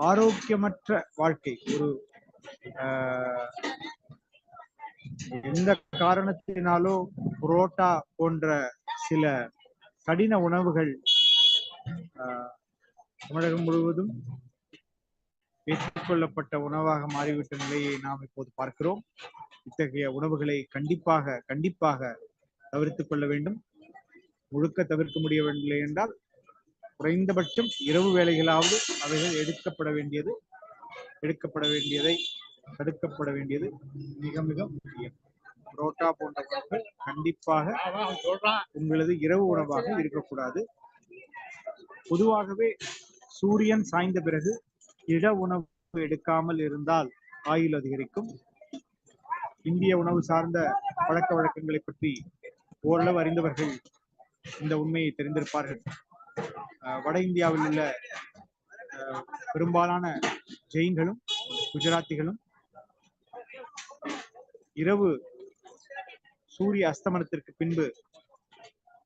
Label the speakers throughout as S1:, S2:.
S1: ஆரோக்கியமற்ற வாழ்க்கை, ஒரு எந்த காரணத்தினாலோ புரோட்டா போன்ற சில கடின உணவுகள் தமிழகம் முழுவதும் ஏற்றுக்கொள்ளப்பட்ட உணவாக மாறிவிட்ட நிலையை நாம் இப்போது பார்க்கிறோம். இத்தகைய உணவுகளை கண்டிப்பாக தவிர்த்துக் கொள்ள வேண்டும். முழுக்க தவிர்க்க முடியவில்லை என்றால் குறைந்தபட்சம் இரவு வேளைகளாவது அவைகள் தடுக்கப்பட வேண்டியது மிக மிக முக்கியம். புரோட்டா போன்ற உணவுகள் கண்டிப்பாக உங்களது இரவு உணவாக இருக்கக்கூடாது. பொதுவாகவே சூரியன் சாய்ந்த பிறகு இட உணவு எடுக்காமல் இருந்தால் ஆயுள் அதிகரிக்கும். இந்திய உணவு சார்ந்த பழக்க வழக்கங்களை பற்றி ஓரளவு அறிந்தவர்கள் இந்த உண்மையை தெரிந்திருப்பார்கள். வட இந்தியாவில் உள்ள பெரும்பாலான ஜெயின்களும் குஜராத்திகளும் இரவு சூரிய அஸ்தமனத்திற்கு பின்பு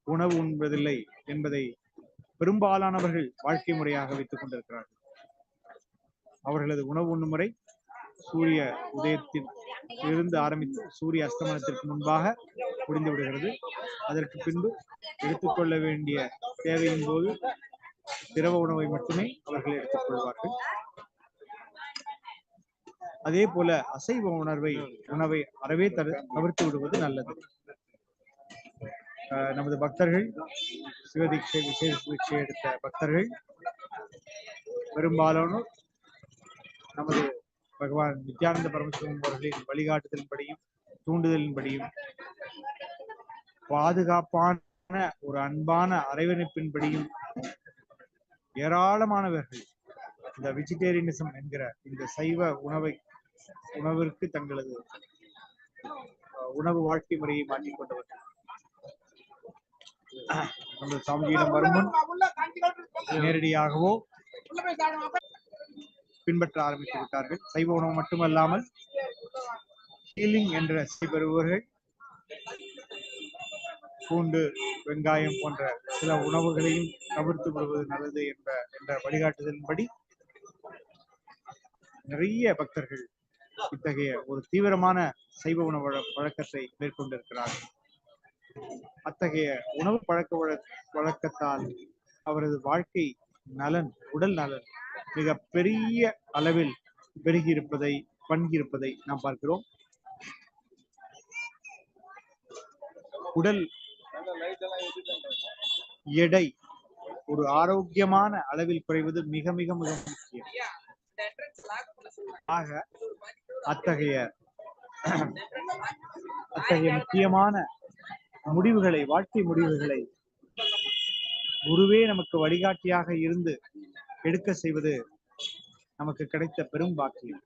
S1: உணவு உண்பதில்லை என்பதை பெரும்பாலானவர்கள் வாழ்க்கை முறையாக வைத்துக் கொண்டிருக்கிறார்கள். அவர்களது உணவு உண்ணும் முறை சூரிய உதயத்தில் இருந்து ஆரம்பித்து சூரிய அஸ்தமனத்திற்கு முன்பாக முடிந்து விடுகிறது. அதற்கு பின்பு எடுத்துக்கொள்ள வேண்டிய தேவையின் போது திரவ உணவை மட்டுமே அவர்கள் எடுத்துக் கொள்வார்கள். அதே போல அசைவ உணவை அறவே தவிர்த்து விடுவது நல்லது. நமது பக்தர்கள், சிவதீட்சை விசேஷ தீட்சை எடுத்த பக்தர்கள் பெரும்பாலானோர் நமது பகவான் நித்யானந்த பரமசிவம் அவர்களின் வழிகாட்டுதலின்படியும் தூண்டுதலின்படியும் பாதுகாப்பான ஒரு அன்பான அரவணைப்பின்படியும் ஏராளமானவர்கள் இந்த வெஜிடேரியனிசம் என்கிற இந்த சைவ உணவிற்கு தங்களது உணவு வாழ்க்கை முறையை மாற்றிக்கொண்டவர்கள். நமது சாமியிடம் வருமுன் நேரடியாகவோ பின்பற்ற ஆரம்பித்து விட்டார்கள். சைவ உணவு மட்டுமல்லாமல் ஹீலிங் என்ற பெறுபவர்கள் பூண்டு, வெங்காயம் போன்ற சில உணவுகளையும் தவிர்த்து விடுவது நல்லது என்ற வழிகாட்டுதலின்படி நிறைய பக்தர்கள் இத்தகைய ஒரு தீவிரமான சைவ உணவு வழக்கத்தை மேற்கொண்டிருக்கிறார்கள். அத்தகைய உணவு வழக்கத்தால் அவரது வாழ்க்கை நலன், உடல் நலன் மிக பெரிய அளவில் பண்கியிருப்பதை நாம் பார்க்கிறோம். உடல் எடை ஒரு ஆரோக்கியமான அளவில் குறைவது மிக மிக மிக முக்கியம். ஆக அத்தகைய முக்கியமான வாழ்க்கை முடிவுகளை குருவே நமக்கு வழிகாட்டியாக இருந்து எடுக்க செய்வது நமக்கு கிடைத்த பெரும் பாக்கியம்.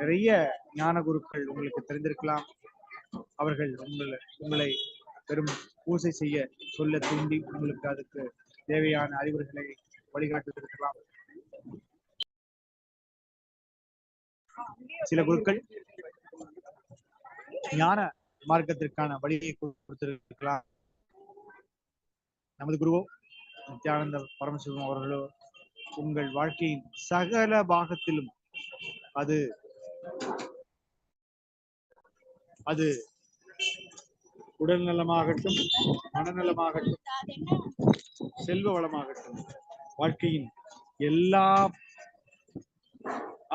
S1: நிறைய ஞான குருக்கள் உங்களுக்கு தெரிந்திருக்கலாம். அவர்கள் உங்களை பெரும் பூசை செய்ய சொல்ல தூண்டி உங்களுக்கு அதுக்கு தேவையான அறிவுரைகளை வழிகாட்டுத்திருக்கலாம். சில குருக்கள் ஞான மார்க்கத்திற்கான வழியை கொடுத்திருக்கலாம். நமது குருவோ நித்யானந்த பரமசிவம் அவர்களோ உங்கள் வாழ்க்கையின் சகல பாகத்திலும் அது உடல் நலமாகட்டும், மனநலமாகட்டும், செல்வ வளமாகட்டும், வாழ்க்கையின் எல்லா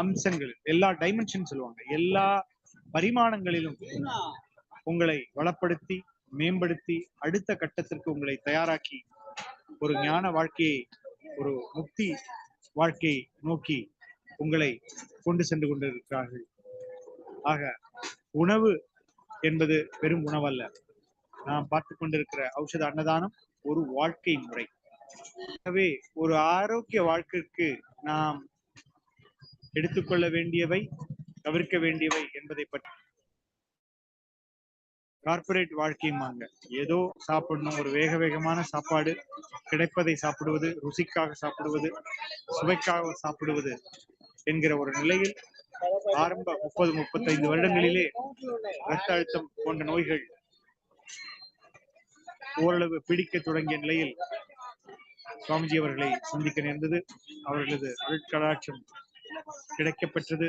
S1: அம்சங்களிலும், எல்லா டைமென்ஷன் சொல்லுவாங்க, எல்லா பரிமாணங்களிலும் உங்களை வளப்படுத்தி மேம்படுத்தி அடுத்த கட்டத்திற்கு உங்களை தயாராக்கி ஒரு ஞான வாழ்க்கையை, ஒரு முக்தி வாழ்க்கையை நோக்கி உங்களை கொண்டு சென்று கொண்டிருக்கிறார்கள். ஆக உணவு என்பது பெரும் உணவல்ல. நாம் பார்த்து கொண்டிருக்கிற ஔஷத அன்னதானம் ஒரு வாழ்க்கை முறை. ஆகவே ஒரு ஆரோக்கிய வாழ்க்கைக்கு நாம் எடுத்துக்கொள்ள வேண்டியவை, தவிர்க்க வேண்டியவை என்பதை பற்றி கார்பரேட் வாழ்க்கையுமாங்க. ஏதோ சாப்பிடணும், ஒரு வேகமான சாப்பாடு கிடைப்பதை சாப்பிடுவது, ருசிக்காக சாப்பிடுவது, சுவைக்காக சாப்பிடுவது என்கிற ஒரு நிலையில் ஆரம்ப 30-35 வருடங்களிலே இரத்த அழுத்தம் போன்ற நோய்கள் ஓரளவு பிடிக்க தொடங்கிய நிலையில் சுவாமிஜி அவர்களை சந்திக்க நேர்ந்தது. அவர்களது அருட்கடாட்சம் கிடைக்கப்பெற்றது.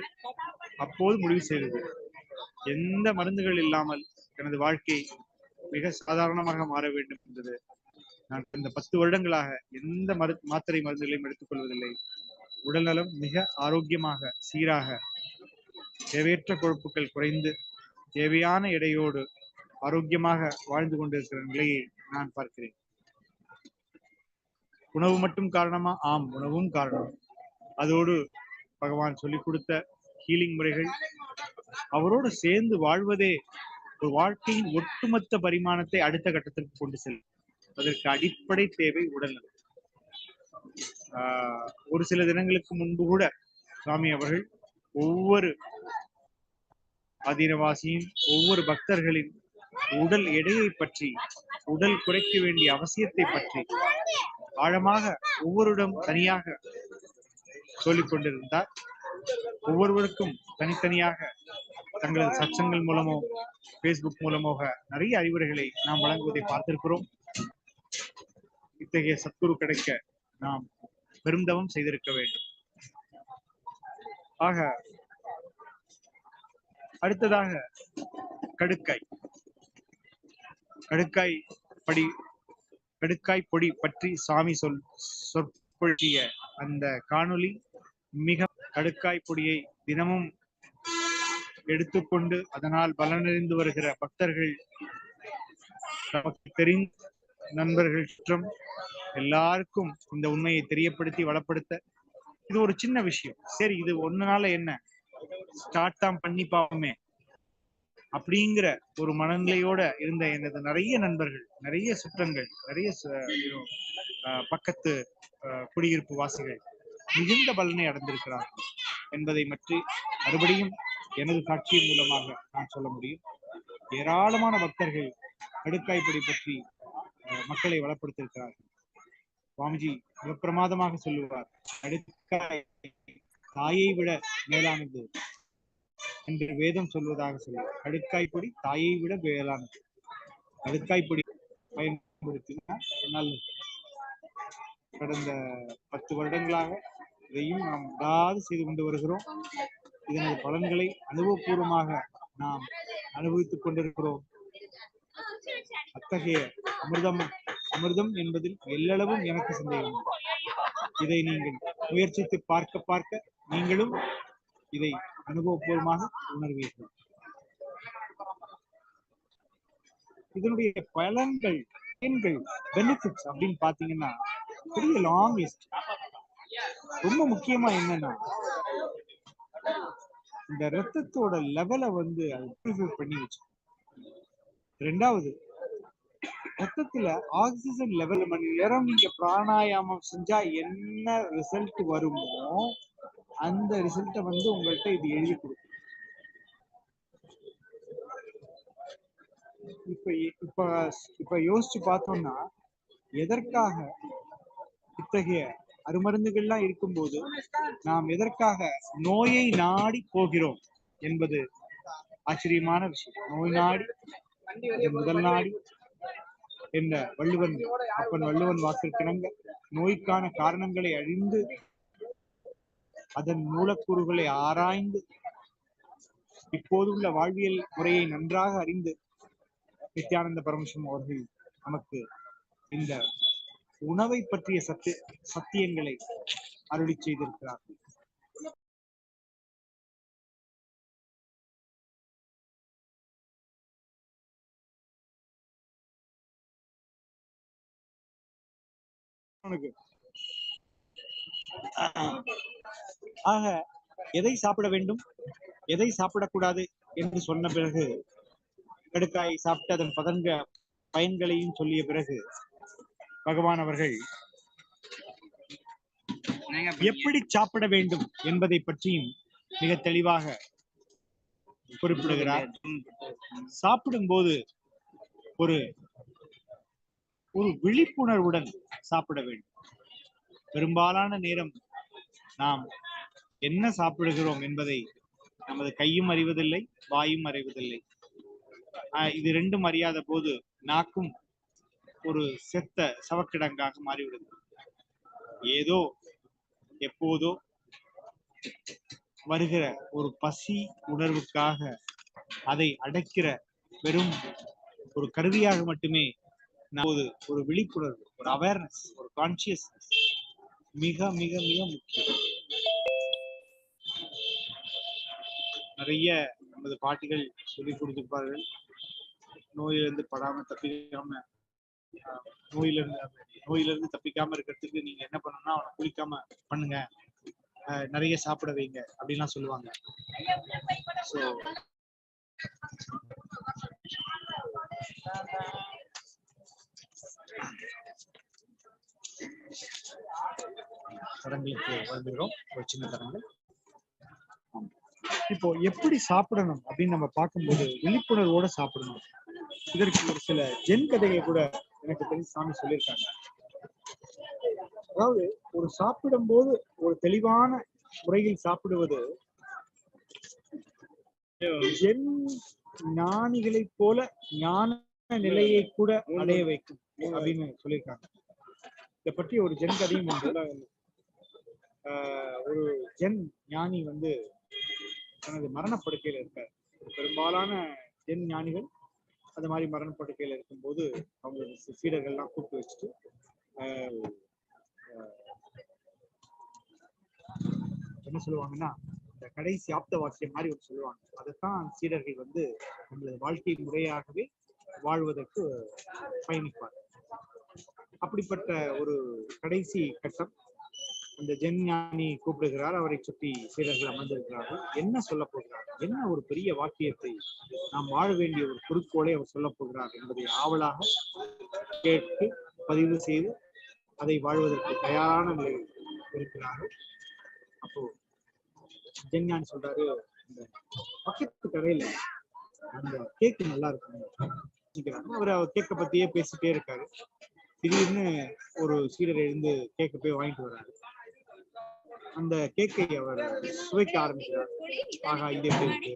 S1: அப்போது முடிவு செய்தது, எந்த மருந்துகள் இல்லாமல் எனது வாழ்க்கை மிக சாதாரணமாக மாற வேண்டும் என்பது. நான் இந்த 10 வருடங்களாக எந்த மாத்திரை மருந்துகளையும் எடுத்துக் கொள்வதில்லை. உடல்நலம் மிக ஆரோக்கியமாக சீராக தேவையற்ற கொழுப்புகள் குறைந்து தேவையான எடையோடு ஆரோக்கியமாக வாழ்ந்து கொண்டிருக்கிற நிலையை நான் பார்க்கிறேன். உணவு மட்டும் காரணமா? ஆம், உணவும் காரணம். அதோடு பகவான் சொல்லிக் கொடுத்த ஹீலிங் முறைகள், அவரோடு சேர்ந்து வாழ்வதே ஒரு வாழ்க்கையின் ஒட்டுமொத்த பரிமாணத்தை அடுத்த கட்டத்திற்கு கொண்டு செல்லும். அதற்கு அடிப்படை தேவை உடல்நலம். ஒரு சில தினங்களுக்கு முன்பு கூட சுவாமி அவர்கள் ஒவ்வொரு ஆதீனவாசியும் ஒவ்வொரு பக்தர்களின் உடல் எடையை பற்றி, உடல் குறைக்க வேண்டிய அவசியத்தை பற்றி ஆழமாக ஒவ்வொருடம் தனியாக சொல்லிக் கொண்டிருந்தார். ஒவ்வொருவருக்கும் தனித்தனியாக தங்களது சத்சங்கள் மூலமோ பேஸ்புக் மூலமாக நிறைய அறிவுரைகளை நாம் வழங்குவதை பார்த்திருக்கிறோம். இத்தகைய சத்குரு கிடைக்க நாம் பெருந்தவம் செய்திருக்க வேண்டும். ஆக அடுத்ததாக கடுக்காய் பொடி பற்றி சாமி சொற்பொழிய அந்த காணொளி மிக. கடுக்காய் பொடியை தினமும் எடுத்துக்கொண்டு அதனால் பலனடைந்து வருகிற பக்தர்கள், நமக்கு தெரிந்த நண்பர்கள் சுற்றம் எல்லாருக்கும் இந்த உண்மையை தெரியப்படுத்தி வளப்படுத்த இது ஒரு சின்ன விஷயம். சரி, இது ஒன்னால என்ன, ஸ்டார்ட் தான் பண்ணி பாப்போமே அப்படிங்கிற ஒரு மனநிலையோட இருந்த எனது நிறைய நண்பர்கள், நிறைய சுற்றங்கள், நிறைய பக்கத்து குடியிருப்பு வாசிகள் மிகுந்த பலனை அடைந்திருக்கிறார்கள் என்பதை பற்றி மறுபடியும் எனது காட்சியின் மூலமாக நான் சொல்ல முடியும். ஏராளமான பக்தர்கள் கடுக்காய்ப்பொடி பற்றி மக்களை வளப்படுத்தியிருக்கிறார்கள். சுவாமிஜி மிக பிரமாதமாக சொல்லுவார், கடுக்காய் தாயை விட மேலானது என்று வேதம் சொல்வதாக சொல்லுவார். கடுக்காய்ப்பொடி தாயை விட மேலானது. கடுக்காய்ப்பொடி பயன்படுத்தினால் நல்லது. கடந்த 10 வருடங்களாக இதையும் நாம் விடாது செய்து கொண்டு வருகிறோம். இதனது பலன்களை அனுபவபூர்வமாக நாம் அனுபவித்துக் கொண்டிருக்கிறோம். அத்தகைய அமிர்தம் என்பதில் எல்லளவும் எனக்கு சந்தேகம். இதை நீங்கள் முயற்சித்து பார்க்க நீங்களும் இதை அனுபவபூர்வமாக உணர்வீர்கள். இதனுடைய பலன்கள், பெனிஃபிட்ஸ் அப்படின்னு பாத்தீங்கன்னா பெரிய லாங் லிஸ்ட். ரொம்ப முக்கியமா என்னன்னா, இந்த ரத்தத்தோட லெவலை வந்து பண்ணி வச்சு. ரெண்டாவது, ரத்தத்துல ஆக்சிஜன் லெவல் மணி நேரம் நீங்க பிராணாயாமம் செஞ்சா என்ன ரிசல்ட் வருமோ அந்த ரிசல்ட்டை வந்து உங்கள்கிட்ட இது எழுதி கொடுக்கும். இப்ப யோசிச்சு பார்த்தோம்னா, எதற்காக இத்தகைய அருமருந்துகள்லாம் இருக்கும்போது நாம் எதற்காக நோயை நாடி போகிறோம் என்பது ஆச்சரியமான விஷயம். நோய் நாடி முதல் நாடி என்ற வள்ளுவன் வாக்கிற்கிணங்க நோய்க்கான காரணங்களை அறிந்து அதன் மூலக்கூறுகளை ஆராய்ந்து இப்போதுள்ள வாழ்வியல் முறையை நன்றாக அறிந்து நித்யானந்த பரமசிவம் அவர்கள் நமக்கு இந்த உணவை பற்றிய சத்தியங்களை அருளி செய்திருக்கிறார்கள். ஆக எதை சாப்பிட வேண்டும், எதை சாப்பிடக்கூடாது என்று சொன்ன பிறகு, கடுக்காய் சாப்பிட்டு அதன் பயன்களையும் சொல்லிய பிறகு, பகவான் அவர்கள் எப்படி சாப்பிட வேண்டும் என்பதை பற்றியும் மிக தெளிவாக குறிப்பிடுகிறார். சாப்பிடும் போது ஒரு விழிப்புணர்வுடன் சாப்பிட வேண்டும். பெரும்பாலான நேரம் நாம் என்ன சாப்பிடுகிறோம் என்பதை நமது கையும் அறிவதில்லை, வாயும் அறிவதில்லை. இது ரெண்டும் அறியாத போது நாக்கும் ஒரு செத்த சவக்கிடங்காக மாறிவிடுது. ஏதோ எப்போதோ வருகிற ஒரு பசி உணர்வுக்காக அதை அடக்கிற வெறும் ஒரு கருவியாக மட்டுமே ஒரு விழிப்புணர்வு, ஒரு அவேர்னஸ், ஒரு கான்சியஸ்னஸ் மிக மிக மிக முக்கியம். நிறைய நமது பாட்டிகள் சொல்லிக் கொடுத்திருப்பார்கள், நோயிலிருந்து படாம தப்பிக்காம நோயிலிருந்து தப்பிக்காம இருக்கிறதுக்கு நீங்க என்ன பண்ணணும்னா அவனை குளிக்காம பண்ணுங்க, நிறைய சாப்பிட வைங்க அப்படின்லாம் சொல்லுவாங்க. ஸோ தரங்களுக்கு வந்துகிறோம், ஒரு சின்ன தரங்கள். இப்போ எப்படி சாப்பிடணும் அப்படின்னு நம்ம பார்க்கும்போது விழிப்புணர்வோட சாப்பிடணும். இதற்கு ஒரு சில ஜென் கதைகளை கூட எனக்கு தெரிஞ்சு சாமி சொல்லியிருக்காங்க. அதாவது ஒரு சாப்பிடும் போது ஒரு தெளிவான முறையில் சாப்பிடுவது ஜென் ஞானிகளை போல ஞான நிலையை கூட அடைய வைக்கும் அப்படின்னு சொல்லியிருக்காங்க. இதை பற்றி ஒரு ஜென் கதையும் உண்டு. ஒரு ஜென் ஞானி வந்து தனது மரணப்படுக்கையில இருக்கார். பெரும்பாலான ஜென் ஞானிகள் அந்த மாதிரி மரணப்படுக்கையில இருக்கும்போது அவங்க சீடர்கள்லாம் கூப்பிட்டு வச்சுட்டு என்ன சொல்லுவாங்கன்னா, இந்த கடைசி ஆப்த வாக்கியம் மாதிரி ஒரு சொல்லுவாங்க. அதைத்தான் சீடர்கள் வந்து நம்மளது வாழ்க்கை முறையாகவே வாழ்வதற்கு பயணிப்பார். அப்படிப்பட்ட ஒரு கடைசி கட்டம் அந்த ஜென் ஞானி கூப்பிடுகிறார். அவரை சுற்றி சீடர்கள் அமர்ந்திருக்கிறார்கள். என்ன சொல்ல போகிறார், என்ன ஒரு பெரிய வாக்கியத்தை நாம் வாழ வேண்டிய ஒரு குறிக்கோளை அவர் சொல்ல போகிறார் என்பதை ஆவலாக கேட்டு பதிவு செய்து அதை வாழ்வதற்கு தயாரான நிலையில் இருக்கிறார்கள். அப்போ ஜென் ஞானி சொல்றாரு, இந்த பக்கத்து கடையில அந்த கேக்கு நல்லா இருக்கும். அவர் கேக்கை பத்தியே பேசிட்டே இருக்காரு. திடீர்னு ஒரு சீடர் எழுந்து கேக்கை போய் வாங்கிட்டு வர்றாரு. அந்த கேக்கை அவர் சுவைக்க ஆரம்பிக்கிறார். ஆகா, இது எப்படி இருக்கு,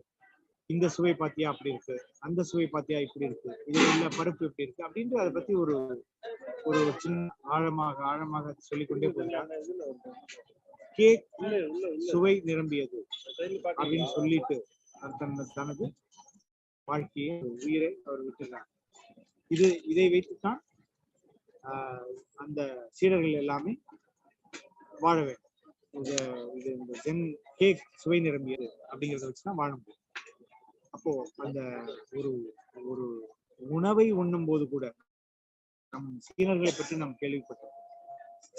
S1: இந்த சுவை பாத்தியா அப்படி இருக்கு, அந்த சுவை பாத்தியா இப்படி இருக்கு, இது உள்ள பருப்பு எப்படி இருக்கு அப்படின்ட்டு அதை பத்தி ஒரு ஒரு சின்ன ஆழமாக சொல்லிக்கொண்டே போகிறார். கேக் சுவை நிரம்பியது அப்படின்னு சொல்லிட்டு தனது வாழ்க்கையை உயிரை அவர் விட்டுறார். இதை வைத்துத்தான் அந்த சீடர்கள் எல்லாமே வாழ வேண்டும். இந்த ஜென் கேக் சுவை நிரம்பியது அப்படிங்கிறத வச்சுதான் வாழ முடியும். அப்போ அந்த ஒரு உணவை உண்ணும் போது கூட நம் சீனர்களை பற்றி நாம் கேள்விப்பட்டோம்.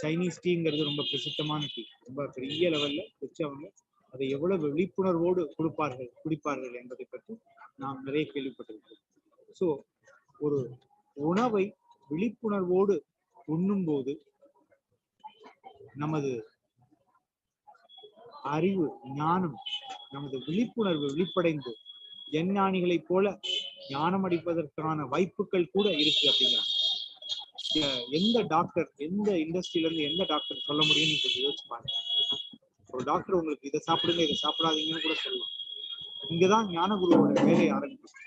S1: சைனீஸ் டீங்கிறது ரொம்ப பிரசித்தமான டீ, ரொம்ப பெரிய லெவல்ல வச்சு அவங்க அதை எவ்வளவு விழிப்புணர்வோடு குடிப்பார்கள் என்பதை பற்றி நாம் நிறைய கேள்விப்பட்டிருக்கிறோம். ஸோ ஒரு உணவை விழிப்புணர்வோடு உண்ணும் போது நமது அறிவு, ஞானம், நமது விழிப்புணர்வு விழிப்படைந்து எஞ்ஞானிகளை போல ஞானம் அடிப்பதற்கான வாய்ப்புகள் கூட இருக்கு அப்படிங்கிறாங்க. எந்த டாக்டர், எந்த இண்டஸ்ட்ரியில இருந்து எந்த டாக்டர் சொல்ல முடியும்னு கொஞ்சம் யோசிச்சு பாருங்க. ஒரு டாக்டர் உங்களுக்கு இதை சாப்பிடுங்க, இதை சாப்பிடாதீங்கன்னு கூட சொல்லலாம். இங்கதான் ஞானகுருவோட வேலையை ஆரம்பிக்கும்.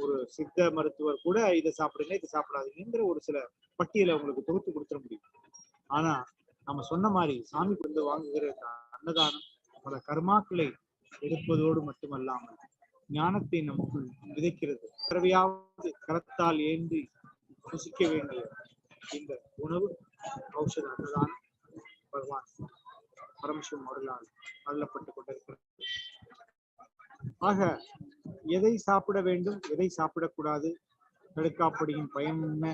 S1: ஒரு சித்த மருத்துவர் கூட இதை சாப்பிடுங்க, இதை சாப்பிடாதீங்கிற ஒரு சில பட்டியலை உங்களுக்கு தொகுத்து கொடுத்துட முடியும். ஆனா நம்ம சொன்ன மாதிரி சாமி கொண்டு வாங்குகிற அன்னதானம் பல கர்மாக்களை எடுப்பதோடு மட்டுமல்லாமல் ஞானத்தை நமக்குள் விதைக்கிறது. பிறவையாவது கரத்தால் ஏந்தி ருசிக்க வேண்டிய இந்த உணவு ஔஷத அன்னதானம் பகவான் பரமசிவம் அவர்களால் அருளப்பட்டுக் கொண்டிருக்கிறது. ஆக எதை சாப்பிட வேண்டும், எதை சாப்பிடக்கூடாது, தடுக்காப்படியின் பயன் என்ன,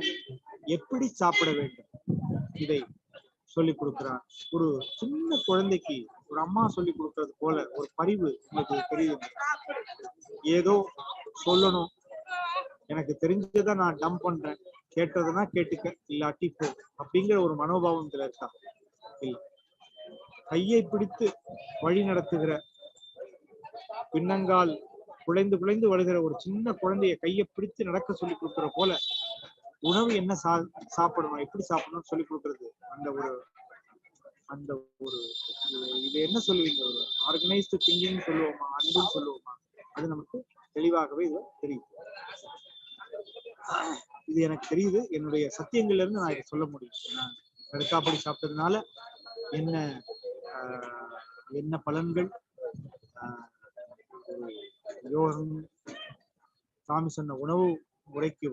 S1: எப்படி சாப்பிட வேண்டும், இதை சொல்லிக் கொடுக்கிறார். ஒரு சின்ன குழந்தைக்கு ஒரு அம்மா சொல்லிக் கொடுக்கறது போல ஒரு பரிவு உங்களுக்கு தெரியுது. ஏதோ சொல்லணும், எனக்கு தெரிஞ்சதை நான் டம்ப் பண்றேன், கேட்டதுன்னா கேட்டுக்க, இல்லாட்டி போ அப்படிங்கிற ஒரு மனோபாவம் இதுல இருக்கா? இல்ல. கையை பிடித்து வழி நடத்துகிற, பின்னங்கால் குழைந்து குழைந்து வருகிற ஒரு சின்ன குழந்தைய கையை பிடித்து நடக்க சொல்லி கொடுக்கிற போல உணவு என்ன சாப்பிடணும், எப்படி சாப்பிடணும்னு சொல்லி கொடுக்கறது. அந்த ஒரு இது என்ன சொல்லுவீங்க, ஒரு ஆர்கனைஸ்டு திங்கிங் சொல்லுவோமா, அன்புன்னு சொல்லுவோமா, அது நமக்கு தெளிவாகவே இது தெரியுது. இது எனக்கு தெரியுது, என்னுடைய சத்தியங்கள்ல இருந்து நான் இதை சொல்ல முடியும். தடுக்காப்படி சாப்பிட்டதுனால என்ன என்ன பலன்கள், யோகம் சாமி சொன்ன உணவு முறைக்கு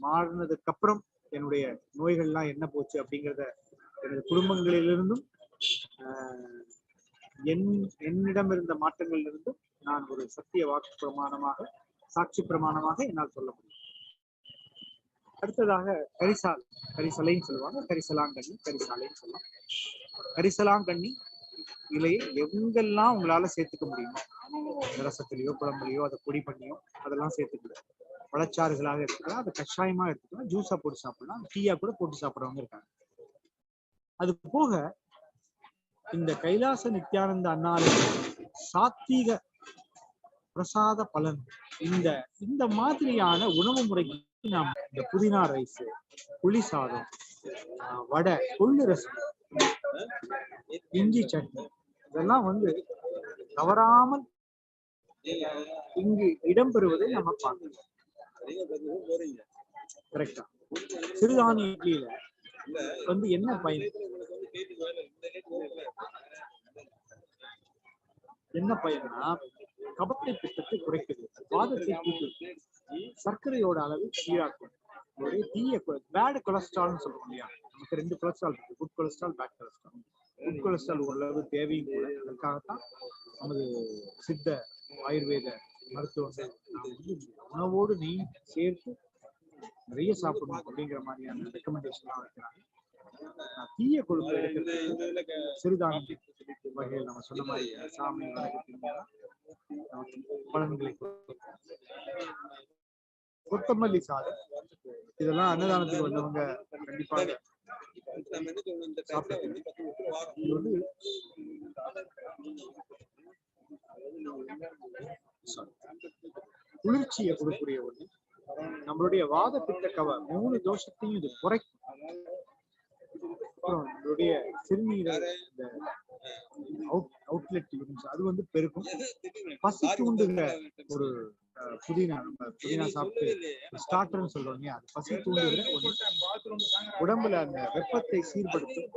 S1: மாறினதுக்கு அப்புறம் என்னுடைய நோய்கள்லாம் என்ன போச்சு அப்படிங்கிறத எனது குடும்பங்களிலிருந்தும் என்னிடம் இருந்த மாற்றங்களிலிருந்தும் நான் ஒரு சத்திய வாக்கு பிரமாணமாக, சாட்சி பிரமாணமாக என்னால் சொல்ல முடியும். அடுத்ததாக கரிசலைன்னு சொல்லுவாங்க, கரிசலாங்கண்ணி, கரிசாலைன்னு சொல்லுவாங்க. கரிசலாங்கண்ணி இலையை எங்கெல்லாம் உங்களால சேர்த்துக்க முடியுமோ, ரசத்திலேயோ குழம்புலையோ அதை பொடி பண்ணியோ அதெல்லாம் சேர்த்துக்கலாம். பழச்சாறுகளாக எடுத்துக்கலாம், அதை கஷாயமா எடுத்துக்கலாம், ஜூஸா போட்டு சாப்பிடலாம், டீயா கூட போட்டு சாப்பிட்றவங்க இருக்காங்க. அது போக இந்த கைலாச நித்யானந்த அண்ணாலய சாத்வீக பிரசாத பலன் இந்த மாதிரியான உணவு முறைக்கு நாம் இந்த புதினா ரைஸ், புளி சாதம், வடை, கொள்ளு ரசம், இஞ்சி சட்னி இதெல்லாம் தவறாமல் இங்கு இடம்பெறுவதை நம்ம பார்க்கலாம். கரெக்டா? சிறுதானிய இட்லியில என்ன பயன்? என்ன பயன்னா கபத்தை பித்தத்தை குறைக்குது, வாதத்தை கூட்டுது, சர்க்கரையோட அளவு சீராக்கும், ஒரு தீய பேட் கொலஸ்ட்ரால்னு சொல்றோம் இல்லையா? நமக்கு 2 கொலஸ்ட்ரால் இருக்கு, good cholesterol, bad cholesterol. Good cholesterol ஓரளவு தேவையும் கூட. அதற்காகத்தான் நமது சித்த ஆயுர்வேத மருத்துவங்கள் உணவோடு நெய் சேர்த்து நிறைய சாப்பிடணும் அப்படிங்கிற மாதிரியான ரெக்கமெண்டேஷன்லாம் வைக்கிறாங்க. தீய கொழுப்பு எடுக்கிறதுக்கு சிறுதானிய வகையில் நம்ம சொன்ன மாதிரி சாமி பலன்களை, கொத்தமல்லி சாதம், இதெல்லாம் அன்னதானத்துக்கு வந்தவங்க கண்டிப்பாக சாப்பிட்டு. இது குளிர்ச்சியை கொடுக்கக்கூடிய ஒண்ணு. நம்மளுடைய வாத பித்த கவ 3 தோஷத்தையும் இது குறைக்கும். அப்புறம் நம்மளுடைய சிறுநீரக அவுட்லெட் அது பெருக்கும். பசி தூண்டுகிற ஒரு புதினா சாப்பிட்டு ஸ்டார்டர்ன்னு சொல்றோம் இல்லையா, அது பசி தூண்டுகிற ஒண்ணு. உடம்புல அந்த வெப்பத்தை சீர்படுத்தும்,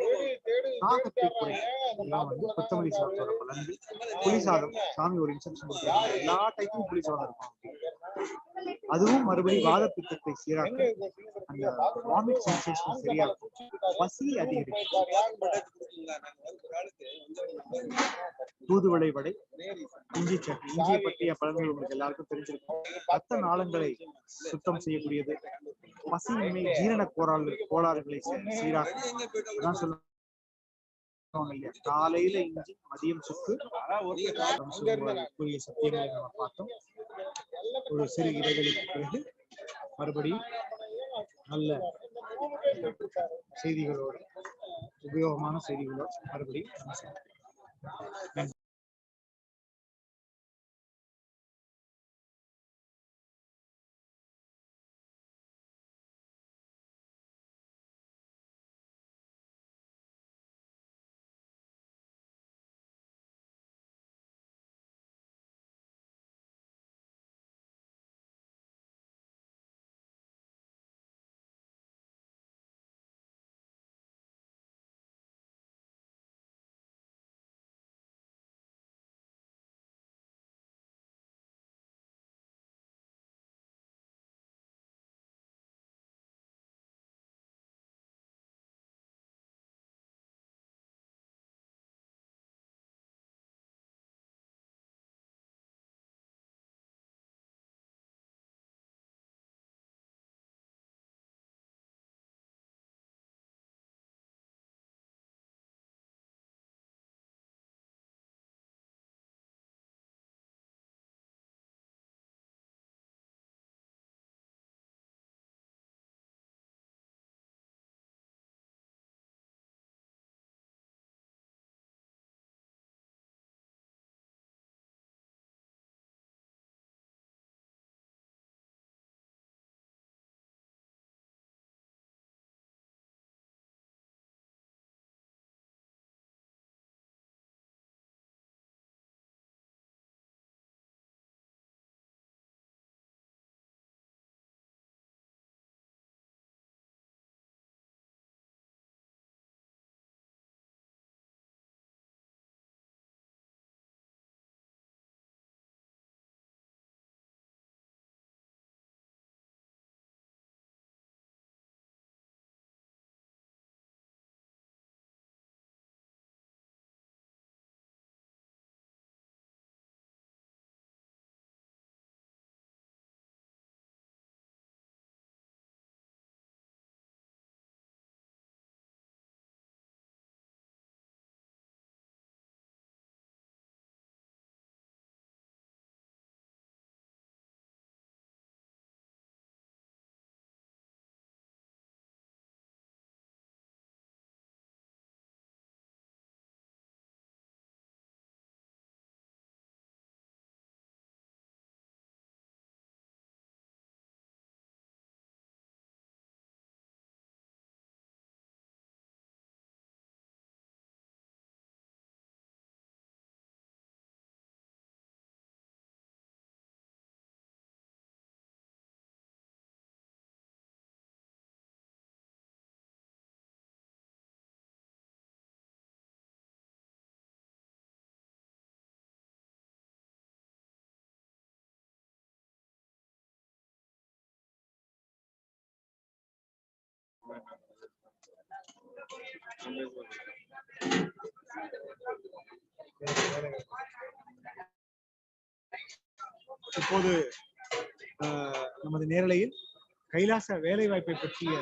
S1: தாகத்தை குறைக்கும். கொத்தமல்லி சாதத்தோட பலன்கள். புளி சாதம் சாமி ஒரு இன்ஸ்ட்ரக்ஷன் கொடுக்குறாங்க, எல்லா டைப்பும் புளி சாதம் இருக்கும். அதுவும் மறுபடியும் வாத பித்தத்தை சீராக்கும், அந்த வாமிட் சென்சேஷன் சரியாகும், பசி அதிகரிக்கும். தூதுவளை வடை, இஞ்சி சட்னி, இஞ்சியை பற்றிய பலன்கள் உங்களுக்கு எல்லாருக்கும் தெரிஞ்சிருக்கும். ரத்த நாளங்களை சுத்தம் செய்யக்கூடியது, பசியின்மை, ஜீரண கோளாறுகளை சீராக்கும். அதான் சொல்லுவாங்க இல்லையா, காலையில இஞ்சி, மதியம் சுக்கு, சத்தியங்களை நம்ம பார்த்தோம். ஒரு சிறு இடைவெளிக்கு பிறகு மறுபடியும் நல்ல செய்திகளோடு, உபயோகமான செய்திகளோடு மறுபடியும் இப்போது நமது நேரலையில் கைலாச வேலை வாய்ப்பை பற்றிய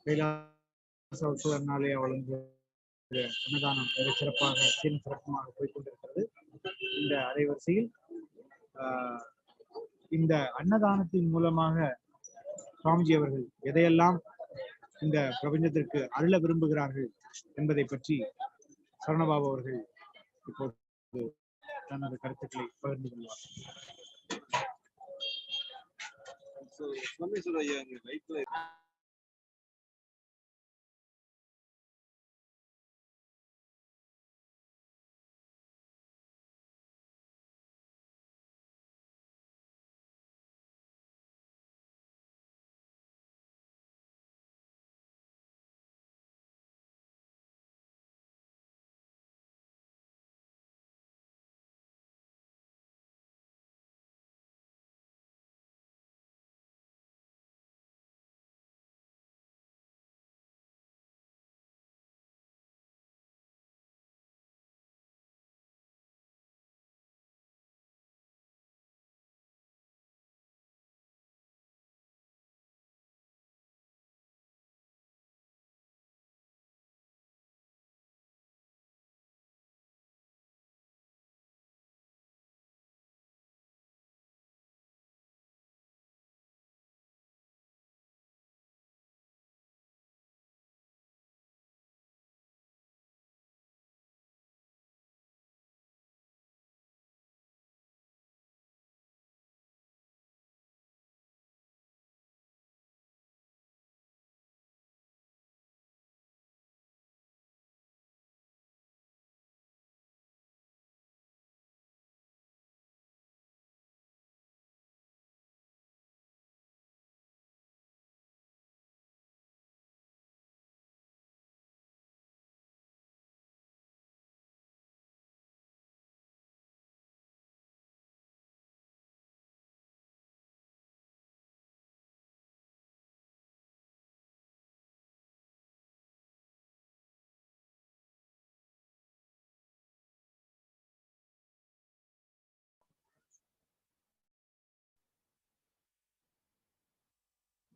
S1: கைலாச உற்சவர்னாலே வழங்க அன்னதானம் மிக சிறப்பாக சிறப்புமாக போய்கொண்டிருக்கிறது. இந்த அரைவரிசையில் இந்த அன்னதானத்தின் மூலமாக சுவாமிஜி அவர்கள் எதையெல்லாம் இந்த பிரபஞ்சத்திற்கு அருள விரும்புகிறார்கள் என்பதை பற்றி சரணபாபு அவர்கள் இப்போது தனது கருத்துக்களை பகிர்ந்து கொள்வார்.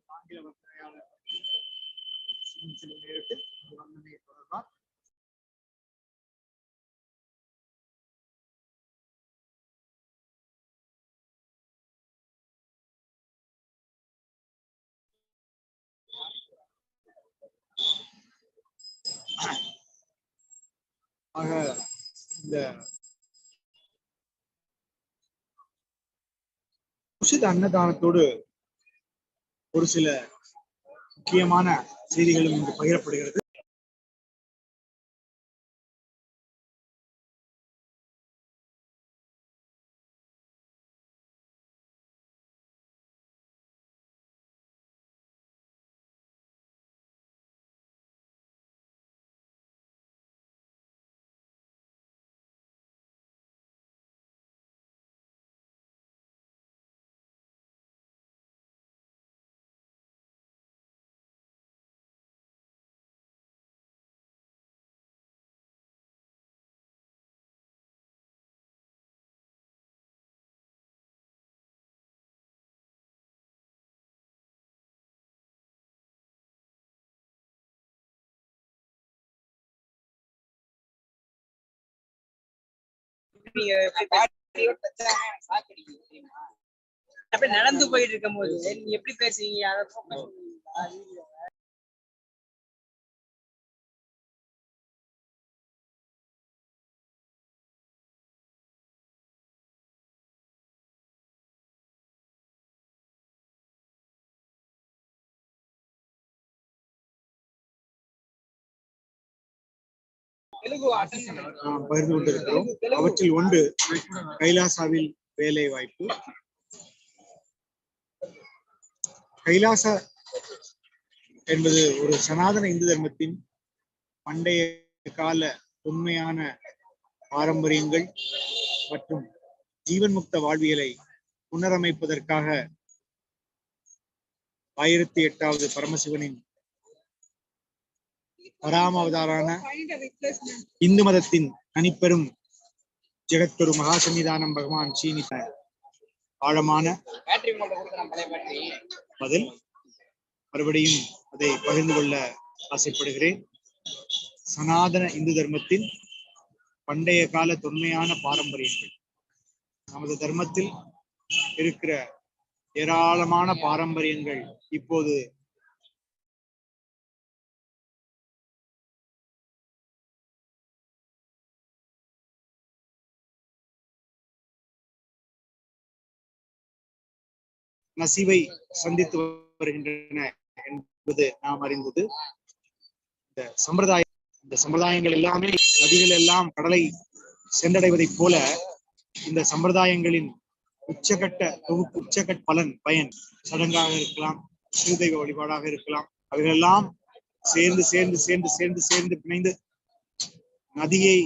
S1: ஆங்கில வர்த்தனையாளர் சில நேரத்தில் வர்ணனையை தொடர்பார். ஆக இந்த உசித அன்னதானத்தோடு ஒரு சில முக்கியமான செய்திகளும் இங்கு பகிரப்படுகிறது.
S2: அப்படி நடந்து போயிட்டு இருக்கும் போது நீங்க எப்படி பேசுவீங்க?
S1: பகிர்ந்து கொண்டிருக்கிறோம். அவற்றில் ஒன்று கைலாசாவில் வேலை வாய்ப்பு. கைலாசா என்பது ஒரு சனாதன இந்து தர்மத்தின் பண்டைய கால உண்மையான பாரம்பரியங்கள் மற்றும் ஜீவன் முக்த வாழ்வியலை புனரமைப்பதற்காக 1008வது பரமசிவனின் பராமவதாரான இந்து மதத்தின் தனிப்பெரும் ஜெகத்குரு மகா சன்னிதானம் பகவான் சீனித்த ஆழமான பதில். மறுபடியும் அதை பகிர்ந்து கொள்ள ஆசைப்படுகிறேன். சனாதன இந்து தர்மத்தின் பண்டைய கால தொன்மையான பாரம்பரியங்கள், நமது தர்மத்தில் இருக்கிற ஏராளமான பாரம்பரியங்கள் இப்போது நசிவை சந்தித்து வருகின்றன என்பது நாம் அறிந்தது. இந்த சம்பிரதாயங்கள் எல்லாமே நதிகள் எல்லாம் கடலை சென்றடைவதைப் போல இந்த சம்பிரதாயங்களின் உச்சகட்ட பயன் சடங்காக இருக்கலாம், சிறுதெய்வ வழிபாடாக இருக்கலாம், அவைகளெல்லாம் சேர்ந்து சேர்ந்து சேர்ந்து சேர்ந்து சேர்ந்து பிணைந்து நதியை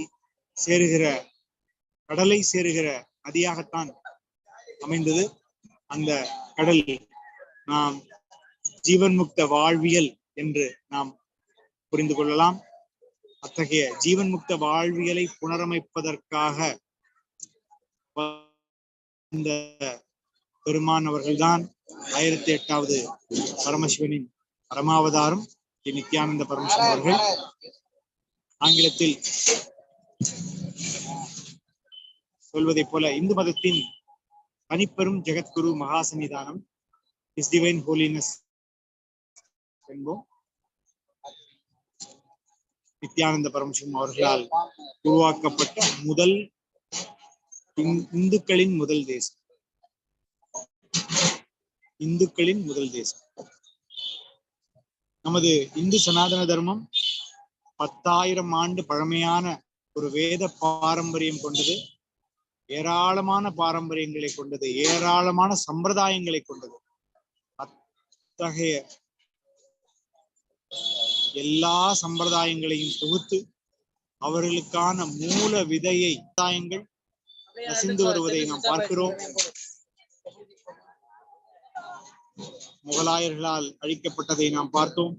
S1: சேருகிற, கடலை சேருகிற நதியாகத்தான் அமைந்தது. அந்த கடல் நாம் ஜீவன் முக்த வாழ்வியல் என்று நாம் புரிந்து கொள்ளலாம். அத்தகைய ஜீவன் முக்த வாழ்வியலை புனரமைப்பதற்காக இந்த பெருமான் அவர்கள்தான் 1008வது பரமசிவனின் பரமாவதாரம் நித்யானந்த பரமசிவன் அவர்கள். ஆங்கிலத்தில் சொல்வதை போல இந்து மதத்தின் தனிப்பெரும் ஜெகத்குரு மகா சன்னிதானம், His Divine Holiness என்போம். நித்யானந்த பரமசிவம் அவர்களால் உருவாக்கப்பட்ட இந்துக்களின் முதல் தேசம், இந்துக்களின் முதல் தேசம். நமது இந்து சனாதன தர்மம் 10,000 ஆண்டு பழமையான ஒரு வேத பாரம்பரியம் கொண்டது, ஏராளமான பாரம்பரியங்களை கொண்டது, ஏராளமான சம்பிரதாயங்களை கொண்டது. அத்தகைய எல்லா சம்பிரதாயங்களையும் தொகுத்து அவர்களுக்கான மூல விதையை சம்பிரதாயங்கள் நசிந்து வருவதை நாம் பார்க்கிறோம். முகலாயர்களால் அழிக்கப்பட்டதை நாம் பார்த்தோம்.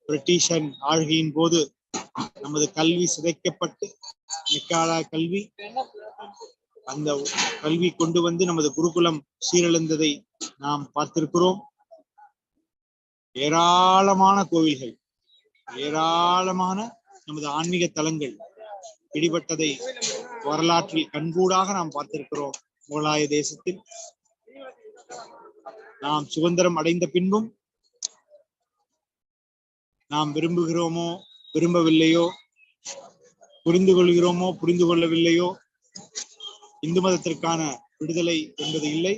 S1: பிரிட்டிஷன் ஆழ்கையின் போது நமது கல்வி சிதைக்கப்பட்டு மெக்காலா கல்வி, அந்த கல்வி கொண்டு வந்து நமது குருகுலம் சீரழிந்ததை நாம் பார்த்திருக்கிறோம். ஏராளமான கோவில்கள், ஏராளமான நமது ஆன்மீக தலங்கள் பிடிபட்டதை வரலாற்றில் கண்கூடாக நாம் பார்த்திருக்கிறோம். முகலாய தேசத்தில் நாம் சுதந்திரம் அடைந்த பின்பும் நாம் விரும்புகிறோமோ விரும்பவில்லையோ, புரிந்து கொள்கிறோமோ புரிந்து கொள்ளவில்லையோ, இந்து மதத்திற்கான விடுதலை என்பது இல்லை.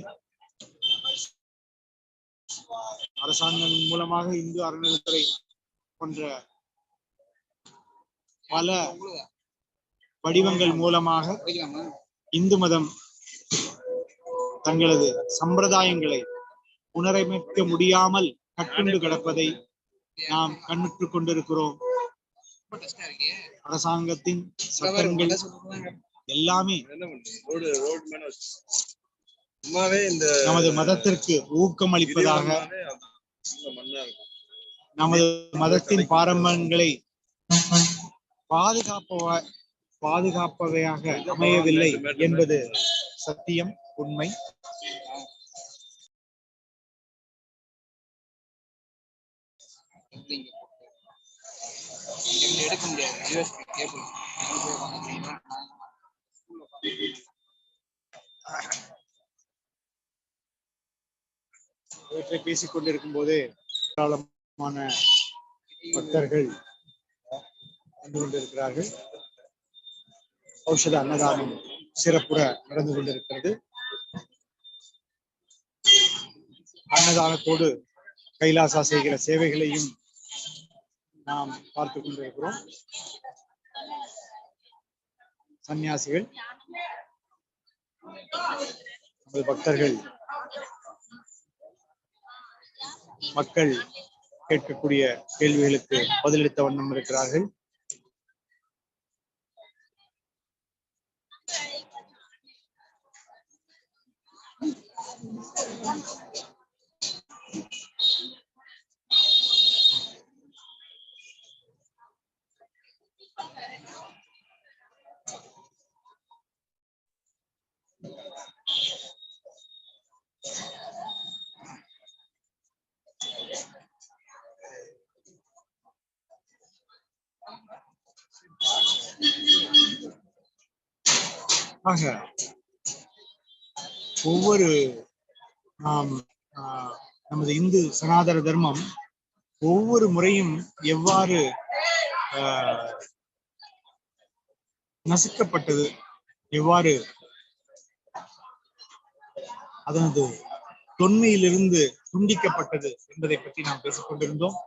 S1: அரசாங்கம் மூலமாக இந்து அறநிலையத்துறை போன்ற பல வடிவங்கள் மூலமாக இந்து மதம் தங்களது சம்பிரதாயங்களை புனரமைக்க முடியாமல் கட்டுண்டு கிடப்பதை நாம் கண்ணுற்றுக் கொண்டிருக்கிறோம். அரசாங்கத்தின் சட்டங்கள் எல்லாமே நமது மதத்திற்கு ஊக்கம் அளிப்பதாக, நமது மதத்தின் பாரம்பரியங்களை பாதுகாப்பவையாக அமையவில்லை என்பது சத்தியம், உண்மை. இவற்றை பேசிக் கொண்டிருக்கும் போதே ஏராளமான பக்தர்கள் வந்து கொண்டிருக்கிறார்கள். ஔஷத அன்னதானம் சிறப்புற நடந்து கொண்டிருக்கிறது. அன்னதானத்தோடு கைலாசா செய்கிற சேவைகளையும் நாம் பார்த்துக் கொண்டிருக்கிறோம். சன்னியாசிகள், நமது பக்தர்கள், மக்கள் கேட்கக்கூடிய கேள்விகளுக்கு பதிலளித்த வண்ணம் இருக்கிறார்கள். ஆக ஒவ்வொரு நமது இந்து சனாதன தர்மம் ஒவ்வொரு முறையும் எவ்வாறு நசுக்கப்பட்டது, எவ்வாறு அதனது தொன்மையிலிருந்து துண்டிக்கப்பட்டது என்பதை பற்றி நாம் பேசிக் கொண்டிருந்தோம்.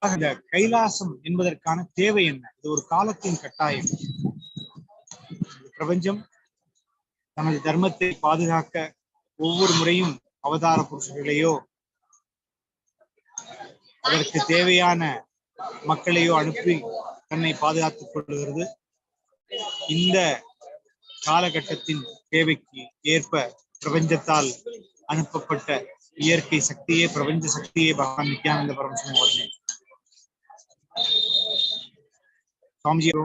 S1: இந்த கைலாசம் என்பதற்கான தேவை என்ன? இது ஒரு காலத்தின் கட்டாயம். பிரபஞ்சம் தனது தர்மத்தை பாதுகாக்க ஒவ்வொரு முறையும் அவதார புருஷர்களையோ அதற்கு தேவையான மக்களையோ அனுப்பி தன்னை பாதுகாத்துக் கொள்ளுகிறது. இந்த காலகட்டத்தின் தேவைக்கு ஏற்ப பிரபஞ்சத்தால் அனுப்பப்பட்ட இயற்கை சக்தியே, பிரபஞ்ச சக்தியே பகவான் நித்யானந்த பரமசிவம் அவர்கள் சுவாமிஜியோ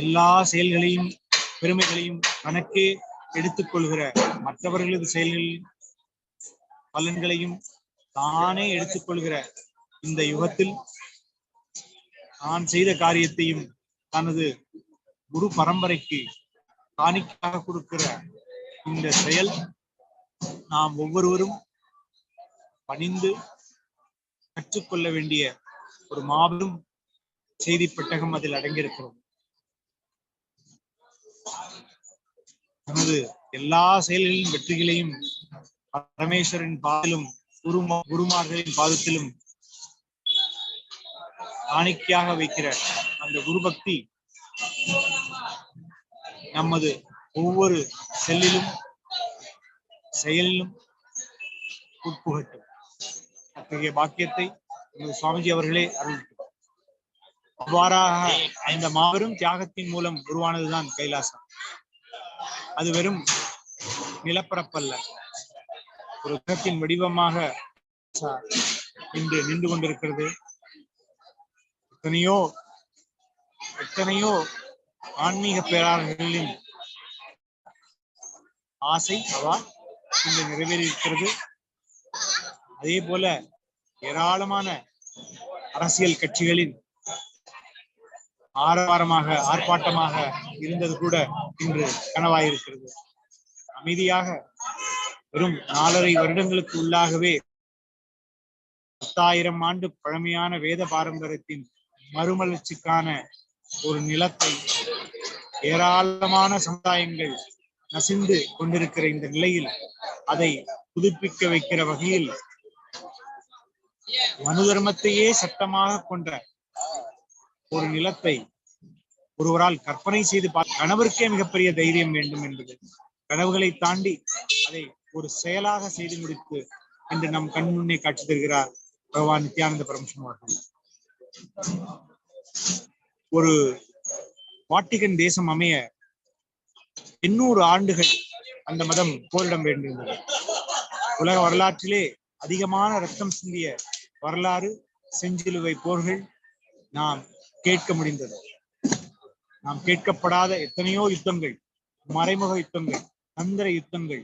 S1: எல்லா செயல்களையும் பெருமைகளையும் தனக்கே எடுத்துக்கொள்கிற, மற்றவர்களது செயல்களின் பலன்களையும் தானே எடுத்துக்கொள்கிற இந்த யுகத்தில் தான் செய்த காரியத்தையும் தனது குரு பரம்பரைக்கு காணிக்கையாக கொடுக்கிற இந்த செயல் நாம் ஒவ்வொருவரும் பணிந்து கற்றுக்கொள்ள வேண்டிய ஒரு மாபெரும் செய்தி பெட்டகம் அதில் அடங்கியிருக்கிறோம். தனது எல்லா செயல்களின் வெற்றிகளையும் பரமேஸ்வரின் பாதத்திலும் குருமார்களின் பாதத்திலும் காணிக்கையாக வைக்கிற அந்த குரு பக்தி நமது ஒவ்வொரு செல்லிலும் செயலிலும் உட்புகட்டும். அத்தகைய பாக்கியத்தை சுவாமிஜி அவர்களே அருள்கிறார். அவ்வாறாக அந்த மாபெரும் தியாகத்தின் மூலம் உருவானதுதான் கைலாசம். அது வெறும் நிலப்பரப்பல்ல, ஒரு கிரகத்தின் வடிவமாக இன்று நின்று கொண்டிருக்கிறது. எத்தனையோ ஆன்மீக பேராளர்களின் ஆசை அவால் இன்று நிறைவேறியிருக்கிறது. அதே போல ஏராளமான அரசியல் கட்சிகளின் ஆர்ப்பாட்டமாக இருந்தது கூட இன்று கனவாயிருக்கிறது. அமைதியாக வெறும் 4.5 வருடங்களுக்கு உள்ளாகவே 10,000 ஆண்டு பழமையான வேத பாரம்பரியத்தின் மறுமலர்ச்சிக்கான ஒரு நிலத்தை ஏராளமான சமுதாயங்கள் நசிந்து கொண்டிருக்கிற இந்த நிலையில் அதை புதுப்பிக்க வைக்கிற வகையில் மனு தர்மத்தையே சட்டமாக கொண்ட ஒரு நிலத்தை ஒருவரால் கற்பனை செய்து கனவிற்கே மிகப்பெரிய தைரியம் வேண்டும் என்பது. கனவுகளை தாண்டி அதை ஒரு செயலாக செய்து முடித்து என்று நம் கண் முன்னே காட்சி தருகிறார் பகவான் நித்யானந்த பரமசிவம் அவர்கள். ஒரு வாட்டிகன் தேசம் அமைய 800 ஆண்டுகள் அந்த மதம் போரிடம் வேண்டியிருந்தது. உலக வரலாற்றிலே அதிகமான ரத்தம் சிந்திய வரலாறு, செஞ்சிலுவை போர்கள் நாம் கேட்க முடிந்தது. நாம் கேட்கப்படாத எத்தனையோ யுத்தங்கள், மறைமுக யுத்தங்கள், தந்திர யுத்தங்கள்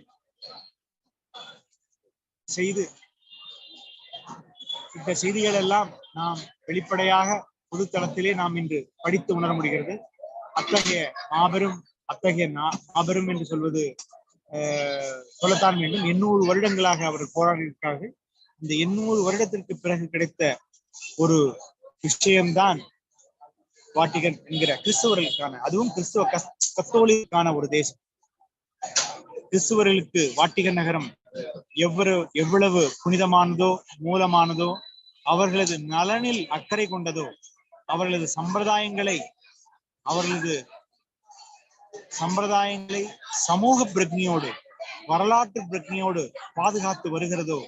S1: செய்து இந்த செய்திகள் எல்லாம் நாம் வெளிப்படையாக பொதுத்தளத்திலே நாம் இன்று படித்து உணர முடிகிறது. அத்தகைய மாபெரும் என்று சொல்வது சொல்லத்தான் வேண்டும். 800 வருடங்களாக அவர்கள் போராடி இருக்கிறார்கள். இந்த 800 வருடத்திற்கு பிறகு கிடைத்த ஒரு விஷயம்தான் வாட்டிகன் என்கிற கிறிஸ்தவர்களுக்கான, அதுவும் கிறிஸ்தவ கத்தோலிக்கான ஒரு தேசம். கிறிஸ்தவர்களுக்கு வாட்டிகன் நகரம் எவ்வளவு புனிதமானதோ, மூலமானதோ, அவர்களது நலனில் அக்கறை கொண்டதோ, அவர்களது சம்பிரதாயங்களை சமூக பிரக்ஞையோடு, வரலாற்று பிரக்ஞையோடு பாதுகாத்து வருகிறதோ,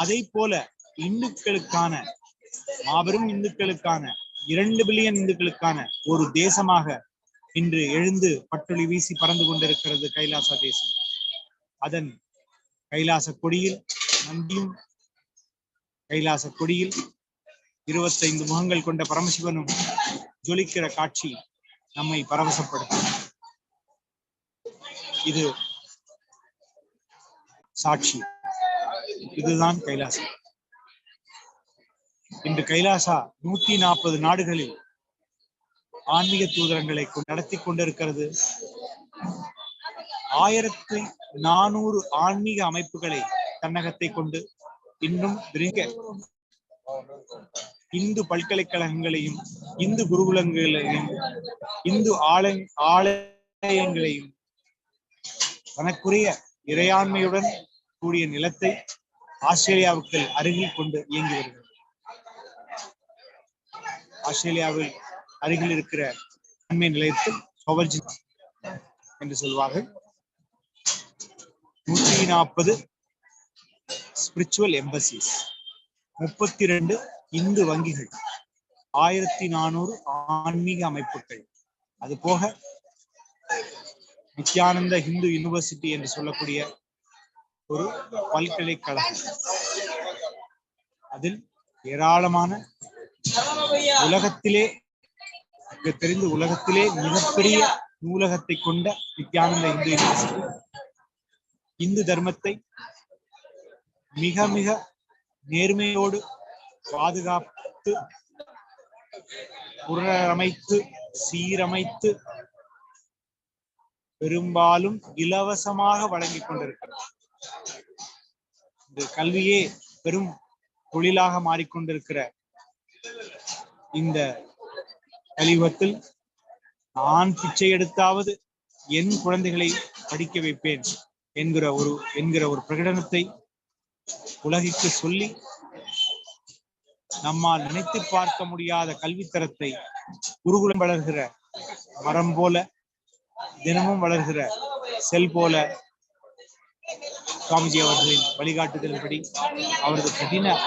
S1: அதை போல இந்துக்களுக்கான, மாபெரும் இந்துக்களுக்கான, 2 பில்லியன் இந்துக்களுக்கான ஒரு தேசமாக இன்று எழுந்து பட்டொளி வீசி பறந்து கொண்டிருக்கிறது கைலாசா தேசம். அதன் கைலாச கொடியில் நந்தியும், கைலாச கொடியில் 25 முகங்கள் கொண்ட பரமசிவனும் ஜொலிக்கிற காட்சி நம்மை பரவசப்படுத்தும். இது சாட்சி. இதுதான் கைலாசா. இன்று கைலாசா 140 நாடுகளில் ஆன்மீக தூதரங்களை நடத்தி கொண்டிருக்கிறது. 1400 ஆன்மீக அமைப்புகளை தன்னகத்தை கொண்டு இன்னும் விரிங்க இந்து பல்கலைக்கழகங்களையும், இந்து குருகுலங்களையும், இந்து ஆலயங்களையும் தனக்குரிய இறையாண்மையுடன் கூடிய நிலத்தை ஆஸ்திரேலியாவுக்கு அருகில் கொண்டு இயங்கி வருகிறது. ஆஸ்திரேலியாவில் அருகில் இருக்கிற அண்மை நிலையத்தில் சோவர்ஜின் என்று சொல்வார்கள். 140 ஸ்பிரிச்சுவல் எம்பசிஸ், 32 இந்து வங்கிகள், 1400 ஆன்மீக அமைப்புகள், அது போக நித்யானந்த ஹிந்து யூனிவர்சிட்டி என்று சொல்லக்கூடிய ஒரு பல்கலைக்கழகம். அதில் ஏராளமான உலகத்திலே தெரிந்து உலகத்திலே மிகப்பெரிய நூலகத்தை கொண்ட நித்யானந்த இந்து யூனிவர்சிட்டி இந்து தர்மத்தை மிக மிக நேர்மையோடு பாதுகாத்து புனரமைத்து சீரமைத்து பெரும்பாலும் இலவசமாக வழங்கிக் கொண்டிருக்கிறது. இந்த கல்வியே பெரும் தொழிலாக மாறிக்கொண்டிருக்கிற இந்த கலியுகத்தில் நான் பிச்சை எடுத்தாவது என் குழந்தைகளை படிக்க வைப்பேன் என்கிற ஒரு பிரகடனத்தை உலகிற்கு சொல்லி நம்மால் நினைத்து பார்க்க முடியாத கல்வித்தரத்தை குருகுலம் வளர்கிற மரம் போல, தினமும் வளர்கிற செல் போல சுவாமிஜி அவர்களின் வழிகாட்டுதலின்படி அவரது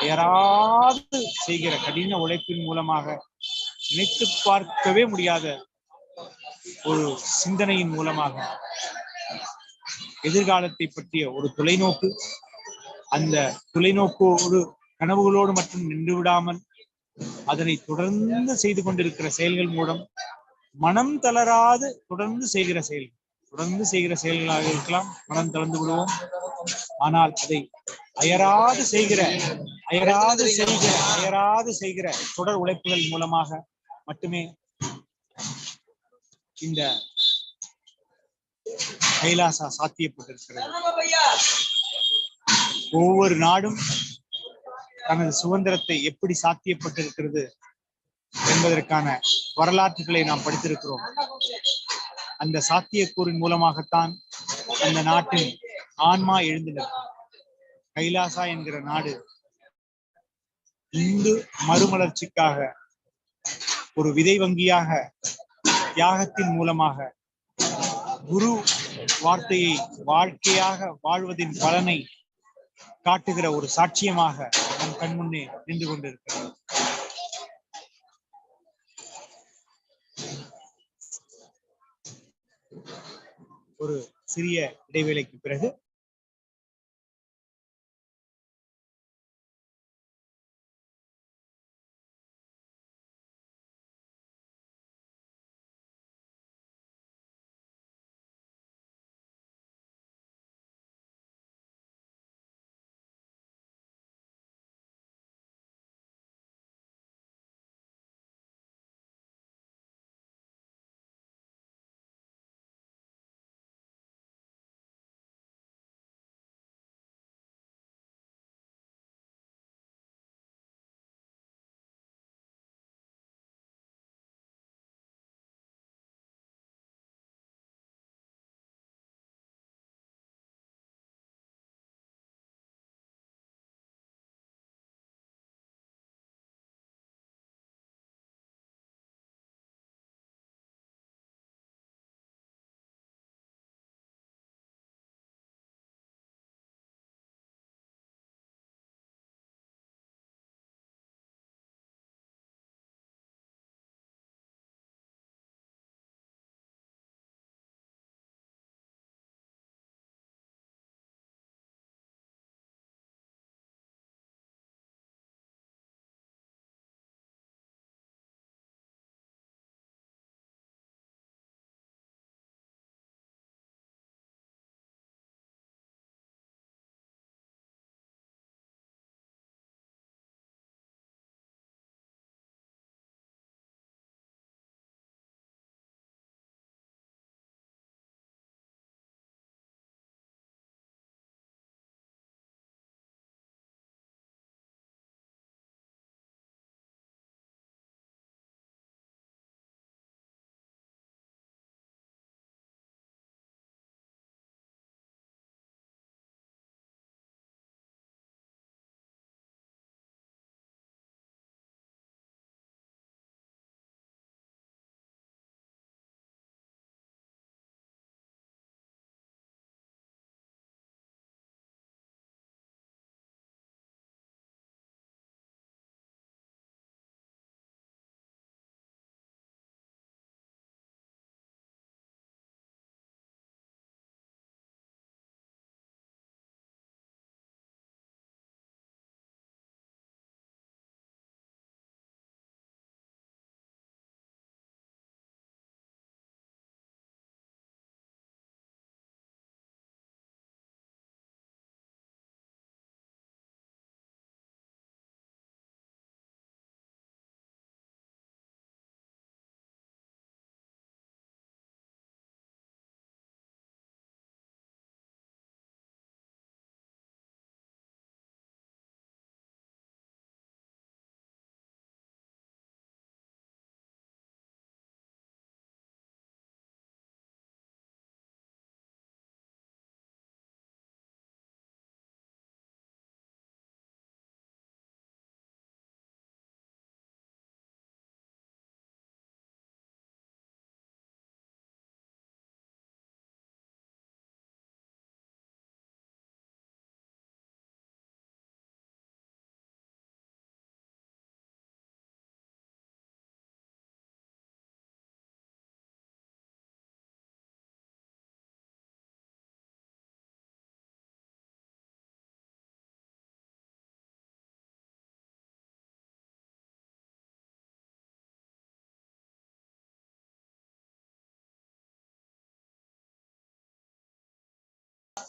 S1: அயராது செய்கிற கடின உழைப்பின் மூலமாக நினைத்து பார்க்கவே முடியாத ஒரு சிந்தனையின் மூலமாக எதிர்காலத்தை பற்றிய ஒரு தொலைநோக்கு, அந்த தொலைநோக்கோடு கனவுகளோடு மட்டும் நின்று விடாமல் அதனை தொடர்ந்து செய்து கொண்டிருக்கிற செயல்கள் மூலம் மனம் தளராது தொடர்ந்து செய்கிற செயல்களாக இருக்கலாம். மனம் தளர்ந்து விடுவோம். ஆனால் அதை அயராது செய்கிற தொடர் உழைப்புகள் மூலமாக மட்டுமே இந்த கைலாசா சாத்தியப்பட்டிருக்கிறது. ஒவ்வொரு நாடும் தனது சுதந்திரத்தை எப்படி சாத்தியப்பட்டிருக்கிறது என்பதற்கான வரலாற்றுகளை நாம் படித்திருக்கிறோம். அந்த சாத்தியக்கூறின் மூலமாகத்தான் அந்த நாட்டின் ஆன்மா எழுந்து நிற்கும். கைலாசா என்கிற நாடு இந்து மறுமலர்ச்சிக்காக ஒரு விதை வங்கியாக தியாகத்தின் மூலமாக குரு வார்த்தையை வாழ்க்கையாக வாழ்வதின் பலனை காட்டுகிற ஒரு சாட்சியமாக நம் கண்முன்னே நின்று கொண்டிருக்கிறது. ஒரு சிறிய இடைவேளைக்கு பிறகு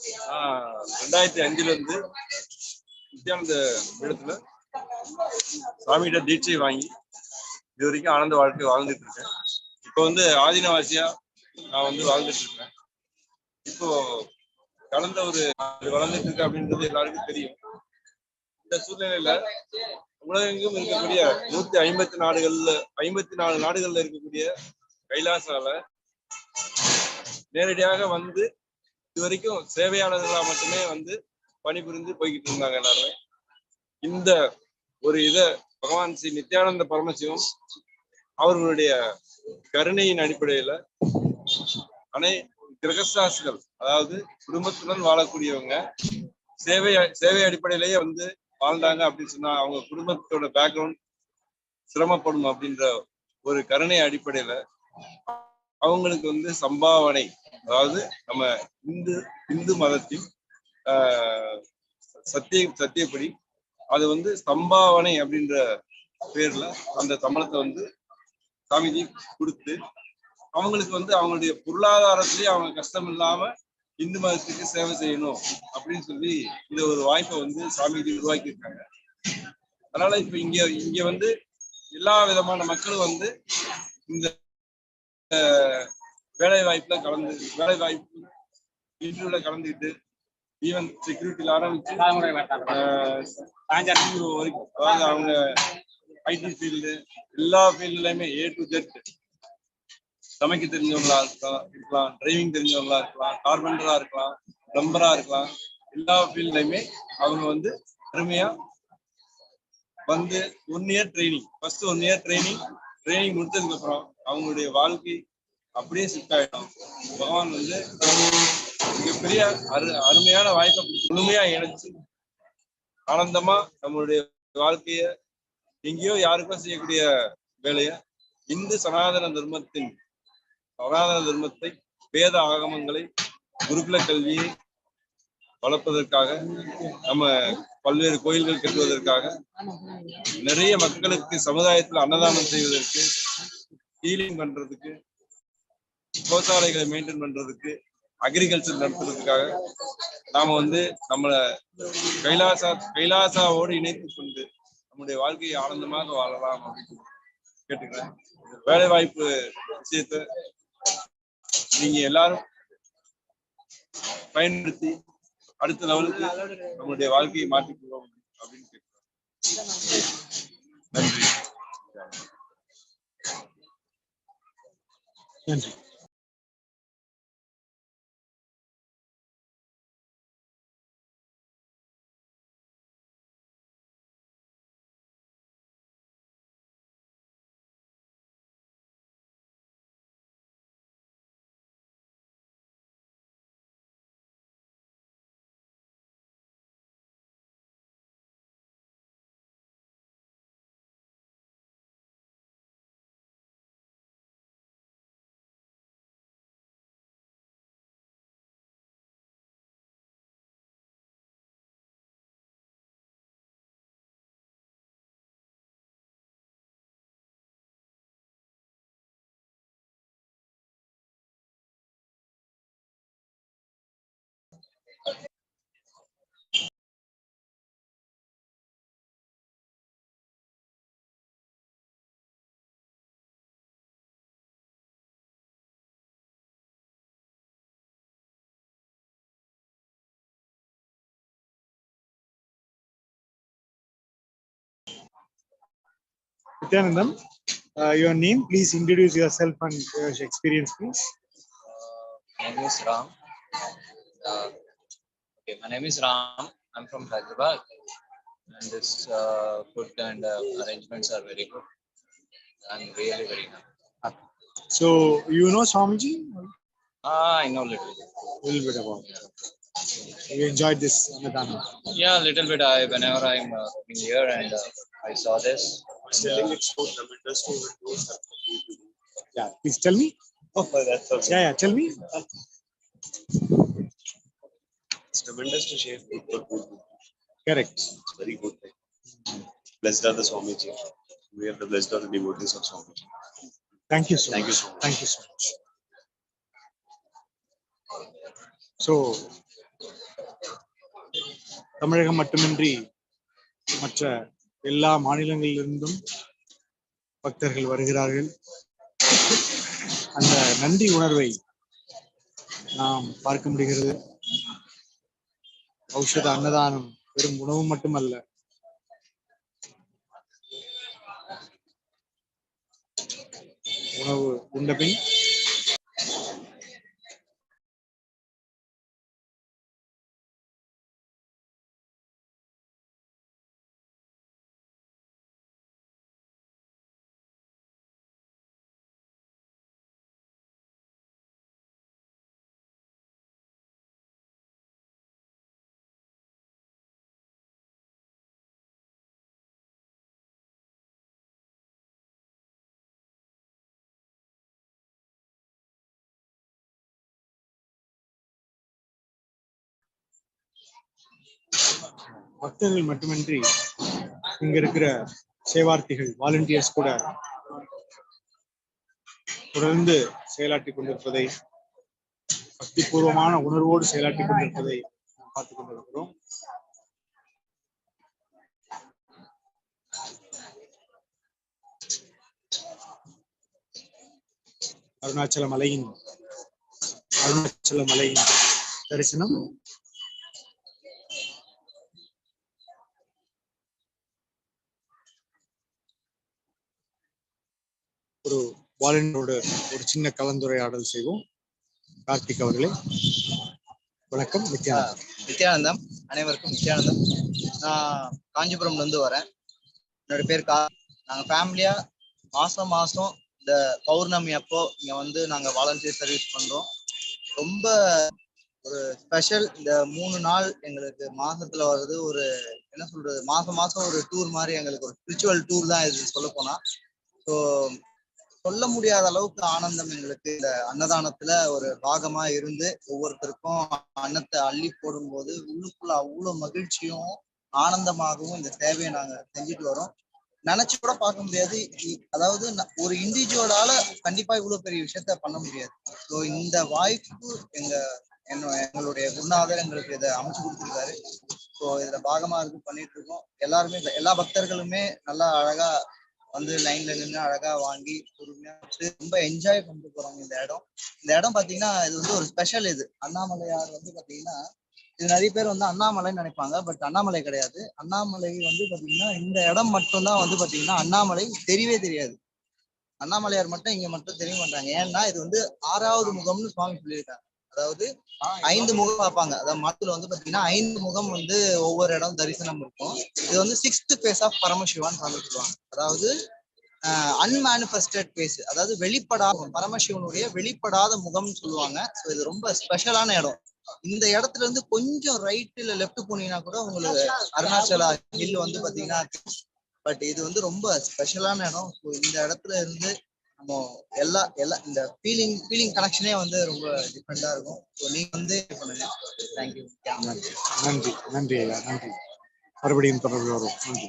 S3: 2005 நித்யானந்த இடத்துல சாமிகிட்ட தீட்சை வாங்கி இது வரைக்கும் ஆனந்த வாழ்க்கை வாழ்ந்துட்டு இருக்கேன். இப்போ ஆதீனவாசியா நான் வாழ்ந்துட்டு இருக்கேன். இப்போ கடந்த வளர்ந்துட்டு இருக்கு அப்படின்றது எல்லாருக்கும் தெரியும். இந்த சூழ்நிலையில உலகெங்கும் இருக்கக்கூடிய 54 நாடுகள்ல இருக்கக்கூடிய கைலாசால நேரடியாக இது வரைக்கும் சேவையாளர்களா மட்டுமே பணிபுரிந்து போய்கிட்டு இருந்தாங்க எல்லாருமே. இந்த பகவான் ஸ்ரீ நித்யானந்த பரமசிவம் அவர்களுடைய கருணையின் அடிப்படையில கிரகஸ்தாசிகள், அதாவது குடும்பத்துடன் வாழக்கூடியவங்க சேவை அடிப்படையிலேயே வாழ்ந்தாங்க அப்படின்னு சொன்னா அவங்க குடும்பத்தோட பேக்ரவுண்ட் சிரமப்படும் அப்படின்ற ஒரு கருணை அடிப்படையில அவங்களுக்கு சம்பாவனை, அதாவது நம்ம இந்து மதத்தின் சத்தியப்படி அது சம்பாவனை அப்படின்ற பேர்ல அந்த சம்பளத்தை சாமிஜி கொடுத்து அவங்களுக்கு அவங்களுடைய பொருளாதாரத்திலேயே அவங்க கஷ்டம் இல்லாம இந்து மதத்துக்கு சேவை செய்யணும் அப்படின்னு சொல்லி இந்த ஒரு வாய்ப்பை சாமிஜி உருவாக்கி இருக்காங்க. அதனால இப்ப இங்க எல்லா விதமான மக்களும் இந்த வேலை வாய்ப்பு இன்டர்வியூல கலந்துக்கிட்டு ஈவன் செக்யூரிட்டில ஆரம்பிச்சு வரைக்கும், அதாவது அவங்க ஐடி ஃபீல்டு எல்லா ஃபீல்டுலயுமே A to Z, சமைக்க தெரிஞ்சவங்களா இருக்கலாம், டிரைவிங் தெரிஞ்சவங்களா இருக்கலாம், கார்பெண்டரா இருக்கலாம், பிளம்பரா இருக்கலாம், எல்லா ஃபீல்ட்லயுமே அவங்க அருமையா 1 year training, first 1 year training முடிச்சதுக்கு அப்புறம் அவங்களுடைய வாழ்க்கை அப்படியே ஷிஃப்ட் ஆயிடும். பகவான் மிகப்பெரிய அருமையான வாய்ப்பை முழுமையா இணைச்சு ஆனந்தமா நம்மளுடைய வாழ்க்கைய எங்கேயோ யாருக்கும் செய்யக்கூடிய வேலைய இந்து சனாதன தர்மத்தை வேத ஆகமங்களை குருகுல கல்வியை வளர்ப்பதற்காக நம்ம பல்வேறு கோயில்கள் கட்டுவதற்காக நிறைய மக்களுக்கு சமுதாயத்தில் அன்னதானம் செய்வதற்கு, ஹீலிங் பண்றதுக்கு, கோசாலைகளை மெயின்டைன் பண்றதுக்கு, அக்ரிகல்ச்சர் நடத்துறதுக்காக நாம நம்மள கைலாசாவோடு இணைத்துக் கொண்டு நம்முடைய வாழ்க்கையை ஆனந்தமாக வாழலாம் அப்படின்னு கேட்டுக்கிறேன். வேலை வாய்ப்பு விஷயத்தை நீங்க எல்லாரும் பயன்படுத்தி அடுத்த லெவலுக்கு நம்மளுடைய வாழ்க்கையை மாற்றிக்கிறோம் அப்படின்னு கேட்கிறேன். நன்றி.
S1: நன்றி. Nityanandam, your name, please introduce yourself and your experience, please.
S4: My name is Ram. My name is Ram. I'm from Hyderabad, and this food and arrangements are very good. I'm really very happy.
S1: So, you know Swamiji?
S4: I know little
S1: bit about it. You enjoyed this Annadhaana?
S4: Yeah, a little bit. Whenever I'm coming here and I saw this.
S3: Telling it's so tremendous to
S1: Yeah, please tell me.
S3: Oh, that's okay.
S1: Yeah, tell me.
S3: It's tremendous to share food for good.
S1: Correct.
S3: It's very good thing. Blessed are the Swamiji. We are the blessed are the devotees of Swamiji.
S1: Thank you so
S3: Thank
S1: much.
S3: you so much.
S1: Thank you so much. So, தமிழகம் மட்டுமின்றி மற்ற எல்லா மாநிலங்களிலிருந்தும் பக்தர்கள் வருகிறார்கள். அந்த நன்றி உணர்வை நாம் பார்க்க முடிகிறது. ஔஷத அன்னதானம் வெறும் உணவு மட்டுமல்ல, உணவு உண்டபின் பக்தர்கள் மட்டுமின்றி இங்க இருக்கிற சேவார்த்திகள், வாலண்டியர்ஸ் கூட தொடர்ந்து செயலாற்றிக் கொண்டிருப்பதை, பக்திபூர்வமான உணர்வோடு செயலாற்றிக் கொண்டிருப்பதை நாம் பார்த்துக் கொண்டிருக்கிறோம். அருணாச்சல மலையின் தரிசனம் ஒரு வாலண்டியரோடு ஒரு சின்ன கலந்துரையாடல் செய்வோம். கார்த்திக் அவர்களே வணக்கம்.
S5: நித்யானந்தம். அனைவருக்கும் நித்யானந்தம். நான் காஞ்சிபுரம்ல இருந்து வரேன். என்னோட பேர் நாங்கள் ஃபேமிலியா மாசம் இந்த பௌர்ணமி அப்போ இங்க வந்து நாங்கள் வாலண்டியர் சர்வீஸ் பண்றோம். ரொம்ப ஒரு ஸ்பெஷல். இந்த 3 நாள் எங்களுக்கு மாசத்துல வருது. ஒரு என்ன சொல்றது, மாசம் ஒரு டூர் மாதிரி, எங்களுக்கு ஒரு ஸ்பிரிச்சுவல் டூர் தான் இது சொல்ல போனா. ஸோ சொல்ல முடியாத அளவுக்கு ஆனந்தம் எங்களுக்கு இந்த அன்னதானத்துல ஒரு பாகமா இருந்து ஒவ்வொருத்தருக்கும் அன்னத்தை அள்ளி போடும்போது உள்ளுக்குள்ள அவ்வளவு மகிழ்ச்சியும் ஆனந்தமாகவும் இந்த சேவையை நாங்க செஞ்சுட்டு வரோம். நினைச்சு கூட பார்க்க முடியாது. அதாவது ஒரு இண்டிவிஜுவலால கண்டிப்பா இவ்வளவு பெரிய விஷயத்த பண்ண முடியாது. ஸோ இந்த வாய்ப்பு எங்களுடைய குருநாதர் எங்களுக்கு இதை அமைச்சு கொடுத்துருக்காரு. ஸோ இதுல பாகமா இருந்து பண்ணிட்டு இருக்கோம். எல்லாருமே எல்லா பக்தர்களுமே நல்லா அழகா வந்து லைன்ல நின்று அழகா வாங்கி பொறுமையா ரொம்ப என்ஜாய் பண்ணிட்டு போறாங்க. இந்த இடம் பாத்தீங்கன்னா இது வந்து ஒரு ஸ்பெஷல். இது அண்ணாமலையார் வந்து பாத்தீங்கன்னா, இது நிறைய பேர் வந்து அண்ணாமலைன்னு நினைப்பாங்க. பட் அண்ணாமலை கிடையாது. அண்ணாமலை வந்து பாத்தீங்கன்னா இந்த இடம் மட்டும்தான் வந்து பாத்தீங்கன்னா அண்ணாமலை தெரியவே தெரியாது. அண்ணாமலையார் மட்டும் இங்க மட்டும் தெரிய மாட்டாங்க. ஏன்னா இது வந்து 6வது முகம்னு சுவாமி சொல்லியிருக்காங்க. அதாவது 5 முகம் பார்ப்பாங்க. அதாவது மதத்துல வந்து பாத்தீங்கன்னா 5 முகம் வந்து ஒவ்வொரு இடம் தரிசனம் இருக்கும். இது வந்து 6th phase ஆஃப் பரமசிவான்னு சொல்லுவாங்க. அதாவது அன்மேனிஃபெஸ்டட் பேஸ், அதாவது வெளிப்படாத பரமசிவனுடைய வெளிப்படாத முகம்னு சொல்லுவாங்க. ஸோ இது ரொம்ப ஸ்பெஷலான இடம். இந்த இடத்துல இருந்து கொஞ்சம் ரைட் இல்ல லெஃப்ட் போனீங்கன்னா கூட உங்களுக்கு அருணாச்சலா ஹில் வந்து பாத்தீங்கன்னா, பட் இது வந்து ரொம்ப ஸ்பெஷலான இடம். ஸோ இந்த இடத்துல இருந்து நம்ம எல்லா இந்த ஃபீலிங் கனெக்ஷனே வந்து ரொம்ப டிஃப்ரெண்டா இருக்கும். ஸோ நீங்க வந்து பண்ணுங்க. தேங்க்யூ.
S1: நன்றி ஐயா, நன்றி. மறுபடியும் தொடர்பு வரும். நன்றி.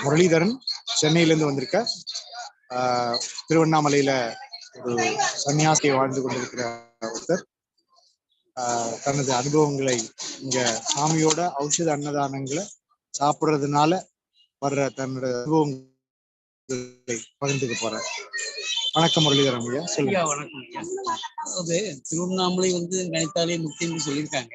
S1: முரளிதரன் சென்னையிலேருந்து வந்திருக்க, திருவண்ணாமலையில ஒரு சன்னியாசியை வாழ்ந்து கொண்டிருக்கிற ஒருத்தர் தனது அனுபவங்களை இங்க சாமியோட ஔஷத அன்னதானங்களை சாப்பிட்றதுனால வர்ற தன்னோட அனுபவங்களை பகிர்ந்துக்க போறார். வணக்கம் முரளிதரன் ஐயா, சொல்லுங்க.
S6: வணக்கம் ஐயா. அதாவது திருவண்ணாமலை வந்து நினைத்தாலே முக்கியம்னு சொல்லியிருக்காங்க.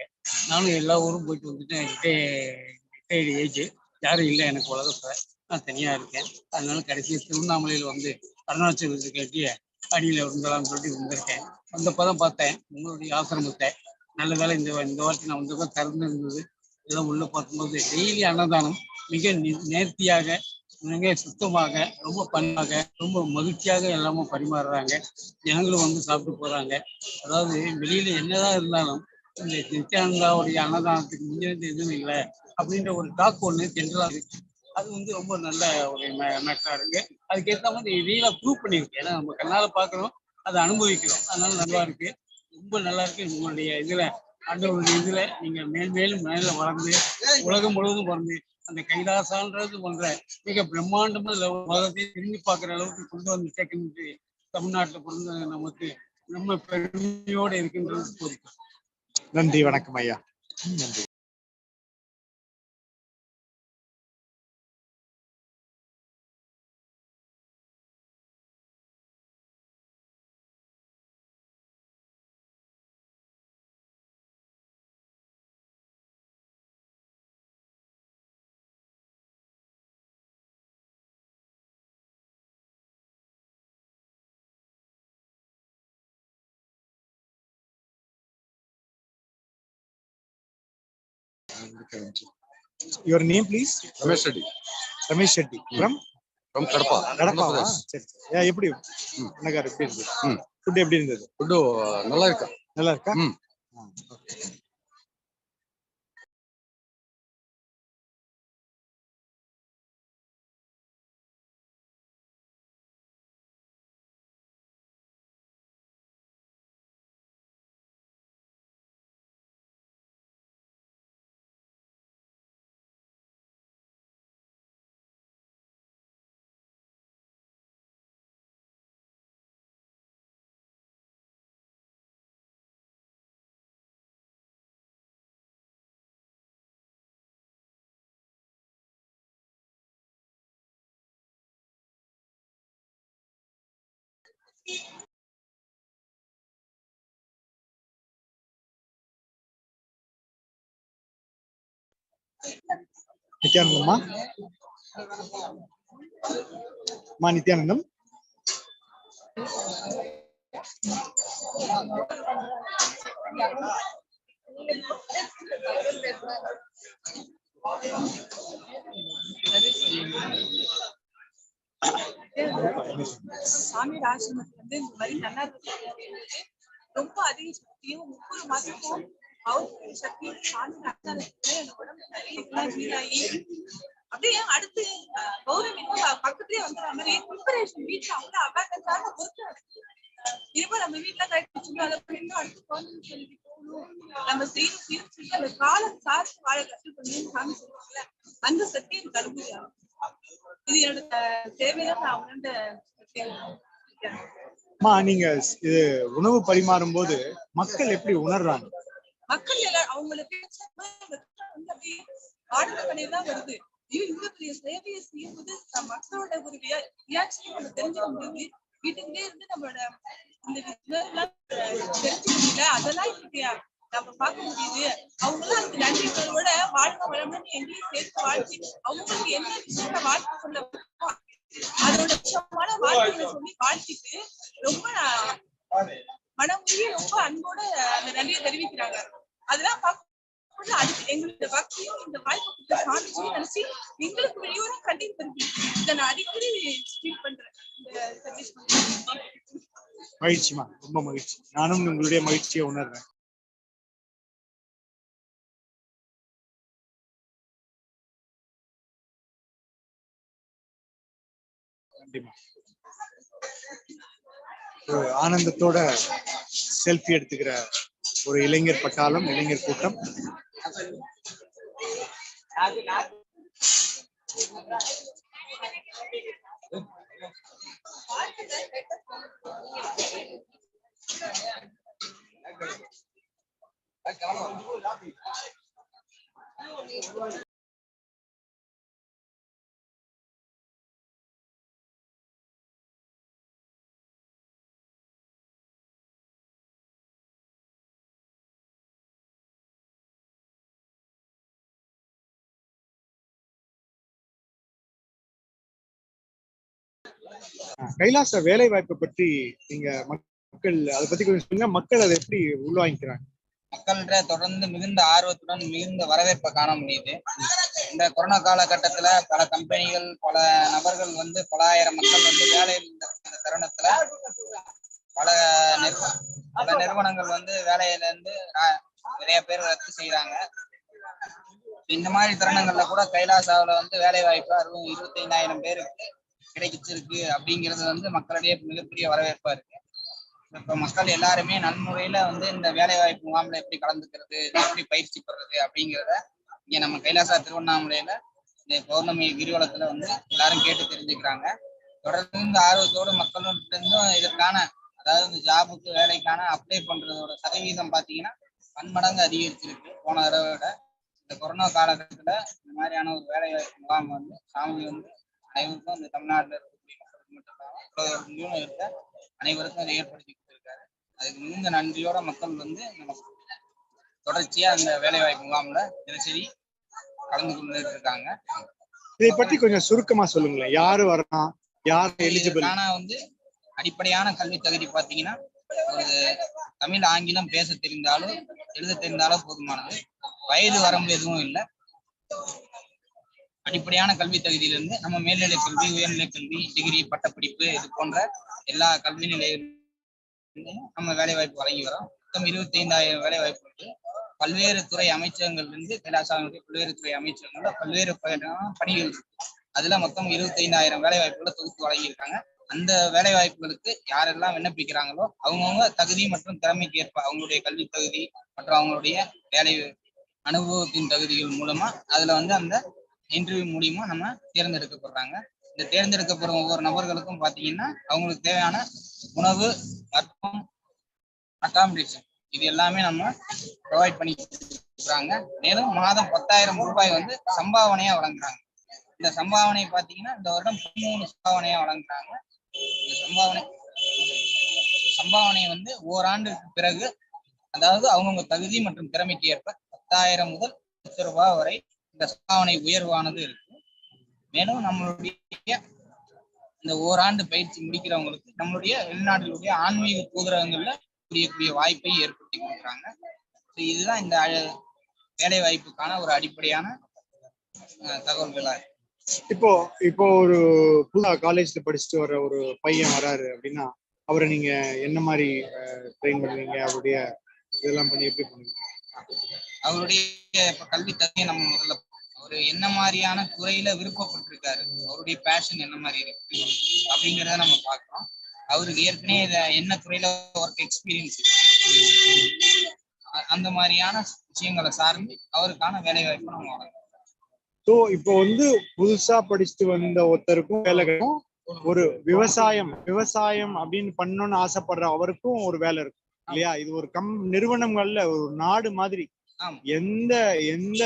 S6: நானும் எல்லா ஊரும் போயிட்டு வந்துட்டேன். ரிட்டையர்டு ஏஜ் யாரும் இல்லை எனக்கு உலகத்துல. நான் தனியா இருக்கேன். அதனால கடைசி திருவண்ணாமலையில வந்து அருணாச்சலத்துக்கு கட்டிய அடியில இருந்தலாம்னு சொல்லிட்டு வந்திருக்கேன். வந்தப்பதான் பார்த்தேன் உங்களுடைய ஆசிரமத்தை. நல்ல வேலை இந்த வாரத்தை நான் வந்தப்ப திறந்து இருந்தது. எல்லாம் உள்ள பார்க்கும்போது டெய்லி அன்னதானம் மிக நேர்த்தியாக, மிக சுத்தமாக, ரொம்ப பண்பாக, ரொம்ப மகிழ்ச்சியாக எல்லாமே பரிமாறுறாங்க. ஜனங்களும் வந்து சாப்பிட்டு போறாங்க. அதாவது வெளியில என்னதான் இருந்தாலும் இந்த நித்யானந்தாவுடைய அன்னதானத்துக்கு முன்னிருந்து எதுவும் இல்லை அப்படின்ற ஒரு டாக் ஒன்று ஜென்ரலா இருக்கு. அது வந்து ரொம்ப நல்ல ஒரு மேட்டரா இருக்கு. அதுக்கேற்ற மாதிரி ரியலா ப்ரூவ் பண்ணியிருக்கு. ஏன்னா நம்ம கண்ணால பார்க்குறோம், அதை அனுபவிக்கிறோம். அதனால நல்லா இருக்கு, ரொம்ப நல்லா இருக்கு. உங்களுடைய இதுல அந்த ஒரு இதுல நீங்க மேலும் மேல வளர்ந்து உலகம் முழுவதும் வளர்ந்து அந்த கைலாசான்றது போன்ற மிக பிரம்மாண்டமான உலகத்தை திரும்பி பார்க்குற அளவுக்கு கொண்டு வந்து சேர்க்கணுட்டு தமிழ்நாட்டில் பிறந்த நமக்கு நம்ம பெருமையோடு இருக்கின்றது போதிக்கும்.
S1: நன்றி, வணக்கம் ஐயா. நன்றி. Your name, please?
S7: Ramesh Shetty.
S1: Ramesh Shetty. From
S7: Kadapa.
S1: Kadapa. சரி. எப்படி அண்ணகார் எப்படி இருந்தது? ஃபுட் எப்படி இருந்தது?
S7: ஃபுட் நல்லா இருக்கா?
S1: நல்லா இருக்கா? நித்யானந்தம்மா, நித்யானந்தம்.
S8: சாமி ஆசிரமத்துல வந்து இந்த மாதிரி நல்லா ரொம்ப அதிக சக்தியும் 30 மாசமும் பௌத்த சக்தியும் சாமி ஆச்சாரத்துல அந்த உடம்பு நிறைய வீணாகி அப்படியே அடுத்து கௌரவி பக்கத்துலயே வந்துடுற மாதிரி ப்ரிப்பரேஷன் வீட்டுல அவ்வளவு அபாக்கத்தான பொறுத்து இப்ப நம்ம வீட்டுல கரெக்ட் வச்சுக்கணும். அதை பண்ணிட்டு அடுத்து குழந்தைன்னு சொல்லி போகணும், நம்ம செய்யணும் சொல்லி அந்த காலம் சார்ந்து வாழ கற்றுக்கணும்னு சாமி சொல்லுவாங்கல்ல, அந்த சக்தி எனக்கு அனுபவியாகும். இது என்னோட சேவையில நான் உணர்ந்த
S1: நீங்க இது உணவு பரிமாறும் போது மக்கள் எப்படி உணர்றாங்க?
S8: மக்கள் எல்லாரும் அவங்களுக்கு அப்படியே ஆர்டர் பண்ணிதான் வருது. இவ்வளவு பெரிய சேவையை செய்யும்போது மக்களோட ஒரு ரியாக்ஷன் நம்ம தெரிஞ்சுக்க முடியுது. வீட்டுக்குள்ளே இருந்து நம்மளோட இந்த தெரிஞ்சுக்க முடியல, அதெல்லாம் இன்னைக்கு நம்ம பார்க்க முடியுது. அவங்களும் அதுக்கு நன்றி உணர்வோட வாழ்க்கை வளமுன்னு எங்கேயும் சேர்த்து வாழ்க்கை அவங்களுக்கு என்ன விஷயத்த வாழ்க்கை சொல்ல அதோட விஷயமான வாழ்க்கைகளை சொல்லி வாழ்த்திட்டு ரொம்ப மனமுடிய ரொம்ப அன்போட அந்த நன்றியை தெரிவிக்கிறாங்க. அதெல்லாம் பார்க்கும்போது அதுக்கு எங்களுடைய பக்தியும் இந்த வாய்ப்பு சாதிச்சு நினைச்சு எங்களுக்கு வெளியூரும் கண்டிப்பா தெரிஞ்சு இதை நான் அடிக்கடி ஃபீல் பண்றேன். இந்த சர்வீஸ்
S1: மகிழ்ச்சிமா, ரொம்ப மகிழ்ச்சி. நானும் உங்களுடைய மகிழ்ச்சியை உணர்றேன். ஆனந்தத்தோட செல்ஃபி எடுத்துக்கிற ஒரு இளைஞர் பட்டாளம், இளைஞர் கூட்டம். கைலாச வேலை வாய்ப்பை பற்றி நீங்க மக்கள் அதை பத்தி கொஞ்சம் சொல்லுங்க. மக்கள் அதை எப்படி உள்வாங்கிக்கிறாங்க?
S5: மக்கள்கிட்ட தொடர்ந்து மிகுந்த ஆர்வத்துடன் மிகுந்த வரவேற்பை காண முடியுது. இந்த கொரோனா காலகட்டத்துல பல கம்பெனிகள், பல நபர்கள் வந்து பல ஆயிரம் மக்கள் வந்து வேலையில் இருந்த தருணத்துல பல நிறுவனங்கள் வந்து வேலையில இருந்து நிறைய பேர் ரத்து செய்யறாங்க. இந்த மாதிரி தருணங்கள்ல கூட கைலாசாவில வந்து வேலை வாய்ப்பு 25,000 பேருக்கு கிடைச்சிருக்கு அப்படிங்கிறது வந்து மக்களிடையே மிகப்பெரிய வரவேற்பா இருக்கு.
S7: இப்ப மக்கள் எல்லாருமே நன்முறையில வந்து இந்த வேலை வாய்ப்பு முகாம்ல எப்படி கலந்துக்கிறது, எப்படி பயிற்சி பெறுறது அப்படிங்கிறத இங்க நம்ம கைலாசா திருவண்ணாமலையில இந்த பௌர்ணமி கிரிவலத்துல வந்து எல்லாரும் கேட்டு தெரிஞ்சுக்கிறாங்க. தொடர்ந்து இந்த ஆர்வத்தோட மக்களும் இதற்கான, அதாவது இந்த ஜாபுக்கு வேலைக்கான அப்ளை பண்றதோட சதவீதம் பாத்தீங்கன்னா பன்மடங்கு அதிகரிச்சிருக்கு போன தடவை விட. இந்த கொரோனா காலகட்டத்துல இந்த மாதிரியான ஒரு வேலை வாய்ப்பு முகாம் வந்து சாமி வந்து அனைவருக்கும் இந்த தமிழ்நாட்டில் இருக்கக்கூடிய மக்களுக்கு மட்டும் இல்லாமல் இருக்க அனைவருக்கும் அதை ஏற்படுத்தி கொடுத்திருக்காரு. அதுக்கு மிகுந்த நன்றியோட மக்கள் வந்து தொடர்ச்சியா அந்த வேலை வாய்ப்பு முகாம்ல தினசரி கலந்து கொண்டு இருக்காங்க.
S1: இதை பற்றி கொஞ்சம் சுருக்கமா சொல்லுங்களேன். யாரு வரலாம், யார் எலிஜிபிள்?
S7: ஆனா வந்து அடிப்படையான கல்வி தகுதி பாத்தீங்கன்னா ஒரு தமிழ் ஆங்கிலம் பேச தெரிந்தாலும் எழுத தெரிந்தாலும் போதுமானது. வயது வரம்பு எதுவும் இல்லை. அடிப்படையான கல்வி தகுதியிலிருந்து நம்ம மேல்நிலை கல்வி, உயர்நிலை கல்வி, டிகிரி, பட்டப்படிப்பு இது போன்ற எல்லா கல்வி நிலையிலும் நம்ம வேலை வாய்ப்பு வழங்கி வரோம். மொத்தம் 25,000 வேலை வாய்ப்பு பல்வேறு துறை அமைச்சகங்கள்லேருந்து கைலாசாவுடைய பல்வேறு துறை அமைச்சகங்கள்ல பல்வேறு பணிகள் இருக்கு. அதுல மொத்தம் 25,000 வேலை வாய்ப்புகளை தொகுத்து வழங்கியிருக்காங்க. அந்த வேலை வாய்ப்புகளுக்கு யாரெல்லாம் விண்ணப்பிக்கிறாங்களோ அவங்கவுங்க தகுதி மற்றும் திறமைக்கு ஏற்ப அவங்களுடைய கல்வி தகுதி மற்றும் அவங்களுடைய வேலை அனுபவத்தின் தகுதிகள் மூலமா அதுல வந்து அந்த இன்டர்வியூ மூலியமா நம்ம தேர்ந்தெடுக்கப்படுறாங்க. இந்த தேர்ந்தெடுக்கப்படும் ஒவ்வொரு நபர்களுக்கும் பாத்தீங்கன்னா அவங்களுக்கு தேவையான உணவு மற்றும் அகாமடேஷன் இது எல்லாமே நம்ம ப்ரொவைட் பண்ணி கொடுக்குறாங்க. மேலும் மாதம் 10,000 ரூபாய் வந்து சம்பாவனையா வழங்குறாங்க. இந்த சம்பாவனை பாத்தீங்கன்னா இந்த வருடம் 13 சம்பாவனையா வழங்குறாங்க. இந்த சம்பாவனை வந்து ஓராண்டுக்கு பிறகு, அதாவது அவங்கவுங்க தகுதி மற்றும் திறமைக்கு ஏற்ப 10,000 முதல் 1,00,000 ரூபாய் வரை இந்த சம்பாவனை உயர்வானது இருக்கு. மேலும் நம்மளுடைய இந்த ஓராண்டு பயிற்சி முடிக்கிறவங்களுக்கு நம்மளுடைய வெளிநாட்டிலுடைய ஆன்மீக தூதரகங்கள்ல புரியக்கூடிய வாய்ப்பை ஏற்படுத்தி கொடுக்குறாங்க. இதுதான் இந்த வேலை வாய்ப்புக்கான ஒரு அடிப்படையான தகவல்களா இருக்கு.
S1: இப்போ ஒரு புதுசா காலேஜ்ல படிச்சுட்டு வர ஒரு பையன் வராரு அப்படின்னா அவரை நீங்க என்ன மாதிரி ட்ரெயின் பண்ணுவீங்க? அவருடைய இதெல்லாம் பண்ணி எப்படி பண்ணுவீங்க?
S7: அவருடைய இப்ப கல்வி தகுதியை நம்ம முதல்ல அவரு என்ன மாதிரியான துறையில விருப்பப்பட்டிருக்காரு, அவருடைய பேஷன் என்ன மாதிரி இருக்கு அப்படிங்கிறத நம்ம பார்க்கிறோம். அவருக்கு ஏற்கனவே என்ன துறையில ஒர்க் எக்ஸ்பீரியன்ஸ் இருக்கு, அந்த மாதிரியான விஷயங்களை சார்ந்து அவருக்கான வேலை வாய்ப்பு நம்ம வழங்குறோம்.
S1: ஸோ இப்போ வந்து புதுசா படிச்சுட்டு வந்த ஒருத்தருக்கும் வேலை கிடைக்கும். ஒரு விவசாயம் அப்படின்னு பண்ணணும்னு ஆசைப்படுற அவருக்கும் ஒரு வேலை இருக்கும் இல்லையா? இது ஒரு நிறுவனங்கள்ல ஒரு நாடு மாதிரி எந்த எந்த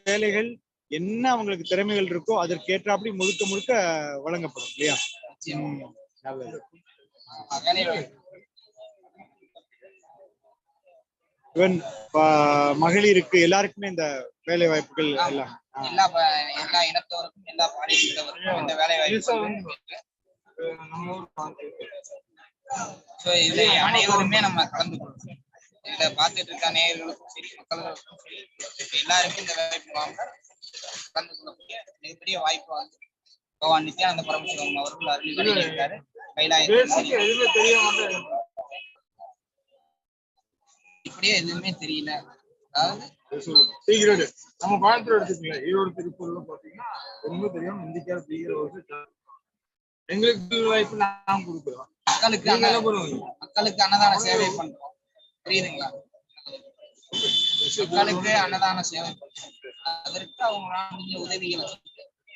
S1: வேலைகள் என்ன அவங்களுக்கு திறமைகள் இருக்கோ அதற்கேற்றாப்படி முழுக்க வழங்கப்படும் இல்லையா? ஈவன் மகளிருக்கு எல்லாருக்குமே இந்த வேலை வாய்ப்புகள் எல்லாம்
S7: எல்லா இனத்தவருக்கும் எல்லா பாலினத்தவருக்கும் இந்த வேலை வாய்ப்பு இதை அனைவருமே நம்ம கலந்து கொள்வோம். இதை பார்த்துட்டு இருக்க நேயர்களுக்கும் சரி மக்களுக்கும் சரி எல்லாருமே இந்த வேலை முகாம்ல கலந்து கொள்ளக்கூடிய மிகப்பெரிய வாய்ப்பு வந்து பகவான் நித்யானந்த பரமசிவம் அவர்கள் அருள் வழங்கியிருக்காரு. இப்படியே எதுவுமே தெரியல. அதாவது
S3: நம்ம கோயம்புத்தூர் எடுத்துக்கல, ஈரோடு திருப்பூர்ல பாத்தீங்கன்னா ஒண்ணுமே தெரியாம இந்திக்கார எங்களுக்கு வாய்ப்பு நான் கொடுக்குறோம்.
S7: மக்களுக்கு அன்னதான சேவை பண்றோம். புரியுதுங்களா? மக்களுக்கு அன்னதான சேவை பண்றோம். அதற்கு அவங்களால முடிஞ்ச உதவிகளை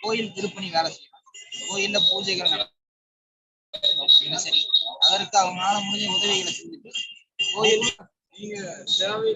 S7: கோயில் திருப்பணி வேலை செய்யணும், கோயில்ல பூஜைகள் நடக்கும், சரி அதற்கு அவங்களால முடிஞ்ச உதவிகளை செஞ்சுட்டு கோயில்
S3: நீங்க சேவை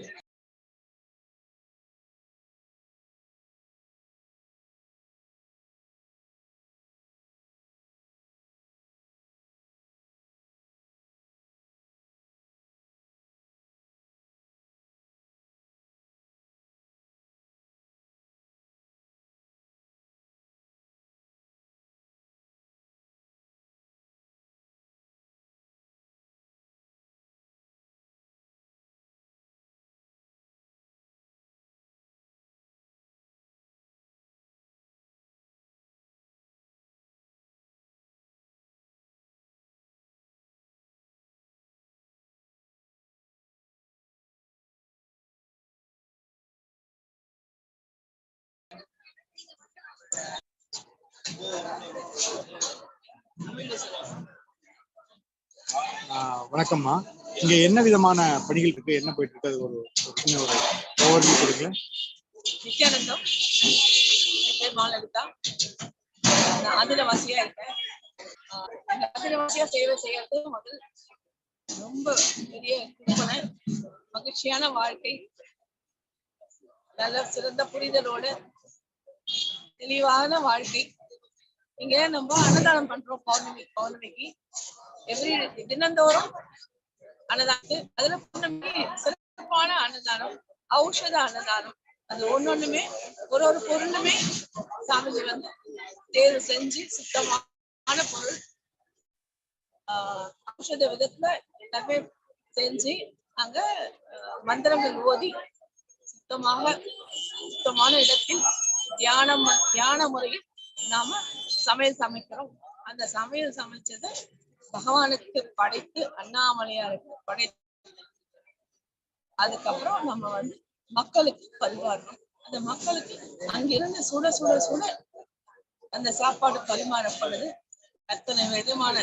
S1: வணக்கம்மா. இங்க என்ன விதமான பணிகள் இருக்கு, என்ன போயிட்டு இருக்கு, அது ஒரு சின்ன ஒரு ஓவர்வியூ கொடுங்களேன்.
S8: நித்யானந்தம், என் பேர் மாலவிதா. நான் ஆதினவாசியா இருக்கேன். ஆதினவாசியா சேவை செய்யறது முதல் ரொம்ப பெரிய திருப்பனை, மகிழ்ச்சியான வாழ்க்கை, நல்ல சிறந்த புரிதலோட தெளிவான வாழ்க்கை. இங்க நம்ம அன்னதானம் பண்றோம் பௌர்ணமிக்கு தினந்தோறும் அன்னதானம். அதுல பௌர்ணமி சிறப்பான அன்னதானம், ஔஷத அன்னதானம். அது ஒன்னொண்ணுமே ஒரு பொருளுமே சாமிஜி வந்து தேர்வு செஞ்சு சுத்தமான பொருள் ஔஷத விதத்துல எல்லாமே செஞ்சு அங்க மந்திரங்கள் ஓதி சுத்தமான இடத்தில் தியான முறையில் நாம சமையல் சமைக்கிறோம். அந்த சமையல் சமைச்சதை பகவானுக்கு படைத்து அண்ணாமலையாருக்கு படைத்து அதுக்கப்புறம் நம்ம வந்து மக்களுக்கு பரிமாறணும். அந்த மக்களுக்கு அங்கிருந்து சுட சுட சுட அந்த சாப்பாடு பரிமாறப்படுது. அத்தனை விதமான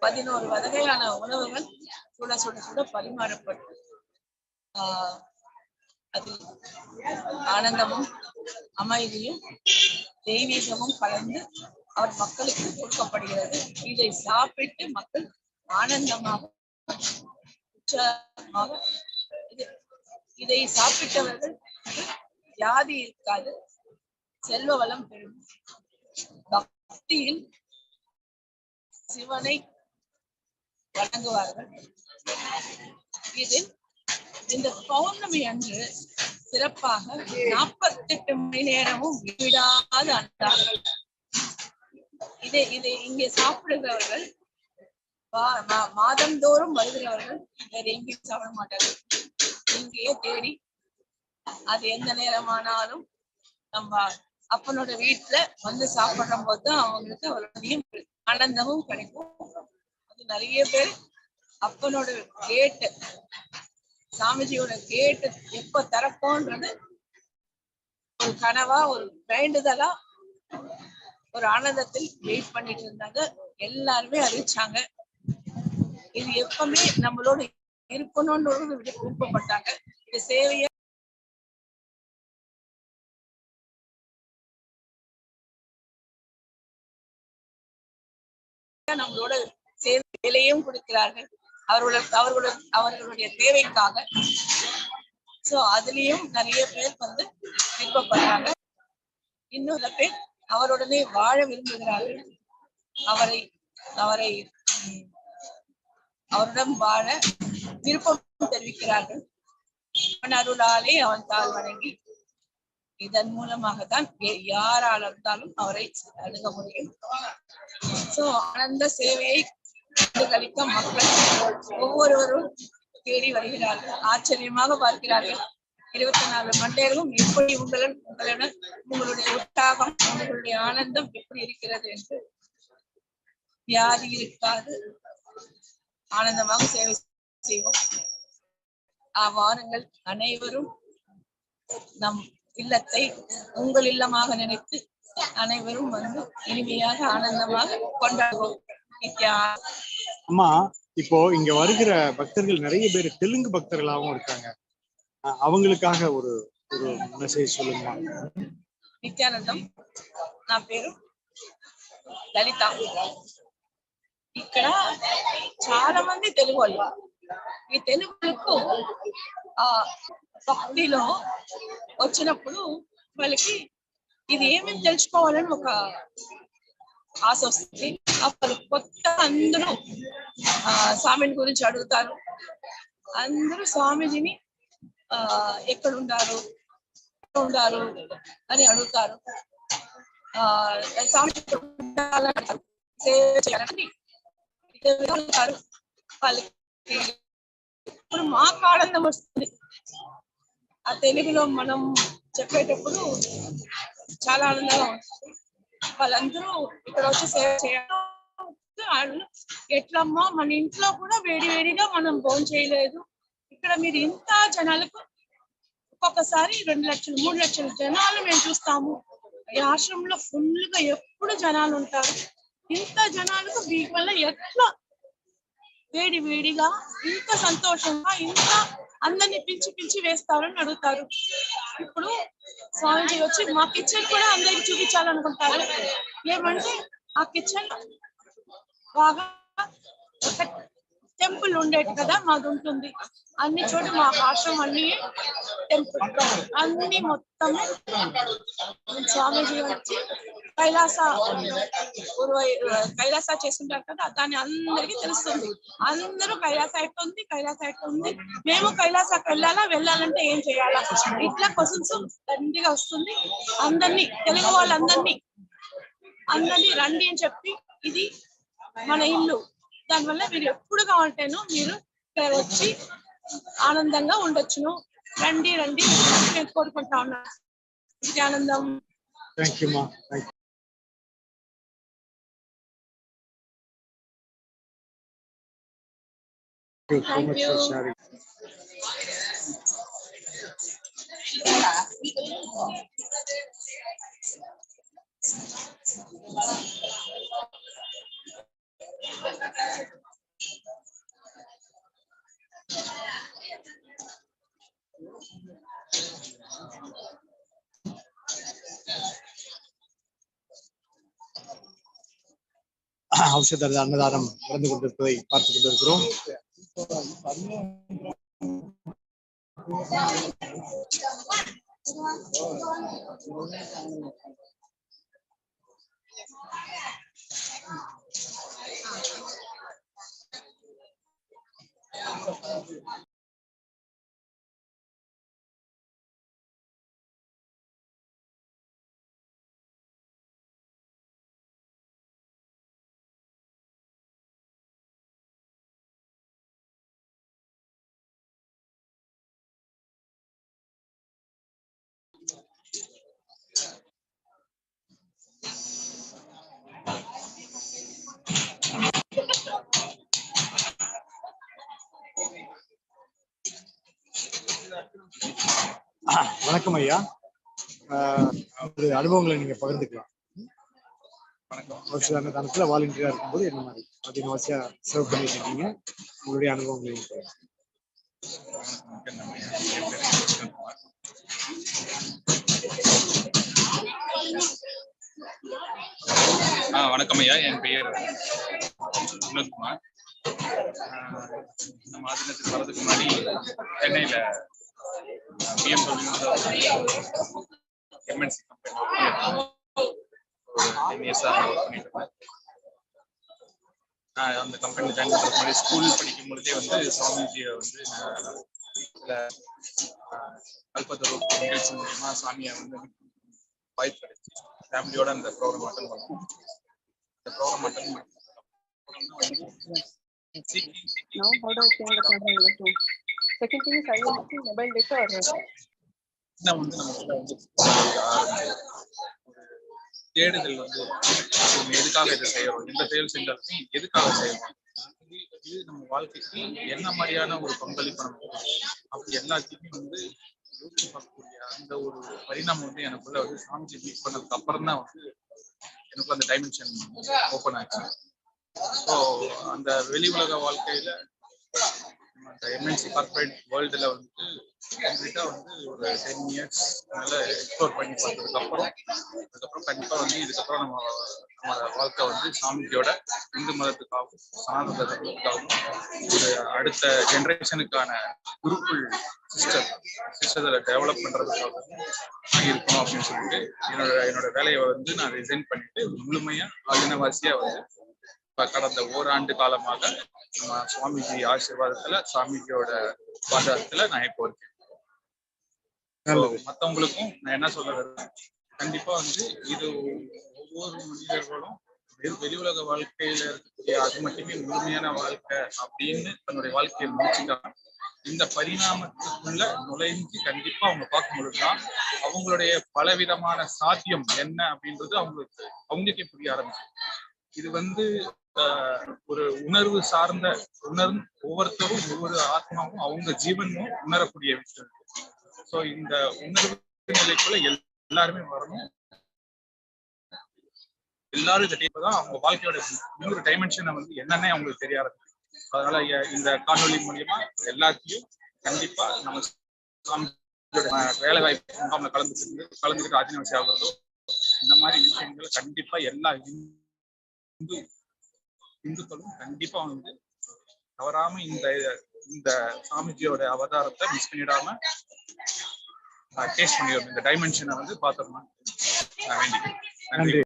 S8: 11 வகையான உணவுகள் சுட சுட சுட பரிமாறப்படுது. அது ஆனந்தமும் அமைதியும் தெய்வீகமும் கலந்து அவர் மக்களுக்கு கொடுக்கப்படுகிறது. இதை சாப்பிட்டு மக்கள் ஆனந்தமாக உற்சாகமாக, இதை சாப்பிட்டவர்கள் வியாதி இருக்காது, செல்வ வளம் பெறும். பக்தியில் சிவனை வணங்குவார்கள். இதில் இந்த பௌர்ணமி அன்று சிறப்பாக 48 மணி நேரமும் விடாத அன்னதானம். இதை இங்கே சாப்பிடுகிறவர்கள் மாதந்தோறும் வருகிறவர்கள் வேற எங்கேயும் சாப்பிட மாட்டார்கள். இங்கேயே தேடி அது எந்த நேரமானாலும் நம்ம அப்பனோட வீட்டுல வந்து சாப்பிடுற போதுதான் அவங்களுக்கு அவருடைய ஆனந்தமும் கிடைக்கும். அது நிறைய பேர் அப்பனோட கேட்டு, சாமிஜியோட கேட்டு எப்ப திறப்போன்றது ஒரு கனவா, ஒரு வேண்டுதலா, ஒரு ஆனந்தத்தில் வெயிட் பண்ணிட்டு இருந்தாங்க. எல்லாருமே அறிவிச்சாங்க. இது எப்பவுமே நம்மளோட இருக்கணும்னு விருப்பப்பட்டாங்க. இந்த சேவைய நம்மளோட சேவை வேலையும் கொடுக்கிறார்கள் அவர்களுடைய தேவைக்காக. சோ அதுலயும் நிறைய பேர் வந்து விருப்பப்படுறாங்க. இன்னும் சில பேர் அவருடனே வாழ விரும்புகிறார்கள். அவருடன் வாழ விருப்பம் தெரிவிக்கிறார்கள். அருளாலே அவன் தாழ் வணங்கி இதன் மூலமாக தான் யாரால் இருந்தாலும் அவரை அணுக முடியும். சோ ஆனந்த சேவையை கழிக்க மக்கள் ஒவ்வொருவரும் தேடி வருகிறார்கள். ஆச்சரியமாக பார்க்கிறார்கள். 24 மணி நேரமும் எப்படி உங்களுடைய உற்சாகம், உங்களுடைய ஆனந்தம் எப்படி இருக்கிறது என்று. வியாதி இருக்காது, ஆனந்தமாக சேவை செய்வோம். வாருங்கள், அனைவரும் நம் இல்லத்தை உங்கள் இல்லமாக நினைத்து அனைவரும் வந்து இனிமையாக ஆனந்தமாக கொண்டாடுவோம்.
S1: அம்மா, இப்போ இங்க வருகிற பக்தர்கள் நிறைய பேர் தெலுங்கு பக்தர்களாகவும் இருக்காங்க. அவங்களுக்காக ஒரு மெசேஜ் சொல்லுங்க.
S8: నిత్యానందం, నా పేరు లలిత. ఇక్కడ చాలా మంది తెలుగు వాళ్ళు. ఈ తెలుగులకు భక్తిలో వచ్చినప్పుడు వాళ్ళకి ఇది ఏమేమి తెలుసుకోవాలని ఒక ఆశ వస్తుంది. అప్పుడు కొత్త అందరూ స్వామిని గురించి అడుగుతారు. అందరూ స్వామీజీని ఎక్కడ ఉండారు అని అడుగుతారు. స్వామి సేవ చేయాలని వాళ్ళకి ఇప్పుడు మాకు ఆనందం వస్తుంది. ఆ తెలుగులో మనం చెప్పేటప్పుడు చాలా ఆనందంగా ఉంటుంది. వాళ్ళందరూ ఇక్కడ వచ్చి సేవ చేయాలి. ఎట్లమ్మా, మన ఇంట్లో కూడా వేడిగా మనం భోజనం చేయలేదు, ఇక్కడ మీరు ఇంత జనాలకు ఒక్కొక్కసారి 2 లక్షలు 3 లక్షల జనాలు మేము చూస్తాము. ఈ ఆశ్రమంలో ఫుల్ గా ఎప్పుడు జనాలు ఉంటారు. ఇంత జనాలకు మీ వల్ల ఎట్లా వేడి వేడిగా ఇంత సంతోషంగా ఇంత అందరిని పిలిచి పిలిచి వేస్తారని అడుగుతారు. ఇప్పుడు స్వామిజీ వచ్చి మా కిచెన్ కూడా అందరికి చూపించాలనుకుంటారు. ఏమంటే ఆ కిచెన్ బాగా టెంపుల్ ఉండేది కదా, మాది ఉంటుంది. అన్ని చోట్ల మా ఆశ్రమం అన్ని టెంపుల్ అన్ని మొత్తం స్వామీజీ వచ్చి కైలాస చేస్తుంటారు కదా, దాన్ని అందరికి తెలుస్తుంది. అందరూ కైలాస ఎట్టుంది, కైలాస ఎట్టుంది, మేము కైలాసకి వెళ్ళాలంటే ఏం చేయాలా, ఇట్లా క్వశ్చన్స్ దండిగా వస్తుంది. అందరినీ తెలుగు వాళ్ళందరినీ రండి అని చెప్పి, ఇది మన ఇల్లు, దానివల్ల మీరు ఎప్పుడు కావాలంటేనో మీరు ఇక్కడ వచ్చి ఆనందంగా ఉండొచ్చును, రండి రండి నేను కోరుకుంటా ఉన్నాను. ఆనందం.
S1: థ్యాంక్ యూ మా. Thank you so much for sharing. ஔஷத அன்னதானம் நடந்து கொண்டிருப்பதை பார்த்துக் கொண்டிருக்கிறோம். வணக்கம் ஐயா, அனுபவங்களை நீங்க பகிர்ந்துக்கலாம். ஔஷத அன்னதானத்துல வாலண்டியரா இருக்கும்போது என்ன மாதிரி அதிகவாசியா சர்வ் பண்ணிட்டு இருக்கீங்க, உங்களுடைய அனுபவங்களை
S9: வணக்கம் ஐயா, என் பெயர் வினோத்குமார். நம்ம ஆதினத்துக்கு வரதுக்கு முன்னாடி சென்னையில BMW எம்என்சி கம்பெனி ஒரு 10 இயர்ஸா ஒர்க் பண்ணிட்டு இருக்கேன். அந்த கம்பெனியில் ஜாயின் பண்ணுறதுக்கு முன்னாடி ஸ்கூல் படிக்கும் பொழுதே வந்து சுவாமிஜியை வந்து கல்பத்தரு நிகழ்ச்சி மூலமா சாமியை வந்து வாய்ப்பு கிடைச்சி ஃபேமிலியோட அந்த ப்ரோக்ராம் அட்டன் பண்ணோம். இந்த ப்ரோக்ராம் அட்டன் பண்ணி
S10: Second thing is, are you using mobile data or
S9: தேடுதல் வந்து எதுக்காக இதை செய்யறோம், எந்த செயல் செஞ்சாலும் எதுக்காக செய்யறோம், இது நம்ம வாழ்க்கைக்கு என்ன மாதிரியான ஒரு பங்களிப்பு நம்ம அப்படி எல்லாத்தையுமே வந்து யோசிச்சு பார்க்கக்கூடிய அந்த ஒரு பரிணாமம் வந்து எனக்குள்ள வந்து சாமிஜி மீட் பண்ணதுக்கு அப்புறம் தான் வந்து எனக்கு அந்த டைமென்ஷன் ஓப்பன் ஆச்சு. ஸோ அந்த வெளி உலக வாழ்க்கையில அந்த எம்என்சி கார்பரேட் வேர்ல்டுல வந்து கம்ப்ளீட்டா வந்து ஒரு 10 இயர்ஸ் நல்லா எக்ஸ்ப்ளோர் பண்ணி அதுக்கப்புறம் கண்டிப்பா வந்து இதுக்கப்புறம் நம்ம வாழ்க்கை வந்து சாமிஜியோட இந்து மதத்துக்காகவும் சனாதன தர்மத்துக்காகவும் ஒரு அடுத்த ஜெனரேஷனுக்கான குருக்குள் சிஸ்டத்தை டெவலப் பண்றதுக்காகவும் இருக்கணும் அப்படின்னு சொல்லிட்டு என்னோட வேலையை வந்து நான் ரிசைன் பண்ணிட்டு முழுமையா ஆதினவாசியா வந்து கடந்த ஓராண்டு காலமாக நம்ம சுவாமிஜி ஆசீர்வாதத்துல சாமிஜியோட பாதத்துல நான் இப்போ இருக்கேன். மற்றவங்களுக்கும் நான் என்ன சொல்ல வரேன், கண்டிப்பா வந்து இது ஒவ்வொரு மனிதர்களும் வெளி உலக வாழ்க்கையில இருக்கக்கூடிய அது மட்டுமே முழுமையான வாழ்க்கை அப்படின்னு தன்னுடைய வாழ்க்கையை முடிச்சுட்டாங்க. இந்த பரிணாமத்துக்குள்ள நுழைஞ்சு கண்டிப்பா அவங்க பார்க்கும்பொழுதுதான் அவங்களுடைய பலவிதமான சாத்தியம் என்ன அப்படின்றது அவங்களுக்கே புரிய ஆரம்பிச்சு. இது வந்து ஒரு உணர்வு சார்ந்த ஒவ்வொருத்தரும் ஒவ்வொரு ஆத்மாவும் அவங்க ஜீவனும் உணரக்கூடிய விஷயம். ஸோ இந்த உணர்வு நிலைக்குள்ள எல்லாருமே வரணும். எல்லாரும் இதை தான் அவங்க வாழ்க்கையோட இன்னொரு டைமென்ஷனை வந்து என்னன்னே அவங்களுக்கு தெரிய ஆரம்பிச்சு. அதனால இந்த காணொலி மூலியமா எல்லாத்தையும் கண்டிப்பா நம்ம வேலை வாய்ப்பு முகாம்ல கலந்துக்கிட்டு ராஜினாமா ஆகிறதோ இந்த மாதிரி விஷயங்கள் கண்டிப்பா எல்லா இந்துக்களும் கண்டிப்பா வந்து தவறாம இந்த சாமிஜியோட அவதாரத்தை மிஸ் பண்ணிடாம டேஸ்ட் பண்ணிடணும், இந்த டைமென்ஷனை வந்து பாத்துடணும். வேண்டிக்கிறேன். நன்றி.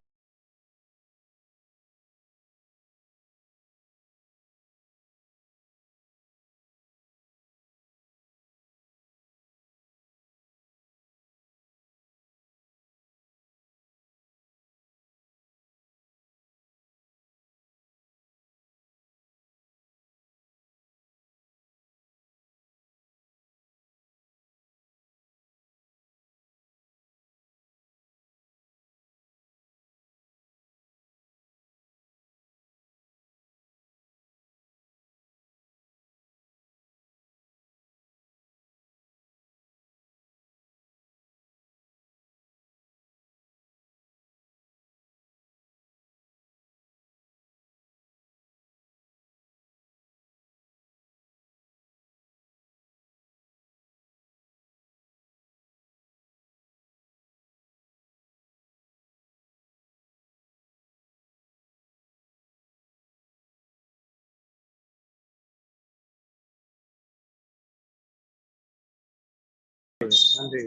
S1: நன்றி.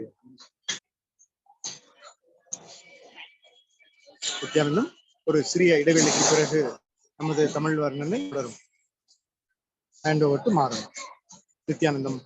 S1: நித்யானந்தம். ஒரு சிறிய இடைவெளிக்கு பிறகு நமது தமிழ் வர்ணனை தொடரும். Hand over to Maran. Nithyanandam.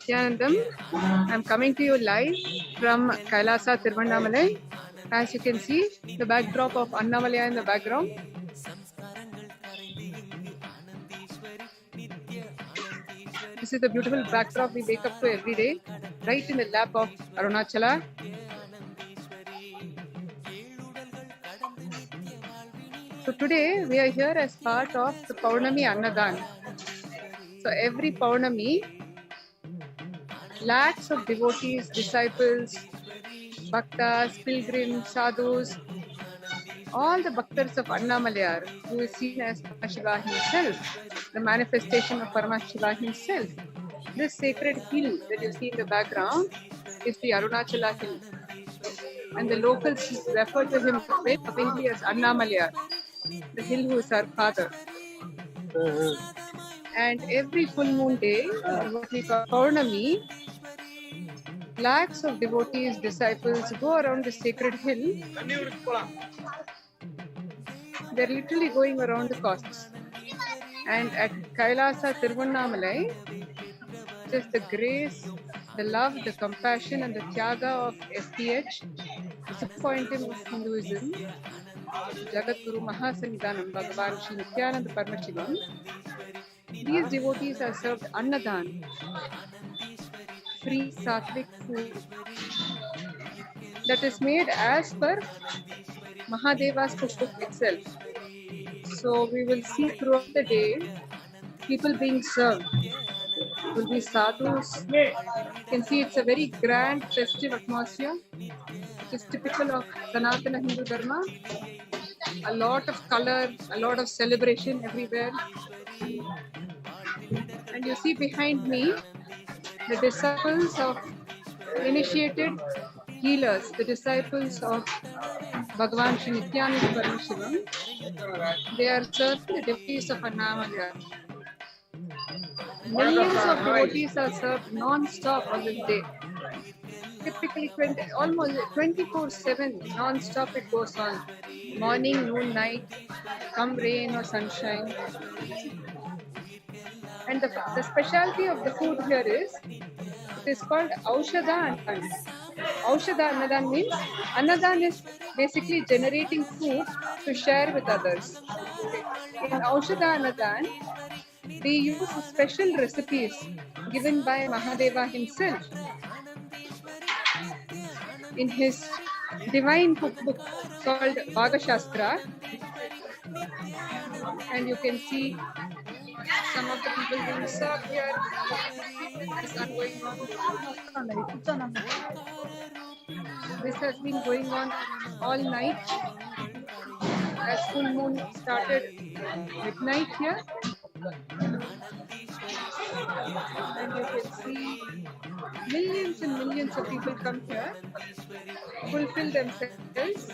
S10: Nityanandam, I'm coming to you live from Kailasa, Tiruvannamala. As you can see, the backdrop of Annamalaya in the background. This is the beautiful backdrop we wake up to every day, right in the lap of Arunachala. So today we are here as part of the Paurnami ANNADHAAN. So every Paurnami, lakhs of devotees, disciples, bhaktas, pilgrims, sadhus, all the bhaktars of Annamalaya, who is seen as Paramashiva himself, the manifestation of Paramashiva himself. This sacred hill that you see in the background is the Arunachala hill. And the locals refer to him very lovingly as Annamalaya, the hill who is our father. And every full moon day, what we call Paurnami, lakhs of devotees, disciples go around the sacred hill. They're literally going around the costs. And at Kailasa Tiruvannamala, just the grace, the love, the compassion, and the tyaga of SPH, the Supreme Pontiff of Hinduism, Jagadguru Mahasannidhanam, Bhagavan Paramashivam, these devotees are served ANNADHAAN, free sattvic food that is made as per Mahadeva's cookbook itself. So we will see throughout the day people being served. Will be sadhus. You can see it's a very grand festive atmosphere, which is typical of Sanatana Hindu Dharma. A lot of color, a lot of celebration everywhere. And you see behind me the disciples of initiated healers, the disciples of Bhagavan NITHYANANDA Order. They are served the devotees of Annamalaya. Millions of devotees are served non-stop on this day. Typically almost 24/7 non-stop it goes on. Morning, noon, night, come rain or sunshine. And the specialty of the food here is, it is called AUSHADA ANNADHAAN. AUSHADA ANNADHAAN means, ANNADHAAN is basically generating food to share with others. In AUSHADA ANNADHAAN, we use special recipes given by Mahadeva himself in his divine cookbook called Bhagashastra. And you can see some of the people being served here. This has been going on all night. As full moon started midnight here. And you can see millions and millions of people come here, fulfill themselves.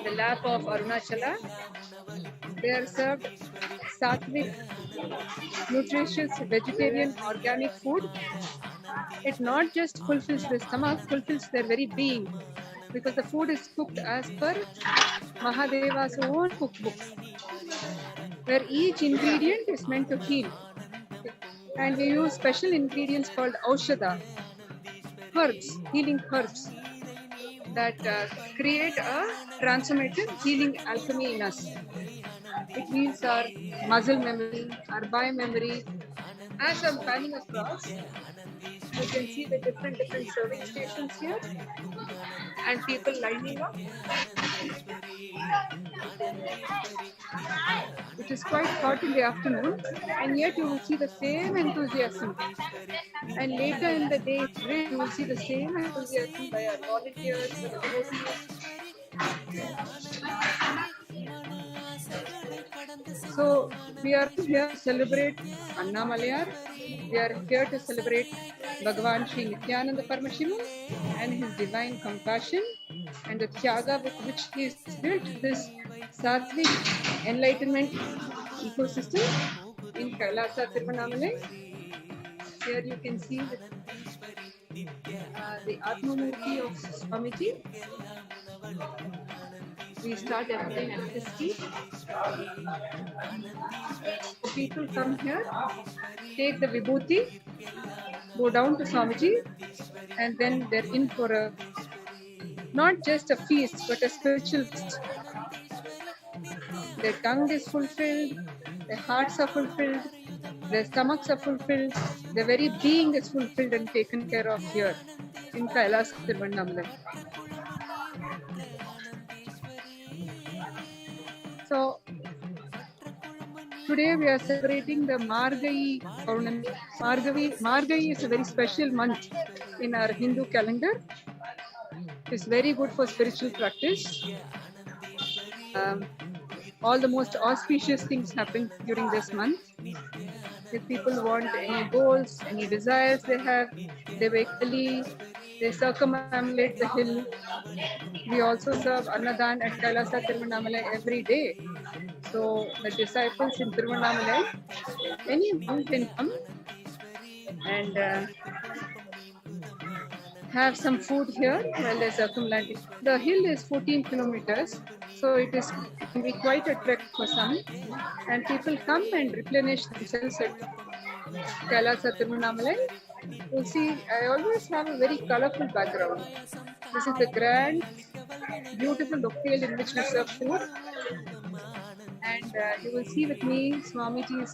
S10: The lap of Arunachala. They are served sattvic, nutritious, vegetarian, organic food. It not just fulfills the stomach, fulfills their very being, because the food is cooked as per Mahadeva's own cookbook, where each ingredient is meant to heal. And we use special ingredients called AUSHADA, herbs, healing herbs, that create a transformative healing alchemy in us. It heals our muscle memory, our bio-memory. As I'm panning across, you can see the different serving stations here. and people lining up. It is quite hot in the afternoon, and yet you will see the same enthusiasm. And later in the day, you will see the same enthusiasm by our volunteers, by the devotees. So we are here to celebrate Annamalayar. We are here to celebrate Bhagavan Sri Nithyananda Paramashivam and his divine compassion and the Tyaga with which he has built this Sattvic enlightenment ecosystem in Kailasa, Tiruvannamalai. Here you can see the Atmamurti of Swamiji. We start everything at this seat. People come here, take the vibhuti, go down to Swamiji, and then they're in for a not just a feast, but a spiritual feast. Their tongue is fulfilled, their hearts are fulfilled, their stomachs are fulfilled, their very being is fulfilled and taken care of here in Kailasa, Tiruvannamalai. So today we are celebrating the Margai Paurnami. Margai is a very special month in our Hindu calendar. It's very good for spiritual practice. All the most auspicious things happen during this month. If people want any goals, any desires they have, they wake early, they circumambulate the hill. We also serve ANNADHAAN at Kailasa Tiruvannamalai every day. So the disciples in Tiruvannamalai, anyone can come and have some food here while they're circumambulating. The hill is 14 kilometers, so it can be quite a trek for some. And people come and replenish themselves at Kailasa Tiruvannamalai. You see, I always have a very colorful background. This is the grand, beautiful locale in which we serve food. And you will see with me Swamiji's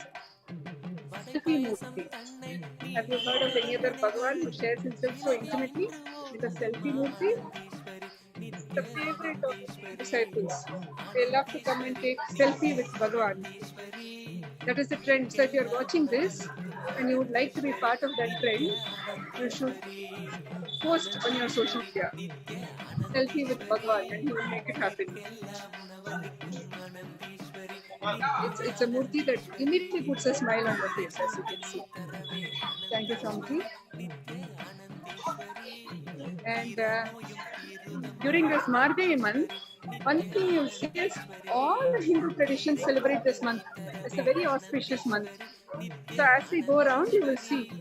S10: selfie murti. Have you heard of any other Bhagavan who shares himself so intimately with a selfie murti? The favorite of disciples. They love to come and take selfie with Bhagavan. That is the trend. So if you are watching this and you would like to be part of that trend, you should post on your social media. Selfie with Bhagavan and he will make it happen. It's a murti that immediately puts a smile on your face, as you can see. Thank you, Swamiji. And during this Margai month, one thing you'll see is all the Hindu traditions celebrate this month. It's a very auspicious month. So as we go around, you will see,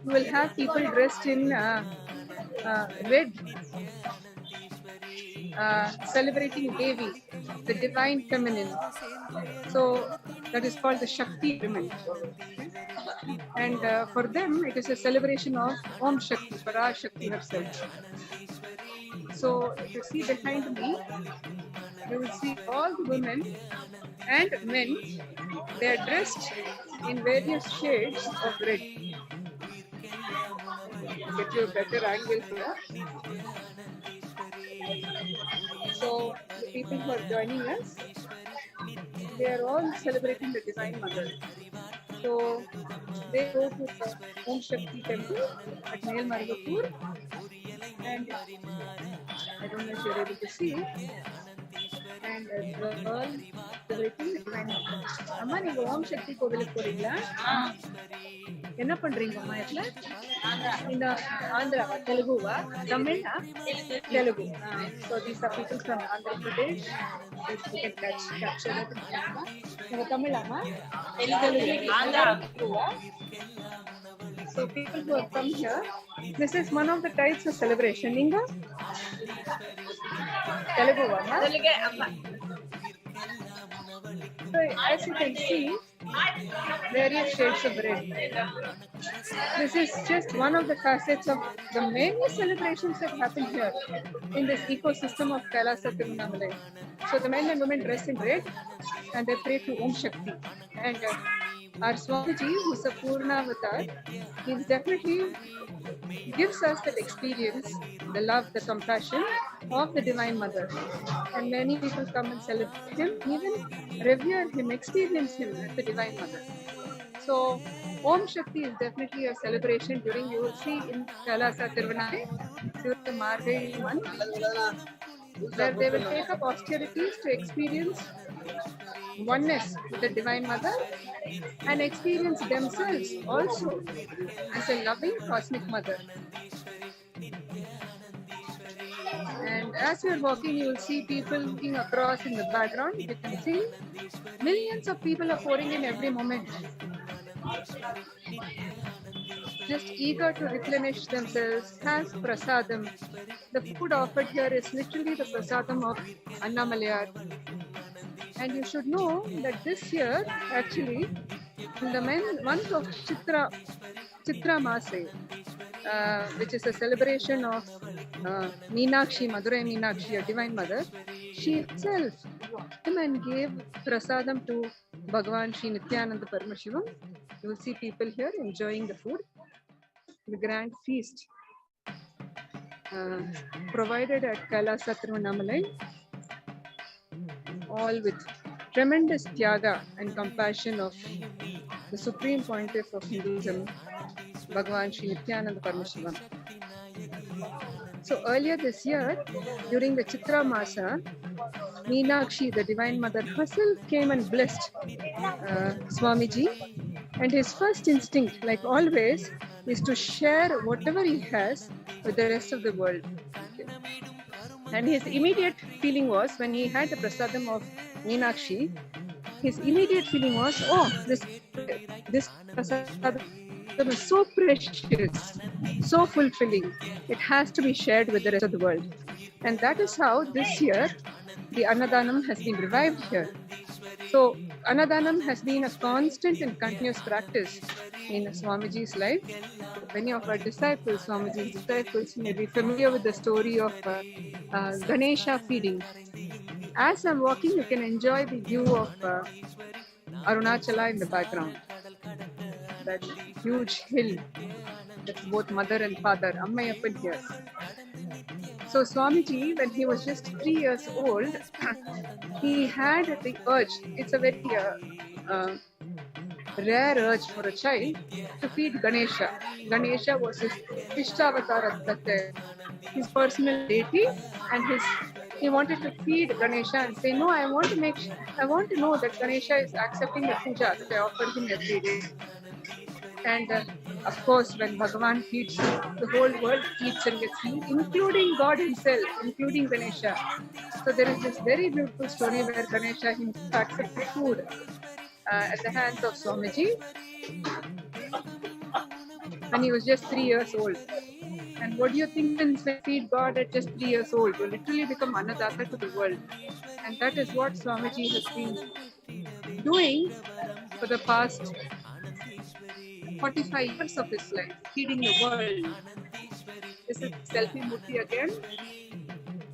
S10: you will have people dressed in red, celebrating Devi, the divine feminine. So that is called the Shakti women. And for them, it is a celebration of Om Shakti, Parashakti herself. So if you see behind me, you will see all the women and men. They are dressed in various shades of red. Get you a better angle here. So the people who are joining us, they are all celebrating the Divine Mother. So they go to the Om Shakti temple at Nelmargapur, and I don't know if you're able to see, and they're all celebrating the Divine Mother. Amma, நீங்க ஓம் சக்தி கோவிலுக்கு போறீங்களா? என்ன பண்றீங்க அம்மா இதுல? இந்த ஆந்திராவா, தெலுங்குவா, தமிழா? Telugu. So these are people from Andhra Pradesh. If you can capture that. நீங்க தமிழாமா? Telugu. ஆந்திராவா? So people who have come here, this is one of the types of celebration. Ninga? Teluguva? Telugu amma. So as you can see, various shades of red. This is just one of the facets of the many celebrations that happen here in this ecosystem of Kailasa Tiruvannamalai. So the men and women dress in red and they pray to Om Shakti. And Our Swamiji, who's a Purna avatar, he definitely gives us that experience, the love, the compassion of the Divine Mother. And many people come and celebrate him, even revere him, experience him as the Divine Mother. So, Om Shakti is definitely a celebration during, you will see in Kailasa Tirvanai, during the Margazhi month, where they will take up austerities to experience oneness with the Divine Mother and experience themselves also as a loving cosmic mother. And as we are walking, you will see people looking across in the background. You can see millions of people are pouring in every moment, just eager to replenish themselves as prasadam. The food offered here is literally the prasadam of Annamalayar. And you should know that this year, actually, in the month of Chitra Mase, which is a celebration of Meenakshi, Madurai Meenakshi, a Divine Mother, she herself came and gave prasadam to Bhagavan Nithyananda Paramashivam. You will see people here enjoying the food, the grand feast provided at Kailasa Tiruvannamalai, all with tremendous tyaga and compassion of the Supreme Pontiff of Hinduism, Bhagavan Nithyananda Paramashivam. So earlier this year, during the Chitra Masa, Meenakshi, the Divine Mother herself, came and blessed Swamiji. And his first instinct, like always, is to share whatever he has with the rest of the world. And his immediate feeling was, when he had the prasadam of Meenakshi, his immediate feeling was, oh, this prasadam is so precious, so fulfilling. It has to be shared with the rest of the world. And that is how this year the ANNADHAANam has been revived here. So ANNADHAANam has been a constant and continuous practice in Swamiji's life. Many of our disciples, Swamiji's disciples, may be familiar with the story of Ganesha feeding. As I'm walking, you can enjoy the view of Arunachala in the background. That huge hill, that's both mother and father, Ammayappan here. So Swamiji, when he was just 3 years old, he had the urge. It's a very rare urge for a child to feed Ganesha. Ganesha was his Ishtavatara, his personal deity, and he wanted to feed Ganesha and say, no, I want to know that Ganesha is accepting the puja that I offer him every day. And of course, when Bhagavan feeds, the whole world eats and gets fed, including God himself, including Ganesha. So there is this very beautiful story where Ganesha himself accepted food at the hands of Swamiji when he was just 3 years old. And what do you think when we feed God at just 3 years old? You literally become Annadhata to the world. And that is what Swamiji has been doing for the past 45 years of his life, feeding the world. This is Selfie Murti again,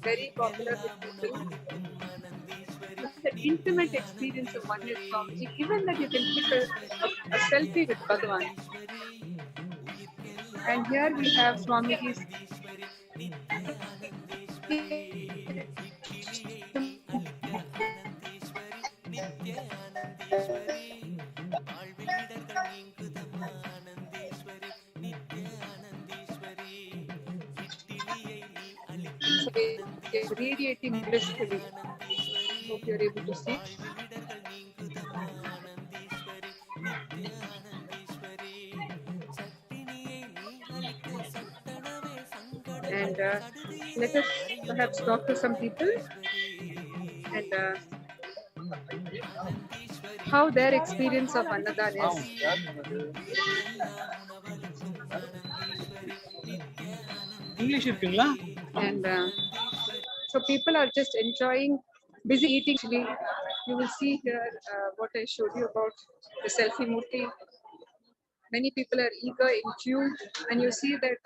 S10: very popular with people. The intimate experience of oneness Swamiji, even that you can click a selfie with Bhagavan. And here we have Swamiji's radiating blissfully. Hope you're able to see. And let us perhaps talk to some people and how their experience of Annadhan is.
S6: English இருக்குங்களா?
S10: And so people are just enjoying, busy eating. Actually, you will see here what I showed you about the selfie murti. Many people are eager in queue, and you see that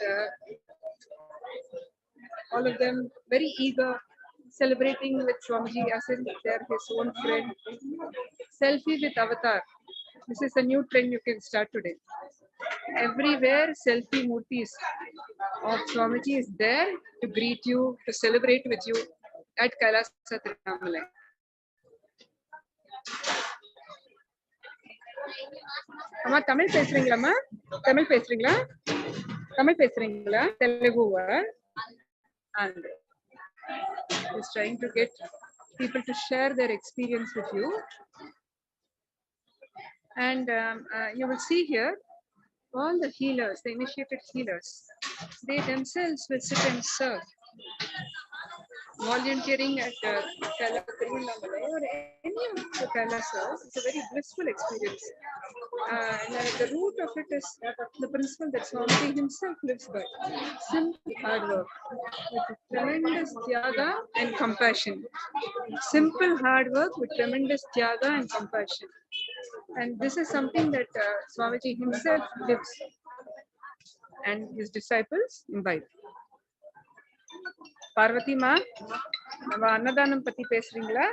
S10: all of them very eager, celebrating with Swamiji as if they're his own friend. Selfie with Avatar. This is a new trend you can start today. Everywhere selfie murtis of Swamiji is there to greet you, to celebrate with you at Kailasa Tirunnamalai. Amma Tamil பேசுறீங்களா அம்மா? தமிழ் பேசுறீங்களா? தமிழ் பேசுறீங்களா? தெலுங்குவா? And is trying to get people to share their experience with you. And you will see here all the healers, the initiated healers, they themselves will sit and serve. Volunteering at Kailasa Tirunnamalai or any of the Kailasas is a very blissful experience. And the root of it is the principle that Swamiji himself lives by. Simple hard work with tremendous tyaga and compassion. Simple hard work with tremendous tyaga and compassion. And this is something that Swamiji himself lives and his disciples imbibe. Parvati மா, நம்ம அன்னதானம் பத்தி பேசுறீங்களா?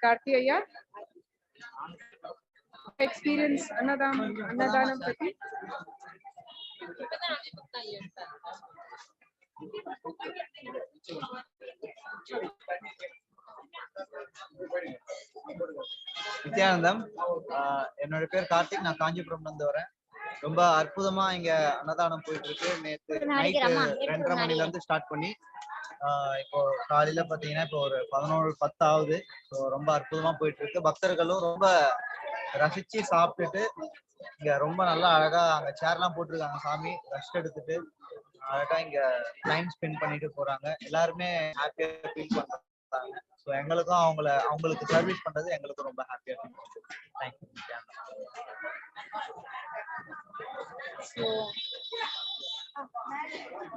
S10: கார்த்தி ஐயா, experience அன்னதானம் பத்தி?
S5: நித்யானந்தம். என்னோட பேர் கார்த்திக், நான் காஞ்சிபுரம்ல இருந்து வரேன். ரொம்ப அற்புதமா இங்க அன்னதானம் போயிட்டு இருக்கு. நேற்று நைட்டு 2:30 மணில இருந்து ஸ்டார்ட் பண்ணி இப்போ காலையில பாத்தீங்கன்னா இப்போ ஒரு 11:10 ஆகுது. ஸோ ரொம்ப அற்புதமா போயிட்டு இருக்கு. பக்தர்களும் ரொம்ப ரசிச்சு சாப்பிட்டுட்டு இங்க ரொம்ப நல்லா அழகா அங்க சேர்லாம் போட்டிருக்காங்க. சாமி ரெஸ்ட் எடுத்துட்டு அழகா இங்க டைம் ஸ்பெண்ட் பண்ணிட்டு போறாங்க. எல்லாருமே ஹாப்பியா ஃபீல் பண்றாங்க. ஸோ எங்களுக்கும் அவங்களுக்கு சர்வீஸ் பண்றது எங்களுக்கும் ரொம்ப ஹாப்பியா இருக்கு. Thank you.
S10: So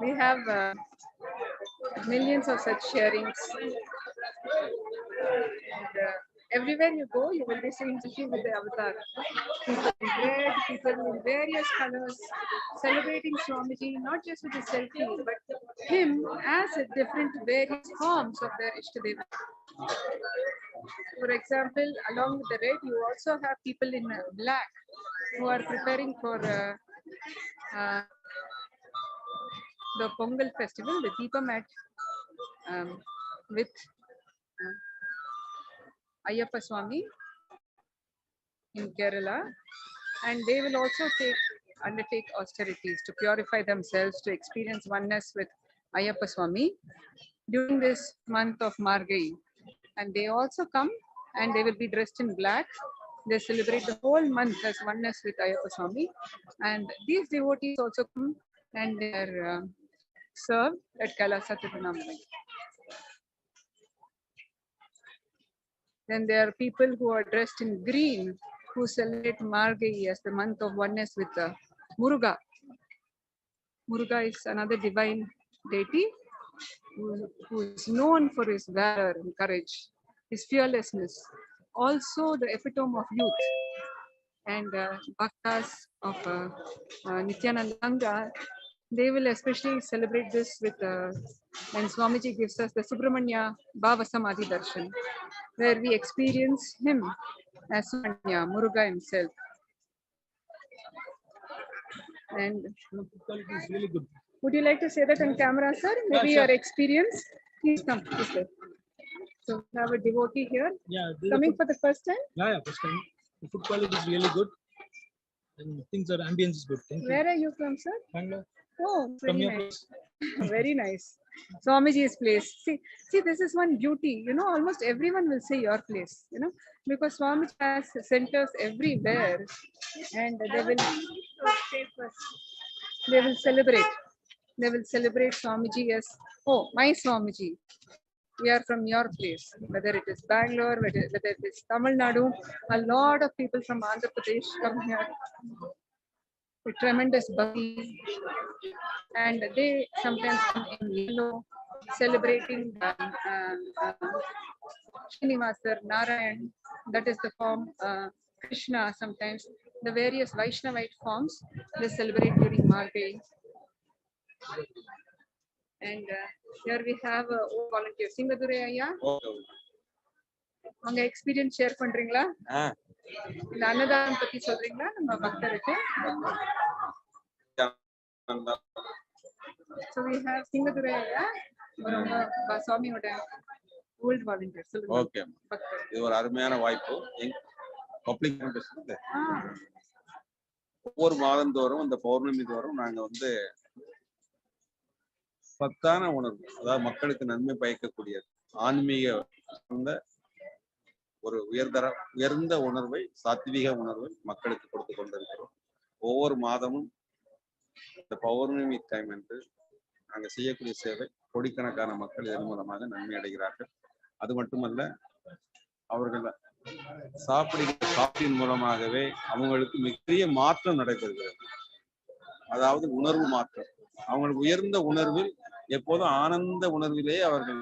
S10: we have millions of such sharings. And, everywhere you go, you will be seeing Sushi with the avatar. People in red, people in various colors, celebrating Swamiji, not just with the selfie, but him as a different various forms of their Ishtadeva. For example, along with the red, you also have people in black who are preparing for the Pongal festival, the Deepam at with Ayyappa Swami in Kerala, and they will also undertake austerities to purify themselves, to experience oneness with Ayyappa Swami during this month of Margai. And they also come and they will be dressed in black. They celebrate the whole month as oneness with Ayyappa Swami. And these devotees also come and they are served at Kailasa Tirunnamalai. Then there are people who are dressed in green who celebrate Margai as the month of oneness with Muruga. Muruga is another divine deity who is known for his valor and courage, his fearlessness, also the epitome of youth. And bhaktas of Nithyananda, they will especially celebrate this with when Swamiji gives us the Subramanya Bhava Samadhi Darshan, where we experience him as Subramanya, Muruga himself. And
S11: is really good.
S10: Would you like to say that on camera, sir? Maybe
S11: sure.
S10: your experience. Please come. Please come. So we have a devotee here.
S11: Yeah,
S10: Coming for the first time.
S11: Yeah, first time. The food quality is really good, and things are ambience is good. Thank you.
S10: Where are you from, sir?
S11: Bangalore.
S10: Oh,
S11: From
S10: very
S11: your
S10: nice. Very nice. Swamiji's place. See, this is one beauty. You know, almost everyone will say your place. You know, because Swamiji has centers everywhere, and they will celebrate. They will celebrate Swamiji as, oh, my Swamiji. We are from your place, whether it is Bangalore, whether it is Tamil Nadu. A lot of people from Andhra Pradesh come here with tremendous bhakti, and they sometimes come in yellow, celebrating Srinivasar, Narayan, that is the form, Krishna sometimes, the various Vaishnavite forms they celebrate during Margai. And here we have volunteer Singadure Aya. உங்க experience share பண்றீங்களா? இந்த அன்னதானம் பத்தி சொல்றீங்களா நம்ம பக்தருக்கு? So we have Singadure Aya. ரொம்ப சுவாமியோட ஓல்ட் வாலண்டியர். சொல்லுங்க.
S3: ஓகே. இது ஒரு அருமையான வாய்ப்பு. பப்ளிக் ஒவ்வொரு மாதந்தோறும் இந்த பௌர்ணமி தோறும் நாங்க வந்து சத்தான உணர்வு, அதாவது மக்களுக்கு நன்மை பயக்கக்கூடிய ஆன்மீக ஒரு உயர்ந்த உணர்வை, சாத்வீக உணர்வை மக்களுக்கு கொடுத்து கொண்டிருக்கிறோம். ஒவ்வொரு மாதமும் இந்த பௌர்ணமி டைம் என்று நாங்கள் செய்யக்கூடிய சேவை கோடிக்கணக்கான மக்கள் இதன் மூலமாக நன்மை அடைகிறார்கள். அது மட்டுமல்ல, அவர்கள் சாப்பிடுகிற சாப்பிட்டின் மூலமாகவே அவங்களுக்கு மிகப்பெரிய மாற்றம் நடைபெறுகிறது. அதாவது உணர்வு மாற்றம். அவங்களுக்கு உயர்ந்த உணர்வில் எப்போதும் ஆனந்த உணர்விலே அவர்கள்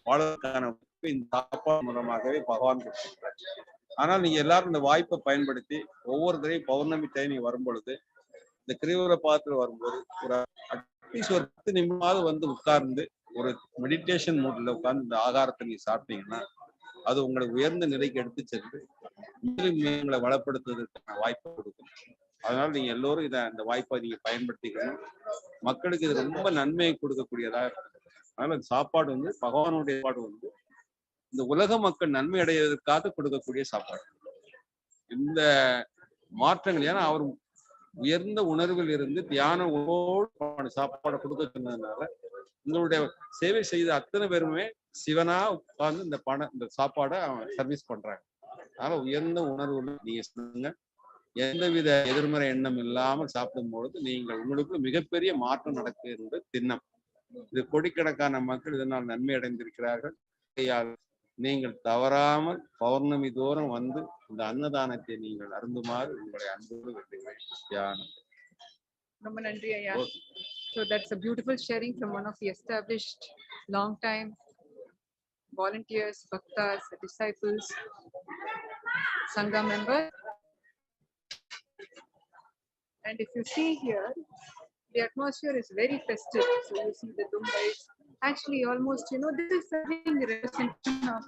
S3: வாழக்கான இந்த சாப்பாடு மூலமாகவே பகவான் கொடுத்திருக்கிறார். ஆனால் நீங்க எல்லாரும் இந்த வாய்ப்பை பயன்படுத்தி ஒவ்வொரு தடையும் பௌர்ணமி டைம் வரும் பொழுது, இந்த கிரிவல பாத்திரம் வரும்போது ஒரு அட்லீஸ்ட் ஒரு 10 நிமிடமாவது வந்து உட்கார்ந்து ஒரு மெடிடேஷன் மூட்ல உட்கார்ந்து இந்த ஆகாரத்தை நீங்க சாப்பிட்டீங்கன்னா அது உங்களை உயர்ந்த நிலைக்கு எடுத்து சென்று உங்களை வளப்படுத்துவதற்கான வாய்ப்பை கொடுக்கும். அதனால நீங்க எல்லோரும் இந்த வாய்ப்பை நீங்க பயன்படுத்திக்கணும். மக்களுக்கு இது ரொம்ப நன்மையை கொடுக்கக்கூடியதா இருக்கும். அதனால சாப்பாடு வந்து பகவானுடைய சாப்பாடு வந்து இந்த உலக மக்கள் நன்மை அடைவதற்காக கொடுக்கக்கூடிய சாப்பாடு. இந்த மாற்றங்கள், ஏன்னா அவர் உயர்ந்த உணர்வில் இருந்து தியான உணவோடு சாப்பாடை கொடுக்க சொன்னதுனால உங்களுடைய சேவை செய்த அத்தனை பேருமே சிவனா உட்கார்ந்து இந்த சாப்பாடை சர்வீஸ் பண்றாங்க. அதனால உயர்ந்த உணர்வு நீங்க சொல்லுங்க. எந்தவித எதிர்மறை எண்ணம் இல்லாமல் சாப்பிடும்பொழுது நீங்கள் உங்களுக்கு மிகப்பெரிய மாற்றம் நடக்குகின்ற திண்ணம். இது கோடிக்கணக்கான மக்கள் இதனால் நன்மை அடைந்திருக்கிறார்கள். நீங்கள் தவறாமல் பௌர்ணமி தோறும் வந்து இந்த அன்னதானத்தை நீங்கள் அருந்துமாறு உங்களுடைய அன்போடு வேண்டுகிறேன்.
S10: ரொம்ப நன்றி ஐயா. So that's a beautiful sharing from one of the established long time volunteers, bhaktas, disciples, Sangha members. And if you see here, the atmosphere is very festive. So you see the Dumbais. Actually, almost, this is serving the representation of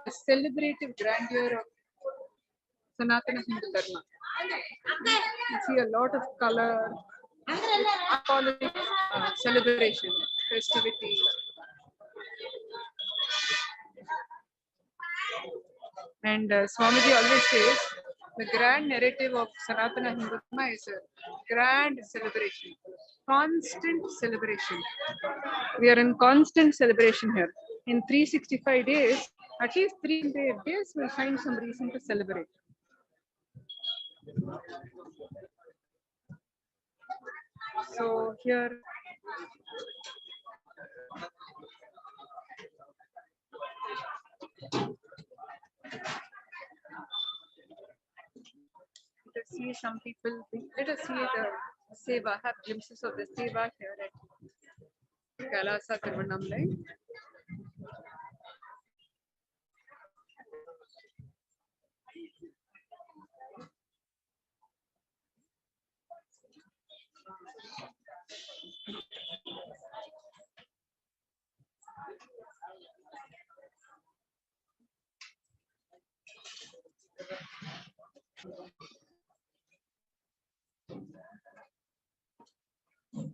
S10: the celebrative grandeur of Sanatana Hindu Dharma. You see a lot of color, celebration, festivity. And Swamiji always says, the grand narrative of Sanatana Hindu Dharma is a grand celebration, constant celebration. We are in constant celebration here. In 365 days, at least 300 days, we'll find some reason to celebrate. So here, let us see some people. Let us see the seva. Have glimpses of the seva here at Kailasa Tiruvannamai.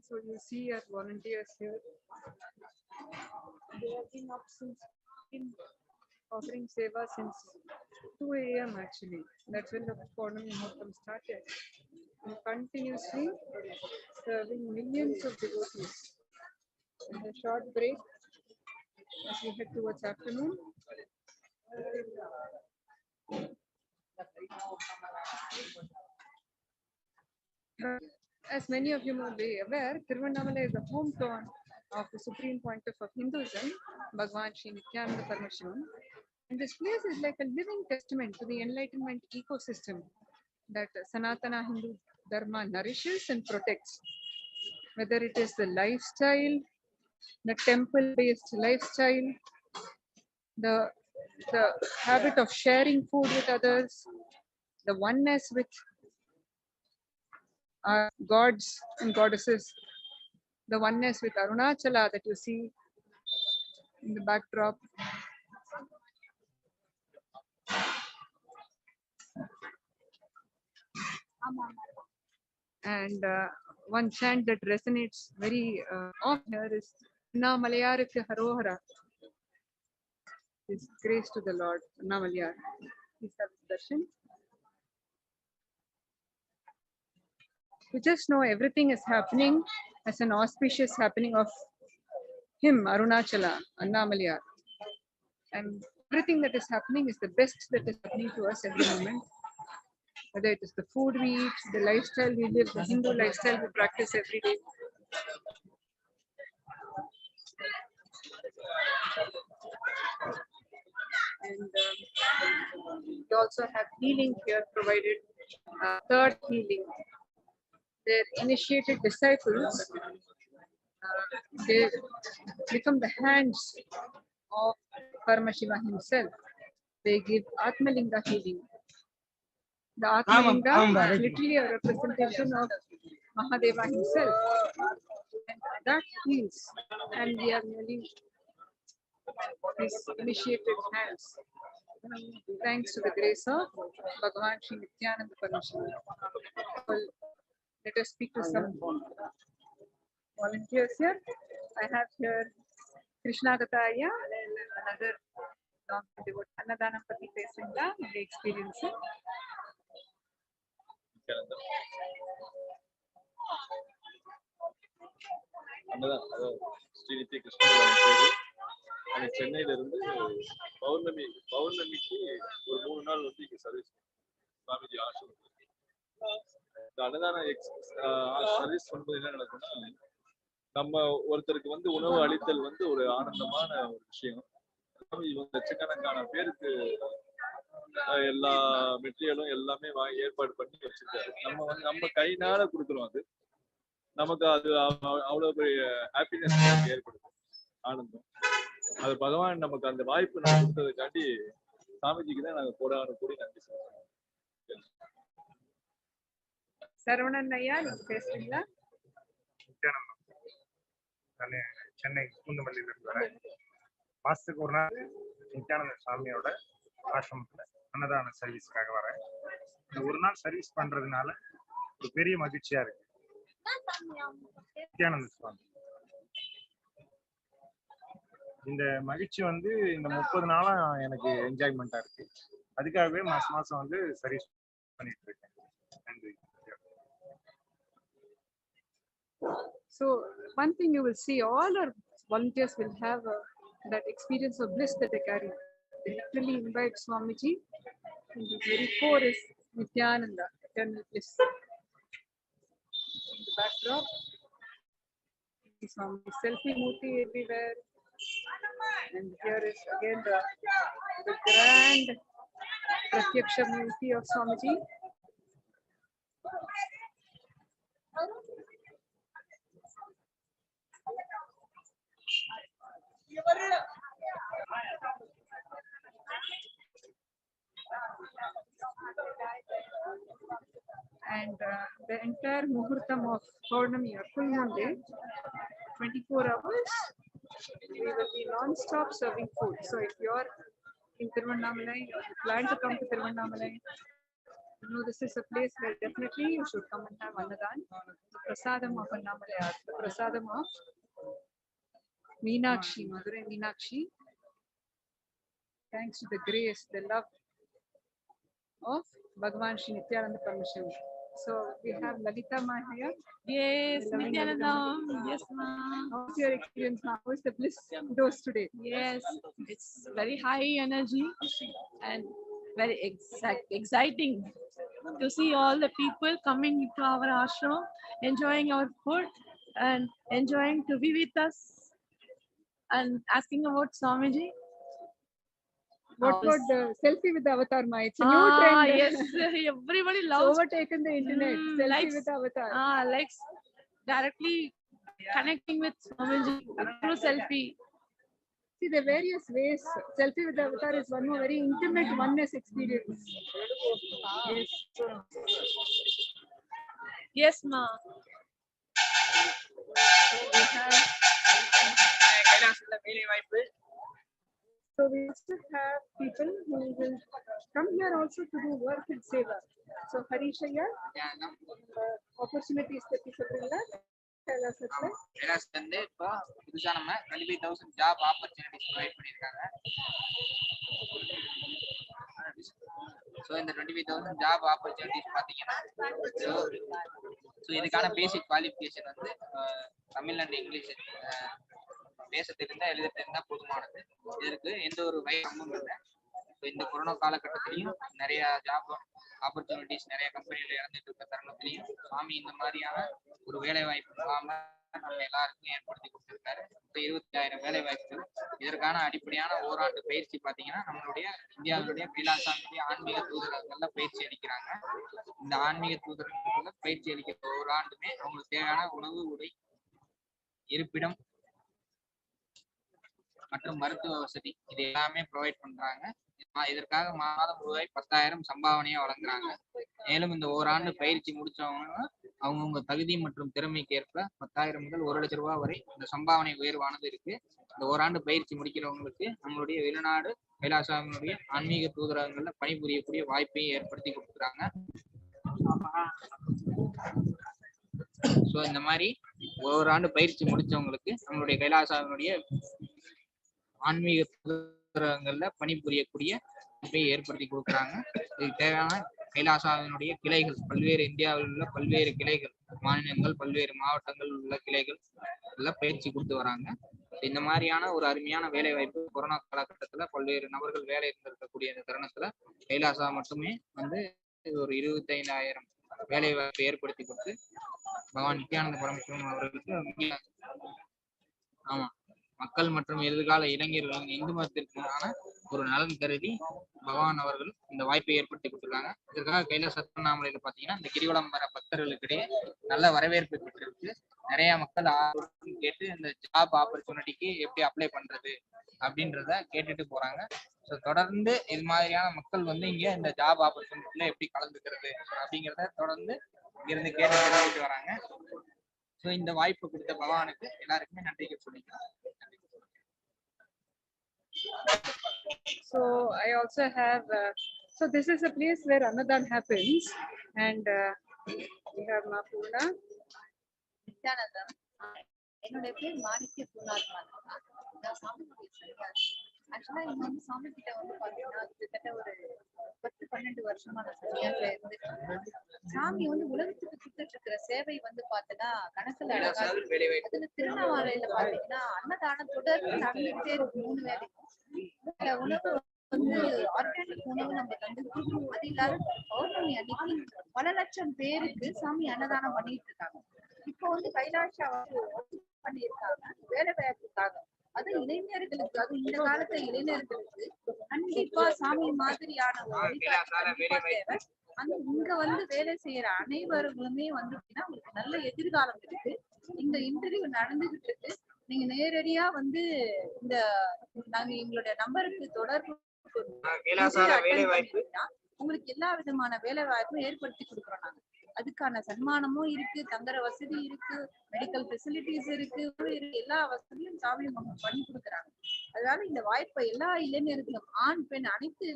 S10: So you see our volunteers here. They have been up since offering seva since 2 a.m. actually. That's when the Purnami Muhurtam started. And continuously serving millions of devotees. And a short break as we head towards afternoon. As many of you may be aware, Tiruvannamala is the hometown of the Supreme Pontiff of Hinduism, Bhagavan Paramashivam. And this place is like a living testament to the enlightenment ecosystem that Sanatana Hindu Dharma nourishes and protects. Whether it is the lifestyle, the temple-based lifestyle, the habit of sharing food with others, the oneness with our gods and goddesses, the oneness with Arunachala that you see in the backdrop. And one chant that resonates very often here is Na Malayarikya Harohara. His grace to the Lord, Na Malayar. Please have darshan. To just know everything is happening as an auspicious happening of him, Arunachala, Annamaliyar. And everything that is happening is the best that is happening to us every moment. Whether it is the food we eat, the lifestyle we live, the Hindu lifestyle we practice every day. And we also have healing here provided, third healing. Their initiated disciples, they become the hands of Paramashiva himself. They give Atmalinga healing. The Atmalinga is literally a representation of Mahadeva himself. And that heals. And we are merely his initiated hands. Thanks to the grace of Bhagavan Sri Nityananda Paramashivam. Well, let us speak to some volunteers here. I have here Krishna Gataya and another long-devoted Annadhaanam Pati Pesringa, the experience.
S12: Sri நித்ய கிருஷ்ணன் அங்க சென்னையில இருந்து பௌர்ணமிக்கு ஒரு 3 நாள் வந்து இங்க service Swamiji ஆசிரமம். இந்த அன்னதான சர்வீஸ் பண்ணும்போது என்ன நடக்கும்னா, நம்ம ஒருத்தருக்கு வந்து உணவு அளித்தல் வந்து ஒரு ஆனந்தமான ஒரு விஷயம். சுவாமிஜி வந்து லட்சக்கணக்கான பேருக்கு எல்லா மெட்டீரியலும் எல்லாமே ஏற்பாடு பண்ணி வச்சிருக்காரு. நம்ம வந்து நம்ம கைனால கொடுக்குறோம். அது நமக்கு அது அவ்வளவு பெரிய ஹாப்பினஸ் ஏற்படுது, ஆனந்தம். அது பகவான் நமக்கு அந்த வாய்ப்பு நம்ம கொடுத்ததுக்காண்டி சாமிஜிக்கு தான் நாங்க கூடி நன்றி சொல்றோம்.
S10: சரவணன் ஐயா, நீங்க பேசுறீங்களா?
S1: நான் சென்னை பூந்தமல்லியில இருந்து வரேன். மாசத்துக்கு ஒரு நாள் நித்யானந்த சுவாமியோட ஆசிரமத்துல அன்னதான சர்வீஸ்க்காக வரேன். இந்த ஒரு நாள் சர்வீஸ் பண்றதுனால ஒரு பெரிய மகிழ்ச்சியா இருக்கு. நித்யானந்த சுவாமி இந்த மகிழ்ச்சி வந்து இந்த 30 நாளா எனக்கு என்ஜாய்மெண்டா இருக்கு. அதுக்காகவே மாசம் வந்து சர்வீஸ் பண்ணிட்டு இருக்கேன். நன்றி.
S10: So one thing you will see, all our volunteers will have that experience of bliss that they carry. They literally invite Swamiji, and the very core is Nityananda, eternal bliss. In the backdrop, Swami selfie murti everywhere, and here is again the grand Pratyaksha murti of Swamiji. And the entire muhurtam of Paurnami or full moon day, 24 hours, we will be non-stop serving food. So if you are in Tiruvannamalai or you plan to come to Tiruvannamalai, you know this is a place where definitely you should come and have Annadhaan, the prasadam of Annamalai, the prasadam of Meenakshi, Madurai Meenakshi. Thanks to the grace, the love of Bhagavan Sri Nityananda Paramashivam. So we have Lalita Ma here.
S13: Yes, Nityananda. Yes, ma'am.
S10: How's your experience now? How is the bliss dose today?
S13: Yes, it's very high energy and very exciting to see all the people coming to our ashram, enjoying our food and enjoying to be with us and asking about Swamiji.
S10: What about the selfie with the avatar, Ma? It's a new trend.
S13: Yes, everybody loves.
S10: It's overtaken the internet. Selfie
S13: likes,
S10: with the avatar.
S13: Likes directly connecting with Swamiji through selfie.
S10: See, the various ways. Selfie with the avatar is one more very intimate oneness experience.
S13: Yes, ma.
S2: கைலாசத்துல வேலை வாய்ப்பு.
S10: So we still have people who will come here also to do work in Seva. So Harishaya, opportunities that you
S7: கைலாசத்துல இருந்து இப்போ புதுசா நம்ம 25,000 job opportunities provide பண்ணியிருக்காங்க. So இந்த 25,000 job opportunities பார்த்தீங்கன்னா so இதுக்கான பேசிக் குவாலிஃபிகேஷன் வந்து தமிழ் அண்ட் இங்கிலீஷ் பேச தெரிந்தா எழுத தெரிந்தா போதுமானது. இதற்கு எந்த ஒரு வயசும் இல்லை. ஸோ இந்த கொரோனா காலகட்டத்திலையும் நிறைய ஜாப் ஆப்பர்ச்சுனிட்டிஸ் நிறைய கம்பெனியில இறந்துட்டு இருக்க தருணத்திலையும் சுவாமி இந்த மாதிரியான ஒரு வேலை வாய்ப்பு இல்லாம நம்ம எல்லாருக்கும் ஏற்படுத்தி கொடுத்திருக்காரு. இப்போ 25,000 வேலை வாய்ப்புகள். இதற்கான அடிப்படையான ஓராண்டு பயிற்சி பார்த்தீங்கன்னா நம்மளுடைய இந்தியாவுடைய கைலாசாவுடைய ஆன்மீக தூதரகங்கள்ல பயிற்சி அளிக்கிறாங்க. இந்த ஆன்மீக தூதரகங்கள்ல பயிற்சி அளிக்கிற ஓராண்டுமே அவங்களுக்கு தேவையான உணவு, உடை, இருப்பிடம் மற்றும் மருத்துவ வசதி இது எல்லாமே ப்ரொவைட் பண்றாங்க. இதற்காக மாதம் ரூபாய் 10,000 சம்பாவனையா வழங்குறாங்க. மேலும் இந்த ஓராண்டு பயிற்சி முடிச்சவங்க அவங்கவுங்க தகுதி மற்றும் திறமைக்கு ஏற்ப 10,000 முதல் 1 லட்சம் ரூபாய் வரை இந்த சம்பாவனை உயர்வானது இருக்கு. இந்த ஓராண்டு பயிற்சி முடிக்கிறவங்களுக்கு நம்மளுடைய வெளிநாடு கைலாசாவினுடைய ஆன்மீக தூதரகங்கள்ல பணிபுரியக்கூடிய வாய்ப்பையும் ஏற்படுத்தி கொடுக்குறாங்க. ஸோ இந்த மாதிரி ஓராண்டு பயிற்சி முடிச்சவங்களுக்கு நம்மளுடைய கைலாசாவினுடைய ஆன்மீக தூதரகங்கள்ல பணிபுரியக்கூடிய வாய்ப்பை ஏற்படுத்தி கொடுக்குறாங்க. இதுக்கு தேவையான கைலாசாவினுடைய கிளைகள் பல்வேறு இந்தியாவில் உள்ள பல்வேறு கிளைகள், மாநிலங்கள், பல்வேறு மாவட்டங்கள் உள்ள கிளைகள் எல்லாம் பயிற்சி கொடுத்து வராங்க. இந்த மாதிரியான ஒரு அருமையான வேலை வாய்ப்பு கொரோனா காலகட்டத்துல பல்வேறு நபர்கள் வேலை இருந்திருக்கக்கூடிய இந்த தருணத்துல கைலாசா மட்டுமே வந்து ஒரு 25,000 வேலை வாய்ப்பை ஏற்படுத்தி கொடுத்து பகவான் நித்யானந்த பரமசிவம் அவர்களுக்கு மக்கள் மற்றும் எதிர்கால இளைஞர்கள் இந்து மதத்திற்கான ஒரு நலன் கருதி பகவான் அவர்கள் இந்த வாய்ப்பை ஏற்படுத்தி கொடுத்திருக்காங்க. இதற்காக கைலாச திருவண்ணாமலையில பாத்தீங்கன்னா இந்த கிரிவலம் வர பக்தர்களுக்கிடையே நல்ல வரவேற்பு பெற்றிருக்கு. நிறைய மக்கள் கேட்டு இந்த ஜாப் ஆப்பர்ச்சுனிட்டிக்கு எப்படி அப்ளை பண்றது அப்படின்றத கேட்டுட்டு போறாங்க. ஸோ தொடர்ந்து இது மாதிரியான மக்கள் வந்து இங்க இந்த ஜாப் ஆப்பர்ச்சுனிட்டில எப்படி கலந்துக்கிறது அப்படிங்கிறத தொடர்ந்து இங்கிருந்து கேட்டு வராங்க. ஸோ இந்த வாய்ப்பு கொடுத்த பகவானுக்கு எல்லாருக்குமே நன்றிகள் சொல்லிக்கலாம்.
S10: So I also have, so this is a place where Annadhaan happens, and we have Purna.
S14: Nithyanandam. என்னுடைய பேர் மாணிக்க பூர்ணாத்மா. நான் சாமியுடைய சன்னியாசி. ஆக்சுவலா இங்க வந்து சாமி கிட்ட வந்து பாத்தீங்கன்னா கிட்டத்தட்ட ஒரு 10-12 வருஷமா நான் சன்னியாசியா இருந்துட்டு சாமி வந்து உலகத்துக்கு கொடுத்துட்டு இருக்கிற சேவை வந்து பாத்தீங்கன்னா கணக்குல அழகாது. அதுல திருவண்ணாமலையில பாத்தீங்கன்னா அன்னதானம் தொடர்ந்து நடந்துகிட்டே இருக்கு. 3 வேளைக்கும் உணவு வந்து ஆர்கானிக் உணவு நம்ம தந்துருக்கோம். அது இல்லாத பௌர்ணமி அன்னைக்கு பல லட்சம் பேருக்கு சாமி அன்னதானம் பண்ணிட்டு இருக்காங்க. இப்போ வந்து கைலாஷா வந்து பண்ணியிருக்காங்க வேலை வாய்ப்புக்காக. அது இளைஞர்களுக்கு, அது இந்த காலத்துல இளைஞர்களுக்கு கண்டிப்பா சாமி மாதிரியான ஒரு வழிகாட்டு தேவை. அந்த இங்க வந்து வேலை செய்யற அனைவர்களுமே வந்து உங்களுக்கு நல்ல எதிர்காலம் இருக்கு. இந்த இன்டர்வியூ நடந்துகிட்டு இருக்கு. நீங்க நேரடியா வந்து இந்த நாங்க எங்களுடைய நம்பருக்கு தொடர்பு உங்களுக்கு எல்லா விதமான வேலை வாய்ப்பும் ஏற்படுத்தி கொடுக்குறோம். நாங்க அதுக்கான சன்மானமும் இருக்கு, தங்குற வசதி இருக்கு, மெடிக்கல் ஃபெசிலிட்டிஸ் இருக்கு, எல்லா வசதியும் சாமி பண்ணி கொடுக்குறாங்க. அதனால இந்த வாய்ப்பை எல்லா இளைஞர்களும் ஆண் பெண் அனைத்து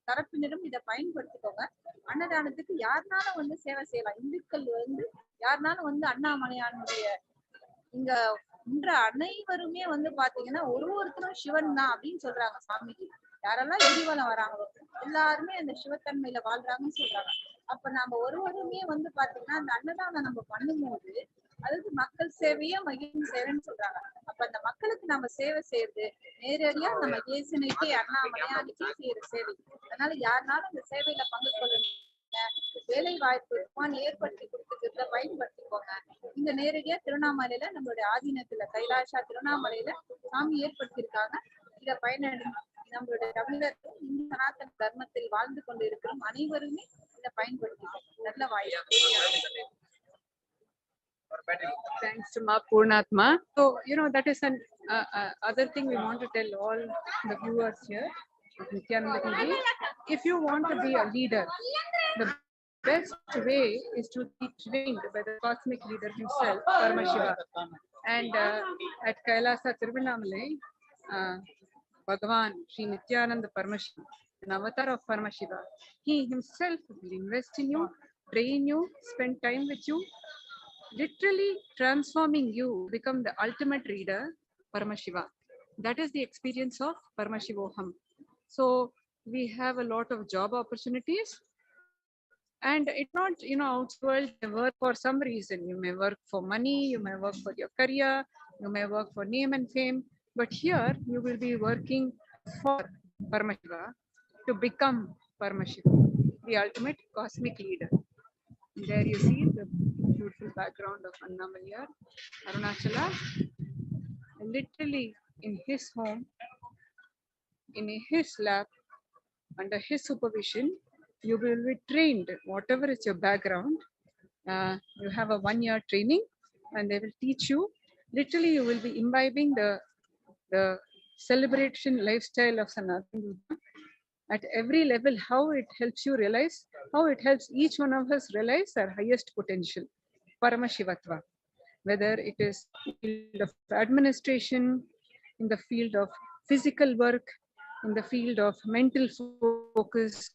S14: தரப்பினரும் இதை பயன்படுத்திக்கோங்க. அன்னதானத்துக்கு யாருனாலும் வந்து சேவை செய்யலாம். இந்துக்கள் வந்து யாருனாலும் வந்து அண்ணாமலையானுடைய இங்க இன்ற அனைவருமே வந்து பாத்தீங்கன்னா ஒருத்தரும் சிவன் தான் அப்படின்னு சொல்றாங்க. சாமிக்கு யாரெல்லாம் கிரிவலம் வராங்களோ எல்லாருமே அந்த சிவத்தன்மையில வாழ்றாங்கன்னு சொல்றாங்க. அப்ப நம்ம ஒருவருமே வந்து பாத்தீங்கன்னா அந்த அன்னதானம் நம்ம பண்ணும்போது அதாவது மக்கள் சேவையே மகிழும் சேவைன்னு சொல்றாங்க. அப்ப அந்த மக்களுக்கு நம்ம சேவை செய்யறது நேரடியா நம்ம ஏசனைக்கு அண்ணாமலையானுக்கே செய்யற சேவை. அதனால யாருனாலும் அந்த சேவையில பங்கு கொள்ளணும். வேலை வாய்ப்பு ஏற்படுத்தி கொடுத்துக்கிறத பயன்படுத்திக்கோங்க. இங்க நேரடியா திருவண்ணாமலையில நம்மளுடைய ஆதீனத்துல கைலாஷா திருவண்ணாமலையில சாமி ஏற்படுத்தியிருக்காங்க. இத பயனடைங்க. நம்மளுடைய தமிழர்கள் இந்து சனாதன தர்மத்தில் வாழ்ந்து கொண்டு இருக்கிற அனைவருமே இதை பயன்படுத்திக்கோங்க. நல்ல வாய்ப்பு.
S10: Thanks to Ma Purnatma. So, that is an other thing we want to tell all the viewers here. If you want to be a leader, the best way is to be trained by the cosmic leader himself, Paramashiva. And at Kailasa Tiruvannamale, Bhagavan Sri Nithyananda Paramashivam, an avatar of Paramashiva, he himself will invest in you, train you, spend time with you, literally transforming you to become the ultimate reader, Paramashiva. That is the experience of Paramashivoham. So we have a lot of job opportunities, and it's not, outside you may work for some reason. You may work for money, you may work for your career, you may work for name and fame, but here you will be working for Paramashiva to become Paramashiva, the ultimate cosmic leader. There you see the beautiful background of Annamaliyar, Arunachala, literally in his home, in his lab, under his supervision, you will be trained, whatever is your background. You have a 1-year training and they will teach you. Literally, you will be imbibing the celebration lifestyle of Sanatana at every level, how it helps you realize, how it helps each one of us realize our highest potential, Paramashivatva. Whether it is in the field of administration, in the field of physical work, in the field of mental focus,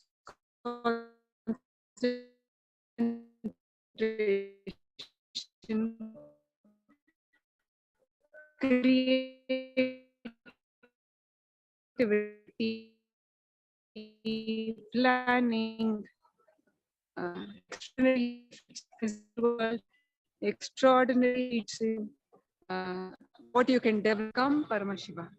S10: creativity, planning, extraordinary feats in what you can become Paramashiva.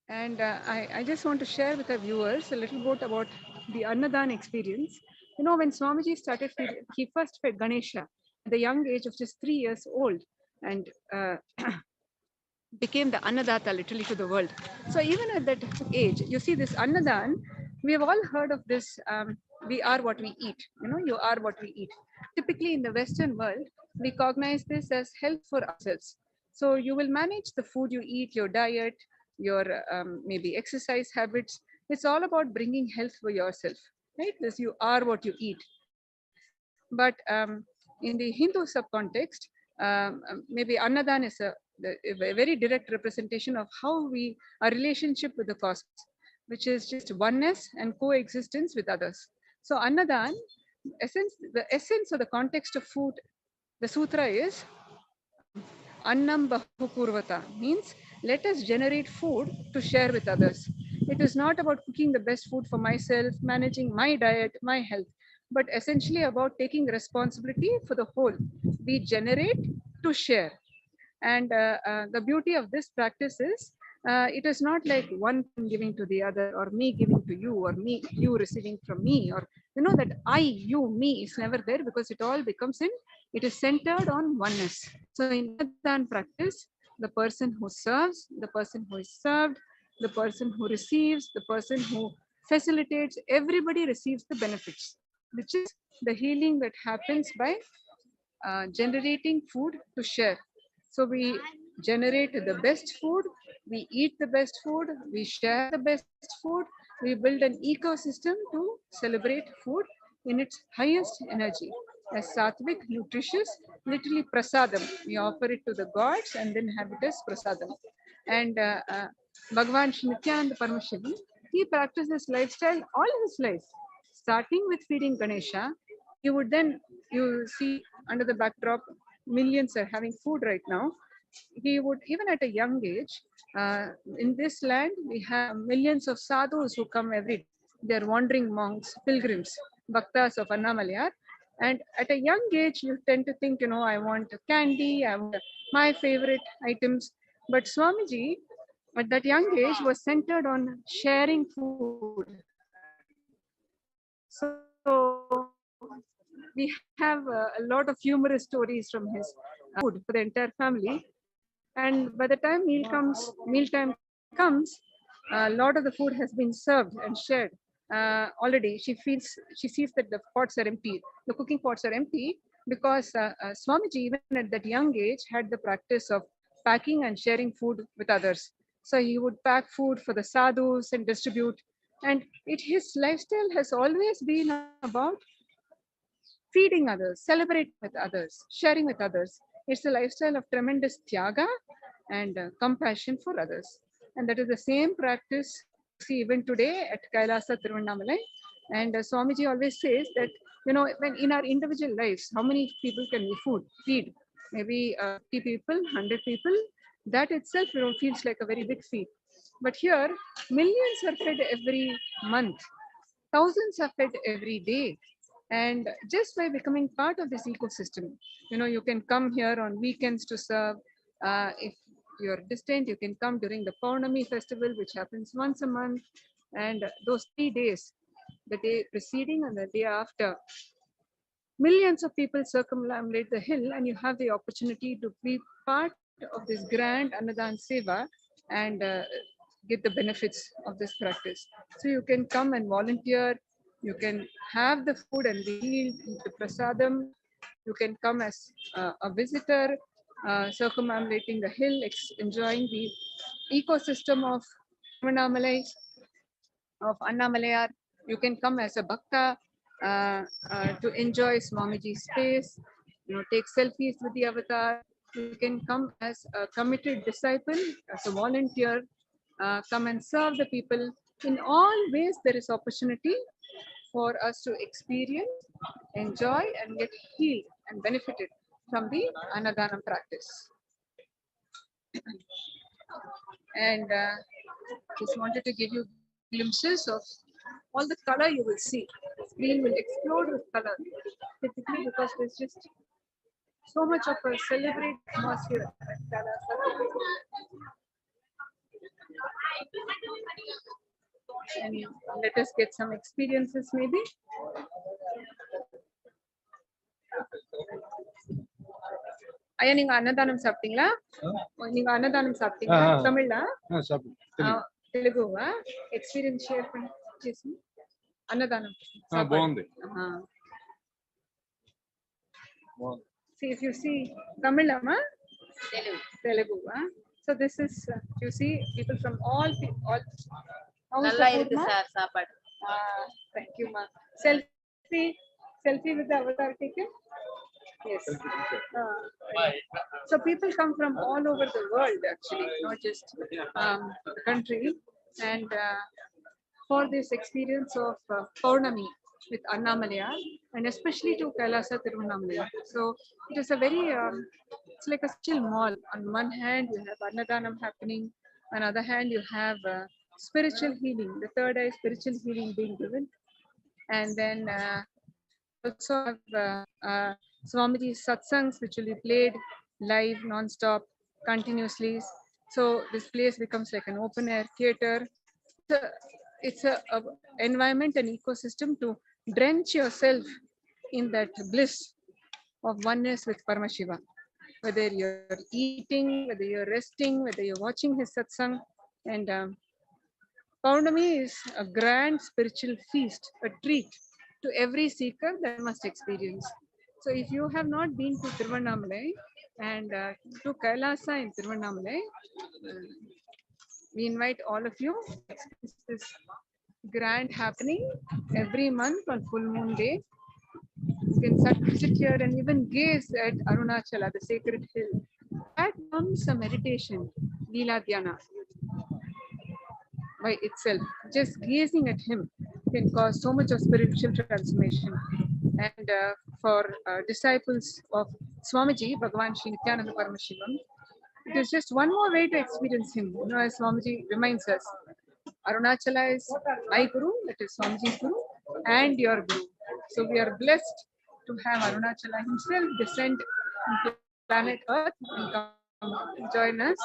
S10: And I just want to share with our viewers a little bit about the ANNADHAAN experience. When Swamiji started, he first fed Ganesha at the young age of just 3 years old, and became the Annadata literally to the world. So even at that age, you see this Annadhan, we have all heard of this, we are what we eat, you are what we eat. Typically in the Western world, we cognize this as health for ourselves. So you will manage the food you eat, your diet, your maybe exercise habits. It's all about bringing health for yourself, right? This you are what you eat. But in the Hindu subcontext, maybe Annadhan is a very direct representation of how our relationship with the cosmos, which is just oneness and coexistence with others. So Annadhan, the essence or the context of food, the sutra is Annam Bahupurvata, means let us generate food to share with others. It is not about cooking the best food for myself, managing my diet, my health, but essentially about taking responsibility for the whole. We generate to share. And the beauty of this practice is, it is not like one giving to the other, or me giving to you, or you receiving from me, or that I, you, me is never there, because it all becomes it is centered on oneness. So in Annadhan practice, the person who serves, the person who is served, the person who receives, the person who facilitates, everybody receives the benefits, which is the healing that happens by generating food to share. So we generate the best food, we eat the best food, we share the best food, we build an ecosystem to celebrate food in its highest energy. As sattvic, nutritious, literally prasadam. We offer it to the gods and then have it as prasadam. And Bhagavan Sri Nithyananda Paramashivam, he practiced this lifestyle all his life, starting with feeding Ganesha. You would then, you see under the backdrop, millions are having food right now. He would, even at a young age, in this land, we have millions of sadhus who come every day. They're wandering monks, pilgrims, bhaktas of Annamaliyar. And at a young age, you tend to think, I want candy, I want my favorite items. But Swamiji, at that young age, was centered on sharing food. So we have a lot of humorous stories from his food for the entire family. And by the time mealtime comes, a lot of the food has been served and shared. Already she sees that the pots are empty, the cooking pots are empty, because Swamiji, even at that young age, had the practice of packing and sharing food with others. So he would pack food for the sadhus and distribute. And his lifestyle has always been about feeding others, celebrating with others, sharing with others. It's a lifestyle of tremendous tyaga and compassion for others. And that is the same practice you see even today at Kailasa Tiruvannamalai. And Swamiji always says that, when in our individual lives, how many people can we feed? Maybe 50 people, 100 people. That itself, feels like a very big feat. But here, millions are fed every month. Thousands are fed every day. And just by becoming part of this ecosystem, you can come here on weekends to serve. If you're distant, you can come during the Paurnami festival, which happens once a month. And those 3 days, the day preceding and the day after, millions of people circumambulate the hill, and you have the opportunity to be part of this grand ANNADHAAN Seva and get the benefits of this practice. So you can come and volunteer, you can have the food and the meal, the prasadam, you can come as a visitor, circumambulating the hill, enjoying the ecosystem of Tiruvannamalai, of Annamalayar. You can come as a bhakta to enjoy Swamiji's space, take selfies with the avatar. You can come as a committed disciple, as a volunteer, come and serve the people. In all ways, there is opportunity for us to experience, enjoy, and get healed and benefited from the Annadhanam practice. And just wanted to give you glimpses of all the color you will see. The screen will explode with color, typically because there's just so much of a celebrate atmosphere at Kailasa. And let us get some experiences maybe. ஐயா நீங்க அன்னதானம் சாப்பிட்டீங்களா? நீங்க அன்னதானம் சாப்பிட்டீங்களா? தமிழ்ல? తెలుగువా? Experience share చేసి అన్నదానం.
S12: బాగుంది.
S10: See if you see Tamilama, Teluguవా? So this is you see people from all
S14: நல்லா இருக்கு சார் சாப்பாடு.
S10: Thank you ma. Selfie with the avatar taken. Yes. So people come from all over the world actually, not just the country, and for this experience of Paurnami with Annamalaya, and especially to Kailasa Tiruvannamalai. So it is a very, it's like a chill mall. On one hand, you have Annadhanam happening. On the other hand, you have spiritual healing, the third eye spiritual healing being given. And then also have Swamiji's satsangs, which will be played live, non-stop, continuously. So this place becomes like an open air theater. It's a environment and ecosystem to drench yourself in that bliss of oneness with Paramashiva. Whether you're eating, whether you're resting, whether you're watching his satsang. And Paurnami is a grand spiritual feast, a treat to every seeker that must experience. So if you have not been to Tiruvannamalai and to Kailasa in Tiruvannamalai, we invite all of you to experience this grand happening every month on full moon day. You can sit here and even gaze at Arunachala, the sacred hill. That becomes a meditation, Leela Dhyana, by itself. Just gazing at him can cause so much of spiritual transformation. And for disciples of Swamiji, Bhagavan Nithyananda Paramashivam, it is just one more way to experience him. As Swamiji reminds us, Arunachala is my Guru, that is Swamiji's Guru, and your Guru. So we are blessed to have Arunachala himself descend into planet Earth and come join us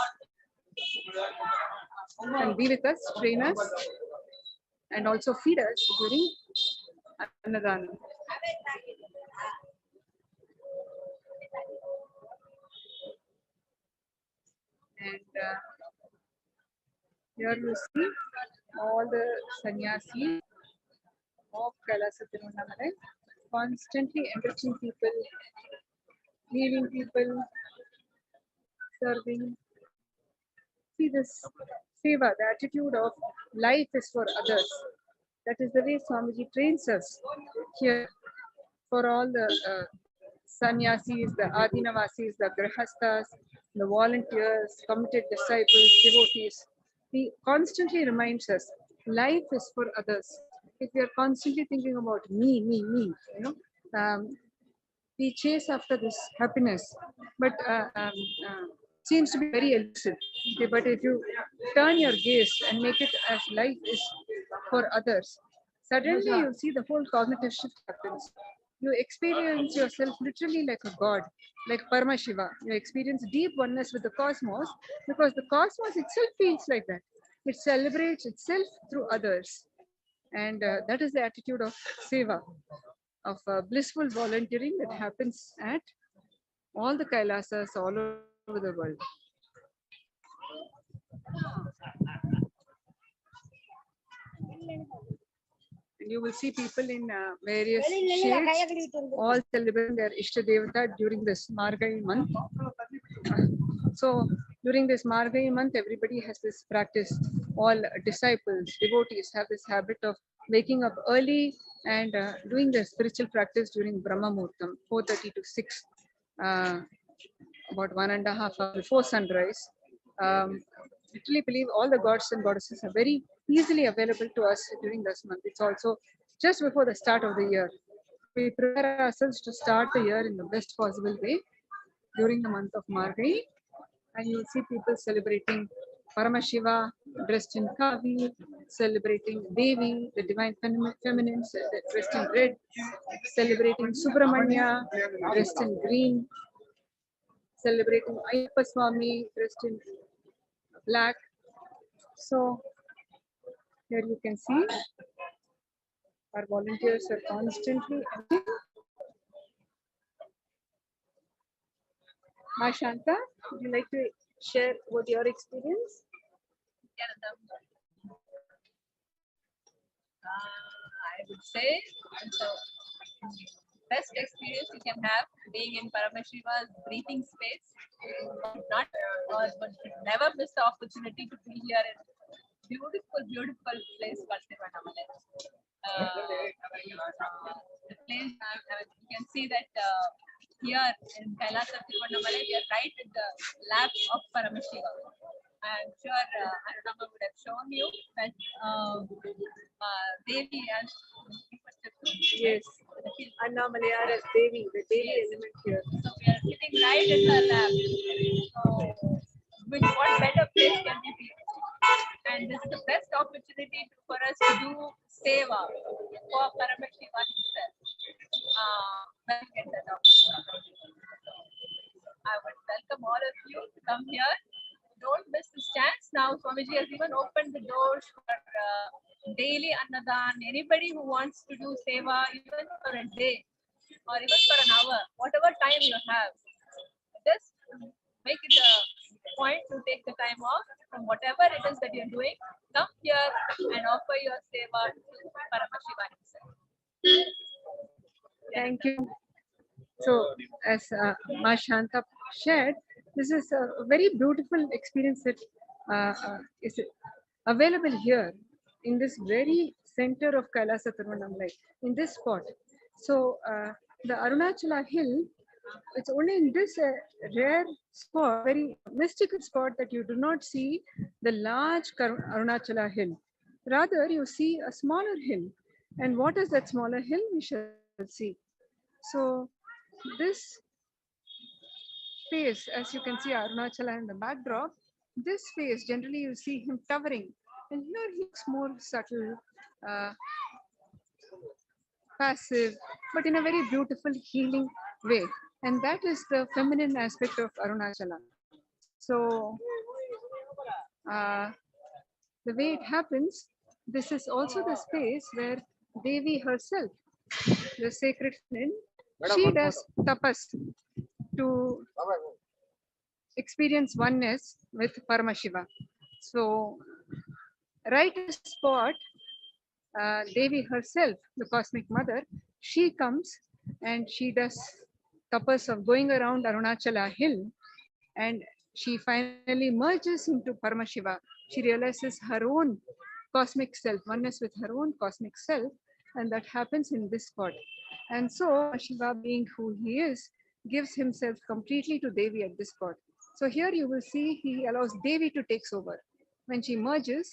S10: and be with us, train us, and also feed us during Annadhanam. And here you see all the sannyasis of Kailasa Tiruvannamalai constantly enriching people, healing people, serving. See this seva, the attitude of life is for others. That is the way Swamiji trains us here for all the sannyasis, the adinavasis, the grihasthas, the volunteers, committed disciples, devotees. He constantly reminds us life is for others. If we are constantly thinking about me, we chase after this happiness, but seems to be very elusive. Okay, but if you turn your gaze and make it as life is for others, suddenly you see the whole cognitive shift happens. You experience yourself literally like a god, like Paramashiva. You experience deep oneness with the cosmos because the cosmos itself feels like that. It celebrates itself through others. And that is the attitude of seva, of blissful volunteering that happens at all the Kailasas all over the world. And you will see people in various shades, all celebrating their Ishta Devata during this Margai month. So during this Margai month, everybody has this practice. All disciples, devotees have this habit of waking up early and doing their spiritual practice during Brahma Muhurtam, 4:30 to 6, about 1.5 hours before sunrise. Literally believe all the gods and goddesses are very easily available to us during this month. It's also just before the start of the year. We prepare ourselves to start the year in the best possible way during the month of Margai. And you'll see people celebrating Paramashiva dressed in kavi, celebrating Devi, the divine feminine dressed in red, celebrating Subramanya dressed in green, celebrating Ayyappa Swami dressed in black. So here you can see our volunteers are constantly active. Ma Shanta, would you like to share what your experience?
S14: I would say the best experience you can have being in Paramashiva's breathing space. Not but should never miss the opportunity to be here in beautiful place called Tiruvannamala. The place, you can see that here in Kailasa Tiruvannamala, we are right in the lap of Paramashiva. I'm sure Anurama would have shown you that Devi and
S10: yes, Annamalaya as Devi, the Devi element here.
S14: So we are sitting right in the lap. So, what better place can we be? And this is the best opportunity for us to do seva for Paramashiva himself. When we get that opportunity. I would welcome all of you to come here. Don't miss this chance. Now Swamiji has even opened the doors for daily annadhan. Anybody who wants to do seva even for a day or even for an hour, whatever time you have, just make it a point to take the time off from whatever it is that you're doing. Come here and offer your seva to Paramashiva himself.
S10: Thank you. So, as Ma Shanta shared, this is a very beautiful experience that is available here in this very center of Kailasa Tiruvannamala, in this spot. So, the Arunachala hill, it's only in this rare spot, very mystical spot, that you do not see the large Arunachala hill. Rather, you see a smaller hill. And what is that smaller hill? We shall see. So, this face, as you can see Arunachala in the backdrop, this face generally you see him towering, and here he looks more subtle, passive, but in a very beautiful healing way. And that is the feminine aspect of Arunachala. So the way it happens, this is also the space where Devi herself, the sacred feminine, she does tapas to experience oneness with Paramashiva. So right at the spot, Devi herself, the cosmic mother, she comes and she does tapas of going around Arunachala hill, and she finally merges into Paramashiva. She realizes her own cosmic self, oneness with her own cosmic self, and that happens in this spot. And so Shiva, being who he is, gives himself completely to Devi at this spot. So here you will see he allows Devi to take over. When she merges,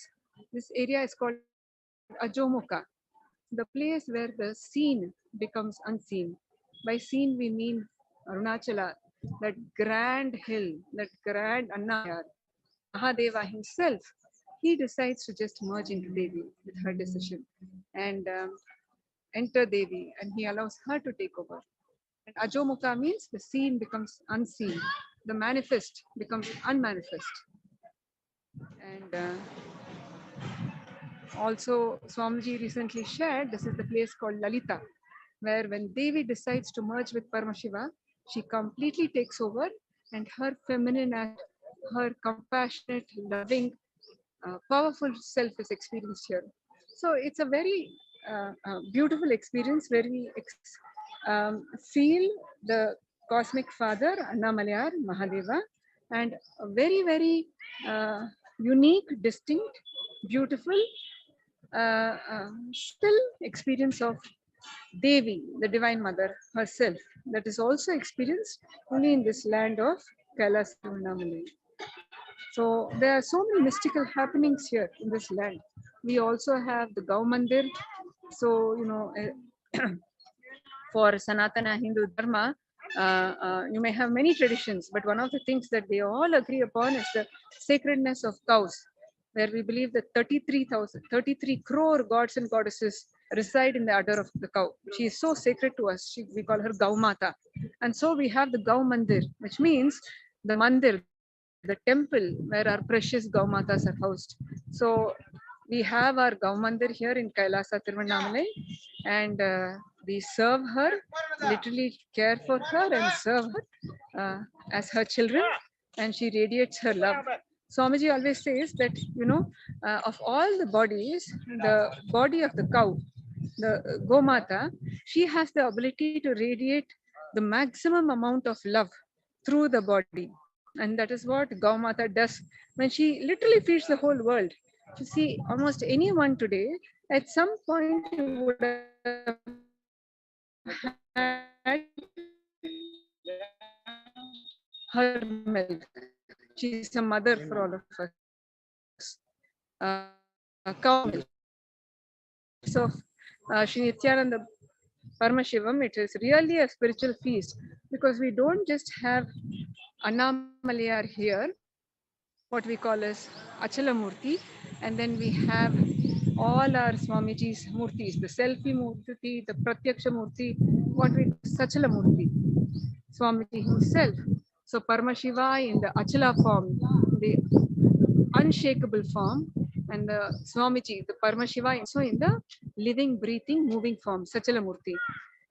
S10: this area is called Ajomukha, the place where the seen becomes unseen. By seen we mean Arunachala, that grand hill, that grand Annadhahan. Mahadeva himself, he decides to just merge into Devi with her decision and enter Devi, and he allows her to take over. And Ajomukha means the seen becomes unseen, the manifest becomes unmanifest. And also, Swamiji recently shared this is the place called Lalita, where when Devi decides to merge with Paramashiva, she completely takes over, and her feminine act, her compassionate, loving, powerful self is experienced here. So it's a very beautiful experience where we feel the cosmic father, Annamalayar, Mahadeva, and a very, very unique, distinct, beautiful, still experience of Devi, the Divine Mother herself, that is also experienced only in this land of Kailasa Annamalai. So there are so many mystical happenings here in this land. We also have the Gau Mandir. So, you know, for Sanatana Hindu Dharma, you may have many traditions, but one of the things that they all agree upon is the sacredness of cows, where we believe that 33 crore gods and goddesses reside in the udder of the cow. She is so sacred to us. We call her Gau Mata. And so we have the Gau Mandir, which means the mandir, the temple where our precious Gau Matas are housed. So we have our Gau Mandir here in Kailasa Tiruvannamai, and we serve her, literally care for her and serve her as her children, and she radiates her love. Swamiji always says that, you know, of all the bodies, the body of the cow, the Gomata, she has the ability to radiate the maximum amount of love through the body. And that is what Gaumata does when she literally feeds the whole world. You see, almost anyone today, at some point, you would have had her milk. She's a mother for all of us. Cow milk. So, Sri Nithyananda Paramashivam, it is really a spiritual feast, because we don't just have Annamalayar here, what we call as Achala Murti, and then we have all our Swamiji's Murtis, the Selfie Murti, the Pratyaksha Murti, what we call Sachala Murti, Swamiji himself. So Paramashiva in the Achala form, the unshakable form, and the Swamiji, the Paramashiva, also in the living, breathing, moving form, Sachala Murti.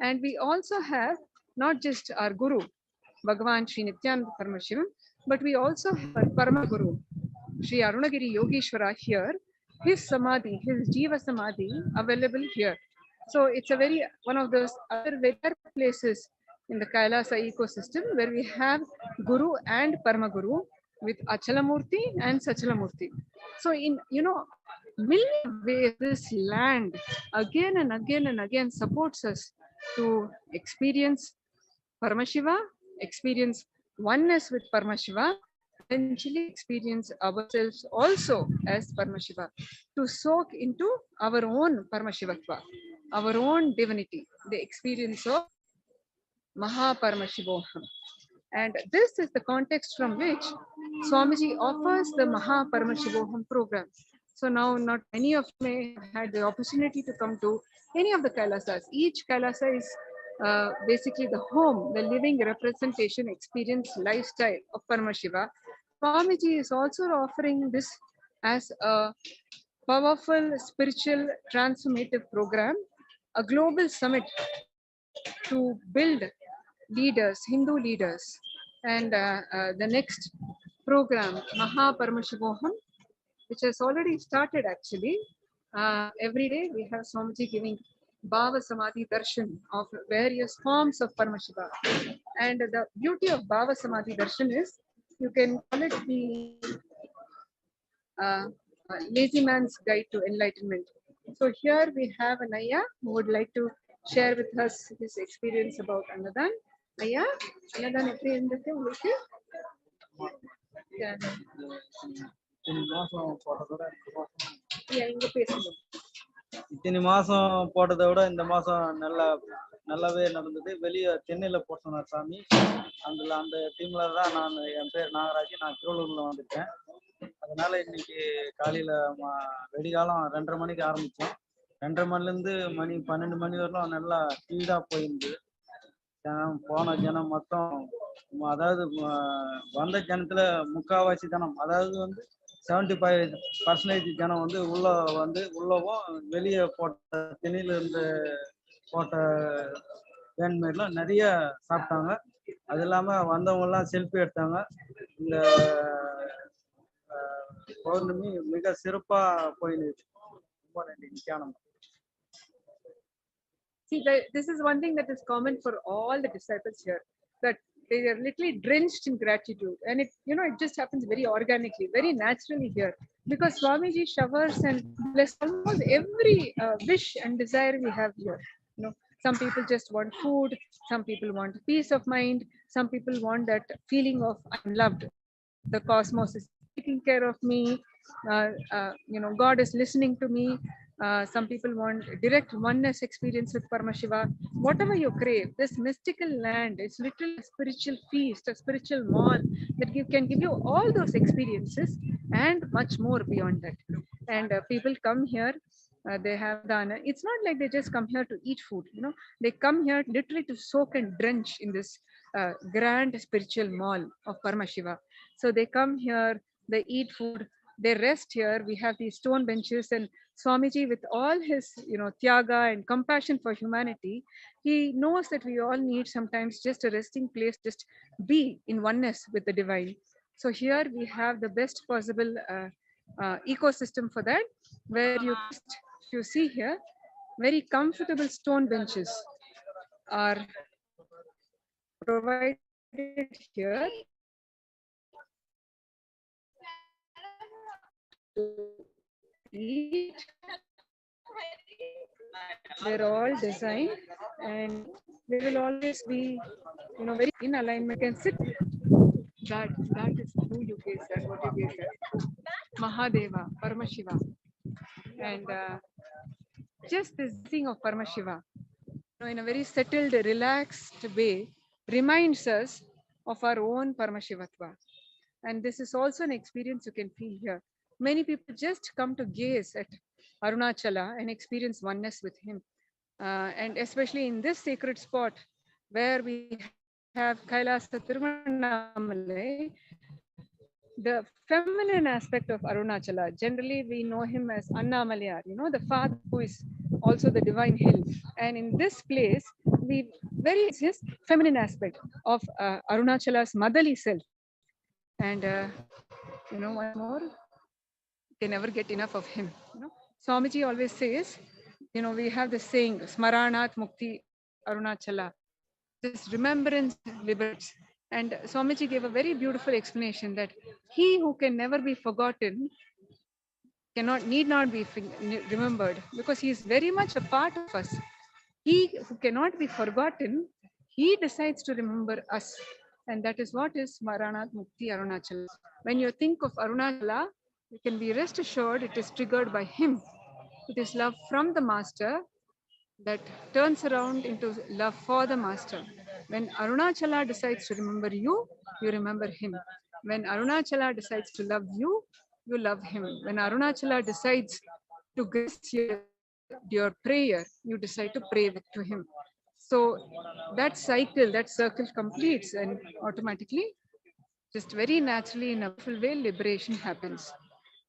S10: And we also have not just our Guru, Bhagavan Sri Nithyananda Paramashivam, but we also have our Paramaguru, Sri Arunagiri Yogeshwara here, his Samadhi, his Jiva Samadhi available here. So it's a very, one of those other very rare places in the Kailasa ecosystem where we have Guru and Paramaguru with Achalamurti and Sachalamurti. So in, you know, million ways this land again and again and again supports us to experience Paramashiva, experience oneness with Paramashiva, eventually experience ourselves also as Paramashiva, to soak into our own Paramashivatva, our own divinity, the experience of Mahaparamashivoham. And this is the context from which Swamiji offers the Mahaparamashivoham program. So now not many of you may have had the opportunity to come to any of the Kailasas. Each Kailasa is basically the home, the living representation, experience, lifestyle of Paramashiva. Swamiji is also offering this as a powerful spiritual transformative program, a global summit to build leaders, Hindu leaders. And the next program, Mahaparamashivoham, which has already started actually. Every day we have Swamiji giving Bhava Samadhi Darshan of various forms of Paramashiva. And the beauty of Bhava Samadhi Darshan is, you can call it the Lazy Man's Guide to Enlightenment. So here we have an Ayya who would like to share with us his experience about Annadhaan. Ayya, Annadhaan எப்படி இருந்துச்சு உங்களுக்கு? இங்க பேசணும்.
S5: இத்தனை மாசம் போட்டதை விட இந்த மாசம் நல்லாவே நடந்தது. வெளியே சென்னையில போட்டோம் சாமி. அந்த டீம்ல தான் என் பேர் நாகராஜ். நான் திருவள்ளூர்ல வந்துட்டேன். அதனால இன்னைக்கு காலையில வெடிகாலம் 2:30 மணிக்கு ஆரம்பிச்சோம். 2:30 மணிலேருந்து மணி 12 மணி வரலாம் நல்லா ஸ்பீடா போயிருந்து. போன ஜனம் மொத்தம், அதாவது வந்த ஜனத்துல முக்காவாசி ஜனம், அதாவது 75% ஜனம் உள்ளவும் வெளியே போட்ட திணில இருந்து போட்ட பேன்மேட்லாம் நிறைய சாப்பிட்டாங்க. அது இல்லாம வந்தவங்க எல்லாம் செல்ஃபி எடுத்தாங்க. இந்த பௌர்ணமி மிக சிறப்பா போயிருக்கு. ரொம்ப நன்றி. Nithyanandam.
S10: See, this is one thing that is common for all the disciples here, that they are literally drenched in gratitude, and it just happens very organically, very naturally here, because Swamiji showers and blesses almost every wish and desire we have here. Some people just want food, some people want peace of mind, some people want that feeling of I'm loved, the cosmos is taking care of me, God is listening to me. Some people want direct oneness experience with Paramashiva. Whatever you crave, this mystical land is literally a spiritual feast, a spiritual mall that can give you all those experiences and much more beyond that. And people come here, they have dana. It's not like they just come here to eat food. They come here literally to soak and drench in this grand spiritual mall of Paramashiva. So they come here, they eat food, they rest here. We have these stone benches, and Swamiji, with all his tyaga and compassion for humanity, he knows that we all need sometimes just a resting place, just be in oneness with the divine. So here we have the best possible ecosystem for that, where you see here very comfortable stone benches are provided here to eat. They're all designed, and they will always be very in alignment. You can sit. That is who you gaze at, what you gaze at. Mahadeva, Paramashiva, and just this thing of Paramashiva, in a very settled, relaxed way, reminds us of our own Paramashivatva. And this is also an experience you can feel here. Many people just come to gaze at Arunachala and experience oneness with him. And especially in this sacred spot where we have Kailasa Tiruvannamalai, the feminine aspect of Arunachala, generally we know him as Annamalayar, the father who is also the divine hill. And in this place, his feminine aspect of Arunachala's motherly self. And one more, they never get enough of him. Swamiji always says, we have the saying, Smaranat Mukti Arunachala, this remembrance liberates. And Swamiji gave a very beautiful explanation that he who can never be forgotten need not be remembered, because he is very much a part of us. He who cannot be forgotten, he decides to remember us. And that is what is Smaranat Mukti Arunachala. When you think of Arunachala, you can be rest assured it is triggered by him. It is love from the master that turns around into love for the master. When Arunachala decides to remember you, you remember him. When Arunachala decides to love you, you love him. When Arunachala decides to grace your prayer, you decide to pray to him. So that cycle, that circle completes, and automatically, just very naturally, in a full way, liberation happens.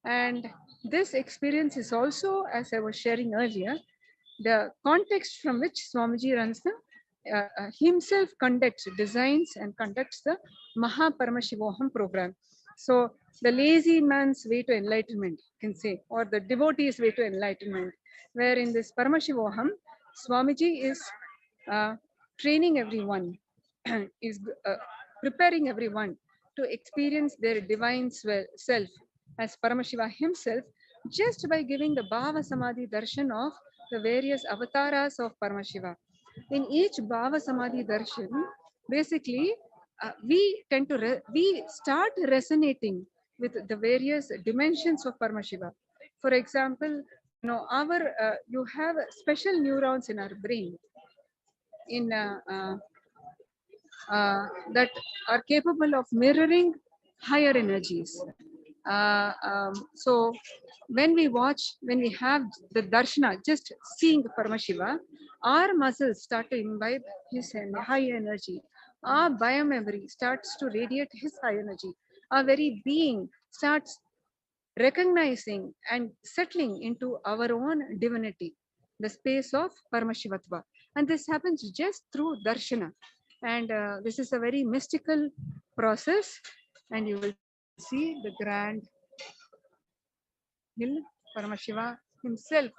S10: And this experience is also, as I was sharing earlier, the context from which Swamiji runs himself conducts, designs and conducts the Mahaparamashivoham program. So the lazy man's way to enlightenment, you can say, or the devotee's way to enlightenment, where in this Paramashivoham, Swamiji is training everyone, is preparing everyone to experience their divine self as Paramashiva himself just by giving the Bhava Samadhi darshan of the various avatars of Paramashiva. In each Bhava Samadhi darshan, basically, we tend to we start resonating with the various dimensions of Paramashiva. For example, our you have special neurons in our brain in that are capable of mirroring higher energies. So when we have the darshana, just seeing Paramashiva, our muscles start to imbibe his high energy. Our biomemory starts to radiate his high energy. Our very being starts recognizing and settling into our own divinity, the space of Paramashivatva. And this happens just through darshana. And this is a very mystical process. And you will see the grand Hill Paramashiva himself.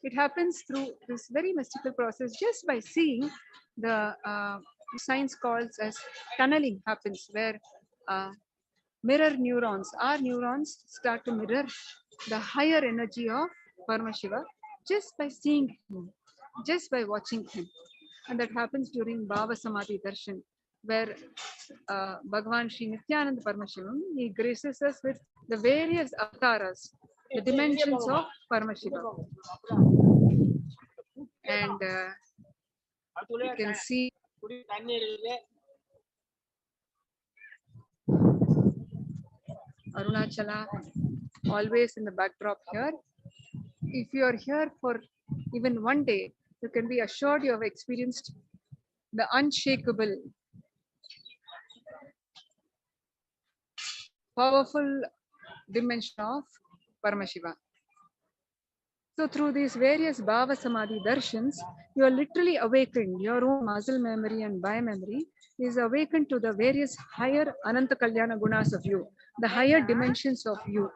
S10: It happens through this very mystical process just by seeing the science calls as tunneling happens, where mirror neurons, our neurons start to mirror the higher energy of Paramashiva just by seeing him, just by watching him. And that happens during Bhava Samadhi Darshan, where Bhagavan Sri Nithyananda Paramashivam, he graces us with the various avatars, the dimensions of Paramashiva. And you can see Arunachala always in the backdrop here. If you are here for even one day, you can be assured you have experienced the unshakable, powerful dimension of Paramashiva. So through these various Bhava Samadhi darshans, you are literally awakened. Your own muscle memory and biomemory is awakened to the various higher Ananta Kalyana gunas of you, the higher dimensions of you.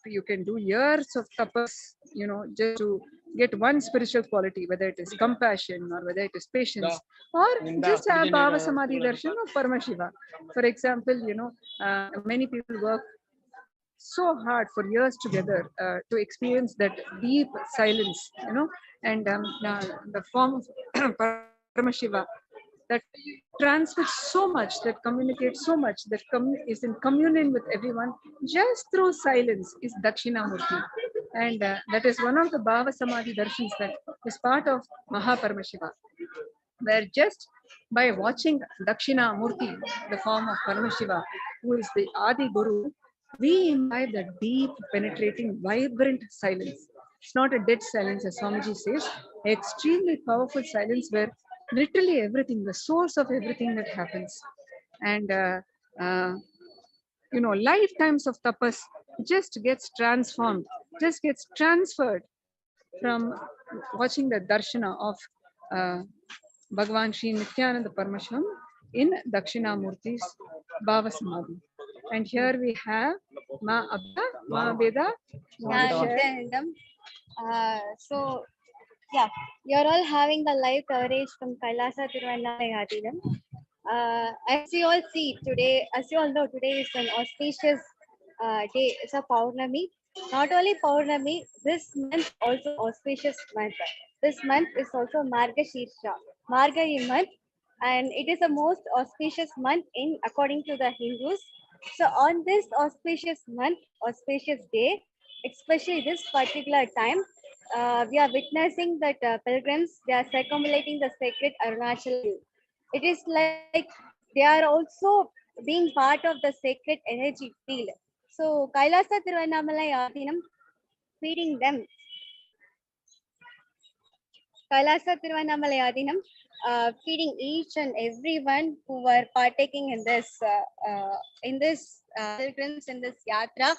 S10: You can do years of tapas, just to get one spiritual quality, whether it is compassion or whether it is patience, or just have Bhava Samadhi darshan of Paramashiva. For example, many people work so hard for years together to experience that deep silence, and the form of Paramashiva that transmits so much, that communicates so much, that is in communion with everyone just through silence is Dakshinamurti. And that is one of the Bhava Samadhi darshans that is part of Mahaparamashiva, where just by watching Dakshinamurti, the form of Paramashiva, who is the Adi Guru, we imbibe that deep, penetrating, vibrant silence. It's not a dead silence, as Swamiji says, extremely powerful silence where literally everything, the source of everything that happens. And, lifetimes of tapas just gets transformed, just gets transferred from watching the darshana of Bhagavan Sri Nithyananda Paramashivam in Dakshinamurti's Bhava Samadhi. And here we have Ma Abda, Ma Veda.
S15: So, yeah, you're all having the live coverage from Kailasa Tiruvannamai Adinam. As you all see today, as you all know, today is an auspicious day. It's a Paurnami. Not only Paurnami, this month also auspicious month. This month is also Margashirsha, Margari month, and it is the most auspicious month according to the Hindus. So on this auspicious month, auspicious day, especially this particular time, we are witnessing that pilgrims, they are circumambulating the sacred Arunachala Hill. It is like they are also being part of the sacred energy field. So Kailasa Tiruvannamai Adinam feeding them. Kailasa Tiruvannamai Adinam feeding each and everyone who were partaking in this pilgrims, in this yatra.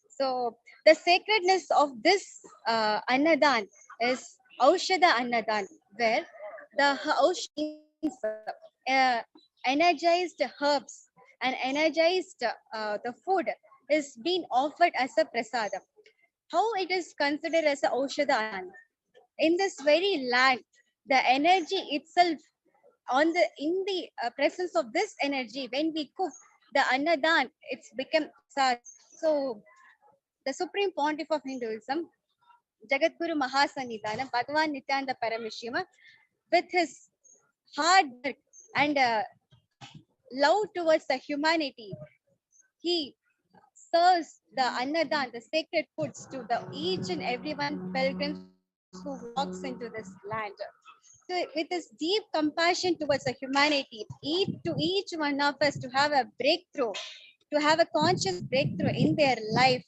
S15: So the sacredness of this ANNADHAAN is AUSHADA ANNADHAAN, where the energized herbs and energized the food is being offered as a prasadam. How it is considered as a AUSHADA ANNADHAAN? In this very land, the energy itself, in the presence of this energy, when we cook the ANNADHAAN, it's become sad. So the Supreme Pontiff of Hinduism, Jagadguru Mahasanidhana, Bhagavan Paramashivam, with his hard work and love towards the humanity, he serves the ANNADHAAN, the sacred foods, to the each and everyone pilgrims who walks into this land. So with this deep compassion towards the humanity, to each one of us to have a breakthrough, to have a conscious breakthrough in their life.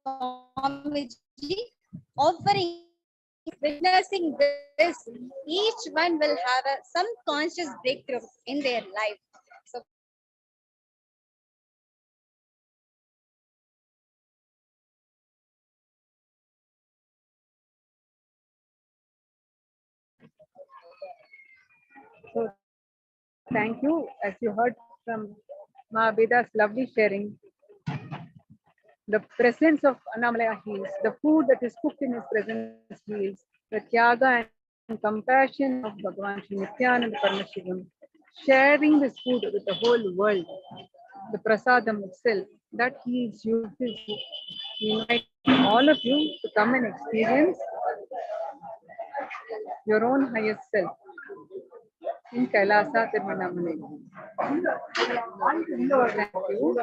S15: Swamiji, offering, witnessing this, each one will have some conscious breakthrough in their life. So
S10: So thank you. As you heard from Mahaveda's lovely sharing, the presence of Annamalaya heals, the food that is cooked in his presence heals, the tyaga and compassion of Bhagavan Nithyananda Paramashivam, sharing this food with the whole world, the prasadam itself, that heals you. We invite all of you to come and experience your own highest self in Kailasa, Tiruvannamala. Thank you.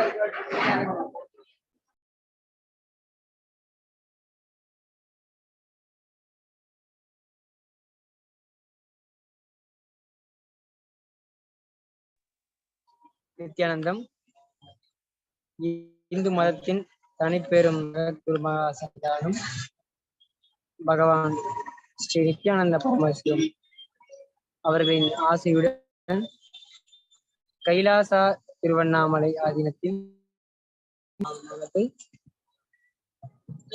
S2: Nithyanandam Hindu மதத்தின் தனிப்பெரும் சன்னிதானம் பகவான் ஸ்ரீ நித்யானந்த பரமசிவம் அவர்களின் ஆசையுடன் கைலாசா திருவண்ணாமலை ஆதீனத்தில்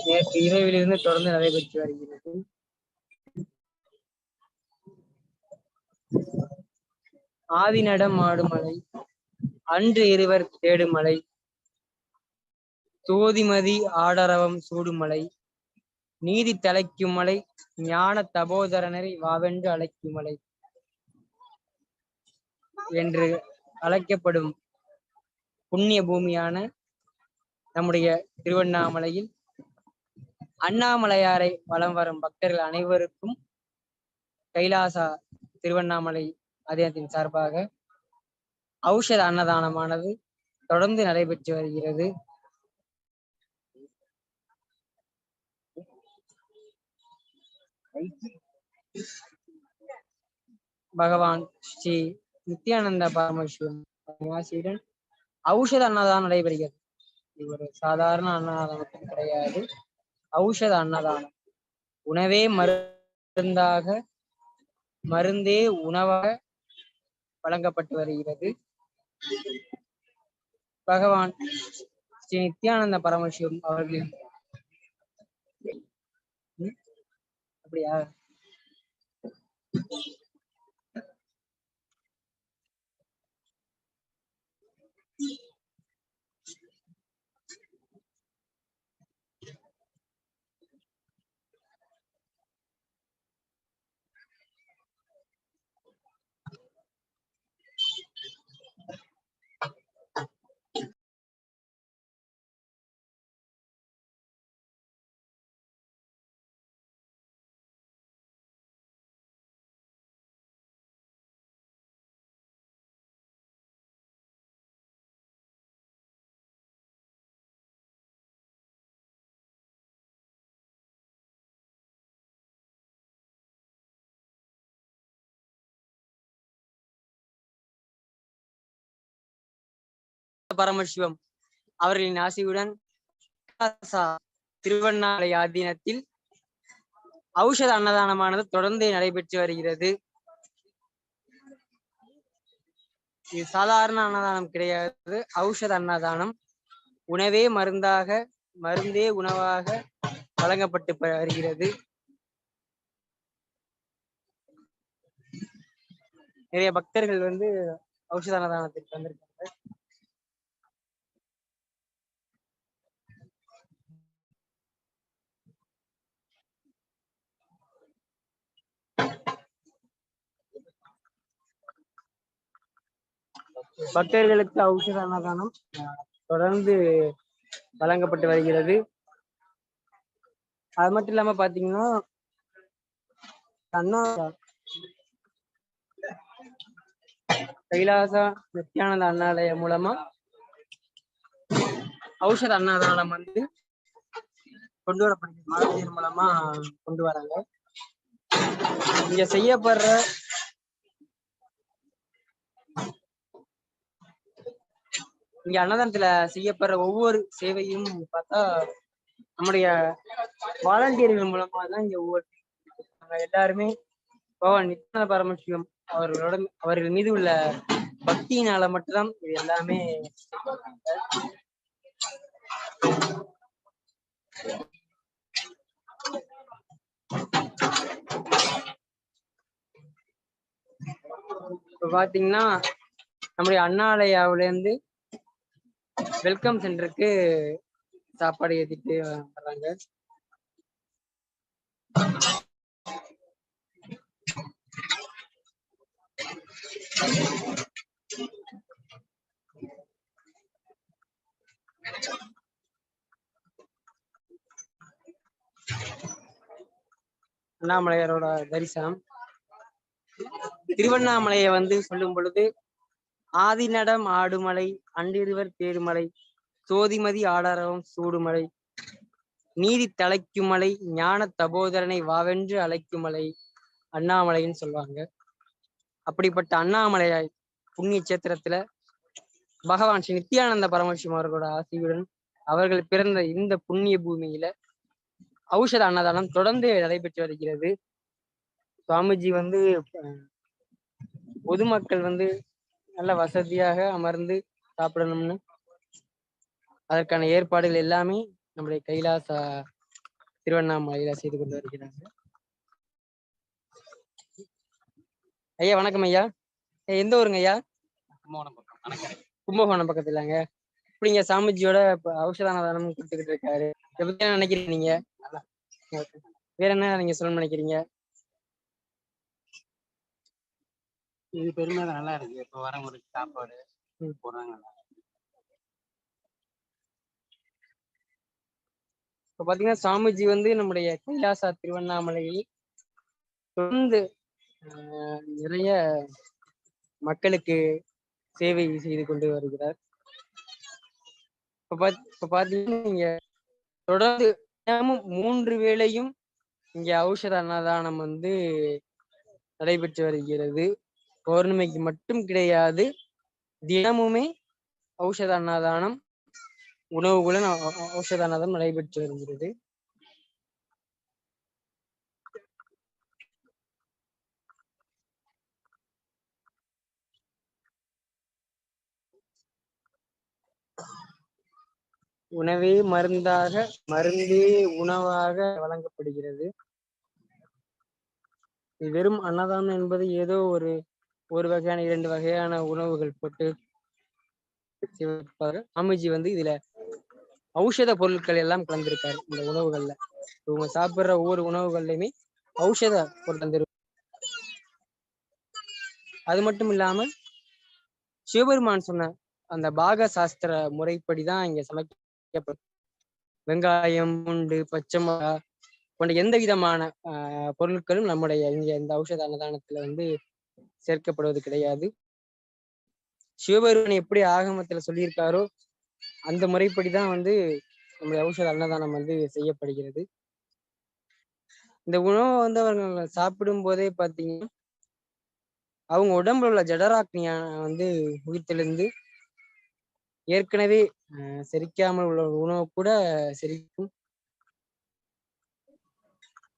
S2: நேற்று இரவிலிருந்து தொடர்ந்து நடைபெற்று வருகிறது. ஆதிநடம் ஆடுமலை, அன்று இருவர் தேடுமலை, சோதிமதி ஆடரவம் சூடுமலை, நீதி தலைக்கும் மலை, ஞான தபோதரனரை வாவென்று அழைக்கும் மலை என்று அழைக்கப்படும் புண்ணிய பூமியான நம்முடைய திருவண்ணாமலையில் அண்ணாமலையாரை வலம் வரும் பக்தர்கள் அனைவருக்கும் கைலாசா திருவண்ணாமலை ஆதீனத்தின் சார்பாக ஔஷத அன்னதானமானது தொடர்ந்து நடைபெற்று வருகிறது. பகவான் ஸ்ரீ நித்யானந்த பரமசிவம் ஆசியுடன் ஔஷத அன்னதானம் நடைபெறுகிறது. இது ஒரு சாதாரண அன்னதானம் கிடையாது, ஔஷத அன்னதானம். உணவே மருந்தாக, மருந்தே உணவாக வழங்கப்பட்டு வருகிறது. பகவான் ஸ்ரீ நித்யானந்த பரமசிவம் அவர்களின் அப்படியா பரமசிவம் அவர்களின் ஆசையுடன் திருவண்ணாமலை ஆதீனத்தில் ஔஷத அன்னதானமானது தொடர்ந்து நடைபெற்று வருகிறது. இது சாதாரண அன்னதானம் கிடையாது, ஔஷத அன்னதானம். உணவே மருந்தாக, மருந்தே உணவாக வழங்கப்பட்டு வருகிறது. நிறைய பக்தர்கள் ஔஷத அன்னதானத்திற்கு வந்திருக்காங்க. பக்தர்களுக்கு ஔஷத அன்னதானம் தொடர்ந்து வழங்கப்பட்டு வருகிறது. அது மட்டும் இல்லாம பாத்தீங்கன்னா அண்ணா கைலாசா நித்யானந்த அண்ணாலயம் மூலமா ஔஷத அன்னதானம் வந்து கொண்டு வரப்படுகிறது. மகளிர் மூலமா கொண்டு வராங்க. இங்க செய்யப்படுற இங்க அன்னதானத்துல செய்யப்படுற ஒவ்வொரு சேவையும் பார்த்தா நம்முடைய வாலண்டியர்கள் மூலமா தான் இங்க ஒவ்வொரு எல்லாருமே பகவான் நித்யானந்த பரமசிவம் அவர்கள் மீது உள்ள பக்தியினால மட்டும்தான் இது எல்லாமே. இப்ப பாத்தீங்கன்னா நம்முடைய அண்ணாலயாவில இருந்து வெல்கம் சென்டருக்கு சாப்பாடு ஏத்திட்டு வர்றாங்க. அண்ணாமலையாரோட தரிசனம். திருவண்ணாமலையை வந்து சொல்லும் பொழுது ஆதிநடம் ஆடுமலை, அண்டிருவர் தேருமலை, சோதிமதி ஆடாரவம் சூடுமலை, நீதி தலைக்குமலை, ஞான தபோதரனை வாவென்று அழைக்குமலை அண்ணாமலைன்னு சொல்லுவாங்க. அப்படிப்பட்ட அண்ணாமலையாய் புண்ணிய சேத்திரத்துல பகவான் ஸ்ரீ நித்யானந்த பரமசிவம் அவர்களோட ஆசையுடன் அவர்கள் பிறந்த இந்த புண்ணிய பூமியில ஔஷத அன்னதானம் தொடர்ந்து நடைபெற்று வருகிறது. சுவாமிஜி வந்து பொதுமக்கள் வந்து நல்ல வசதியாக அமர்ந்து சாப்பிடணும்னு அதற்கான ஏற்பாடுகள் எல்லாமே நம்முடைய கைலாசா திருவண்ணாமலையில செய்து கொண்டு வருகிறாங்க. ஐயா வணக்கம் ஐயா. எந்த ஊருங்க ஐயா? கும்பகோணம் பக்கத்துலங்க. இப்படிங்க சாமிஜியோட ஔஷத அன்னதானம் கொடுத்துக்கிட்டு இருக்காரு. இதை பத்தி என்ன நினைக்கிறீங்க நீங்க? வேற என்ன நீங்க சொல்லணும்னு நினைக்கிறீங்க?
S6: இது பெருமையாக நல்லா இருக்கு. இப்போ வரவங்களுக்கு சாப்பாடு போறாங்க.
S2: இப்ப பாத்தீங்கன்னா சாமிஜி வந்து நம்முடைய கைலாசா திருவண்ணாமலையில் தொடர்ந்து நிறைய மக்களுக்கு சேவை செய்து கொண்டு வருகிறார். இப்ப பாத்தீங்கன்னா இங்க தொடர்ந்து 3 வேளையும் இங்க ஔஷத அன்னதானம் வந்து நடைபெற்று வருகிறது. பௌர்ணமிக்கு மட்டும் கிடையாது, தினமுமே ஔஷத அன்னதானம் உணவுகளும் ஔஷத அன்னதானம் நடைபெற்று வருகிறது. உணவே மருந்தாக, மருந்தே உணவாக வழங்கப்படுகிறது. வெறும் அன்னதானம் என்பது ஏதோ ஒரு வகையான 2 வகையான உணவுகள் போட்டு சாமிஜி வந்து இதுல ஔஷத பொருட்கள் எல்லாம் கலந்திருக்காரு. இந்த உணவுகள்ல இவங்க சாப்பிடுற ஒவ்வொரு உணவுகள்லையுமே ஔஷத பொருள் கலந்திருக்கும். அது மட்டும் இல்லாம சிவபெருமான் சொன்ன அந்த பாக சாஸ்திர முறைப்படிதான் இங்க சமைக்கப்படும். வெங்காயம், பூண்டு, பச்சை மிளகா போன்ற எந்த விதமான பொருட்களும் நம்முடைய இங்க இந்த ஔஷத அன்னதானத்துல வந்து சேர்க்கப்படுவது கிடையாது. சிவபெருமான் எப்படி ஆகமத்துல சொல்லியிருக்காரோ அந்த முறைப்படிதான் வந்து நம்முடைய ஔஷத அன்னதானம் வந்து செய்யப்படுகிறது. இந்த உணவை வந்து அவங்க சாப்பிடும் போதே பாத்தீங்கன்னா அவங்க உடம்புல உள்ள ஜடராக்னிய வந்து உயிர்த்தெழுந்து ஏற்கனவே செரிக்காமல் உள்ள உணவு கூட செரிக்கும்.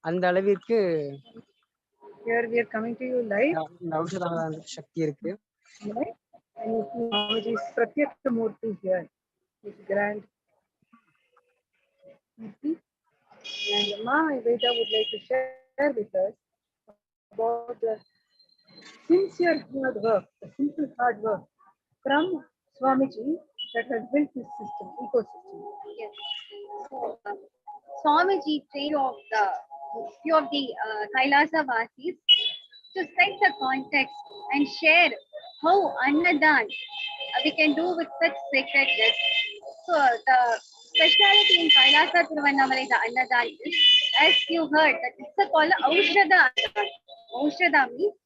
S2: அந்த அளவிற்கு இந்த ஔஷத அன்னதானத்துக்கு சக்தி இருக்கு.
S10: Pratyaksh Murti here is grand. And Ma Veda would like to share with us about the sincere hard work, the simple hard work from Swamiji that has built this system, ecosystem.
S15: Yes. So, Swamiji trained of the few of the Kailasa Vasis to set the context and share how Annadhan we can do with such sacredness. So the speciality in Kailasa Thiruvannamalai, the Annadhaan is, as you heard, that it's called AUSHADA. AUSHADA means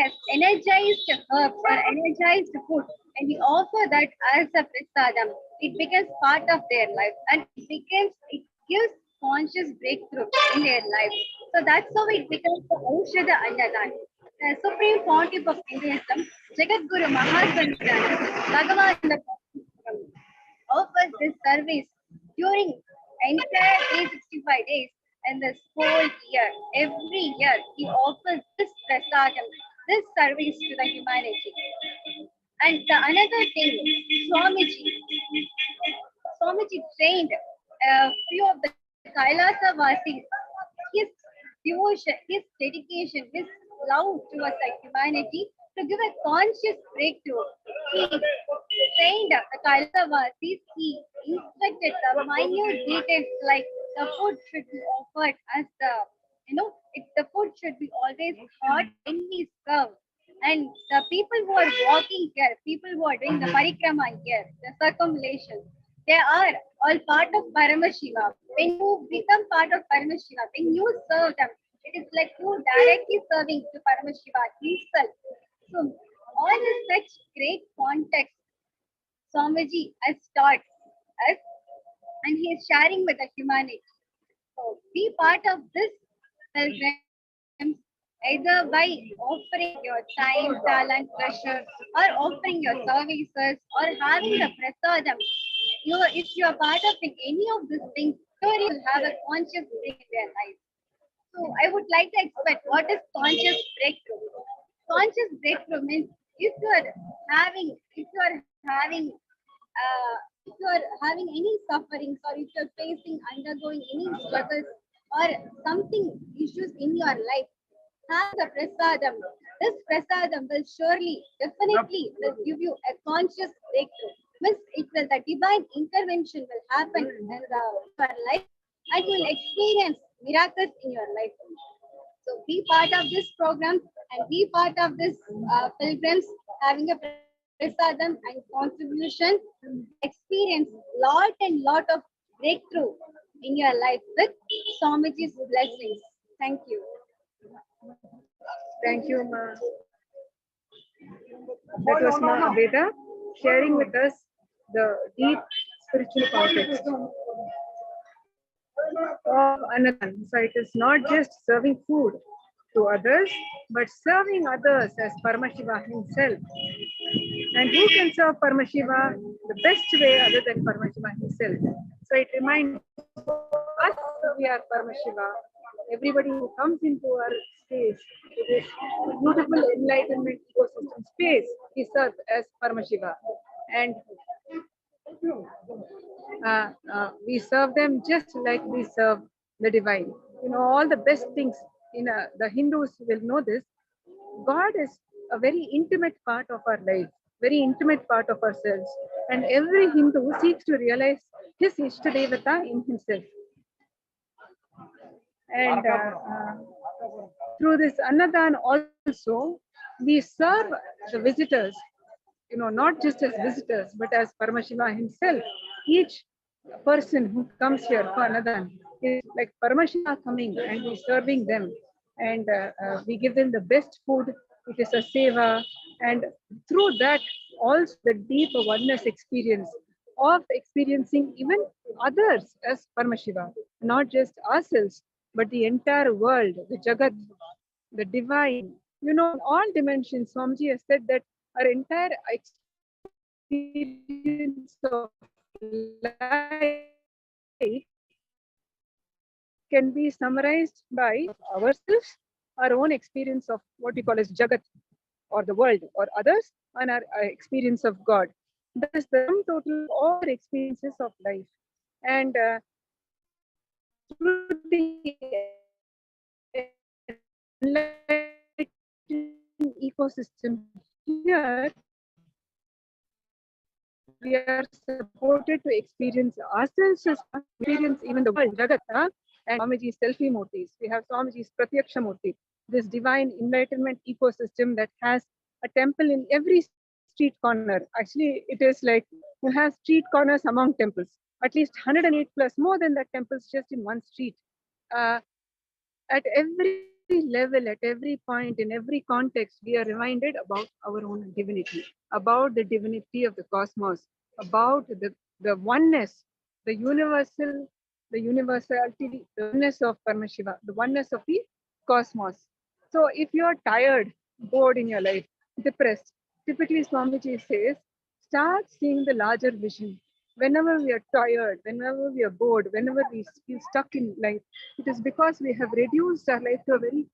S15: as energized herbs or energized food, and we offer that as a prasadam. It becomes part of their life, and it gives conscious breakthrough in their life. So that's how it becomes the AUSHADA Annadhaan. The Supreme Pontiff of Hinduism, Jagadguru Mahasantana, Bhagavan Paramashivam, offers this service during entire 365 days and this whole year. Every year he offers this prasadam, this service to the humanity. And the another thing, Swamiji trained a few of the Kailasa Vasis. His devotion, his dedication, his love towards the humanity to give a conscious breakthrough. He trained the Kailasa Vasis. He instructed the minute details like the food should be offered as the food should be always hot when we serve. And the people who are walking here, people who are doing the parikrama here, the circumambulation, they are all part of Paramashiva. When you become part of Paramashiva, when you serve them, it is like you directly serving to Paramashiva himself. So all in such great context, Swamiji has taught us, and he is sharing with the humanity. So be part of this pilgrim, either by offering your time, talent, treasure, or offering your services, or having the prasadam. If you are part of any of these things, sure you will have a conscious break in their life. So I would like to expect what is conscious breakthrough. Conscious breakthrough means if you are having any sufferings, or if you are undergoing any struggles or something issues in your life, have the prasadam. This prasadam will definitely will give you a conscious breakthrough. Means the divine intervention will happen in your life, and you will experience miracles in your life. So be part of this program and be part of this pilgrims having a prasadam and contribution. Experience lot of breakthrough in your life with Swamiji's blessings. Thank you.
S10: Thank you, Ma. That was Ma Abeda sharing with us the deep spiritual context of Annadhaan. So it is not just serving food to others, but serving others as Paramashiva himself. And who can serve Paramashiva the best way other than Paramashiva himself? So it reminds us we are Paramashiva. Everybody who comes into our space, this beautiful enlightenment ecosystem space, we serve as Paramashiva. And we serve them just like we serve the divine. All the best things the Hindus will know this. God is a very intimate part of our life, very intimate part of ourselves. And every Hindu seeks to realize his Ishtadevata in himself. And through this Annadhaan also, we serve the visitors, not just as visitors, but as Paramashiva himself. Each person who comes here for Annadhaan is like Paramashiva coming, and we're serving them. And we give them the best food. It is a seva. And through that, also the deep oneness experience of experiencing even others as Paramashiva, not just ourselves, but the entire world, the Jagat, the divine. In all dimensions, Swamiji has said that our entire experience of life can be summarized by ourselves, our own experience of what we call as Jagat, or the world, or others, and our experience of God. That is the sum total of all experiences of life. And through the ecosystem here, we are supported to experience ourselves, experience even the world, Jagata, and Swamiji's selfie murtis. We have Swamiji's Pratyaksha Murti, this divine enlightenment ecosystem that has a temple in every street corner. Actually, it is like you have street corners among temples. At least 108 plus, more than that temples just in one street. At every level, at every point, in every context, we are reminded about our own divinity, about the divinity of the cosmos, about the oneness, the universal, the universality, the oneness of Paramashiva, the oneness of the cosmos. So if you are tired, bored in your life, depressed, typically Swamiji says, start seeing the larger vision. Whenever we are tired, whenever we are bored, whenever we feel stuck in life, it is because we have reduced our life to a very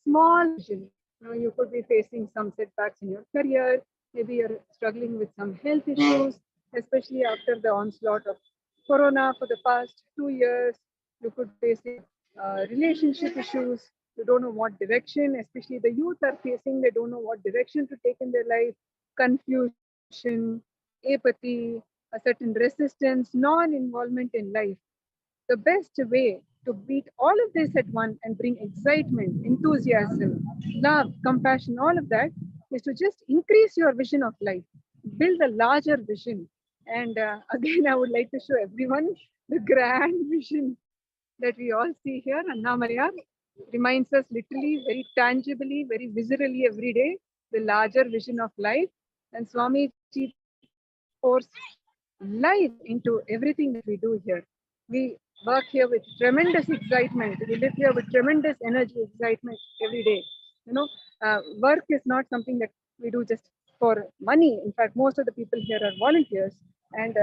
S10: small vision. You could be facing some setbacks in your career, maybe you're struggling with some health issues, especially after the onslaught of Corona for the past 2 years. You could be facing relationship issues. You don't know what direction, especially the youth are facing, they don't know what direction to take in their life, confusion, apathy, a certain resistance, non-involvement in life. The best way to beat all of this at once and bring excitement, enthusiasm, love, compassion, all of that is to just increase your vision of life, build a larger vision. And again, I would like to show everyone the grand vision that we all see here. Annamalaya reminds us literally, very tangibly, very viscerally every day, the larger vision of life. And Swami pours life into everything that we do here. We work here with tremendous excitement. We live here with tremendous energy, excitement every day. Work is not something that we do just for money. In fact, most of the people here are volunteers. And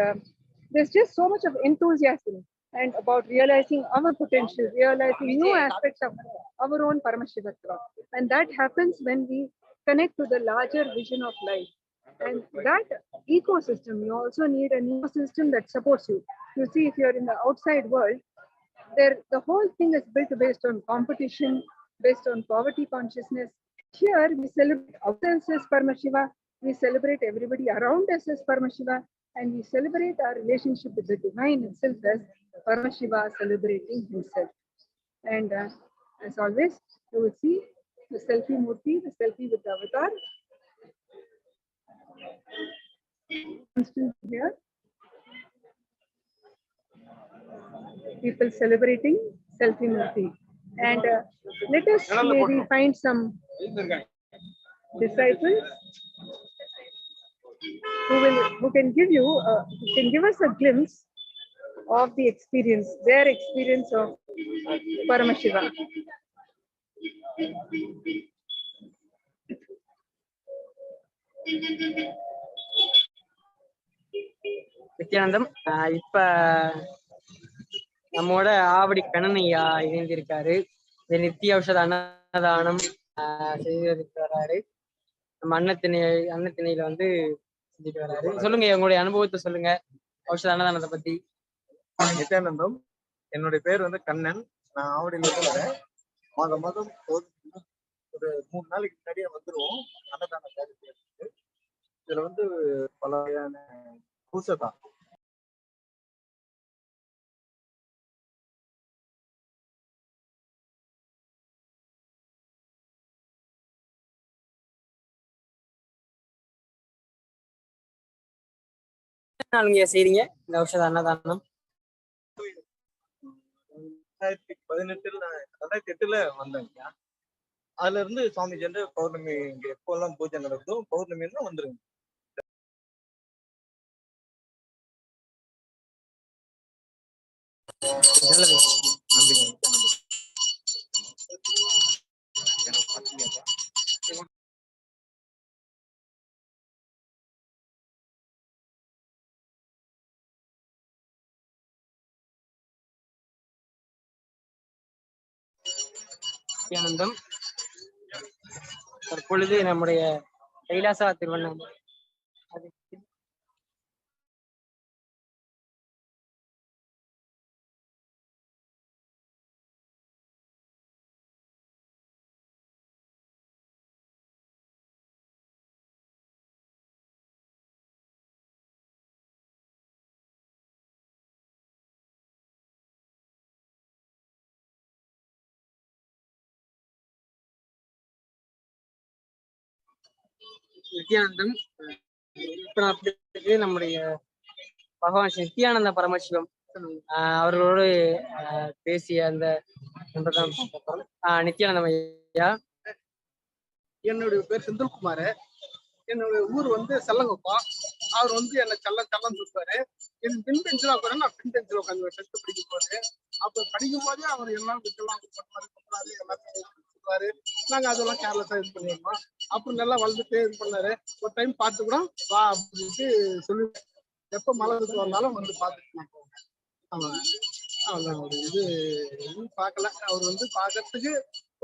S10: there's just so much of enthusiasm and about realizing our potential, realizing new aspects of our own Paramashivatva. And that happens when we connect to the larger vision of life. And that ecosystem, you also need an ecosystem that supports you. You see, if you're in the outside world, the whole thing is built based on competition, based on poverty consciousness. Here, we celebrate ourselves as Paramashiva, we celebrate everybody around us as Paramashiva, and we celebrate our relationship with the divine itself as Paramashiva celebrating himself. And as always, you will see the selfie murti, the selfie with the avatar. Here, people celebrating selfie murti. And let us maybe find some disciples who can give us a glimpse of the experience, their experience of Paramashiva.
S2: Nithyanandam இப்ப நம்மோட ஆவடி கண்ணனையா இணைந்திருக்காரு. இந்த நித்திய ஔஷத அன்னதானம் செய்வதற்கு வராரு. நம்ம அன்னத்திணையில வந்து செஞ்சுட்டு வராரு. சொல்லுங்க, உங்களுடைய அனுபவத்தை சொல்லுங்க ஔஷத அன்னதானத்தை பத்தி.
S16: நித்யானந்தம், என்னுடைய பேர் வந்து கண்ணன். நான் ஆவடியில இருந்து வரேன். மாதம் ஒரு 3 நாளைக்கு முன்னாடியே வந்துருவோம் அன்னதான காரியத்துக்கு. இதுல வந்து பல வகையான பூசை
S2: நாளுங்க செய்றீங்க இந்த ஔஷத அன்னதானம்?
S16: 2018 வந்தேங்க. அதுல இருந்து சுவாமி சென்று பௌர்ணமி இங்க எப்பெல்லாம் பூஜை நடக்குதோ பௌர்ணமி தான் வந்துருங்க.
S2: நல்லது. நித்யானந்தம், தற்பொழுது நம்முடைய கைலாசா திருவண்ணாமலை நித்யானந்தம் இப்ப நம்முடைய பகவான் நித்யானந்த பரமசிவம் அவர்களோடு பேசிய அந்த நித்யானந்தம் ஐயா.
S17: என்னுடைய பேர் செந்தில்குமார். என்னுடைய ஊர் செல்லங்குப்பம். அவர் என்னை செல்லம் தூக்குவாரு. என் பின் பெஞ்சில் உட்காந்து நான் பின் பெஞ்சில் உட்காந்து டென்த் படிக்கும் போது அப்போ படிக்கும் போதே அவர் எல்லாம் பண்ணாரு எல்லாத்தையும் சொல்லுவாரு. நாங்க அதெல்லாம் கேர்லெஸ்ஸா இது பண்ணிருந்தோம். அப்புறம் நல்லா வளர்ந்துட்டு இது பண்ணாரு. ஒரு டைம் பார்த்து கூட வா அப்படின்ட்டு சொல்லுவேன். எப்ப மழை வந்தாலும் பார்த்துட்டு அவ்வளோ இது பார்க்கல. அவர் பார்க்கறதுக்கு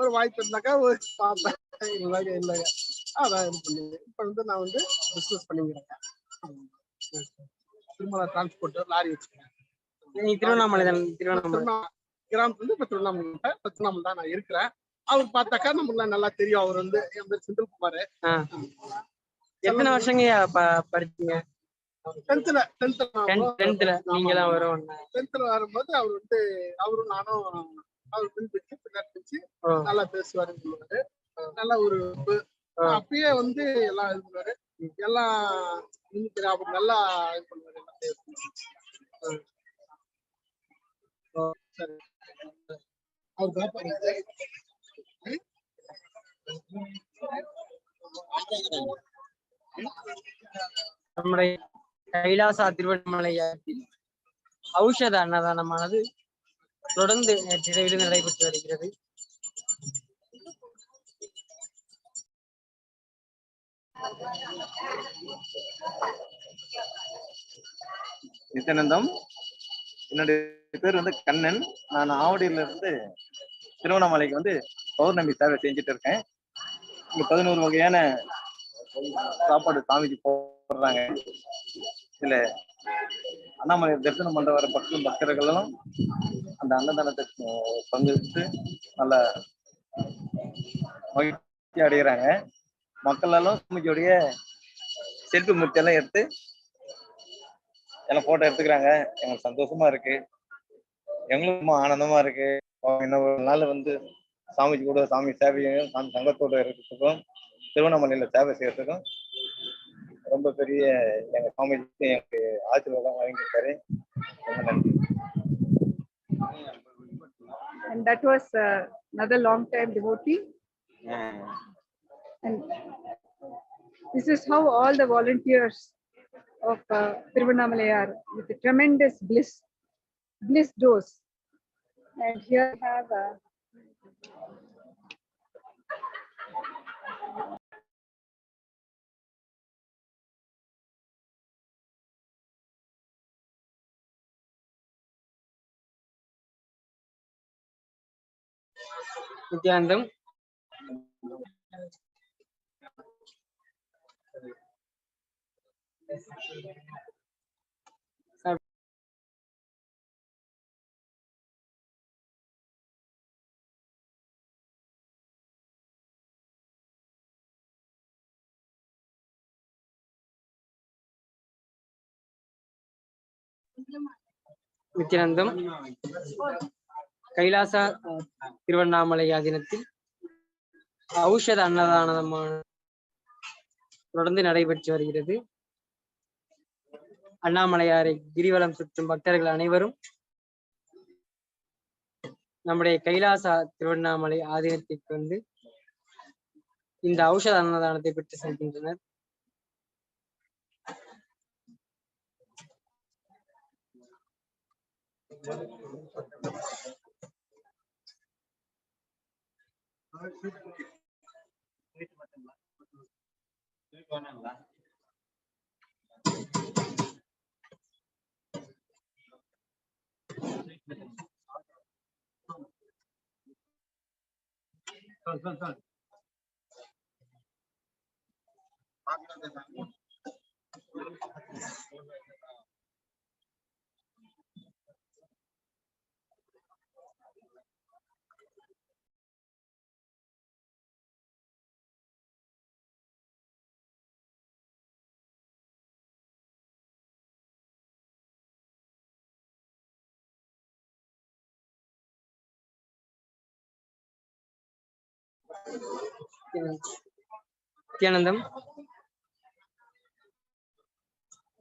S17: ஒரு வாய்ப்பு இருந்தாக்கா ஒரு பார்ப்பேன். இல்லைங்க அதான் இது பண்ணுங்க. இப்ப நான் பிசினஸ் பண்ணிக்கிறேன். திருமலா டிரான்ஸ்போர்ட் லாரி வச்சுக்கிறேன்.
S2: திருவண்ணாமலை
S17: கிராமத்துல இப்ப திருவண்ணாமலை தான் நான் இருக்கிறேன். அவர் பார்த்தாக்கா நம்மள நல்லா தெரியும். அவர் என் பேர் செந்தில்குமார்.
S2: எத்தனை வருஷங்க படிச்சீங்க? நீங்களாம் வரும்
S17: 10th வரும்போது அவரும் நானும் அவர் பின்னாடி நல்லா பேசுவாரு. நல்ல ஒரு அப்பயே எல்லாம் இது பண்ணுவாரு. எல்லாம் அப்படி நல்லா இது பண்ணுவாரு. சரி அவர்
S2: நம்முடைய கைலாசா திருவண்ணாமலையாற்றில் ஔஷத அன்னதானமானது தொடர்ந்து நேற்றிரவில் நடைபெற்று வருகிறது.
S16: நித்யானந்தம். என்னுடைய பேர் கண்ணன். நான் ஆவடியில இருந்து திருவண்ணாமலைக்கு பௌர்ணமி சேவை செஞ்சுட்டு இருக்கேன். இங்க 11 வகையான சாப்பாடு சாமிக்கு போடுறாங்க. இதுல அண்ணாமலை தரிசனம் பண்ற வர பக்தர்களும் அந்த அன்னதானத்தை பங்கெடுத்து நல்ல மகிழ்ச்சி அடைகிறாங்க. மக்கள் எல்லாம் சாமிஜியோடைய செல்ஃபி மூர்த்தியெல்லாம் எடுத்து எல்லாம் போட்டோ எடுத்துக்கிறாங்க. எங்களுக்கு சந்தோஷமா இருக்கு. எங்களுக்கும் ரொம்ப ஆனந்தமா இருக்கு. இன்னும் ஒரு நாள் சாமிஜி கூட சாமி சேவையும் சாமி சங்கத்தோட இருக்கிறதுக்கும் திருவண்ணாமலையில சேவை செய்யறதுக்கும் ரொம்ப பெரிய எங்க சாமிஜி எனக்கு ஆசீர்வாதம் வழங்கியிருக்காரு. ரொம்ப நன்றி.
S10: And that was another long time devotee. And this is how all the volunteers of Tiruvannamalai are, with a tremendous bliss dose. And here we have
S2: Nithyanandam. Nithyanandam. Kailasa Tiruvannamalai ஆதீனத்தில் ஔஷத அன்னதானமான தொடர்ந்து நடைபெற்று வருகிறது. அண்ணாமலையாரை கிரிவலம் சுற்றும் பக்தர்கள் அனைவரும் நம்முடைய கைலாசா திருவண்ணாமலை ஆதீனத்திற்கு இந்த ஔஷத அன்னதானத்தை பெற்று செல்கின்றனர். நித்யானந்தம்.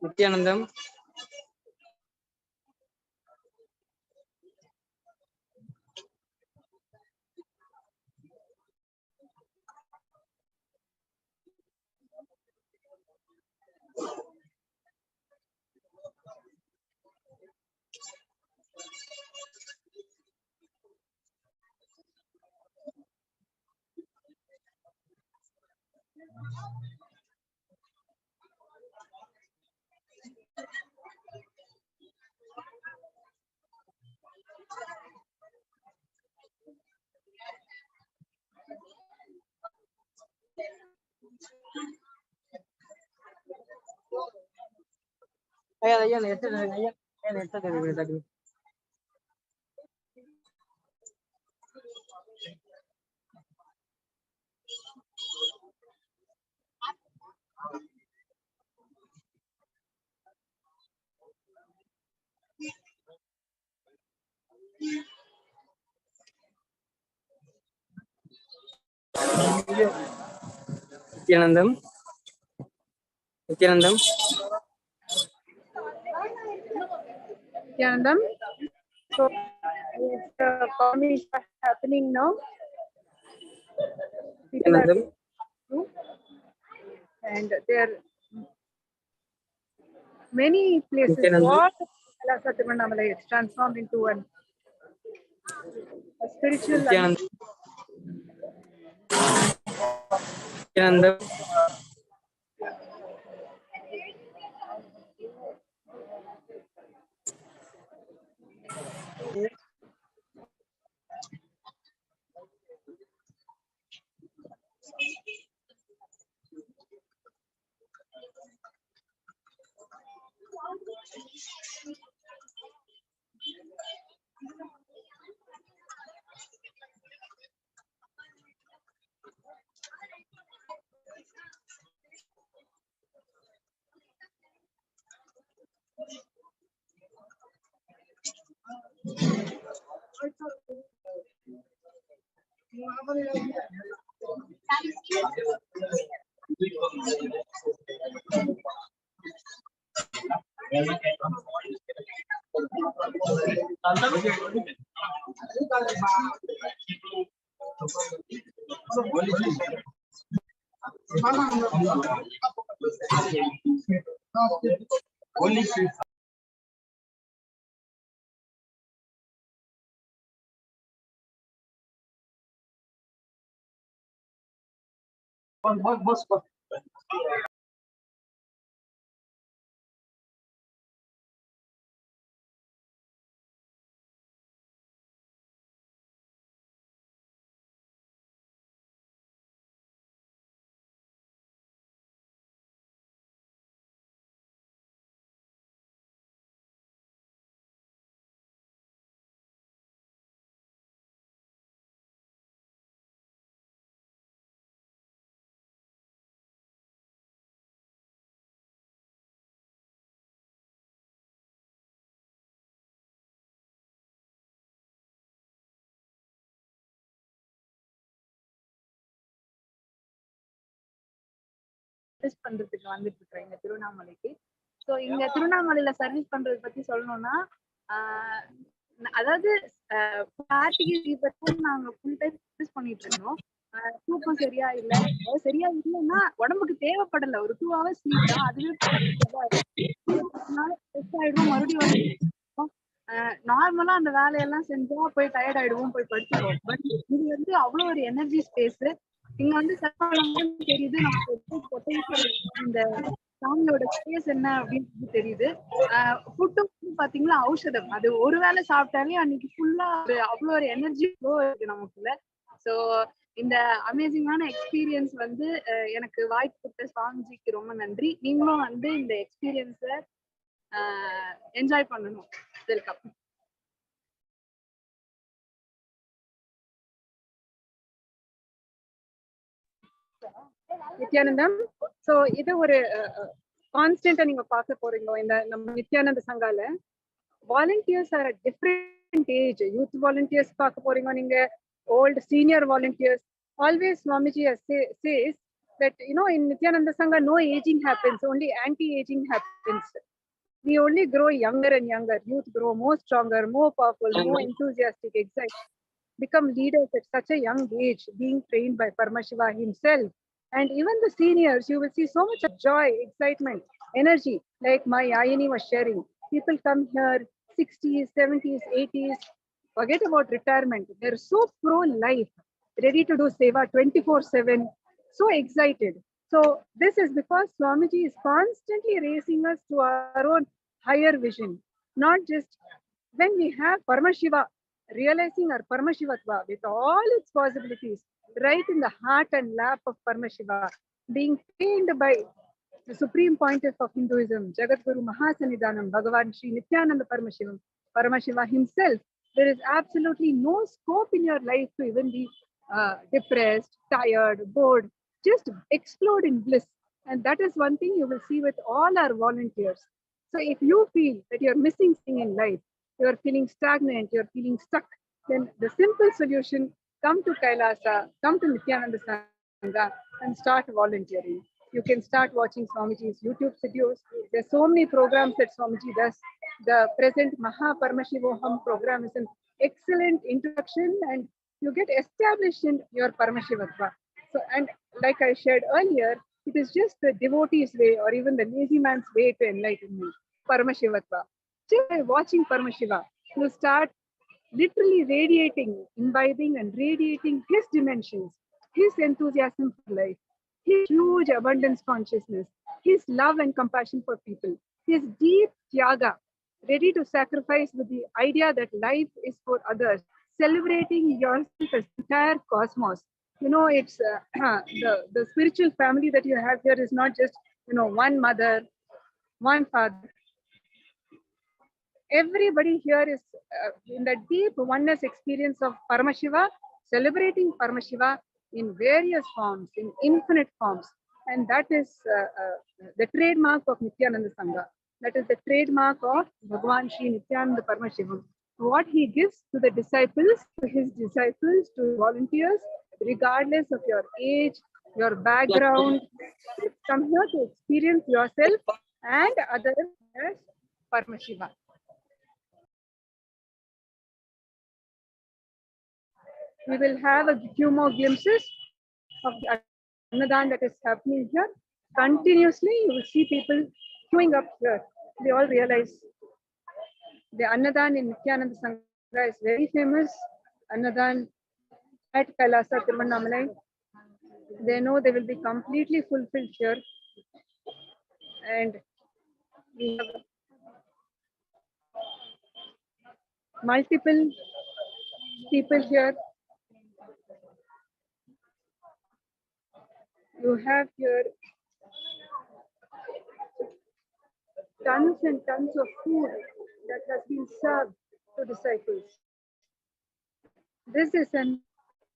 S2: நித்யானந்தம். ஐயா நெட் ஐயா நெட் தட்டி. Nithyanandam. Nithyanandam.
S10: Nityanandam. So the formation is happening now. People are through, and there are many places. What Kailasa Tirunnamalai is transformed into a spiritual.
S2: Nityanandam.
S14: Service பண்றதுக்கு வந்துட்டு இருக்கிறேன் இங்க திருவண்ணாமலைக்கு. ஸோ இங்க திருவண்ணாமலையில சர்வீஸ் பண்றது பத்தி சொல்லணும்னா அதாவது கார்த்திகை தீபத்துக்கு நாங்க ஃபுல் டைம் சர்வீஸ் பண்ணிட்டு இருந்தோம். தூக்கம் சரியா இல்லை, சரியா இல்லைன்னா உடம்புக்கு தேவைப்படல, ஒரு 2 hours ஸ்லீப் தான், அதுவே ஆயிடும். மறுபடியும் நார்மலா அந்த வேலையெல்லாம் செஞ்சா போய் டயர்ட் ஆயிடுவோம், போய் படுத்துருவோம். பட் இது வந்து அவ்வளவு ஒரு எனர்ஜி ஸ்பேஸ். இங்க வந்து தெரியுது நமக்கு இந்த சாமியோட ஸ்பேஸ் என்ன அப்படின்னு தெரியுது. ஃபுட்டும் பாத்தீங்களா ஔஷதம், அது ஒரு வேளை சாப்பிட்டாலே அன்னைக்கு ஃபுல்லா அவ்வளோ ஒரு எனர்ஜி ஃப்ளோ இருக்கு நமக்குள்ள. ஸோ இந்த அமேசிங்கான எக்ஸ்பீரியன்ஸ் வந்து எனக்கு வாய்ப்பு கொடுத்த சுவாமிஜிக்கு ரொம்ப நன்றி. நீங்களும் வந்து இந்த எக்ஸ்பீரியன்ஸை என்ஜாய் பண்ணணும். வெல்கம்.
S10: நித்யானந்தம். ஸோ இது ஒரு கான்ஸ்டன்டா நீங்க பார்க்க போறீங்க இந்த நம்ம நித்யானந்த சங்கால. Volunteers are different age. Youth volunteers பார்க்க போறீங்க, நீங்க old senior volunteers. Always Swamiji says that, in Nithyananda Sangha, no aging happens, only anti-aging happens. We only grow younger and younger. Youth grow more stronger, more powerful, more enthusiastic, excited, become leaders at such a young age, being trained by Paramashiva himself. And even the seniors, you will see so much of joy, excitement, energy, like my Ayani was sharing. People come here, 60s, 70s, 80s, forget about retirement. They're so pro-life, ready to do seva 24/7, so excited. So this is because Swamiji is constantly raising us to our own higher vision, not just when we have Paramashiva, realizing our Paramashivatva with all its possibilities, right in the heart and lap of Paramashiva, being trained by the Supreme Pontiff of Hinduism, Jagadguru Mahasanidhanam, Bhagavan Sri Nithyananda Paramashivam, Paramashiva himself. There is absolutely no scope in your life to even be depressed, tired, bored. Just explode in bliss. And that is one thing you will see with all our volunteers. So if you feel that you're missing something in life, you're feeling stagnant, you're feeling stuck, then the simple solution, come to Kailasa, come to Nithyananda Sangha and start volunteering. You can start watching Swamiji's YouTube videos. There's so many programs that Swamiji does. The present Maha Paramashivoham program is an excellent introduction and you get established in your Paramashivatva. So, and like I shared earlier, it is just the devotee's way or even the lazy man's way to enlightenment, Paramashivatva. Just by watching Paramashiva, you start literally radiating, imbibing and radiating his dimensions, his enthusiasm for life, his huge abundance consciousness, his love and compassion for people, his deep tyaga, ready to sacrifice with the idea that life is for others, celebrating yourself as the entire cosmos. It's the spiritual family that you have here is not just, one mother, one father. Everybody here is in the deep oneness experience of Paramashiva, celebrating Paramashiva in various forms, in infinite forms. And that is the trademark of Nithyananda Sangha. That is the trademark of Bhagavan Sri Nithyananda Paramashivam. What he gives to the disciples, to his disciples, to volunteers, regardless of your age, your background, come here to experience yourself and others as Paramashiva. We will have a few more glimpses of the ANNADHAAN that is happening here. Continuously, you will see people queuing up here. They all realize the ANNADHAAN in Nithyananda Sangha is very famous. ANNADHAAN at Kailasa, Tiruvannamalai. They know they will be completely fulfilled here. And we have multiple people here. You have here tons and tons of food that has been served to disciples. This is a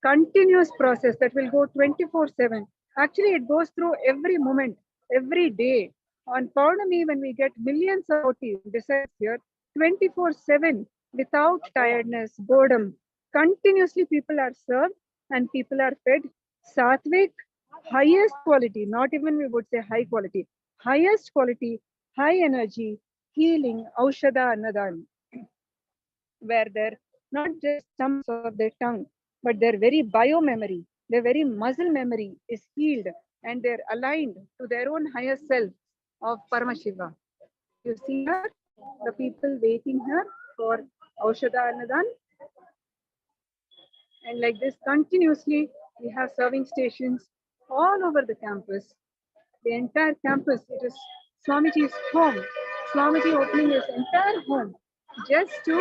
S10: continuous process that will go 24/7. Actually, it goes through every moment, every day. On Paurnami, when we get millions of devotees, disciples here, 24/7, without tiredness, boredom, continuously people are served and people are fed sattvic, highest quality, not even we would say high quality, highest quality, high energy, healing, AUSHADA, ANNADHAAN, where they're not just stumps of their tongue, but their very bio-memory, their very muscle memory is healed and they're aligned to their own higher self of Paramashiva. You see here, the people waiting here for AUSHADA, ANNADHAAN. And like this, continuously, we have serving stations all over the campus. The entire campus, it is Swamiji's home. Swamiji opening his entire home just to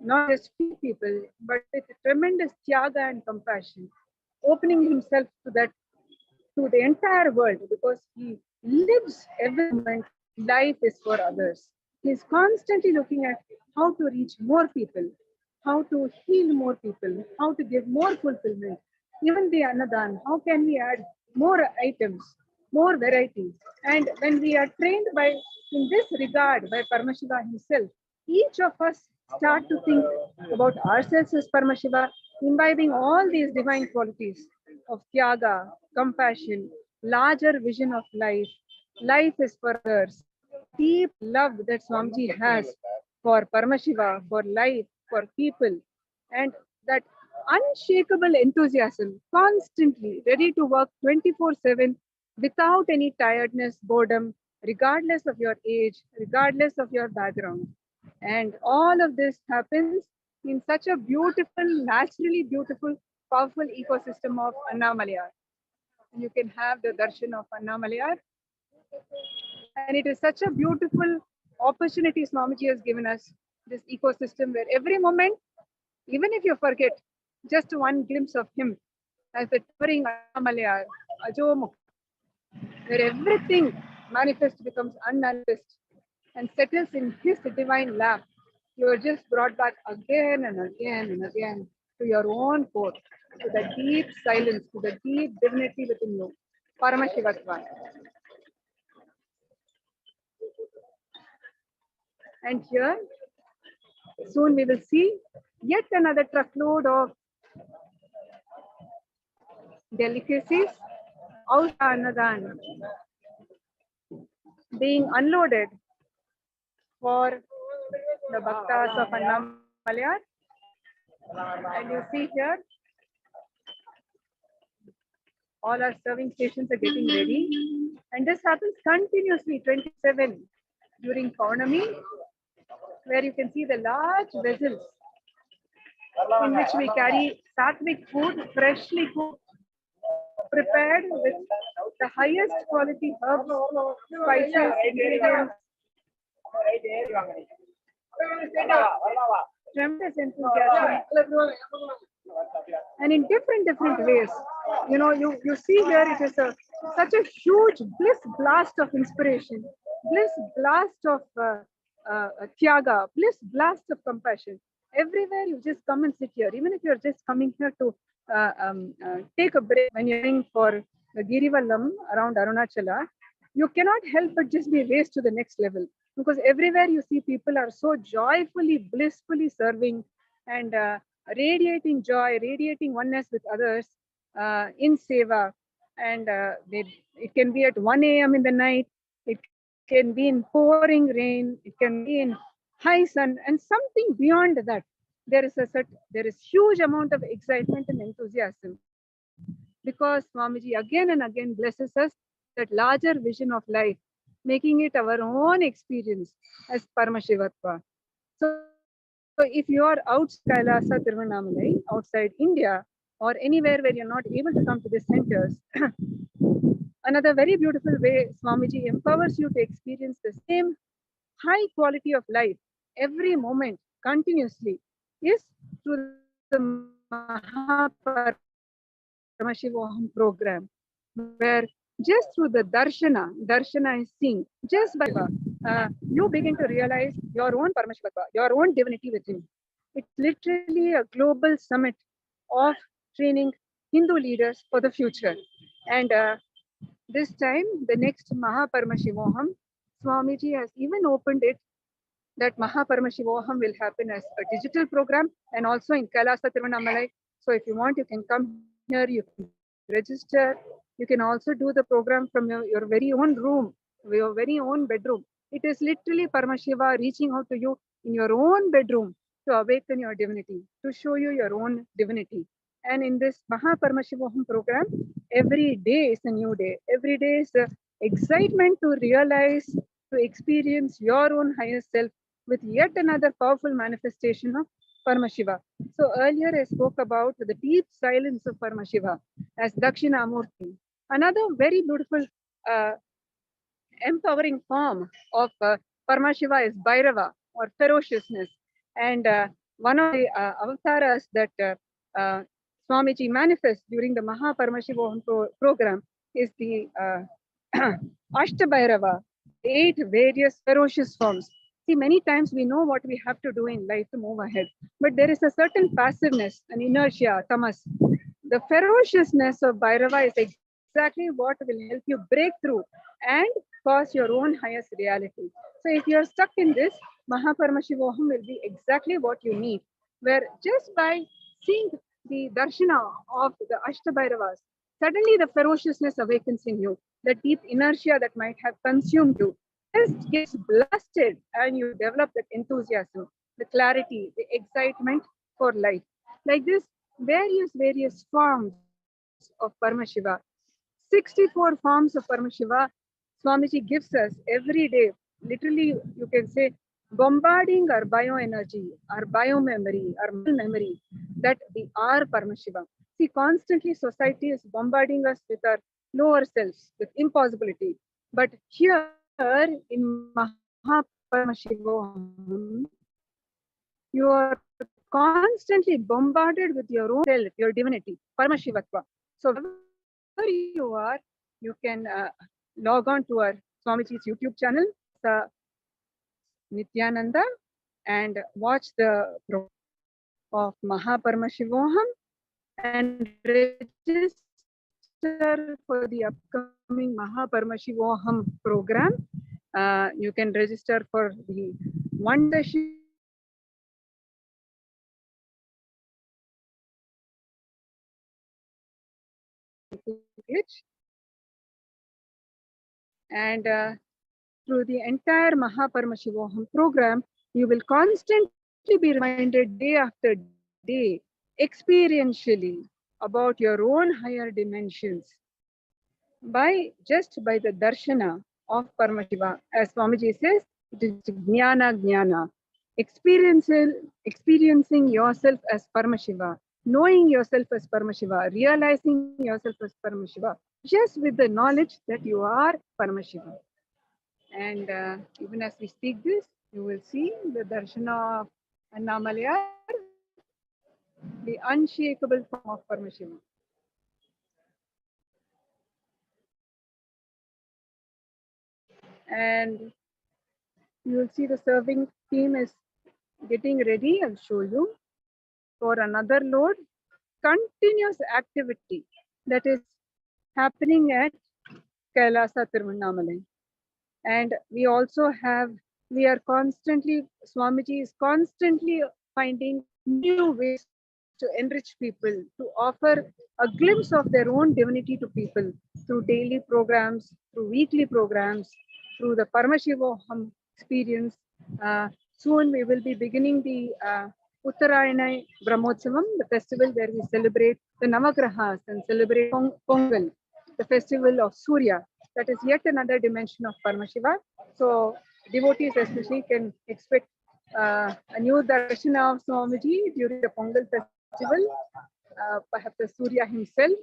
S10: not just feed people, but with tremendous tyaga and compassion, opening himself to that, to the entire world, because he lives every moment. Life is for others. He's constantly looking at how to reach more people, how to heal more people, how to give more fulfillment. Even the ANNADHAAN, how can we add more items, more variety? And when we are trained by, in this regard, by Paramashiva himself, each of us start to think about ourselves as Paramashiva, imbibing all these divine qualities. of Tyaga, compassion, larger vision of life. Life is for others. Deep love that Swamiji has for Paramashiva, for life, for people, and that unshakable enthusiasm, constantly ready to work 24/7 without any tiredness, boredom, regardless of your age, regardless of your background. And all of this happens in such a beautiful, naturally beautiful, powerful ecosystem of Annamalayar. You can have the darshan of Annamalayar. And it is such a beautiful opportunity Swamiji has given us, this ecosystem where every moment, even if you forget, just one glimpse of him as the towering Annamalayar, Ajomukh, where everything manifest becomes unmanifest and settles in his divine lap. You are just brought back again and again and again to your own core, to the deep silence, to the deep divinity within you, Paramashivatva. And here, soon we will see yet another truckload of delicacies, AUSHADA, being unloaded for the Bhaktas of Annamalayar. And you see here, all our serving stations are getting ready. And this happens continuously, 27 during Paurnami, where you can see the large vessels in which we carry sattvic food, freshly cooked, prepared with the highest quality herbs, spices, ingredients. Tremendous enthusiasm. And in different ways. You know, you see here it is such a huge bliss blast of inspiration, bliss blast of tyaga, bliss blast of compassion. Everywhere you just come and sit here, even if you're just coming here to take a break when you're going for the Girivallam around Arunachala, you cannot help but just be raised to the next level, because everywhere you see people are so joyfully, blissfully serving and radiating joy, radiating oneness with others in seva. And it can be at 1 a.m. in the night, it can be in pouring rain, it can be in high sun, and something beyond that. There is huge amount of excitement and enthusiasm, because Swamiji again and again blesses us that larger vision of life, making it our own experience as Paramashivatva. So if you are outside Kailasa, Tiruvannamalai, outside India, or anywhere where you're not able to come to these centers, another very beautiful way Swamiji empowers you to experience the same high quality of life every moment, continuously, is through the Paramashivam program, where just through the darshana is seen, just by you begin to realize your own Paramashivatva, your own divinity within. It's literally a global summit of training Hindu leaders for the future. And this time, the next Mahaparamashivoham, Swamiji has even opened it that Mahaparamashivoham will happen as a digital program and also in Kailasa Tiruvannamalai. So if you want, you can come here, you can register. You can also do the program from your very own room, your very own bedroom. It is literally Paramashiva reaching out to you in your own bedroom to awaken your divinity, to show you your own divinity. And in this Mahaparamashivoham program, every day is a new day. Every day is the excitement to realize, to experience your own higher self with yet another powerful manifestation of Paramashiva. So earlier I spoke about the deep silence of Paramashiva as Dakshinamurti. Another very beautiful empowering form of Paramashiva is Bhairava, or ferociousness. And one of the avatars that Swamiji manifests during the Mahaparamashivoham program is the Ashtabhairava, 8 various ferocious forms. See, many times we know what we have to do in life to move ahead, but there is a certain passiveness, an inertia, tamas. The ferociousness of Bhairava is exactly what will help you break through and cause your own highest reality. So if you are stuck in this, Mahaparamashivoham will be exactly what you need, where just by seeing the darshana of the Ashtabhairavas, suddenly the ferociousness awakens in you. The deep inertia that might have consumed you just gets blasted, and you develop that enthusiasm, the clarity, the excitement for life. Like this, various forms of Paramashiva, 64 forms of Paramashiva, Swamiji gives us every day. Literally, you can say, bombarding our bioenergy, our biomemory, our memory, that we are Paramashiva. See, constantly society is bombarding us with our lower selves, with impossibility. But here in Mahaparamashivam, you are constantly bombarded with your own self, your divinity, Paramashivatva. So wherever you are, you can log on to our Swamiji's YouTube channel, Nithyananda, and watch the program of Mahaparamashivam and register for the upcoming Mahaparamashivam program. You can register for the one session and through the entire Mahaparamashivam program, you will constantly be reminded day after day, experientially, about your own higher dimensions by the darshana of Paramashiva. As Swamiji says, it is jnana, experiencing yourself as Paramashiva, knowing yourself as Paramashiva, realizing yourself as Paramashiva, just with the knowledge that you are Paramashiva. And even as we speak this, you will see the darshana of Annamalaya, the unshakable form of Paramashiva. And you will see the serving team is getting ready. I'll show you for another load. Continuous activity that is happening at Kailasa Tiruvannamalai. And we also have, Swamiji is constantly finding new ways to enrich people, to offer a glimpse of their own divinity to people through daily programs, through weekly programs, through the Paramashivam experience. Soon we will be beginning the Uttarayana Brahmotsavam, the festival where we celebrate the Navagrahas and celebrate Pongal, the festival of Surya. That is yet another dimension of Paramashiva. So devotees especially can expect a new darshana of Swamiji during the Pongal festival, perhaps the Surya himself.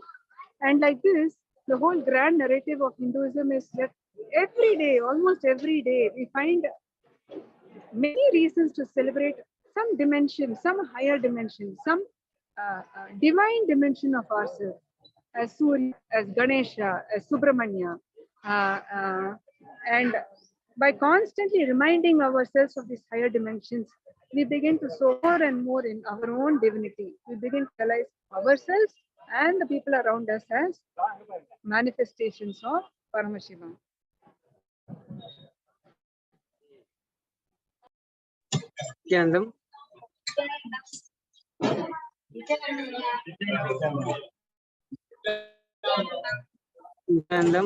S10: And like this, the whole grand narrative of Hinduism is that every day, almost every day, we find many reasons to celebrate some dimension, some higher dimension, some divine dimension of ourselves, as Surya, as Ganesha, as Subramanya. And by constantly reminding ourselves of these higher dimensions, we begin to soar more and more in our own divinity. We begin to realize ourselves and the people around us as manifestations of Paramashiva.
S2: Nityanandam. Nityanandam.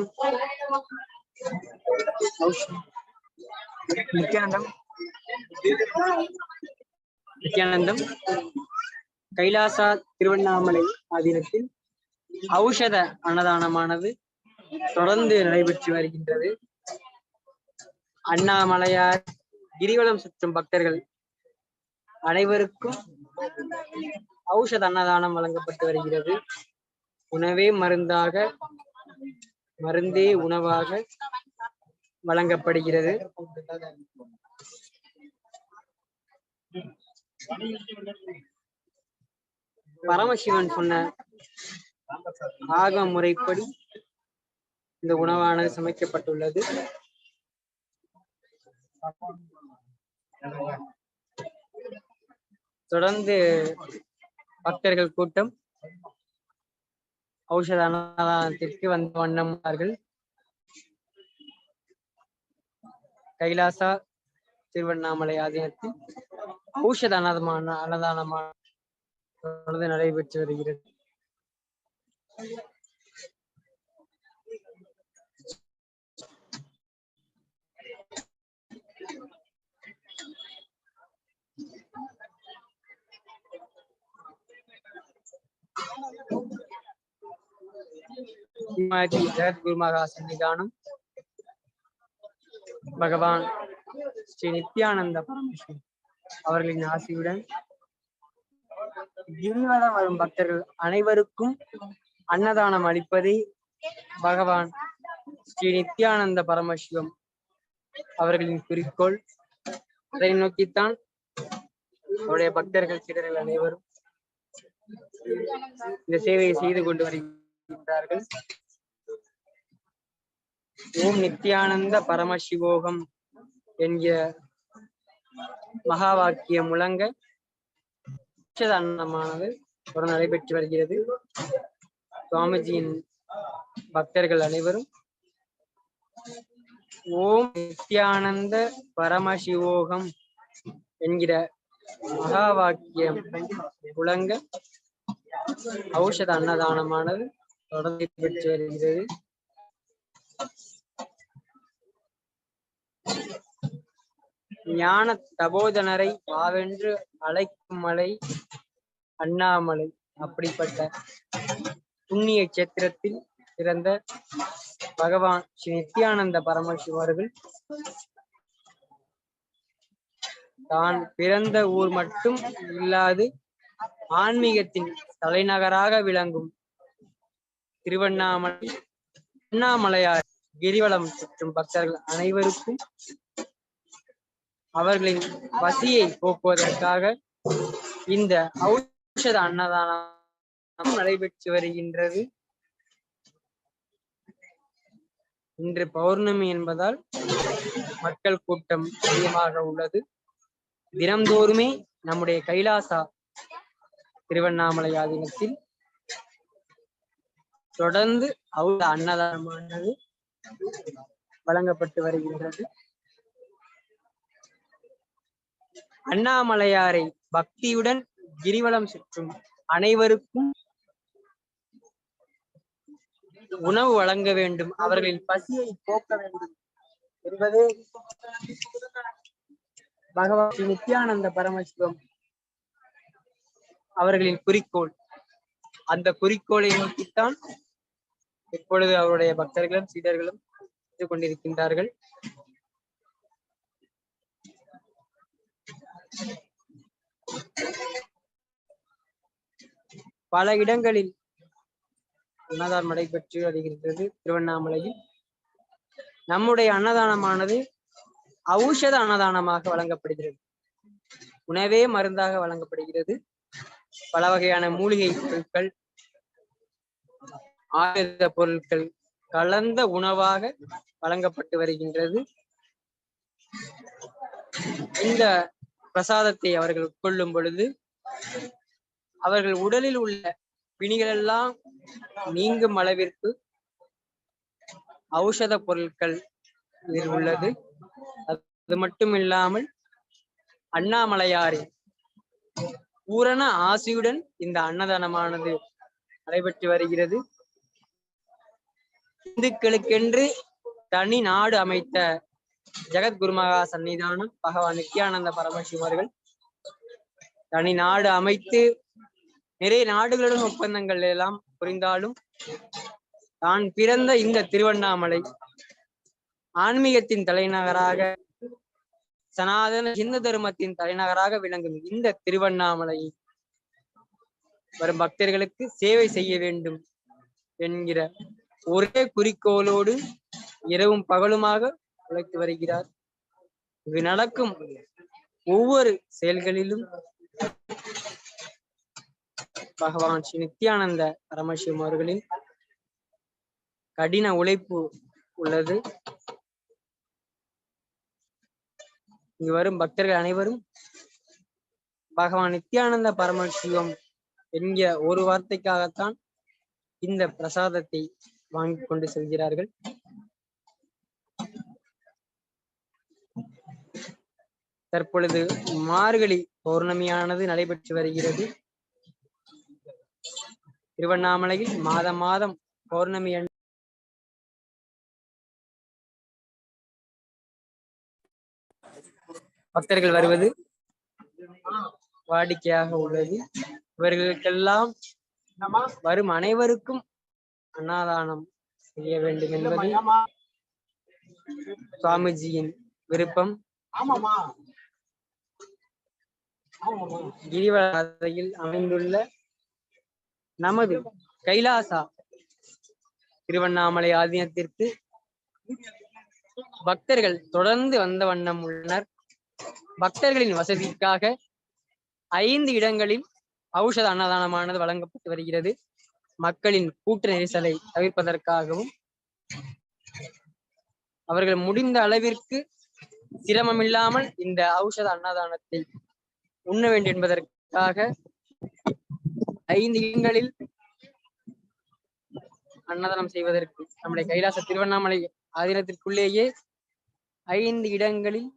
S2: Nityanandam. Nityanandam. Kailasa Tiruvannamalai ஆதீனத்தில் ஔஷத அன்னதானமானது தொடர்ந்து நடைபெற்று வருகின்றது. அண்ணாமலையார் கிரிவலம் சுற்றும் பக்தர்கள் அனைவருக்கும் ஔஷத அன்னதானம் வழங்கப்பட்டு வருகிறது. உணவே மருந்தாக, மருந்தே உணவாக வழங்கப்படுகிறது. பரமசிவன் சொன்ன ஆகம முறைப்படி இந்த உணவானது சமைக்கப்பட்டுள்ளது. தொடர்ந்து பக்தர்கள் கூட்டம் ஔஷத அன்னதானத்திற்கு வந்த வண்ணமார்கள். கைலாசா திருவண்ணாமலை ஆதீனத்தில் ஔஷத அன்னதானமான தொடர்ந்து நடைபெற்று வருகிறது. ஸ்ரீமதி ஜெகத்குருமகா சன்னிதானம் பகவான் ஸ்ரீ நித்யானந்த பரமசிவம் அவர்களின் ஆசியுடன் கிரிவலம் வரும் பக்தர்கள் அனைவருக்கும் அன்னதானம் அளிப்பதே பகவான் ஸ்ரீ நித்யானந்த பரமசிவம் அவர்களின் குறிக்கோள். அதை நோக்கித்தான் அவருடைய பக்தர்கள் சீடர்கள் அனைவரும் இந்த சேவையை செய்து கொண்டு வருகின்றார்கள். ஓம் நித்யானந்த பரமசிவோகம் என்கிற மகா வாக்கியம் முழங்க அன்னமானது தொடர்ந்து நடைபெற்று வருகிறது. சுவாமிஜியின் பக்தர்கள் அனைவரும் ஓம் நித்யானந்த பரமசிவோகம் என்கிற மகா வாக்கியம் முழங்க ஔஷத அன்னதானமானது தொடர்ந்து பெற்று வருகிறது. ஞான தபோதனரை வாவென்று அழைக்கும் மலை அண்ணாமலை. அப்படிப்பட்ட புண்ணிய கஷேத்திரத்தில் பிறந்த பகவான் ஸ்ரீ நித்யானந்த பரமசிவர்கள் தான் பிறந்த ஊர் மட்டும் இல்லாது ஆன்மீகத்தின் தலைநகராக விளங்கும் திருவண்ணாமலை அண்ணாமலையார் கிரிவலம் சுற்றும் பக்தர்கள் அனைவருக்கும் அவர்களின் பசியை போக்குவதற்காக இந்த ஔஷத அன்னதானம் நடைபெற்று வருகின்றது. இன்று பௌர்ணமி என்பதால் மக்கள் கூட்டம் அதிகமாக உள்ளது. தினம்தோறுமே நம்முடைய கைலாசா திருவண்ணாமலை ஆதீனத்தில் தொடர்ந்து ஔஷத அன்னதானமானது வழங்கப்பட்டு வருகின்றது. அண்ணாமலையாரை பக்தியுடன் கிரிவலம் சுற்றும் அனைவருக்கும் உணவு வழங்க வேண்டும், அவர்களின் பசியை போக்க வேண்டும் என்பதே பகவான் ஸ்ரீ நித்யானந்த பரமசிவம் அவர்களின் குறிக்கோள். அந்த குறிக்கோளை நோக்கித்தான் இப்பொழுது அவருடைய பக்தர்களும் சீடர்களும் செய்து கொண்டிருக்கின்றார்கள். பல இடங்களில் அன்னதானம் நடைபெற்று வருகின்றது. திருவண்ணாமலையில் நம்முடைய அன்னதானமானது ஔஷத அன்னதானமாக வழங்கப்படுகிறது. உணவே மருந்தாக வழங்கப்படுகிறது. பல வகையான மூலிகை பொருட்கள், ஆயுத பொருட்கள் கலந்த உணவாக வழங்கப்பட்டு வருகின்றது. இந்த பிரசாதத்தை அவர்கள் உட்கொள்ளும் பொழுது அவர்கள் உடலில் உள்ள பிணிகள் எல்லாம் நீங்கும் அளவிற்கு ஔஷத பொருட்கள் இதில் உள்ளது. அது மட்டும் இல்லாமல் அண்ணாமலையாரின் பூரண ஆசியுடன் இந்த அன்னதானமானது நடைபெற்று வருகிறது. இந்துக்களுக்கென்று தனி நாடு அமைத்த ஜெகத்குருமகா சன்னிதானம் பகவான் நித்யானந்த பரமசிவர்கள் தனி நாடு அமைத்து நிறைய நாடுகளுடன் ஒப்பந்தங்கள் எல்லாம் புரிந்தாலும் தான் பிறந்த இந்த திருவண்ணாமலை ஆன்மீகத்தின் தலைநகராக, சனாதன இந்து தர்மத்தின் தலைநகராக விளங்கும் இந்த திருவண்ணாமலை வரும் பக்தர்களுக்கு சேவை செய்ய வேண்டும் என்கிற ஒரே குறிக்கோளோடு இரவும் பகலுமாக உழைத்து வருகிறார். இது நடக்கும் ஒவ்வொரு செயல்களிலும் பகவான் ஸ்ரீ நித்யானந்த பரமசிவம் அவர்களின் கடின உழைப்பு உள்ளது. இங்கு வரும் பக்தர்கள் அனைவரும் பகவான் நித்யானந்த பரமசிவம் என்கிற ஒரு வார்த்தைக்காகத்தான் இந்த பிரசாதத்தை வாங்கி கொண்டு செல்கிறார்கள். தற்பொழுது மார்கழி பௌர்ணமியானது நடைபெற்று வருகிறது. திருவண்ணாமலையில் மாதம் மாதம் பௌர்ணமி பக்தர்கள் வருவது வாடிக்கையாக உள்ளது. இவர்களுக்கெல்லாம் வரும் அனைவருக்கும் அன்னதானம் செய்ய வேண்டும் என்பது சுவாமிஜியின் விருப்பம். கிரிவலத்தில் அமைந்துள்ள நமது கைலாசா திருவண்ணாமலை ஆதீனத்திற்கு பக்தர்கள் தொடர்ந்து வந்த வண்ணம் உள்ளனர். பக்தர்களின் வசதிக்காக 5 இடங்களில் ஔஷத அன்னதானமானது வழங்கப்பட்டு வருகிறது. மக்களின் கூட்ட நெரிசலை தவிர்ப்பதற்காகவும் அவர்கள் முடிந்த அளவிற்கு சிரமமில்லாமல் இந்த ஔஷத அன்னதானத்தை உண்ண வேண்டும் என்பதற்காக 5 இடங்களில் அன்னதானம் செய்வதற்கு நம்முடைய கைலாச திருவண்ணாமலை ஆதீனத்திற்குள்ளேயே 5 இடங்களில்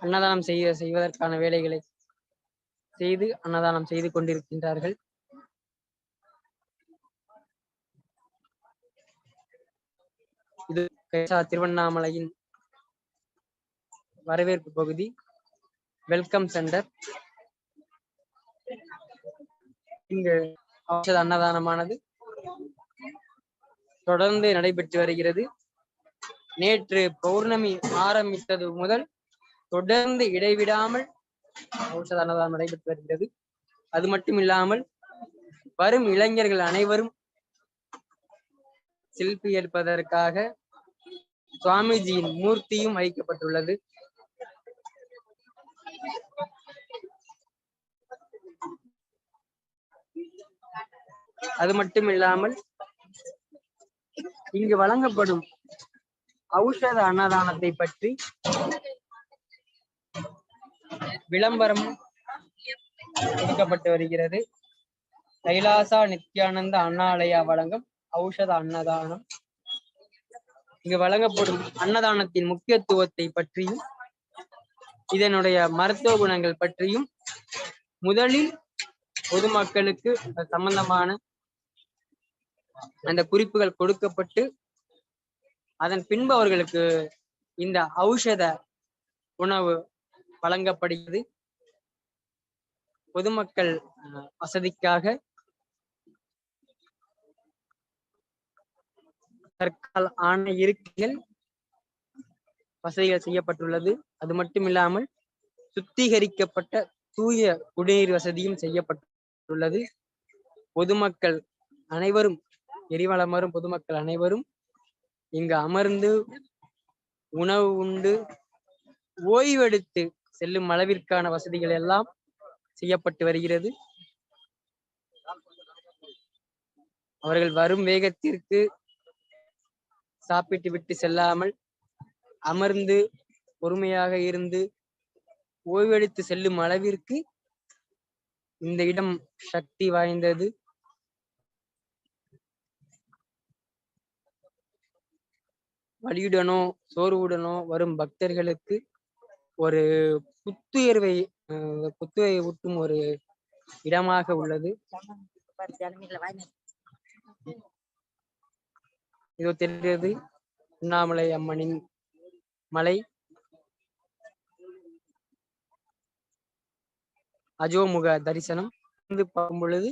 S2: அன்னதானம் செய்வதற்கான வேலைகளை செய்து அன்னதானம் செய்து கொண்டிருக்கின்றார்கள். இது கைலாசா திருவண்ணாமலையின் வரவேற்பு பகுதி, வெல்கம் சென்டர். இங்கு ஔஷத அன்னதானமானது தொடர்ந்து நடைபெற்று வருகிறது. நேற்று பௌர்ணமி ஆரம்பித்தது முதல் தொடர்ந்து இடைவிடாமல் ஔஷத அன்னதானம் நடைபெற்று வருகிறது. அது மட்டும் இல்லாமல் வரும் இளைஞர்கள் அனைவரும் செல்ஃபி எடுப்பதற்காக சுவாமிஜியின் மூர்த்தியும் வைக்கப்பட்டுள்ளது. அது மட்டும் இல்லாமல் இங்கு வழங்கப்படும் ஔஷத அன்னதானத்தை பற்றி விளம்பரம் கொடுக்கப்பட்டு வருகிறது. கைலாசா நித்யானந்த அண்ணாலயா வழங்கும் ஔஷத அன்னதானம். இங்கு வழங்கப்படும் அன்னதானத்தின் முக்கியத்துவத்தை பற்றியும் இதனுடைய மருத்துவ குணங்கள் பற்றியும் முதலில் பொதுமக்களுக்கு சம்பந்தமான அந்த குறிப்புகள் கொடுக்கப்பட்டு அதன் பின்பு அவர்களுக்கு இந்த ஔஷத உணவு வழங்கப்படுகிறது. பொதுமக்கள் வசதிக்காக தற்கால ஆன இருக்கைகள் வசதிகள் செய்யப்பட்டுள்ளது. அது மட்டும் இல்லாமல் சுத்திகரிக்கப்பட்ட தூய குடிநீர் வசதியும் செய்யப்பட்டுள்ளது. பொதுமக்கள் அனைவரும் எரிவலம் வரும் பொதுமக்கள் அனைவரும் இங்கு அமர்ந்து உணவு உண்டு ஓய்வெடுத்து செல்லும் அளவிற்கான வசதிகள் எல்லாம் செய்யப்பட்டு வருகிறது. அவர்கள் வரும் வேகத்திற்கு சாப்பிட்டு விட்டு செல்லாமல் அமர்ந்து பொறுமையாக இருந்து ஓய்வெடுத்து செல்லும் அளவிற்கு இந்த இடம் சக்தி வாய்ந்தது. வலியுடனோ சோர்வுடனோ வரும் பக்தர்களுக்கு ஒரு புத்துயர்வை ஊட்டும் ஒரு இடமாக உள்ளது. இது தெரிகிறது உண்ணாமலை அம்மனின் மலை. அஜோமுக தரிசனம் பார்க்கும் பொழுது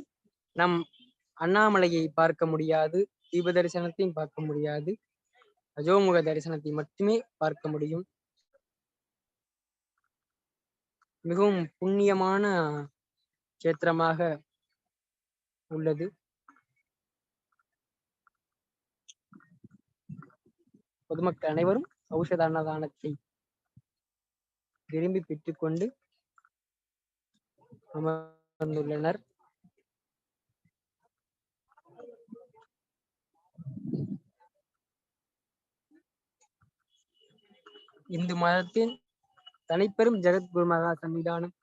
S2: நம் அண்ணாமலையை பார்க்க முடியாது, தீப தரிசனத்தையும் பார்க்க முடியாது, அஜோமுக தரிசனத்தை மட்டுமே பார்க்க முடியும். மிகவும் புண்ணியமான கஷேத்திரமாக உள்ளது. பொதுமக்கள் அனைவரும் ஔஷத அன்னதானத்தை விரும்பி பெற்றுக்கொண்டு அமர்ந்துள்ளனர். இந்து மதத்தின் தனிப்பெரும் ஜெகத்குரு மகா சன்னிதானம்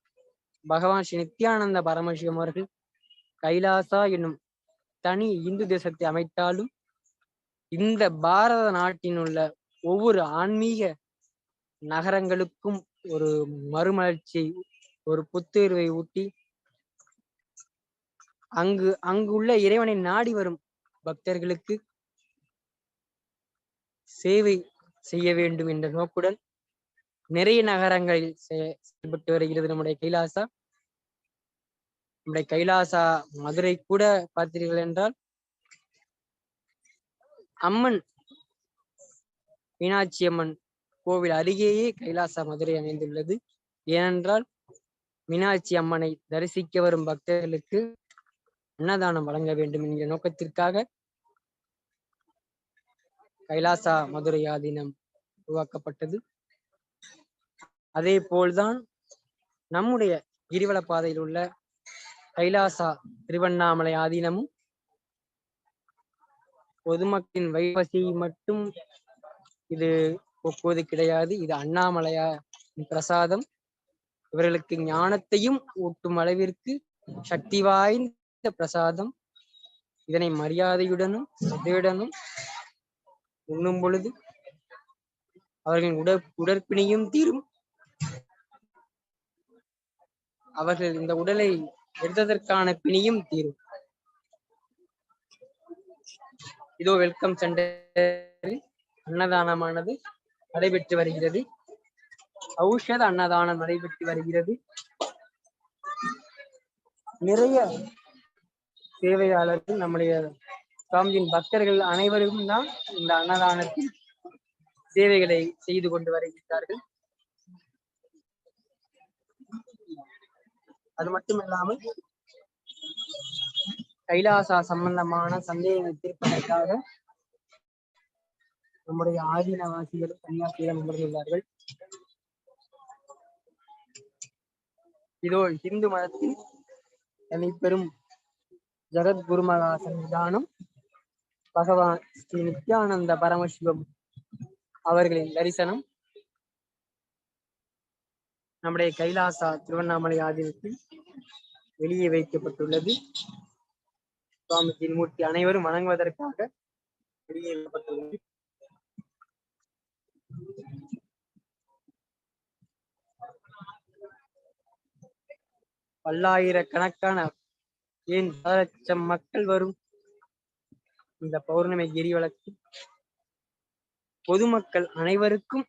S2: பகவான் ஸ்ரீ நித்யானந்த பரமசிவம் அவர்கள் கைலாசா என்னும் தனி இந்து தேசத்தை அமைத்தாலும் இந்த பாரத நாட்டின் உள்ள ஒவ்வொரு ஆன்மீக நகரங்களுக்கும் ஒரு மறுமலர்ச்சியை, ஒரு புத்துயிர்வை ஊட்டி அங்குள்ள இறைவனை நாடி வரும் பக்தர்களுக்கு சேவை செய்ய வேண்டும் என்ற நோக்குடன் நிறைய நகரங்களில் செயல்பட்டு வருகிறது நம்முடைய கைலாசா. நம்முடைய கைலாசா மதுரை கூட பார்த்தீர்கள் என்றால் அம்மன் மீனாட்சி அம்மன் கோவில் அருகேயே கைலாசா மதுரை அமைந்துள்ளது. ஏனென்றால் மீனாட்சி அம்மனை தரிசிக்க வரும் பக்தர்களுக்கு அன்னதானம் வழங்க வேண்டும் என்கிற நோக்கத்திற்காக கைலாசா மதுரை ஆதீனம் உருவாக்கப்பட்டது. அதே போல்தான் நம்முடைய கிரிவல பாதையில் உள்ள கைலாசா திருவண்ணாமலை ஆதீனமும் பொதுமக்களின் வைவசியை மட்டும் இது ஒப்புவது கிடையாது. இது அண்ணாமலையா பிரசாதம். இவர்களுக்கு ஞானத்தையும் ஊட்டும் அளவிற்கு சக்தி வாய்ந்த பிரசாதம். இதனை மரியாதையுடனும் சதையுடனும் உண்ணும் பொழுது அவர்களின் உடற்பிணியும் தீரும். அவர்கள் இந்த உடலை எடுத்ததற்கான பிணியும் தீரும். இதோ வெல்கம் சென்டரில் அன்னதானமானது நடைபெற்று வருகிறது. ஔஷத அன்னதானம் நடைபெற்று வருகிறது. நிறைய சேவையாளர்கள் நம்முடைய சுவாமியின் பக்தர்கள் அனைவரும் தான் இந்த அன்னதானத்தில் சேவைகளை செய்து கொண்டு வருகிறார்கள். அது மட்டுமில்லாமல் கைலாசா சம்பந்தமான சந்தேகங்களை தீர்ப்பதற்காக நம்முடைய ஆதீனவாசிகளும் கன்னியாசியிடம் அமர்ந்துள்ளார்கள். இதோ இந்து மதத்தில் தனிப்பெரும் ஜகத்குருமகா சன்னிதானம் பகவான் ஸ்ரீ நித்யானந்த பரமசிவம் அவர்களின் தரிசனம் நம்முடைய கைலாசா திருவண்ணாமலை ஆதீனத்தில் வெளியே வைக்கப்பட்டுள்ளது. சுவாமிஜியின் மூர்த்தி அனைவரும் வணங்குவதற்காக வெளியே வைக்கப்பட்டுள்ளது. பல்லாயிரக்கணக்கான ஏன் பல லட்சம் மக்கள் வரும் இந்த பௌர்ணமி கிரிவலத்தில் பொதுமக்கள் அனைவருக்கும்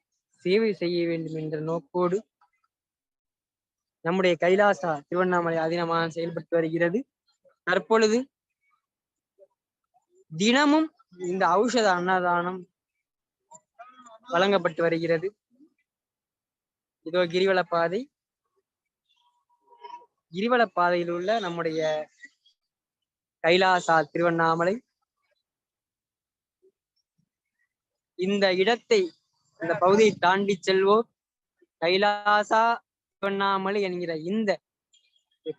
S2: சேவை செய்ய வேண்டும் என்ற நோக்கோடு நம்முடைய கைலாசா திருவண்ணாமலை ஆதீனமாக செயல்பட்டு வருகிறது. தற்பொழுது தினமும் இந்த ஔஷத அன்னதானம் வழங்கப்பட்டு வருகிறது. இதோ கிரிவல பாதை. கிரிவல பாதையில் உள்ள நம்முடைய கைலாசா திருவண்ணாமலை இந்த இடத்தை இந்த பகுதியை தாண்டி செல்வோர் கைலாசா திருவண்ணாமலை என்கிற இந்த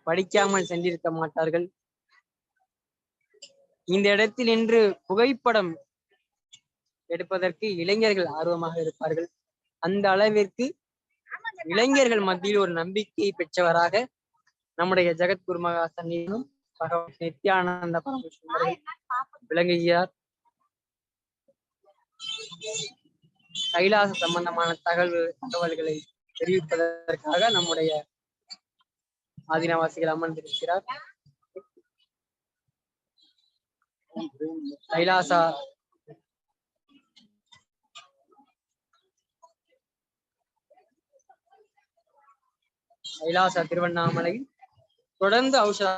S2: படிக்காமல் சென்றிருக்க மாட்டார்கள். இந்த இடத்தில் இன்று புகைப்படம் எடுப்பதற்கு இளைஞர்கள் ஆர்வமாக இருப்பார்கள். அந்த அளவிற்கு இளைஞர்கள் மத்தியில் ஒரு நம்பிக்கையை பெற்றவராக நம்முடைய ஜெகத்குருமகா சன்னிதானம் பகவான் நித்யானந்த பரமசிவம் விளங்குகிறார். கைலாச சம்பந்தமான தகவல்களை தெரிவிப்பதற்காக நம்முடைய ஆதீனவாசிகள் அமர்ந்திருக்கிறார். கைலாசா திருவண்ணாமலை தொடர்ந்து ஔஷத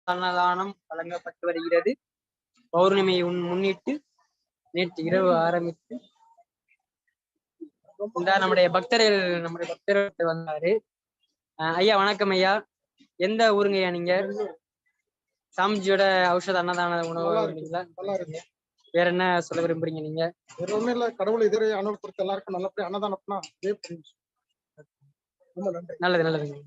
S2: அன்னதானம் வழங்கப்பட்டு வருகிறது. பௌர்ணமியை முன்னிட்டு நேற்று இரவு ஆரம்பித்து நம்முடைய பக்தர்கள் வந்தாரு. ஐயா வணக்கம் ஐயா. எந்த ஊருங்க ஐயா நீங்க? சாமிஜியோட ஔஷத அன்னதான உணவு வேற என்ன சொல்ல விரும்புறீங்க நீங்க?
S17: வேற ஒண்ணும் இல்ல, கடவுள் இதுவரை அனுபவப்படுத்த எல்லாருக்கும் நல்லபடியா அன்னதானம்னா
S2: நல்லது நல்லதுங்க.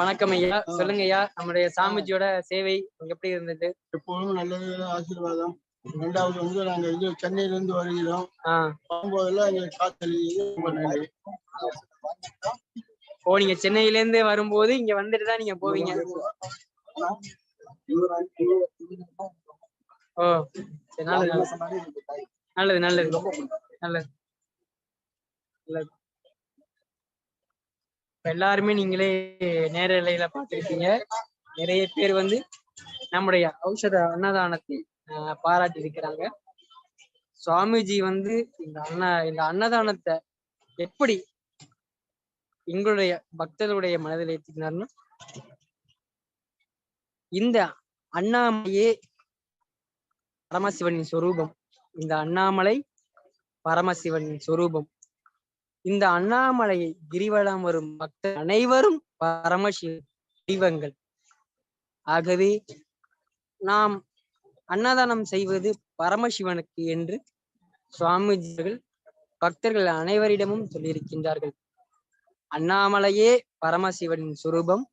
S2: வணக்கம் ஐயா. சொல்லுங்க ஐயா, நம்முடைய சாமிஜியோட சேவை எப்படி இருந்தது?
S18: எப்போதும் நல்லது, ஆசீர்வாதம். ரெண்டாவது வந்து நாங்க இது சென்னையில இருந்து வருகிறோம். போகும்போதெல்லாம் எங்களுக்கு காசு.
S2: ஓ, நீங்க சென்னையில இருந்து வரும்போது இங்க வந்துட்டு தான் நீங்க போவீங்க. ஓ நல்லது நல்லது நல்லது நல்லது. எல்லாருமே நீங்களே நேரலையில பார்த்திருப்பீங்க. நிறைய பேர் வந்து நம்முடைய ஔஷத அன்னதானத்தை பாராட்டி இருக்கிறாங்க. சுவாமிஜி வந்து இந்த அன்னதானத்தை எப்படி எங்களுடைய பக்தர்களுடைய மனதில் ஏற்றினார்னா, இந்த அண்ணாமலையே பரமசிவனின் சொரூபம். இந்த அண்ணாமலை பரமசிவனின் சொரூபம். இந்த அண்ணாமலையை கிரிவலம் வரும் பக்தர் அனைவரும் பரமசிவ தெய்வங்கள். ஆகவே நாம் அன்னதானம் செய்வது பரமசிவனுக்கு என்று சுவாமிஜிகள் பக்தர்கள் அனைவரிடமும் சொல்லியிருக்கின்றார்கள். அண்ணாமலையே பரமசிவனின் சுரூபம்.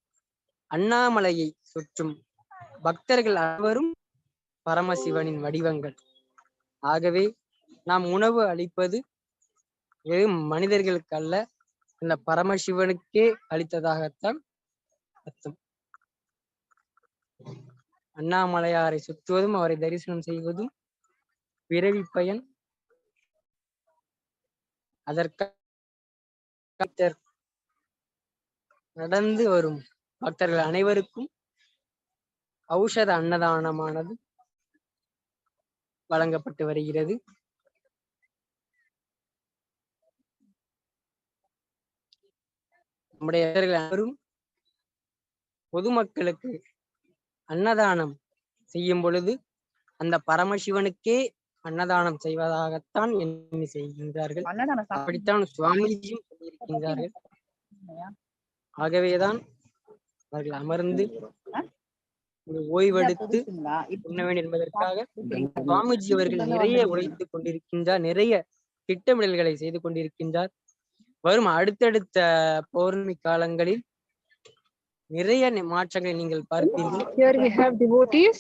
S2: அண்ணாமலையை சுற்றும் பக்தர்கள் அனைவரும் பரமசிவனின் வடிவங்கள். ஆகவே நாம் உணவு அளிப்பது வெறும் மனிதர்களுக்கு அல்ல, இந்த பரமசிவனுக்கே அளித்ததாகத்தான் அர்த்தம். அண்ணாமலையாரை சுற்றுவதும் அவரை தரிசனம் செய்வதும் பிறவி பயன். அதற்காக நடந்து வரும் பக்தர்கள் அனைவருக்கும் ஔஷத அன்னதானமானது வழங்கப்பட்டு வருகிறது. நம்முடைய அனைவரும் பொதுமக்களுக்கு அன்னதானம் செய்யும் பொழுது அந்த பரமசிவனுக்கே அன்னதானம் செய்வதாகத்தான் எண்ணி செய்கின்றார்கள். அப்படித்தான் சுவாமிஜியும் சொல்லியிருக்கின்றார்கள். ஆகவேதான் அவர்கள் அமர்ந்து ஓய்வெடுத்து உண்ண வேண்டும் என்பதற்காக சுவாமிஜி அவர்கள் நிறைய உழைத்துக் கொண்டிருக்கின்றார், நிறைய திட்டமிடல்களை செய்து கொண்டிருக்கின்றார். வரும் அடுத்தடுத்த பௌர்ணமி காலங்களில் நிறைய மாற்றங்களை நீங்கள் பார்ப்பீர்கள்.
S10: Here we have devotees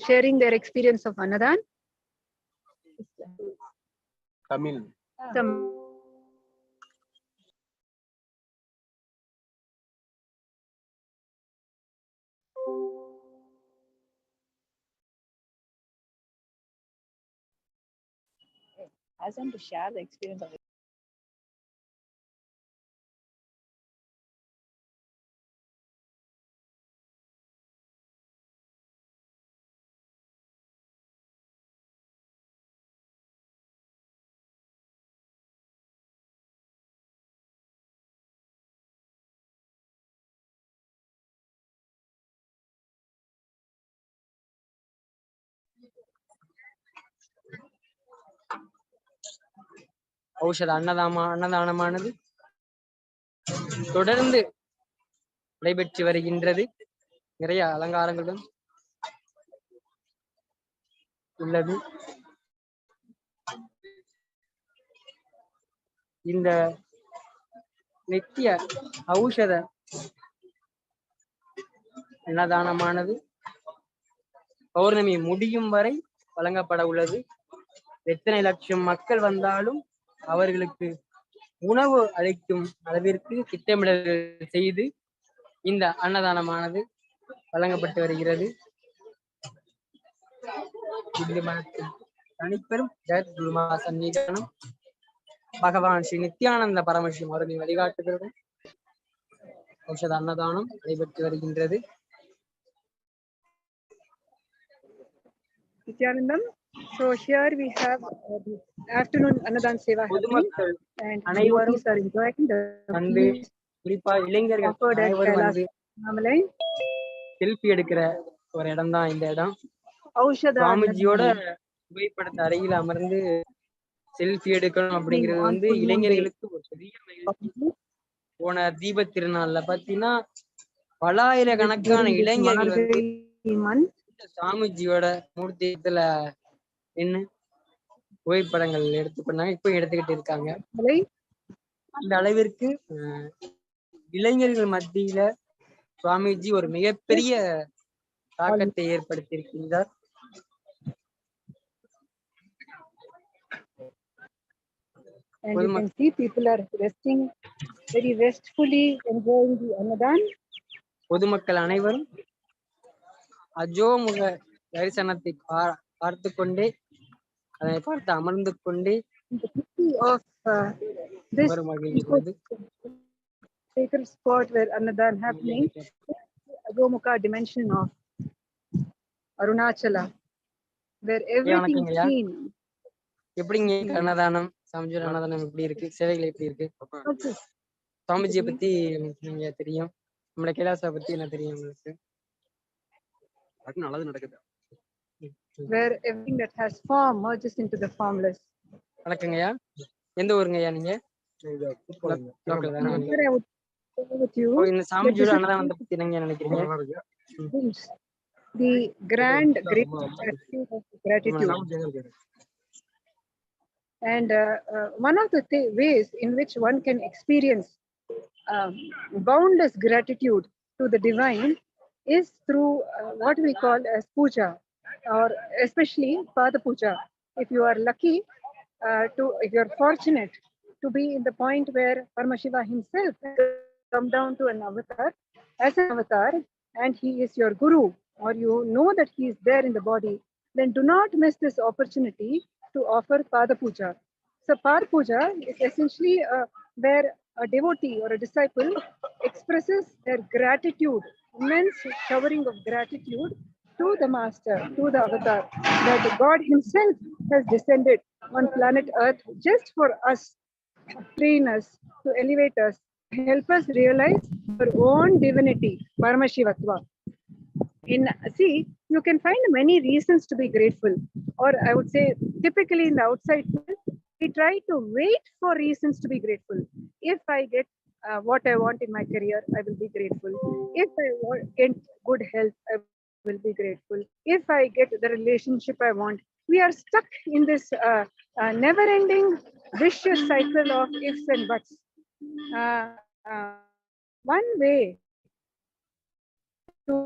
S10: sharing their experience of Annadhaan.
S16: Tamil.
S14: Ask them to share the experience of it.
S2: ஔஷத அன்னதானமானது தொடர்ந்து நடைபெற்று வருகின்றது. நிறைய அலங்காரங்களுடன் உள்ளது. இந்த நித்திய ஔஷத அன்னதானமானது பௌர்ணமி முடியும் வரை வழங்கப்பட உள்ளது. எத்தனை லட்சம் மக்கள் வந்தாலும் அவர்களுக்கு உணவு அளிக்கும் அளவிற்கு திட்டமிடல்கள் செய்து இந்த அன்னதானமானது வழங்கப்பட்டு வருகிறது. இந்து மதத்தில் தனிப்பெரும் ஜெகத் குருமா சந்நிதானம் பகவான் ஸ்ரீ நித்யானந்த பரமசிவம் அவர்களின் வழிகாட்டுதலுடன் ஔஷத அன்னதானம் நடைபெற்று வருகின்றது.
S10: Nityanandam. So here we have the afternoon Annadhan Seva happening, and devotees are enjoying the feast
S2: குறிப்பா இளைஞர்கள்
S10: offered at KAILASA.
S2: செல்ஃபி எடுக்கிற ஒரு இடம் தான் இந்த இடம்.
S10: Aushada
S2: சுவாமிஜியோட புகைப்படத்தை அருகில் அமர்ந்து செல்ஃபி எடுக்கணும் அப்படிங்கிறது வந்து இளைஞர்களுக்கு ஒரு பெரிய மகிழ்ச்சி. போன தீப திருநாள்ல பாத்தீங்கன்னா பலாயிரக்கணக்கான இளைஞர்கள் வந்து சுவாமிஜியோட மூர்த்தியத்துல நின்று புகைப்படங்கள் எடுத்து பண்ணாங்க, இப்ப எடுத்துக்கிட்டு இருக்காங்க. இந்த அளவிற்கு இளைஞர்கள் மத்தியில சுவாமிஜி ஒரு மிகப்பெரிய தாக்கத்தை ஏற்படுத்தி இருக்கின்றார்.
S10: And you can see people are resting very restfully, enjoying the Annadhaan.
S2: பொதுமக்கள் அனைவரும் அஜோமுக தரிசனத்தை பார்த்து கொண்டே அதை பார்த்து அமர்ந்து கொண்டே
S10: sacred spot where Annadhaan happening, Agomukha dimension of Arunachala, where everything is seen.
S2: எப்படிங்க அன்னதானம் சமஜூர் அன்னதானம் எப்படி இருக்கு, சேவைகள் எப்படி இருக்கு? சுவாமிஜியை பத்தி நீங்க தெரியும், நம்மளோட கைலாசா பத்தி என்ன தெரியும் உங்களுக்கு?
S19: அது நல்லது நடக்குது.
S10: where everything that has form merges into the formless.
S2: வணக்கங்கய்யா. எந்த ஊருங்கய்யா நீங்க? லோக்கல் தானா?
S10: Here I would share with you
S2: இந்த
S10: that
S2: சாமிஜியோட
S10: this is
S2: அன்னதானத்தை பத்தி என்னங்க நினைக்கிறீங்க?
S10: the grand great attitude of gratitude. And one of the ways in which one can experience boundless gratitude to the divine is through what we call as puja, or especially Pada Puja. If you are lucky if you are fortunate to be in the point where Paramashiva himself come down to an avatar, as an avatar, and he is your guru, or you know that he is there in the body, then do not miss this opportunity to offer Pada Puja. So Pada Puja is essentially where a devotee or a disciple expresses their gratitude, immense showering of gratitude to the master, to the avatar, that God himself has descended on planet Earth just for us, to train us, to elevate us, to help us realize our own divinity, Paramashivatva. See, you can find many reasons to be grateful, or I would say typically in the outside world, we try to wait for reasons to be grateful. If I get what I want in my career, I will be grateful. If I get good health, I will be grateful. If I get the relationship I want. We are stuck in this never-ending vicious cycle of ifs and buts. One way to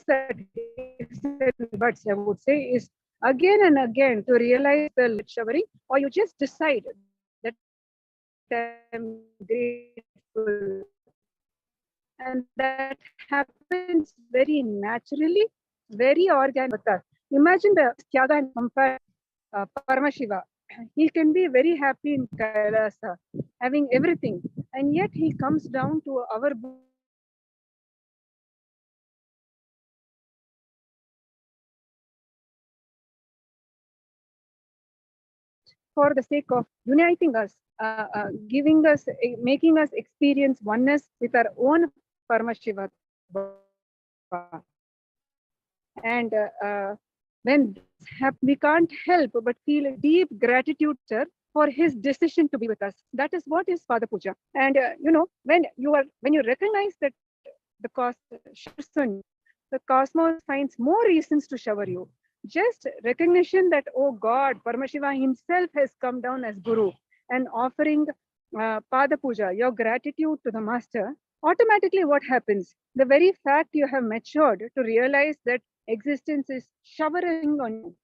S10: that ifs and buts, I would say, is again and again to realize the showering, or you just decide that I'm grateful. And that happens very naturally, very organic. Imagine the Tyaga and compare Paramashiva. He can be very happy in Kailasa, having everything, and yet he comes down to our for the sake of uniting us, giving us, making us experience oneness with our own Paramashiva. And when we can't help but feel a deep gratitude, sir, for his decision to be with us. That is what is Pada Puja. And when you recognize that the cosmos finds more reasons to shower you. Just recognition that, oh God, Paramashiva himself has come down as Guru, and offering Pada Puja, your gratitude to the master, automatically what happens? The very fact you have matured to realize that existence is showering on you.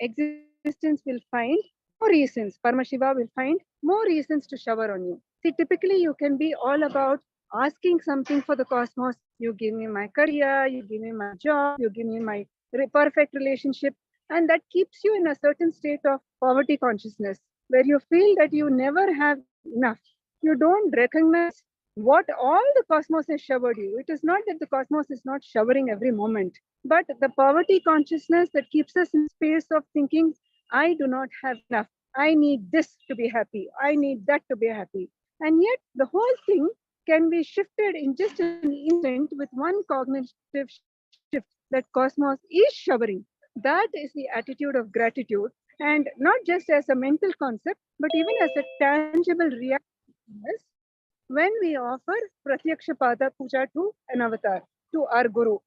S10: Existence will find more reasons. Paramashiva will find more reasons to shower on you. See, typically you can be all about asking something for the cosmos. You give me my career, you give me my job, you give me my perfect relationship, and that keeps you in a certain state of poverty consciousness, where you feel that you never have enough. You don't recognize what all the cosmos has showered you. It is not that the cosmos is not showering every moment, but the poverty consciousness that keeps us in space of thinking, I do not have enough. I need this to be happy. I need that to be happy. And yet the whole thing can be shifted in just an instant with one cognitive shift, that cosmos is showering. That is the attitude of gratitude, and not just as a mental concept, but even as a tangible reality. When we offer Pratyaksha Pada Puja to an avatar, to our Guru,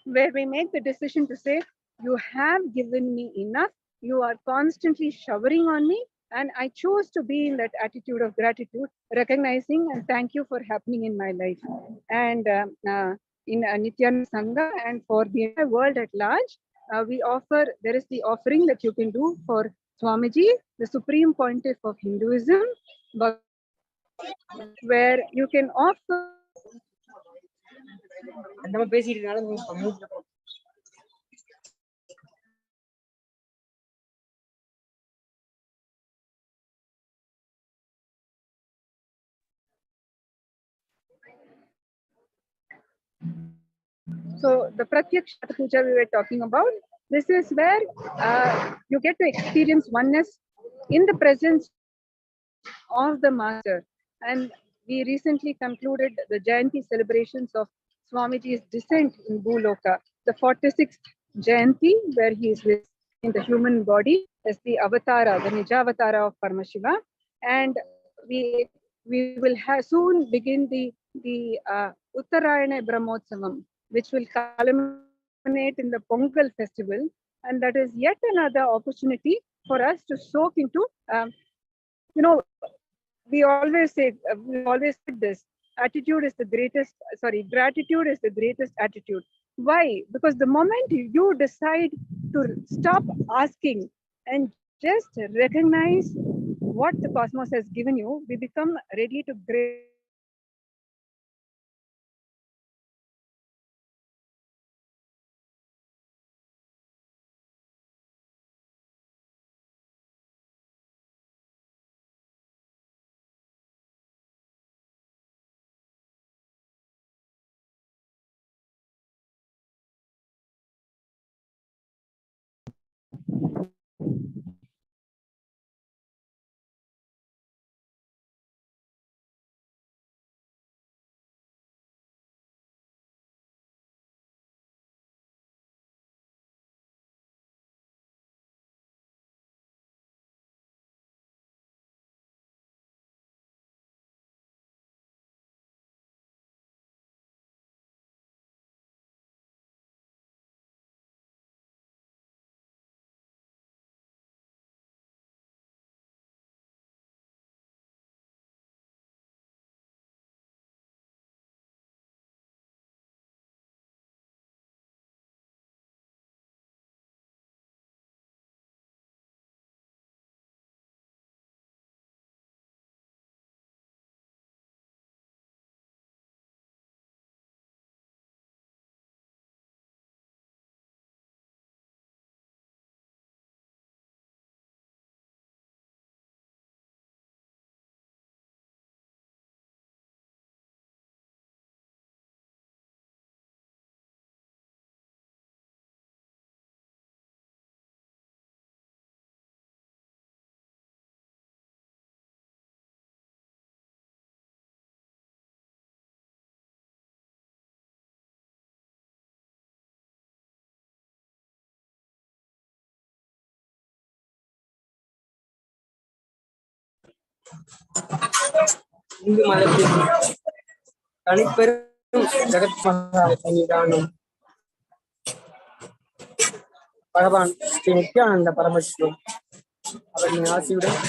S10: where we make the decision to say, you have given me enough, you are constantly showering on me, and I choose to be in that attitude of gratitude, recognizing and thank you for happening in my life. And in NITHYANANDA Sangha and for the entire world at large, there is the offering that you can do for Swamiji, the Supreme Pontiff of Hinduism, where you can offer. So the Pratyaksha Puja we were talking about, this is where you get to experience oneness in the presence of the master. And we recently concluded the Jayanti celebrations of Swamiji's descent in Bhuloka, the 46th Jayanti, where he is in the human body as the avatara, the Nijavatara of Paramashiva. And we will soon begin the Uttarayana Brahmotsavam, which will culminate in the Pongal festival. And that is yet another opportunity for us to soak into, we always said this, attitude is the greatest, gratitude is the greatest attitude. Why? Because the moment you decide to stop asking and just recognize what the cosmos has given you, we become ready to
S2: Hindu மதத்தின் தனிப்பெரும் ஜெகத் சன்னிதானம் பகவான் ஸ்ரீ நித்யானந்த பரமசிவம் அவர்களின் ஆசியுடன்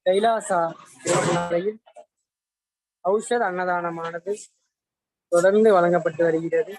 S2: கைலாசா திருநாளையில் ஔஷத அன்னதானமானது தொடர்ந்து வழங்கப்பட்டு வருகிறது.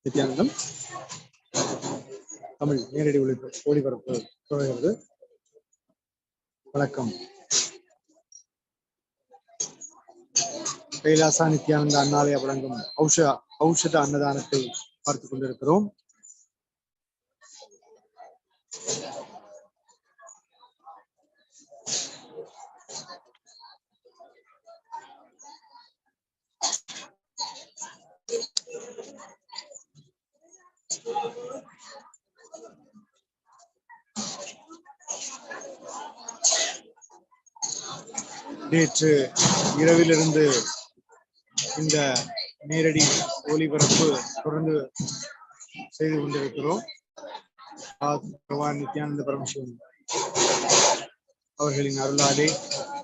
S1: நித்யானந்தம் தமிழ் நேரடி ஒளிபரப்பு தொடர்கிறது. வணக்கம். கைலாசா நித்யானந்த அண்ணாலயா வழங்கும் ஔஷத அன்னதானத்தை பார்த்துக் கொண்டிருக்கிறோம். நேற்று இரவிலிருந்து இந்த நேரடி ஒளிபரப்பு தொடர்ந்து செய்து கொண்டிருக்கிறோம். பகவான் நித்யானந்த பரமசிவம் அவர்களின் அருளாலே,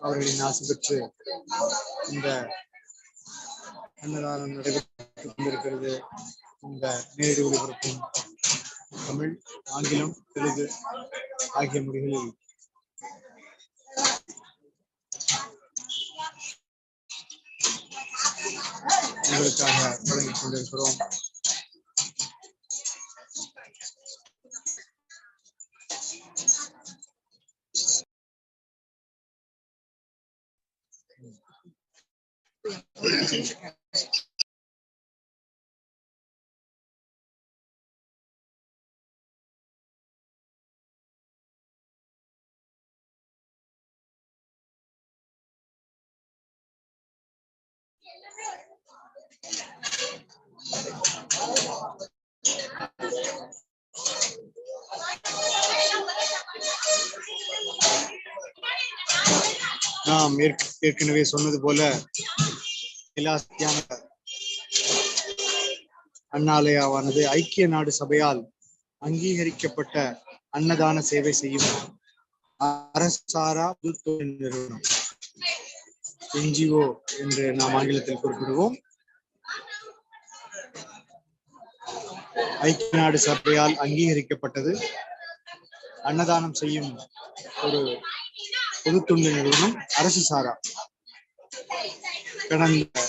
S1: அவர்களின் ஆசை பெற்று இந்த அன்னதானம் நடைபெற்றுக் கொண்டிருக்கிறது. இந்த நேரடி ஒளிபரப்பும் தமிழ், ஆங்கிலம், தெலுங்கு ஆகிய மொழிகளில் உங்களுக்காக வழங்கிக் கொண்டிருக்கிறோம். நாம் ஏற்கனவே சொன்னது போல அண்ணாலயாவானது ஐக்கிய நாடு சபையால் அங்கீகரிக்கப்பட்ட அன்னதான சேவை செய்யும் அரசாரா நிறுவனம், NGO என்று நாம் ஆங்கிலத்தில் குறிப்பிடுவோம். ஐக்கிய நாடு சபையால் அங்கீகரிக்கப்பட்டது. அன்னதானம் செய்யும் ஒரு பொதுத்தொண்டு நிறுவனம், அரசு சாரா. கடந்த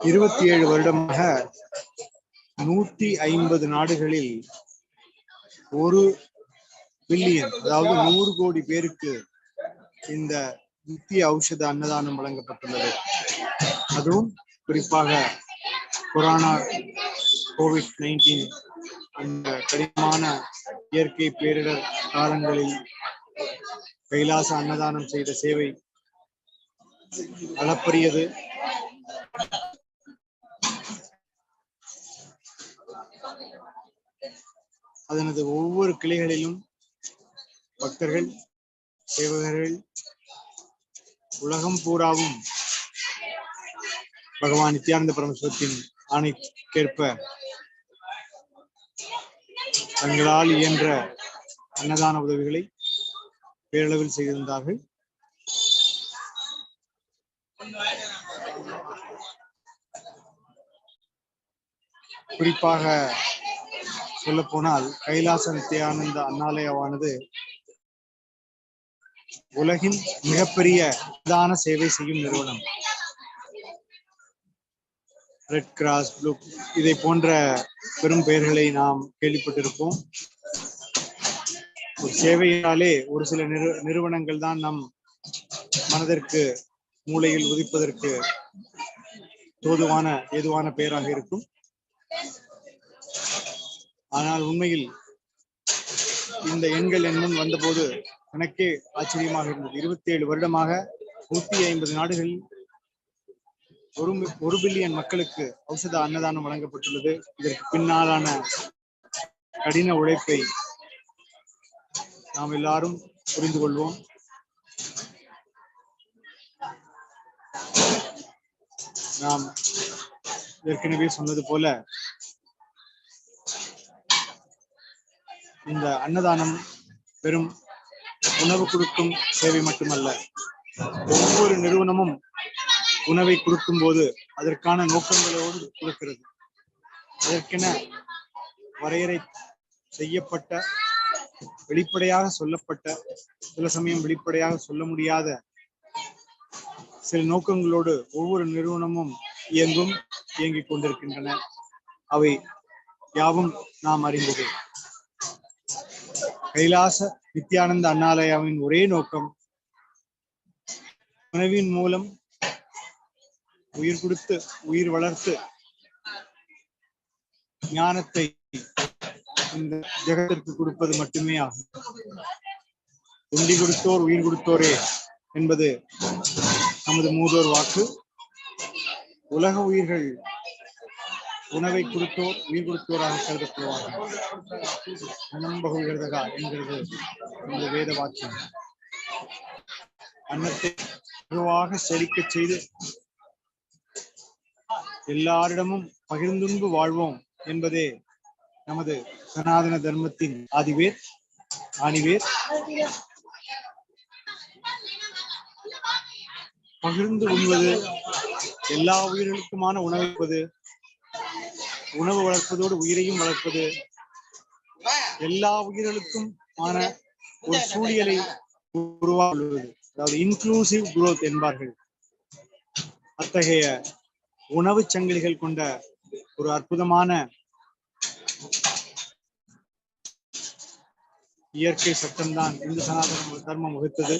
S1: 27 வருடமாக 150 நாடுகளில் 1 பில்லியன், அதாவது 100 கோடி பேருக்கு இந்த நித்திய ஔஷத அன்னதானம் வழங்கப்பட்டுள்ளது. அதுவும் குறிப்பாக கொரோனா COVID-19 அந்த கடினமான இயற்கை பேரிடர் காலங்களில் கைலாச அன்னதானம் செய்த சேவை அளப்பரியது. அதனது ஒவ்வொரு கிளைகளிலும் பக்தர்கள், சேவகர்கள் உலகம் பூராவும் பகவான் நித்யானந்த பரமசிவத்தின் ஆணைக்கேற்ப தங்களால் இயன்ற அன்னதான உதவிகளை பேரளவில் செய்திருந்தார்கள். குறிப்பாக சொல்ல போனால் கைலாச நித்யானந்த அண்ணாலயாவானது உலகின் மிகப்பெரிய அன்னதான சேவை செய்யும் நிறுவனம். ரெட் கிராஸ், ப்ளூ, இதை போன்ற பெரும் பெயர்களை நாம் கேள்விப்பட்டிருப்போம். ஒரு சேவையாலே ஒரு சில நிறுவனங்கள் தான் நம் மனதிற்கு மூளையில் உதிப்பதற்கு ஏதுவான பெயராக இருக்கும். ஆனால் உண்மையில் இந்த எண்கள் என் முன் வந்தபோது எனக்கே ஆச்சரியமாக இருந்தது. 27 வருடமாக 150 நாடுகளில் 1 பில்லியன் மக்களுக்கு ஔஷத அன்னதானம் வழங்கப்பட்டுள்ளது. இதற்கு பின்னாலான கடின உழைப்பை நாம் எல்லாரும் புரிந்து கொள்வோம். நாம் ஏற்கனவே சொன்னது போல இந்த அன்னதானம் வெறும் உணவு கொடுக்கும் சேவை மட்டுமல்ல. ஒவ்வொரு நிறுவனமும் உணவை கொடுக்கும் போது அதற்கான நோக்கங்களோடு கொடுக்கிறது. அதற்கென வரையறை செய்யப்பட்ட, வெளிப்படையாக சொல்லப்பட்ட, சில சமயம் வெளிப்படையாக சொல்ல முடியாத சில நோக்கங்களோடு ஒவ்வொரு நிறுவனமும் இயங்கிக் கொண்டிருக்கின்றன. அவை யாவும் நாம் அறிந்தது. கைலாச நித்யானந்த அண்ணாலயாவின் ஒரே நோக்கம் உணவின் மூலம் உயிர் கொடுத்து உயிர் வளர்த்து ஞானத்தை இந்த ஜெகத்திற்கு கொடுப்பது மட்டுமே ஆகும். உண்டி கொடுத்தோர் உயிர் கொடுத்தோரே என்பது நமது மூதோர் வாக்கு. உலக உயிர்கள் உணவை கொடுத்தோர் உயிர் கொடுத்தோராக கருதப்படுவார்கள். அனம்பகுகிறதா என்கிறது நமது வேத வாக்கியம். அன்னத்தை வெகுவாக செழிக்க செய்து எல்லாரிடமும் பகிர்ந்துண்டு வாழ்வோம் என்பதே நமது சனாதன தர்மத்தின் ஆதிவேர் ஆணிவேர். பகிர்ந்து உண்பது, எல்லா உயிர்களுக்குமான உணவைப்பது, உணவு வளர்ப்பதோடு உயிரையும் வளர்ப்பது, எல்லா உயிர்களுக்கும் ஆன ஒரு சூழியலை உருவாக்குவது, அதாவது இன்க்ளூசிவ் குரோத் என்பார்கள். அத்தகைய உணவு சங்கிலிகள் கொண்ட ஒரு அற்புதமான இயற்கை சட்டம்தான் இந்து சனாதன தர்மம் வகுத்தது.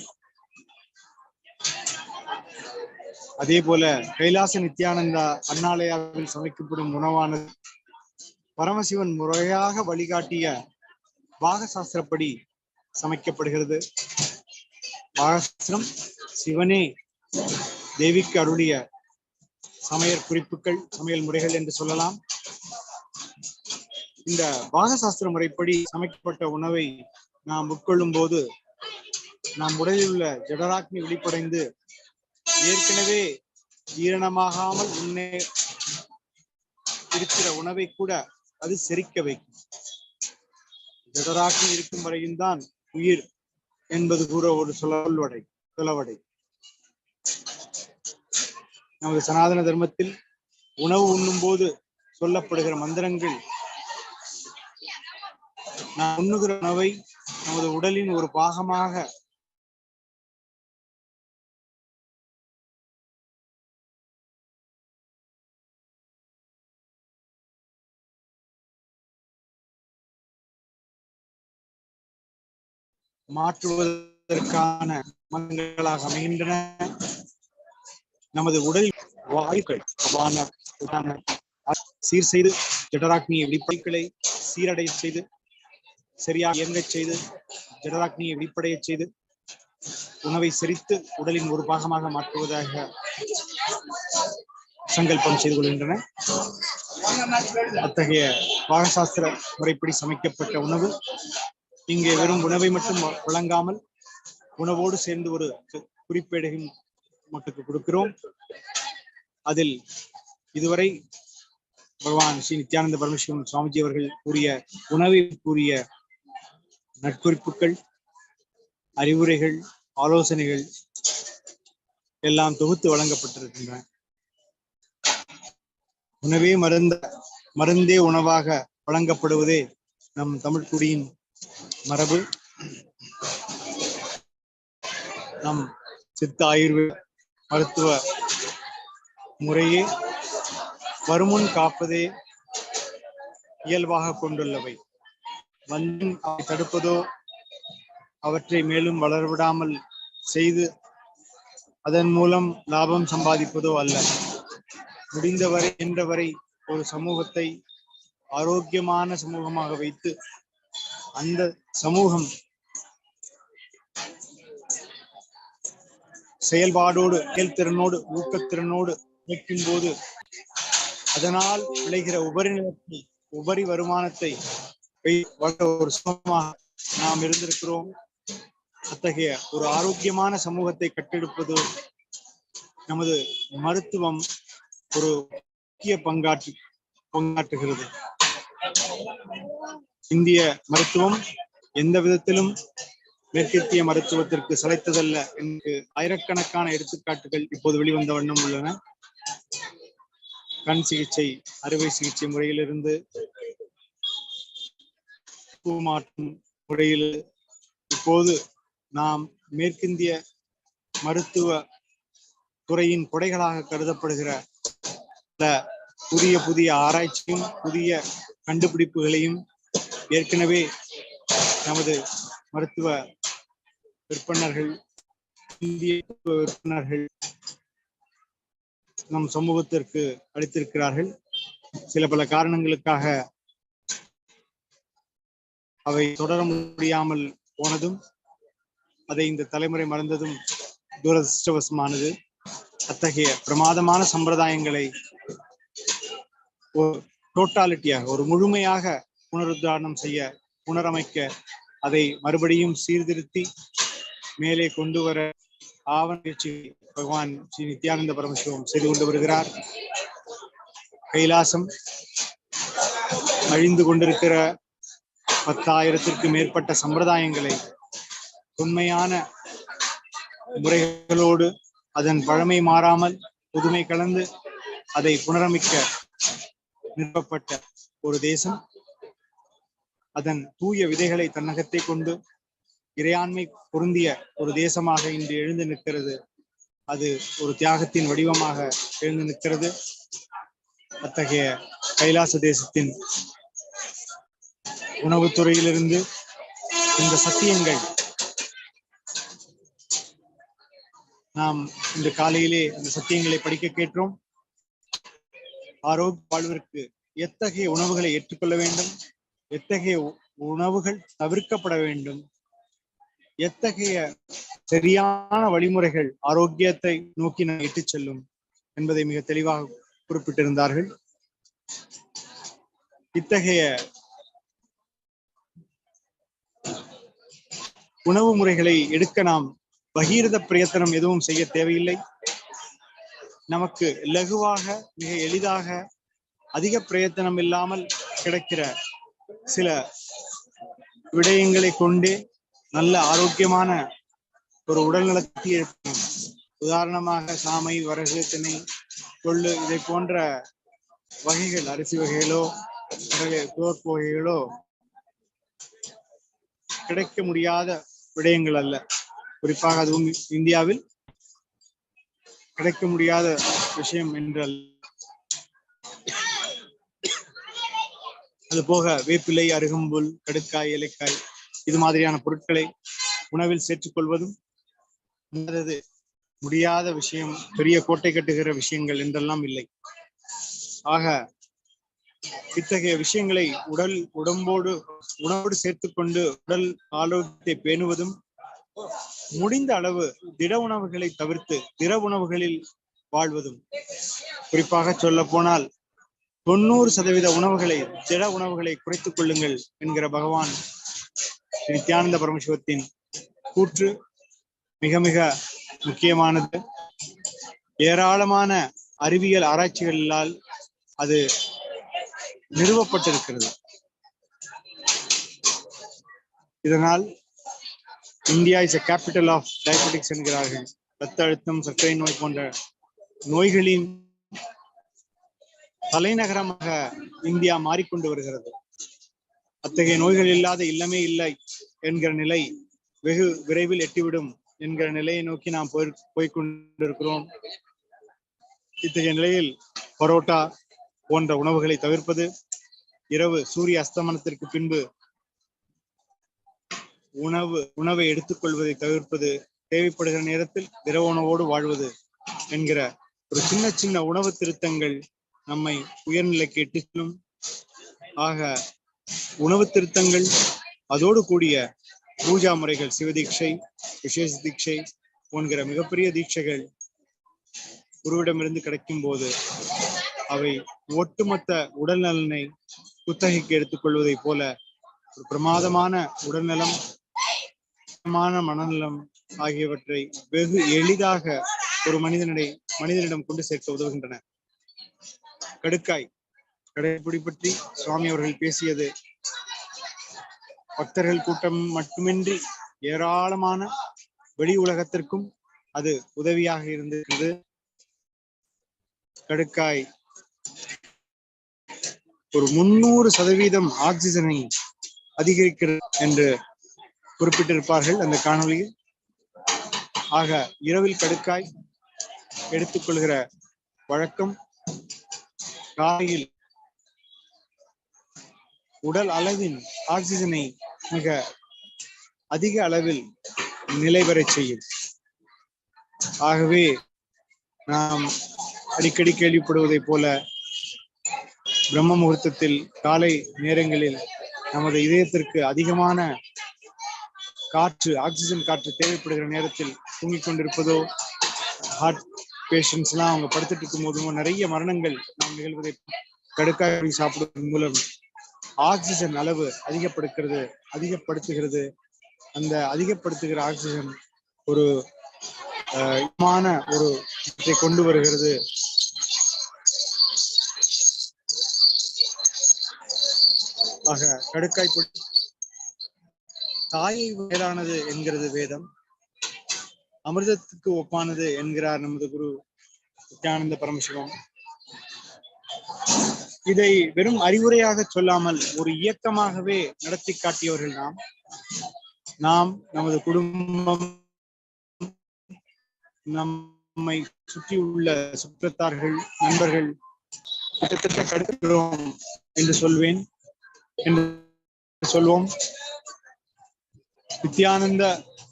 S1: அதே போல கைலாச நித்யானந்தா அண்ணாலயாவில் சமைக்கப்படும் உணவானது பரமசிவன் முறையாக வழிகாட்டிய பாகசாஸ்திரப்படி சமைக்கப்படுகிறது. பாகசாஸ்திரம் சிவனே தேவிக்கு அருளிய சமையல் குறிப்புகள், சமையல் முறைகள் என்று சொல்லலாம். இந்த பாகசாஸ்திர முறைப்படி சமைக்கப்பட்ட உணவை நாம் உட்கொள்ளும் போது நம் உடலில் உள்ள ஜடராக்னி வெளிப்படைந்து ஏற்கனவே ஜீரணமாகாமல் முன்னே இருக்கிற உணவை கூட அது செரிக்க வைக்கும். ஜடராக்னி இருக்கும் வரையும் தான் உயிர் என்பது கூற ஒரு சொலவடை. நமது சனாதன தர்மத்தில் உணவு உண்ணும் போது சொல்லப்படுகிற மந்திரங்கள் நாம் உண்ணுகிற உணவை நமது உடலின் ஒரு பாகமாக மாற்றுவதற்கான மந்திரங்களாக அமைகின்றன. நமது உடல் வாயுக்கள் சீர் செய்து ஜடராக்னியை வெளிப்படைகளை சீரடைய செய்து சரியாக இயங்கச் செய்து ஜடராக்னியை வெளிப்படைய செய்து உணவை செரித்து உடலின் ஒரு பாகமாக மாற்றுவதாக சங்கல்பம் செய்து கொள்கின்றன. அத்தகைய பாகசாஸ்திர முறைப்படி சமைக்கப்பட்ட உணவு இங்கே வெறும் உணவை மட்டும் வழங்காமல் உணவோடு சேர்ந்து ஒரு குறிப்பேடையும் மக்களுக்கு கொடுக்கிறோம். அதில் இதுவரை பகவான் ஸ்ரீ நித்யானந்த பரமசிவம் சுவாமிஜி அவர்கள் கூறிய உணவை கூறிய நட்குறிப்புகள், அறிவுரைகள், ஆலோசனைகள் எல்லாம் தொகுத்து வழங்கப்பட்டிருக்கின்றன. உணவே மருந்தே உணவாக வழங்கப்படுவதே நம் தமிழ் குடியின் மரபு. நம் சித்த ஆயுர்வேத மருத்துவ முறையே வருமுன் காப்பதே இயல்பாக கொண்டுள்ளவை. வந்தின் தடுப்பதோ அவற்றை மேலும் வளர்விடாமல் செய்து அதன் மூலம் லாபம் சம்பாதிப்பதோ அல்ல. முடிந்தவரை என்றவரை ஒரு சமூகத்தை ஆரோக்கியமான சமூகமாக வைத்து அந்த சமூகம் செயல்பாடோடு செயல்திறனோடு ஊக்கத்திறனோடு நிற்கும் போது அதனால் விளைகிற உபரி வருமானத்தை ஒரு சமூகமாக நாம் இருந்திருக்கிறோம். அத்தகைய ஒரு ஆரோக்கியமான சமூகத்தை கட்டெடுப்பது நமது மருத்துவம் ஒரு முக்கிய பங்காற்றுகிறது. இந்திய மருத்துவம் எந்த விதத்திலும் மேற்கத்திய மருத்துவத்திற்கு சளைத்ததல்ல என்று ஆயிரக்கணக்கான எடுத்துக்காட்டுகள் இப்போது வெளிவந்த வண்ணம் உள்ளன. கண் சிகிச்சை, அறுவை சிகிச்சை முறையிலிருந்து மாற்றும் முறையில் இப்போது நாம் மேற்கிந்திய மருத்துவ துறையின் கொடைகளாக கருதப்படுகிற புதிய ஆராய்ச்சியும் புதிய கண்டுபிடிப்புகளையும் ஏற்கனவே நமது மருத்துவ விற்பனர்கள், இந்திய விற்பனர்கள் நம் சமூகத்திற்கு அளித்திருக்கிறார்கள். சில பல காரணங்களுக்காக அவை தொடர முடியாமல் போனதும், அதை இந்த தலைமுறை மறந்ததும் துரதிருஷ்டவசமானது. அத்தகைய பிரமாதமான சம்பிரதாயங்களை ஒரு டோட்டாலிட்டியாக, ஒரு முழுமையாக புனருத்தாரணம் செய்ய, புனரமைக்க, அதை மறுபடியும் சீர்திருத்தி மேலே கொண்டு வர ஆவணி பகவான் ஸ்ரீ நித்யானந்த பரமசிவம் செய்து கொண்டு வருகிறார். கைலாசம் அழிந்து கொண்டிருக்கிற 10,000த்திற்கு மேற்பட்ட சம்பிரதாயங்களை உண்மையான முறைகளோடு அதன் பழமை மாறாமல் புதுமை கலந்து அதை புனரமைக்க நிறுவப்பட்ட ஒரு தேசம். அதன் தூய விதைகளை தன்னகத்தை கொண்டு இறையாண்மை பொருந்திய ஒரு தேசமாக இன்று எழுந்து நிற்கிறது. அது ஒரு தியாகத்தின் வடிவமாக எழுந்து நிற்கிறது. அத்தகைய கைலாச தேசத்தின் உணவுத்துறையிலிருந்து இந்த சத்தியங்கள் நாம் இந்த காலையிலே அந்த சத்தியங்களை படிக்க கேட்டோம். ஆரோக்கிய வாழ்விற்கு எத்தகைய உணவுகளை ஏற்றுக்கொள்ள வேண்டும், எத்தகைய உணவுகள் தவிர்க்கப்பட வேண்டும், எத்தகைய சரியான வழிமுறைகள் ஆரோக்கியத்தை நோக்கி நாம் இட்டுச் செல்லும் என்பதை மிக தெளிவாக குறிப்பிட்டிருந்தார்கள். இத்தகைய உணவு முறைகளை எடுக்க நாம் பகீரத பிரயத்தனம் எதுவும் செய்ய தேவையில்லை. நமக்கு லகுவாக, மிக எளிதாக, அதிக பிரயத்தனம் இல்லாமல் கிடைக்கிற சில விடயங்களை கொண்டே நல்ல ஆரோக்கியமான ஒரு உடல் நலத்தை ஏற்படும். உதாரணமாக சாமை, வரகு, திணை, கொள்ளு இதை போன்ற வகைகள், அரிசி வகைகளோ தோற்பு வகைகளோ கிடைக்க முடியாத விடயங்கள் அல்ல. குறிப்பாக அதுவும் இந்தியாவில் கிடைக்க முடியாத விஷயம் என்றல்ல. அது போக வேப்பிலை, அருகம்புல், கடுக்காய், ஏலக்காய் இது மாதிரியான பொருட்களை உணவில் சேர்த்துக்கொள்வதும் முடியாத விஷயம், பெரிய கோட்டை கட்டுகிற விஷயங்கள் என்றெல்லாம் இல்லை. ஆக இத்தகைய விஷயங்களை உணவோடு சேர்த்துக்கொண்டு உடல் ஆரோக்கியத்தை பேணுவதும், முடிந்த அளவு திட உணவுகளை தவிர்த்து திட உணவுகளில் வாழ்வதும். குறிப்பாக சொல்ல போனால் 90% உணவுகளை, திட உணவுகளை குறைத்துக் கொள்ளுங்கள் என்கிற பகவான் நித்யானந்த பரமசிவத்தின் கூற்று மிக மிக முக்கியமானது. ஏராளமான அறிவியல் ஆராய்ச்சிகளால் அது நிறுவப்பட்டிருக்கிறது. இதனால் India is a capital of diabetics என்கிறார்கள். இரத்த அழுத்தம், சர்க்கரை நோய் போன்ற நோய்களின் தலைநகரமாக இந்தியா மாறிக்கொண்டு வருகிறது. அத்தகைய நோய்கள் இல்லாத இல்லமே இல்லை என்கிற நிலை வெகு விரைவில் எட்டிவிடும் என்கிற நிலையை நோக்கி நாம் போய்கொண்டிருக்கிறோம். இத்தகைய நிலையில் பரோட்டா போன்ற உணவுகளை தவிர்ப்பது, இரவு சூரிய அஸ்தமனத்திற்கு பின்பு உணவை எடுத்துக்கொள்வதை தவிர்ப்பது, தேவைப்படுகிற நேரத்தில் திரவ உணவோடு வாழ்வது என்கிற ஒரு சின்ன சின்ன உணவு திருத்தங்கள் நம்மை உயர்நிலைக்கு எட்டு செல்லும். ஆக உணவு திருத்தங்கள், அதோடு கூடிய பூஜா முறைகள், சிவதீட்சை, விசேஷ தீட்சை போன்கிற மிகப்பெரிய தீட்சைகள் குருவிடமிருந்து கிடைக்கும் போது அவை ஒட்டுமொத்த உடல் நலனை குத்தகைக்கு எடுத்துக்கொள்வதை போல ஒரு பிரமாதமான உடல்நலம், மனநலம் ஆகியவற்றை வெகு எளிதாக ஒரு மனிதனிடம் கொண்டு சேர்க்க உதவுகின்றன. கடுக்காய், கடைப்பிடி பற்றி சுவாமி அவர்கள் பேசியது பக்தர்கள் கூட்டம் மட்டுமின்றி ஏராளமான வெளி உலகத்திற்கும் அது உதவியாக இருந்திருக்கிறது. கடுக்காய் ஒரு 300% ஆக்சிஜனை அதிகரிக்கிறது என்று குறிப்பிட்டிருப்பார்கள் அந்த காணொலியில். ஆக இரவில் கடுக்காய் எடுத்துக்கொள்கிற வழக்கம், காலையில் உடல் அளவின் ஆக்சிஜனை மிக அதிக அளவில் நிலைபெறச் செய்யும். ஆகவே நாம் அடிக்கடி கேள்விப்படுவதைப் போல பிரம்ம முகூர்த்தத்தில் காலை நேரங்களில் நமது இதயத்திற்கு அதிகமான காற்று, ஆக்சிஜன் காற்று தேவைப்படுகிற நேரத்தில் தூங்கிக் கொண்டிருப்பதோ, ஹார்ட் பேஷண்ட்ஸ் எல்லாம் அவங்க படுத்துட்டு இருக்கும் போதும் நிறைய மரணங்கள் நாம் நிகழ்வதை கடுக்காய் சாப்பிடுவதன் மூலம் ஆக்சிஜன் அளவு அதிகப்படுத்துகிறது. அந்த அதிகப்படுத்துகிற ஆக்சிஜன் ஒரு ஒரு கொண்டு வருகிறது. ஆக கடுக்காய் தாயை மேலானது என்கிறது வேதம், அமிர்தத்துக்கு ஒப்பானது என்கிறார் நமது குரு நித்யானந்த பரமசிவம். இதை வெறும் அறிவுரையாக சொல்லாமல் ஒரு இயக்கமாகவே நடத்தி காட்டியவர்கள் நாம் நமது குடும்பம், நம்மை சுற்றியுள்ள சுற்றத்தார்கள், நண்பர்கள் கிட்டத்தட்ட கடுக்கிறோம் என்று சொல்வோம். நித்யானந்த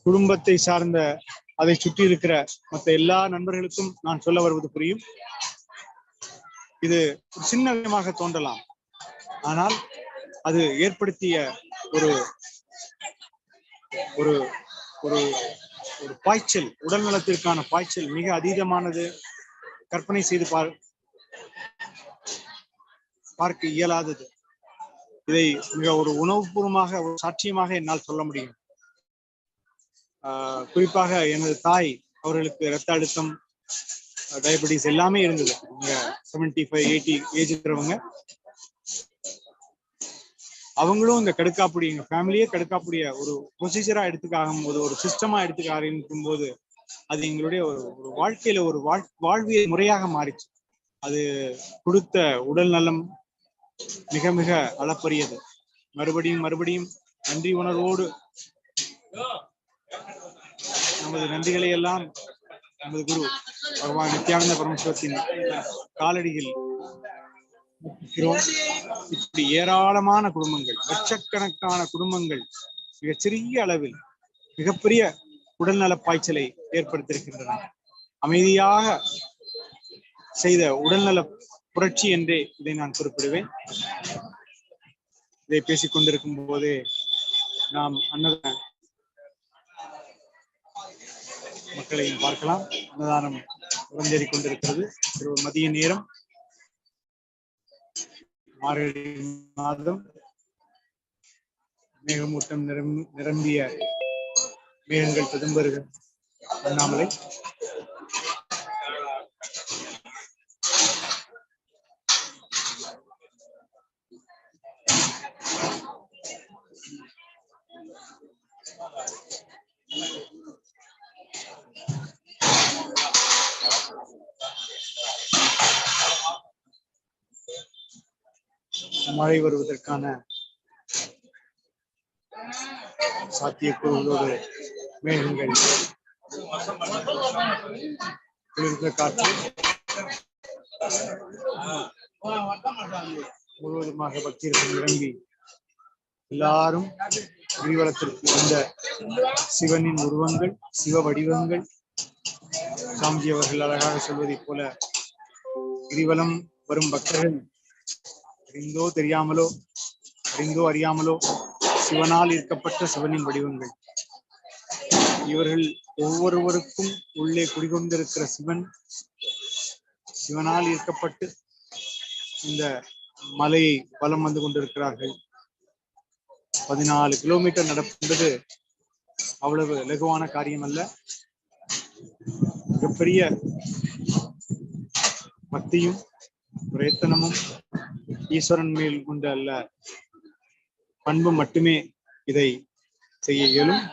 S1: குடும்பத்தை சார்ந்த அதை சுற்றி இருக்கிற மற்ற எல்லா நண்பர்களுக்கும் நான் சொல்ல வருவது புரியும். இது ஒரு சின்ன விஷயமாக தோன்றலாம், ஆனால் அது ஏற்படுத்திய ஒரு ஒரு ஒரு ஒரு பாய்ச்சல், உடல் நலத்திற்கான பாய்ச்சல் மிக அதீதமானது. கற்பனை செய்து பார்க்க இயலாதது. இதை மிக ஒரு உணவுபூர்வமாக, ஒரு சாட்சியமாக என்னால் சொல்ல முடியும். குறிப்பாக எனது தாய், அவர்களுக்கு இரத்த அழுத்தம், டயபெட்டிஸ் எல்லாமே இருந்தது. 75-80 ஏஜ் இருக்கிறவங்க. அவங்களும் இந்த கடுக்காப்புடி, எங்க ஃபேமிலியே கடுக்காப்புடிய ஒரு ப்ரொசீஜரா எடுத்துக்க ஆகும்போது, ஒரு சிஸ்டமா எடுத்துக்க ஆரம்பிக்கும் போது, அது எங்களுடைய ஒரு வாழ்க்கையில ஒரு வாழ்வியல் முறையாக மாறிச்சு. அது கொடுத்த உடல் நலம் மிக மிக அளப்பரியது. மறுபடியும் நன்றி உணர்வோடு நமது நன்றிகளை எல்லாம் நமது குரு பகவான் நித்யானந்த பரமசிவத்தின் காலடியில் இப்படி ஏராளமான குடும்பங்கள், லட்சக்கணக்கான குடும்பங்கள் மிகச் சிறிய அளவில் மிகப்பெரிய உடல்நல பாய்ச்சலை ஏற்படுத்தியிருக்கின்றன. அமைதியாக செய்த உடல்நல புரட்சி என்றே இதை நான் குறிப்பிடுவேன். இதை பேசிக் கொண்டிருக்கும் போதே நாம் அன்னதான மக்களையும் பார்க்கலாம். அன்னதானம் உடஞ்சேறி கொண்டிருக்கிறது. மதிய நேரம், மார்கழி மாதம், மேகமூட்டம் நிரம்பிய மேகங்கள் ததும்புகிற அண்ணாமலை. மழை வருவதற்கான சாத்தியக்கூறுகளோடு மேகங்கள், குளிர்ந்த காற்று முழுவதுமாக பக்தர்கள் நிரம்பி எல்லாரும் கிரிவலத்திற்கு வந்த சிவனின் உருவங்கள், சிவ வடிவங்கள். சாமிஜி அவர்கள் அழகாக சொல்வதைப் போல, கிரிவலம் வரும் பக்தர்கள் அறிந்தோ தெரியாமலோ, அறிந்தோ அறியாமலோ சிவனால் ஈர்க்கப்பட்ட சிவனின் வடிவங்கள். இவர்கள் ஒவ்வொருவருக்கும் உள்ளே குடிகொண்டிருக்கிற சிவனால் ஈர்க்கப்பட்டு இந்த மலையை வலம் வந்து கொண்டிருக்கிறார்கள். 14 கிலோமீட்டர் நடப்பது அவ்வளவு லகுவான காரியம் அல்ல. மிகப்பெரிய பக்தியும் பிரயத்தனமும் ஈஸ்வரன் மேல் கொண்ட அல்ல பண்பு மட்டுமே இதை செய்ய இயலும்.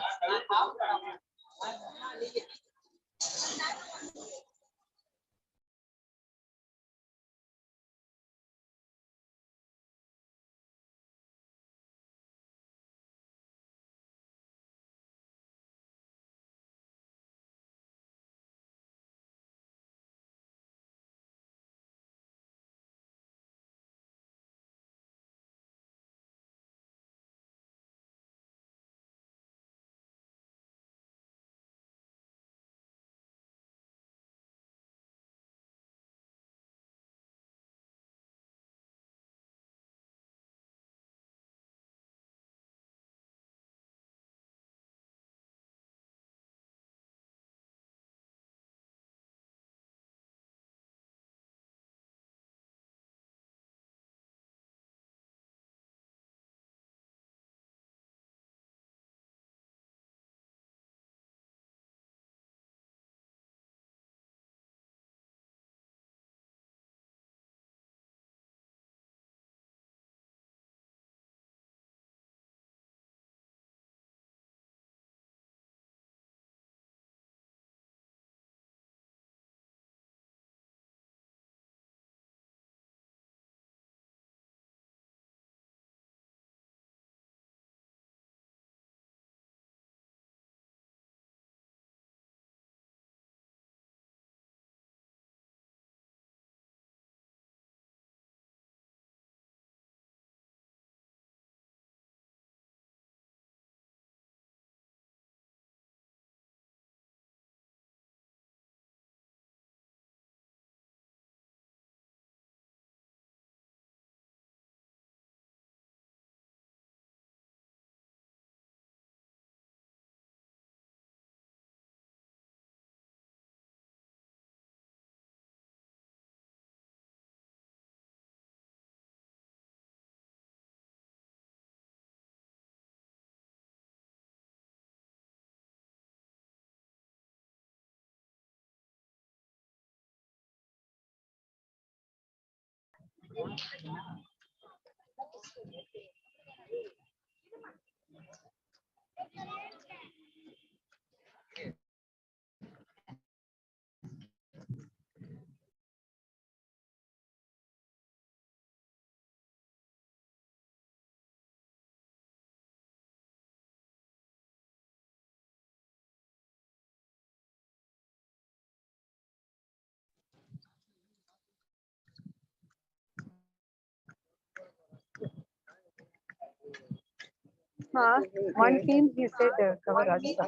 S10: One team he said cover Rajasthan.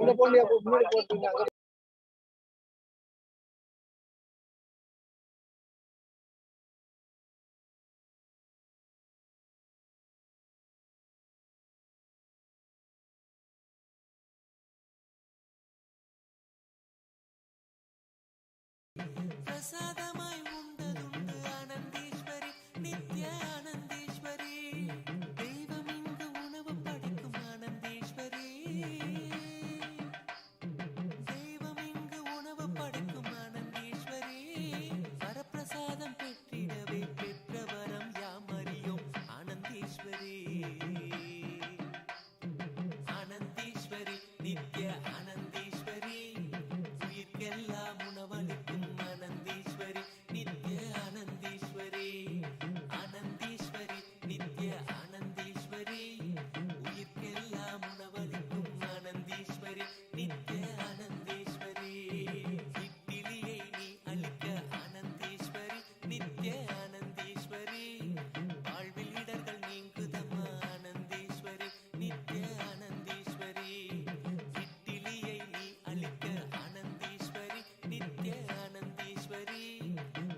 S19: பிரசாதமாய் உண்டதுண்டு ஆனந்தீஸ்வரி நித்ய ஆனந்தீஸ்வரி தெய்வம் இங்கு உணவு படைக்கும் ஆனந்தீஸ்வரி தெய்வம் இங்கு உணவு படைக்கும் ஆனந்தீஸ்வரி வரப்பிரசாதம் பெற்றிடவே பெற்ற வரம் யாம் அறியோம் ஆனந்தீஸ்வரி ஆனந்தீஸ்வரி நித்ய ஆனந்தீஸ்வரி உயிர்க்கெல்லாம் உணவளிக்கும் ஆனந்தீஸ்வரி நித்ய ஆனந்தீஸ்வரி ஆனந்தீஸ்வரி நித்ய ஆனந்தீஸ்வரி உயிர்க்கெல்லாம் உணவளிக்கும் ஆனந்தீஸ்வரி நித்ய ஆனந்தீஸ்வரி இட்டிலியை நீ அளிக்க ஆனந்தீஸ்வரி நித்ய ஆனந்தீஸ்வரி வாழ்வில் இடர்கள் நீங்குதம்மா ஆனந்தீஸ்வரி நித்ய ஆனந்தீஸ்வரி இட்டிலியை நீ அளிக்க ஆனந்தீஸ்வரி நித்ய ஆனந்தீஸ்வரி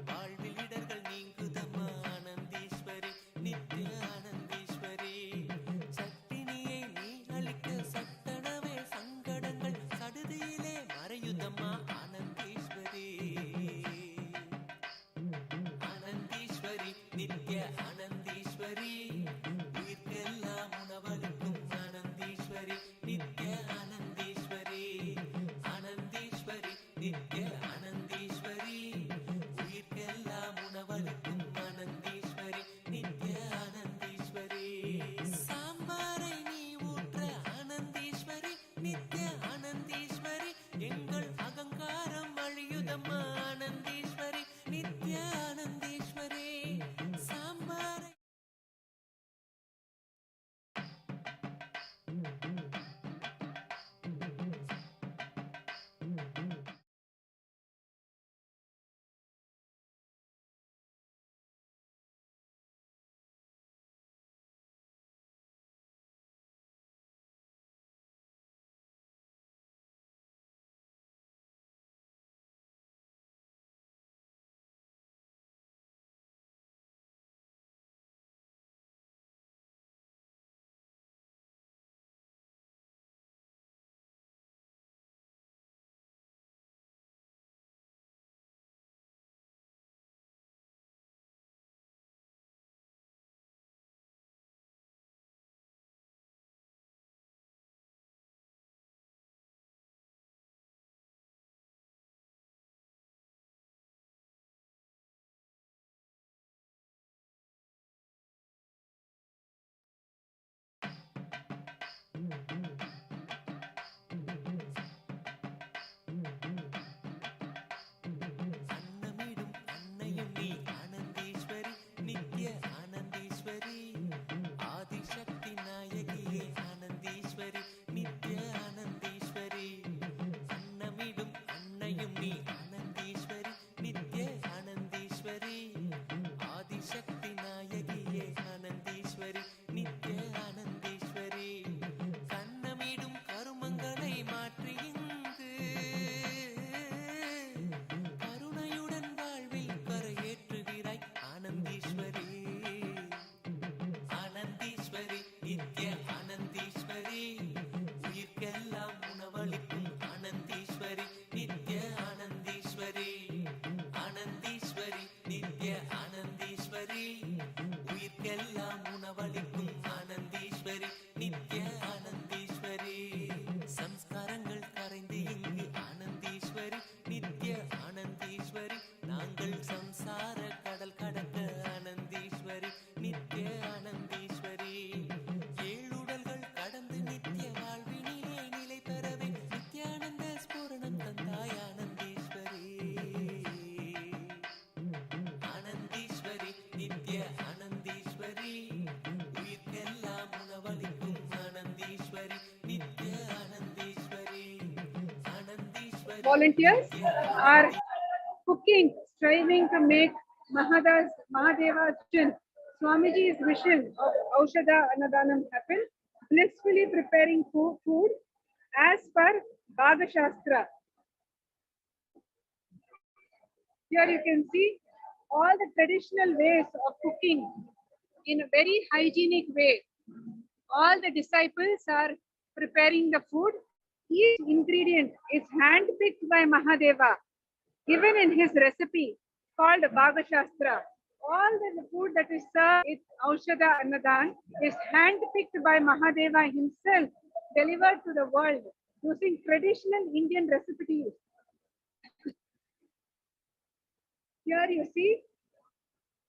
S19: வாழ்வில் இடர்கள் நீங்குதம்மா ஆனந்தீஸ்வரி நித்ய ஆனந்தீஸ்வரி சட்டினியை நீ அளிக்க சட்டனவே சங்கடங்கள் சடுதியிலே மறையுதம்மா ஆனந்தீஸ்வரி ஆனந்தீஸ்வரி நித்ய ஆனந்தீஸ்வரி உயிர்க்கெல்லாம் உணவளிக்கும் ஆனந்தீஸ்வரி நித்ய ஆனந்தீஸ்வரி ஆனந்தீஸ்வரி நித்ய ஆனந்தீஸ்வரி உயிர்க்கெல்லாம் உணவளிக்கும் ஆனந்தீஸ்வரி நித்ய ஆனந்தீஸ்வரி சாம்பாரை நீ ஊற்ற ஆனந்தீஸ்வரி நித்ய ஆனந்தீஸ்வரி எங்கள் அகங்காரம் அழியுதம்மா ஆனந்தீஸ்வரி நித்ய ஆனந்தீஸ்வரி சாம்பாரை அன்னமிடும் அன்னையும் நீ ஆனந்தீஸ்வரி நித்ய ஆனந்தீஸ்வரி ஆதிசக்தி நாயகியே ஆனந்தீஸ்வரி நித்ய ஆனந்தீஸ்வரி அன்னமிடும் அன்னையும் நீ ஆனந்தீஸ்வரி நித்ய ஆனந்தீஸ்வரி ஆதிசக்தி நாயகியே ஆனந்தீஸ்வரி நித்ய ஆனந்தீஸ்வரி கண்ண
S10: volunteers are cooking, striving to make Mahadeva's vision, Swamiji's vision of AUSHADA ANNADHAAN happen, blissfully preparing food as per Bhagashastra. Here you can see all the traditional ways of cooking in a very hygienic way. All the disciples are preparing the food. Each ingredient is handpicked by Mahadeva, given in his recipe called Bhagashastra. All the food that is served in AUSHADA ANNADHAAN is handpicked by Mahadeva himself, delivered to the world using traditional Indian recipes. Here you see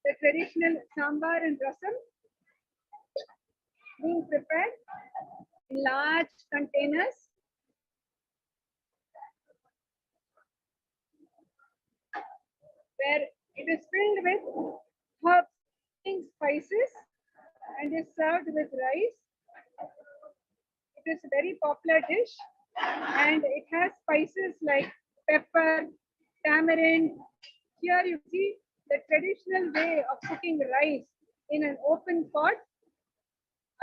S10: the traditional sambar and rasam being prepared in large containers. Where it is filled with herbs and spices and is served with rice. It is a very popular dish and it has spices like pepper, tamarind. Here you see the traditional way of cooking rice in an open pot.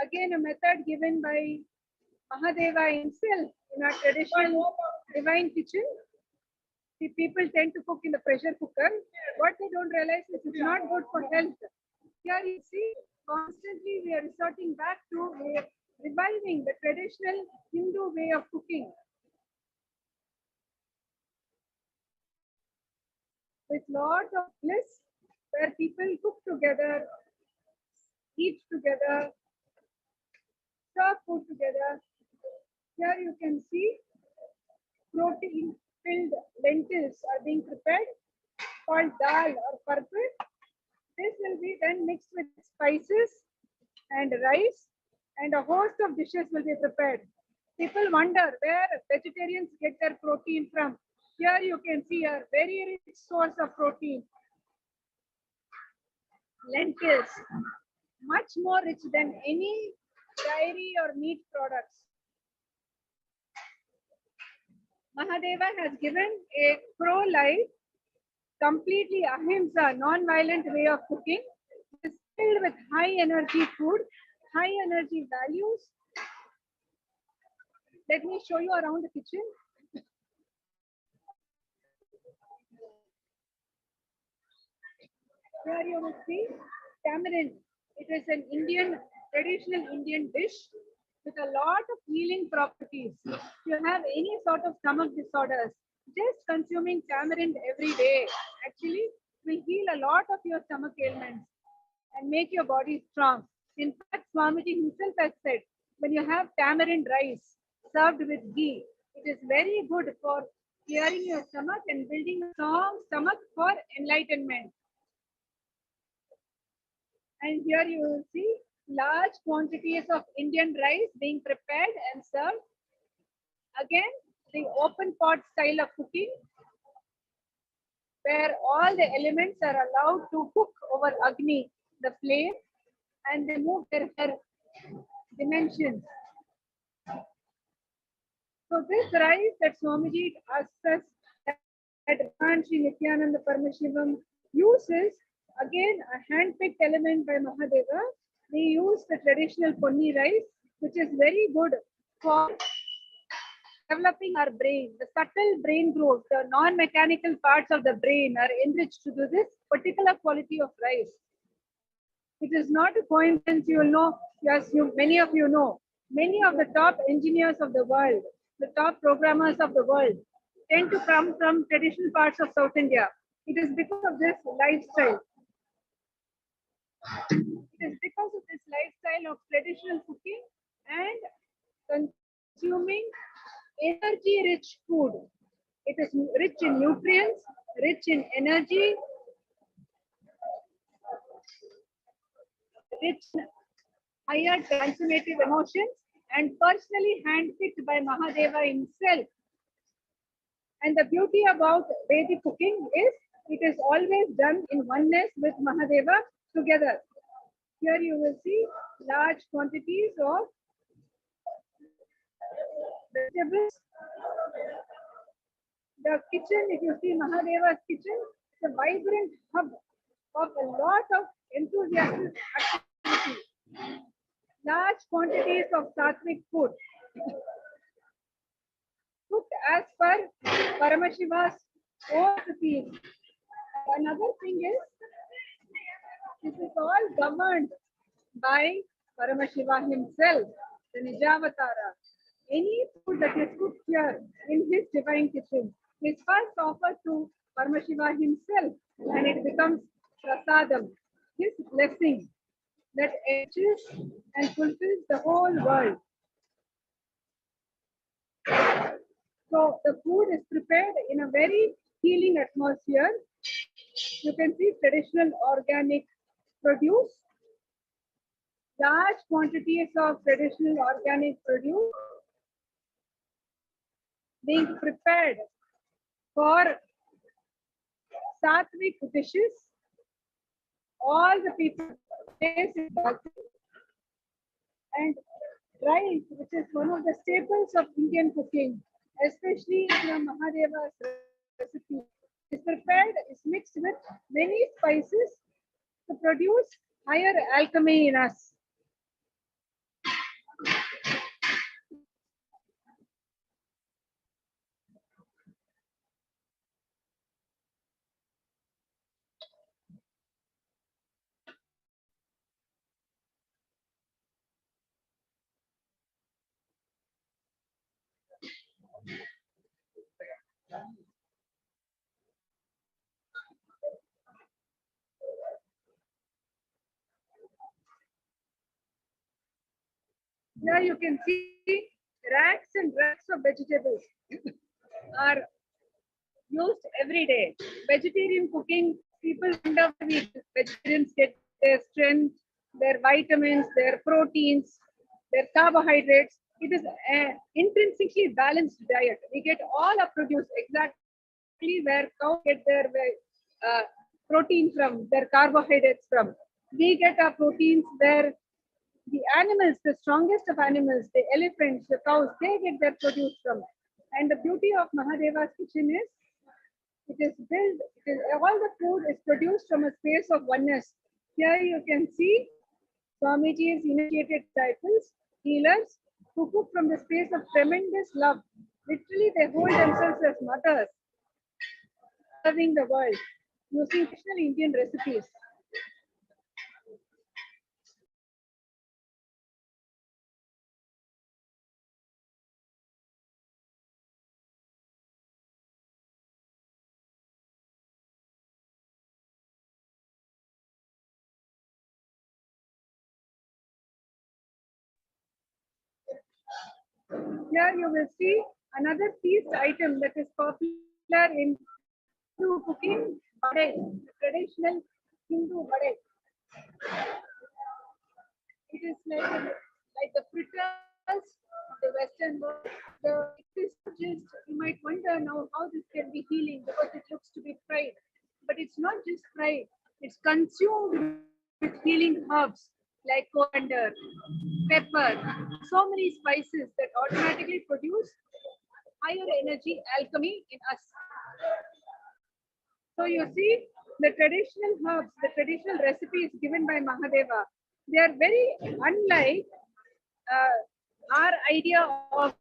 S10: Again, a method given by Mahadeva himself in our traditional divine kitchen. The people tend to cook in the pressure cooker. What they don't realize is it's not good for health. Here you see, constantly we are resorting back to reviving the traditional Hindu way of cooking. With lot of bliss, where people cook together, eat together, serve food together. Here you can see protein-filled lentils are being prepared, called dal or purple. This will be then mixed with spices and rice, and a host of dishes will be prepared. People wonder where vegetarians get their protein from. Here you can see a very rich source of protein. Lentils, much more rich than any dairy or meat products. Mahadeva has given a pro-life, completely ahimsa, non-violent way of cooking. It is filled with high energy food, high energy values. Let me show you around the kitchen. Here you will see tamarind. It is an traditional Indian dish with a lot of healing properties. If you have any sort of stomach disorders, just consuming tamarind every day actually will heal a lot of your stomach ailments and make your body strong. In fact, Swamiji himself has said, when you have tamarind rice served with ghee, it is very good for clearing your stomach and building a strong stomach for enlightenment. And here you will see large quantities of Indian rice being prepared and served. Again, the open pot style of cooking, where all the elements are allowed to cook over Agni, the flame, and they move their dimensions. So this rice that Swamiji asks us that Bhagavan Nithyananda Paramashivam uses, again a hand-picked element by Mahadeva. We use the traditional Ponni rice, which is very good for developing our brain. The subtle brain growth, the non-mechanical parts of the brain are enriched to this particular quality of rice. It is not a coincidence, you will know, yes, many of you know, many of the top engineers of the world, the top programmers of the world tend to come from traditional parts of South India. It is because of this lifestyle. It is because of this lifestyle of traditional cooking and consuming energy-rich food. It is rich in nutrients, rich in energy, rich in higher transformative emotions, and personally handpicked by Mahadeva himself. And the beauty about Vedic cooking is it is always done in oneness with Mahadeva together. Here you will see large quantities of vegetables The kitchen, if you see Mahadeva's kitchen, it's a vibrant hub of a lot of enthusiastic activity. Large quantities of sattvic food. Cooked as per Paramashiva's own recipes. Another thing is, this is all governed by Paramashiva himself, the Nijavatara. Any food that is cooked here in his divine kitchen is first offered to Paramashiva himself, and it becomes prasadam, his blessing that enriches and fulfills the whole world. So the food is prepared in a very healing atmosphere. You can see traditional organic produce, large quantities of traditional organic produce being prepared for sattvic dishes. All the people taste it, and rice, which is one of the staples of Indian cooking, especially from Mahadeva's recipe, is prepared, is mixed with many spices to produce higher alchemy in us. Here you can see racks and racks of vegetables are used every day. Vegetarian cooking, people wonder why vegetarians get their strength, their vitamins, their proteins, their carbohydrates. It is an intrinsically balanced diet. We get all our produce exactly where cows get their protein from, their carbohydrates from. We get our proteins where the animals, the strongest of animals, the elephants, the cows, they get their produce from. And the beauty of Mahadeva's kitchen is, it is built, all the food is produced from a space of oneness. Here you can see Swamiji's initiated disciples, healers, who cook from the space of tremendous love. Literally, they hold themselves as mothers, serving the world using traditional Indian recipes. Here you will see another feast item that is popular in Hindu cooking, vade, traditional Hindu vade. It is like the fritters of the Western world. It is just, you might wonder now how this can be healing because it looks to be fried. But it's not just fried, it's consumed with healing herbs like coriander, pepper, so many spices that automatically produce higher energy alchemy in us. So you see, the traditional herbs, the traditional recipes given by Mahadeva, they are very unlike our idea of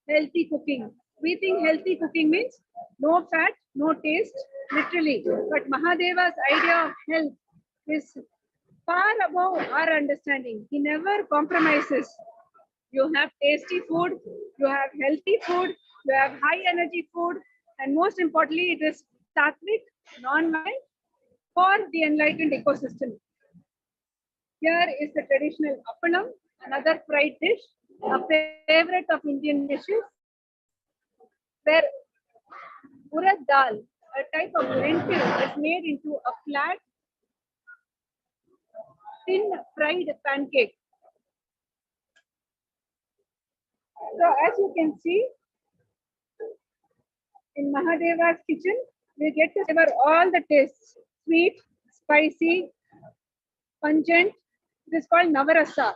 S10: healthy cooking. We think healthy cooking means no fat, no taste, literally. But Mahadeva's idea of health is far above our understanding. He never compromises. You have tasty food, you have healthy food, you have high energy food, and most importantly, it is sattvic, non-violent, for the enlightened ecosystem. Here is the traditional appanam, another fried dish, a favorite of Indian dishes, where urad dal, a type of lentil, is made into a flat, thin fried pancake. So as you can see, in Mahadeva's kitchen, we get to savor all the tastes: sweet, spicy, pungent. It is called Navarasa.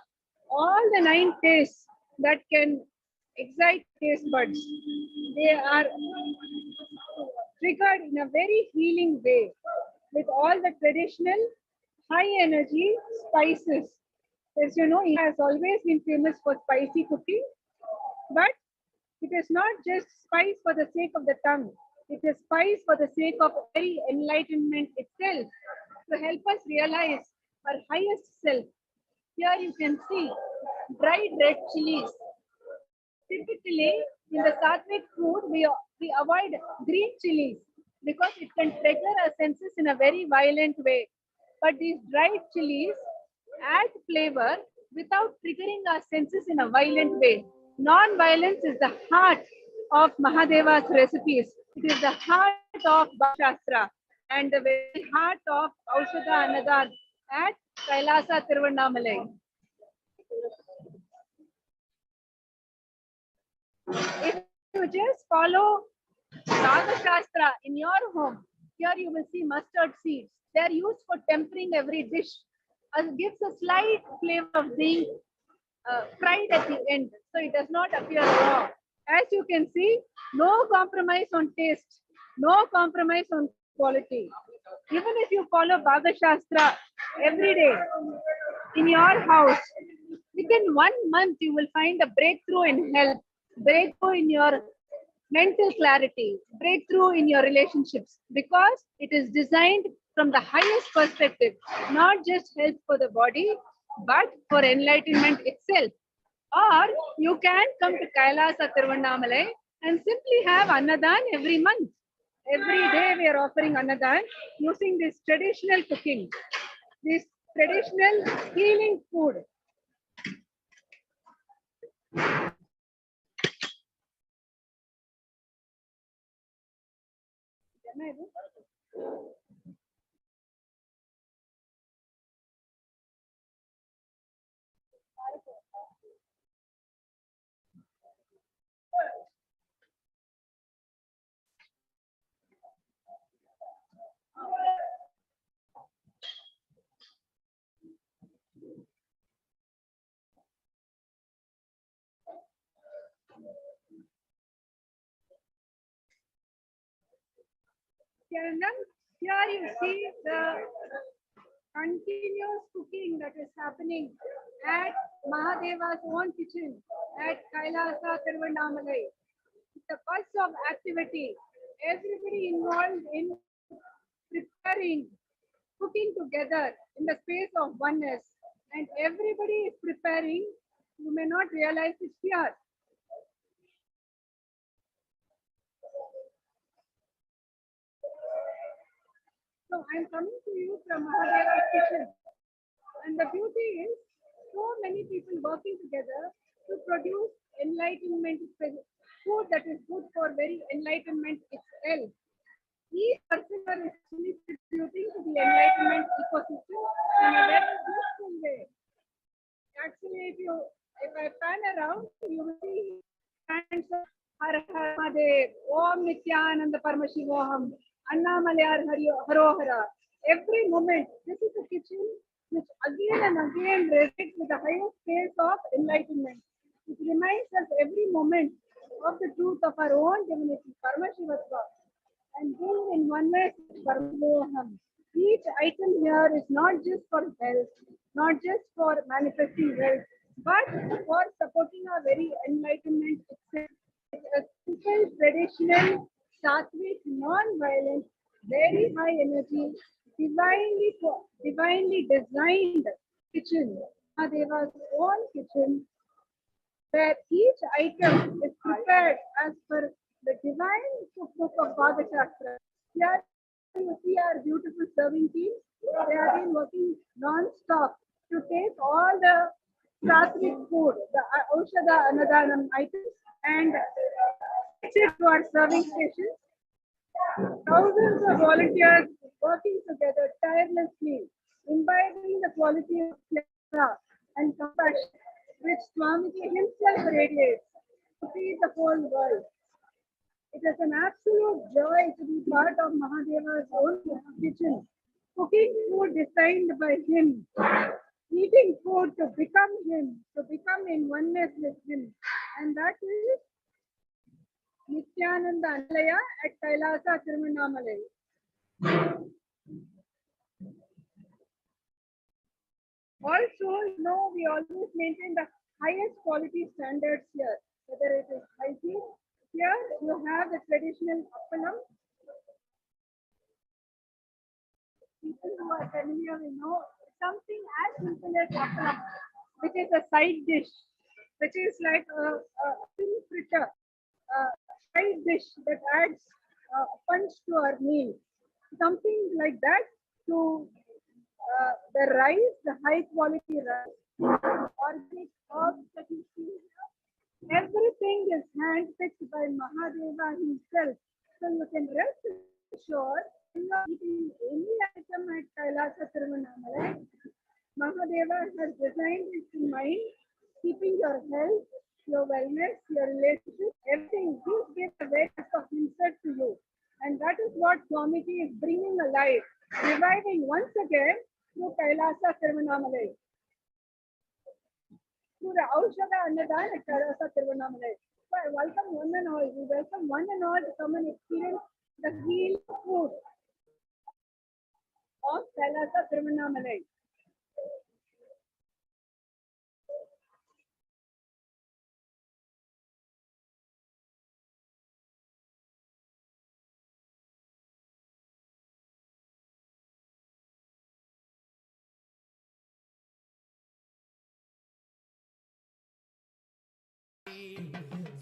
S10: All the 9 tastes that can excite taste buds, they are triggered in a very healing way with all the traditional high energy spices. As you know, India has always been famous for spicy cooking, but it is not just spice for the sake of the tongue. It is spice for the sake of very enlightenment itself, to help us realize our highest self. Here you can see dried red chilies. Typically, in the Sattvic food, we avoid green chilies because it can trigger our senses in a very violent way. But these dried chilies add flavor without triggering our senses in a violent way. Non-violence is the heart of Mahadeva's recipes. It is the heart of Shastra and the very heart of AUSHADA ANNADHAAN at Kailasa Tiruvannamalai. If you just follow Raga Shastra in your home, here you will see mustard seeds. They are used for tempering every dish. It gives a slight flavor of being fried at the end, so it does not appear raw. As you can see, no compromise on taste, no compromise on quality. Even if you follow Bhaga Shastra every day in your house, within 1 month you will find a breakthrough in health, breakthrough in your mental clarity, breakthrough in your relationships, because it is designed from the highest perspective, not just health for the body, but for enlightenment itself. Or you can come to Kailasa Tiruvannamalai and simply have Annadhaan every month. Every day we are offering Annadhaan using this traditional cooking, this traditional healing food. Here you see the continuous cooking that is happening at Mahadeva's own kitchen at Kailasa Tiruvannamalai. It's a buzz of activity. Everybody involved in preparing, cooking together in the space of oneness. And everybody is preparing. You may not realize it here. So I'm coming to you from Mahadeva's kitchen. And the beauty is, so many people working together to produce enlightenment, food that is good for very enlightenment itself. Each person is contributing to the enlightenment ecosystem in a very beautiful way. Actually, if I pan around, you will see hands of Har Har Mahadev, Om Nithyananda Paramashivam, Annamalayar Harohara. Every moment, this is a kitchen which again and again resonates with the highest phase of enlightenment. It reminds us every moment of the truth of our own divinity, Paramashivatva, and being in oneness with Paramaloham. Each item here is not just for health, not just for manifesting wealth, but for supporting our very enlightenment itself. It's a simple, traditional, sattvic, non-violent, very high energy, divinely designed kitchen, Mahadeva's own kitchen, where each item is prepared as per the divine cookbook of Bhagavad Shastra. Here you see our beautiful serving team. They have been working non-stop to take all the sattvic food, the AUSHADA ANNADHAAN items, and fetch it to our serving stations. Thousands of volunteers working together tirelessly, imbibing the quality of pleasure and compassion which Swamiji himself radiates to feed the whole world. It is an absolute joy to be part of Mahadeva's own kitchen, cooking food designed by him, eating food to become him, to become in oneness with him. And that is Nithyananda Alaya at Kailasa Tiruvannamalai. Also, we always maintain the highest quality standards here, whether it is hygiene. Here you have the traditional appalam. People who are familiar will know something as simple as appalam, which is a side dish, which is like a thin fritter, a side dish that adds punch to our meal. Something like that to the rice, the high quality rice, organic herbs that you see here. Everything is handpicked by Mahadeva himself. So you can rest assured when you are eating any item at Kailasa Tiruvannamalai, Mahadeva has designed it in mind, keeping your health, your wellness, your relationship, everything. He gives a awareness of himself to you. And that is what Swamiji is bringing alive, reviving once again through Kailasa Tiruvannamalai. Through the AUSHADA ANNADHAAN at Kailasa Tiruvannamalai. So I welcome one and all. We welcome one and all to come and experience the healing food of Kailasa Tiruvannamalai.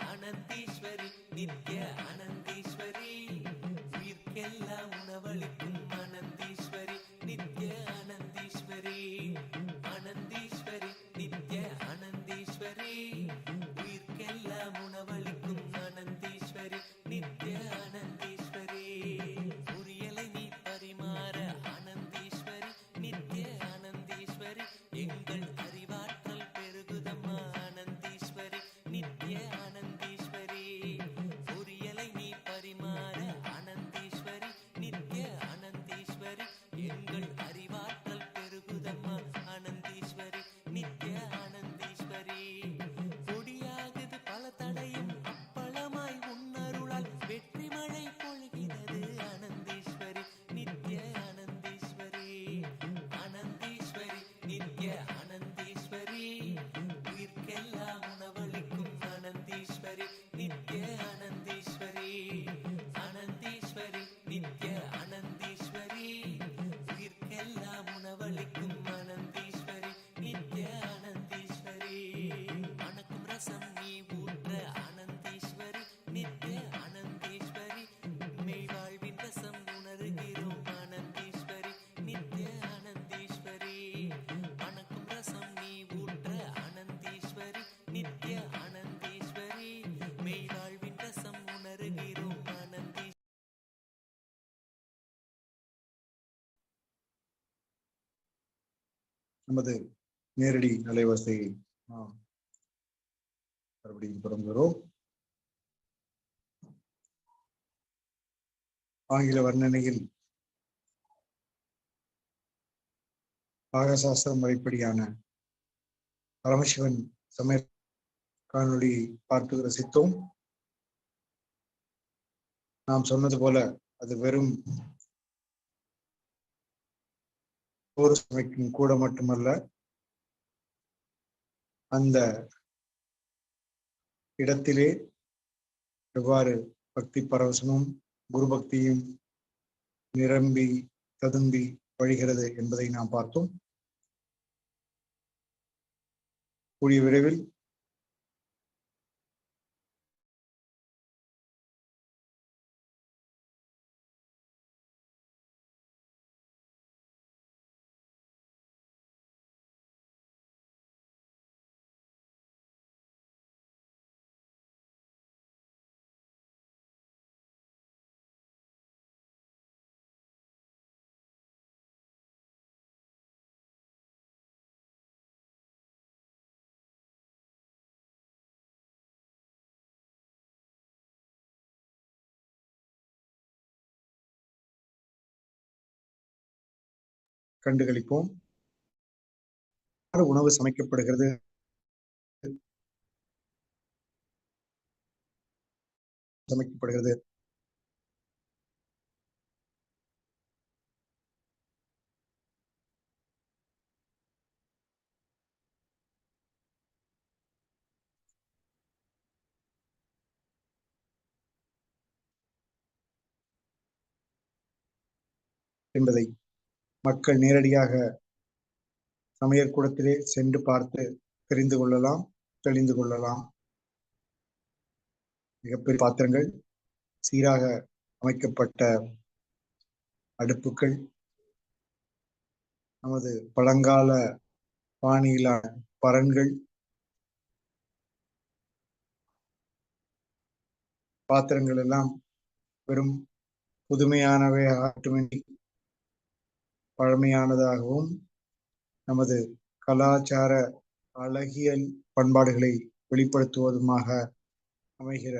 S19: Anandishwari, Nithya Anandishwari, Virkella Unavalikum Anandishwari, Nithya Anandishwari, Anandishwari, Nithya Anandishwari, Virkella Unavalikum Anandishwari, Nithya Anandishwari, Uriyalai nee parimara Anandishwari, Nithya Anandishwari, Engal arivaatral perugudamma Anandishwari, Nithya Anandishwari, Uriyalai nee parimara Anandishwari, Nithya Anandishwari, Engal arivaatral perugudamma Anandishwari, Nithya Anandishwari, கொடியாகுது பல தடையும் அப்பளமாய் உன்னருளால் வெற்றி மழை பொழிகிறது Anandishwari, Nithya Anandishwari, Anandishwari, Nithya Anandishwari, உயிர்க்கெல்லாம் உணவளிக்கும் Anandishwari, Nithya Anandishwari, Anandishwari, Nithya Anandishwari, உயிர்க்கெல்லாம் உணவளிக்கும் Anandishwari, Nithya Anandishwari, மணக்கும் ரசம் நீ ஊற்ற Anandishwari, Nithya Anandishwari, மெய்வாழ்வின் ரசம் உணர்கிறோம் Anandishwari, Nithya Anandishwari, மணக்கும் ரசம் நீ ஊற்ற Anandishwari, Nithya Anandishwari, மெய்வாழ்வின் ரசம் உணர்கிறோம் Anandishwari.
S20: நமது நேரடி அலைவரிசையை நாம் மறுபடியும் தொடங்குகிறோம். ஆங்கில வர்ணனையில் பாகசாஸ்திர முறைப்படியான பரமசிவன் சமய காணொளியை பார்த்து ரசித்தோம். நாம் சொன்னது போல அது வெறும் ஒரு சமைக்கும் கூட மட்டுமல்ல, அந்த இடத்திலே எவ்வாறு பக்தி பரவசமும் குரு பக்தியும் நிரம்பி ததும்பி வழிகிறது என்பதை நாம் பார்த்தோம். கூடிய விரைவில் கண்டுகளிப்போம். உணவு சமைக்கப்படுகிறது, சமைக்கப்படுகிறது. என்பதை மக்கள் நேரடியாக சமையற்கூடத்திலே சென்று பார்த்து தெரிந்து கொள்ளலாம், தெளிந்து கொள்ளலாம். மிகப்பெரிய பாத்திரங்கள், சீராக அமைக்கப்பட்ட அடுப்புகள், நமது பழங்கால பாணியிலான பரன்கள், பாத்திரங்கள் எல்லாம் வெறும் புதுமையானவையாக மட்டுமின்றி பழமையானதாகவும் நமது கலாச்சார அழகியல் பண்பாடுகளை வெளிப்படுத்துவதுமாக அமைகிற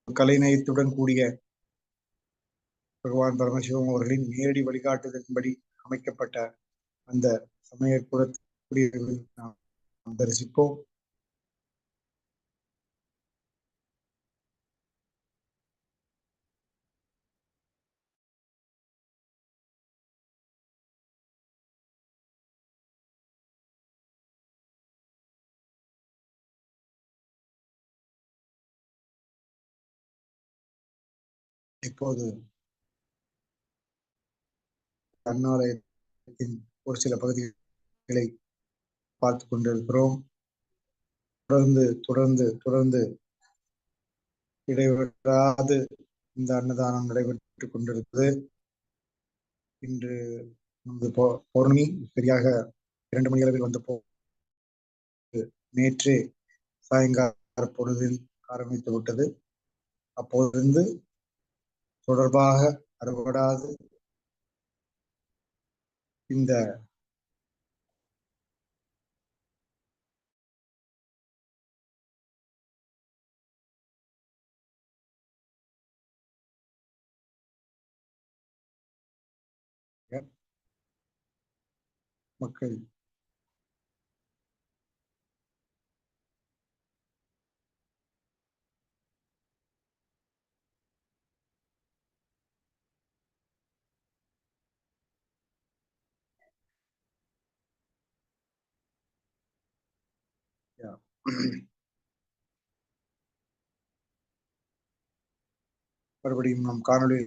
S20: கலைநயத்துடன் கூடிய பகவான் பரமசிவம் அவர்களின் நேரடி வழிகாட்டுதலின்படி அமைக்கப்பட்ட அந்த சமயக்கூடத்தை நாம் தரிசிப்போம். இப்போது அன்னாலயத்தின் ஒரு சில பகுதிகளை பார்த்து கொண்டிருக்கிறோம். தொடர்ந்து இடைவிடாது இந்த அன்னதானம் நடைபெற்றுக் கொண்டிருக்கிறது. இன்று நமது பௌர்ணமி சரியாக 2 மணி அளவில் வந்த நேற்றே சாயங்கால பொழுதில் ஆரம்பித்து விட்டது. அப்போதிருந்து தொடர்பாக அறுபடாது இந்த மக்கள் மறுபடியும் நாம் காணொலி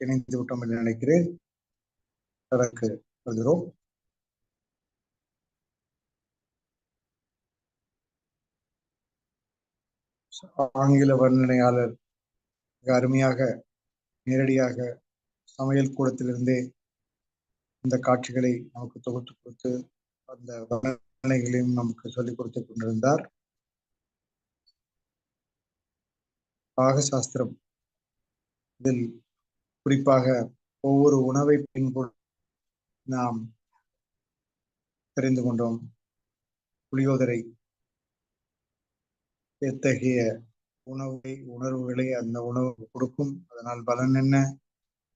S20: இணைந்து விட்டோம் என்று நினைக்கிறேன். அதற்கு வருகிறோம். ஆங்கில வர்ணனையாளர் மிக அருமையாக நேரடியாக சமையல் கூடத்திலிருந்தே இந்த காட்சிகளை நமக்கு தொகுத்து கொடுத்து அந்த வர்ணனைகளையும் நமக்கு சொல்லிக் கொடுத்து கொண்டிருந்தார். பாகசாஸ்திரம் இதில் குறிப்பாக ஒவ்வொரு உணவை பின்பும் நாம் தெரிந்து கொண்டோம். புளியோதரை எத்தகைய உணர்வுகளை அந்த உணவு கொடுக்கும், அதனால் பலன் என்ன,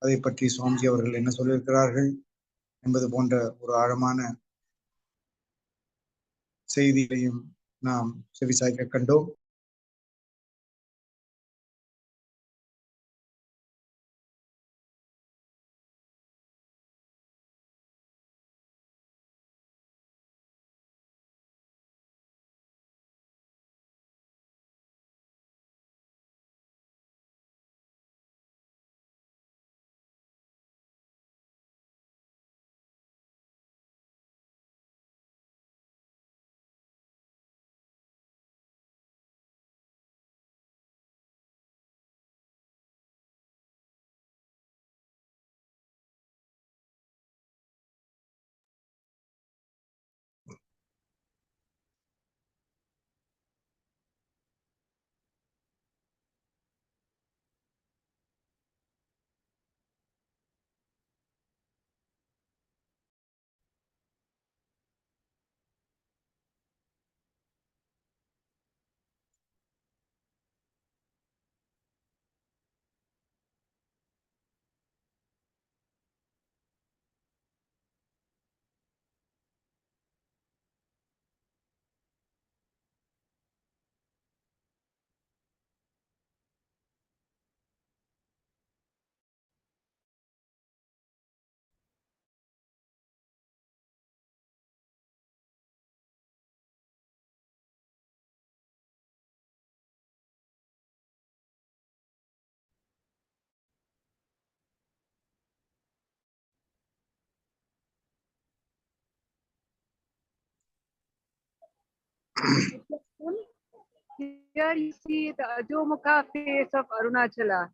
S20: அதை பற்றி சுவாமிஜி அவர்கள் என்ன சொல்லியிருக்கிறார்கள் என்பது போன்ற ஒரு ஆழமான செய்திகளையும் நாம் செவிசாய்க்க கண்டோம்.
S10: Here you see the Ajomukha face of Arunachala.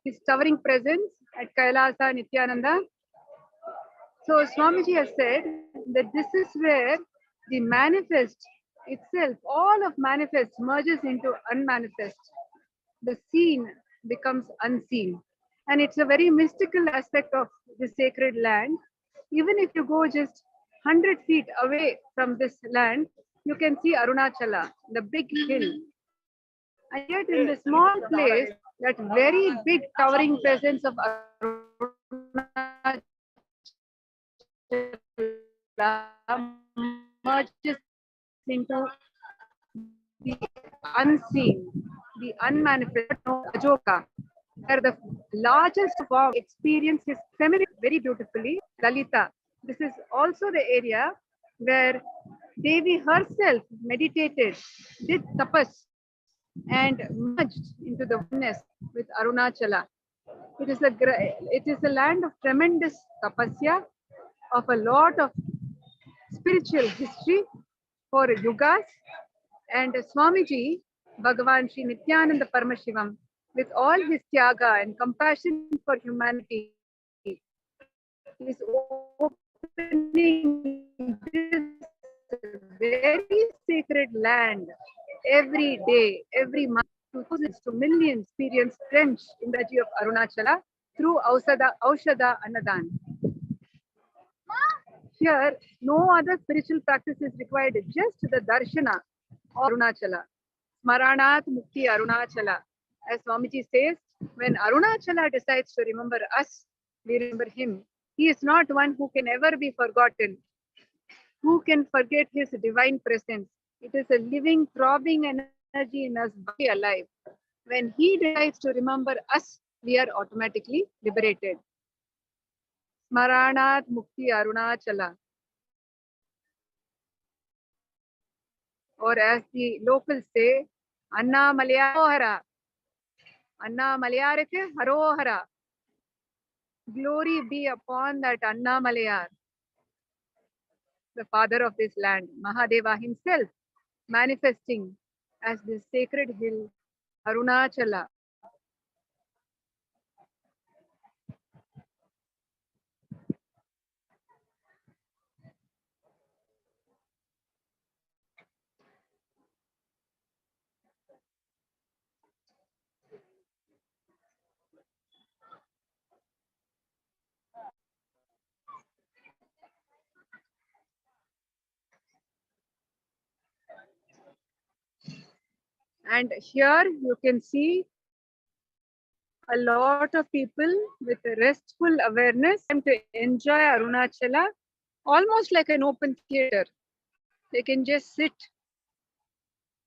S10: His towering presence at Kailasa Nithyananda. So Swamiji has said that this is where the manifest itself, all of manifest merges into unmanifest. The seen becomes unseen. And it's a very mystical aspect of the sacred land. Even if you go just 100 feet away from this land, you can see Arunachala, the big hill. And yet in the small place, that very big towering presence of Arunachala merges into the unseen, the unmanifest, Ajoka, where the largest form experience his feminine very beautifully, Lalita. This is also the area where Devi herself meditated, did tapas, and merged into the oneness with Arunachala. It is a land of tremendous tapasya, of a lot of spiritual history for yugas, and Swamiji, Bhagavan Sri Nithyananda Paramashivam, with all his tyaga and compassion for humanity, is opening this very sacred land every day, every month, to thousands to millions experience drenched in the energy of Arunachala through AUSHADA ANNADHAAN. Here, no other spiritual practice is required, just the darshana of Arunachala. Smaranat Mukti Arunachala. As Swamiji says, when Arunachala decides to remember us, we remember him. He is not one who can ever be forgotten. Who can forget his divine presence? It is a living, throbbing energy in us, body alive. When he decides to remember us, we are automatically liberated. Smaranat Mukti Arunachala. Or as the locals say, Anna Malayahara. Anna Malayarike Harohara. Glory be upon that Anna Malayar, the father of this land, Mahadeva himself, manifesting as this sacred hill, Arunachala. And here you can see a lot of people with restful awareness and to enjoy Arunachala almost like an open theater. They can just sit,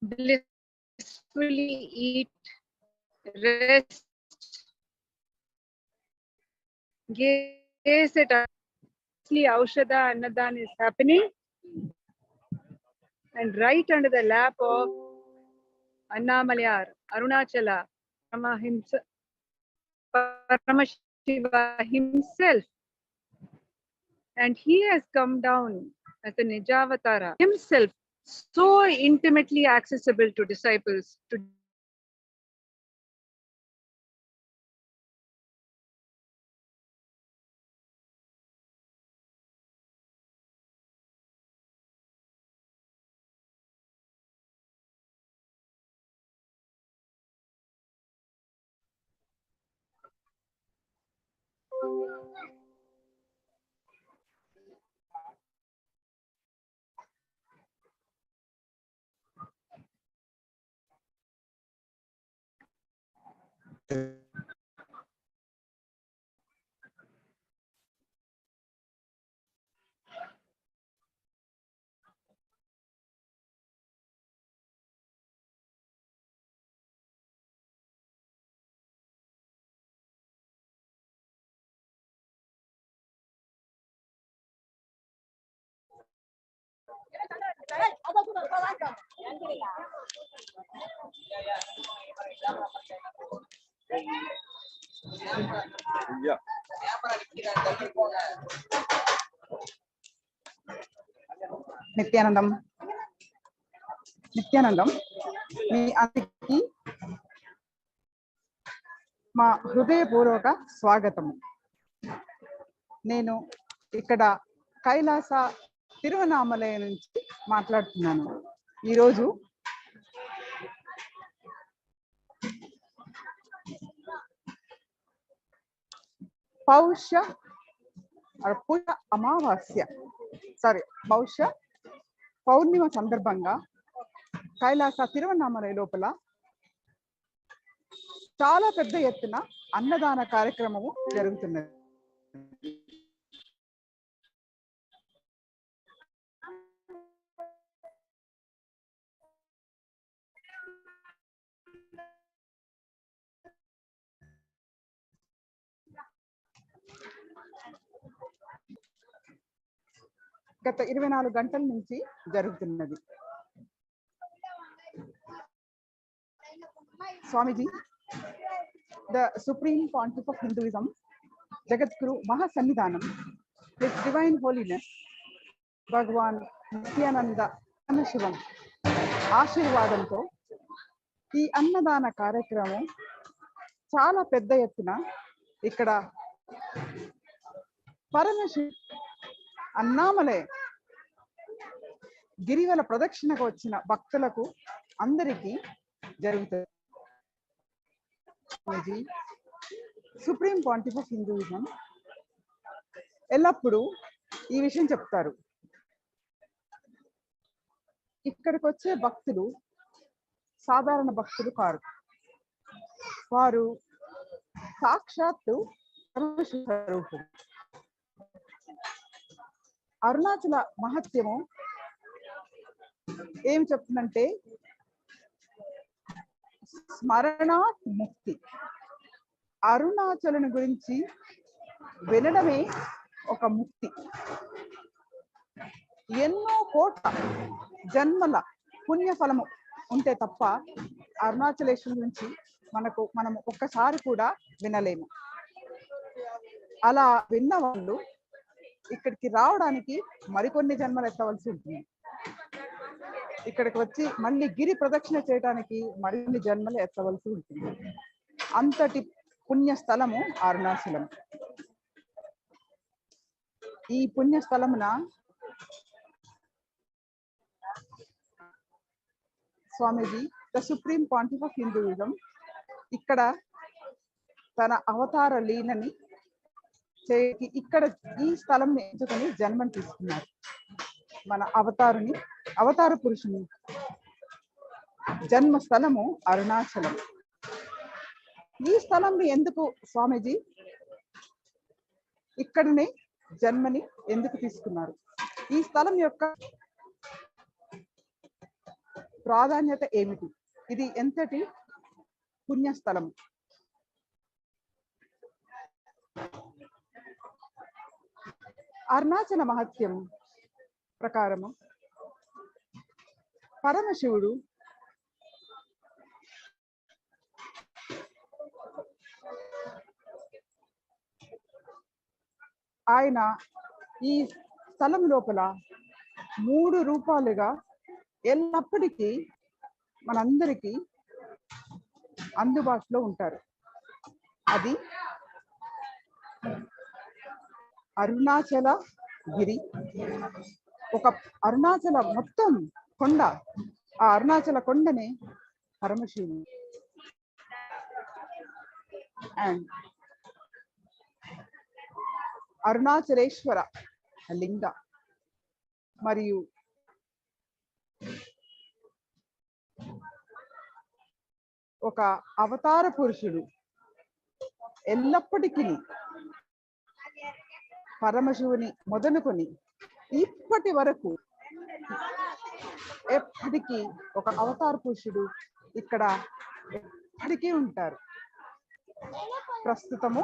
S10: blissfully eat, rest, gaze at AUSHADA ANNADHAAN is happening, and right under the lap of Anna Malayar, Arunachala, Paramashiva himself, and he has come down as a Nijavatara himself, so intimately accessible to disciples, to
S3: Yeah.
S21: Nithyanandam. నిత్యానందం. మీ అందరికీ మా హృదయపూర్వక స్వాగతము. నేను ఇక్కడ కైలాస తిరువనామలయ నుంచి మాట్లాడుతున్నాను. ఈరోజు పౌష అమావాస్య పౌష పౌర్ణిమ సందర్భంగా కైలాస తిరువనామలయ లోపల చాలా పెద్ద ఎత్తున అన్నదాన కార్యక్రమము జరుగుతున్నది. గత 24 గంటల నుంచి జరుగుతున్నది. స్వామీజీ, the Supreme Pontiff of Hinduism, Jagadguru Mahasannidhanam, His Divine Holiness, Bhagavan Paramashivam ఆశీర్వాదంతో ఈ అన్నదాన కార్యక్రమం చాలా పెద్ద ఎత్తున ఇక్కడ పరమశివ అన్నామలై గిరివల ప్రదక్షిణకు వచ్చిన భక్తులకు అందరికీ జరుగుతుంది. సుప్రీం పాంటిఫ్ ఆఫ్ హిందూయిజం ఎల్లప్పుడూ ఈ విషయం చెప్తారు. ఇక్కడికి వచ్చే భక్తులు సాధారణ భక్తులు కారు. వారు సాక్షాత్తు పరమశివ స్వరూపం. అరుణాచల మహత్యము ఏం చెప్తుందంటే స్మరణాత్ ముక్తి. అరుణాచలుని గురించి వినడమే ఒక ముక్తి. ఎన్నో కోట్ల జన్మల పుణ్యఫలము ఉంటే తప్ప అరుణాచలేశ్వరం గురించి మనము ఒక్కసారి కూడా వినలేము. అలా విన్న వాళ్ళు ఇక్కడికి రావడానికి మరికొన్ని జన్మలు ఎత్తవలసి ఉంటుంది. ఇక్కడికి వచ్చి మళ్ళీ గిరి ప్రదక్షిణ చేయడానికి మరిన్ని జన్మలు ఎత్తవలసి ఉంటుంది. అంతటి పుణ్యస్థలము అరుణాచలం. ఈ పుణ్యస్థలమున Swamiji the supreme pontiff of Hinduism ఇక్కడ తన అవతార లీలని ఇక్కడ ఈ స్థలం ఎంచుకొని జన్మను తీసుకున్నారు. మన అవతార పురుషుని జన్మ స్థలము అరుణాచలం. ఈ స్థలంని ఎందుకు స్వామీజీ ఇక్కడనే జన్మని ఎందుకు తీసుకున్నారు? ఈ స్థలం యొక్క ప్రాధాన్యత ఏమిటి? ఇది ఎంతటి పుణ్యస్థలం? అరుణాచల మహత్యం ప్రకారము పరమశివుడు ఆయన ఈ స్థలం లోపల 3 రూపాలుగా ఎల్లప్పటికీ మనందరికీ అందుబాటులో ఉంటారు. అది అరుణాచల గిరి, ఒక అరుణాచల మొత్తం కొండ. ఆ అరుణాచల కొండనే పరమశివుడు. అండ్ అరుణాచలేశ్వర లింగ మరియు ఒక అవతార పురుషుడు ఎల్లప్పటికీ పరమశివుని మొదలుకొని ఇప్పటి వరకు ఎప్పటికీ ఒక అవతార పురుషుడు ఇక్కడ ఎప్పటికీ ఉంటారు. ప్రస్తుతము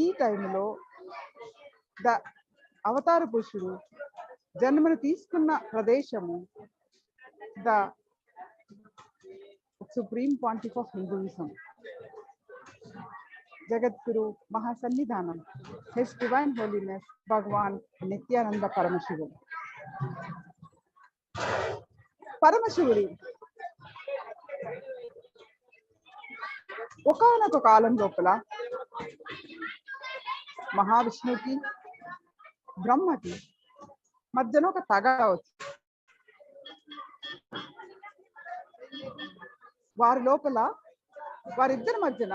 S21: ఈ టైంలో అవతార పురుషుడు జన్మను తీసుకున్న ప్రదేశము the supreme pontiff of Hinduism, Jagadguru Mahasannidhanam, His Divine Holiness Bhagavan Nityananda Paramashivam. పరమశివుడు ఒకానొక కాలం లోపల మహావిష్ణువుకి బ్రహ్మకి మధ్యన ఒక తగాదా వచ్చింది. వారి లోపల వారిద్దరి మధ్యన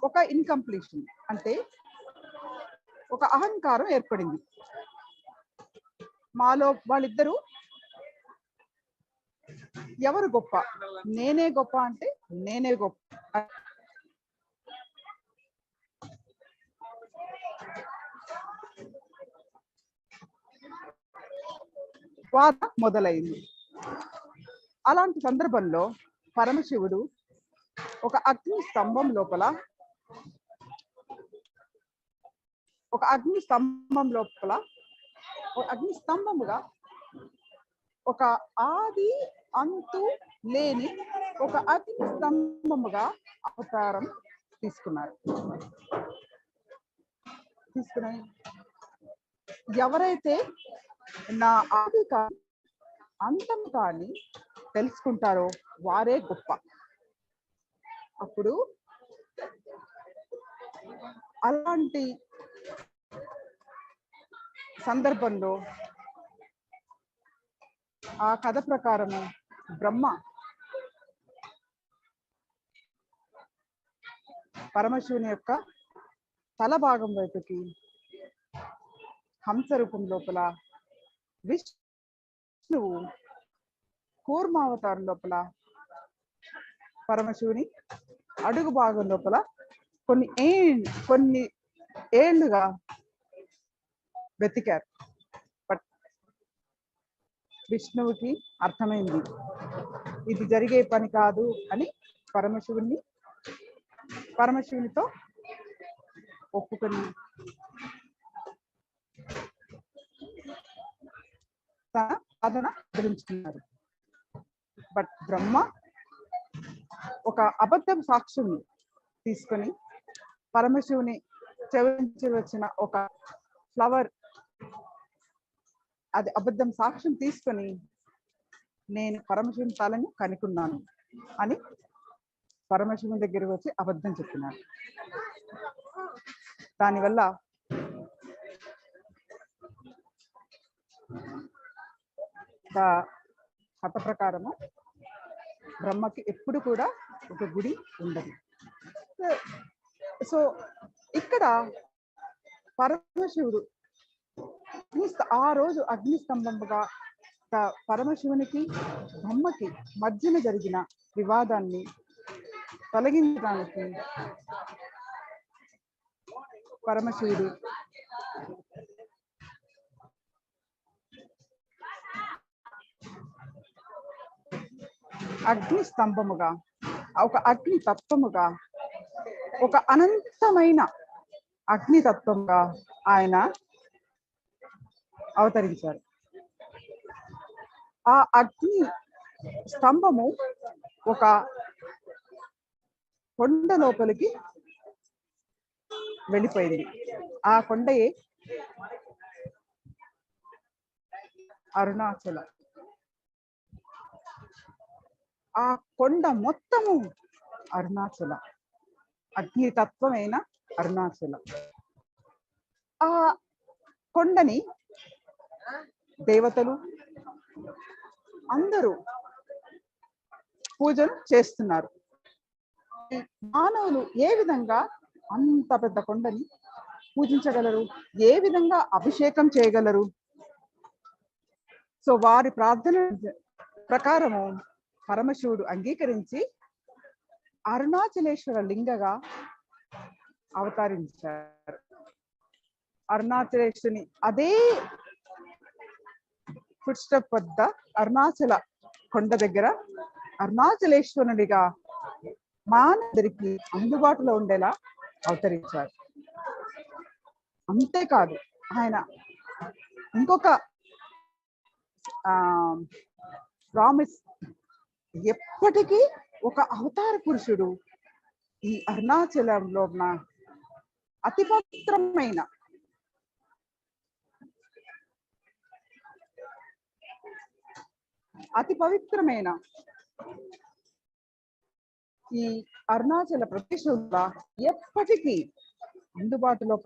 S21: ఒక ఇన్కంప్లీషన్ అంటే ఒక అహంకారం ఏర్పడింది. మాలో వాళ్ళిద్దరూ ఎవరు గొప్ప, నేనే గొప్ప అంటే నేనే గొప్ప వాద మొదలైంది. అలాంటి సందర్భంలో పరమశివుడు ఒక అగ్ని స్తంభం లోపల అగ్ని స్తంభముగా ఒక ఆది అంతు లేని ఒక అగ్ని స్తంభముగా అవతారం తీసుకుని ఎవరైతే నా ఆది కాని అంతం కాని తెలుసుకుంటారో వారే గొప్ప. అప్పుడు అలాంటి సందర్భంలో ఆ కథ ప్రకారము బ్రహ్మ పరమశివుని యొక్క తల భాగం వైపుకి హంస రూపం లోపల, విష్ణువు కూర్మావతారం లోపల పరమశివుని అడుగు భాగం లోపల కొన్ని ఏళ్లుగా వెతికారు. బట్ విష్ణువుకి అర్థమైంది ఇది జరిగే పని కాదు అని పరమశివునితో ఒప్పుకొని తన సాధన ధరించుకున్నారు. బట్ బ్రహ్మ ఒక అబద్ధం సాక్ష్యం తీసుకొని పరమశివుని చెవించి వచ్చిన ఒక ఫ్లవర్ అది అబద్ధం సాక్ష్యం తీసుకొని నేను పరమశివుని తలని కనుక్కున్నాను అని పరమశివుని దగ్గరికి వచ్చి అబద్ధం చెప్తున్నారు. దానివల్ల కథ ప్రకారము బ్రహ్మకి ఎప్పుడు కూడా ఒక గుడి ఉండదు. సో ఇక్కడ పరమశివుడు ఆ రోజు అగ్ని స్తంభముగా పరమశివునికి బ్రహ్మకి మధ్యన జరిగిన వివాదాన్ని తొలగించడానికి పరమశివుడు అగ్ని స్తంభముగా, ఒక అగ్ని తత్వముగా, ఒక అనంతమైన అగ్ని తత్వంగా ఆయన అవతరించారు. ఆ అగ్ని స్తంభము ఒక కొండ లోపలికి వెళ్ళిపోయింది. ఆ కొండయే అరుణాచల. ఆ కొండ మొత్తము అరుణాచల, అగ్నితత్వమైన అరుణాచల. ఆ కొండని దేవతలు అందరూ పూజలు చేస్తున్నారు. మానవులు ఏ విధంగా అంత పెద్ద కొండని పూజించగలరు? ఏ విధంగా అభిషేకం చేయగలరు? సో వారి ప్రార్థన ప్రకారము పరమశివుడు అంగీకరించి అరుణాచలేశ్వర లింగగా అవతరించారు. అరుణాచలేశ్వరుని అదే ఫుట్ స్టెప్ వద్ద అరుణాచల కొండ దగ్గర అరుణాచలేశ్వరునిగా మానవుడికి అందుబాటులో ఉండేలా అవతరించారు. అంతేకాదు ఆయన ఇంకొక ప్రామిస్, ఎప్పటికీ ఒక అవతార పురుషుడు ఈ అరుణాచలంలో ఉన్న అతి పవిత్రమైన అతి పవిత్రమైన ఈ అరుణాచల ప్రదేశంలో ఎప్పటికీ అందుబాటులో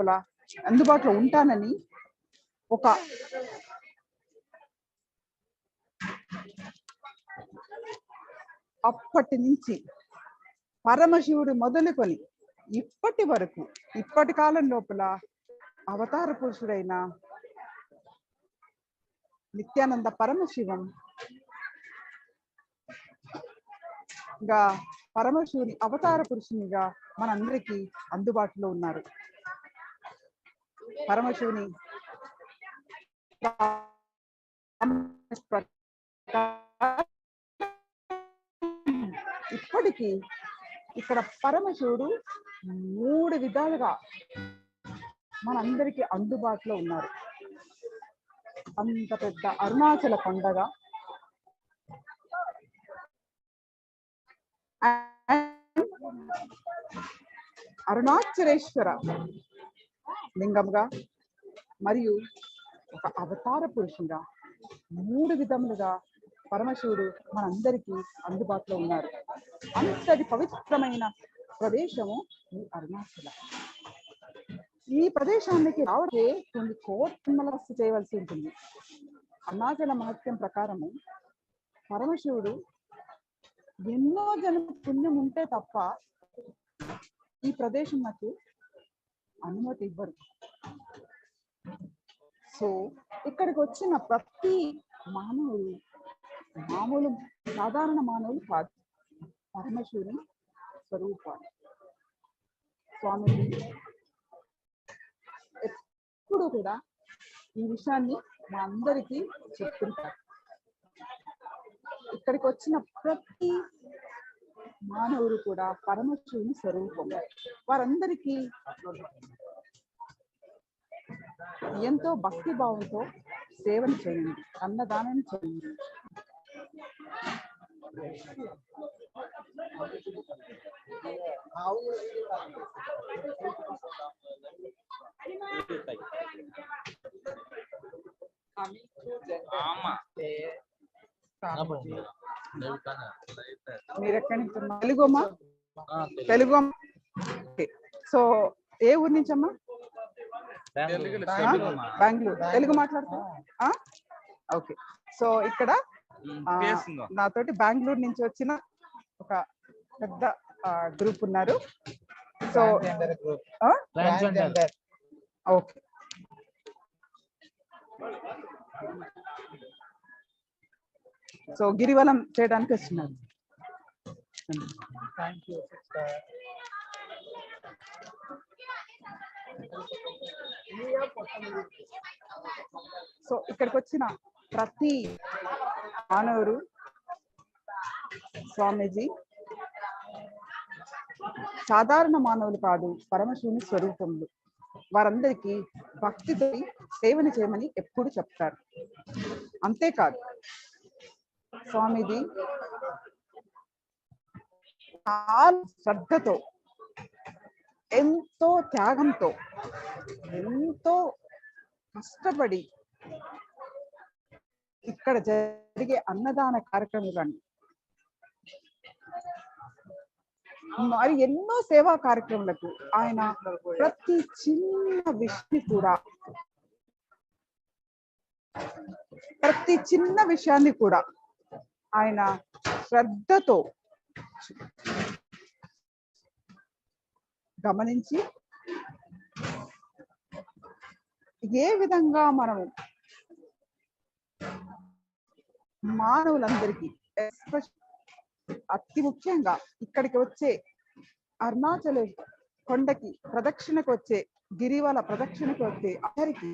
S21: ఉంటానని ఒక అప్పటి నుంచి పరమశివుడు మొదలుకొని ఇప్పటి కాలం లోపల అవతార పురుషుడైన నిత్యానంద పరమశివం గా పరమశివుని అవతార పురుషునిగా మనందరికీ అందుబాటులో ఉన్నారు. పరమశివుని ఇప్పటికీ ఇక్కడ పరమశివుడు 3 విధాలుగా మనందరికీ అందుబాటులో ఉన్నారు. అంత పెద్ద అరుణాచల కొండగా అరుణాచలేశ్వర లింగంగా మరియు ఒక అవతార పురుషుగా 3 విధములుగా పరమశివుడు మనందరికీ అందుబాటులో ఉన్నారు. అంతటి పవిత్రమైన ప్రదేశము ఈ అరుణాచల. ఈ ప్రదేశానికి రావడే కొన్ని కోట్ల చేయవలసి ఉంటుంది. అరుణాచల మహత్యం ప్రకారము పరమశివుడు ఎన్నో జన్మ పుణ్యం ఉంటే తప్ప ఈ ప్రదేశం నాకు అనుమతి ఇవ్వరు. సో ఇక్కడికి వచ్చిన ప్రతి మానవుడు మామూలు సాధారణ మానవులు కాదు, పరమశివుని స్వరూపాలు. స్వామి ఎప్పుడు కూడా ఈ విషయాన్ని మా అందరికీ చెప్తుంటారు. ఇక్కడికి వచ్చిన ప్రతి మానవుడు కూడా పరమశివుని స్వరూపం. వారందరికీ ఎంతో భక్తి భావంతో సేవను చేయండి, అన్నదానం చేయండి. మీరు ఎక్కడి నుంచి? తెలుగుమా? తెలుగు. సో ఏ ఊరు నుంచి అమ్మా? బెంగళూరు. తెలుగు మాట్లాడుతున్నా? ఓకే. సో ఇక్కడ నాతోటి బెంగళూరు నుంచి వచ్చిన ఒక పెద్ద గ్రూప్ ఉన్నారు. So okay. సో గిరివలం చేయడానికి వస్తున్నారు. సో ఇక్కడికి వచ్చిన ప్రతి మానవుడు స్వామీజీ సాధారణ మానవులు కాదు, పరమశివుని స్వరూపములు. వారందరికీ భక్తితో సేవను చేయమని ఎప్పుడు చెప్తారు. అంతేకాదు స్వామీజీ చాలా శ్రద్ధతో, ఎంతో త్యాగంతో, ఎంతో కష్టపడి ఇక్కడ జరిగే అన్నదాన కార్యక్రమాలను మరి ఎన్నో సేవా కార్యక్రమాలకు ఆయన ప్రతి చిన్న విషయాన్ని కూడా ఆయన శ్రద్ధతో గమనించి ఏ విధంగా మనము మానవులందరికీ అతి ముఖ్యంగా ఇక్కడికి వచ్చే అరుణాచల కొండకి ప్రదక్షిణకు వచ్చే, గిరివల ప్రదక్షిణకు వచ్చే అందరికి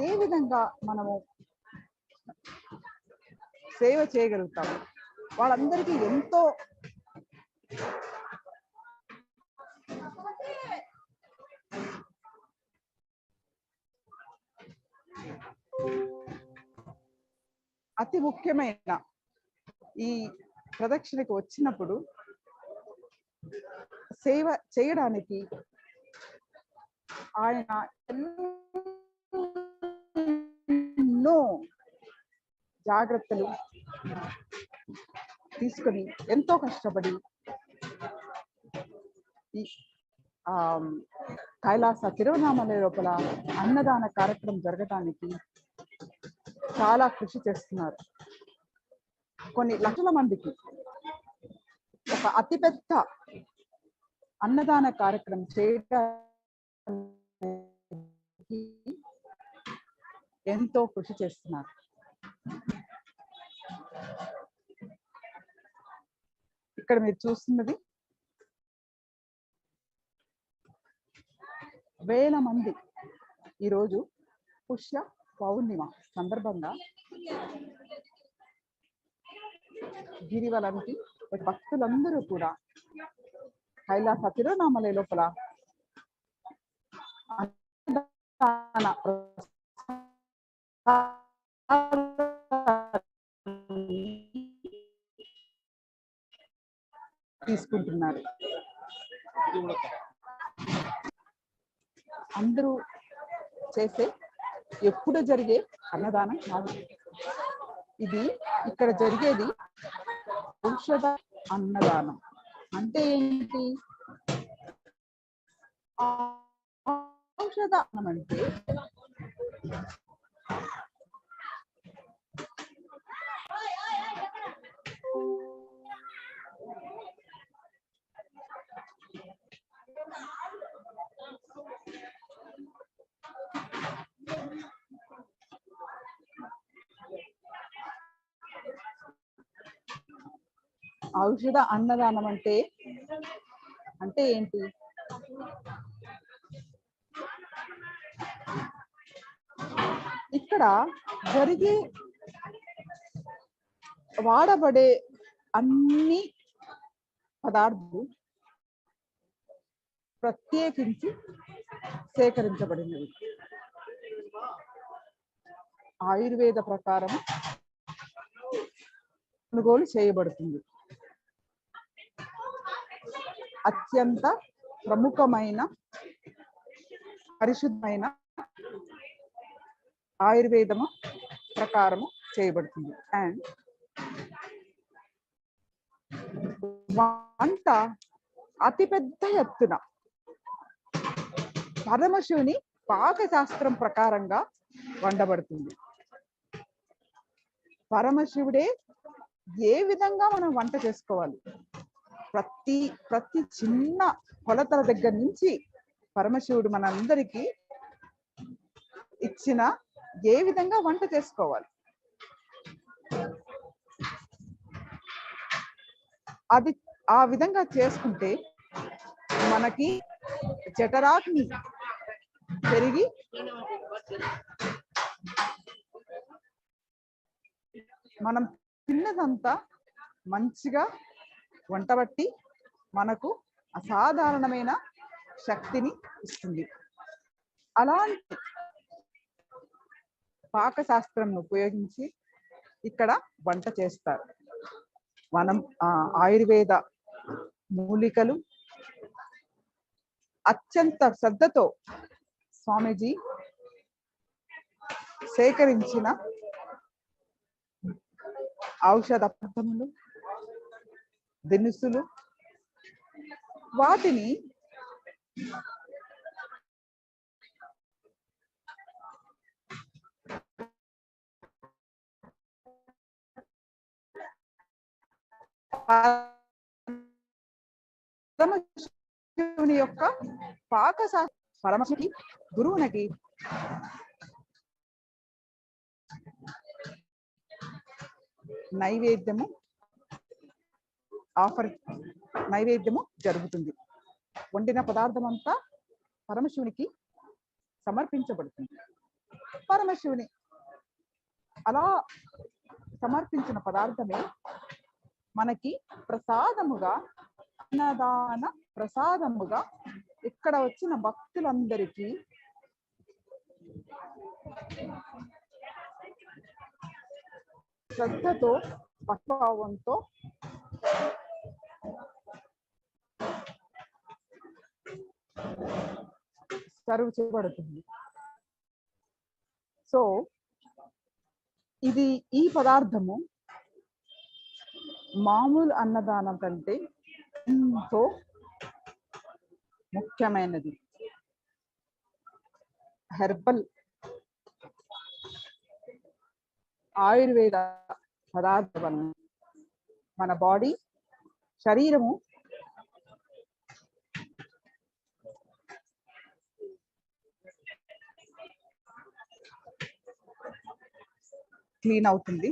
S21: ఏ విధంగా మనము సేవ చేయగలుగుతాము. వాళ్ళందరికీ ఎంతో అతి ముఖ్యమైన ఈ ప్రదక్షిణకు వచ్చినప్పుడు సేవ చేయడానికి ఆయన ఎన్నో జాగ్రత్తలు తీసుకొని ఎంతో కష్టపడి ఈ కైలాస తిరువన్నామలై లోపల అన్నదాన కార్యక్రమం జరగటానికి చాలా కృషి చేస్తున్నారు. కొన్ని లక్షల మందికి ఒక అతిపెద్ద అన్నదాన కార్యక్రమం చేయడానికి ఎంతో కృషి చేస్తున్నారు. ఇక్కడ మీరు చూస్తున్నది వేల మంది ఈరోజు పుష్య పౌర్ణిమ సందర్భంగా గిరివలానికి భక్తులందరూ కూడా కైలాస తిరువన్నామలై లోపల తీసుకుంటున్నారు. అందరూ చేసే ఎప్పుడు జరిగే అన్నదానం కాదు, ఇది ఇక్కడ జరిగేది ఔషధ అన్నదానం. అంటే ఏంటి? ఔషధ అన్నం అంటే ఔషధ అన్నదానం అంటే ఏంటి? ఇక్కడ జరిగే వాడబడే అన్ని పదార్థాలు ప్రత్యేకించి సేకరించబడినవి. ఆయుర్వేద ప్రకారం కొనుగోలు చేయబడుతుంది. అత్యంత ప్రముఖమైన పరిశుద్ధమైన ఆయుర్వేదము ప్రకారము చేయబడుతుంది. అండ్ వంట అతిపెద్ద ఎత్తున పరమశివుని పాకశాస్త్రం ప్రకారంగా వండబడుతుంది. పరమశివుడే ఏ విధంగా మనం వంట చేసుకోవాలి, ప్రతి చిన్న కొలతల దగ్గర నుంచి పరమశివుడు మనందరికీ ఇచ్చిన ఏ విధంగా వంట చేసుకోవాలి అది ఆ విధంగా చేసుకుంటే మనకి జఠరాగ్ని పెరిగి మనం తిన్నదంతా మంచిగా వంటబట్టి మనకు అసాధారణమైన శక్తిని ఇస్తుంది. అలాంటి పాకశాస్త్రం ఉపయోగించి ఇక్కడ వంట చేస్తారు. మనం ఆయుర్వేద మూలికలు అత్యంత శ్రద్ధతో స్వామీజీ సేకరించిన ఔషధ పదార్థములు, దినుసులు, వాటిని పరమశివుని యొక్క పాకశాస్త్ర పరమశివుని గురువునకి నైవేద్యము జరుగుతుంది. వండిన పదార్థం అంతా పరమశివునికి సమర్పించబడుతుంది. పరమశివుని అలా సమర్పించిన పదార్థమే మనకి ప్రసాదముగా, అన్నదాన ప్రసాదముగా ఇక్కడ వచ్చిన భక్తులందరికీ శ్రద్ధతో భక్తిభావంతో సర్వ్ చేయబడుతుంది. సో ఇది ఈ పదార్థము మామూలు అన్నదానం కంటే ఎంతో ముఖ్యమైనది. హెర్బల్ ఆయుర్వేద పదార్థాలను మన బాడీ శరీరము క్లీన్ అవుతుంది.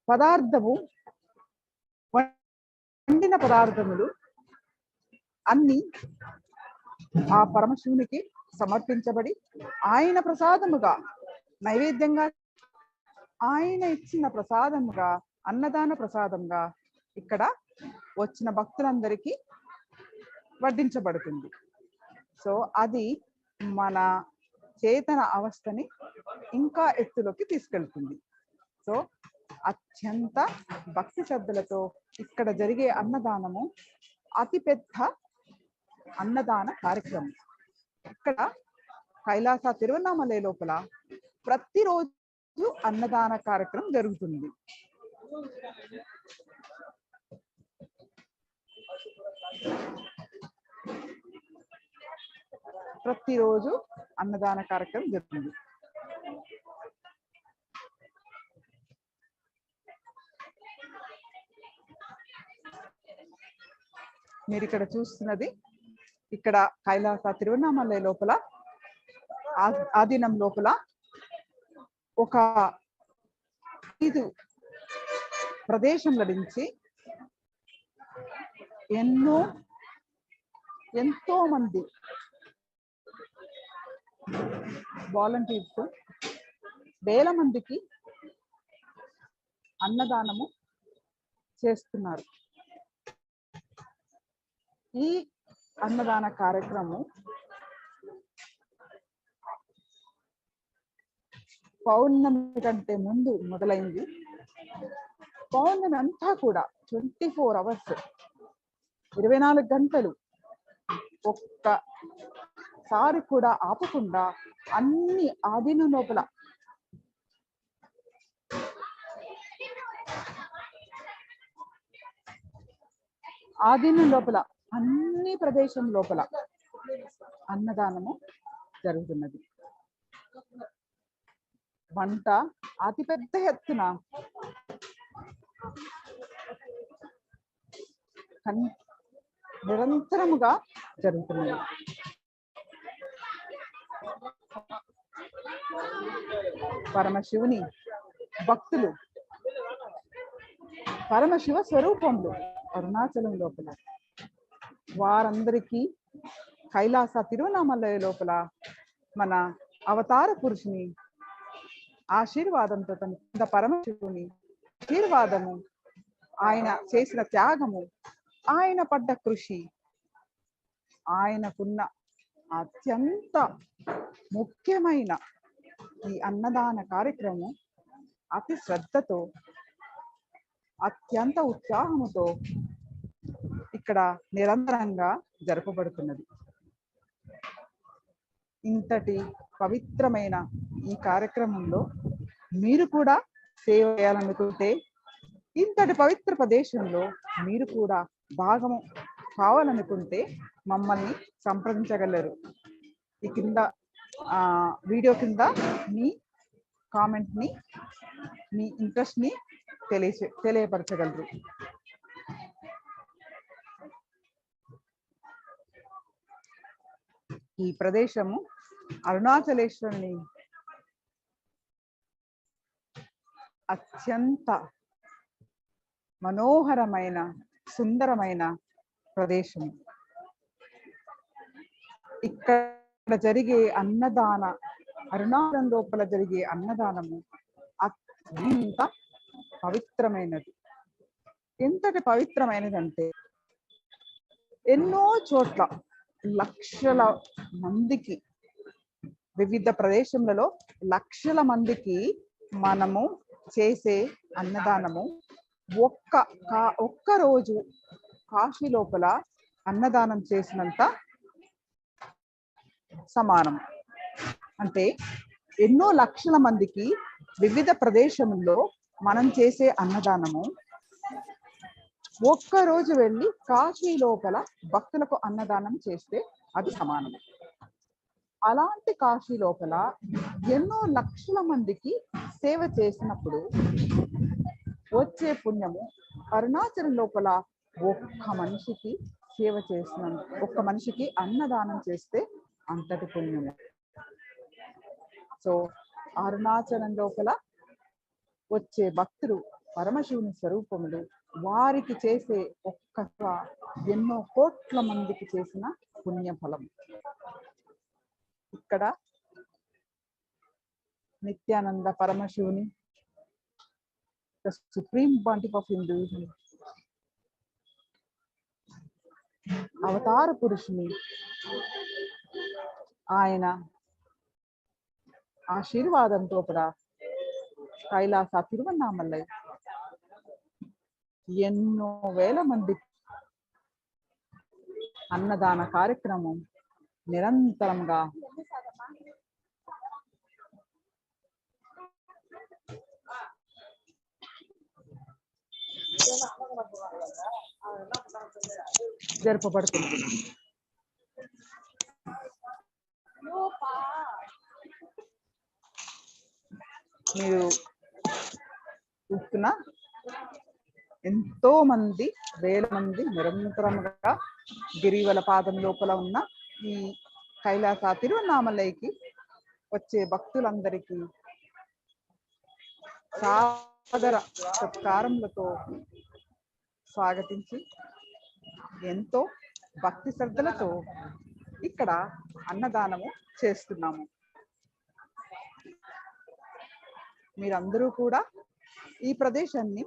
S21: పదార్థము వండిన పదార్థములు అన్ని ఆ పరమశివునికి సమర్పించబడి ఆయన ప్రసాదముగా నైవేద్యంగా ఆయన ఇచ్చిన ప్రసాదముగా అన్నదాన ప్రసాదంగా ఇక్కడ వచ్చిన భక్తులందరికీ వడ్డించబడుతుంది. సో అది మన చేతన అవస్థని ఇంకా ఎత్తులోకి తీసుకెళ్తుంది. సో అత్యంత భక్తి శ్రద్ధలతో ఇక్కడ జరిగే అన్నదానము అతిపెద్ద అన్నదాన కార్యక్రమం. ఇక్కడ కైలాస తిరువన్నామలై లోపల ప్రతిరోజు అన్నదాన కార్యక్రమం జరుగుతుంది. ప్రతిరోజు అన్నదాన కార్యక్రమం జరుగుతుంది. మీరు ఇక్కడ చూస్తున్నది ఇక్కడ కైలాస తిరువన్నామలై లోపల ఆధీనం లోపల ఒక 5 ప్రదేశంల నుంచి ఎంతో మంది వాలంటీర్స్ వేల మందికి అన్నదానము చేస్తున్నారు. ఈ అన్నదాన కార్యక్రమం పౌర్ణమి కంటే ముందు మొదలైంది. పౌర్ణమి అంతా కూడా 24 అవర్స్ 24 గంటలు ఒక్కసారి కూడా ఆపకుండా అన్ని ఆధీనం లోపల అన్ని ప్రదేశం లోపల అన్నదానము జరుగుతున్నది. వంట అతిపెద్ద ఎత్తున నిరంతరముగా జరుగుతున్నది. పరమశివుని భక్తులు పరమశివ స్వరూపంలో అరుణాచలం లోపల వారందరికీ కైలాస తిరువన్నామలై లోపల మన అవతార పురుషుని ఆశీర్వాదంతో తన పరమశివుని ఆశీర్వాదము, ఆయన చేసిన త్యాగము, ఆయన పడ్డ కృషి, ఆయనకున్న అత్యంత ముఖ్యమైన ఈ అన్నదాన కార్యక్రమం అతి శ్రద్ధతో అత్యంత ఉత్సాహముతో ఇక్కడ నిరంతరంగా జరపబడుతున్నది. ఇంతటి పవిత్రమైన ఈ కార్యక్రమంలో మీరు కూడా సేవ చేయాలనుకుంటే, ఇంతటి పవిత్ర ప్రదేశంలో మీరు కూడా భాగము కావాలనుకుంటే మమ్మల్ని సంప్రదించగలరు. ఈ కింద వీడియో కింద మీ కామెంట్ని, మీ ఇంట్రెస్ట్ని తెలియపరచగలరు. ఈ ప్రదేశము అరుణాచలేశ్వరుని అత్యంత మనోహరమైన సుందరమైన ప్రదేశం. ఇక్కడ జరిగే అన్నదాన, అరుణాచలం లోపల జరిగే అన్నదానము అత్యంత పవిత్రమైనది. ఎంతటి పవిత్రమైనదంటే ఎన్నో చోట్ల లక్షల మందికి, వివిధ ప్రదేశములలో లక్షల మందికి మనము చేసే అన్నదానము ఒక్క రోజు కాశీ లోపల అన్నదానం చేసినంత సమానం. అంటే ఎన్నో లక్షల మందికి వివిధ ప్రదేశముల్లో మనం చేసే అన్నదానము ఒక్కరోజు వెళ్ళి కాశీ లోపల భక్తులకు అన్నదానం చేస్తే అది సమానం. అలాంటి కాశీ లోపల ఎన్నో లక్షల మందికి సేవ చేసినప్పుడు వచ్చే పుణ్యము అరుణాచలం లోపల ఒక్క మనిషికి సేవ చేసిన ఒక్క మనిషికి అన్నదానం చేస్తే అంతటి పుణ్యము. సో అరుణాచలం లోపల వచ్చే భక్తులు పరమశివుని స్వరూపములు, వారికి చేసే ఒక్క ఎన్నో కోట్ల మందికి చేసిన పుణ్యఫలం. ఇక్కడ నిత్యానంద పరమశివుని the Supreme Pontiff of Hinduism, అవతార పురుషుని ఆయన ఆశీర్వాదంతో కూడా కైలాస తిరువన్నామలై ఎన్నో వేల మంది అన్నదాన కార్యక్రమం నిరంతరంగా జరపబడుతుంది. మీరు చూస్తున్న ఎంతో మంది, వేల మంది నిరంతరంగా గిరివల పాదం లోపల ఉన్న ఈ కైలాస తిరువన్నామలైకి వచ్చే భక్తులందరికీ సాదర సత్కారములతో స్వాగతించి ఎంతో భక్తి శ్రద్ధలతో ఇక్కడ అన్నదానము చేస్తున్నాము. మీరందరూ కూడా ఈ ప్రదేశాన్ని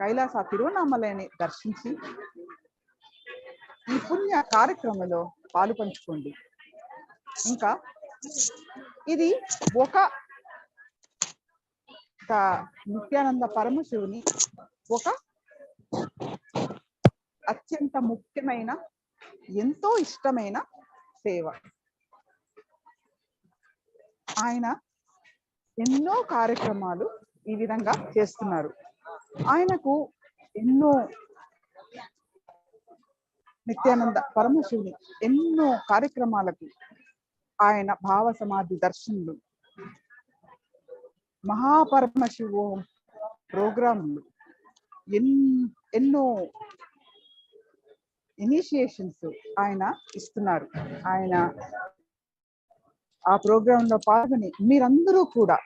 S21: కైలాస తిరువన్నామలైని దర్శించి ఈ పుణ్య కార్యక్రమంలో పాలు పంచుకోండి. ఇంకా ఇది ఒక నిత్యానంద పరమశివుని ఒక అత్యంత ముఖ్యమైన, ఎంతో ఇష్టమైన సేవ. ఆయన ఎన్నో కార్యక్రమాలు ఈ విధంగా చేస్తున్నారు. ఆయనకు ఎన్నో నిత్యానంద పరమశివుని ఎన్నో కార్యక్రమాలకు ఆయన భావ సమాధి దర్శనలు, మహాపరమశివ ప్రోగ్రాములు, ఎన్నో ఇనిషియేషన్స్ ఆయన ఇస్తున్నారు. ఆయన ఆ ప్రోగ్రామ్ లో పాల్గొని మీరందరూ కూడా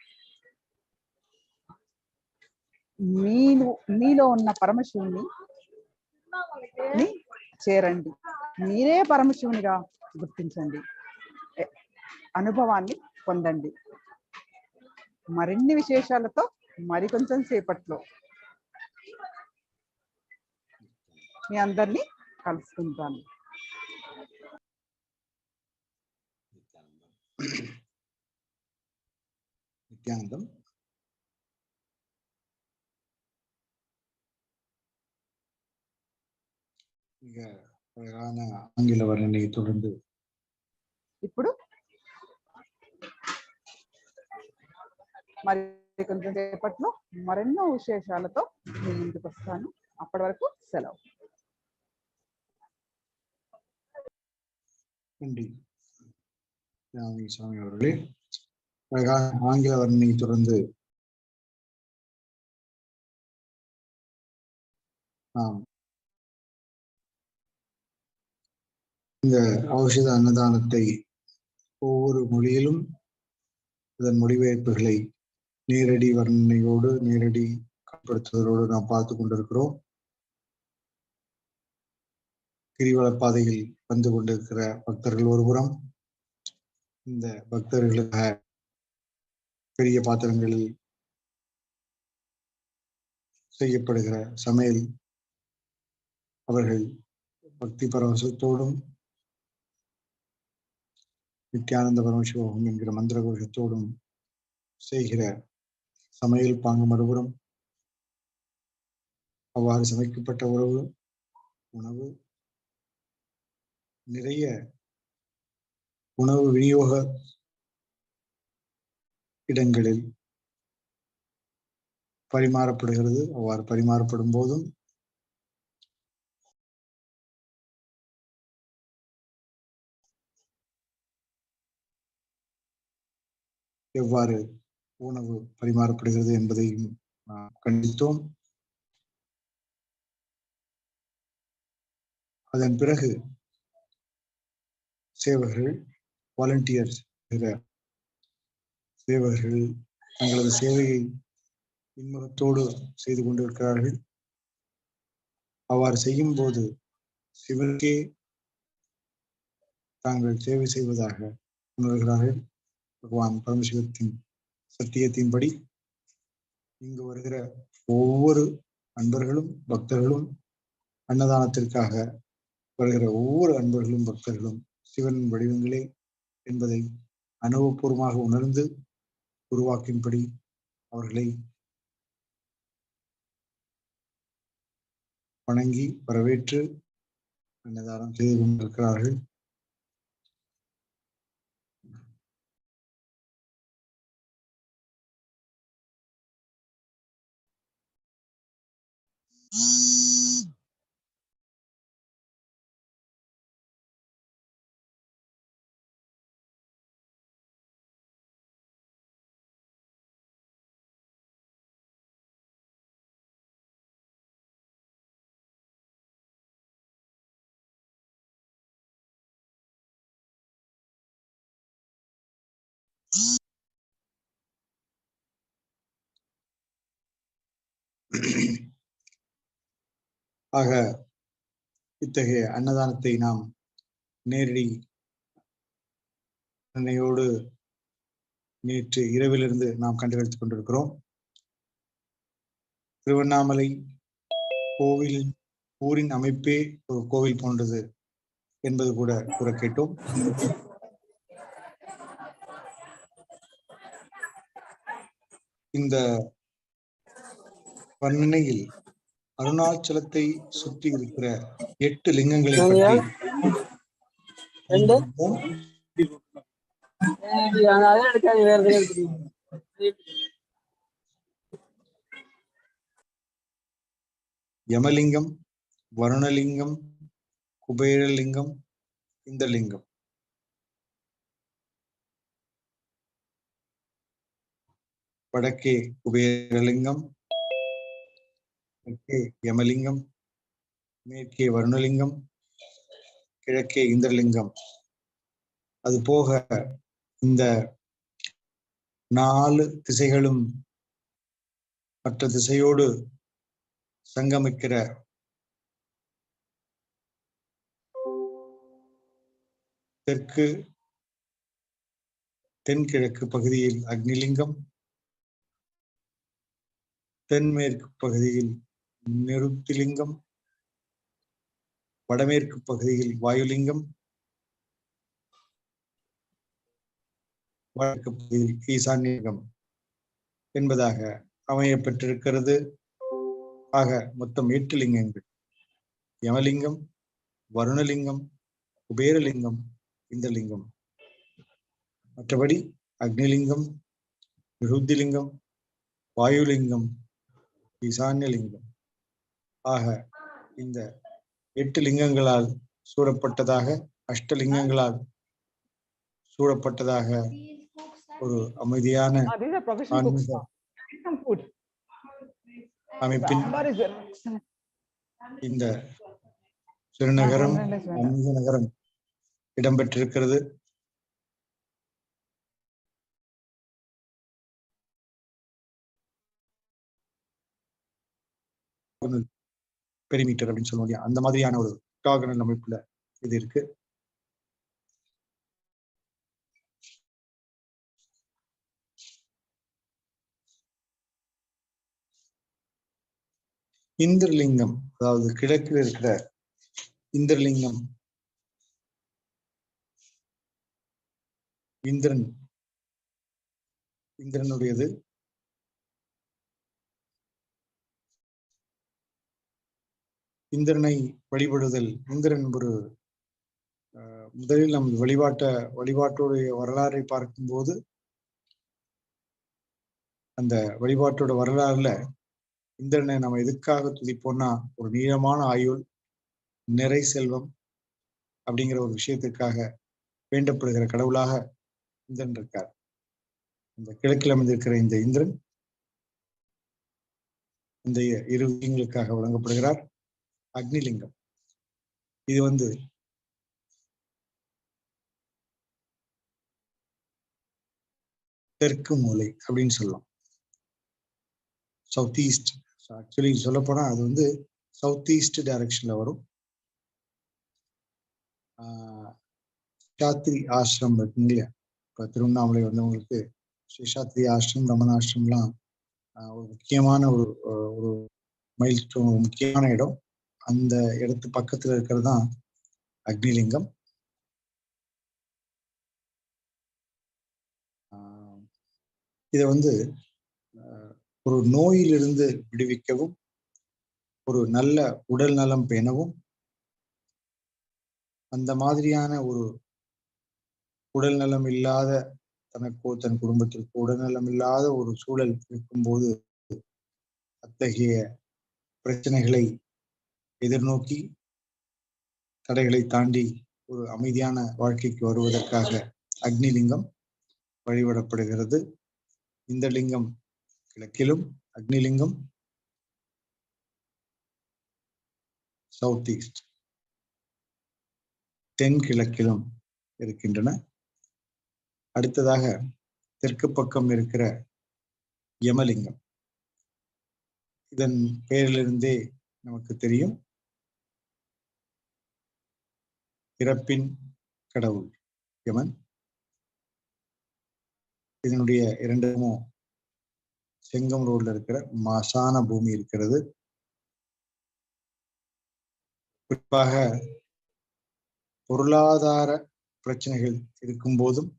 S21: మీలో ఉన్న పరమశివుని చేరండి. మీరే పరమశివునిగా గుర్తించండి, అనుభవాన్ని పొందండి. మరిన్ని విశేషాలతో మరికొంచెం సేపట్లో మీ అందరినీ కలుసుకుంటాను.
S20: నిత్యానందం. மிக அழகான ஆங்கில வர்ணனையை தொடர்ந்து
S21: ఇప్పుడు మరి కొంచెం సేపట్లో మరెన్నో విశేషాలతో మీ ముందుకు వస్తాను. అప్పటి వరకు సెలవు.
S20: நன்றி சுவாமி அவர்களே. அழகான ஆங்கில வர்ணனையை தொடர்ந்து நாம் இந்த ஔஷத அன்னதானத்தை ஒவ்வொரு மொழியிலும் அதன் மொழிபெயர்ப்புகளை நேரடி வர்ணனையோடு, நேரடி காட்படுத்துவதோடு நாம் பார்த்து கொண்டிருக்கிறோம். கிரிவல பாதையில் வந்து கொண்டிருக்கிற பக்தர்கள் ஒருபுறம், இந்த பக்தர்களுக்காக பெரிய பாத்திரங்களில் செய்யப்படுகிற சமையல் அவர்கள் பக்தி பரவசத்தோடும் நித்யானந்த பரமசிவம் என்கிற மந்திர கோஷத்தோடும் செய்கிற சமையல் பாங்கு மறுபுறம் அவ்வாறு சமைக்கப்பட்ட உணவு நிறைய உணவு விநியோக இடங்களில் பரிமாறப்படுகிறது. அவ்வாறு பரிமாறப்படும் போதும் எவ்வாறு உணவு பரிமாறப்படுகிறது என்பதையும் கண்டித்தோம். அதன் பிறகு சேவகர்கள், வாலண்டியர்ஸ் சேவகர்கள் தங்களது சேவையை இன்முகத்தோடு செய்து கொண்டிருக்கிறார்கள். அவ்வாறு செய்யும் போது சிவனுக்கே தாங்கள் சேவை செய்வதாக உணர்கிறார்கள். பகவான் பரமசிவத்தின் சத்தியத்தின்படி இங்கு வருகிற ஒவ்வொரு அன்பர்களும் பக்தர்களும், அன்னதானத்திற்காக வருகிற ஒவ்வொரு அன்பர்களும் பக்தர்களும் சிவனின் வடிவங்களே என்பதை அனுபவபூர்வமாக உணர்ந்து உருவாக்கின்படி அவர்களை வணங்கி வரவேற்று அன்னதானம் செய்து கொண்டிருக்கிறார்கள். ஆக இத்தகைய அன்னதானத்தை நாம் நேரடி நினைவோடு நேற்று இரவிலிருந்து நாம் கண்டுகளித்துக் கொண்டிருக்கிறோம். திருவண்ணாமலை கோவில் ஊரின் அமைப்பே ஒரு கோவில் போன்றது என்பது கூட கூற கேட்டோம். இந்த வர்ணனையில் அருணாச்சலத்தை சுற்றி இருக்கிற 8 லிங்கங்களை பற்றி யமலிங்கம், வருணலிங்கம், குபேரலிங்கம், இந்த லிங்கம். வடக்கே குபேரலிங்கம், தெற்கே யமலிங்கம், மேற்கே வருணலிங்கம், கிழக்கே இந்திரலிங்கம். அது போக இந்த 4 திசைகளும் மற்ற திசையோடு சங்கமிக்கிற தெற்கு தென்கிழக்கு பகுதியில் அக்னிலிங்கம், தென்மேற்கு பகுதியில் நிருத்திலிங்கம், வடமேற்கு பகுதியில் வாயுலிங்கம், வடக்கு பகுதியில் ஈசான்யலிங்கம் என்பதாக அமைய பெற்றிருக்கிறது. ஆக மொத்தம் 8 லிங்கங்கள்: யமலிங்கம், வருணலிங்கம், குபேரலிங்கம், இந்திரலிங்கம். மற்றபடி அக்னிலிங்கம், நிருத்திலிங்கம், வாயுலிங்கம், ஈசான்யலிங்கம். ஆக இந்த 8 லிங்கங்களால் சூழப்பட்டதாக, அஷ்டலிங்கங்களால் சூழப்பட்டதாக ஒரு அமைதியான ஆன்மீக அமைப்பின் இந்த சிறுநகரம், ஆன்மீக நகரம் இடம்பெற்றிருக்கிறது. பெரிமீட்டர் அப்படின்னு சொல்ல முடியும், அந்த மாதிரியான ஒரு ஆக்டாகனல் அமைப்புல இது இருக்கு. இந்திரலிங்கம், அதாவது கிழக்கில் இருக்கிற இந்திரலிங்கம், இந்திரனுடையது. இந்திரனை வழிபடுதல், இந்திரன் ஒரு முதலில் நம் வழிபாட்டுடைய வரலாறை பார்க்கும்போது அந்த வழிபாட்டோட வரலாறுல இந்திரனை நம்ம எதுக்காக துதிப்போம்னா, ஒரு நீளமான ஆயுள், நிறை செல்வம் அப்படிங்கிற ஒரு விஷயத்திற்காக வேண்டப்படுகிற கடவுளாக இந்திரன் இருக்கார். இந்த கிழக்கில் அமைந்திருக்கிற இந்த இந்திரன் இந்த இரு விஷயங்களுக்காக வழங்கப்படுகிறார். அக்னிலிங்கம் இது தெற்கு மூலை அப்படின்னு சொல்லலாம். சவுத் ஈஸ்ட், ஆக்சுவலி சொல்லப்போனா அது சவுத் ஈஸ்ட் டைரக்ஷன்ல வரும். சாத்திரி ஆசிரம் இருக்குங்க இல்லையா, இப்போ திருவண்ணாமலை வந்தவங்களுக்கு ஸ்ரீசாத்திரி ஆசிரம், ரமணாசிரம்லாம் ஒரு முக்கியமான ஒரு மைல் ஸ்டோன், ஒரு முக்கியமான இடம். அந்த இடத்து பக்கத்துல இருக்கிறது தான் அக்னிலிங்கம். இதை ஒரு நோயிலிருந்து விடுவிக்கவும், ஒரு நல்ல உடல் நலம் பேணவும், அந்த மாதிரியான ஒரு உடல் நலம் இல்லாத தனக்கோ தன் குடும்பத்திற்கோ உடல்நலம் இல்லாத ஒரு சூழல் இருக்கும்போது அத்தகைய பிரச்சனைகளை எதிர்நோக்கி தடைகளை தாண்டி ஒரு அமைதியான வாழ்க்கைக்கு வருவதற்காக அக்னிலிங்கம் வழிபடப்படுகிறது. இந்த லிங்கம் கிழக்கிலும், அக்னிலிங்கம் சவுத் ஈஸ்ட் தென்கிழக்கிலும் இருக்கின்றன. அடுத்ததாக தெற்கு பக்கம் இருக்கிற யமலிங்கம், இதன் பெயரிலிருந்தே நமக்கு தெரியும், இறப்பின் கடவுள் யமன். இதனுடைய இரண்டுமோ செங்கம் ரோட்ல இருக்கிற மசான பூமி இருக்கிறது. குறிப்பாக பொருளாதார பிரச்சனைகள் இருக்கும் போதும்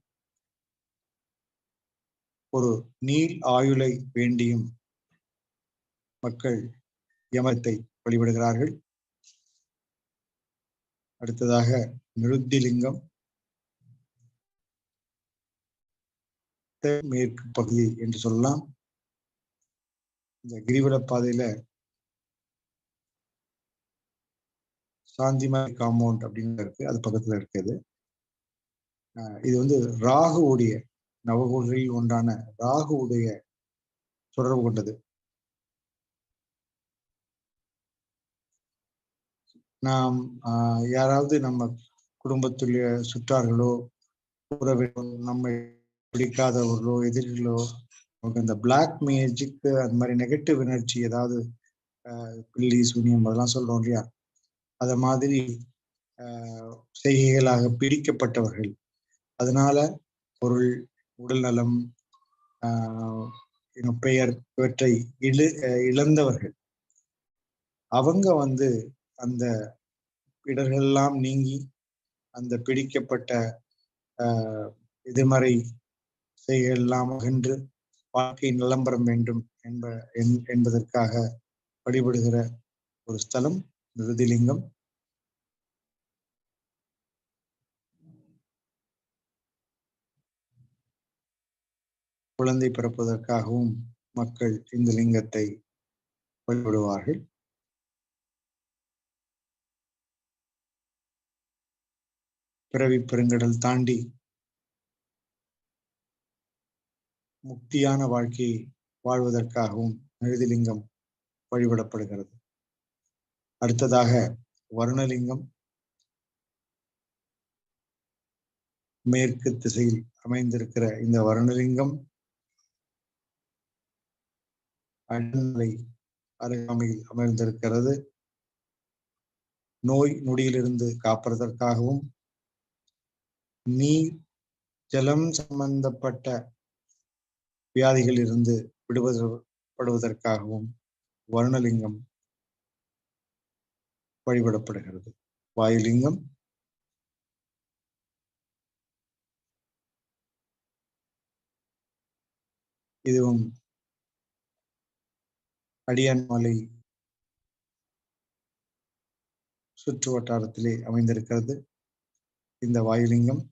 S20: ஒரு நீள் ஆயுளை வேண்டியும் மக்கள் யமத்தை வழிபடுகிறார்கள். அடுத்ததாக நிருத்திலிங்கம் மேற்கு பகுதி என்று சொல்லலாம். இந்த கிரிவல பாதையில சாந்திமலை காம்பவுண்ட் அப்படின்னு இருக்கு, அது பக்கத்துல இருக்குது. இது ராகுவுடைய நவகோள்களில் ஒன்றான ராகுவுடைய தொடர்பு கொண்டது. நாம் யாராவது நம்ம குடும்பத்துடைய சுற்றார்களோ உறவினோ நம்மை பிடிக்காதவர்களோ எதிரிகளோ அந்த பிளாக் மேஜிக் அந்த மாதிரி நெகட்டிவ் எனர்ஜி, ஏதாவது பில்லி சூனியம் அதெல்லாம் சொல்றோம் இல்லையா, அத மாதிரி செய்கைகளாக பிடிக்கப்பட்டவர்கள், அதனால பொருள், உடல் நலம், பெயர் இவற்றை இழந்தவர்கள், அவங்க அந்த இடர்கள்லாம் நீங்கி அந்த பிடிக்கப்பட்ட எதிர்மறை செய்கைகள் எல்லாம் அகன்று வாழ்க்கை நிலம்பரம் வேண்டும் என்பதற்காக வழிபடுகிற ஒரு ஸ்தலம் நிருதிலிங்கம். குழந்தை பிறப்பதற்காகவும் மக்கள் இந்த லிங்கத்தை வழிபடுவார்கள். பிறவி பெருங்கடல் தாண்டி முக்தியான வாழ்க்கையை வாழ்வதற்காகவும் நிருதிலிங்கம் வழிபடப்படுகிறது. அடுத்ததாக வருணலிங்கம் மேற்கு திசையில் அமைந்திருக்கிற இந்த வருணலிங்கம் அண்ணலை அருகாமையில் அமர்ந்திருக்கிறது. நோய் நொடியிலிருந்து காப்பதற்காகவும் நீர் ஜலம் சம்பந்தப்பட்ட வியாதிகளில் இருந்து விடுபடுவதற்காகவும் வருணலிங்கம் வழிபடப்படுகிறது. வாயுலிங்கம் இதுவும் அடியான்மலை சுற்று வட்டாரத்திலே அமைந்திருக்கிறது. இந்த வாயுலிங்கம்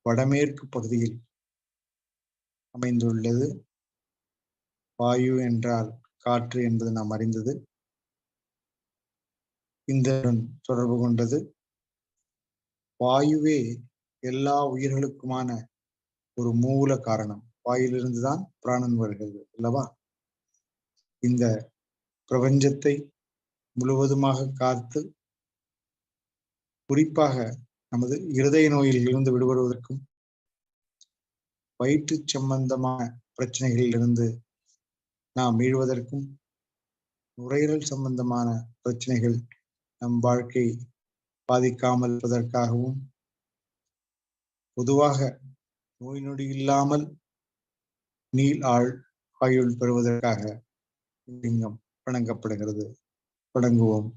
S20: வடமேற்கு பகுதியில் அமைந்துள்ளது. வாயு என்றால் காற்று என்பது நாம் அறிந்தது. இந்திரன் தொடர்பு கொண்டது. வாயுவே எல்லா உயிர்களுக்குமான ஒரு மூல காரணம். வாயிலிருந்துதான் பிராணன் வருகிறது அல்லவா? இந்த பிரபஞ்சத்தை முழுவதுமாக காத்து குறிப்பாக நமது இருதய நோயில் இருந்து விடுபடுவதற்கும் வயிற்று சம்பந்தமான பிரச்சனைகளில் இருந்து நாம் மீழ்வதற்கும் நுரையீரல் சம்பந்தமான பிரச்சனைகள் நம் வாழ்க்கை பாதிக்காமல் இருப்பதற்காகவும் பொதுவாக நோய் நொடி இல்லாமல் நீள் ஆயுள் பெறுவதற்காக லிங்கம் வணங்கப்படுகிறது. வணங்குவோம்.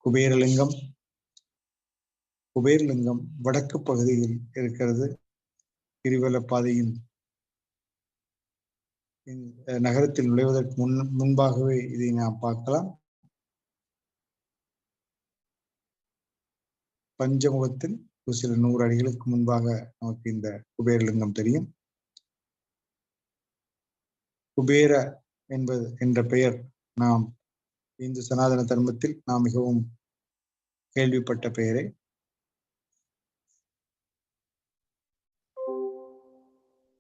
S20: குபேரலிங்கம். குபேரலிங்கம் வடக்கு பகுதியில் இருக்கிறது. கிரிவல பாதையின் நகரத்தில் நுழைவதற்கு முன்பாகவே இதை நாம் பார்க்கலாம். பஞ்சமுகத்தில் ஒரு சில 100 அடிகளுக்கு முன்பாக நமக்கு இந்த குபேரலிங்கம் தெரியும். குபேர என்ற பெயர் நாம் இந்து சனாதன தர்மத்தில் நாம் மிகவும் கேள்விப்பட்ட பெயரே.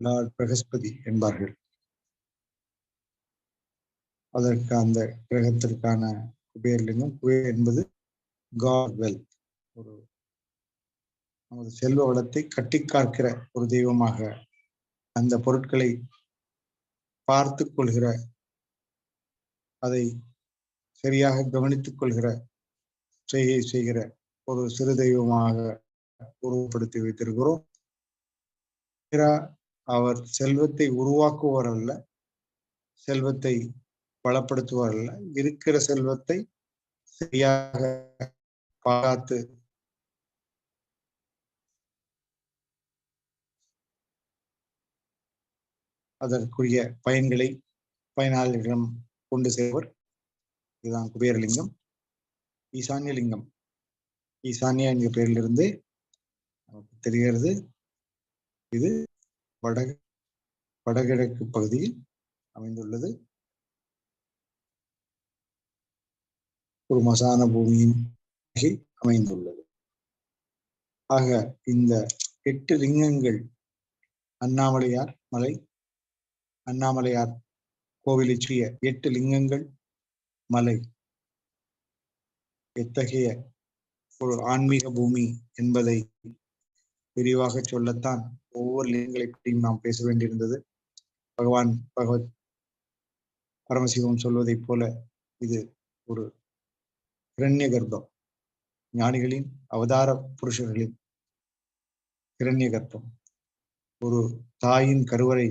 S20: லார்ட் பிரகஸ்பதி என்பார்கள். அதற்கு அந்த கிரகத்திற்கான குபேரலிங்கம். குபேர் என்பது காட் வெல்த், ஒரு நமது செல்வ வளத்தை கட்டி காக்கிற ஒரு தெய்வமாக, அந்த பொருட்களை பார்த்து கொள்கிற, அதை சரியாக கவனித்துக் கொள்கிற செய்கை செய்கிற ஒரு சிறு தெய்வமாக உருவப்படுத்தி வைத்திருக்கிறோம். அவர் செல்வத்தை உருவாக்குவார் அல்ல, செல்வத்தை பலப்படுத்துவார் அல்ல, இருக்கிற செல்வத்தை சரியாக பார்த்து அதற்குரிய பயன்களை பயனாளிகளிடம் கொண்டு சேர்வர். இதுதான் குபேரலிங்கம். ஈசான்ய லிங்கம். ஈசான்யா என்கிற பெயரிலிருந்து நமக்கு தெரிகிறது. இது வடகிழக்கு பகுதியில் அமைந்துள்ளது. ஒரு மசான பூமியின் அமைந்துள்ளது. ஆக இந்த 8 லிங்கங்கள் அண்ணாமலையார் மலை, அண்ணாமலையார் கோவிலை சுற்றிய 8 லிங்கங்கள் மலை எத்தகைய ஒரு ஆன்மீக பூமி என்பதை விரிவாக சொல்லத்தான் ஒவ்வொரு லிங்கங்களை பற்றியும் நாம் பேச வேண்டியிருந்தது. பகவான் பரமசிவம் சொல்வதைப் போல இது ஒரு இரண்ய கர்ப்பம், ஞானிகளின் அவதார புருஷர்களின் இரண்ய கர்ப்பம். ஒரு தாயின் கருவறை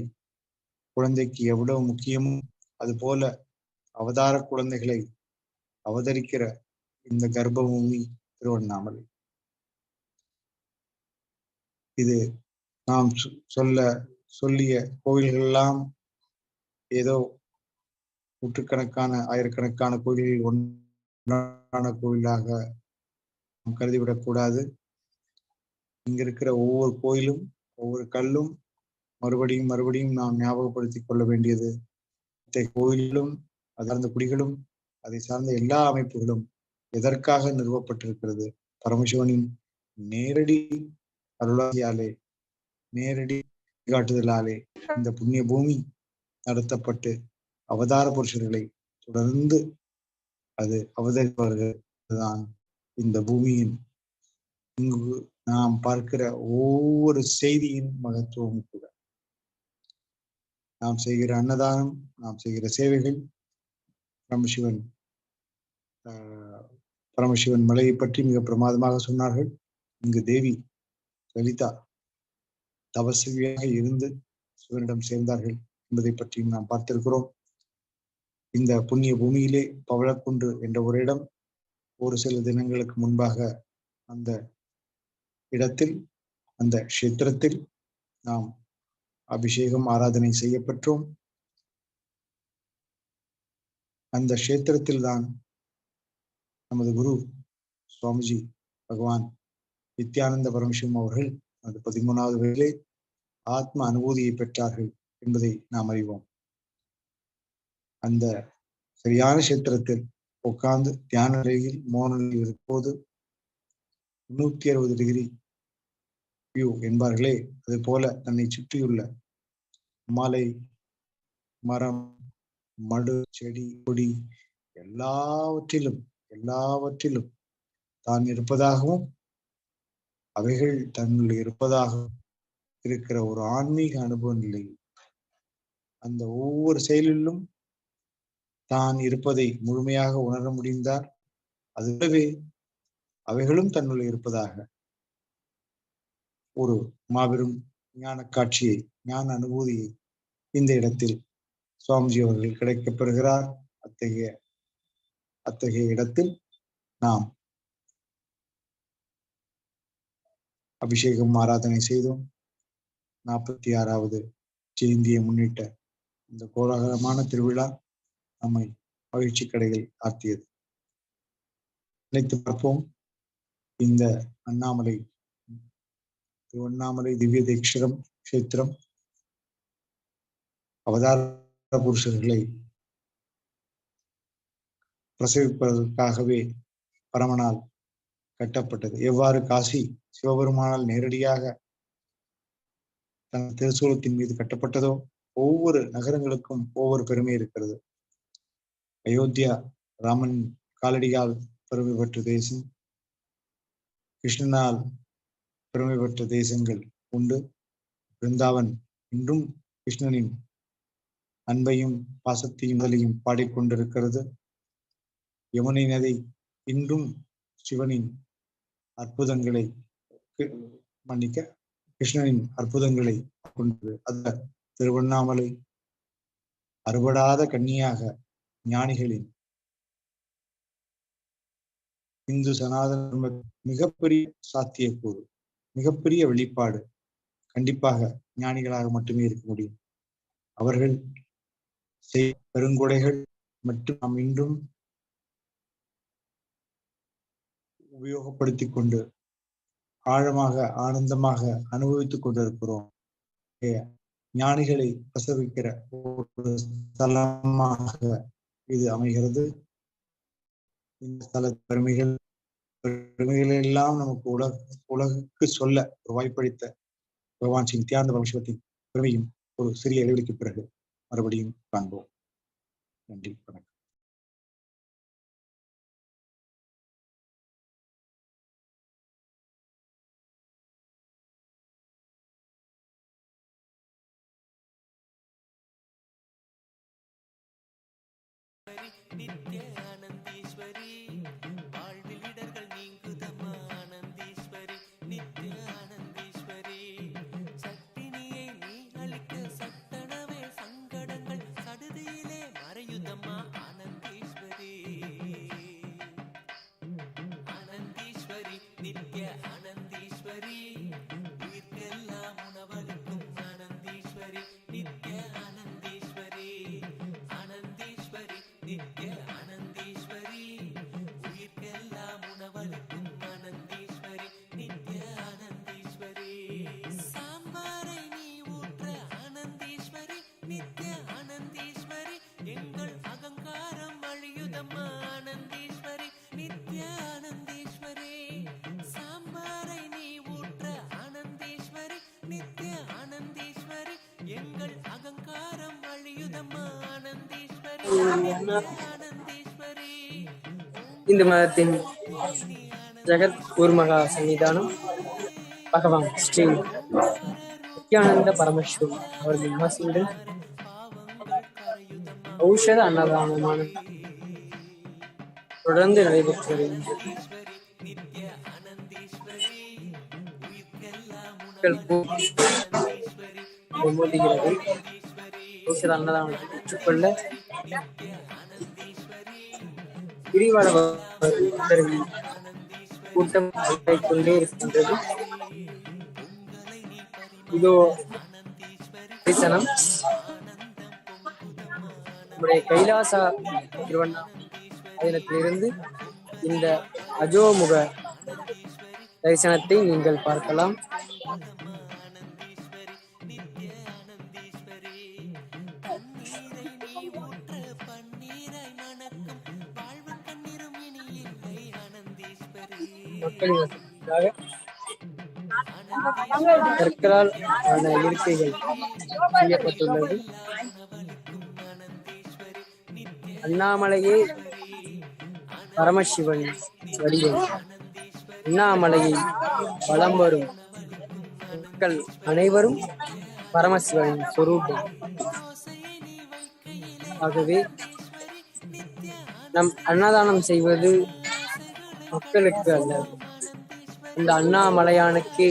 S20: குழந்தைக்கு எவ்வளவு முக்கியமோ அதுபோல அவதார குழந்தைகளை அவதரிக்கிற இந்த கர்ப்பபூமி திருவண்ணாமலை. இது நாம் சொல்லிய கோவில்களெல்லாம் ஏதோ நூற்றுக்கணக்கான ஆயிரக்கணக்கான கோவில்களில் ஒன்றான கோவிலாக நாம் கருதிவிடக்கூடாது. இங்க இருக்கிற ஒவ்வொரு கோயிலும் ஒவ்வொரு கல்லும் மறுபடியும் மறுபடியும் நாம் ஞாபகப்படுத்திக் கொள்ள வேண்டியது. கோயிலும் அது சார்ந்த குடிகளும் அதை சார்ந்த எல்லா அமைப்புகளும் எதற்காக நிறுவப்பட்டிருக்கிறது? பரமசிவனின் நேரடி அருளாசியாலே, நேரடி காட்டுதலாலே இந்த புண்ணிய பூமி நடத்தப்பட்டு அவதார புருஷர்களை தொடர்ந்து அது அவதரிப்பவர்கள் தான் இந்த பூமியின் இங்கு நாம் பார்க்கிற ஒவ்வொரு செய்தியின் மகத்துவம் கூட. நாம் செய்கிற அன்னதானம், நாம் செய்கிற சேவைகள், பரமசிவன் மலையை பற்றி மிக பிரமாதமாக சொன்னார்கள். இங்கு தேவி லலிதா தபஸ்வியாக இருந்து சிவனிடம் சேர்ந்தார்கள் என்பதை பற்றியும் நாம் பார்த்திருக்கிறோம். இந்த புண்ணிய பூமியிலே பவளக்குன்று என்ற ஒரு இடம், ஒரு சில தினங்களுக்கு முன்பாக அந்த இடத்தில், அந்த க்ஷேத்திரத்தில் நாம் அபிஷேகம் ஆராதனை செய்யப்பெற்றோம். அந்த க்ஷேத்திரத்தில் தான் நமது குரு சுவாமிஜி பகவான் நித்யானந்த பரமசிவம் அவர்கள் அந்த 13வது வயதிலே ஆத்ம அனுபூதியை பெற்றார்கள் என்பதை நாம் அறிவோம். அந்த சரியான கஷேத்திரத்தில் உட்கார்ந்து தியான நிலையில் மோன நிலையில் இருக்கும்போது 360 டிகிரி வியூ என்பார்களே, அது போல தன்னை சுற்றியுள்ள மலை, மரம், மடு, செடி, கொடி எல்லாவற்றிலும் தான் இருப்பதாகவும் அவைகள் தன்னுள் இருப்பதாகவும் இருக்கிற ஒரு ஆன்மீக அனுபவ நிலை. அந்த ஒவ்வொரு செயலிலும் தான் இருப்பதை முழுமையாக உணர முடிந்தால் அதுவே அவைகளும் தன்னுள் இருப்பதாக ஒரு மாபெரும் ஞான காட்சியை, ஞான அனுபூதியை இந்த இடத்தில் சுவாமிஜி அவர்கள் கிடைக்கப் பெறுகிறார். அத்தகைய இடத்தில் நாம் அபிஷேகம் ஆராதனை செய்தோம். 46வது ஜெயந்தியை முன்னிட்ட இந்த கோலாகலமான திருவிழா நம்மை மகிழ்ச்சி கடைகள் ஆர்த்தியது. நினைத்து பார்ப்போம், இந்த திருவண்ணாமலை திவ்ய தேக்ஷரம் கஷேத்திரம் அவதார புருஷர்களை பிரசவிப்பதற்காகவே பரமனால் கட்டப்பட்டது. எவ்வாறு காசி சிவபெருமானால் நேரடியாக தன் திருசூலத்தின் மீது கட்டப்பட்டதோ, ஒவ்வொரு நகரங்களுக்கும் ஒவ்வொரு பெருமை இருக்கிறது. அயோத்தியா ராமன் காலடியால் பெருமை பெற்ற தேசம், கிருஷ்ணனால் பெருமை பெற்ற தேசங்கள் உண்டு. பிருந்தாவன் இன்றும் கிருஷ்ணனின் அன்பையும் பாசத்தையும் முதலையும் பாடிக்கொண்டிருக்கிறது. யமுனை நதி இன்றும் சிவனின் அற்புதங்களை கிருஷ்ணனின் அற்புதங்களை கொண்டது. அந்த திருவண்ணாமலை அறுபடாத கன்னியாக ஞானிகளின் இந்து சனாதன மிகப்பெரிய சாத்தியக்கூறு, மிகப்பெரிய வெளிப்பாடு கண்டிப்பாக ஞானிகளாக மட்டுமே இருக்க முடியும். அவர்கள் பெருங்கொடைகள் மற்றும் நாம் இன்றும் உபயோகப்படுத்திக் கொண்டு ஆழமாக ஆனந்தமாக அனுபவித்துக் கொண்டிருக்கிறோம். ஞானிகளை பிரசவிக்கிற ஒரு ஸ்தலமாக இது அமைகிறது. இந்த ஸ்தல பெருமைகள் எல்லாம் நமக்கு உலகுக்கு சொல்ல ஒரு வாய்ப்பளித்த பகவான் ஸ்ரீ நித்யானந்த பரமசிவத்தின் பெருமையும் ஒரு சிறிய இடைவெளிக்கு பிறகு மறுபடியும் காண்போம். நன்றி, வணக்கம்.
S19: நித்ய ஆனந்தீஸ்வரி, வாழ்வில் இடர்கள் நீங்குதம்மா ஆனந்தீஸ்வரி, நித்ய ஆனந்தீஸ்வரி, சட்டினியை நீ அளிக்க சட்டனவே சங்கடங்கள் சடுதியிலே மறையுதம்மா ஆனந்தீஸ்வரி, ஆனந்தீஸ்வரி, நித்ய ஆனந்தீஸ்வரி, உயிர்க்கெல்லாம் உணவளிக்கும் ஆனந்தீஸ்வரி, நித்ய ஆனந்தீஸ்வரி, ஆனந்தீஸ்வரி, நித்ய ஆனந்தீஸ்வரி, உயிர்க்கெல்லாம் உணவளிக்கும் ஆனந்தீஸ்வரி, நித்ய ஆனந்தீஸ்வரி, சாம்பாரை நீ ஊற்ற ஆனந்தீஸ்வரி, நித்ய ஆனந்தீஸ்வரி, எங்கள் அகங்காரம் அழியுதம்மா ஆனந்தீஸ்வரி, நித்ய ஆனந்தீஸ்வரி, சாம்பாரை நீ ஊற்ற ஆனந்தீஸ்வரி, நித்ய ஆனந்தீஸ்வரி, எங்கள் அகங்காரம் அழியுதம்மா ஆனந்தீஸ்வரி, நித்ய ஆனந்தீஸ்வரி.
S2: இந்து மதத்தின் ஜெகத் குருமகா சன்னிதானம் பகவான் ஸ்ரீ நித்யானந்த பரமசிவம் அவர்களின் ஆசியுடன் ஔஷத அன்னதானமான தொடர்ந்து நடைபெற்று வருகின்றது. ஔஷத அன்னதானத்தை பெற்றுக்கொள்ள கிரிவல பக்தர்களின் கூட்டம் கொண்டே இருக்கின்றது. இதோ தரிசனம் நம்முடைய கைலாசா திருவண்ணாமலையிலிருந்து இந்த அஜோமுக தரிசனத்தை நீங்கள் பார்க்கலாம்.
S19: தண்ணீரை நீ ஊற்ற
S2: மக்களின் வசதிக்காக கற்களால் ஆன இருக்கைகள் செய்யப்பட்டுள்ளது. அண்ணாமலையே பரமசிவன் வடிவம். அண்ணாமலையை வலம் வரும் மக்கள் அனைவரும் பரமசிவனின் சொரூபம். ஆகவே நம் அன்னதானம் செய்வது மக்களுக்கு அல்ல, இந்த அண்ணாமலையானுக்கே.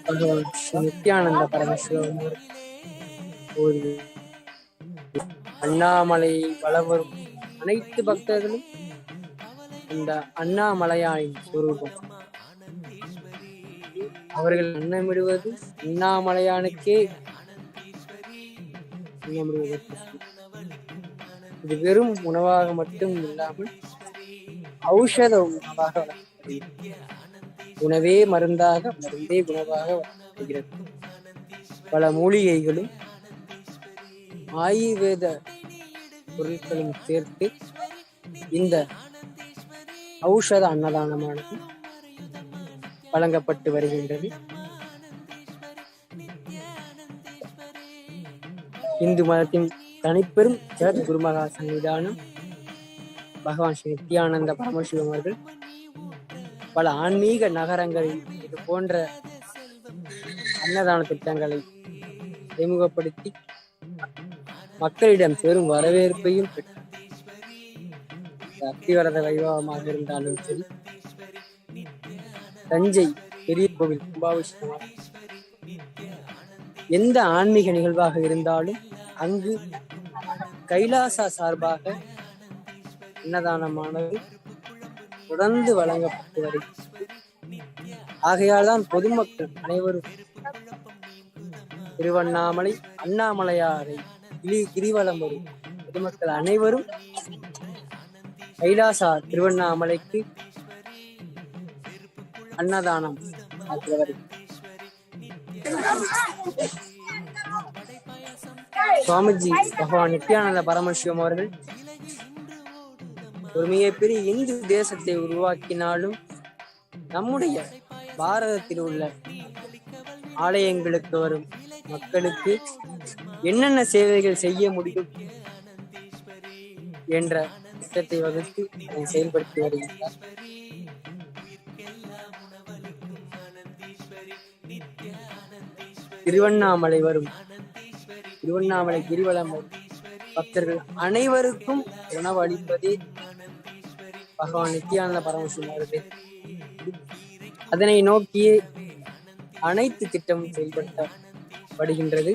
S2: பகவான் ஸ்ரீ நித்யானந்த பரமசிவம் ஒரு அண்ணாமலையை வலம் வரும் அனைத்து பக்தர்களும் இந்த அண்ணாமலையானின் சொரூபம். அவர்கள் அன்னமிடுவது அண்ணாமலையானுக்கே. இது வெறும் உணவாக மட்டும் இல்லாமல் ஔஷத உணவாக வழங்கப்படுகிறது. உணவே மருந்தாக, மருந்தே உணவாக வழங்கப்படுகிறது. பல மூலிகைகளும் ஆயுர்வேத பொருட்களும் சேர்த்து இந்த ஔஷத அன்னதானமானது வழங்கப்பட்டு வருகின்றது. இந்து மதத்தின் தனிப்பெரும் ஜெகத் குருமகா சன்னிதானம் பகவான் ஸ்ரீ நித்யானந்த பரமசிவம் அவர்கள் பல ஆன்மீக நகரங்களில் இது போன்ற அன்னதான திட்டங்களை அறிமுகப்படுத்தி மக்களிடம் பெரும் வரவேற்பையும் பெற்றார். அத்திவரத வைபவமாக இருந்தாலும் சரி, தஞ்சை பெரிய கோவில் கும்பாபிஷேகம், எந்த ஆன்மீக நிகழ்வாக இருந்தாலும் அங்கு கைலாசா சார்பாக அன்னதானமானது தொடர்ந்து வழங்கப்பட்டு வருகிறது. ஆகையால் தான் பொதுமக்கள் அனைவரும் திருவண்ணாமலை அண்ணாமலையாரை கிரிவலம் வரும் பொதுமக்கள் அனைவரும் கைலாசா திருவண்ணாமலைக்கு அன்னதானம் சுவாமிஜி பகவான் நித்யானந்த பரமசிவம் அவர்கள் ஒரு மிகப்பெரிய இந்து தேசத்தை உருவாக்கினாலும் நம்முடைய பாரதத்தில் உள்ள ஆலயங்களுக்கு வரும் மக்களுக்கு என்னென்ன சேவைகள் செய்ய முடியும் என்ற திட்டத்தை வகுத்து அதை செயல்படுத்தி வருகின்றார். திருவண்ணாமலை கிரிவலம் வரும் பக்தர்கள் அனைவருக்கும் உணவு அளிப்பதே பகவான் நித்யானந்த பரமசிவம் அவர்கள். அதனை நோக்கியே அனைத்து திட்டமும் செயல்படுத்தப்படுகின்றது.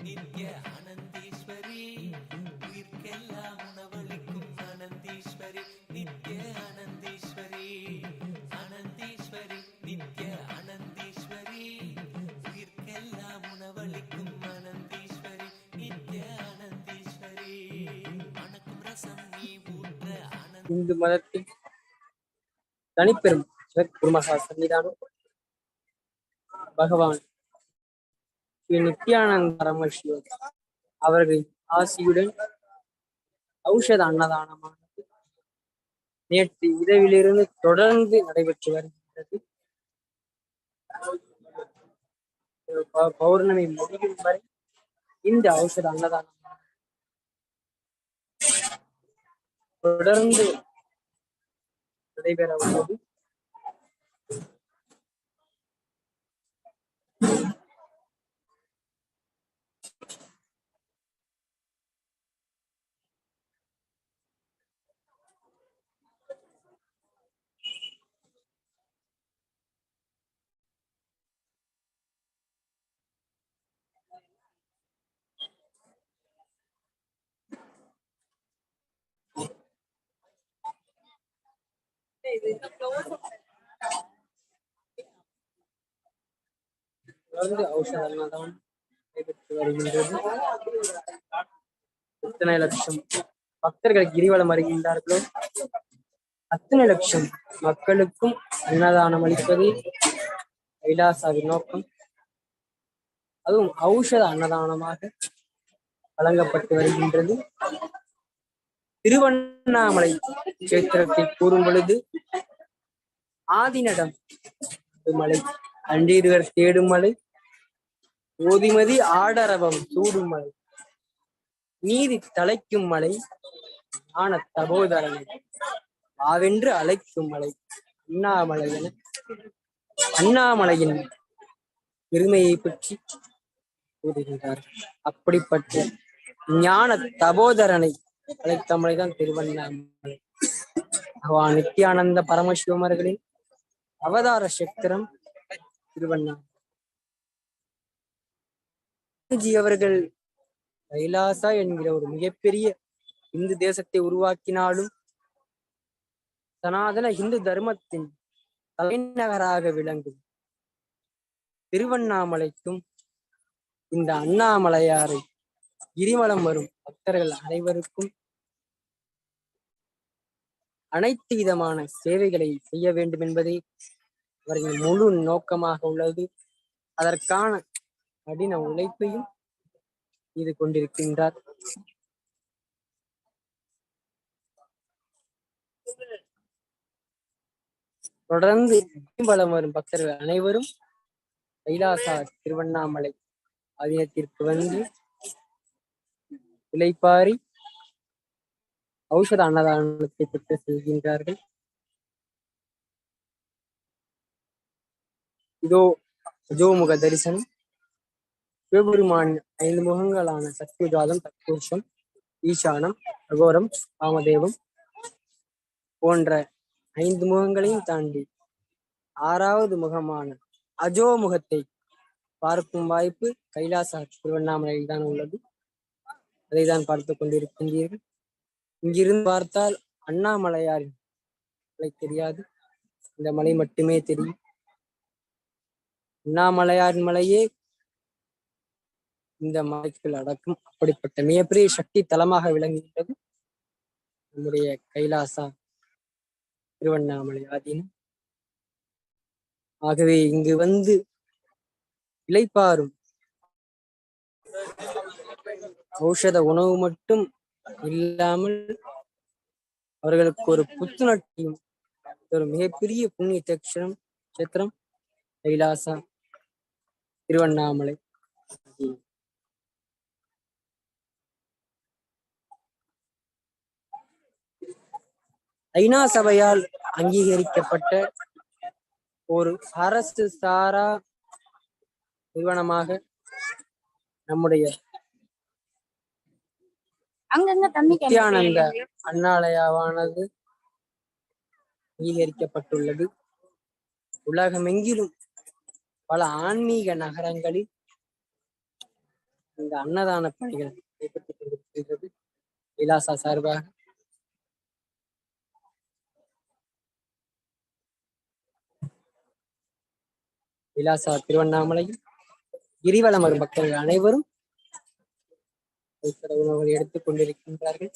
S19: நித்ய ஆனந்தீஸ்வரி உயிர்க்கெல்லாம் உணவளிக்கும் ஆனந்தீஸ்வரி நித்ய ஆனந்தீஸ்வரி ஆனந்தீஸ்வரி நித்ய ஆனந்தீஸ்வரி உயிர்க்கெல்லாம் உணவளிக்கும் ஆனந்தீஸ்வரி நித்ய ஆனந்தீஸ்வரி மணக்கும் ரசம் நீ ஊற்ற
S2: இந்து மதத்தில் தனிப்பெரும் குருமகா சன்னிதானம் பகவான் ஸ்ரீ நித்யானந்த பரமசிவம் அவர்களின் ஆசியுடன் ஔஷத அன்னதானமானது நேற்று இரவிலிருந்து தொடர்ந்து நடைபெற்று வருகின்றது. பௌர்ணமி முடியும் வரை இந்த ஔஷத அன்னதானம் தொடர்ந்து நடைபெற உள்ளது. தொடர்ந்து ஔஷத அன்னதானம் நடைபெற்று வருகின்றது. எத்தனை லட்சம் பக்தர்கள் கிரிவலம் வருகின்றார்களோ அத்தனை லட்சம் மக்களுக்கும் அன்னதானம் அளிப்பதே கைலாசாவின் நோக்கம். அதுவும் ஔஷத அன்னதானமாக வழங்கப்பட்டு வருகின்றது. திருவண்ணாமலை கஷேத்திரத்தை கூறும் பொழுது ஆதிநடம் மலை, அண்டீர்கள் தேடும் மலை, ஓதிமதி ஆடரவம் சூடும் மலை, நீதி தலைக்கும் மலை, ஞான தபோதரனை ஆவென்று அழைக்கும் மலை அண்ணாமலை என அண்ணாமலையின் பெருமையை பற்றி கூறுகின்றார். அப்படிப்பட்ட ஞான தபோதரனை அழைத்த மலைதான் திருவண்ணாமலை. பகவான் நித்யானந்த பரமசிவம் அவர்களின் அவதார சக்கரம் திருவண்ணாமலை. அவர்கள் கைலாசா என்கிற ஒரு மிகப்பெரிய இந்து தேசத்தை உருவாக்கினாலும் சனாதன இந்து தர்மத்தின் தலைநகராக விளங்கும் திருவண்ணாமலைக்கும் இந்த அண்ணாமலையாரை கிரிவலம் வரும் பக்தர்கள் அனைவருக்கும் அனைத்து விதமான சேவைகளை செய்ய வேண்டும் என்பதே அவர்கள் முழு நோக்கமாக உள்ளது. அதற்கான கடின உழைப்பையும் செய்து கொண்டிருக்கின்றார். தொடர்ந்து வலம் வரும் பக்தர்கள் அனைவரும் கைலாசா திருவண்ணாமலை ஆதீனத்திற்கு வந்து இளைப்பாரி ஔஷத அன்னதானத்தை பெற்று செல்கின்றார்கள். இதோ அஜோமுக தரிசனம். சிவபெருமான் 5 முகங்களான சத்யஜாதம், தத்புருஷம், ஈசானம், அகோரம், காமதேவம் போன்ற 5 முகங்களையும் தாண்டி 6வது முகமான அஜோமுகத்தை பார்க்கும் வாய்ப்பு கைலாசா திருவண்ணாமலையில் தான் உள்ளது. அதை தான் பார்த்து கொண்டிருக்கின்றீர்கள். இங்கிருந்து பார்த்தால் அண்ணாமலையாரின் மலை தெரியாது, இந்த மலை மட்டுமே தெரியும். அண்ணாமலையாரின் மலையே இந்த மலைக்குள் அடக்கும். அப்படிப்பட்ட மிகப்பெரிய சக்தி தலமாக விளங்குகின்றது நம்முடைய கைலாசா திருவண்ணாமலை ஆதீனம். ஆகவே இங்கு வந்து இளைப்பாறும் ஔஷத உணவு மட்டும் இல்லாமல் அவர்களுக்கு ஒரு புத்துணர்ச்சியும் ஒரு மிகப்பெரிய புண்ணிய கஷேத்திரம் கைலாசா திருவண்ணாமலை. ஐநா சபையால் அங்கீகரிக்கப்பட்ட ஒரு அரசு சாரா நிறுவனமாக நம்முடைய நித்யானந்த அண்ணாலயாவானது அங்கீகரிக்கப்பட்டுள்ளது. உலகமெங்கிலும் பல ஆன்மீக நகரங்களில் இந்த அன்னதான பணிகள் நடைபெற்றுக் கொண்டிருக்கிறது. கைலாசா சார்பாக கைலாசா திருவண்ணாமலையில் கிரிவலம் வரும் பக்தர்கள் அனைவரும் உணவுகளை எடுத்துக் கொண்டிருக்கின்றார்கள்.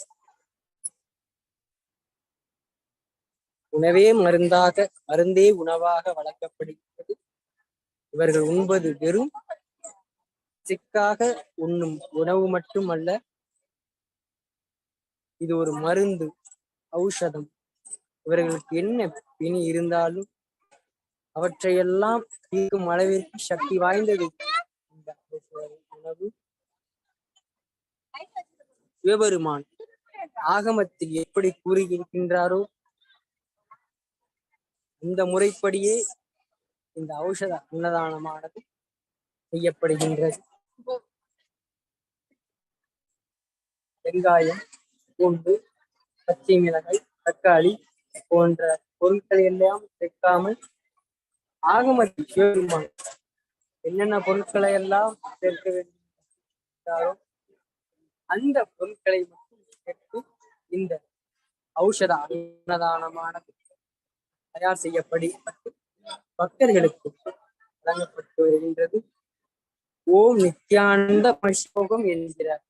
S2: உணவே மருந்தாக, மருந்தே உணவாக வழங்கப்படுகிறது. இவர்கள் உண்பது வெறும் சிக்காக உண்ணும் உணவு மட்டுமல்ல, இது ஒரு மருந்து, ஔஷதம். இவர்களுக்கு என்ன பிணி இருந்தாலும் அவற்றையெல்லாம் தீர்க்கும் அளவிற்கு சக்தி வாய்ந்தது இந்த உணவு. சிவபெருமான் ஆகமத்தில் எப்படி கூறியிருக்கின்றாரோ இந்த முறைப்படியே இந்த ஔஷத அன்னதானமானது செய்யப்படுகின்றது. வெங்காயம், பூண்டு, பச்சை மிளகாய், தக்காளி போன்ற பொருட்களை எல்லாம் சேர்க்காமல் ஆகமத்தில் சிவபெருமான் என்னென்ன பொருட்களை எல்லாம் சேர்க்க வேண்டியிருந்தாரோ அந்த பொருட்களை மட்டும் சேர்த்து இந்த ஔஷத அன்னதானமானது தயார் செய்யப்பட்டு பக்தர்களுக்கு வழங்கப்பட்டு வருகின்றது. ஓம் நித்யானந்த பரமசிவம் என்கிறார்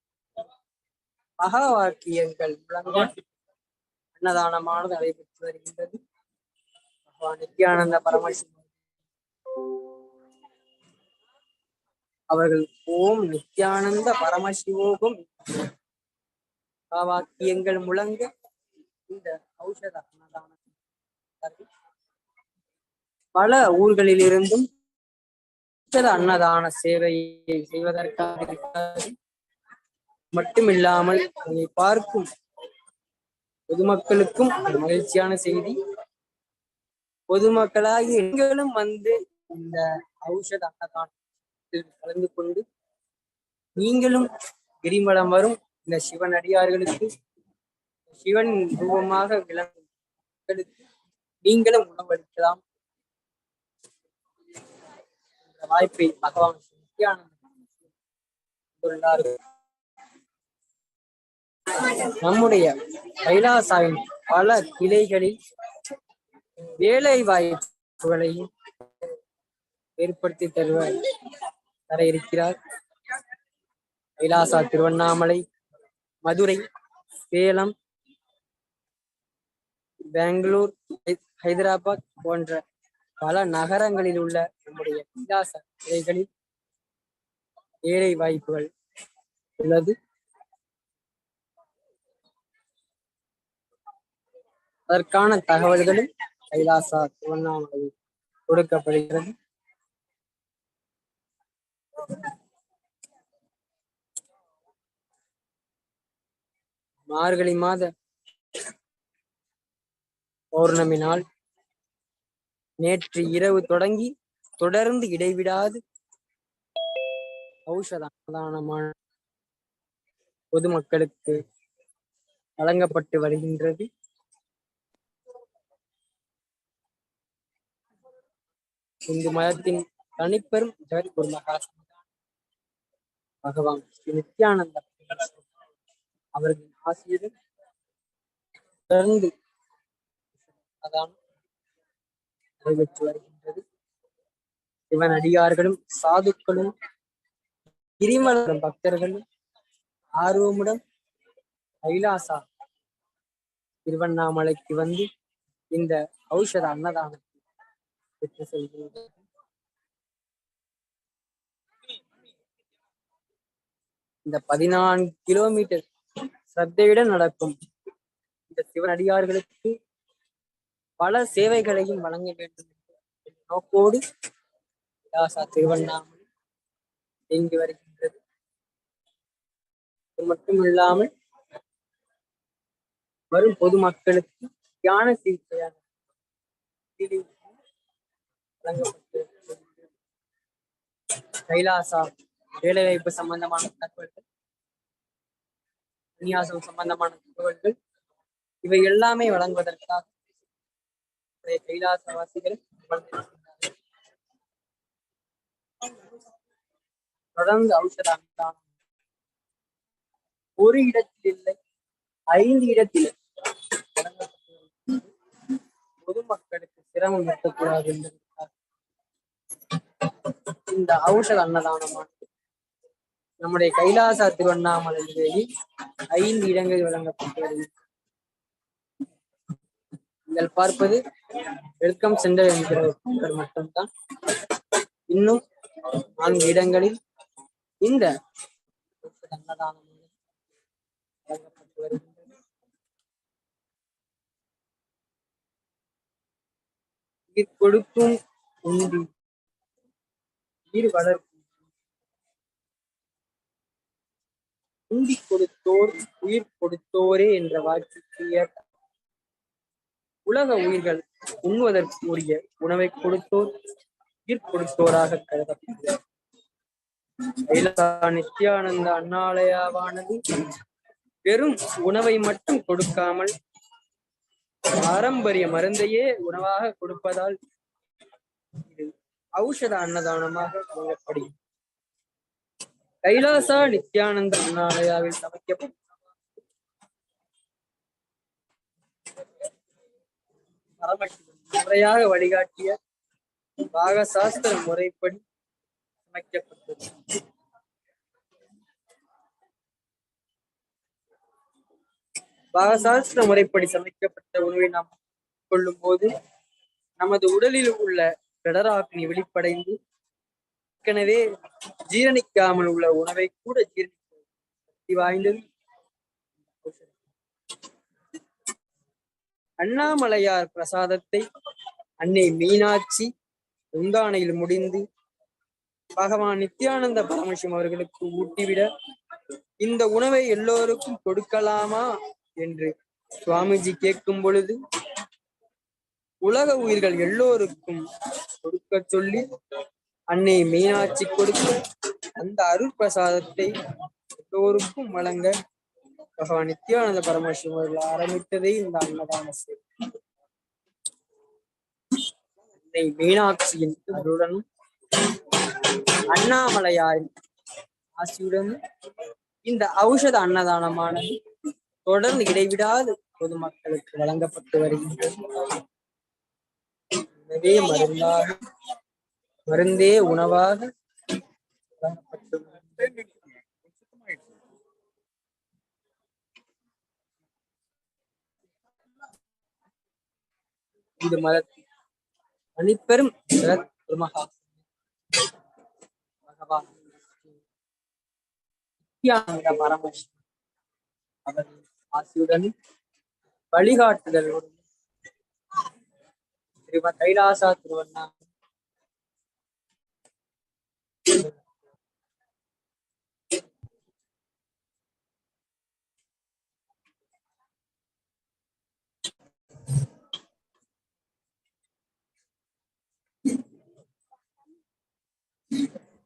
S2: மகா வாக்கியங்கள் விளங்க அன்னதானமானது நடைபெற்று வருகின்றது. பகவான் நித்யானந்த பரமசிவம் அவர்கள் ஓம் நித்யானந்த பரமசிவோகம் வாக்கியங்கள் முழங்க இந்த ஔஷத அன்னதானம் பல ஊர்களிலிருந்தும் அன்னதான சேவையை செய்வதற்காக மட்டுமில்லாமல் இதை பார்க்கும் பொதுமக்களுக்கும் ஒரு மகிழ்ச்சியான செய்தி. பொதுமக்களாகி எங்களும் வந்து இந்த ஔஷத அன்னதானத்தில் கலந்து கொண்டு நீங்களும் கிரிவலம் வரும் இந்த சிவன் அடியார்களுக்கு சிவன் ரூபமாக விளங்கும் மக்களுக்கு நீங்களும் உணவளிக்கலாம். இந்த வாய்ப்பை பகவான் நம்முடைய கைலாசாவின் பல கிளைகளில் வேலை வாய்ப்புகளையும் ஏற்படுத்தி தர இருக்கிறார். கைலாசா திருவண்ணாமலை, மதுரை, சேலம், பெங்களூர், ஹைதராபாத் போன்ற பல நகரங்களில் உள்ள நம்முடைய கைலாச கிளைகளில் வேலை வாய்ப்புகள் உள்ளது. அதற்கான தகவல்களும் கைலாசா திருவண்ணாமலையில் கொடுக்கப்படுகிறது. மார்கழி மாத பௌர்ணமி நாள் நேற்று இரவு தொடங்கி தொடர்ந்து இடைவிடாது ஔஷத அன்னதானமான பொதுமக்களுக்கு வழங்கப்பட்டு வருகின்றது. இந்து மதத்தின் தனிப்பெரும் ஜெகத்குரு மகா பகவான் நித்யானந்த அவர்களின் ஆசிரியர் தொடர்ந்து நடைபெற்று வருகின்றது. சிவன் அடியார்களும் சாதுக்களும் கிரிமலரும் பக்தர்களும் ஆர்வமுடன் கைலாசா திருவண்ணாமலைக்கு வந்து இந்த ஔஷத அன்னதானத்தை பெற்று செல்கின்றது. இந்த 14 கிலோமீட்டர் சிரத்தையுடன் நடக்கும் இந்த சிவனடியார்களுக்கு பல சேவைகளையும் வழங்க வேண்டும் என்ற நோக்கோடு கைலாசா திருவண்ணாமலை இயங்கி வருகின்றது. அது மட்டுமில்லாமல் வரும் பொதுமக்களுக்கு தியான சிகிச்சையாக வழங்கப்பட்டு கைலாசா வேலைவாய்ப்பு சம்பந்தமான தகவல்கள், விநியாசம் சம்பந்தமான தகவல்கள் இவை எல்லாமே வழங்குவதற்காக கைலாசவாசிகள் தொடர்ந்து ஔஷத அன்னதானம் ஒரு இடத்தில் இல்லை 5 இடத்தில் பொதுமக்களுக்கு சிரமம் இருக்கக்கூடாது என்பதற்காக இந்த ஔஷத அன்னதானமானது நம்முடைய கைலாசா திருவண்ணாமலையிலேயே 5 இடங்களில் வழங்கப்பட்டு வருகிறது. நீங்கள் பார்ப்பது வெல்கம் சென்டர் என்கிற மட்டும்தான். இன்னும் 4 இடங்களில் இந்த அன்னதானம் வழங்கப்பட்டு வருகின்றது. உயிர் கொடுக்கும் உண்டி உயிர் வளர்க்கும் உண்டி கொடுத்தோர் உயிர் கொடுத்தோரே என்ற வாக்கிற்கு ஏற்ப உலக உயிர்கள் உண்ணுவதற்குரிய உணவை கொடுத்தோர் உயிர் கொடுத்தோராக கருதப்படுகிறது. கைலாசா நித்யானந்த அண்ணாலயாவானது வெறும் உணவை மட்டும் கொடுக்காமல் பாரம்பரிய மருந்தையே உணவாக கொடுப்பதால் இது ஔஷத அன்னதானமாக வழங்கப்படுகிறது. கைலாசா நித்யானந்த அண்ணாலயாவில் சமைக்கப்படும் பரமசிவன் முறையாக வழிகாட்டிய பாகசாஸ்திர முறைப்படி சமைக்கப்பட்டது. பாகசாஸ்திர முறைப்படி சமைக்கப்பட்ட உணவை நாம் கொள்ளும் போது நமது உடலில் உள்ள கடராக்னி வெளிப்படைந்து ஏற்கனவே ஜீரணிக்காமல் உள்ள உணவை கூட ஜீரணிக்க சக்தி வாய்ந்தது. அண்ணாமலையார் பிரசாதத்தை அன்னை மீனாட்சி உந்தானையில் முடிந்து பகவான் நித்யானந்த பரமசிவம் அவர்களுக்கு ஊட்டிவிட இந்த உணவை எல்லோருக்கும் கொடுக்கலாமா என்று சுவாமிஜி கேட்கும் பொழுது உலக உயிர்கள் எல்லோருக்கும் கொடுக்க சொல்லி அன்னை மீனாட்சி கொடுக்க அந்த அருள் பிரசாதத்தை எல்லோருக்கும் வழங்க பகவான் நித்யானந்த பரமசிவம் அவர்கள் ஆரம்பித்ததே இந்த அன்னதான சேவை. அன்னை மீனாட்சியின் அருளுடனும் அண்ணாமலையாரின் ஆசியுடனும் இந்த ஔஷத அன்னதானமானது தொடர்ந்து இடைவிடாது பொதுமக்களுக்கு வழங்கப்பட்டு வருகின்றது. எனவே மருந்தாக மருந்தே உணவாக வழங்கப்பட்டு இந்த மதத்தில் தனிப்பெரும் பகவான் நித்யானந்த பரமசிவம் அவர்கள் ஆசியுடன் வழிகாட்டுதலோடு ஸ்ரீமத் கைலாசா திருவண்ணாமலை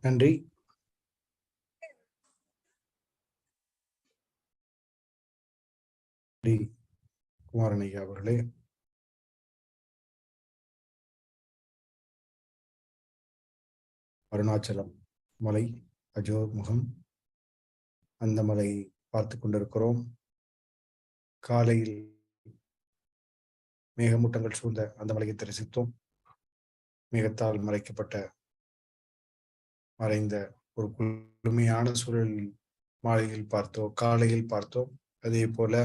S20: நன்றி. குமாரன் ஐயா அவர்களே, அருணாச்சலம் மலை, அஜோர் முகம், அந்த மலை பார்த்து கொண்டிருக்கிறோம். காலையில் மேகமூட்டங்கள் சூழ்ந்த அந்த மலையை தரிசித்தோம். மேகத்தால் மறைக்கப்பட்ட மறைந்த ஒரு குளுமையான சூழலில் மாலையில் பார்த்தோம், காலையில் பார்த்தோம். அதே போல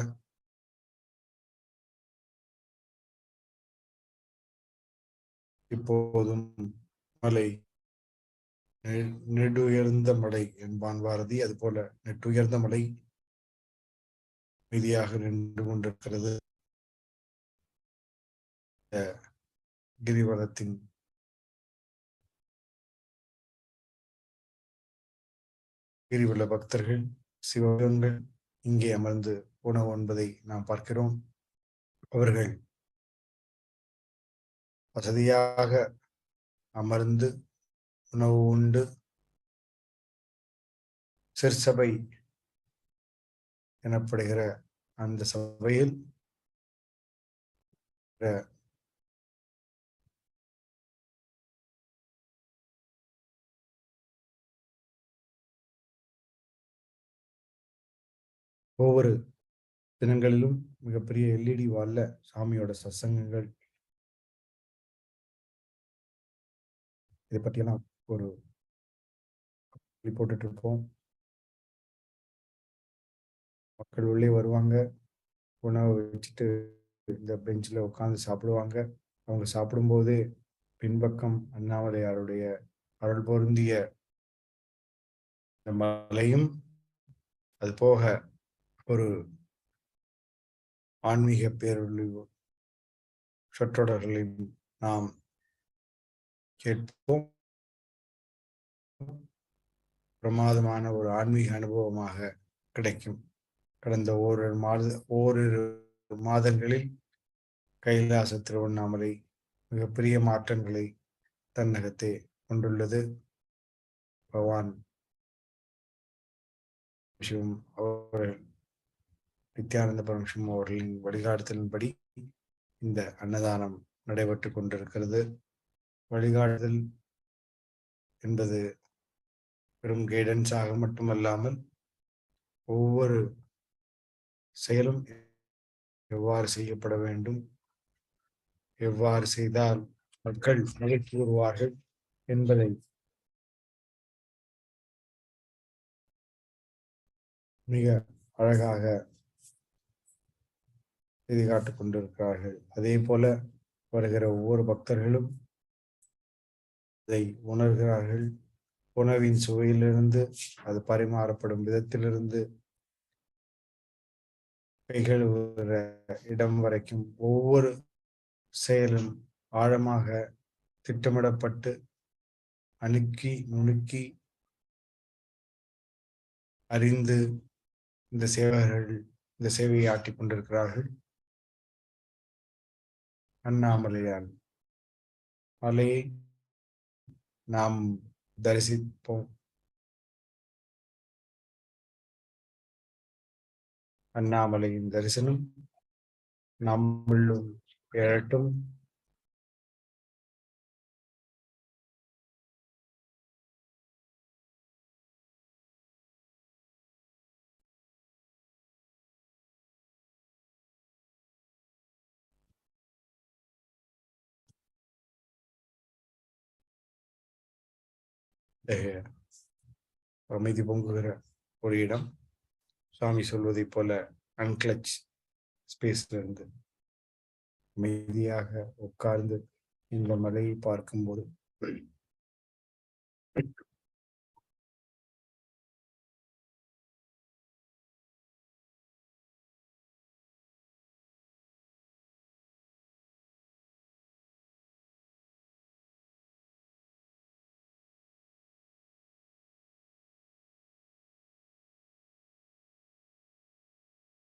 S20: இப்போதும் மலை நெடுயர்ந்த மலை என்பான் பாரதி. அது போல நெட்டுயர்ந்த மலை மீதியாக நின்று கொண்டிருக்கிறது. கிரிவலத்தின் கிரிவல பக்தர்கள், சிவகங்கள் இங்கே அமர்ந்து உணவு உண்பதை நாம் பார்க்கிறோம். அவர்கள் வசதியாக அமர்ந்து உணவு உண்டு சிற்சபை எனப்படுகிற அந்த சபையில் ஒவ்வொரு தினங்களிலும் மிகப்பெரிய எல்இடி வால்ல சாமியோட சத்சங்கங்கள், இதை பற்றியெல்லாம் ஒரு போட்டுட்டு இருப்போம். மக்கள் உள்ளே வருவாங்க, உணவை வச்சுட்டு இந்த பெஞ்சில் உட்காந்து சாப்பிடுவாங்க. அவங்க சாப்பிடும்போது பின்பக்கம் அண்ணாமலையாருடைய அருள் பொருந்திய
S4: இந்த மலையும் அது போக ஒரு ஆன்மீக பேரொழிவு சொற்றொடர்களையும் நாம் கேட்போம். பிரமாதமான ஒரு ஆன்மீக அனுபவமாக கிடைக்கும். கடந்த ஓரிரு மாதங்களில் கைலாச திருவண்ணாமலை மிகப்பெரிய மாற்றங்களை தன்னகத்தே கொண்டுள்ளது. பகவான் சிவம் அவர்கள், நித்யானந்த பரமசிவம் அவர்களின் வழிகாட்டுதலின்படி இந்த அன்னதானம் நடைபெற்று கொண்டிருக்கிறது. வழிகாட்டுதல் என்பது வெறும் கைடன்ஸாக மட்டுமல்லாமல் ஒவ்வொரு செயலும் எவ்வாறு செய்யப்பட வேண்டும், எவ்வாறு செய்தால் மக்கள் மகிழ்ச்சி வருவார்கள் என்பதை மிக அழகாக செய்து காட்டிக் கொண்டிருக்கிறார்கள். அதே போல வருகிற ஒவ்வொரு பக்தர்களும் இதை உணர்கிறார்கள். உணவின் சுவையிலிருந்து, அது பரிமாறப்படும் விதத்திலிருந்து, கைகழுவுகிற இடம் வரைக்கும் ஒவ்வொரு செயலும் ஆழமாக திட்டமிடப்பட்டு அணுக்கி நுணுக்கி அறிந்து இந்த சேவகர்கள் இந்த சேவையை ஆற்றிக் கொண்டிருக்கிறார்கள். அண்ணாமலையான் மலையை நாம் தரிசிப்போம். அண்ணாமலையின் தரிசனம் நம்மளும் எழட்டும். அமைதி பொங்குகிற ஒரு இடம். சுவாமி சொல்வதை போல அன்கிளச் ஸ்பேஸ்ல இருந்து அமைதியாக உட்கார்ந்து இந்த மலையை பார்க்கும்போது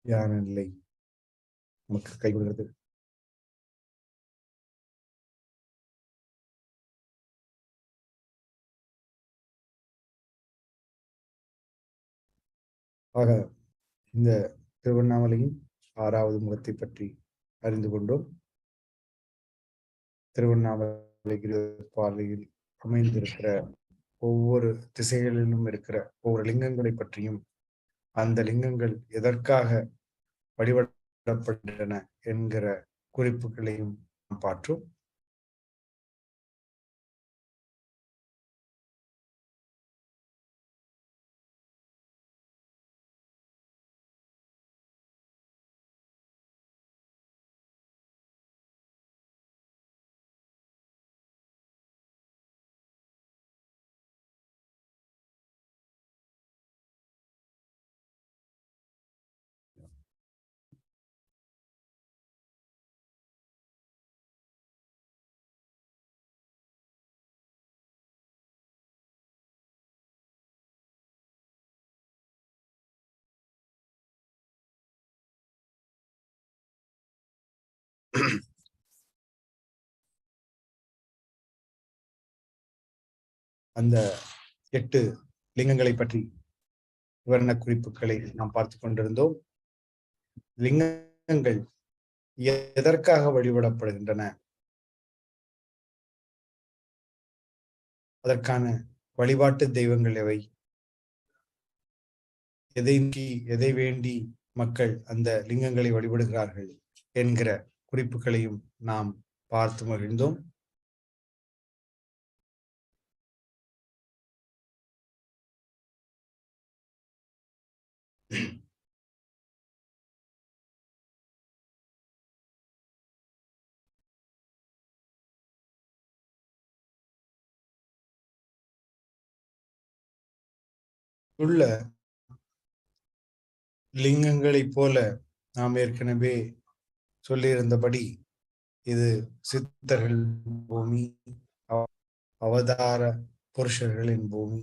S4: தியான நிலை நமக்கு கைவிடுகிறது. ஆக இந்த திருவண்ணாமலையின் 6வது முகத்தை பற்றி அறிந்து கொண்டோம். திருவண்ணாமலை பாதையில் அமைந்திருக்கிற ஒவ்வொரு திசைகளிலும் இருக்கிற ஒவ்வொரு லிங்கங்களை பற்றியும், அந்த லிங்கங்கள் எதற்காக வழிபடப்படுகின்றன என்கிற குறிப்புகளையும் பார்த்தோம். அந்த 8 லிங்கங்களை பற்றி விவரண குறிப்புகளை நாம் பார்த்து கொண்டிருந்தோம். லிங்கங்கள் எதற்காக வழிபடப்படுகின்றன, அதற்கான வழிபாட்டு தெய்வங்கள் எவை, எதை வேண்டி மக்கள் அந்த லிங்கங்களை வழிபடுகிறார்கள் என்கிற குறிப்புகளையும் நாம் பார்த்து மகிழ்ந்தோம். உள்ள லிங்கங்களைப் போல நாம் ஏற்கனவே சொல்லியிருந்தபடி இது சித்தர்கள் பூமி, அவதார புருஷர்களின் பூமி.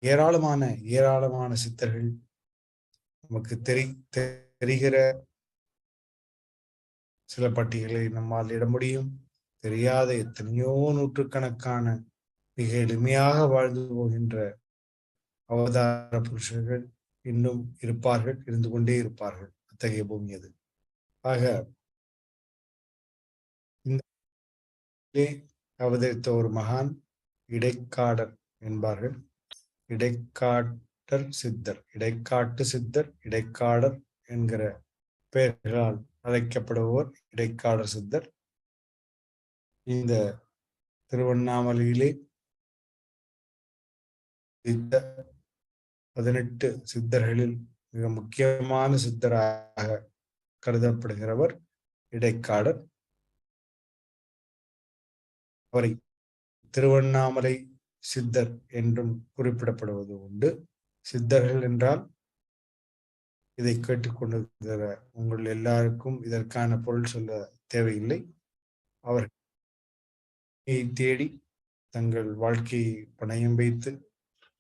S4: ஏராளமான சித்தர்கள் நமக்கு தெரிகிற சில பட்டியலை நம்மால் இட முடியும். தெரியாத எத்தனையோ நூற்றுக்கணக்கான மிக எளிமையாக வாழ்ந்து போகின்ற அவதார புருஷர்கள் இன்னும் இருப்பார்கள், இருந்து கொண்டே இருப்பார்கள். அத்தகைய பூமி அது. ஆக இந்த அவதரித்த ஒரு மகான் இடைக்காடர் என்பார்கள். இடைக்காட்டர் சித்தர், இடைக்காட்டு சித்தர், இடைக்காடர் என்கிற பெயர்களால் அழைக்கப்படுபவர் இடைக்காடர் சித்தர். இந்த திருவண்ணாமலையிலே 18 சித்தர்களில் மிக முக்கியமான சித்தராக கருதப்படுகிறவர் இடைக்காடர். அவரை திருவண்ணாமலை சித்தர் என்றும் குறிப்பிடப்படுவது உண்டு. சித்தர்கள் என்றால் இதை கேட்டுக்கொண்டிருக்கிற உங்கள் எல்லாருக்கும் இதற்கான பொருள் சொல்ல தேவையில்லை. அவர்களை தேடி தங்கள் வாழ்க்கையை பணயம் வைத்து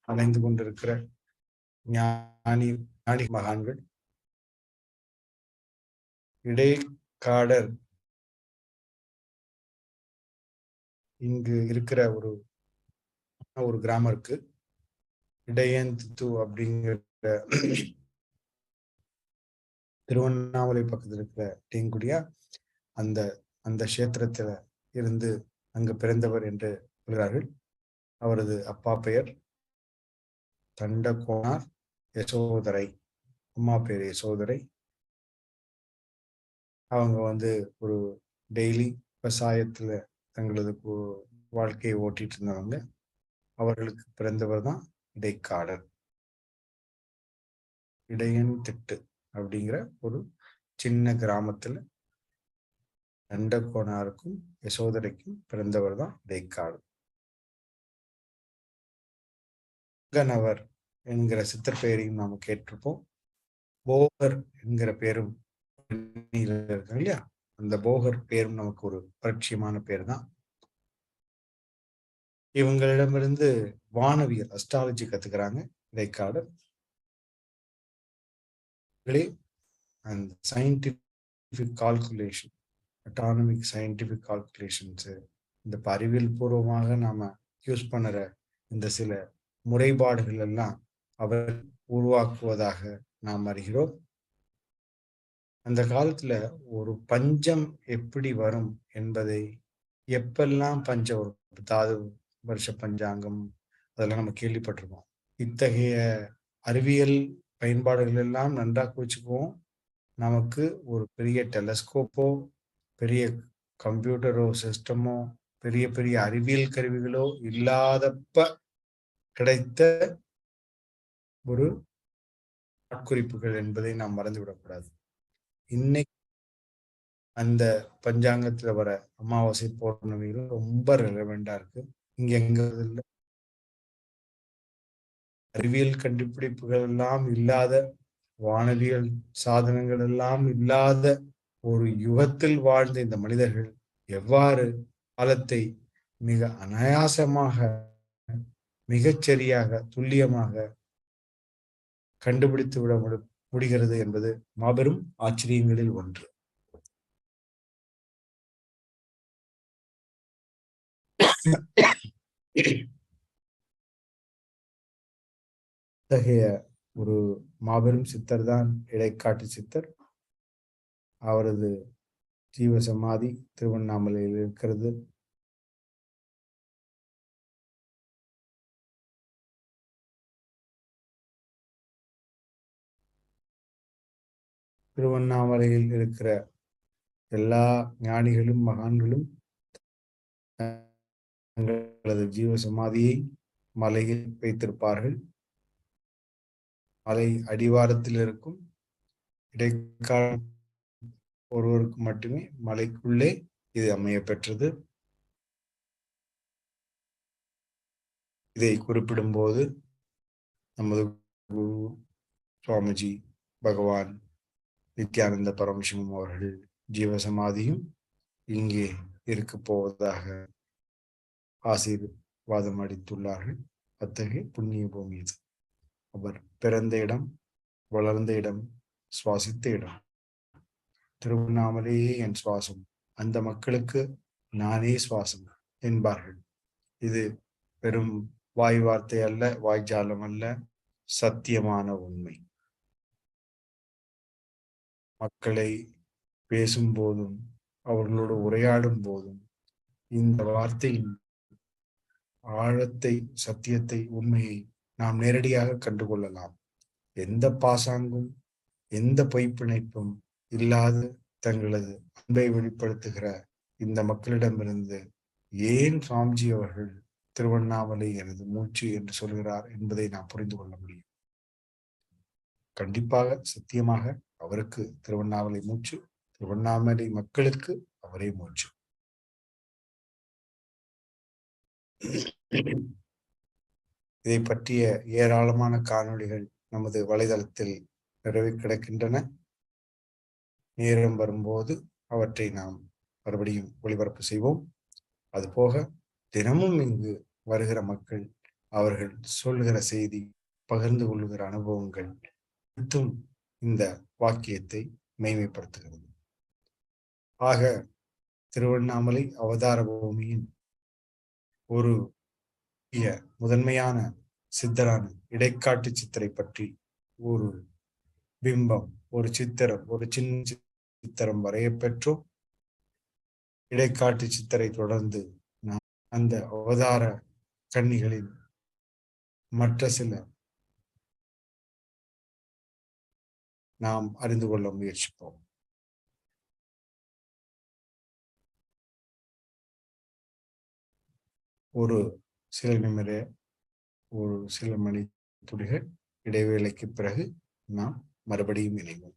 S4: அலைந்து கொண்டிருக்கிற ஞானி மகான்கள். இடைக்காடர் இங்கு இருக்கிற ஒரு கிராமம் இருக்கு, இடையந்து அப்படிங்கிற திருவண்ணாமலை பக்கத்தில் இருக்கிற டேங்குடியா. அந்த கஷேத்திரத்துல இருந்து அங்கு பிறந்தவர் என்று சொல்கிறார்கள். அவரது அப்பா பெயர் தண்டகோனார் யசோதரை, அம்மா பேர் யசோதரை. அவங்க ஒரு டெய்லி விவசாயத்துல தங்களது வாழ்க்கையை ஓட்டிட்டு இருந்தவங்க. அவர்களுக்கு பிறந்தவர் தான் இடைக்காடர். இடையன் திட்டு அப்படிங்கிற ஒரு சின்ன கிராமத்துல தண்டகோனாருக்கும் யசோதரைக்கும் பிறந்தவர் தான் இடைக்காடர். கணவர் என்கிற சித்தர் பெயரையும் நாம் கேட்டிருப்போம். போகர் என்கிற பேரும் இருக்கு இல்லையா? அந்த போகர் பேரும் நமக்கு ஒரு பரிச்சயமான பேர் தான். இவங்களிடமிருந்து வானவியல், அஸ்ட்ராலஜி கத்துக்கிறாங்க இடைக்காடர். அந்த scientific calculation, autonomic scientific calculations, இந்த அறிவியல் பூர்வமாக நாம யூஸ் பண்ணுற இந்த சில முறைப்பாடுகள் எல்லாம் அவர் உருவாக்குவதாக நாம் அறிகிறோம். அந்த காலத்துல ஒரு பஞ்சம் எப்படி வரும் என்பதை, எப்பெல்லாம் பஞ்சம் வரும், தாது வருஷ பஞ்சாங்கம், அதெல்லாம் நம்ம கேள்விப்பட்டிருக்கோம். இத்தகைய அறிவியல் பயன்பாடுகள் எல்லாம் நன்றாக வச்சுக்குவோம். நமக்கு ஒரு பெரிய டெலஸ்கோப்போ, பெரிய கம்ப்யூட்டரோ, சிஸ்டமோ, பெரிய பெரிய அறிவியல் கருவிகளோ இல்லாதப்ப கிடைத்த ஒரு குறிப்புகள் என்பதை நாம் மறந்துவிடக்கூடாது. இன்னைக்கு அந்த பஞ்சாங்கத்துல வர அமாவாசை பௌர்ணமிகள் ரொம்ப ரெலவெண்டா இருக்கு. இங்க எங்க அறிவியல் கண்டுபிடிப்புகள் எல்லாம் இல்லாத, வானவியல் சாதனங்கள் எல்லாம் இல்லாத ஒரு யுகத்தில் வாழ்ந்த இந்த மனிதர்கள் எவ்வாறு காலத்தை மிக அனாயாசமாக, மிகச்சரியாக, துல்லியமாக கண்டுபிடித்து விட முடிகிறது என்பது மாபெரும் ஆச்சரியங்களில் ஒன்று. இத்தகைய ஒரு மாபெரும் சித்தர் தான் இடைக்காட்டு சித்தர். அவரது ஜீவ சமாதி திருவண்ணாமலையில் இருக்கிறது. திருவண்ணாமலையில் இருக்கிற எல்லா ஞானிகளும் மகான்களும் தங்களது ஜீவ சமாதியை மலையில் வைத்திருப்பார்கள். மலை அடிவாரத்தில் இருக்கும் இடைக்கால ஒருவருக்கு மட்டுமே மலைக்குள்ளே இது அமைய பெற்றது. இதை குறிப்பிடும் போது நமது குரு சுவாமிஜி பகவான் நித்யானந்த பரமசிவம் அவர்கள் ஜீவசமாதியும் இங்கே இருக்க போவதாக ஆசீர்வாதம் அளித்துள்ளார்கள். அத்தகைய புண்ணிய பூமி இது. அவர் பிறந்த இடம், வளர்ந்த இடம், சுவாசித்த இடம். திருவண்ணாமலையே என் சுவாசம், அந்த மக்களுக்கு நானே சுவாசம் என்பார்கள். இது வெறும் வாய் வார்த்தை அல்ல, வாய்ஜாலம் அல்ல, சத்தியமான உண்மை. மக்களை பேசும்போதும் அவர்களோடு உரையாடும் போதும் இந்த வார்த்தையின் ஆழத்தை, சத்தியத்தை, உண்மையை நாம் நேரடியாக கண்டுகொள்ளலாம். எந்த பாசாங்கும் எந்த பொய்ப்பிணைப்பும் இல்லாது தங்களது அன்பை வெளிப்படுத்துகிற இந்த மக்களிடமிருந்து ஏன் சுவாமிஜி அவர்கள் திருவண்ணாமலை எனது மூச்சு என்று சொல்கிறார் என்பதை நாம் புரிந்து கொள்ள முடியும். கண்டிப்பாக, சத்தியமாக அவருக்கு திருவண்ணாமலை மூச்சு, திருவண்ணாமலை மக்களுக்கு அவரே மூச்சு. இதை பற்றிய ஏராளமான காணொளிகள் நமது வலைதளத்தில் நிரவி கிடக்கின்றன. நேரம் வரும்போது அவற்றை நாம் மறுபடியும் ஒளிபரப்பு செய்வோம். அதுபோக தினமும் இங்கு வருகிற மக்கள் அவர்கள் சொல்கிற செய்தி, பகிர்ந்து கொள்கிற அனுபவங்கள் அனைத்தும் இந்த வாக்கியத்தை மெய்மைப்படுத்துகிறது. ஆக திருவண்ணாமலை அவதார பூமியின் ஒரு முதன்மையான சித்தரான இடைக்காட்டு சித்தரை பற்றி ஒரு பிம்பம், ஒரு சித்திரம், ஒரு சின்ன சித்திரம் வரைய பெற்றோம். இடைக்காட்டு சித்தரை தொடர்ந்து நாம் அந்த அவதார கன்னிகளின் மற்ற சில நாம் அறிந்து கொள்ள முயற்சிப்போம். ஒரு சில நிமிட, ஒரு சில மணி துளிகள் இடைவேளைக்கு பிறகு நாம் மறுபடியும் இணைவோம்.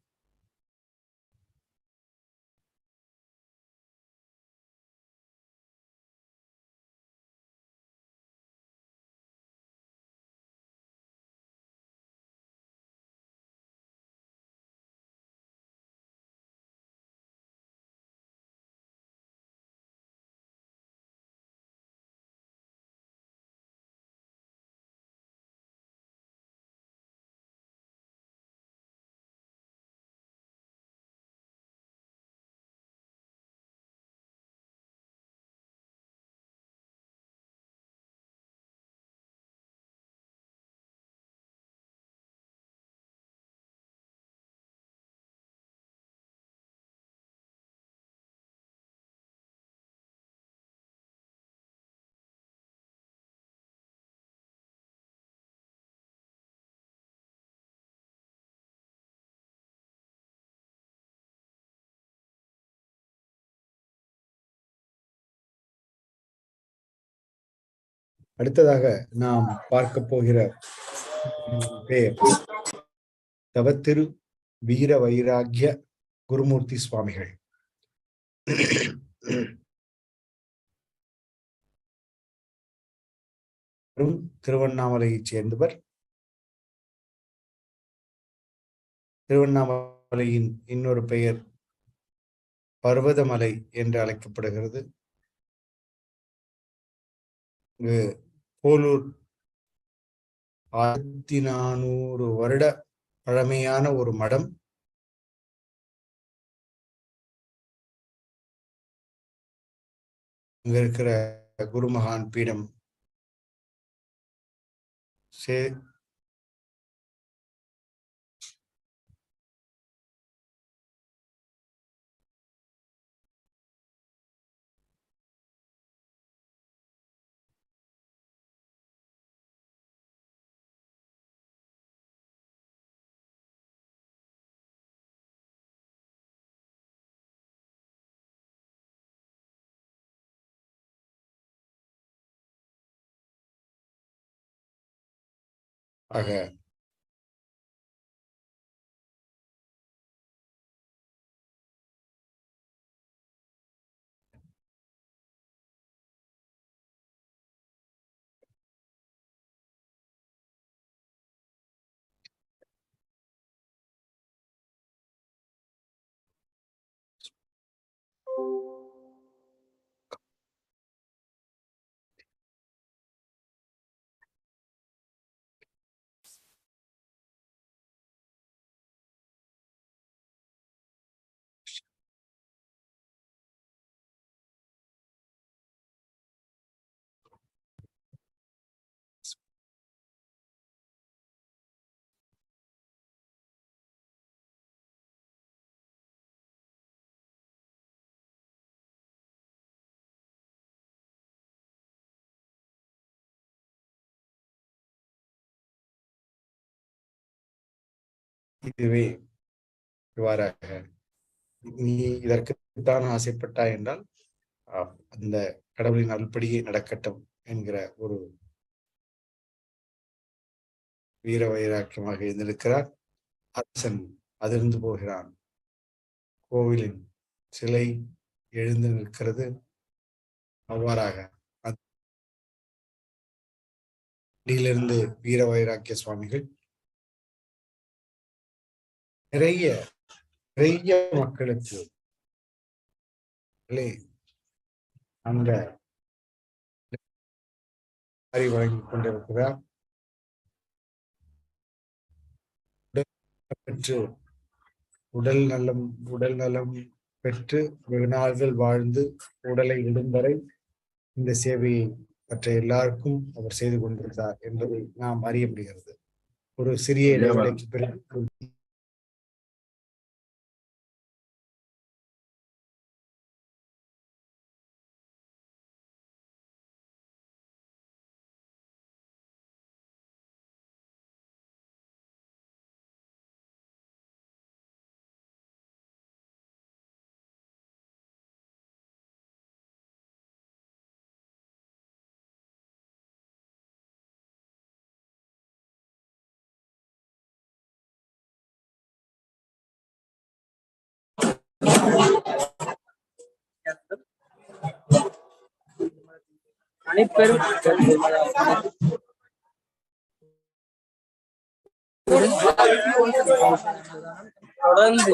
S4: அடுத்ததாக நாம் பார்க்க போகிற பெயர் தவத்திரு வீர வைராகிய குருமூர்த்தி சுவாமிகள். திருவண்ணாமலையைச் சேர்ந்தவர். திருவண்ணாமலையின் இன்னொரு பெயர் பர்வதமலை என்று அழைக்கப்படுகிறது. போலூர் 1400 வருட பழமையான ஒரு மடம். இங்க இருக்கிற குருமகான் பீடம் ஆக இதுவே இவ்வாறாக நீ இதற்குத்தான் ஆசைப்பட்டாய் என்றால் அந்த கடவுளின் அருள்படியே நடக்கட்டும் என்கிற ஒரு வீர வைராக்கியமாக இருந்திருக்கிறார். அரசன் அதிர்ந்து போகிறான். கோவிலின் சிலை எழுந்து நிற்கிறது. அவ்வாறாக அடியிலிருந்து வீர வைராக்கிய சுவாமிகள் நிறைய மக்களுக்கு அந்த வழங்கிக் கொண்டிருக்கிறார். பெற்று உடல் நலம் பெற்று வெகுநாள்கள் வாழ்ந்து உடலை விடும் வரை இந்த சேவையை மற்ற எல்லாருக்கும் அவர் செய்து கொண்டிருந்தார் என்பதை நாம் அறிய முடிகிறது. ஒரு சிறிய இடைவெளிக்கு பிறகு
S2: அனைப்பெரும் தொடர்ந்து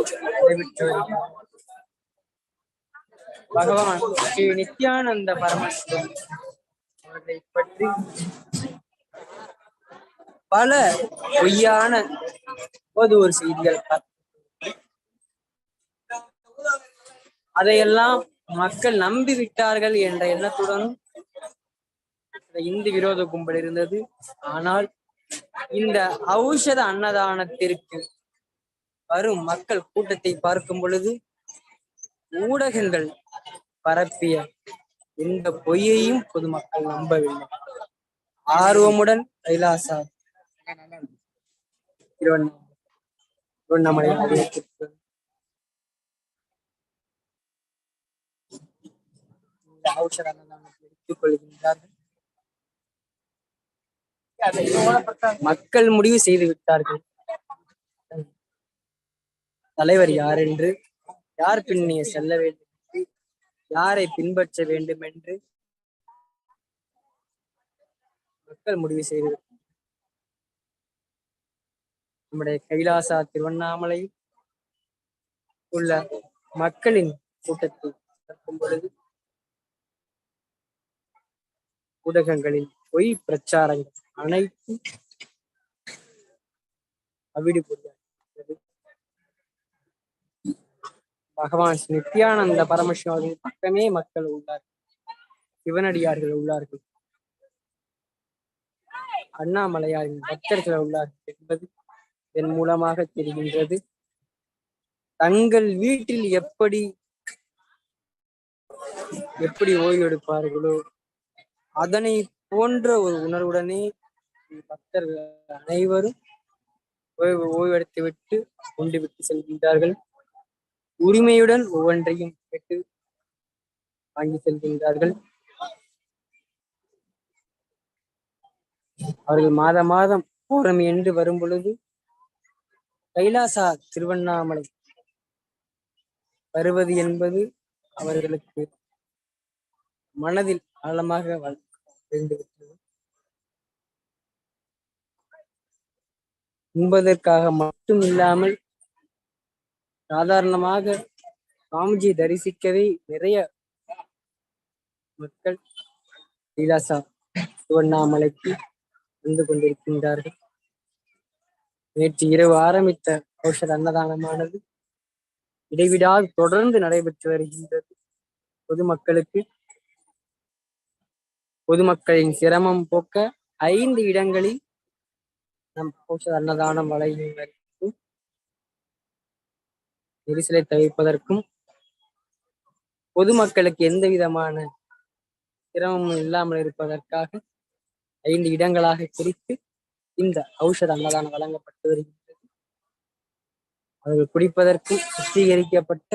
S2: பகவான் ஸ்ரீ நித்யானந்த பரமசிவம் அவர்களை பற்றி பல பொய்யான ஒரு செய்திகள் அதையெல்லாம் மக்கள் நம்பிவிட்டார்கள் என்ற எண்ணத்துடன் இந்து விரோத கும்பல் இருந்தது. ஆனால் இந்த ஔஷத அன்னதானத்திற்கு வரும் மக்கள் கூட்டத்தை பார்க்கும் பொழுது ஊடகங்கள் பரப்பிய இந்த பொய்யையும் பொதுமக்கள் நம்பவில்லை. ஆர்வமுடன் கைலாசா திருவண்ணாமலை ஔஷத அன்னதானத்தை எடுத்துக் கொள்கின்றார்கள். மக்கள் முடிவு செய்து விட்டார்கள் தலைவர் யார் என்று, யார் பின்னே செல்ல வேண்டும் என்று, யாரை பின்பற்ற வேண்டும் என்று மக்கள் முடிவு செய்து நம்முடைய கைலாசா திருவண்ணாமலை உள்ள மக்களின் கூட்டத்தை பார்க்கும் பொழுது ஊடகங்களின் பொய் பிரச்சாரங்கள் அனைத்தும் அவிடுபடுகிறது. பகவான் நித்யானந்த பரமசிவம் பக்கமே மக்கள் உள்ளார்கள், சிவனடியார்கள் உள்ளார்கள், அண்ணாமலையாரின் பக்தர்கள் உள்ளார்கள் என்பது இதன் மூலமாக தெரிகின்றது. தங்கள் வீட்டில் எப்படி ஓய்வெடுப்பார்களோ அதனை போன்ற ஒரு உணர்வுடனே பக்தர்கள் அனைவரும் ஓய்வெடுத்து விட்டு கொண்டு விட்டு செல்கின்றார்கள். உரிமையுடன் ஒவ்வொன்றையும் கேட்டு வாங்கி செல்கின்றார்கள். அவர்கள் மாதம் பௌர்ணமி என்று வரும் பொழுது கைலாசா திருவண்ணாமலை வருவது என்பது அவர்களுக்கு மனதில் ஆழமாக விழுந்துவிட்டது. உண்பதற்காக மட்டும் இல்லாமல் சாதாரணமாக சுவாமிஜி தரிசிக்கவே நிறைய மக்கள் கைலாசா திருவண்ணாமலைக்கு வந்து கொண்டிருக்கின்றார்கள். நேற்று இரவு ஆரம்பித்த ஔஷத அன்னதானமானது இடைவிடாது தொடர்ந்து நடைபெற்று வருகின்றது. பொதுமக்களின் சிரமம் போக்க 5 இடங்களில் நம் ஔஷத அன்னதானம் வழங்குவதற்கும் நெரிசலை தவிர்ப்பதற்கும் பொதுமக்களுக்கு எந்த விதமான சிரமமும் இல்லாமல் இருப்பதற்காக 5 இடங்களாக பிரித்து இந்த ஔஷத அன்னதானம் வழங்கப்பட்டு வருகின்றது. அவர்கள் குடிப்பதற்கும் சுத்திகரிக்கப்பட்ட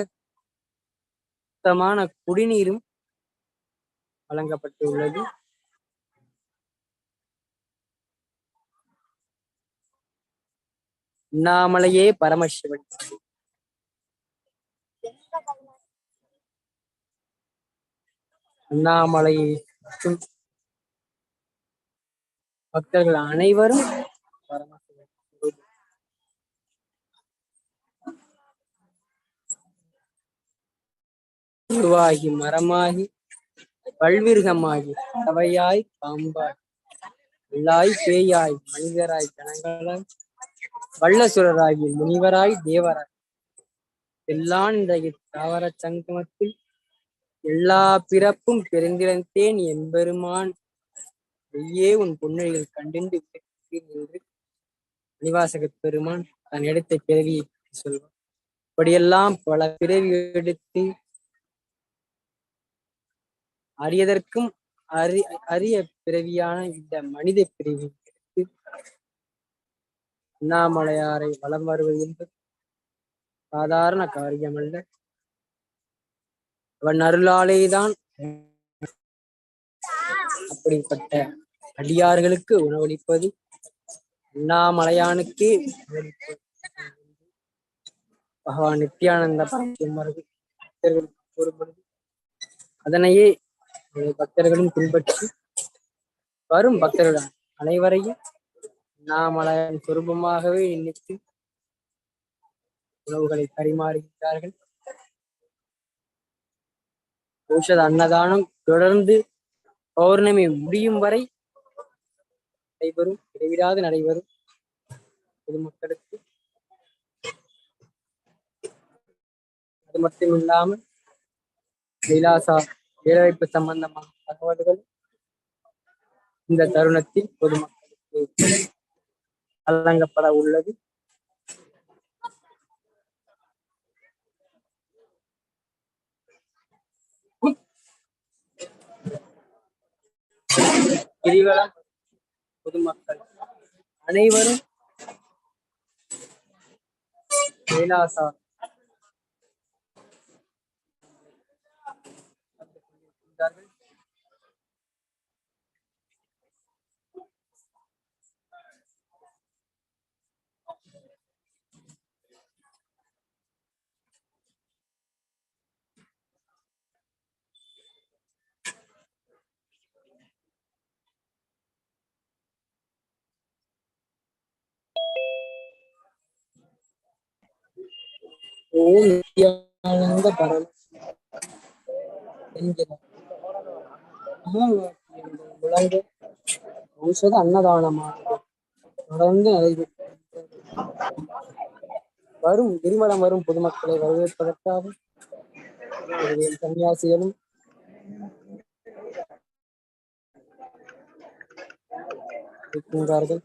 S2: சுத்தமான குடிநீரும் வழங்கப்பட்டுள்ளது. அண்ணாமலையே பரமசிவன். அண்ணாமலையை பக்தர்கள் அனைவரும் பரமசிவன். உருவாகி மரமாகி பல்விருகமாகி பறவையாய் பாம்பாய் எல்லாய் பேயாய் மனிதராய் கணங்களாய் வல்லசுரராகி முனிவராய் தேவராய் எல்லாம் இன்றைய தாவர சங்கமத்தில் எல்லா பிறப்பும் பெருந்திழந்தேன் எம்பெருமான் ஐயே உன் பொன்னழிகள் கண்டின்று நின்று மணிவாசகப் பெருமான் தான் எடுத்த பிறவியை சொல்வார். இப்படியெல்லாம் பல பிறவி எடுத்து அறியதற்கும் அரிய பிறவியான இந்த மனித பிறவி எடுத்து அண்ணாமலையாரை வலம் வருவது என்பது சாதாரண காரியமல்ல. அவன் அருளாலேதான் அப்படிப்பட்ட அடியார்களுக்கு உணவளிப்பது, அண்ணாமலையானுக்கே உணவளிப்பது பகவான் நித்யானந்த பரமசிவம் கூறும்பொழுது அதனையே பக்தர்களும் பின்பற்றி வரும் பக்தர்கள் அனைவரையும் அண்ணாமலையான் சொரூபமாகவே நினைத்து உணவுகளை பரிமாறுகிறார்கள். ஔஷத அன்னதானம் தொடர்ந்து பௌர்ணமி முடியும் வரை நடைபெறும், இடைவிடாது நடைபெறும். பொதுமக்களுக்கு அது மட்டும் இல்லாமல் கைலாசா வேலைவாய்ப்பு சம்பந்தமான தகவல்கள் இந்த தருணத்தில் பொதுமக்களுக்கு வழங்கப்பட உள்ளது. கிரிவலம் பொதுமக்கள் அனைவரும் கைலாசா ஓம் நித்யானந்த பரம் என்கிற விளங்கு ஔஷத அன்னதானமாக தொடர்ந்து நடைபெற்று வரும் கிரிவலம் வரும் பொதுமக்களை வரவேற்பதற்காக சன்னியாசிகளும் இருக்கின்றார்கள்.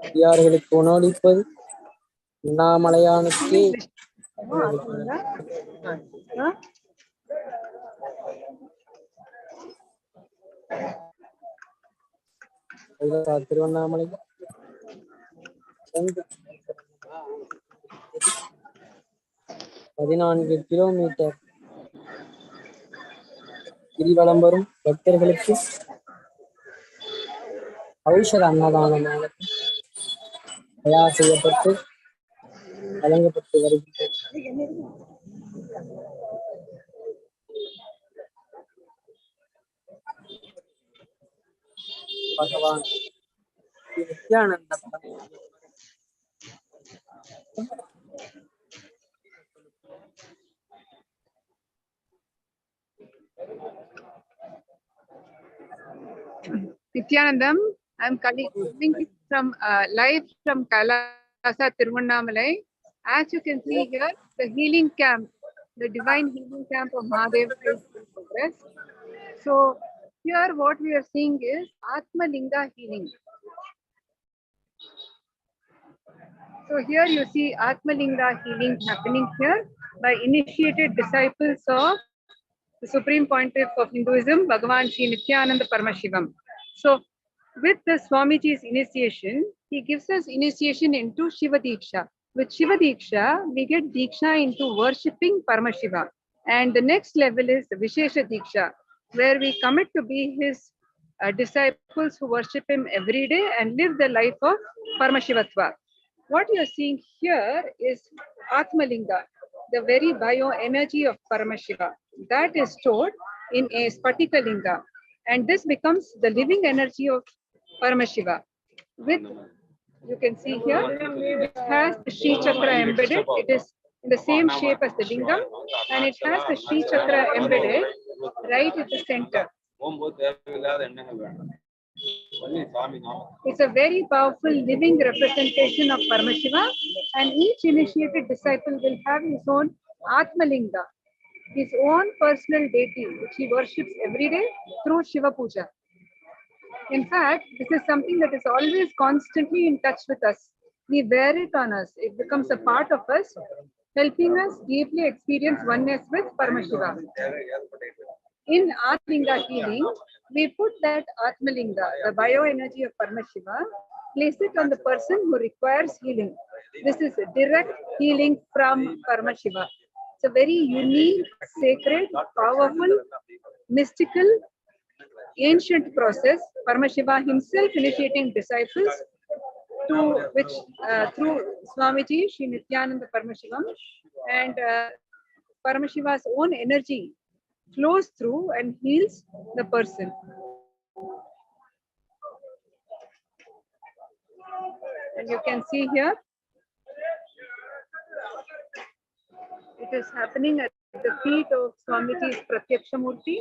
S2: அடியார்களுக்கு உணவளிப்பது அண்ணாமலையானுக்கே திருவண்ணாமலை 14 கிலோமீட்டர் கிரிவலம் வரும் பக்தர்களுக்கு ஔஷத அன்னதானமாக தயார் செய்யப்பட்டு வழங்கப்பட்டு வருகின்றது. பகவான் Nityananda
S10: Nithyanandam, I'm coming from live from Kailasa, Tiruvannamalai. As you can see here, the healing camp, the divine healing camp of Mahadev is in progress. So here what we are seeing is Atma Linga healing. So here you see Atma Linga healing happening here by initiated disciples of the Supreme Pontiff of Hinduism, Bhagavan Paramashivam. So With the Swamiji's initiation, he gives us initiation into Shiva Diksha. With Shiva Diksha, we get Diksha into worshipping Paramashiva. And the next level is Vishesha Diksha, where we commit to be his disciples who worship him every day and live the life of Paramashivatva. What you are seeing here is Atmalinga, the very bioenergy of Paramashiva. That is stored in a Spatika Linga. And this becomes the living energy of Paramashiva. With, you can see here, it has the Shri Chakra embedded. It is in the same shape as the Lingam, and it has the Shri Chakra embedded right at the center. It's a very powerful living representation of Paramashiva, and each initiated disciple will have his own Atmalinga, his own personal deity, which he worships every day through Shiva Puja. In fact, this is something that is always constantly in touch with us. We wear it on us. It becomes a part of us, helping us deeply experience oneness with Paramashiva. In Atmalinga healing, we put that Atmalinga, the bioenergy of Paramashiva, place it on the person who requires healing. This is direct healing from Paramashiva. It's a very unique, sacred, powerful, mystical, ancient process. Paramashiva himself initiating disciples to which through Swamiji, Sri Nithyananda Paramashivam, and Paramashiva's own energy flows through and heals the person. And you can see here, it is happening at the feet of Swamiji's Pratyaksha Murti.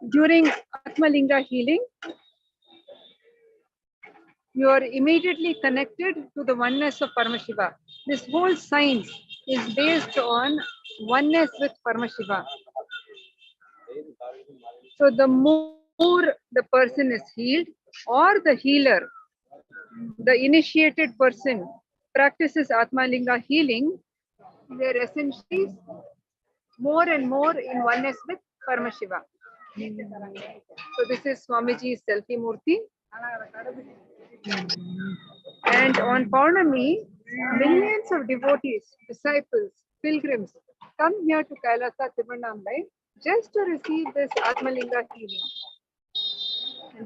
S10: During Atmalinga healing, you are immediately connected to the oneness of Paramashiva. This whole science is based on oneness with Paramashiva. So the more the person is healed, or the healer, the initiated person practices Atmalinga healing, they are essentially more and more in oneness with Paramashiva. So this is Swamiji's selfie murti. And on Paurnami, millions of devotees, disciples, pilgrims come here to Kailasa Tiruvannamalai just to receive this Atmalinga healing.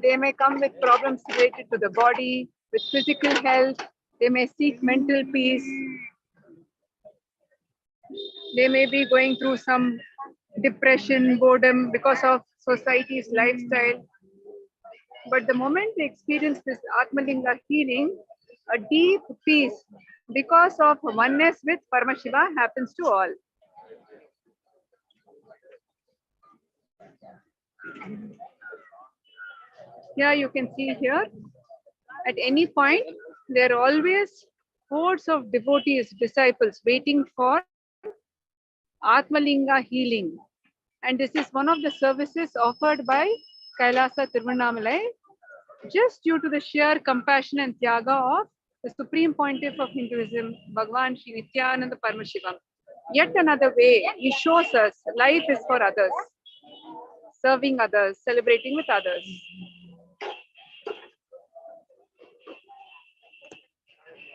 S10: They may come with problems related to the body, with physical health. They may seek mental peace. They may be going through some depression, boredom because of society's lifestyle. But the moment they experience this Atmalinga healing, a deep peace because of oneness with Paramashiva happens to all. Here you can see here, at any point, there are always hordes of devotees, disciples waiting for Atmalinga healing. And this is one of the services offered by Kailasa Tiruvannamalai, just due to the sheer compassion and tyaga of the Supreme Pontiff of Hinduism, Bhagavan Nityananda Paramashivam. Yet another way he shows us life is for others, serving others, celebrating with others.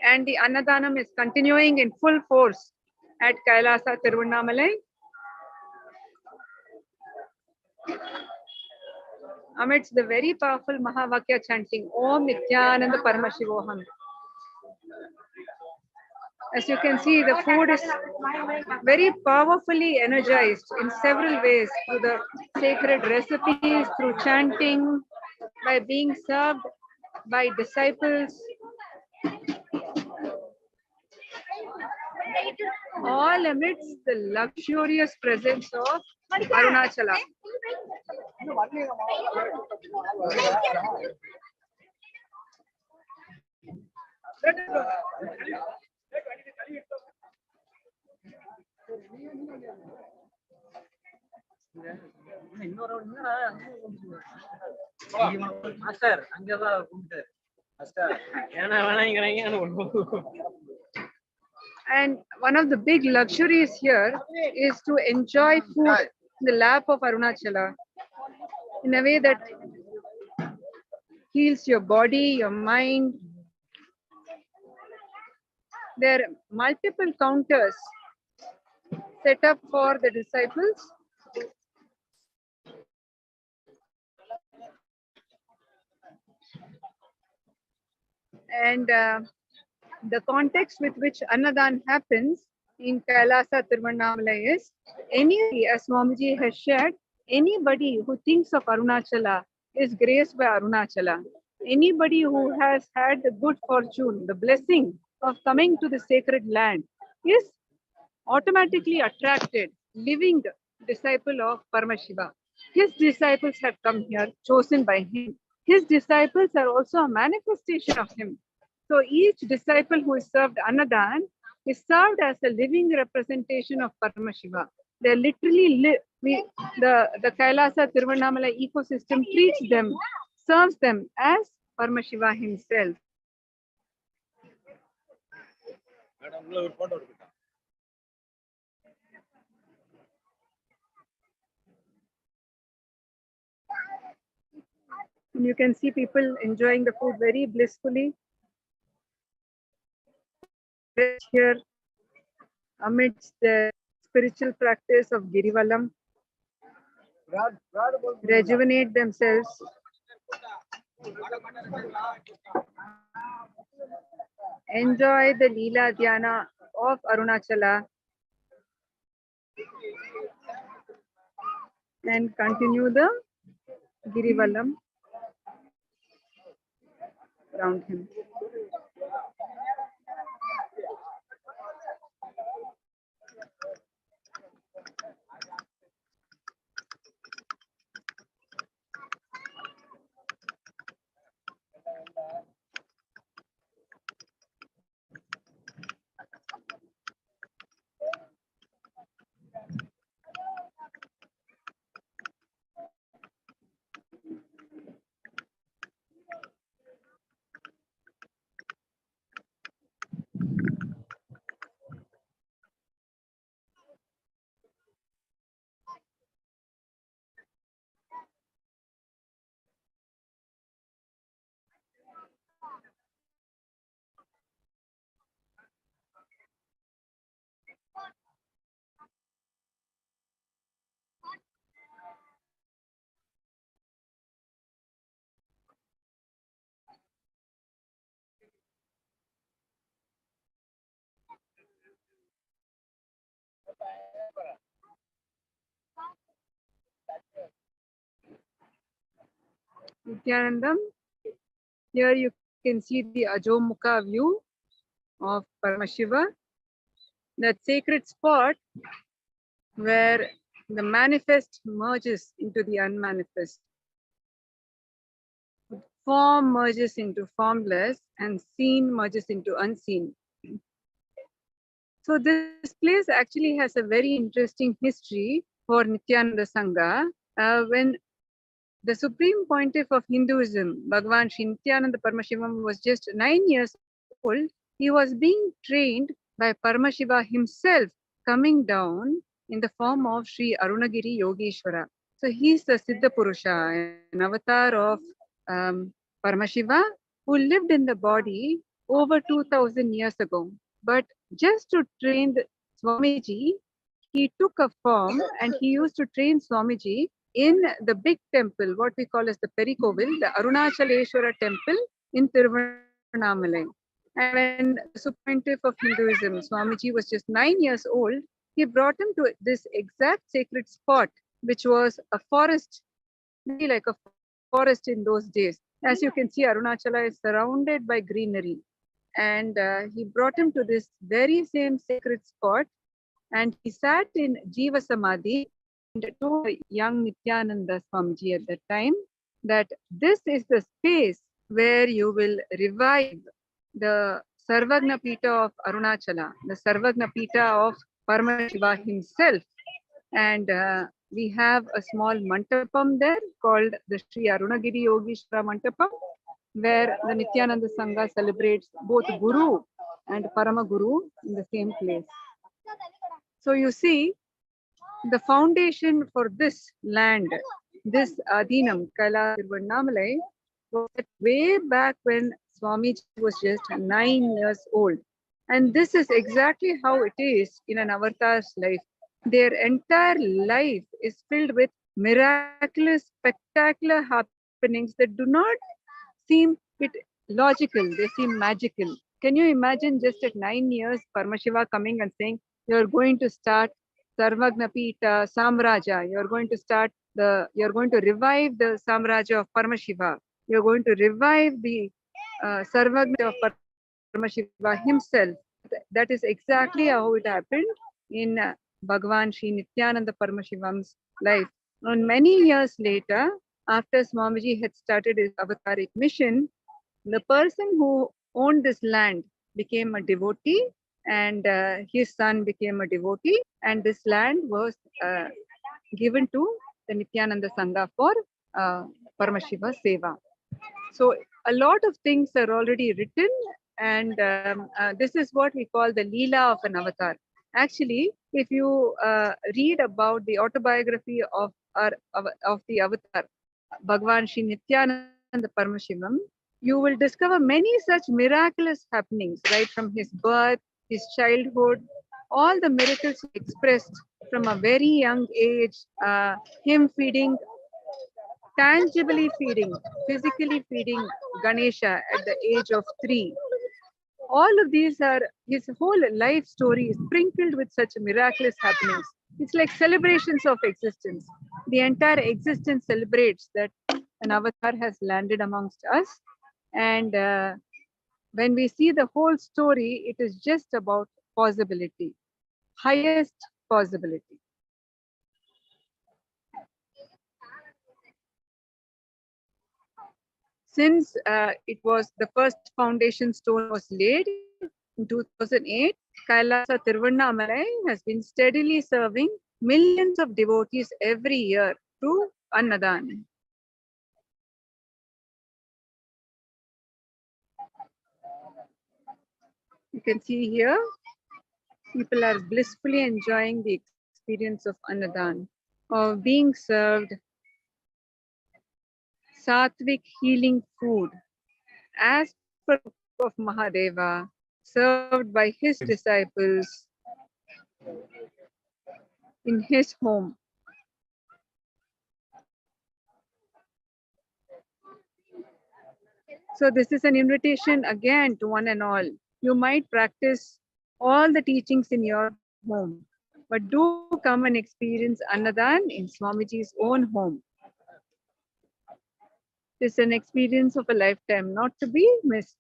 S10: And the Annadhanam is continuing in full force at Kailasa Tiruvannamalai. Amidst the very powerful Mahavakya chanting, Om Nityananda Paramashivoham. As you can see, the food is very powerfully energized in several ways, through the sacred recipes, through chanting, by being served by disciples. All amidst the luxurious presence of Arunachala.
S2: Master அங்கதான் கூப்பிட்டு
S10: And one of the big luxuries here is to enjoy food in the lap of Arunachala in a way that heals your body, your mind. There are multiple counters set up for the disciples. And the context with which Annadhan happens in Kailasa Tiruvannamala is, as Swamiji has shared, anybody who thinks of Arunachala is graced by Arunachala. Anybody who has had the good fortune, the blessing of coming to the sacred land is automatically attracted, living disciple of Paramashiva. His disciples have come here, chosen by him. His disciples are also a manifestation of him. So each disciple who is served Annadhan is served as a living representation of Paramashiva. They literally the Kailasa Tiruvannamala ecosystem treats them, serves them as Paramashiva himself. And you can see people enjoying the food very blissfully. Here amidst the spiritual practice of Girivalam, rejuvenate themselves. Enjoy the Leela Dhyana of Arunachala and continue the Girivalam around him. Nithyanandam, here you can see the Ajomukha view of Paramashiva, that sacred spot where the manifest merges into the unmanifest. Form merges into formless and seen merges into unseen. So this place actually has a very interesting history for Nityananda Sangha. When the Supreme Pontiff of Hinduism, Bhagavan Nityananda Paramashivam, was just 9 years old, he was being trained by Paramashiva himself, coming down in the form of Sri Arunagiri Yogeshwara. So he's the Siddha Purusha, an avatar of Paramashiva, who lived in the body over 2000 years ago. But just to train the Swamiji, he took a form and he used to train Swamiji in the big temple, what we call as the Perikovil, the Arunachaleshwara temple in Tiruvannamala. And when the Supreme Pontiff of Hinduism, Swamiji, was just 9 years old, he brought him to this exact sacred spot, which was a forest, really like a forest in those days. As you can see, Arunachala is surrounded by greenery. And he brought him to this very same sacred spot, and he sat in Jiva Samadhi and told young Nityananda Swamiji at that time that this is the space where you will revive the Sarvagna Pita of Arunachala, the Sarvagna Pita of Paramashiva himself. And we have a small mantapam there called the Sri Arunagiri Yogeshwara Mantapam. where the Nityananda Sangha celebrates both Guru and Parama Guru in the same place. So you see, the foundation for this land, this Adhinam, Kailasa Tiruvannāmalai, was set way back when Swamiji was just 9 years old. And this is exactly how it is in an avatar's life. Their entire life is filled with miraculous, spectacular happenings that do not seem logical, they seem magical. Can you imagine just at 9 years, Paramashiva coming and saying, you're going to start Sarvagnapita Samraja, you're going to revive the Samraja of Paramashiva, you're going to revive the Sarvagna of Paramashiva himself. That is exactly how it happened in Bhagavan Sri Nityananda Paramashivam's life. And many years later, after Swamiji had started his avataric mission, the person who owned this land became a devotee, and his son became a devotee, and this land was given to the Nityananda Sangha for Paramashiva Seva. So a lot of things are already written, and this is what we call the Leela of an avatar. Actually, if you read about the autobiography of the avatar, Bhagavan Sri Nityananda Paramashivam, you will discover many such miraculous happenings, right from his birth, his childhood, all the miracles expressed from a very young age, him feeding, tangibly feeding, physically feeding Ganesha at the age of 3. All of these are, his whole life story is sprinkled with such miraculous happenings. It's like celebrations of existence. The entire existence celebrates that an avatar has landed amongst us. And when we see the whole story, it is just about possibility, highest possibility. Since it was the first foundation stone was laid in 2008, Kailasa Tiruvannāmalai has been steadily serving millions of devotees every year through ANNADHAAN. You can see here, people are blissfully enjoying the experience of ANNADHAAN, of being served sattvic healing food as per the book of Mahadeva, served by his disciples in his home. So this is an invitation again to one and all. You might practice all the teachings in your home, but do come and experience ANNADHAAN in Swamiji's own home. It's an experience of a lifetime, not to be missed.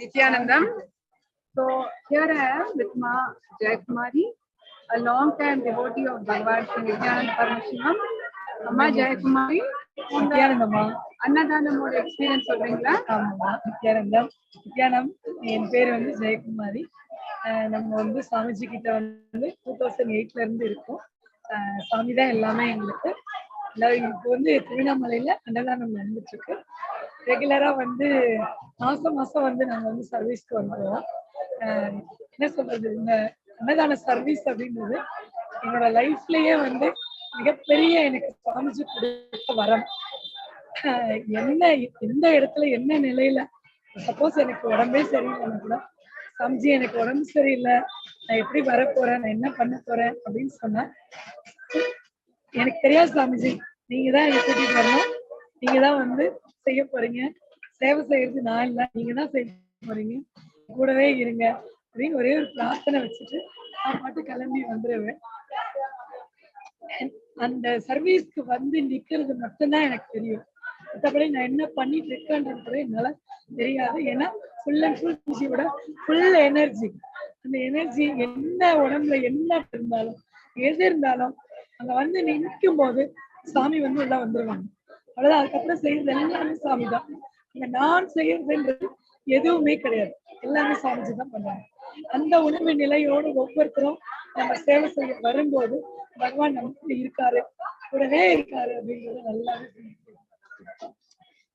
S10: Nityanandam. So here I am with Ma Jayakumari, a long-time devotee of Bhagavan Sri Nityananda Paramashimam. Amma Jayakumari, அன்னதானமோட experience சொல்றீங்களா?
S8: ஆமாம்மா, நித்யானம் என் பேர் வந்து ஜெயக்குமாரி. நம்ம வந்து சுவாமிஜி கிட்ட வந்து 2008ல இருந்து இருக்கோம். சாமி தான் எல்லாமே எங்களுக்கு. இப்போ வந்து திருவண்ணாமலையில அன்னதானம் நடந்துட்டு இருக்கு. ரெகுலரா வந்து மாசம் மாசம் வந்து நாங்க வந்து சர்வீஸ்க்கு வந்துடுவோம். என்ன சொல்றது, இந்த அன்னதான சர்வீஸ் அப்படின்றது என்னோட லைஃப்லயே வந்து மிகப்பெரிய எனக்கு சாமிஜி கொடுத்த வரம். என்ன எந்த இடத்துல என்ன நிலையில, சப்போஸ் எனக்கு உடம்பே சரியில்லைன்னா கூட, சாமிஜி எனக்கு உடம்பு சரியில்லை, நான் எப்படி வரப்போறேன், நான் என்ன பண்ண போறேன் அப்படின்னு சொன்னா, எனக்கு தெரியாது சாமிஜி, நீங்க தான் என்னை கூட்டிட்டு வரணும், நீங்க தான் வந்து செய்ய போறீங்க, சேவை செய்யறது நான் இல்லை, நீங்க தான் செய்ய போறீங்க, கூடவே இருங்க அப்படின்னு ஒரே ஒரு பிரார்த்தனை வச்சுட்டு நான் பாட்டு கிளம்பி வந்துடுவேன். அந்த சர்வீஸ்க்கு வந்து நிக்கிறது மட்டும்தான் எனக்கு தெரியும். மற்றபடி நான் என்ன பண்ணிட்டு இருக்கேன்றது கூட என்னால தெரியாது. ஏன்னா ஃபுல் அண்ட் ஃபுல் பூஜையோட ஃபுல் எனர்ஜி, அந்த எனர்ஜி என்ன உடம்புல என்ன இருந்தாலும் எது இருந்தாலும் அங்க வந்து நிற்கும் போது சாமி வந்து உள்ள வந்துருவாங்க. அவ்வளவுதான். அதுக்கப்புறம் செய்யறது எல்லாமே சாமி தான். அங்க நான் செய்யறதுன்றது எதுவுமே கிடையாது, எல்லாமே சாமிஜி தான் பண்ணுவாங்க. அந்த உணர்வு நிலையோடு ஒவ்வொருத்தரும் நம்ம சேவை செய்ய வரும்போது பகவான் நமக்கு இருக்காரு, கூடவே இருக்காரு அப்படின்றது நல்லாவே.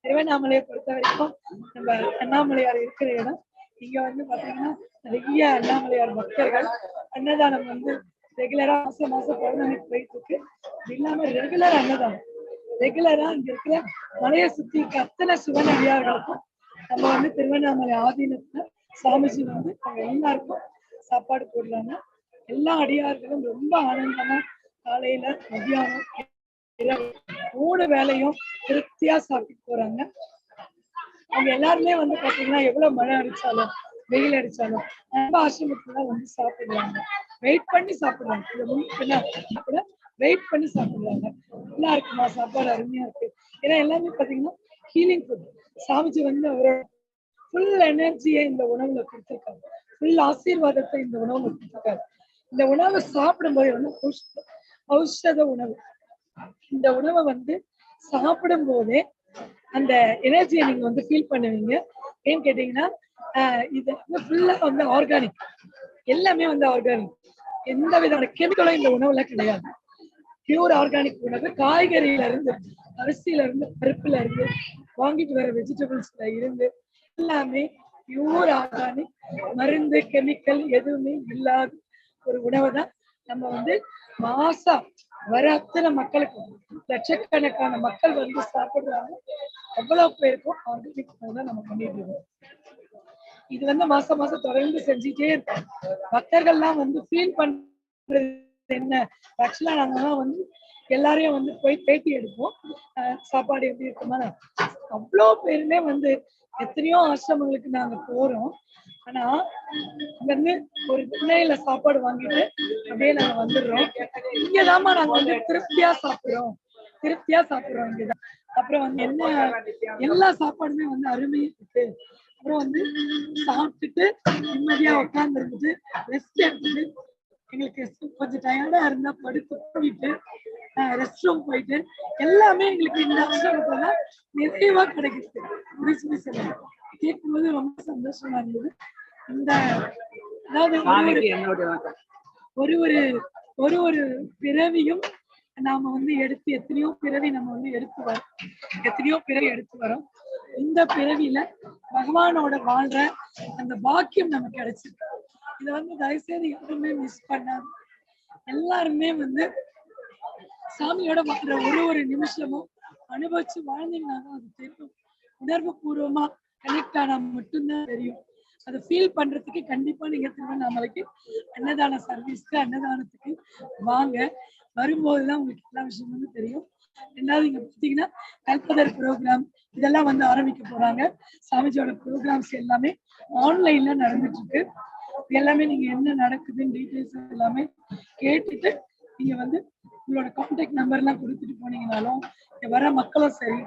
S8: திருவண்ணாமலையை பொறுத்த வரைக்கும் நம்ம அண்ணாமலையார் இருக்கிற இடம். இங்க வந்து பாத்தீங்கன்னா நிறைய அண்ணாமலையார் பக்தர்கள் அன்னதானம் வந்து ரெகுலரா மாசம் மாசம் பௌர்ணமிக்கு போயிட்டு இருக்கு. அது இல்லாம ரெகுலர் அன்னதானம், ரெகுலரா இங்க இருக்கிற மலையை சுத்தி இருக்க அத்தனை சிவனடியார்களுக்கும் நம்ம வந்து திருவண்ணாமலை ஆதீனத்துல சாமிஜி வந்து அவங்க எல்லாருக்கும் சாப்பாடு போடுறாங்க. எல்லா அடியார்களும் ரொம்ப ஆனந்தமா காலையில மத்தியானம் இரவு 3 வேளையும் திருப்தியா சாப்பிட்டு போறாங்க. அவங்க எல்லாருமே வந்து பாத்தீங்கன்னா எவ்வளவு மழை அடிச்சாலும் வெயில் அடிச்சாலும் நம்ம ஆசிரமத்துல வந்து சாப்பிடுறாங்க, வெயிட் பண்ணி சாப்பிடுறாங்க. இதை கூட வெயிட் பண்ணி சாப்பிடுறாங்க. நல்லா இருக்குமா சாப்பாடு, அருமையா இருக்கு. ஏன்னா எல்லாமே பாத்தீங்கன்னா ஹீலிங் ஃபுட். சாமிஜி வந்து அவரோட ஃபுல் எனர்ஜியை இந்த உணவுல கொடுத்துருக்காரு, ஃபுல் ஆசீர்வாதத்தை இந்த உணவுல கொடுத்துருக்காரு. இந்த உணவை சாப்பிடும்போது வந்து ஔஷத உணவு. இந்த உணவை வந்து சாப்பிடும் போதே அந்த எனர்ஜியை நீங்க வந்து ஃபீல் பண்ணுவீங்க. ஏன்னு கேட்டீங்கன்னா இது வந்து ஃபுல்லா வந்து ஆர்கானிக், எல்லாமே வந்து ஆர்கானிக், எந்த விதமான கெமிக்கலும் இந்த உணவுல கிடையாது. பியூர் ஆர்கானிக் உணவு. காய்கறியில இருந்து, அரிசியில இருந்து, பருப்புல இருந்து, வாங்கிட்டு வர வெஜிடபிள்ஸ்ல இருந்து எல்லாமே பியூர் ஆர்கானிக், மருந்து கெமிக்கல் எதுவுமே இல்லாத ஒரு உணவை தான் நம்ம வந்து மாசம் வர அத்தனை மக்களுக்கு, லட்சக்கணக்கான மக்கள் வந்து சாப்பிடுறாங்க. அவ்வளவு பேருக்கும் ஆர்கானிக் உணவு தான் நம்ம பண்ணிட்டு இருக்கோம். இது வந்து மாசம் மாசம் தொடர்ந்து செஞ்சுட்டே இருக்கோம். பக்தர்கள்லாம் வந்து ஃபீல் பண்றது என்ன, ஆக்சுவலா நாங்கெல்லாம் வந்து எல்லாரையும் வந்து போய் பேட்டி எடுப்போம், சாப்பாடு எப்படி இருக்குமா. அவ்வளோ பேருமே வந்து எத்தனையோ ஆசிரமங்களுக்கு நாங்க போறோம். ஆனா இங்க இருந்து ஒரு திண்ணையில சாப்பாடு வாங்கிட்டு அப்படியே நாங்க வந்துடுறோம். இங்கதாம்மா நாங்க வந்து திருப்தியா சாப்பிடுறோம், திருப்தியா சாப்பிடுறோம் இங்கதான். அப்புறம் வந்து என்ன எல்லா சாப்பாடுமே வந்து அருமையா இருக்கு. அப்புறம் வந்து சாப்பிட்டுட்டு நிம்மதியா உட்கார்ந்து இருந்துட்டு ரெஸ்ட் எடுத்துட்டு, எங்களுக்கு கொஞ்சம் டயர்டா இருந்தா படுத்து போயிட்டு ரெஸ்ட் ரூம் போயிட்டு எல்லாமே எங்களுக்கு இந்த ஆசிரமத்துல நிறைவா கிடைக்குது. கேட்கும்போது ரொம்ப சந்தோஷமா இருந்தது. இந்த அதாவது ஒரு ஒரு பிறவியும் நாம வந்து எடுத்து எத்தனையோ பிறவி நம்ம வந்து எடுத்து வரோம், எத்தனையோ பிறவி எடுத்து வரோம். இந்த பிறவியில பகவானோட வாழ்ற அந்த பாக்கியம் நமக்கு கிடைச்சிருக்கு. இதை வந்து தயவுசெய்து யாருமே மிஸ் பண்ணாம எல்லாருமே வந்து சாமியோட வாழ்ற ஒரு நிமிஷமும் அனுபவிச்சு வாழ்ந்தீங்கன்னா அது தெரியும். உணர்வு பூர்வமா கனெக்ட் ஆனா மட்டும்தான் தெரியும். அதை ஃபீல் பண்றதுக்கு கண்டிப்பா நீங்க திருவண்ணாமலைக்கு அன்னதான சர்வீஸ்க்கு, அன்னதானத்துக்கு வாங்க. வரும்போதுதான் உங்களுக்கு எல்லா விஷயமும் தெரியும். ரெண்டாவது இங்க பார்த்தீங்கன்னா கல்பதர் ப்ரோக்ராம் இதெல்லாம் வந்து ஆரம்பிக்க போறாங்க. சாமிஜியோட ப்ரோக்ராம்ஸ் எல்லாமே ஆன்லைன்ல நடந்துட்டு இருக்கு. எல்லாமே நீங்க என்ன நடக்குதுன்னு டீட்டெயில்ஸ் எல்லாமே கேட்டுட்டு நீங்க வந்து உங்களோட கான்டாக்ட் நம்பர்லாம் கொடுத்துட்டு போனீங்கனாலும், வர மக்களும் சரி,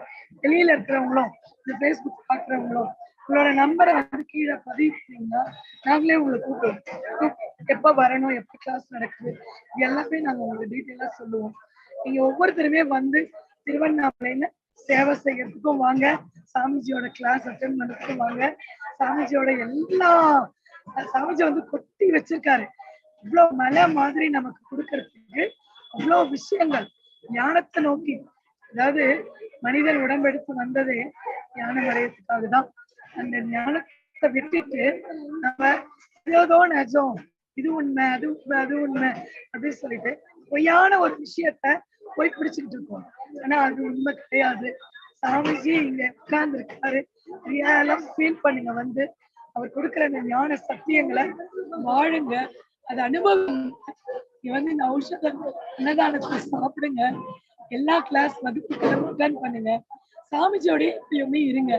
S8: வெளியில இருக்கிறவங்களும், இந்த ஃபேஸ்புக் பார்க்குறவங்களும் உங்களோட நம்பரை வந்து கீழே பதிவுட்டீங்கன்னா நாங்களே உங்களை கூப்பிடுவோம். எப்போ வரணும், எப்போ கிளாஸ் நடக்குது, இது எல்லாமே நாங்கள் உங்களுக்கு டீட்டெயிலாக சொல்லுவோம். நீங்க ஒவ்வொருத்தருமே வந்து திருவண்ணாமலையில சேவை செய்யறதுக்கும் வாங்க, சாமிஜியோட கிளாஸ் அட்டென்ட் பண்றதுக்கும் வாங்க. சாமிஜியோட சாமிஜி வந்து கொட்டி வச்சிருக்காரு. இவ்வளவு மலை மாதிரி நமக்கு கொடுக்கறதுக்கு அவ்வளவு விஷயங்கள் ஞானத்தை நோக்கி, அதாவது மனிதன் உடம்பெடுத்து வந்ததே ஞானம் அடையறதுக்காக தான். அந்த ஞானத்தை விட்டுட்டு நம்ம ஏதோ நெஜம், இது உண்மை, அது உண்மை, அது உண்மை அப்படின்னு சொல்லிட்டு பொய்யான ஒரு விஷயத்த போய் பிடிச்சுக்கிட்டு இருக்கோம். ஆனா அது உண்மை கிடையாது. சாமிஜி இங்க உட்கார்ந்து இருக்காரு, ரியலா ஃபீல் பண்ணுங்க, வந்து அவர் கொடுக்குற அந்த ஞான சத்தியங்களை வாழுங்க, அது அனுபவம். இங்க வந்து இந்த ஔஷத அன்னதானத்தை சாப்பிடுங்க, எல்லா கிளாஸ் வகுப்புகளும் அட்டன் பண்ணுங்க, சாமிஜியோட எப்பயுமே இருங்க.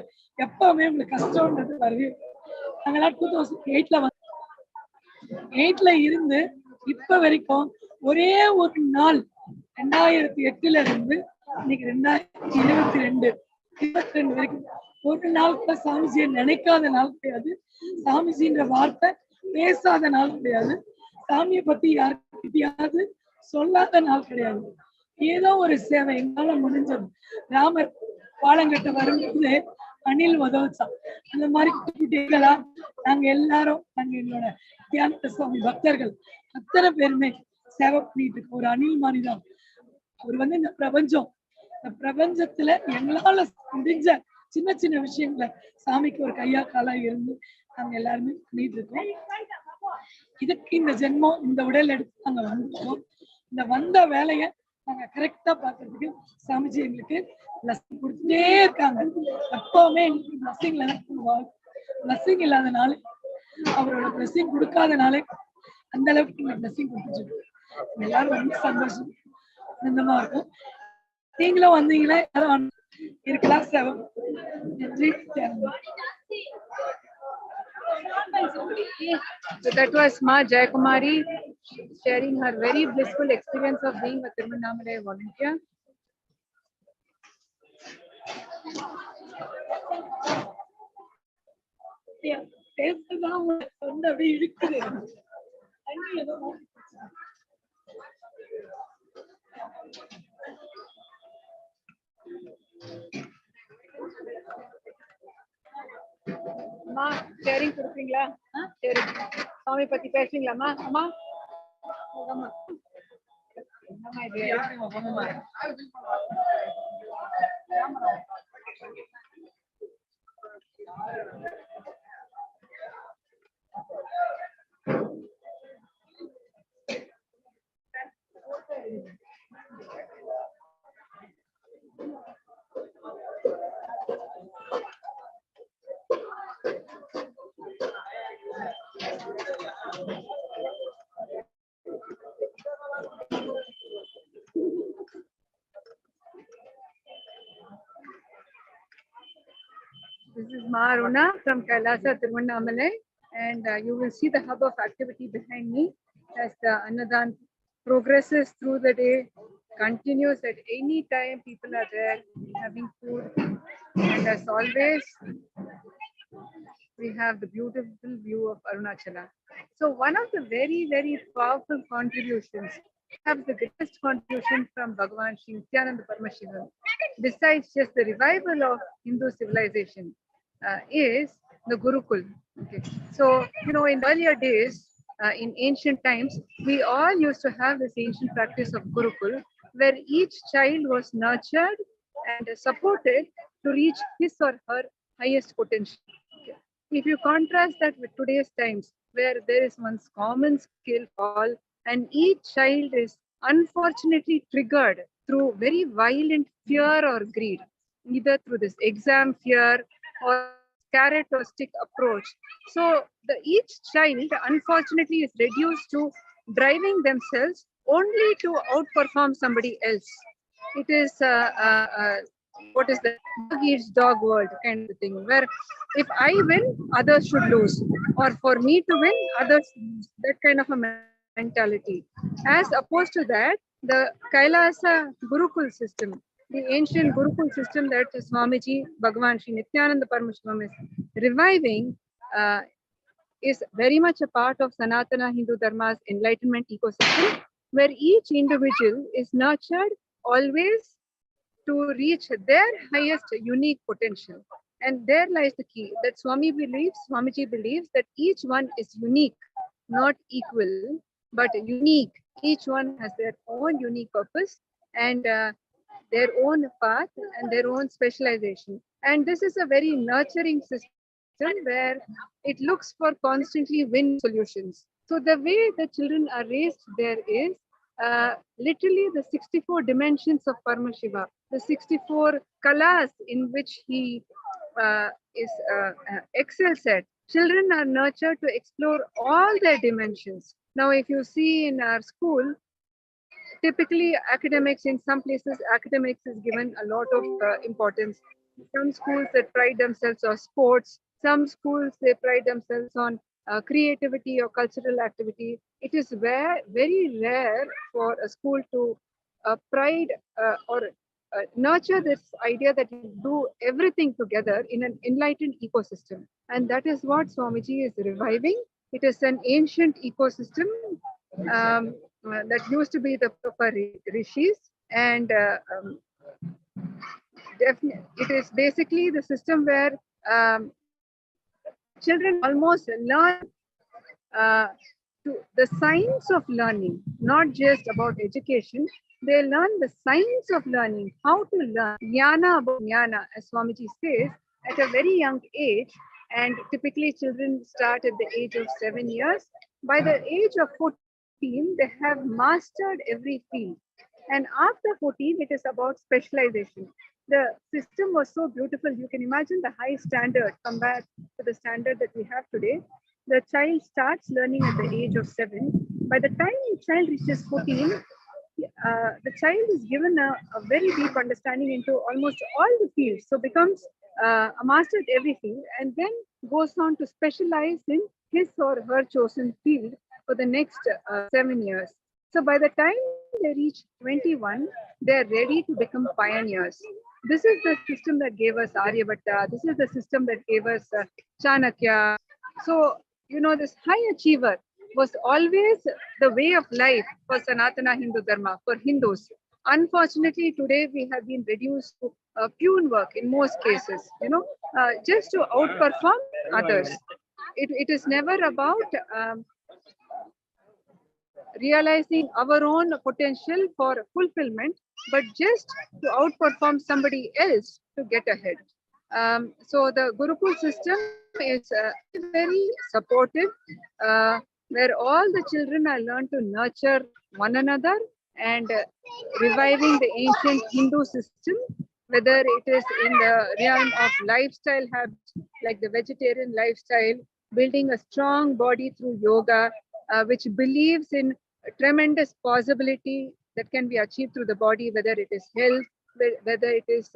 S8: எப்பவுமே உங்களுக்கு கஷ்டம்ன்றது வருது. நாங்களாம் 2008ல இருந்து இப்ப வரைக்கும் ஒரே ஒரு நாள் 2008ல இருந்து இன்னைக்கு 2022 வரைக்கும் ஒரு நாள் கூட சாமிஜியை நினைக்காத நாள் கிடையாது. சாமிஜின்ற வார்த்தை பேசாத நாள் கிடையாது. சாமியை பத்தி யாருக்கிட்டையாவது சொல்லாத நாள் கிடையாது. ஏதோ ஒரு சேவை என்னால முடிஞ்சது. ராமர் பாலங்கட்ட வரும்போது அணில் உதவுச்சான். அந்த மாதிரி குட்டிகளா நாங்க எல்லாரும், நாங்க எங்களோட தியான சுவாமி பக்தர்கள் அத்தனை பேருமே சேவை பண்ணிட்டு இருக்கோம். ஒரு அணில் மாதிரிதான் அவர் வந்து இந்த பிரபஞ்சத்துல எங்களால முடிஞ்ச சின்ன சின்ன விஷயங்களை சாமிக்கு ஒரு கையா காலா இருந்து நாங்க எல்லாருமே பண்ணிட்டு இருக்கோம். இதுக்கு இந்த ஜென்மம், இந்த உடல் எடுத்து நாங்க வந்திருக்கோம். இந்த வந்த வேலையை நாங்க கரெக்டா பாக்குறதுக்கு சாமிஜி எங்களுக்கு பிளஸிங் கொடுத்துட்டே இருக்காங்க. எப்பவுமே எங்களுக்கு பிளஸிங்ல பிளஸிங் இல்லாதனால, அவரோட பிளஸிங் கொடுக்காதனால அந்த அளவுக்கு எங்களுக்கு பிளஸிங் கொடுத்துட்டு எல்லாரும் ரொம்ப சந்தோஷம், ஆனந்தமா இருக்கும். நீங்களும் வந்தீங்களா யாரும் இருக்கலாம். சேவை நன்றி.
S10: So that was Ma Jayakumari sharing her very blissful experience of being a Tiruvannamalai volunteer. அம்மா ஷேரிங் கொடுப்பீங்களா? ஷேரிங் சாமி பத்தி பேசுறீங்களாம்மா? அம்மா என்னம்மா இது? This is Ma Aruna from Kailasa, Tiruvannamalai, and you will see the hub of activity behind me as the ANNADHAAN progresses through the day, continues at any time. People are there having food, and as always, we have the beautiful view of Arunachala. So one of the very, very powerful contributions, perhaps the greatest contribution from Bhagavan NITHYANANDA Paramashivam, besides just the revival of Hindu civilization, is the Gurukul. Okay. So, you know, in earlier days, in ancient times, we all used to have this ancient practice of Gurukul, where each child was nurtured and supported to reach his or her highest potential. Okay. If you contrast that with today's times, where there is one's common skill fall, and each child is unfortunately triggered through very violent fear or greed, either through this exam fear or carrot or stick approach. So each child unfortunately is reduced to driving themselves only to outperform somebody else. It is what is the dog eats dog world kind of thing, where if I win, others should lose, or for me to win, others lose. That kind of a mentality. As opposed to that, the Kailasa Gurukul system, the ancient Gurukul system that Swamiji Bhagavan NITHYANANDA Paramashivam is reviving, is very much a part of Sanatana Hindu Dharma's enlightenment ecosystem, where each individual is nurtured always to reach their highest unique potential. And there lies the key, that Swamiji believes that each one is unique, not equal, but unique Each one has their own unique purpose and their own path and their own specialization. And this is a very nurturing system where it looks for constantly win solutions. So the way the children are raised there is literally the 64 dimensions of Paramashiva, the 64 kalas in which he excels at. Children are nurtured to explore all their dimensions. Now, if you see in our school, typically academics, in some places, academics is given a lot of importance. Some schools that pride themselves on sports, some schools they pride themselves on creativity or cultural activity. It is very rare for a school to pride or nurture this idea that you do everything together in an enlightened ecosystem. And that is what Swamiji is reviving. It is an ancient ecosystem that used to be the proper rishis, and definitely it is basically the system where children almost learn the science of learning, not just about education. They learn the science of learning, how to learn jnana about jnana, as Swamiji says, at a very young age. And typically children start at the age of 7 years. By the age of 14, they have mastered every field. And after 14, it is about specialization. The system was so beautiful. You can imagine the high standard compared to the standard that we have today. The child starts learning at the age of 7. By the time the child reaches 14, the child is given a very deep understanding into almost all the fields. So becomes a master at every field, and then goes on to specialize in his or her chosen field for the next 7 years. So by the time they reach 21, they are ready to become pioneers. This is the system that gave us Aryabhatta. This is the system that gave us Chanakya. So, you know, this high achiever was always the way of life for Sanatana Hindu Dharma, for Hindus. Unfortunately, today we have been reduced to pune work in most cases, you know, just to outperform others. It is never about realizing our own potential for fulfillment, but just to outperform somebody else to get ahead. So the Gurukul system is very supportive, where all the children are learned to nurture one another and reviving the ancient Hindu system, whether it is in the realm of lifestyle habits like the vegetarian lifestyle, building a strong body through yoga, which believes in a tremendous possibility that can be achieved through the body, whether it is health, whether it is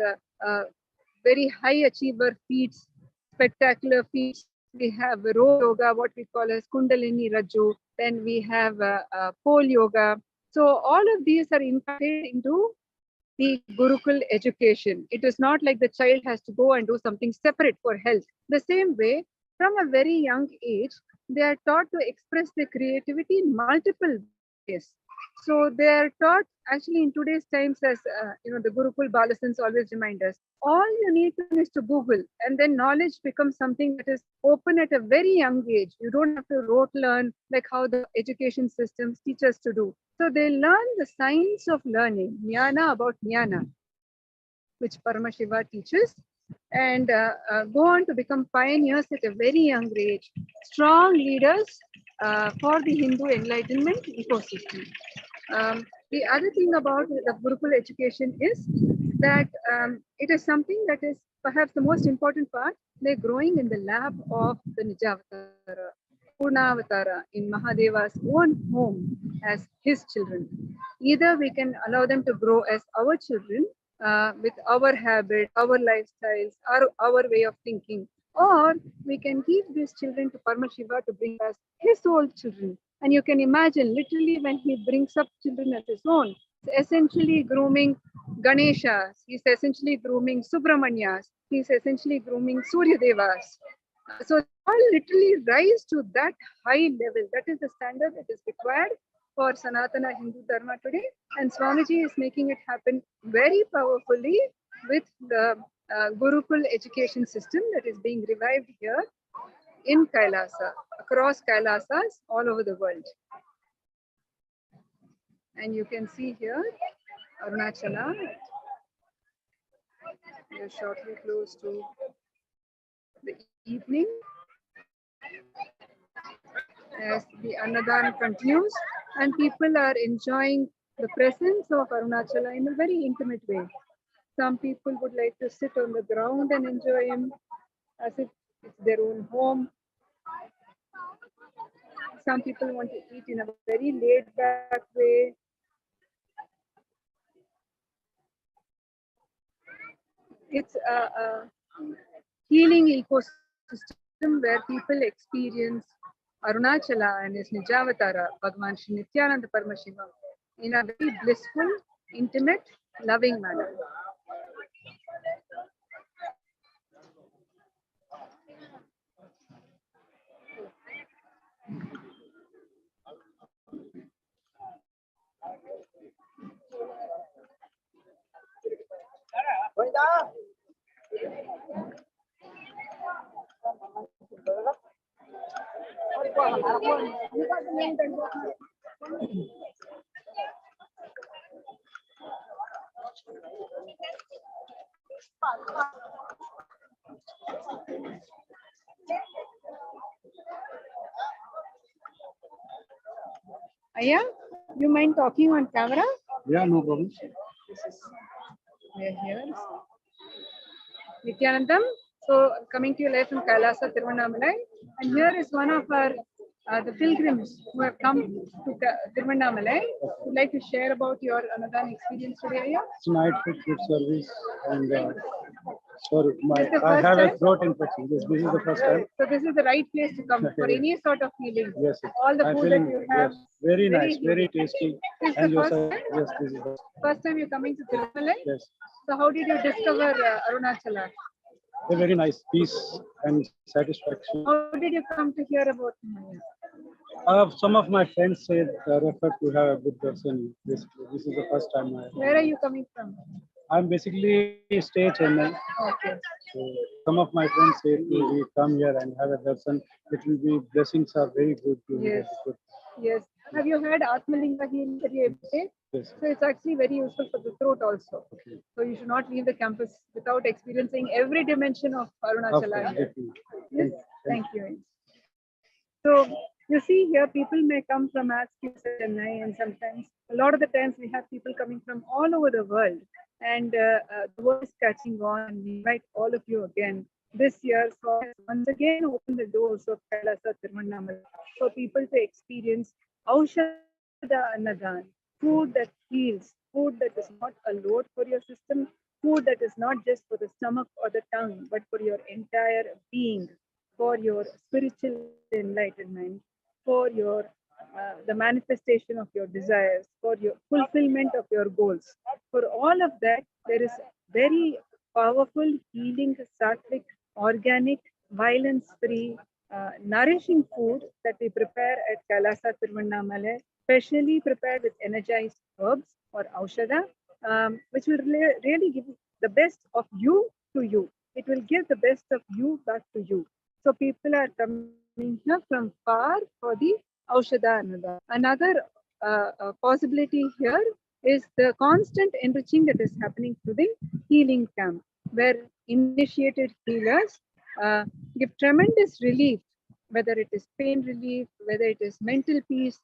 S10: very high achiever feats, spectacular feats. We have raw yoga, what we call as Kundalini Raju. Then we have pole yoga. So all of these are incorporated into the Gurukul education. It is not like the child has to go and do something separate for health. The same way, from a very young age, they are taught to express their creativity in multiple ways. So they are taught actually in today's times, as you know, the Gurukul Balasans always remind us, all you need to do is to Google, and then knowledge becomes something that is open at a very young age. You don't have to rote learn like how the education systems teach us to do. So they learn the science of learning, jnana about jnana, which Paramashiva teaches, and go on to become pioneers at a very young age, strong leaders for the Hindu enlightenment ecosystem. The other thing about the Gurukul education is that it is something that is perhaps the most important part. They're growing in the lab of the Nijavatara, Purnavatara, in Mahadeva's own home as his children. Either we can allow them to grow as our children with our habit, our lifestyles, our way of thinking, or we can give these children to Paramashiva to bring us his own children. And you can imagine, literally, when he brings up children as his own, he's essentially grooming Ganeshas, he's essentially grooming Subramanyas, he's essentially grooming Suryadevas. So all literally rise to that high level. That is the standard that is required for Sanatana Hindu Dharma today. And Swamiji is making it happen very powerfully with the Gurukul education system that is being revived here in Kailasa, across Kailasas all over the world. And you can see here Arunachala. We are shortly close to the evening as the Annadhaan continues, and people are enjoying the presence of Arunachala in a very intimate way. Some people would like to sit on the ground and enjoy him as if it's their own home. Some people want to eat in a very laid back way. It's a healing ecosystem where people experience Arunachala and his Nijavatara, Bhagavan Nityananda Paramashivam, in a very blissful, intimate, loving manner. Aya, you mind talking on camera?
S9: Yeah, no problem.
S10: We are here. Nityanandam. So coming to you live from Kailasa, Tiruvannamalai, and here is one of our the pilgrims who have come to Tiruvannamalai. Would like to share about your Annadhaan experience today, Aya?
S9: Tonight, good service, and sorry,
S10: This is the
S9: I
S10: first
S9: have
S10: time?
S9: a throat infection. Yes, this is the first time.
S10: So this is the right place to come for any sort of healing.
S9: Yes,
S10: All the
S9: I'm
S10: food
S9: feeling
S10: that you have.
S9: yes, very nice,
S10: healing.
S9: very tasty.
S10: This is
S9: And
S10: the
S9: your
S10: first
S9: side,
S10: time?
S9: yes, this is the
S10: First time you're coming to Tirumalai?
S9: yes.
S10: So how did you discover Arunachala?
S9: A very nice peace and satisfaction.
S10: How did you come to hear about him?
S9: Some of my friends said refer to have a good person. Basically, this is the first time
S10: Where are you coming from?
S9: I'm basically stay Chennai.
S10: Okay.
S9: So some of my friends say we come here and have a darshan. It will be blessings are very good.
S10: Yes. Yes. Have you had Atmalinga healing every day?
S9: Yes.
S10: So it's actually very useful for the throat also.
S9: Okay.
S10: So you should not leave the campus without experiencing every dimension of Arunachala. Yes. Thank you. So you see here, people may come from as few as Chennai, and sometimes a lot of the times we have people coming from all over the world, and the world is catching on. And we invite all of you again this year. So once again, open the doors of Kailasa Tiruvannamalai for people to experience AUSHADA ANNADHAAN, food that heals, food that is not a load for your system, food that is not just for the stomach or the tongue, but for your entire being, for your spiritual enlightenment, for your the manifestation of your desires, for your fulfillment of your goals. For all of that, there is very powerful, healing, sattvic, organic, violence-free, nourishing food that we prepare at Kailasa Tiruvannamalai, specially prepared with energized herbs or aushada, which will really give the best of you to you. It will give the best of you back to you. So people are coming here from far for the AUSHADA ANNADHAAN. Another possibility here is the constant enriching that is happening through the healing camp, where initiated healers give tremendous relief, whether it is pain relief, whether it is mental peace,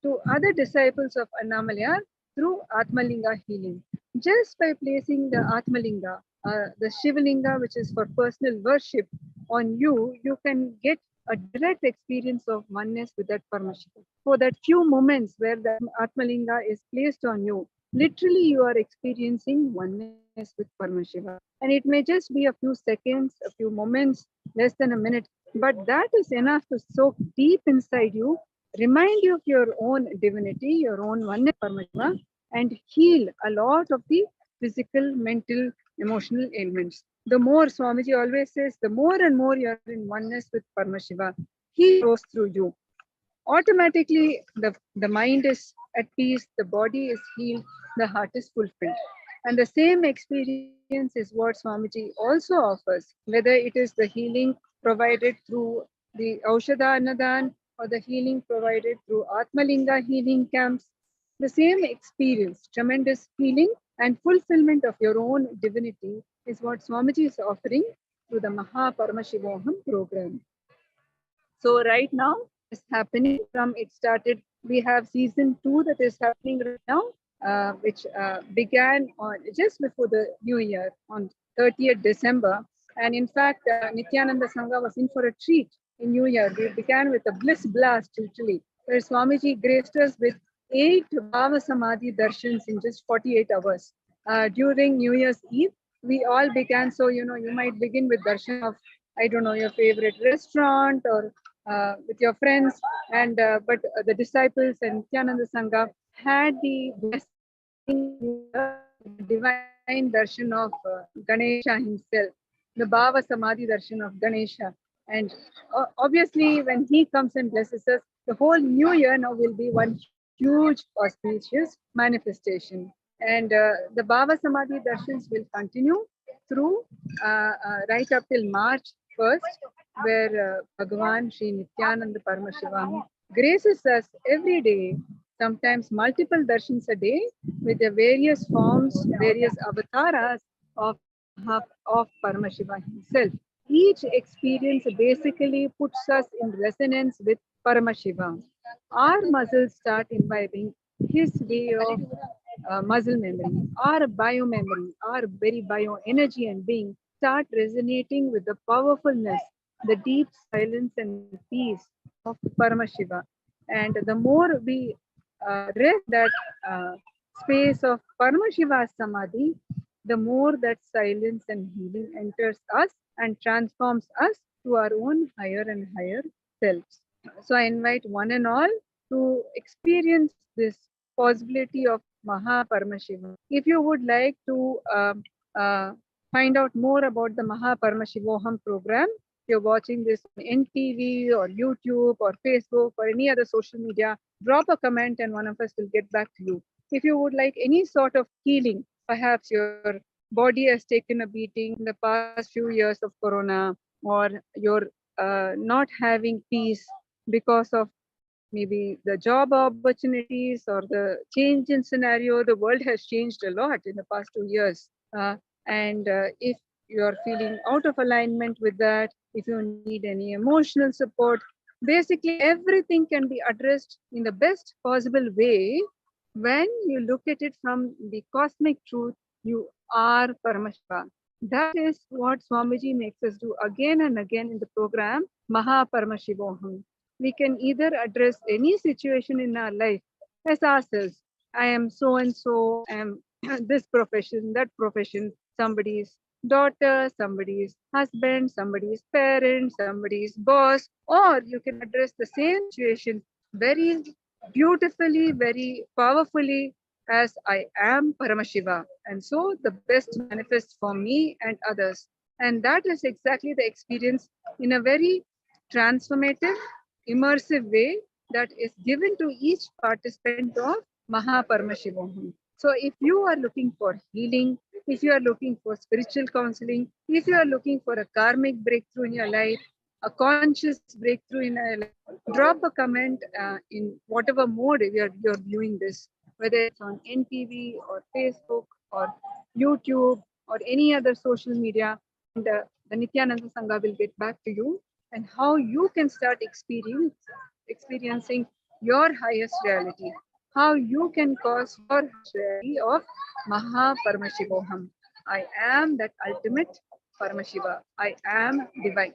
S10: to other disciples of Annamalai through Atmalinga healing. Just by placing the Atmalinga, the Shivalinga, which is for personal worship, on you, you can get a direct experience of oneness with that Paramashivam. For that few moments where the Atmalinga is placed on you, literally you are experiencing oneness with Paramashivam. And it may just be a few seconds, a few moments, less than a minute, but that is enough to soak deep inside you, remind you of your own divinity, your own oneness Paramashivam, and heal a lot of the physical, mental, emotional ailments. The more, Swamiji always says, the more and more you are in oneness with Paramashiva, he goes through you. Automatically, the mind is at peace, the body is healed, the heart is fulfilled. And the same experience is what Swamiji also offers, whether it is the healing provided through the AUSHADA ANNADHAAN or the healing provided through Atmalinga healing camps. The same experience, tremendous healing and fulfillment of your own divinity is what Swamiji is offering through the Paramashivam program. So right now it's happening it started, we have season 2 that is happening right now, which began on just before the New Year on 30th December. And in fact, Nithyananda Sangha was in for a treat in New Year. We began with a bliss blast literally, where Swamiji graced us with 8 Bhava Samadhi darshans in just 48 hours. During New Year's Eve, we all began, so you might begin with darshan of, I don't know, your favorite restaurant or with your friends, and but the disciples and Nithyananda Sangha had the blessing, divine darshan of Ganesha himself, the Bhava Samadhi darshan of Ganesha. And obviously, when he comes and blesses us, the whole new year now will be one huge auspicious manifestation. And the Bhava Samadhi darshans will continue through right up till March 1st, where Bhagavan Sri Nithyananda Paramashivam graces us every day, sometimes multiple darshans a day, with the various forms, various avatars of Paramashiva himself. Each experience basically puts us in resonance with Paramashiva. Our muscles start imbibing his way of muscle memory, our bio memory, our very bio energy and being start resonating with the powerfulness, the deep silence and peace of Paramashiva. And the more we rest that space of Paramashiva's Samadhi, the more that silence and healing enters us and transforms us to our own higher and higher selves. So I invite one and all to experience this possibility of Paramashiva. If you would like to find out more about the Paramashivoham program, if you're watching this on NTV or YouTube or Facebook or any other social media, drop a comment and one of us will get back to you. If you would like any sort of healing, perhaps your body has taken a beating in the past few years of Corona, or you're not having peace because of maybe the job opportunities or the change in scenario. The world has changed a lot in the past 2 years. And if you're feeling out of alignment with that, if you need any emotional support, basically everything can be addressed in the best possible way when you look at it from the cosmic truth. You are Paramashiva. That is what Swamiji makes us do again and again in the program Paramashivoham. We can either address any situation in our life as ourselves. I am so and so, I am this profession, that profession, somebody's daughter, somebody's husband, somebody's parent, somebody's boss, or you can address the same situation very beautifully, very powerfully as I am Paramashiva. And so the best manifests for me and others. And that is exactly the experience in a very transformative, immersive way that is given to each participant of Paramashivoham. So if you are looking for healing, if you are looking for spiritual counseling, if you are looking for a karmic breakthrough in your life, a conscious breakthrough in your life, drop a comment in whatever mode you're viewing this, whether it's on NTV or Facebook or YouTube or any other social media, and the Nithyananda Sangha will get back to you and how you can start experiencing your highest reality, how you can cause your reality of Paramashivoham. I am that ultimate Paramashiva. I am divine.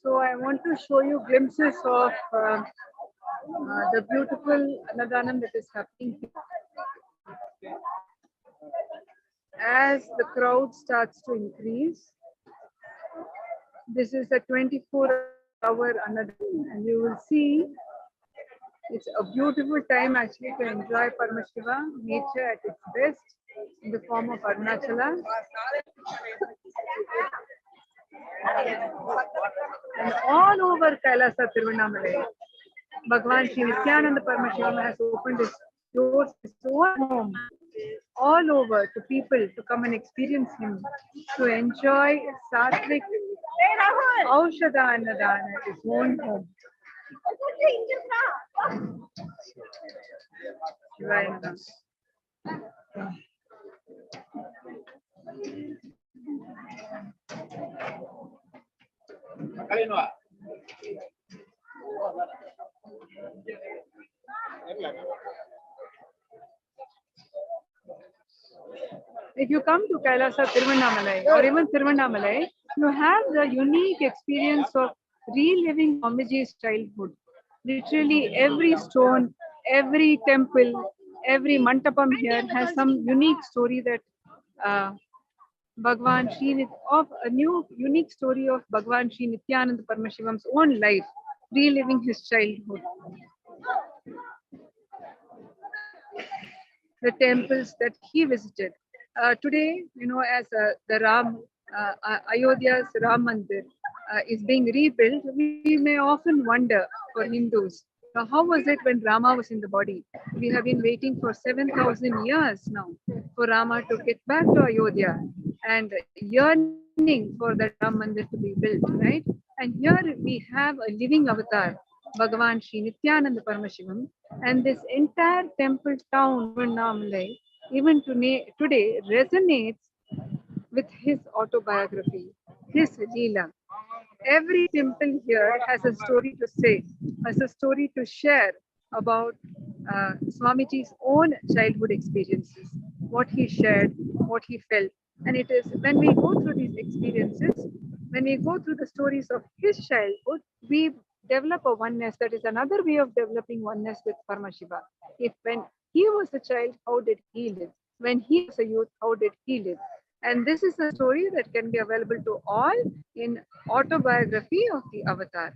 S10: So I want to show you glimpses of the beautiful Annadhaanam that is happening here. as the crowd starts to increase, this is a 24-hour ANNADHAAN, and you will see it's a beautiful time actually to enjoy Paramashiva, nature at its best in the form of Arunachala. And all over Kailasa Tiruvannamalai, Bhagavan Sri Nithyananda Paramashivam has opened his doors, his own home, all over to people to come and experience him, to enjoy Satvik AUSHADA ANNADHAAN at his own home. Right. If you come to Kailasa Tiruvannamalai or even Tiruvannamalai, you have the unique experience of reliving Swamiji's childhood. Literally every stone, every temple, every mantapam here has some unique story that Bhagavan Sri, of a new unique story of Bhagavan Sri Nithyananda Paramashivam's own life, reliving his childhood. The temples that he visited. Today, you know, as the Ayodhya's Ram Mandir is being rebuilt, we may often wonder for Hindus, how was it when Rama was in the body? We have been waiting for 7,000 years now for Rama to get back to Ayodhya and yearning for that Ram Mandir to be built, right? And here we have a living avatar, Bhagavan Sri Nithyananda Paramashivam, and this entire temple town, Tiruvannamalai, even today resonates with his autobiography, his Leela. Every temple here has a story to say, has a story to share about Swamiji's own childhood experiences, what he shared, what he felt. And it is when we go through these experiences, when we go through the stories of his childhood, we develop a oneness. That is another way of developing oneness with Paramashiva. If when he was a child, how did he live? When he was a youth, how did he live? And this is a story that can be available to all in autobiography of the avatar.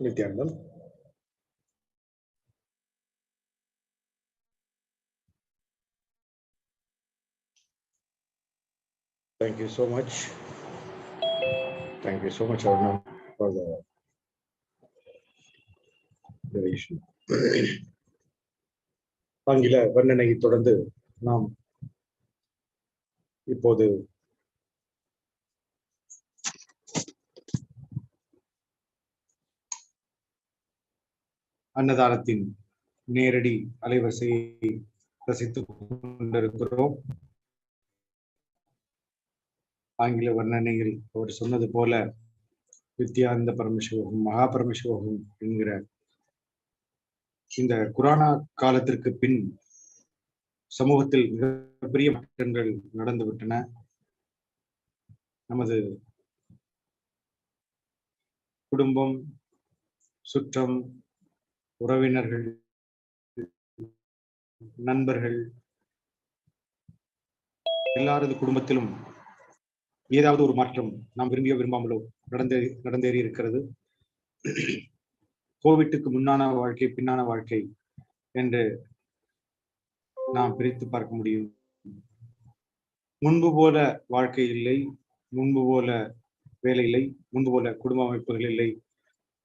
S4: Nithyanandam. Thank you so much. Thank you so much, Aruna, for the narration. ஆங்கில வர்ணனையை தொடர்ந்து நாம் இப்போது அன்னதானத்தின் நேரடி அலைவரிசையை ரசித்துக் கொண்டிருக்கிறோம். ஆங்கில வர்ணனையில் அவர் சொன்னது போல நித்யானந்த பரமசிவம், மகா பரமசிவம் என்கிற இந்த கொரோனா காலத்திற்கு பின் சமூகத்தில் மிகப்பெரிய மாற்றங்கள் நடந்துவிட்டன. நமது குடும்பம், சுற்றம், உறவினர்கள், நண்பர்கள், எல்லாரது குடும்பத்திலும் ஏதாவது ஒரு மாற்றம் நாம் விரும்பியோ விரும்பாமலோ நடந்தேறி இருக்கிறது. கோவிட்டுக்கு முன்னான வாழ்க்கை, பின்னான வாழ்க்கை என்று நாம் பிரித்து பார்க்க முடியும். முன்பு போல வாழ்க்கை இல்லை, முன்பு போல வேலை இல்லை, முன்பு போல குடும்ப அமைப்புகள் இல்லை,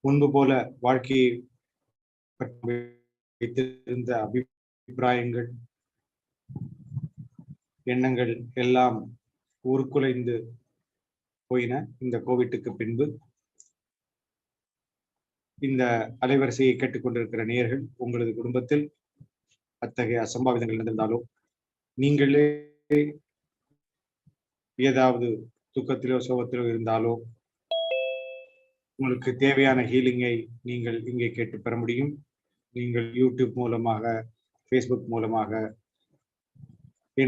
S4: முன்பு போல வாழ்க்கையை வைத்திருந்த அபிப்பிராயங்கள், எண்ணங்கள் எல்லாம் உருக்குலைந்து போயின இந்த கோவிட்டுக்கு பின்பு. இந்த அலைவரிசையை கேட்டுக்கொண்டிருக்கிற நேயர்கள், உங்களது குடும்பத்தில் அத்தகைய அசம்பாவிதங்கள் நடந்தாலோ, நீங்களே ஏதாவது துக்கத்திலோ சோகத்திலோ இருந்தாலோ, உங்களுக்கு தேவையான ஹீலிங்கை நீங்கள் இங்கே கேட்டு பெற முடியும். நீங்கள் யூடியூப் மூலமாக, ஃபேஸ்புக் மூலமாக,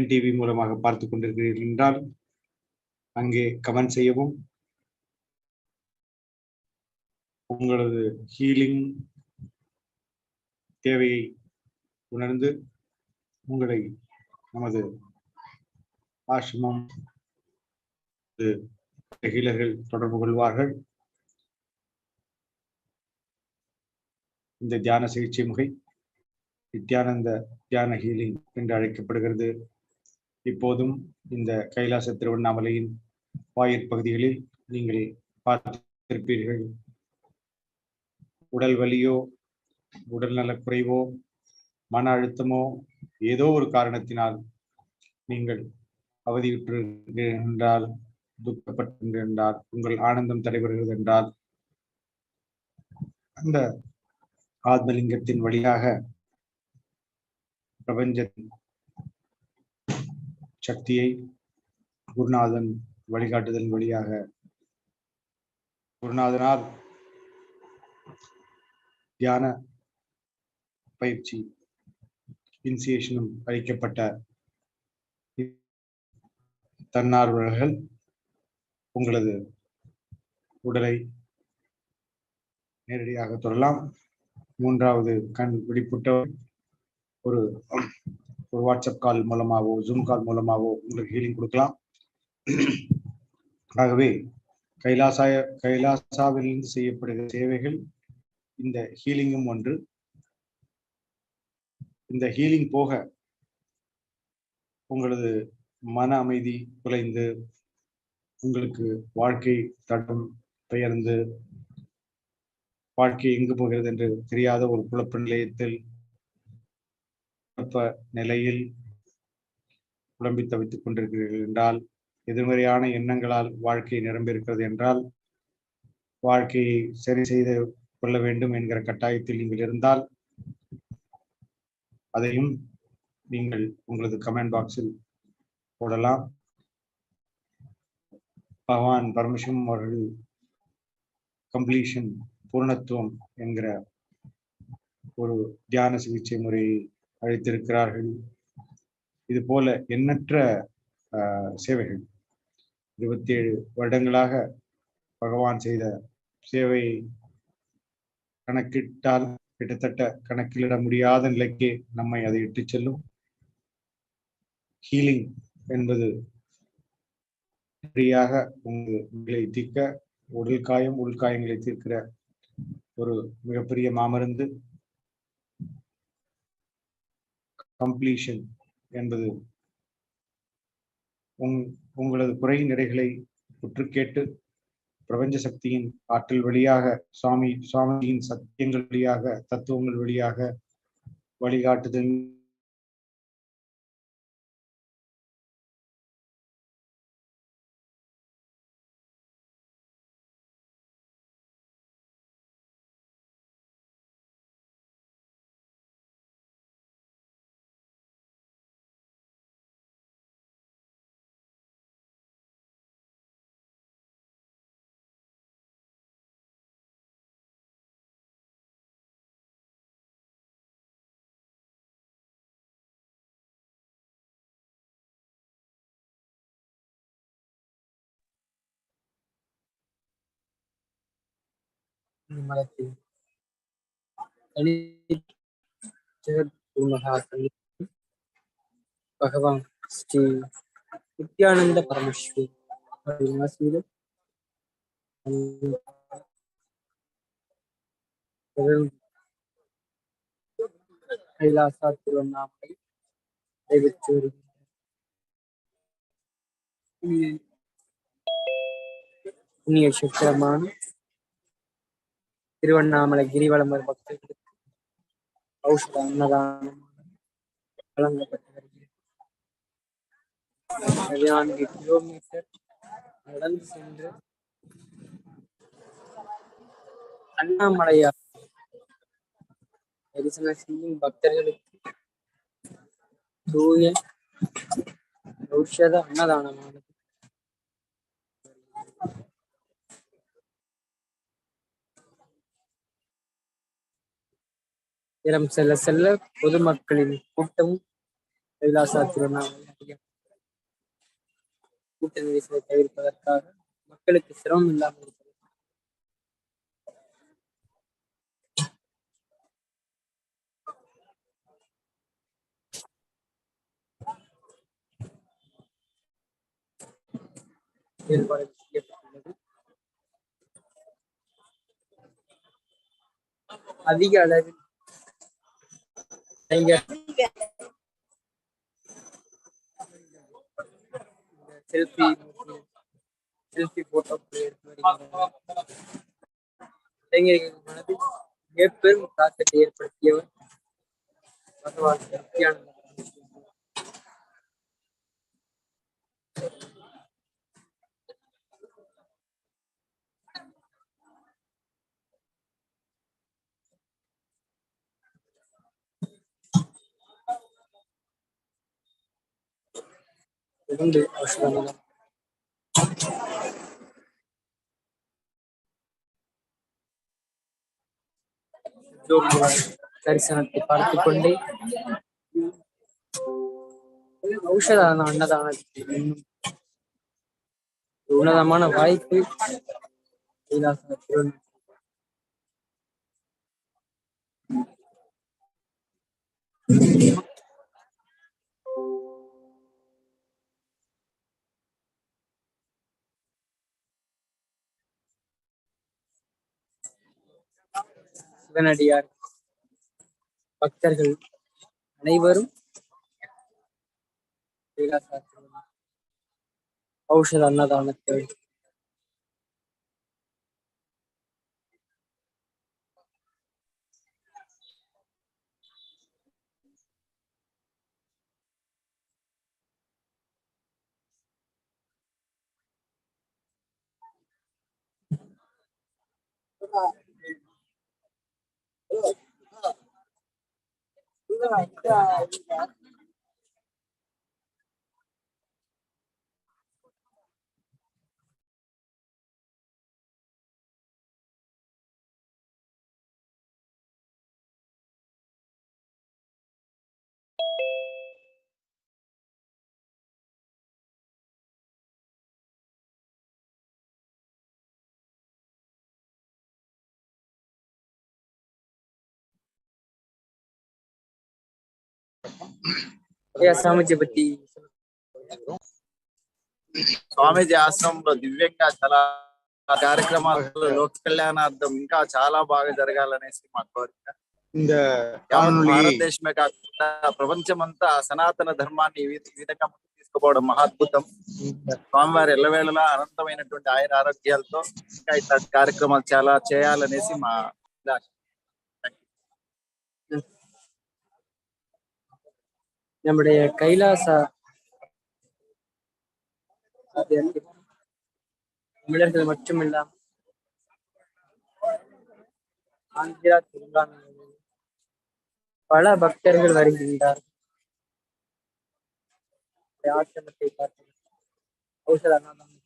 S4: டிவி மூலமாக பார்த்து கொண்டிருக்கிறீர்கள் என்றால் அங்கே கமெண்ட் செய்யவும், உங்களது ஹீலிங் தேவையை உணர்ந்து உங்களை நமது ஆசிரமம் ஹீலர்கள் தொடர்பு கொள்வார்கள். இந்த தியான சிகிச்சை முறை நித்யானந்த தியான ஹீலிங் என்று அழைக்கப்படுகிறது. இப்போதும் இந்த கைலாச திருவண்ணாமலையின் வாயிற் பகுதிகளில் நீங்கள் பார்த்திருப்பீர்கள். உடல் வலியோ, உடல்நலக் குறைவோ, மன அழுத்தமோ, ஏதோ ஒரு காரணத்தினால் நீங்கள் அவதியுற்றிருக்கிறீர்கள் என்றால், துக்கப்பட்டிருக்கிறீர்கள் என்றால், உங்கள் ஆனந்தம் தடைபடுகிறது என்றால், அந்த ஆத்மலிங்கத்தின் வழியாக பிரபஞ்ச சக்தியை குருநாதன் வழிகாட்டுதல் வழியாக குருநாதனால் தியான பயிற்சி இனிஷியேஷனும் அளிக்கப்பட்ட தன்னார்வலர்கள் உங்களது உடலை நேரடியாக தொடலாம். மூன்றாவது கண் விழிப்புற்றவர் ஒரு வாட்ஸ்அப் கால் மூலமாகவோ, ஜூம் கால் மூலமாகவோ உங்களுக்கு ஹீலிங் கொடுக்கலாம். ஆகவே கைலாசாவிலிருந்து செய்யப்படுகிற சேவைகள் இந்த ஹீலிங்கும் ஒன்று. இந்த ஹீலிங் போக உங்களது மன அமைதி குலைந்து, உங்களுக்கு வாழ்க்கை தடம் பெயர்ந்து, வாழ்க்கை எங்கு போகிறது என்று தெரியாத ஒரு குழப்ப நிலையத்தில் நிலையில் குழம்பி தவித்துக் கொண்டிருக்கிறீர்கள் என்றால், எதிர்மறையான எண்ணங்களால் வாழ்க்கை நிரம்பியிருக்கிறது என்றால், வாழ்க்கையை சரி செய்து கொள்ள வேண்டும் என்கிற கட்டாயத்தில் நீங்கள் இருந்தால், அதையும் நீங்கள் உங்களது கமெண்ட் பாக்ஸில் போடலாம். பகவான் பரமசிவம் அவர்கள் கம்ப்ளீஷன், பூர்ணத்துவம் என்கிற ஒரு தியான சிகிச்சை முறையை அழைத்திருக்கிறார்கள். இது போல எண்ணற்ற சேவைகள் 27 வருடங்களாக பகவான் செய்த சேவையை கணக்கிட்டால் கிட்டத்தட்ட கணக்கிலிட முடியாத நிலைக்கு நம்மை அதை இட்டுச் செல்லும். ஹீலிங் என்பது சரியாக உங்களை தீர்க்க, உடல் காயம் உள்காயங்களை தீர்க்கிற ஒரு மிகப்பெரிய மாமருந்து. கம்ப்ளீஷன் என்பது உங்களது குறை நிறைகளை உற்று கேட்டு பிரபஞ்ச சக்தியின் ஆற்றல் வழியாக, சுவாமியின் சத்தியங்கள் வழியாக, தத்துவங்கள் வழியாக வழிகாட்டுதல்
S2: மதத்தில் பகவான் ஸ்ரீ நித்யானந்த பரமசிவம் கைலாசா திருவண்ணாமலை நடைபெற்று புண்ணிய சித்திரமான திருவண்ணாமலை கிரிவலம் பக்தர்களுக்கு ஔஷத அன்னதானம் வழங்கப்பட்டு வருகிறது. 14 கிலோமீட்டர் நடந்து சென்று அண்ணாமலையார் தரிசனம் செய்யும் பக்தர்களுக்கு தூய ஔஷத அன்னதானமானது நேரம் செல்ல செல்ல பொதுமக்களின் கூட்டமும் கைலாசா திருவண்ணாமலை கூட்ட நெரிசலை தவிர்ப்பதற்காக மக்களுக்கு சிரமம் இல்லாமல் இருக்கிறது. ஏற்பாடு செய்யப்பட்டுள்ளது. அதிக அளவில் செல்ஃபி போட்டோக்கள் எடுத்து வருகின்றனர். இளைஞர்கள் மனதில் மிகப்பெரும் தாக்கத்தை ஏற்படுத்தியவர் பகவான் நித்யானந்த. தரிசனத்தை பார்த்துக் கொண்டே ஔஷதான அன்னதானத்துக்கு இன்னும் உன்னதமான வாய்ப்பு கைலாசத்தில் சிவனடியார் பக்தர்கள் அனைவரும் கைலாசத்தில் ஔஷத அன்னதானத்தில் స్వామీజీ బట్టి
S16: స్వామీజీ ఆశ్రమంలో దివ్యంగా చాలా కార్యక్రమాలు లోక కళ్యాణార్థం ఇంకా చాలా బాగా జరగాలనేసి మా కోరిక.
S20: இந்த
S16: భారతదేశమే కాకుండా ప్రపంచమంతా సనాతన ధర్మాన్ని ఈ విధంగా ముందుకు తీసుకుపోవడం మహాద్భుతం. స్వామివారి ఎల్లవేళలా అనంతమైనటువంటి ఆయుర ఆరోగ్యాలతో ఇంకా ఇట్లాంటి కార్యక్రమాలు చాలా చేయాలనేసి మా ఆశ.
S2: நம்முடைய கைலாச தமிழர்கள் மட்டுமில்லாமல் ஆந்திரா தெலுங்கானாவில் பல பக்தர்கள் வருகின்றார். ஆசிரமத்தை பார்த்து ஔஷத அன்னதானம்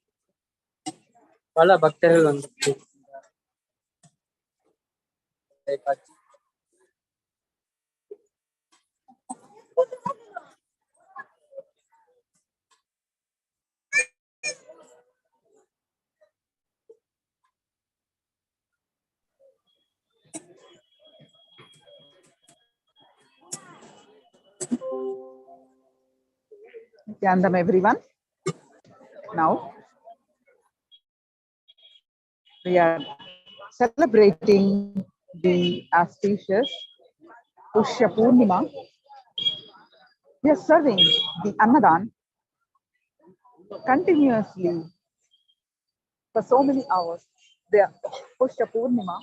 S2: பல பக்தர்கள் வந்து காட்சி
S21: Nityanandam everyone. Now we are celebrating the auspicious Pushya Purnima. We are serving the Annadhan continuously for so many hours. The Pushya Purnima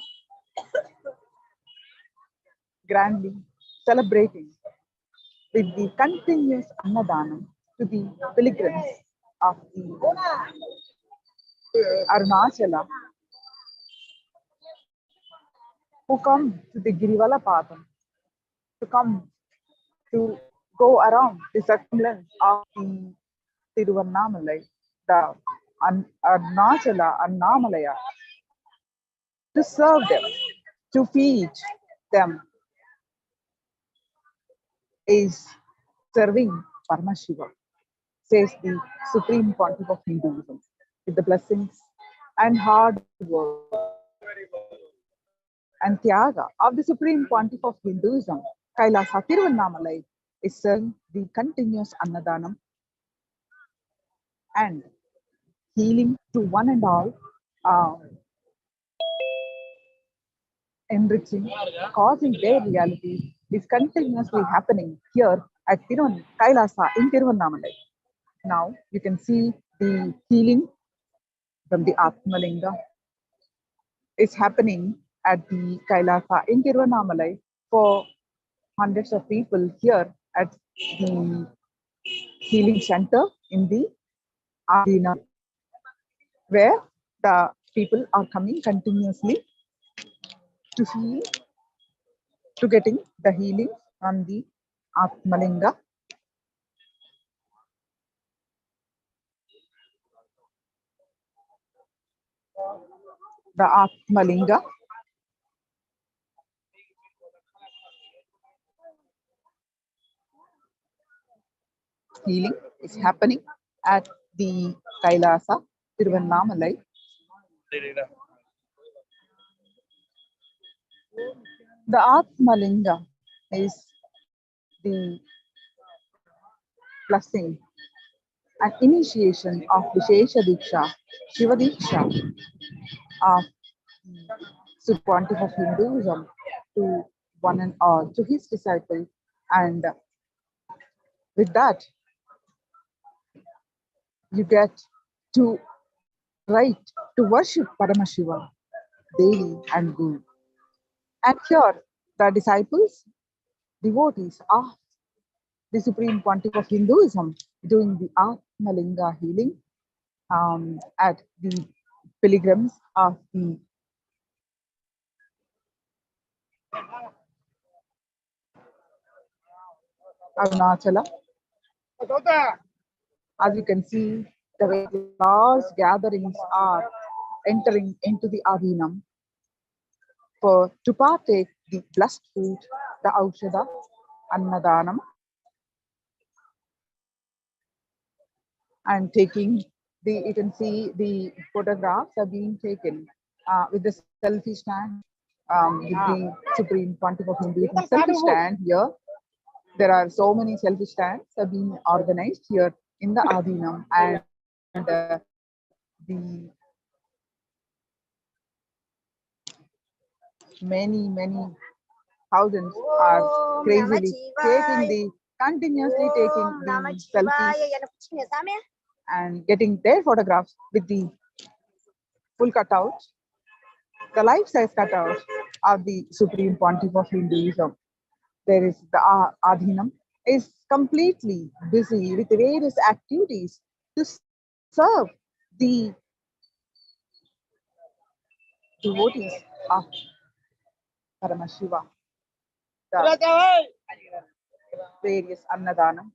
S21: grandly celebrating with the continuous Annadhanam to the pilgrims of the Arunachala who come to the Girivala Patham, to come to go around the circumference of the Tiruvannamalai, the Arunachala Annamalaya, to serve them, to feed them, is serving Paramashivam. says the Supreme Pontiff of Hinduism, with the blessings and hard work and Tyaga of the Supreme Pontiff of Hinduism, Kailasa Tiruvannamalai is serving the continuous Annadhanam and healing to one and all, enriching, causing their reality is continuously happening here at Kailasa in Tiruvannamalai. Now you can see the healing from the Atmalinga is happening at the Kailasa in Tiruvannamalai for hundreds of people here at the healing center in the Adina, where the people are coming continuously to heal, to getting the healing from the Atmalinga. The Atmalinga healing is happening at the Kailasa Tiruvannamalai. The Atmalinga is the blessing and initiation of Vishesha Diksha, Shiva Diksha of Supreme Pontiff of Hinduism to one and all, to his disciples, and with that you get to right to worship Paramashivam daily and Guru. And here the disciples, devotees of the Supreme Pontiff of Hinduism doing the Atmalinga healing at the pilgrims of the Arunachala. As you can see, the way large gatherings are entering into the Adinam to partake the blessed food, the AUSHADA, ANNADHAANam, and taking you can see the photographs are being taken with the selfie stand with the Supreme Pontiff of Hinduism selfie stand here. There are so many selfie stands are being organized here in the Adinam, and the many thousands are crazily continuously taking the selfies and getting their photographs with the full cutout, the life-size cutout of the Supreme Pontiff of Hinduism. There is the Adhinam is completely busy with various activities to serve the devotees of Paramashiva. The various Annadhanam,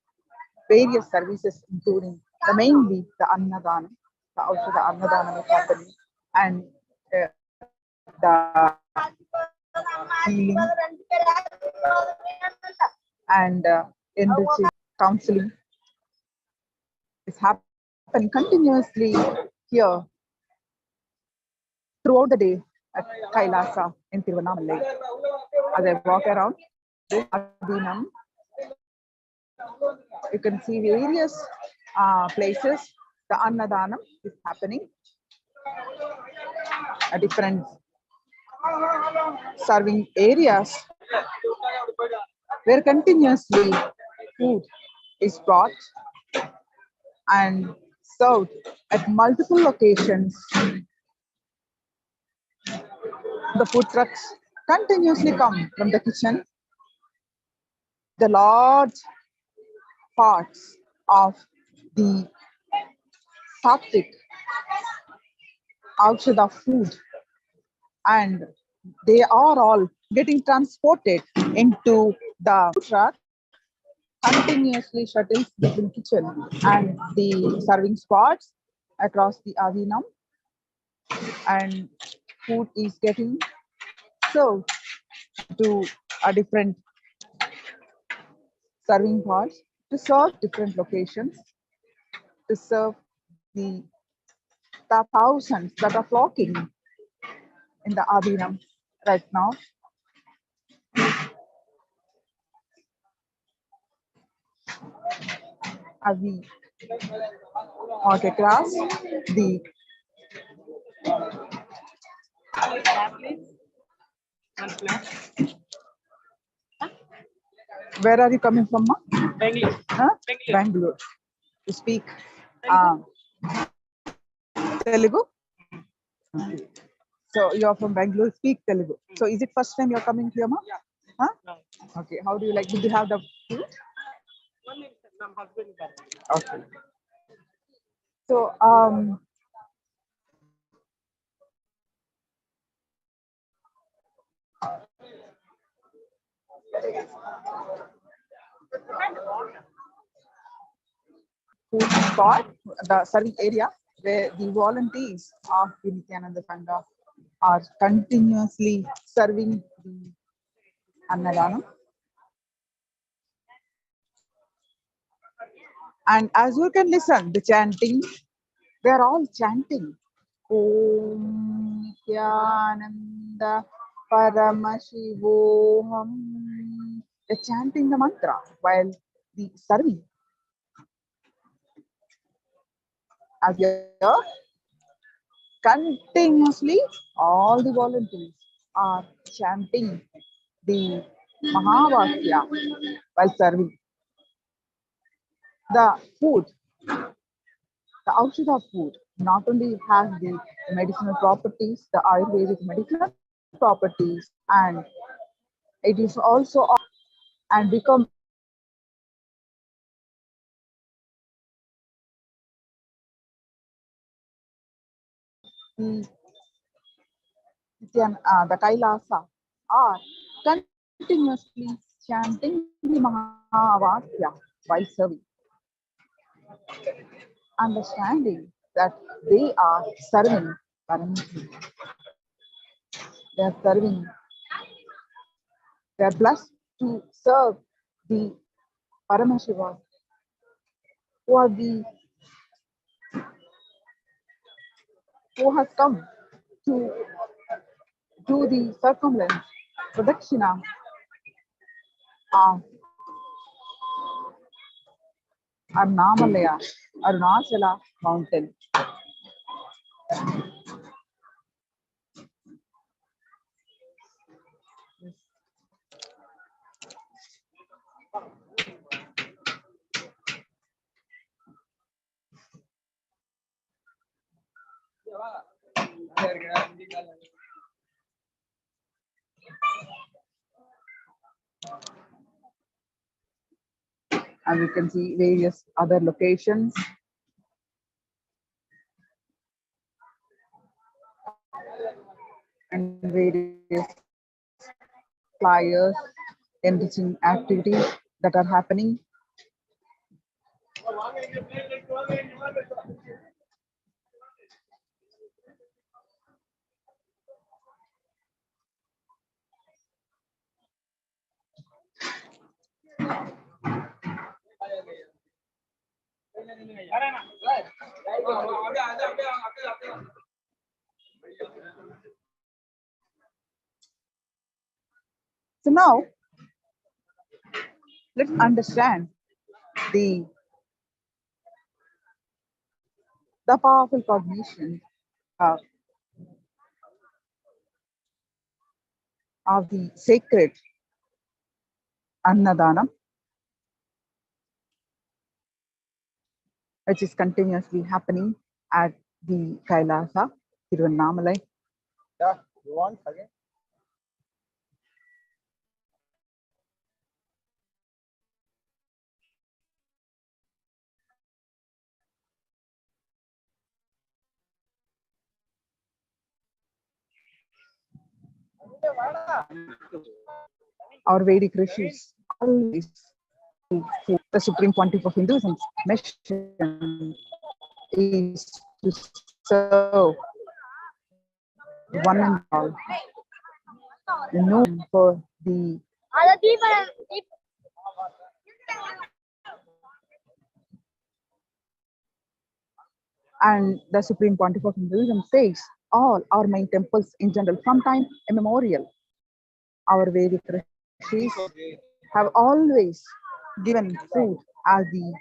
S21: various services including mainly the Annadhanam, also the Annadhanam is happening, and the healing and enriching counseling is happening continuously here throughout the day at Kailasa in Tiruvannamalai. As I walk around this Adinam, you can see various places the Annadhanam is happening at different serving areas where continuously food is brought and served at multiple locations. The food trucks continuously come from the kitchen. The large parts of the sattvic AUSHADA food, and they are all getting transported into the food truck, continuously shuttles between kitchen and the serving spots across the Adinam, and food is getting served to a different serving pots to serve different locations. to serve the thousands that are flocking in the Adinam right now. As we walk across the where are you coming from, ma?
S11: Bangalore.
S21: Huh? Bangalore. You speak Telugu? Okay. So you are from Bangalore, speak Telugu. So is it first time you are coming here, ma?
S11: Yeah.
S21: Huh?
S11: No.
S21: Okay. How do you like? Did you have the food?
S11: Only my husband got it.
S21: Okay. So food spot, the serving area where the volunteers of the Nithyananda Sangha are continuously serving the Annadhanam. And as you can listen, the chanting, they are all chanting. Om Nithyananda Paramashivam. They're chanting the mantra while the serving. As here, continuously, all the volunteers are chanting the Mahavakya while serving. The food, the AUSHADA food, not only has the medicinal properties, the Ayurvedic medicinal properties, and it is also and become the Kailasa are continuously chanting the Mahavakya while serving, understanding that they are serving Paramashivam. They are serving, they are blessed to serve the Paramashivam, who has come to do the circumference pradakshina of Annamalaya, Arunachala mountain. And you can see various other locations. And various flyers, enriching activities that are happening. So now, let's understand the powerful cognition of the sacred Annadhanam, which is continuously happening at the Kailasa, Tiruvannamalai.
S16: Yeah, you want again?
S21: Our Vedic rishis always, the Supreme Pontiff of Hinduism's mission is to serve one and all, known for the And the Supreme Pontiff of Hinduism says all our main temples in general, from time immemorial, our Vedic rishis have always given food as the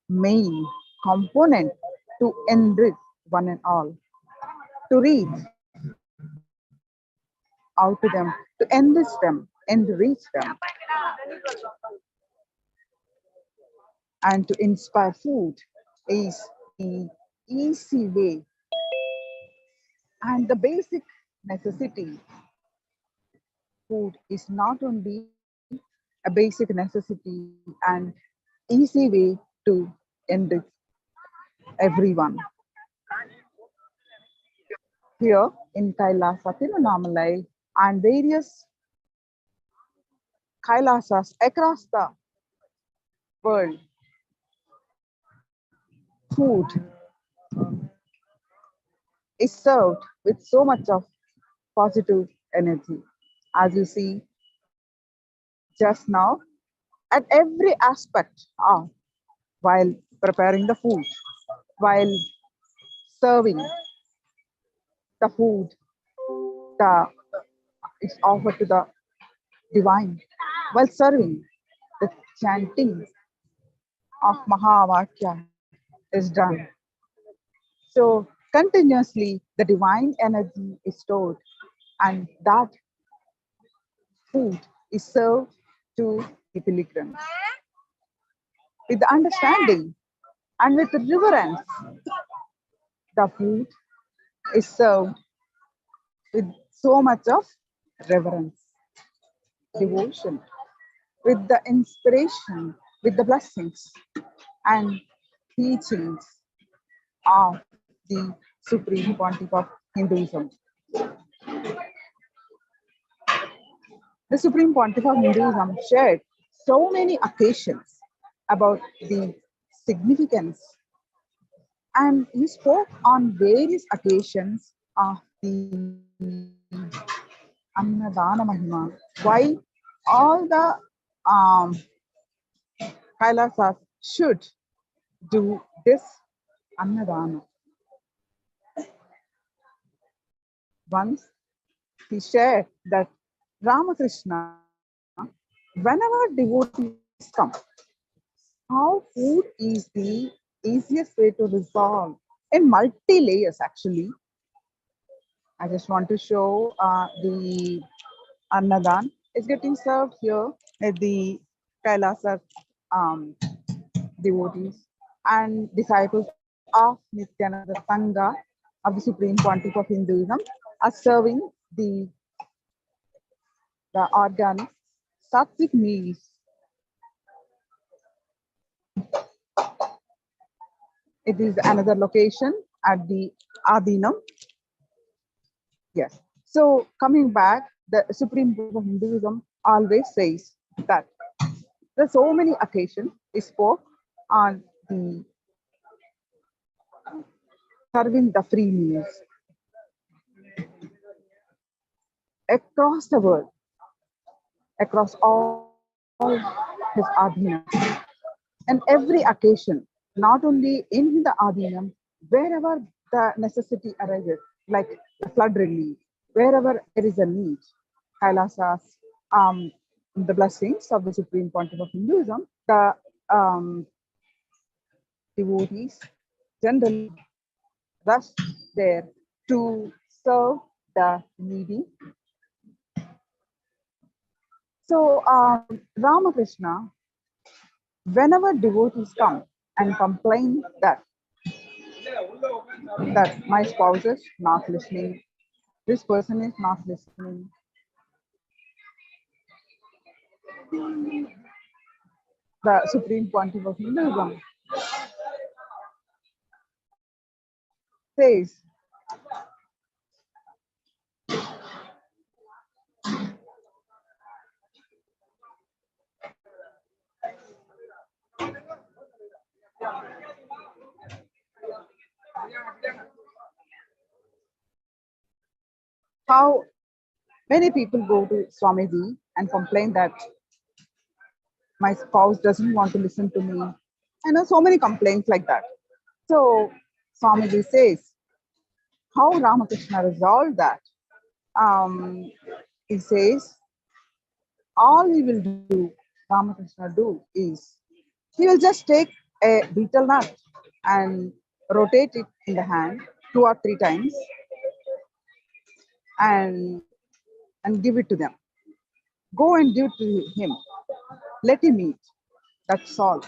S21: main component to enrich one and all, to reach out to them, to enrich them, and to inspire. Food is the easy way and the basic necessity. Food is not only a basic necessity and easy way to enrich everyone. Here in Kailasa, Tiruvannamalai, and various Kailasas across the world, food is served with so much of positive energy. As you see just now, at every aspect, while preparing the food, while serving the food, it's offered to the divine, while serving, the chanting of Mahavakya is done. So continuously the divine energy is stored, and that food is served to the pilgrims with the understanding and with reverence. The food is served with so much of reverence, devotion, with the inspiration, with the blessings and teachings of the Supreme Pontiff of Hinduism. The Supreme Pontiff of Hinduism shared so many occasions about the significance, and he spoke on various occasions of the Annadhaana Mahima. Why all the Kailasas should do this Annadhaana. Once he shared that Ramakrishna, whenever devotees come, how food is the easiest way to resolve in multi-layers actually. I just want to show the Annadhan is getting served here at the Kailasa devotees and disciples of Nityananda Sangha of the Supreme Pontiff of Hinduism are serving the organic sattvic meals. It is another location at the Adinam. Yes. So coming back, the Supreme Pontiff of Hinduism always says that there are so many occasions he spoke on the serving the free meals across the world, across all his Adhinams. And every occasion, not only in the Adhinam, wherever the necessity arises, like the flood relief, wherever there is a need, Kailasas, the blessings of the Supreme Pontiff of Hinduism, the devotees generally rush there to serve the needy. So Ramakrishna, whenever devotees come and complain that my spouse is not listening, this person is not listening, the Supreme Pontiff of Hinduism says, how many people go to Swamiji and complain that my spouse doesn't want to listen to me. I know so many complaints like that. So Swamiji says how Ramakrishna resolved that. He says, all he will do, Ramakrishna do, is he will just take a betel nut and rotate it in the hand 2 or 3 times and give it to them. Go and give it to him. Let him eat. That's all.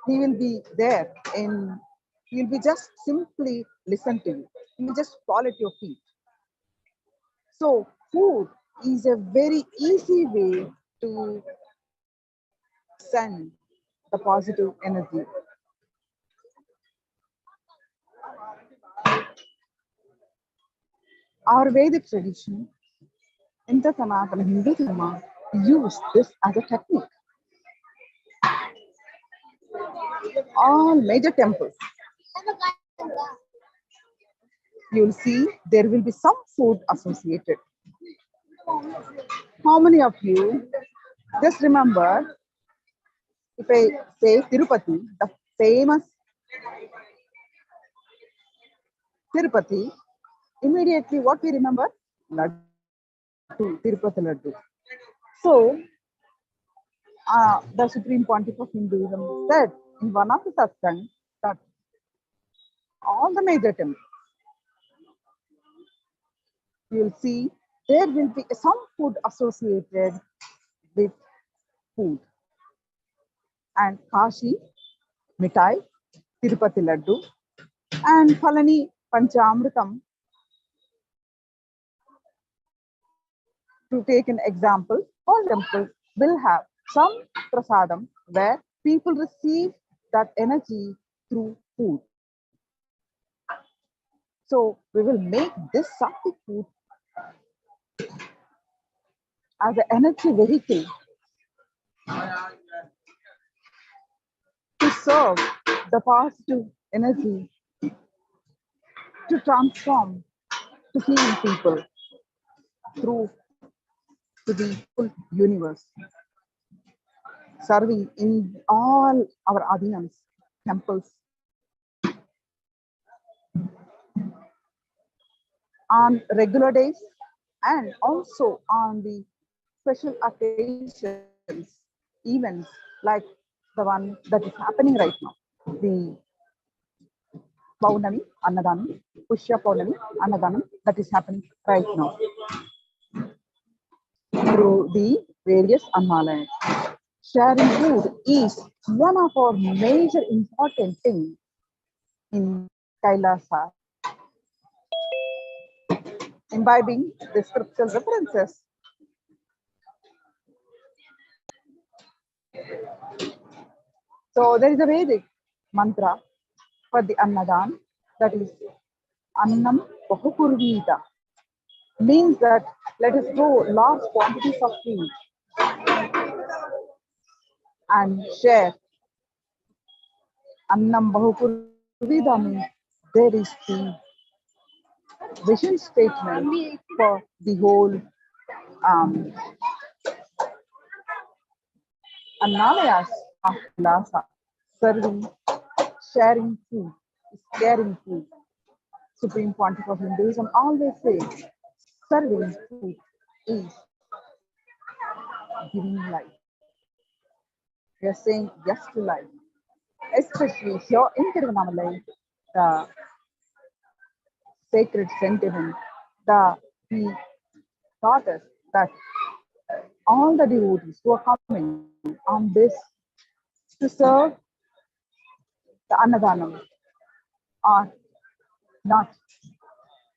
S21: He will be there and he will be just simply listen to you. He will just fall at your feet. So food is a very easy way to send the positive energy. Our Vedic tradition in the Sanatana Hindu Dharma use this as a technique. All major temples, you will see there will be some food associated. How many of you just remember, if I say Tirupati, the famous Tirupati, immediately what we remember? Laddu, Tirupati Laddu. So, the Supreme Pontiff of Hinduism said in one of the satsang that all the major temples, you will see there will be some food associated with food. And Kashi, Mithai, Tirupati Laddu, and Phalani Panchamritam. To take an example, all temples will have some prasadam where people receive that energy through food. So we will make this sattvic food as an energy vehicle to serve the positive energy to transform, to heal people through to the full universe, serving in all our adhinams, temples. On regular days and also on the special occasions, events like the one that is happening right now, the Paunami, Annadhanam, Pushya Paunami, Annadhanam that is happening right now through the various Annalayas. Sharing food is one of our major important things in Kailasa. Imbibing the scriptural references, so there is a Vedic mantra for the Annadhan, that is Annam Bahukurvita, means that let us grow large quantities of food and share. Annam Bahukurvita means there is the vision statement for the whole Annalayas of Kailasa, serving, sharing food, caring food. Supreme Pontiff of Hinduism always says, serving food is giving life. We are saying yes to life. Especially here in Tiruvannamalai, the sacred sentiment, he taught us that all the devotees who are coming on this to serve the Annadhanam are not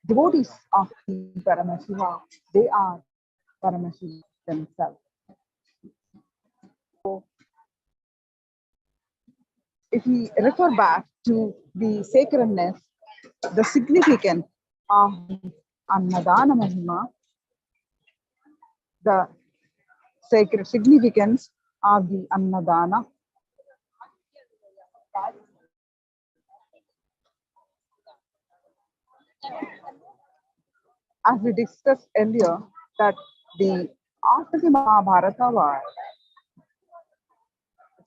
S21: devotees of the Paramashiva, they are Paramashiva themselves. So, if we refer back to the sacredness, the significance of Annadhana Mahima, the sacred significance of the Annadhana, as we discussed earlier, that after the Mahabharata war,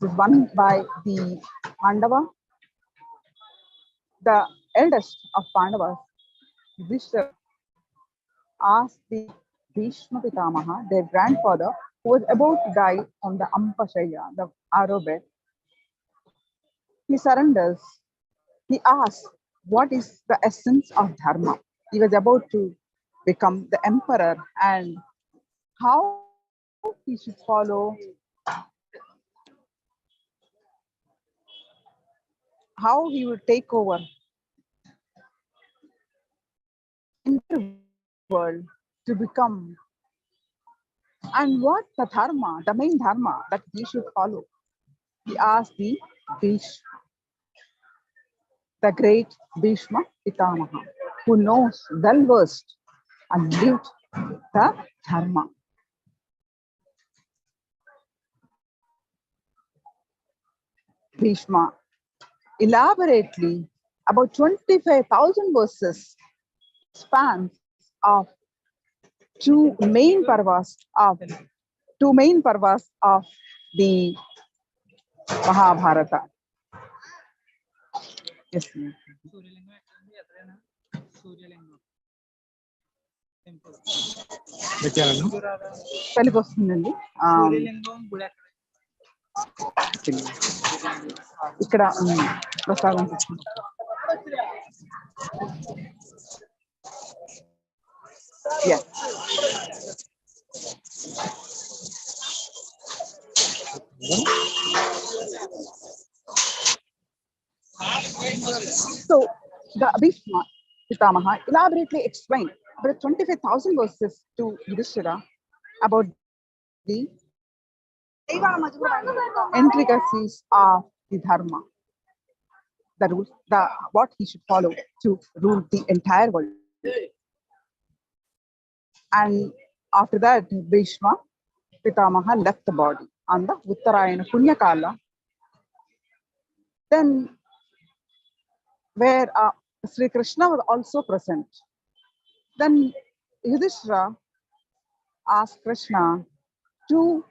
S21: it is won by the Pandava, the eldest of Pandavas, Yudhishthira, asked the Bhishma Pitamaha, their grandfather, who was about to die on the Ampashaya, the arrow bed. He surrenders. He asks, what is the essence of Dharma? He was about to become the emperor, and how he should follow, how he would take over in the world to become, and what the dharma, the main dharma that he should follow. He asked the Bhishma, the great Bhishma Pitamaha, who knows, well versed and lived the dharma. Bhishma elaborately, about 25,000 verses, spans of two main parvas of the Mahabharata. Yes, ma'am. Telugu వస్తుందండి. ఇక్కడ ప్రసాదం. Yes. So the Bhishma Pitamaha elaborately explained about 25,000 verses to Yudhishthira about the intricacies of the dharma, the rules, what he should follow to rule the entire world. And after that, Bhishma Pitamaha left the body on the Uttarayana Punya Kala. Then, where Sri Krishna was also present, then Yudhishthira asked Krishna to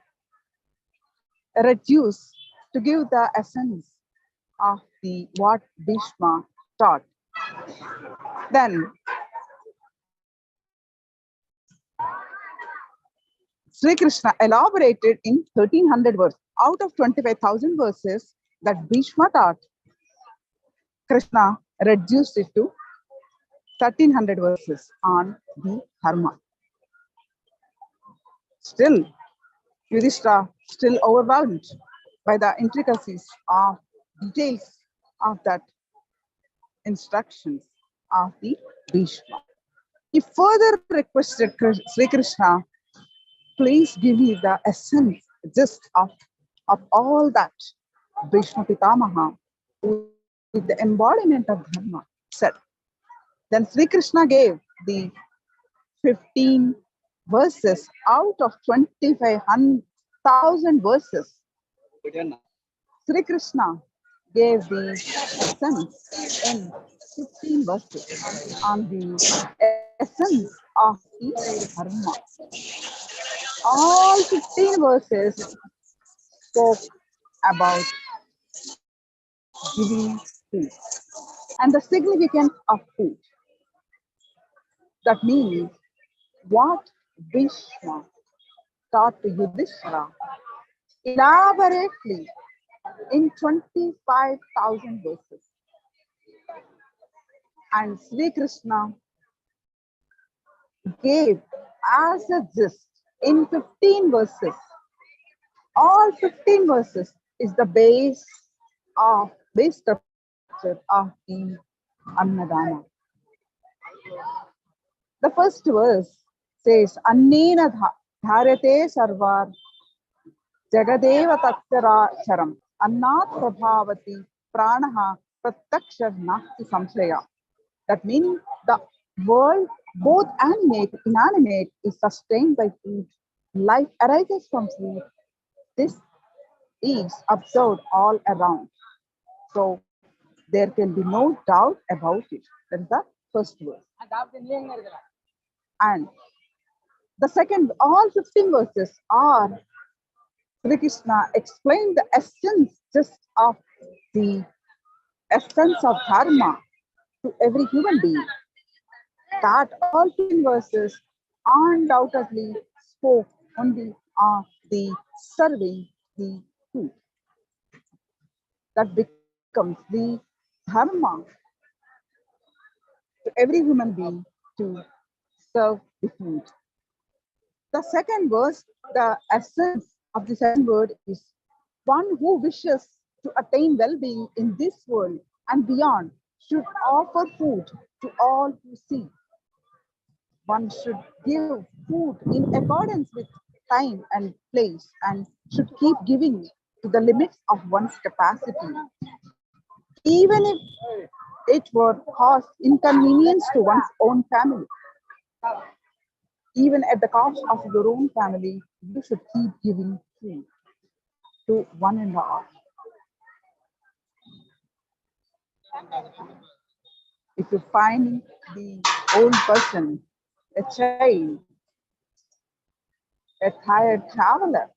S21: reduce, to give the essence of the what Bhishma taught. Then Sri Krishna elaborated in 1300 verses. Out of 25,000 verses that Bhishma taught, Krishna reduced it to 1300 verses on the dharma. Still, Yudhishthira still overwhelmed by the intricacies of details of that instructions of the Bhishma. He further requested Sri Krishna, please give me the essence, gist of all that Bhishma Pitamaha, with the embodiment of dharma, said. Then Sri Krishna gave the 15 verses out of 25,000 verses. Sri Krishna gave the essence in 15 verses on the essence of the dharma. All 15 verses spoke about giving food and the significance of food. That means what Bhishma taught to Yudhishthira elaborately in 25,000 verses. And Sri Krishna gave as a gist in 15 verses. All 15 verses is the base structure of the ANNADHAAN. The first verse says, "Annenadhaarate sarvar jagadeva tattara charam annat prabhavati pranaha pratakshar nasti samshaya." That meaning the world, both inanimate, is sustained by food. Life arises from food. This is observed all around. So there can be no doubt about it. That is the first verse. And the second, all 15 verses are Sri Krishna explained the essence just of the essence of dharma, to every human being. That all 15 verses undoubtedly spoke only of the serving the food. That becomes the dharma to every human being to serve the food. The second verse, the essence of the second word is one who wishes to attain well-being in this world and beyond should offer food to all who seek. One should give food in accordance with time and place and should keep giving to the limits of one's capacity. Even if it were cause inconvenience to one's own family. Even at the cost of your own family, you should keep giving food to one and all. If you find the old person, a child, a tired traveler,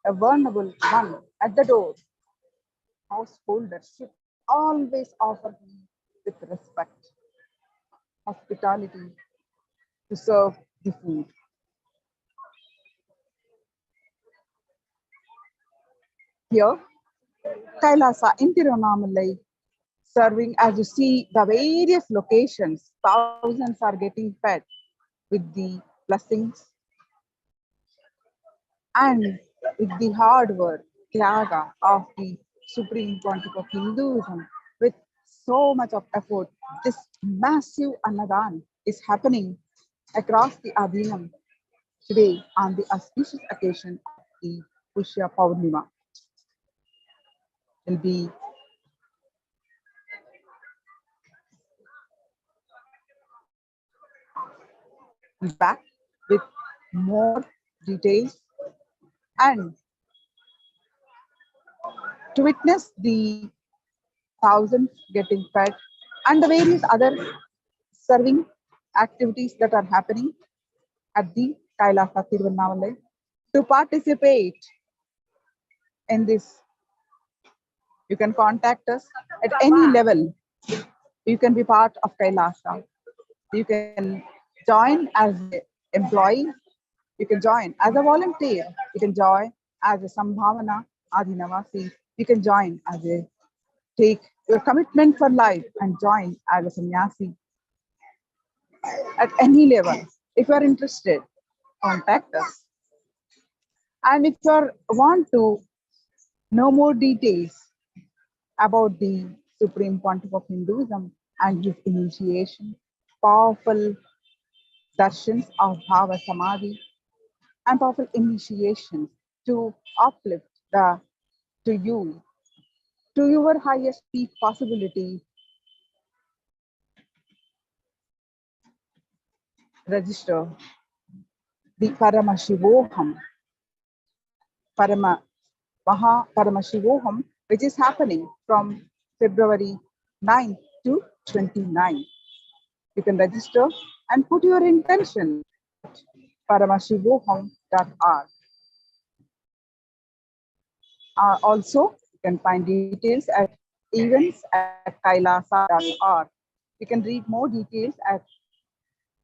S21: a vulnerable one at the door, householders should always offer him with respect, hospitality, to serve the food. Here, Kailasa in Tiruvannamalai, serving as you see the various locations, thousands are getting fed with the blessings and with the hard work, tyaga of the Supreme Pontiff of Hinduism. With so much of effort, this massive ANNADHAAN is happening across the Adinam today on the auspicious occasion of the Pushya Paurnima. Will be back with more details and to witness the thousands getting fed and the various other serving activities that are happening at the Kailasa Tiruvannamalai. To participate in this, you can contact us at any level. You can be part of Kailasa. You can join as an employee. You can join as a volunteer. You can join as a Sambhavana Adinavasi. You can join as a take your commitment for life and join as a sannyasi. At any level, if you are interested, contact us. And if you want to know more details about the Supreme Pontiff of Hinduism and his initiation, powerful darshans of Bhava Samadhi, and powerful initiations to uplift to your highest peak possibility, register the Paramashivoham, Paramashivoham, which is happening from February 9th to 29th. You can register and put your intention at paramashivoham.org. Also, you can find details at events@kailasa.org. You can read more details at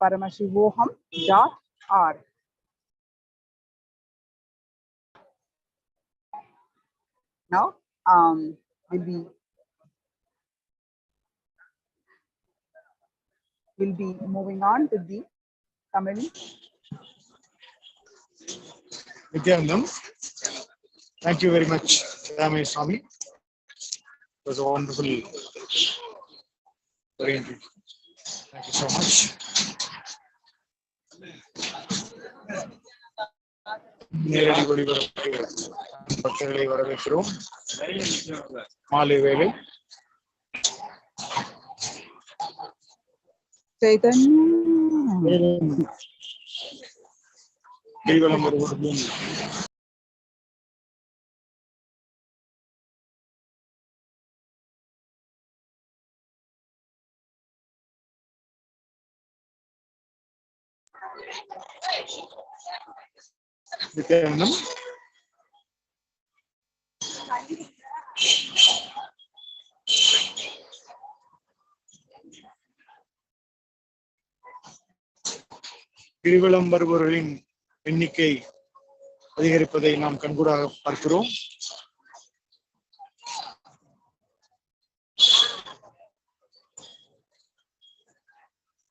S21: paramashivoham.org. Now, we'll be moving on to the Tamil.
S1: Nithyanandam, thank you very much, Rame Swami. It was a wonderful orientation. Thank you so much. நேரடி ஒளிபரப்பு பக்தர்களை வரவேற்கிறோம். மாலை வேளை கிரிவலம் வருவதும் Nithyanandam. கிரிவலம் வருபவர்களின் எண்ணிக்கை அதிகரிப்பதை நாம் கண்கூடாக பார்க்கிறோம்.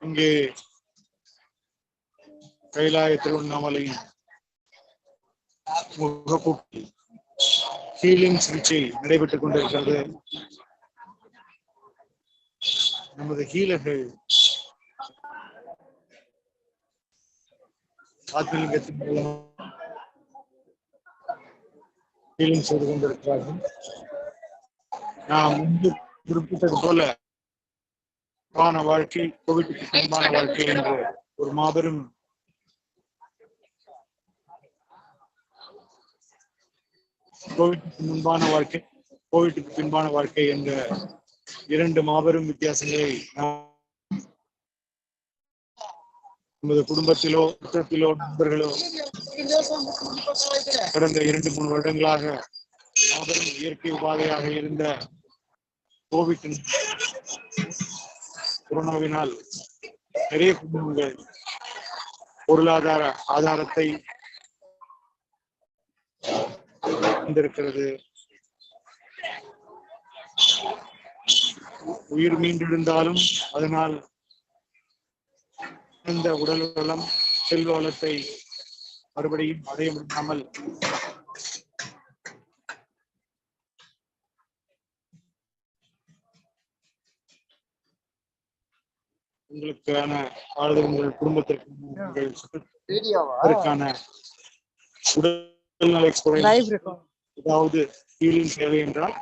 S1: இங்கே கைலாய திருவண்ணாமலையின் முகப்பூட்டி ஹீலிங் சிகிச்சை நடைபெற்றுக் கொண்டிருக்கிறது. நமது ஹீலர்கள் ஆத்மலிங்கத்தின் மூலம் ஹீலிங் செய்து கொண்டிருக்கிறார்கள். நாம் முன்பு குறிப்பிட்டது போல வாழ்க்கை கோவிட்டுக்கு பின்பான வாழ்க்கை என்ற ஒரு மாபெரும் கோவிட்டுக்கு முன்பான வாழ்க்கை, கோவிட்டுக்கு பின்பான வாழ்க்கை என்ற இரண்டு மாபெரும் வித்தியாசங்களை நமது குடும்பத்திலோ குற்றத்திலோ நண்பர்களோ கடந்த 2-3 வருடங்களாக மாபெரும் இயற்கை உபாதையாக இருந்த கோவிட் கொரோனாவினால் நிறைய குடும்பங்கள் பொருளாதார ஆதாரத்தை இருக்கிறது. உயிர் மீண்டிருந்தாலும் அதனால் இந்த உடல் வளம் செல்வ வளத்தை மறுபடியும் அடைய முடியாமல் உங்களுக்கான ஆளுநர் உங்கள் குடும்பத்திற்கான உடல்நலை ஏதாவது ஹீலிங் தேவை என்றால்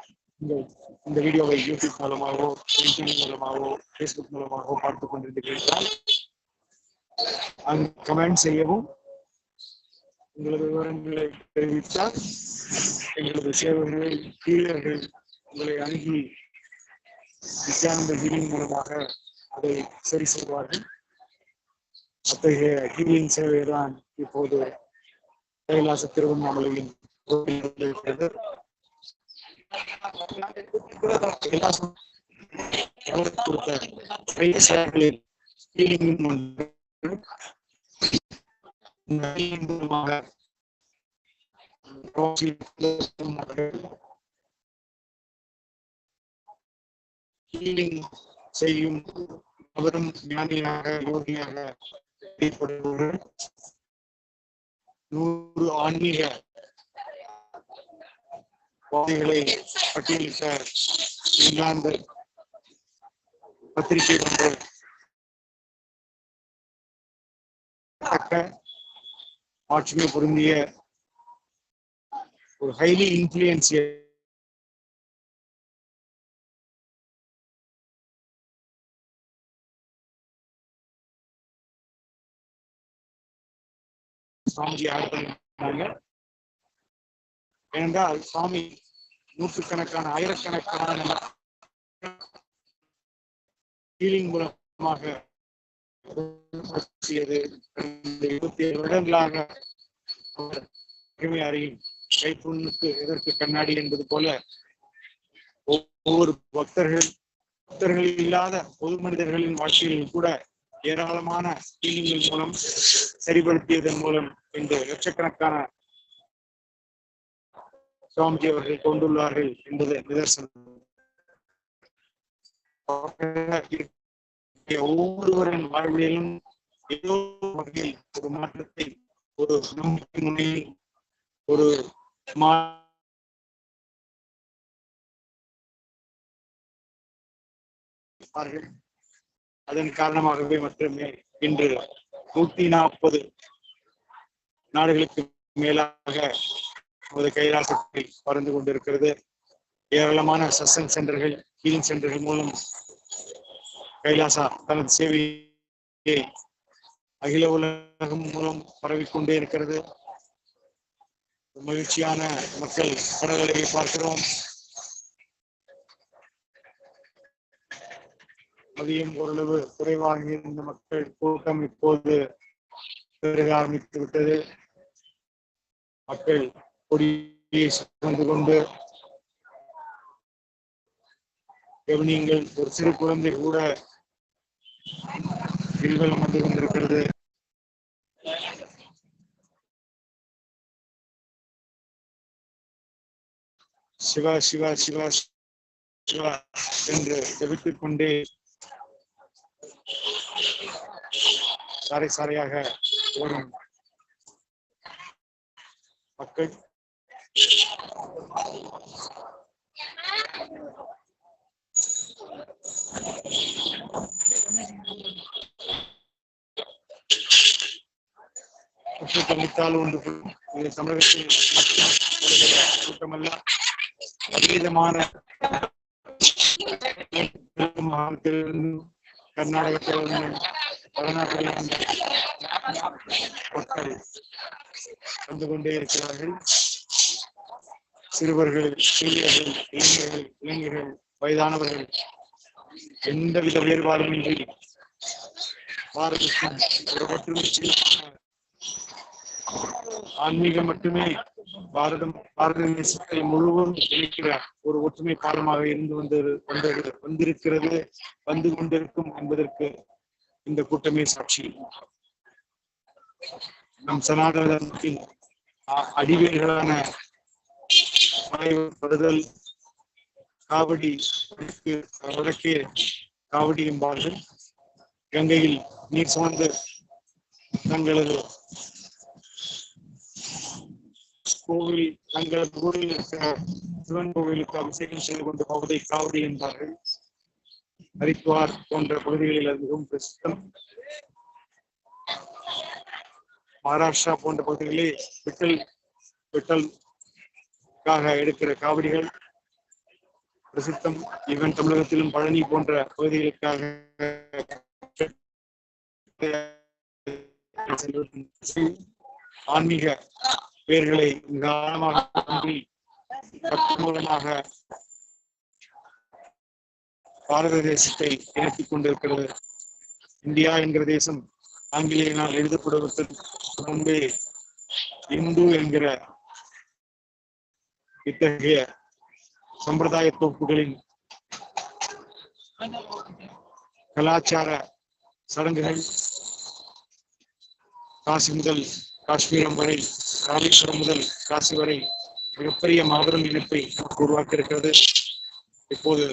S1: இந்த வீடியோவை யூடியூப் மூலமாகவோ இன்டர்நெட் மூலமாகவோ ஃபேஸ்புக் மூலமாகவோ பார்த்துக் கொண்டிருக்கிறீர்கள். அங்கு கமெண்ட் செய்யவும், உங்களது விவரங்களை தெரிவித்தால் எங்களது சேவைகள் ஹீலர்கள் உங்களை அணுகி நித்யானந்த ஹீலிங் மூலமாக அதை சரி செய்வார்கள். அத்தகைய ஹீலிங் சேவை தான் இப்போது கைலாச திருவண்ணாமலையின் இருக்கிறது. கைலாசம் கொடுத்த சேவைகளில் ஹீலிங் மூலமாக ஹீலிங் செய்யும் அவரும் ஞானியாக யோகியாக ஏற்படுபவர்கள் 100 ஆன்மீக வாதிகளை பட்டியலிட்ட இங்கிலாந்து பத்திரிகை ஒன்று ஆட்சிமை பொருந்திய ஒரு ஹைலி இன்ஃப்ளூயன்சியல் சுவாமிஜி ஆட் பண்ணிருக்காங்க. ஏனென்றால் சுவாமி நூற்றுக்கணக்கான ஆயிரக்கணக்கான ஹீலிங் மூலமாக 27 வருடங்களாக அறியும் கைப்புண்ணுக்கு எதற்கு கண்ணாடி என்பது போல ஒவ்வொரு பக்தர்கள் இல்லாத பொது மனிதர்களின் வாழ்க்கையில் கூட ஏராளமான ஹீலிங்கள் மூலம் சரிபடுத்தியதன் மூலம் இந்த லட்சக்கணக்கான சுவாமிஜி அவர்கள் கொண்டுள்ளார்கள் என்பது நிதர்சனம். ஒவ்வொருவரின் வாழ்விலும் ஏதோ வகையில் ஒரு மாற்றத்தை, ஒரு நம்பிக்கை முனையில் ஒரு அதன் காரணமாகவே மட்டுமே இன்று 140 நாடுகளுக்கு மேலாக நமது கைலாசத்தில் பறந்து கொண்டிருக்கிறது. ஏராளமான சத்சங் சென்டர்கள், ஹீலிங் சென்டர்கள் மூலம் கைலாசா தனது சேவையை அகில உலகம் மூலம் பரவிக்கொண்டே இருக்கிறது. மகிழ்ச்சியான மக்கள் படங்களை பார்க்கிறோம். மதியம் ஓரளவு குறைவாக இருந்த மக்கள் கூட்டம் இப்போது பெருக ஆரம்பித்து விட்டது. மக்கள் கொடியை சுமந்து கொண்டு கவனியுங்கள், ஒரு சிறு குழந்தை கூட கிரிவலம் வந்து கொண்டிருக்கிறது. சிவா சிவா சிவா சிவா என்று ஜபித்துக் கொண்டே சாறை சாறையாக ஓடும் மக்கள் கணித்தால் ஒன்று இது தமிழகத்தில் கூட்டமல்ல, அதீதமான கர்நாடகத்திலிருந்து வடநாட்டிலிருந்து மக்கள் வந்து கொண்டே இருக்கிறார்கள். சிறுவர்கள், சீனியர்கள், இளைஞர்கள், வயதானவர்கள் எந்தவித வேறுபாடுமின்றி பாரதத்தின் ஒரு ஒற்றுமை ஆன்மீகம் மட்டுமே பாரத தேசத்தை முழுவதும் இணைக்கிற ஒரு ஒற்றுமை பாலமாக இருந்து வந்திருக்கிறது, வந்து கொண்டிருக்கும் என்பதற்கு இந்த கூட்டமே சாட்சி. நம் சனாதன தர்மத்தின் அடிவேர்களான படுதல், காவடி, வடக்கே காவடி என்பார்கள். கங்கையில் நீர் சுமந்து தங்களது கோவில், தங்களது ஊரில் இருக்கிற சிவன் கோவிலுக்கு அபிஷேகம் செய்து கொண்டு போவதை காவடி என்பார்கள். ஹரித்வார் போன்ற பகுதிகளில் அது மிகவும் பிரசித்தம். மகாராஷ்டிரா போன்ற பகுதிகளிலே விட்டலுக்காக எடுக்கிற காவடிகள் பிரசித்தம். ஈவன் தமிழகத்திலும் பழனி போன்ற பகுதிகளுக்காக ஆன்மீக பெயர்களை மூலமாக பாரத தேசத்தை இணைத்துக் கொண்டிருக்கிறது. இந்தியா என்கிற தேசம் ஆங்கிலேயனால் எழுதப்படுவதற்கு முன்பே இந்து என்கிற இத்தகைய சம்பிரதாய தொகுப்புகளின் கலாச்சார சடங்குகள் காசி முதல் காஷ்மீரம் வரை, ராமேஸ்வரம் முதல் காசி வரை மிகப்பெரிய மாபெரும் இணைப்பை உருவாக்கி இருக்கிறது. இப்போது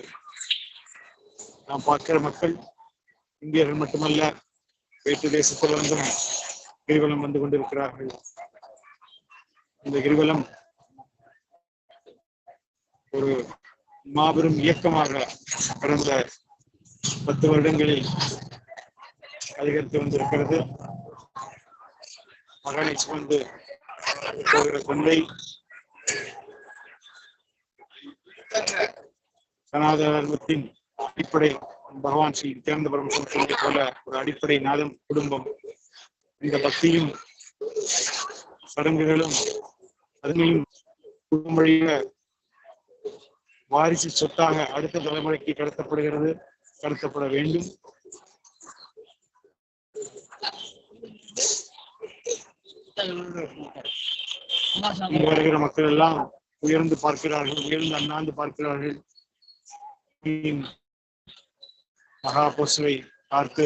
S1: நாம் பார்க்கிற மக்கள் இந்தியர்கள் மட்டுமல்ல, வேற்று தேசத்திலிருந்தும் கிரிவலம் வந்து கொண்டிருக்கிறார்கள். இந்த கிரிவலம் ஒரு மாபெரும் இயக்கமாக கடந்த 10 வருடங்களில் அதிகரித்து வந்திருக்கிறது. மகனை சுமந்து போகிற தந்தை சனாதன தர்மத்தின் அடிப்படை பகவான் ஸ்ரீ நித்யானந்த பரமசிவம் சொல்லிய போல ஒரு அடிப்படை நாதம் குடும்பம். இந்த பக்தியும் சடங்குகளும் அதுமையும் குடும்ப வழியில வாரிசு சொத்தாக அடுத்த தலைமுறைக்கு கடத்தப்படுகிறது, கடத்தப்பட வேண்டும். இங்கு வருகிற மக்கள் எல்லாம் உயர்ந்து பார்க்கிறார்கள், உயர்ந்து அண்ணாந்து பார்க்கிறார்கள். மகா போசுவை பார்த்து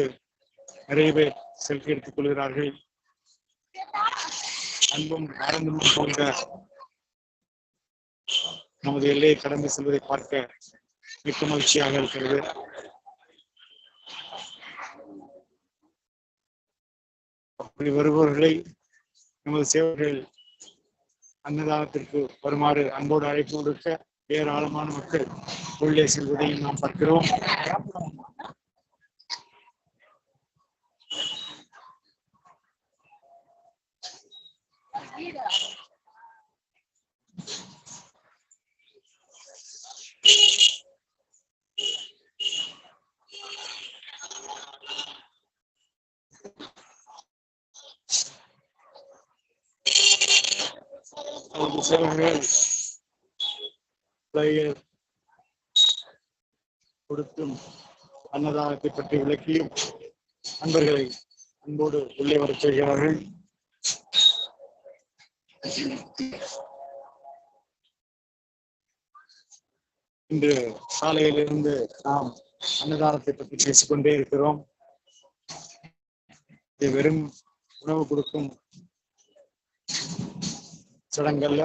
S1: நிறைய பேர் செல்ஃபி எடுத்துக் கொள்கிறார்கள். அன்பும் ஆனந்தமும் போன்ற நமது எல்லையை கடந்து செல்வதை பார்க்க மிக்க மகிழ்ச்சியாக இருக்கிறது. அப்படி வருபவர்களை நமது சேவர்கள் அன்னதானத்திற்கு வருமாறு அன்போடு அழைப்பு கொடுக்க ஏராளமான மக்கள் உள்ளே செல்வதையும் நாம் பார்க்கிறோம். சேவர்கள் கொடுத்தும் அன்னதானத்தை பற்றி விளக்கியும் அன்பர்களை அன்போடு உள்ளே வரச் செய்கிறார்கள். இன்று சாலையிலிருந்து நாம் அன்னதானத்தை பற்றி பேசிக்கொண்டே இருக்கிறோம். இது வெறும் உணவு கொடுக்கும் சடங்கல்ல,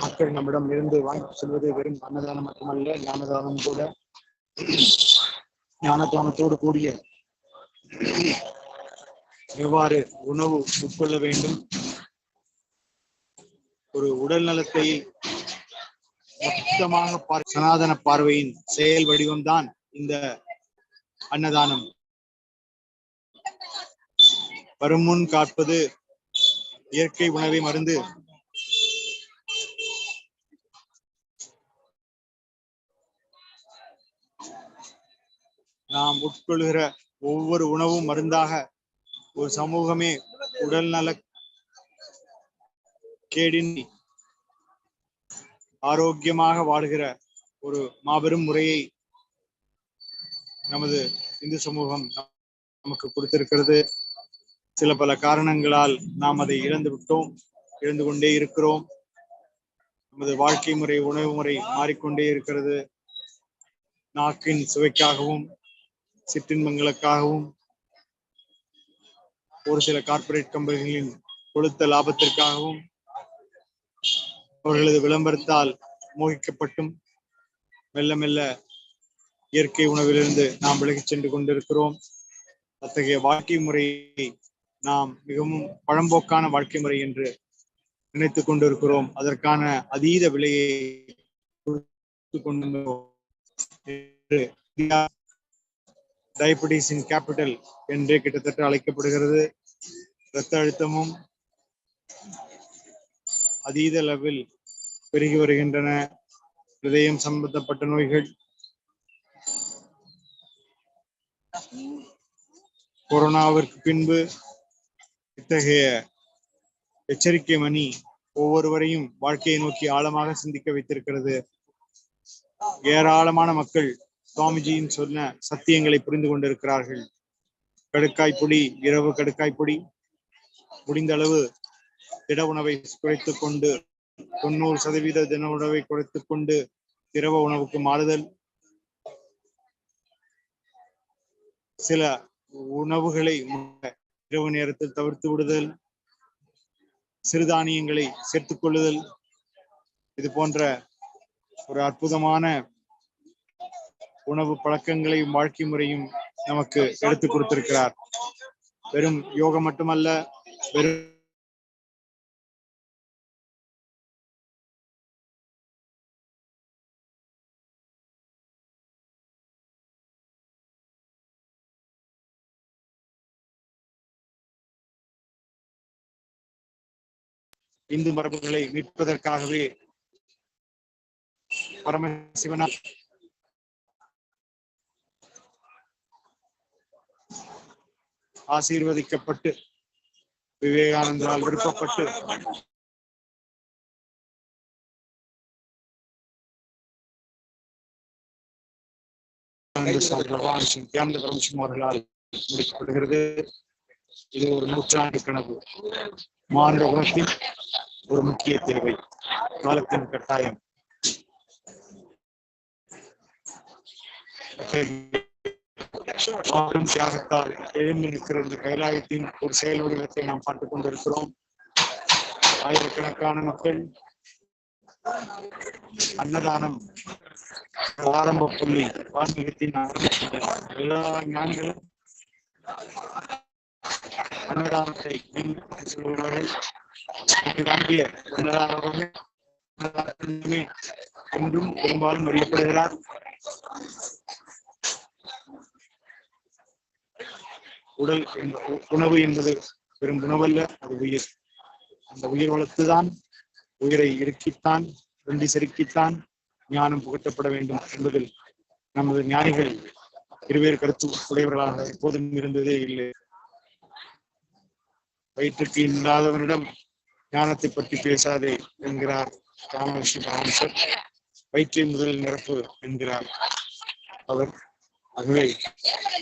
S1: மக்கள் நம்மிடம் இருந்து வாங்கி செல்வது வெறும் அன்னதானம் மட்டுமல்ல, ஞானதானம் கூட. ஞானதானத்தோடு கூடிய எவ்வாறு உணவு உட்கொள்ள வேண்டும், ஒரு உடல் நலத்தை மொத்தமாக சனாதன பார்வையின் செயல் வடிவம்தான் இந்த அன்னதானம். வருமுன் காப்பது இயற்கை உணவை மருந்து. நாம் உட்கொள்கிற ஒவ்வொரு உணவும் மருந்தாக ஒரு சமூகமே உடல் நல கேடின் ஆரோக்கியமாக வாழுகிற ஒரு மாபெரும் முறையை நமது இந்து சமூகம் நமக்கு கொடுத்திருக்கிறது. சில பல காரணங்களால் நாம் அதை இழந்து விட்டோம், இழந்து கொண்டே இருக்கிறோம். நமது வாழ்க்கை முறை, உணவு முறை மாறிக்கொண்டே இருக்கிறது. நாக்கின் சுவைக்காகவும் சிற்றின்பங்களுக்காகவும் ஒரு சில கார்ப்பரேட் கம்பெனிகளின் கொழுத்த லாபத்திற்காகவும் அவர்களது விளம்பரத்தால் மோகிக்கப்பட்டும் மெல்ல மெல்ல இயற்கை உணவிலிருந்து நாம் விலகிச் சென்று கொண்டிருக்கிறோம். அத்தகைய வாழ்க்கை முறையை நாம் மிகவும் பழம்போக்கான வாழ்க்கை முறை என்று நினைத்துக் கொண்டிருக்கிறோம். அதற்கான அதீத விலையை டயபெட்டிஸின் கேபிட்டல் என்றே கிட்டத்தட்ட அழைக்கப்படுகிறது. இரத்த அழுத்தமும் அதீத அளவில் பெருகி வருகின்றன. இதயம் சம்பந்தப்பட்ட நோய்கள், கொரோனாவிற்கு பின்பு இத்தகைய எச்சரிக்கை மணி ஒவ்வொருவரையும் வாழ்க்கையை நோக்கி ஆழமாக சிந்திக்க வைத்திருக்கிறது. ஏராளமான மக்கள் சுவாமிஜியின் சொன்ன சத்தியங்களை புரிந்து கொண்டிருக்கிறார்கள். கடுக்காய் பொடி, இரவு கடுக்காய் பொடி, முடிந்த அளவு திட உணவை குறைத்துக் கொண்டு 90% தின உணவை குறைத்துக் கொண்டு திரவ உணவுக்கு மாறுதல், சில உணவுகளை இரவு நேரத்தில் தவிர்த்து விடுதல், சிறுதானியங்களை சேர்த்துக் கொள்ளுதல், இது போன்ற ஒரு அற்புதமான உணவு பழக்கங்களையும் வாழ்க்கை முறையும் நமக்கு எடுத்துக் கொடுத்திருக்கிறார். வெறும் யோகம் மட்டுமல்ல, வெறும் இந்து மரபுகளை மீட்பதற்காகவே பரமசிவனால் ஆசீர்வதிக்கப்பட்டு விவேகானந்தரால் விருப்பப்பட்டு அவர்களால் முடிக்கப்படுகிறது. இது ஒரு நூற்றாண்டு கனவு, மாநில குணத்தின் ஒரு முக்கிய தேவை, காலத்தின் கட்டாயம். தியாகத்தால் எழுந்து நிற்கிற இந்த கைலாயத்தின் ஒரு செயல் வடிவத்தை நாம் பார்த்துக் கொண்டிருக்கிறோம். ஆயிரக்கணக்கான மக்கள் அன்னதானம் ஆரம்ப புள்ளி, ஆன்மீகத்தின் எல்லா ஞானிகளும் அன்னதானத்தை சொல்கிறார்கள். என்றும் பெரும்பாலும் அறியப்படுகிறார். உடல் உணவு என்பது பெரும் உணவல்ல, அது உயிர். அந்த உயிர் வளர்த்துதான், உயிரை இறுக்கித்தான், வெண்டி செருக்கித்தான் ஞானம் புகட்டப்பட வேண்டும் என்பதில் நமது ஞானிகள் இருவேறு கருத்து உடையவர்களாக எப்போதும் இருந்ததே இல்லை. வயிற்றுக்கு இல்லாதவனிடம் ஞானத்தை பற்றி பேசாதே என்கிறார் ராமகிருஷ்ண. வயிற்றை முதலில் நிரப்பு என்கிறார் அவர். ஆகவே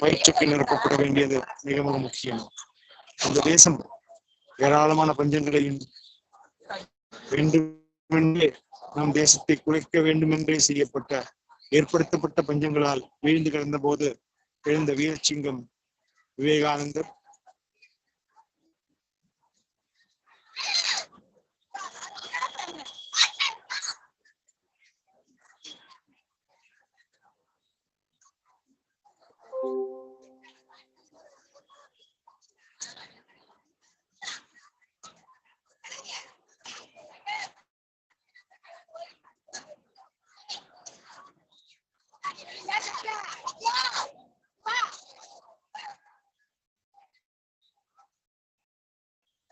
S1: வயிற்றுக்கு நிரப்பப்பட வேண்டியது மிக மிக முக்கியம். அந்த தேசம் ஏராளமான பஞ்சங்களையும் வேண்டுமென்றே நம் தேசத்தை குறைக்க வேண்டுமென்றே ஏற்படுத்தப்பட்ட பஞ்சங்களால் வீழ்ந்து கிடந்த போது எழுந்த வீரசிங்கம் விவேகானந்தர்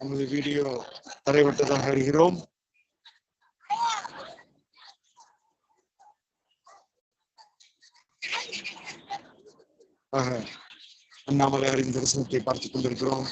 S1: நமது வீடியோ தரைவிட்டதாக அறிகிறோம். அண்ணாமலையாரின் தரிசனத்தை பார்த்துக் கொண்டிருக்கிறோம்.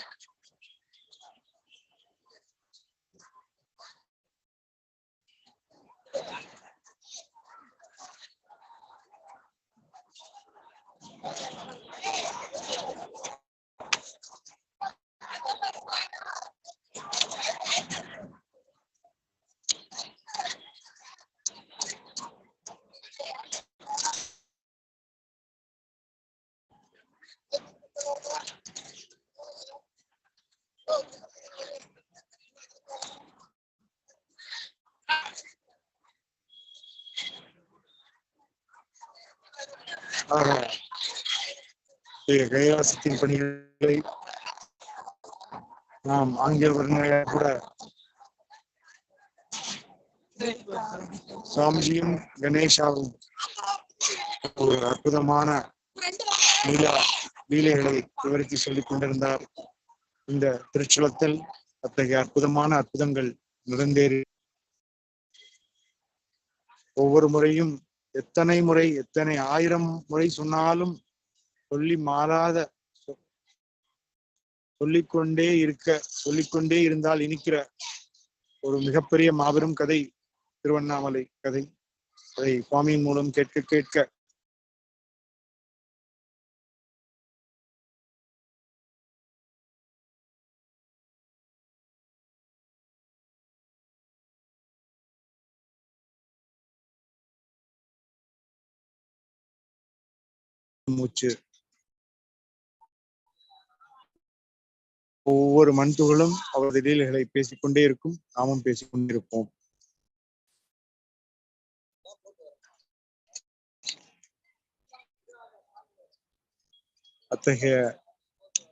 S1: கைலாசத்தின் பணிகளை நாம் ஆங்கில வர்ணனையாக கூட சுவாமிஜியும் கணேஷாவும் ஒரு அற்புதமான லீலைகளை விவரித்து சொல்லிக் கொண்டிருந்தார். இந்த திருச்சலத்தில் அத்தகைய அற்புதமான அற்புதங்கள் நடந்தேறி ஒவ்வொரு முறையும் எத்தனை ஆயிரம் முறை சொன்னாலும் சொல்லி மாறாத, சொல்லிக்கொண்டே இருந்தால் இனிக்கிற ஒரு மிகப்பெரிய மாபெரும் கதை திருவண்ணாமலை கதை. அதை சுவாமியின் மூலம் கேட்க கேட்க மூச்சு ஒவ்வொரு மண்துகளும் அவரது லீலைகளை பேசிக்கொண்டே இருக்கும். நாமும் பேசிக்கொண்டிருப்போம். அத்தகைய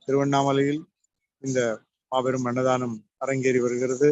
S1: திருவண்ணாமலையில் இந்த மாபெரும் அன்னதானம் அரங்கேறி வருகிறது.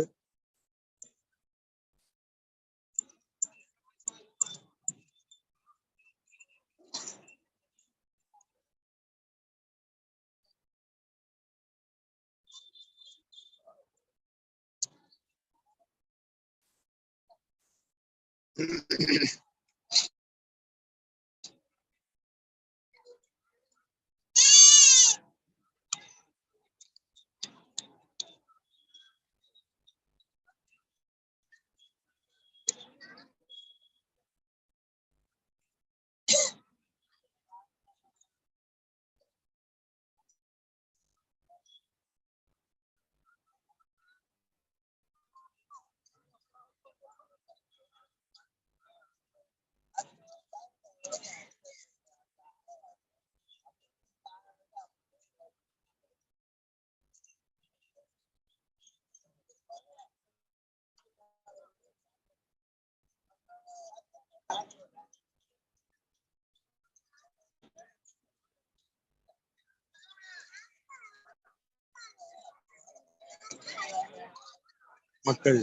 S1: மக்கள்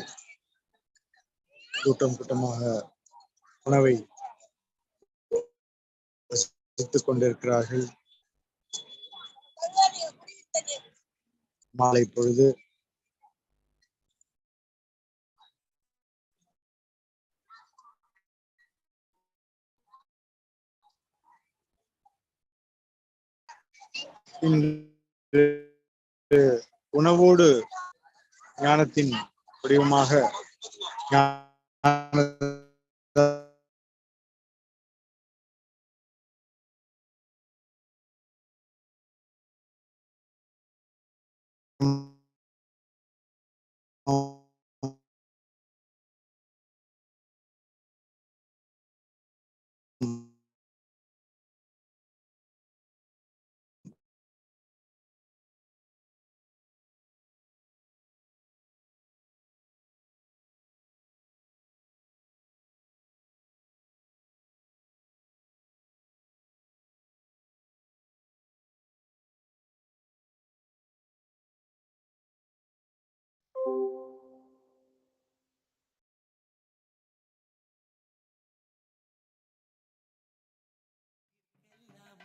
S1: கூட்டம் கூட்டமாக உணவை ரசித்துக் கொண்டிருக்கிறார்கள். மாலை பொழுது உணவோடு ஞானத்தின் வடிவமாக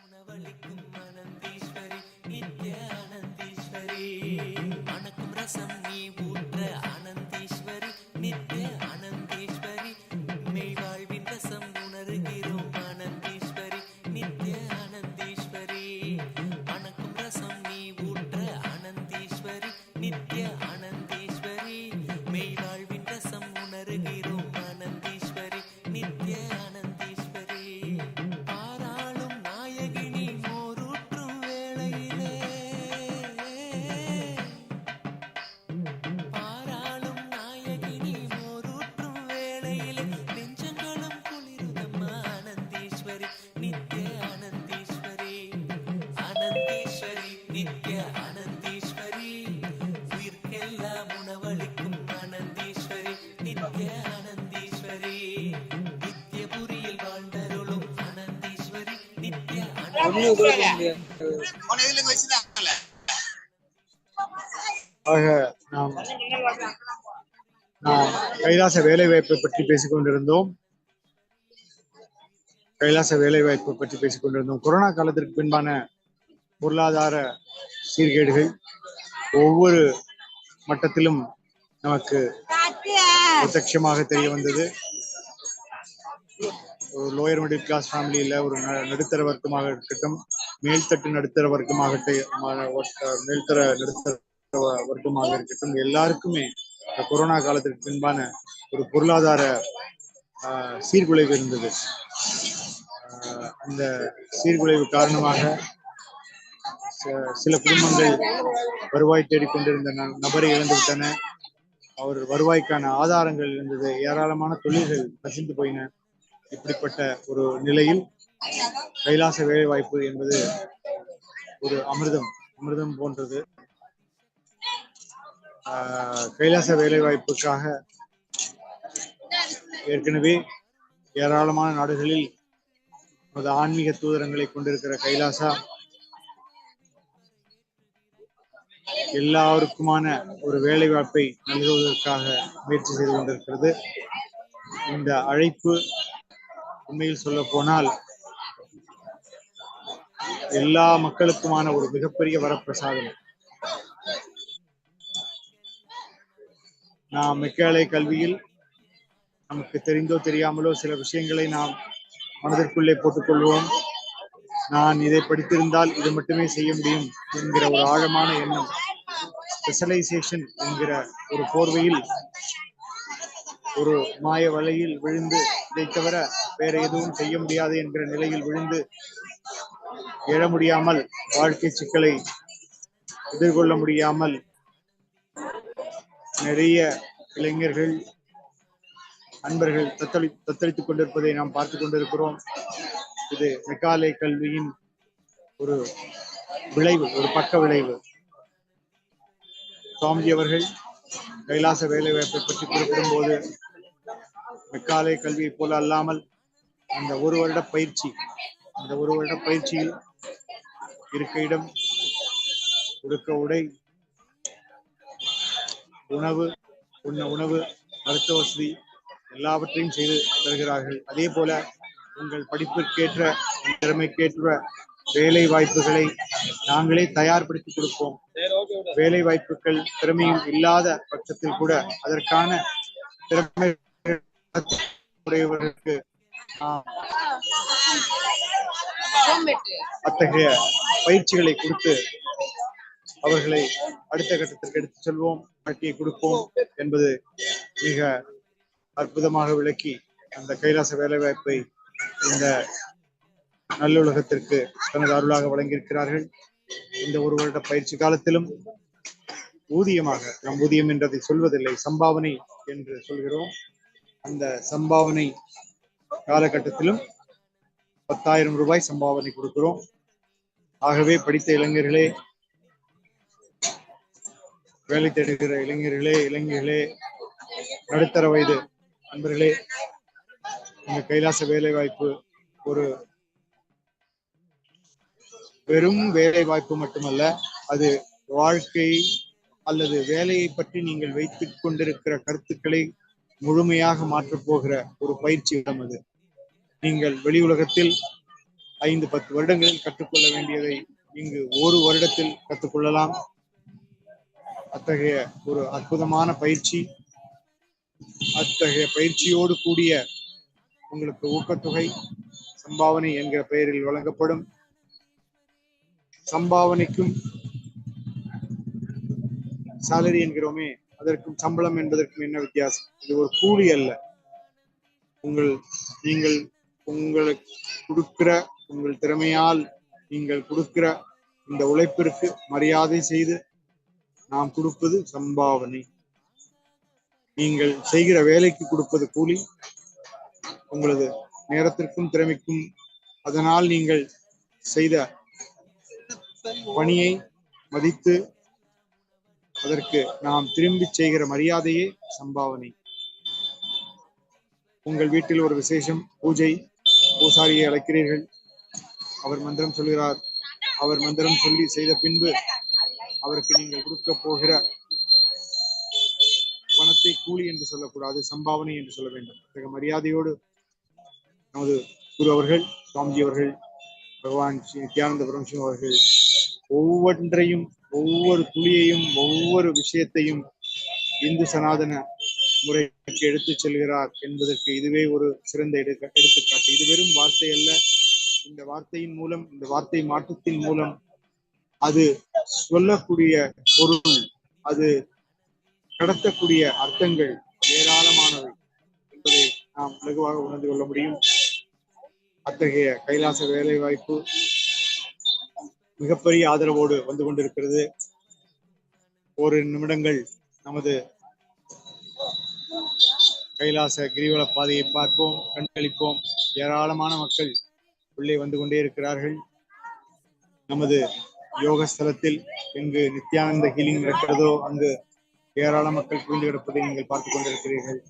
S19: உணவளிக்கும் ஆனந்தீஸ்வரி நித்ய ஆனந்தீஸ்வரி மணக்கும் ரசம் நீ ஊற்ற ஆனந்தீஸ்வரி நித்ய ஆனந்தீஸ்வரி மெய் வாழ்வின் ரசம் உணர்கிறோம் ஆனந்தீஸ்வரி நித்ய ஆனந்தீஸ்வரி மணக்கும் ரசம் நீ ஊற்ற ஆனந்தீஸ்வரி நித்ய ஆனந்தீஸ்வரி மெய் வாழ்வின் ரசம் உணர்கிறோம் ஆனந்தீஸ்வரி நித்ய ஆனந்தீஸ்வரி பாராளும் நாயகினி மோரூற்றும் வேளையிலே பாராளும் நாயகினி மோரூற்றும் வேளையிலே நெஞ்சங்களும் குளிருதம்மா ஆனந்தீஸ்வரி நித்ய ஆனந்தீஸ்வரி ஆனந்தீஸ்வரி நித்ய ஆனந்தீஸ்வரி உயிர்க்கெல்லாம் உணவளிக்கும் ஆனந்தீஸ்வரி நித்ய ஆனந்தீஸ்வரி நித்யபுரியில் வாழ்ந்தருளும் ஆனந்தீஸ்வரி நித்ய
S1: ஆக நாம் கைலாச வேலைவாய்ப்பை பற்றி பேசிக் கொண்டிருந்தோம். கொரோனா காலத்திற்கு பின்பான பொருளாதார சீர்கேடுகள் ஒவ்வொரு மட்டத்திலும் நமக்கு பிரத்யட்சமாக தெரிய வந்தது. ஒரு லோயர் மிடில் கிளாஸ் ஃபேமிலியில ஒரு நடுத்தர வர்க்கமாக இருக்கட்டும், மேல்தட்டு நடுத்தர வர்க்கமாக இருக்கட்டும், எல்லாருக்குமே இந்த கொரோனா காலத்திற்கு பின்பான ஒரு பொருளாதார சீர்குலைவு இருந்தது. அந்த சீர்குலைவு காரணமாக சில குடும்பங்கள் வருவாய் தேடிக்கொண்டிருந்த நபரை இழந்துவிட்டன. அவர் வருவாய்க்கான ஆதாரங்கள் இருந்தது. ஏராளமான தொழில்கள் நசிந்து போயின. இப்படிப்பட்ட ஒரு நிலையில் கைலாச வேலை வாய்ப்பு என்பது ஒரு அமிர்தம் போன்றது. கைலாச வேலை வாய்ப்புக்காக ஏற்கனவே ஏராளமான நாடுகளில் ஆன்மீக தூதரங்களை கொண்டிருக்கிற கைலாசா எல்லாருக்குமான ஒரு வேலை வாய்ப்பை நல்குவதற்காக முயற்சி செய்து கொண்டிருக்கிறது. இந்த அழைப்பு உண்மையில் சொல்ல போனால் எல்லா மக்களுக்குமான ஒரு மிகப்பெரிய வரப்பிரசாதம். நாம் மெக்காலே கல்வியில் நமக்கு தெரிந்தோ தெரியாமலோ சில விஷயங்களை நாம் மனதிற்குள்ளே போட்டுக்கொள்வோம். நான் இதை படித்திருந்தால் இது மட்டுமே செய்ய முடியும் என்கிற ஒரு ஆழமான எண்ணம், ஸ்பெஷலைசேஷன் என்கிற ஒரு போர்வையில், ஒரு மாய வலையில் விழுந்து இதை தவிர வேற எதுவும் செய்ய முடியாது என்கிற நிலையில் விழுந்து எழ முடியாமல், வாழ்க்கை சிக்கலை எதிர்கொள்ள முடியாமல் நிறைய இளைஞர்கள், அன்பர்கள் தத்தளித்துக் கொண்டிருப்பதை நாம் பார்த்துக் கொண்டிருக்கிறோம். இது மெக்காலே கல்வியின் ஒரு விளைவு, ஒரு பக்க விளைவு. சுவாமிஜி அவர்கள் கைலாச வேலை வாய்ப்பை பற்றி குறிப்பிடும் போது மெக்காலே கல்வியை போல அல்லாமல் அந்த ஒரு வருட பயிற்சியில் இருக்க இடம், உடுக்க உடை, உணவு, உணவு, மருத்துவ வசதி எல்லாவற்றையும் செய்து தருகிறார்கள். அதே போல உங்கள் படிப்பிற்கேற்ற, திறமைக்கேற்ற வேலை வாய்ப்புகளை நாங்களே தயார்படுத்தி கொடுப்போம். வேலை வாய்ப்புகள் திறமையும் இல்லாத பட்சத்தில் கூட அதற்கான திறமை உடையவர்களுக்கு அத்தகைய பயிற்சிகளை கொடுத்து அவர்களை அடுத்த கட்டத்திற்கு எடுத்துச் செல்வோம், பட்டியை கொடுப்போம் என்பது மிக அற்புதமாக விளக்கி அந்த கைலாச வேலைவாய்ப்பை இந்த நல்லுலகத்திற்கு தனது அருளாக வழங்கியிருக்கிறார்கள். இந்த ஒரு வருட பயிற்சி காலத்திலும் ஊதியமாக, நாம் ஊதியம் என்றதை சொல்வதில்லை, சம்பாவனை என்று சொல்கிறோம். அந்த சம்பாவனை காலகட்டத்திலும் 10,000 ரூபாய் சம்பாவனை கொடுக்கிறோம். ஆகவே படித்த இளைஞர்களே, வேலை தேடுகிற இளைஞர்களே, நடுத்தர வயது நண்பர்களே, இந்த கைலாச வேலை வாய்ப்பு ஒரு வெறும் வேலை வாய்ப்பு மட்டுமல்ல, அது வாழ்க்கை அல்லது வேலையை பற்றி நீங்கள் வைத்துக் கொண்டிருக்கிற கருத்துக்களை முழுமையாக மாற்றப் போகிற ஒரு பயிற்சி இடம் அது. நீங்கள் வெளி உலகத்தில் 5-10 வருடங்களில் கற்றுக்கொள்ள வேண்டியதை இங்கு ஒரு வருடத்தில் கற்றுக்கொள்ளலாம். அத்தகைய ஒரு அற்புதமான பயிற்சி, அத்தகைய பயிற்சியோடு கூடிய உங்களுக்கு ஊக்கத்தொகை சம்பாவனை என்கிற பெயரில் வழங்கப்படும். சம்பாவனைக்கும் சாலரி என்கிறோமே, அதற்கும் சம்பளம் என்பதற்கும் என்ன வித்தியாசம்? இது ஒரு கூலி அல்ல. நீங்கள் உங்களுக்கு கொடுக்கிற, உங்கள் திறமையால் நீங்கள் கொடுக்கிற இந்த உழைப்பிற்கு மரியாதை செய்து நாம் கொடுப்பது சம்பாவனை. நீங்கள் செய்கிற வேலைக்கு கொடுப்பது கூலி. உங்களது நேரத்திற்கும் திறமைக்கும், அதனால் நீங்கள் செய்த பணியை மதித்து அதற்கு நாம் திரும்பி செய்கிற மரியாதையே சம்பாவனை. உங்கள் வீட்டில் ஒரு விசேஷம், பூஜை, பூசாரியை அழைக்கிறீர்கள். அவர் மந்திரம் சொல்கிறார். அவர் மந்திரம் சொல்லி செய்த பின்பு அவருக்கு நீங்கள் கொடுக்க போகிற பணத்தை கூலி என்று சொல்லக்கூடாது, சம்பாவனை என்று சொல்ல வேண்டும். அத்தகைய மரியாதையோடு நமது குரு அவர்கள், சுவாமிஜி அவர்கள், பகவான் ஸ்ரீ நித்யானந்த பரமசிவம் அவர்கள் ஒவ்வொன்றையும், ஒவ்வொரு துளியையும், ஒவ்வொரு விஷயத்தையும் இந்து சனாதன முறைக்கு எடுத்துச் செல்கிறார் என்பதற்கு இதுவே ஒரு சிறந்த எடுத்துக்காட்டு. இது வெறும் வார்த்தை அல்ல. இந்த வார்த்தையின் மூலம், இந்த வார்த்தை மாற்றத்தின் மூலம் அது சொல்லக்கூடிய பொருள், அது கடத்தக்கூடிய அர்த்தங்கள் ஏராளமானவை என்பதை நாம் இலகுவாக உணர்ந்து கொள்ள முடியும். அத்தகைய கைலாச வேலை வாய்ப்பு மிகப்பெரிய ஆதரவோடு வந்து கொண்டிருக்கிறது. ஒரு நிமிடங்கள் நமது கைலாச கிரிவல பாதையை பார்ப்போம், கண்களிப்போம். ஏராளமான மக்கள் உள்ளே வந்து கொண்டே இருக்கிறார்கள். நமது யோக ஸ்தலத்தில் எங்கு நித்யானந்த ஹீலிங் நடக்கிறதோ அங்கு ஏராள மக்கள் குவிந்து கிடப்பதை நீங்கள் பார்த்துக் கொண்டிருக்கிறீர்கள்.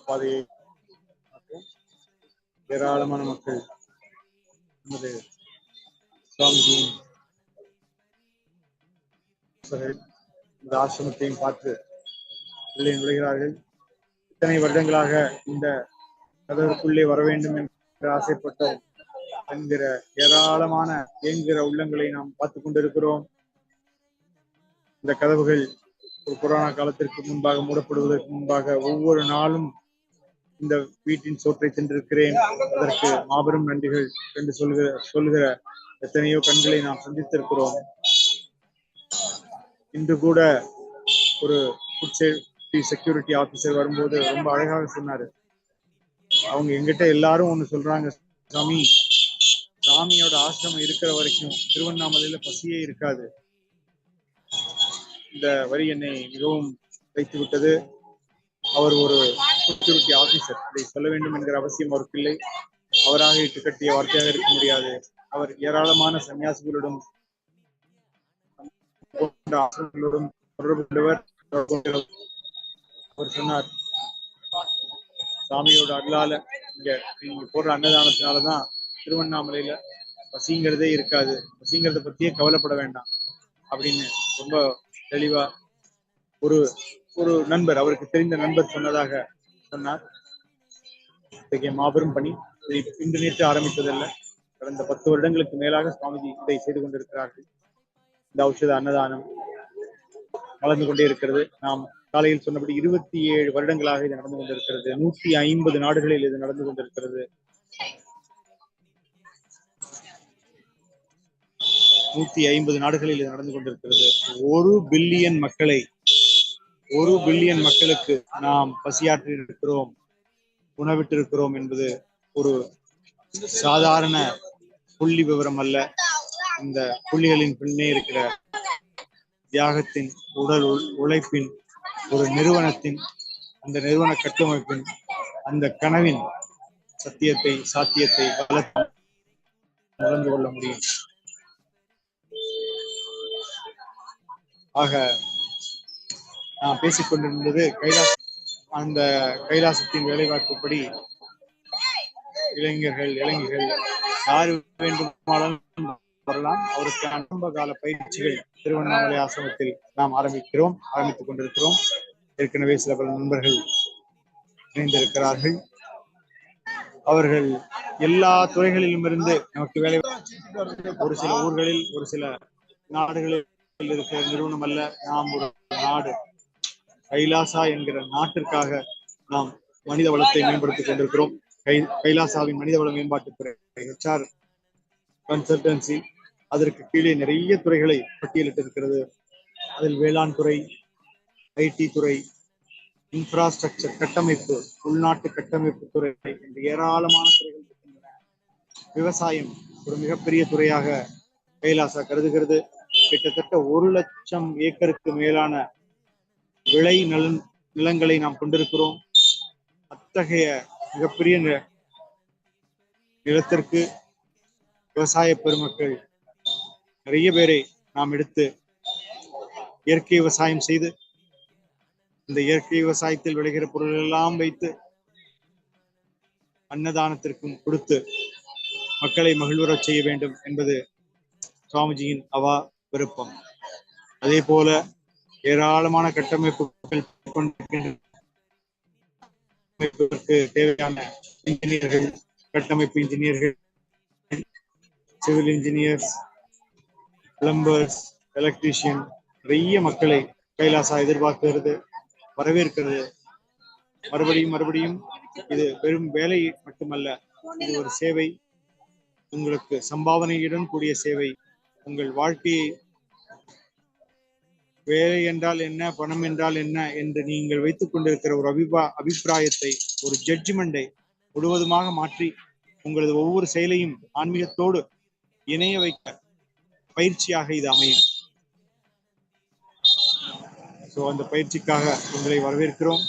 S1: பாதையை ஏராளமான மக்கள் நமது சுவாமிஜியின் இந்த ஆசிரமத்தையும் பார்த்து உள்ளே நுழைகிறார்கள். இத்தனை வருடங்களாக இந்த கதவுக்குள்ளே வர வேண்டும் என்று ஆசைப்பட்டோம் என்கிற ஏராளமான இயங்குகிற உள்ளங்களை நாம் பார்த்து கொண்டிருக்கிறோம். இந்த கதவுகள் ஒரு கொரோனா காலத்திற்கு முன்பாக மூடப்படுவதற்கு முன்பாக ஒவ்வொரு நாளும் இந்த வீட்டின் சோற்றை சென்றிருக்கிறேன், அதற்கு மாபெரும் நன்றிகள் என்று சொல்லுகிற எத்தனையோ கண்களை நாம் சந்தித்திருக்கிறோம். இன்று கூட ஒரு ஃபுட் சேஃப்டி செக்யூரிட்டி ஆபீசர் வரும்போது ரொம்ப அழகாக சொன்னாரு. அவங்க எங்கிட்ட எல்லாரும் ஒண்ணு சொல்றாங்க, சாமி, சாமியோட ஆசிரமம் இருக்கிற வரைக்கும் திருவண்ணாமலையில பசியே இருக்காது. இந்த வரி என்னை மிகவும் வைத்து விட்டது. அவர் ஒரு செக்யூரிட்டி ஆபீசர், இதை சொல்ல வேண்டும் என்கிற அவசியம் அவருக்கு இல்லை. அவராக இட்டு கட்டிய வார்த்தையாக இருக்க முடியாது. அவர் ஏராளமான சன்னியாசிகளுடன் தொடர்பு கொண்டவர். அவர் சொன்னார், சாமியோட அருளால நீங்க போடுற அன்னதானத்தினாலதான் திருவண்ணாமலையில பசிங்கிறதே இருக்காது, பசிங்கிறத பத்தியே கவலைப்பட வேண்டாம் அப்படின்னு ரொம்ப தெளிவா ஒரு ஒரு நண்பர், அவருக்கு தெரிந்த நண்பர் சொன்னதாக சொன்னார். இத்தகைய மாபெரும் பணி இன்று நேற்று ஆரம்பித்ததல்ல. கடந்த 10 வருடங்களுக்கு மேலாக சுவாமிஜி இதை செய்து கொண்டிருக்கிறார்கள். இந்த ஔஷத அன்னதானம் வளர்ந்து கொண்டே இருக்கிறது. நாம் காலையில் சொன்னபடி 27 வருடங்களாக இது நடந்து கொண்டிருக்கிறது. 150 நாடுகளில் இது நடந்து கொண்டிருக்கிறது. 150 நாடுகளில் இது நடந்து கொண்டிருக்கிறது. 1 பில்லியன் மக்களை, 1 பில்லியன் மக்களுக்கு நாம் பசியாற்றி இருக்கிறோம், உணவிட்டிருக்கிறோம் என்பது ஒரு சாதாரண புள்ளி விவரம் அல்ல. இந்த புள்ளிகளின் பின்னே இருக்கிற தியாகத்தின், உடல் உழைப்பின், ஒரு நிறுவனத்தின், அந்த நிறுவன கட்டமைப்பின், அந்த கனவின் சத்தியத்தை, சாத்தியத்தை உணர்ந்து கொள்ள முடியும். ஆக நான் பேசிக்கொண்டிருந்தது அந்த கைலாசத்தின் வேலைவாய்ப்புப்படி இளைஞர்கள், இளைஞர்கள் யாரு வேண்டுமானாலும் வரலாம். அவருக்கு ஆரம்ப கால பயிற்சிகள் திருவண்ணாமலை ஆசிரமத்தில் நாம் ஆரம்பித்துக் கொண்டிருக்கிறோம். ஏற்கனவே சில பல நண்பர்கள் இணைந்திருக்கிறார்கள். அவர்கள் எல்லா துறைகளிலும் இருந்து நமக்கு வேலை, ஒரு சில ஊர்களில் ஒரு சில நாடுகளில் இருக்கிற நிறுவனம் அல்ல, நாம் ஒரு நாடு கைலாசா என்கிற நாட்டிற்காக நாம் மனித வளத்தை மேம்படுத்திக் கொண்டிருக்கிறோம். கைலாசாவின் மனிதவள மேம்பாட்டுத்துறை HR கன்சல்டன்சி, அதற்கு கீழே நிறைய துறைகளை பட்டியலிட்டிருக்கிறது. அதில் வேளாண் துறை, IT துறை, இன்ஃப்ராஸ்ட்ரக்சர் கட்டமைப்பு, உள்நாட்டு கட்டமைப்பு துறை என்று ஏராளமான துறைகள் இருக்கின்றன. விவசாயம் ஒரு மிகப்பெரிய துறையாக கைலாசா கருதுகிறது. கிட்டத்தட்ட 1,00,000 ஏக்கருக்கு மேலான விளை நிலங்களை நாம் கொண்டிருக்கிறோம். அத்தகைய மிகப்பெரிய நிலத்திற்கு விவசாய பெருமக்கள் நிறைய பேரை நாம் எடுத்து இயற்கை விவசாயம் செய்து, இந்த இயற்கை விவசாயத்தில் விளைகிற பொருள் எல்லாம் வைத்து அன்னதானத்திற்கும் கொடுத்து மக்களை மகிழ்வுறச் செய்ய வேண்டும் என்பது சுவாமிஜியின் விருப்பம். அதே போல ஏராளமான கட்டமைப்புகள் தேவையான இன்ஜினியர்கள், கட்டமைப்பு இன்ஜினியர்கள், சிவில் இன்ஜினியர்ஸ், பிளம்பர்ஸ், எலக்ட்ரீஷியன், நிறைய மக்களை கைலாசா எதிர்பார்க்கிறது, வரவேற்கிறது. மறுபடியும் இது வெறும் வேலை மட்டுமல்ல, இது ஒரு சேவை. உங்களுக்கு சம்பாவனையுடன் கூடிய சேவை. உங்கள் வாழ்க்கையை வேலை என்றால் என்ன, பணம் என்றால் என்ன என்று நீங்கள் வைத்துக் கொண்டிருக்கிற ஒரு அபிப்பிராயத்தை, ஒரு ஜட்ஜ்மெண்டை முழுவதுமாக மாற்றி உங்களது ஒவ்வொரு செயலையும் ஆன்மீகத்தோடு இணைய வைக்க பயிற்சியாக இது அமையும். அந்த பயிற்சிக்காக உங்களை வரவேற்கிறோம்.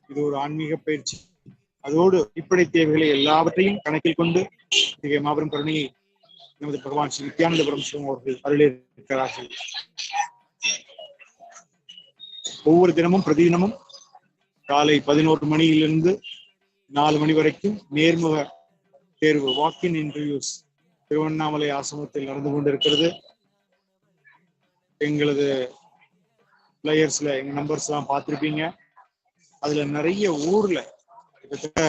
S1: இது ஒரு ஆன்மீக பயிற்சி. அதோடு அடிப்படை தேவைகளை எல்லாவற்றையும் கணக்கில் கொண்டு மாபெரும் கருணையை நமது பகவான் ஸ்ரீ நித்யானந்த பரமசிவம் அவர்கள் அருளியிருக்கிறார்கள். ஒவ்வொரு தினமும் பிரதிதினமும் காலை 11 மணியிலிருந்து 4 மணி வரைக்கும் நேர்முக தேர்வு, வாக்கின் இன்டர்வியூஸ் திருவண்ணாமலை ஆசிரமத்தில் நடந்து கொண்டிருக்கிறது. எங்களது பிளேயர்ஸ்ல எங்க நம்பர்ஸ் எல்லாம் பார்த்திருப்பீங்க. அதுல நிறைய ஊர்ல கிட்டத்தட்ட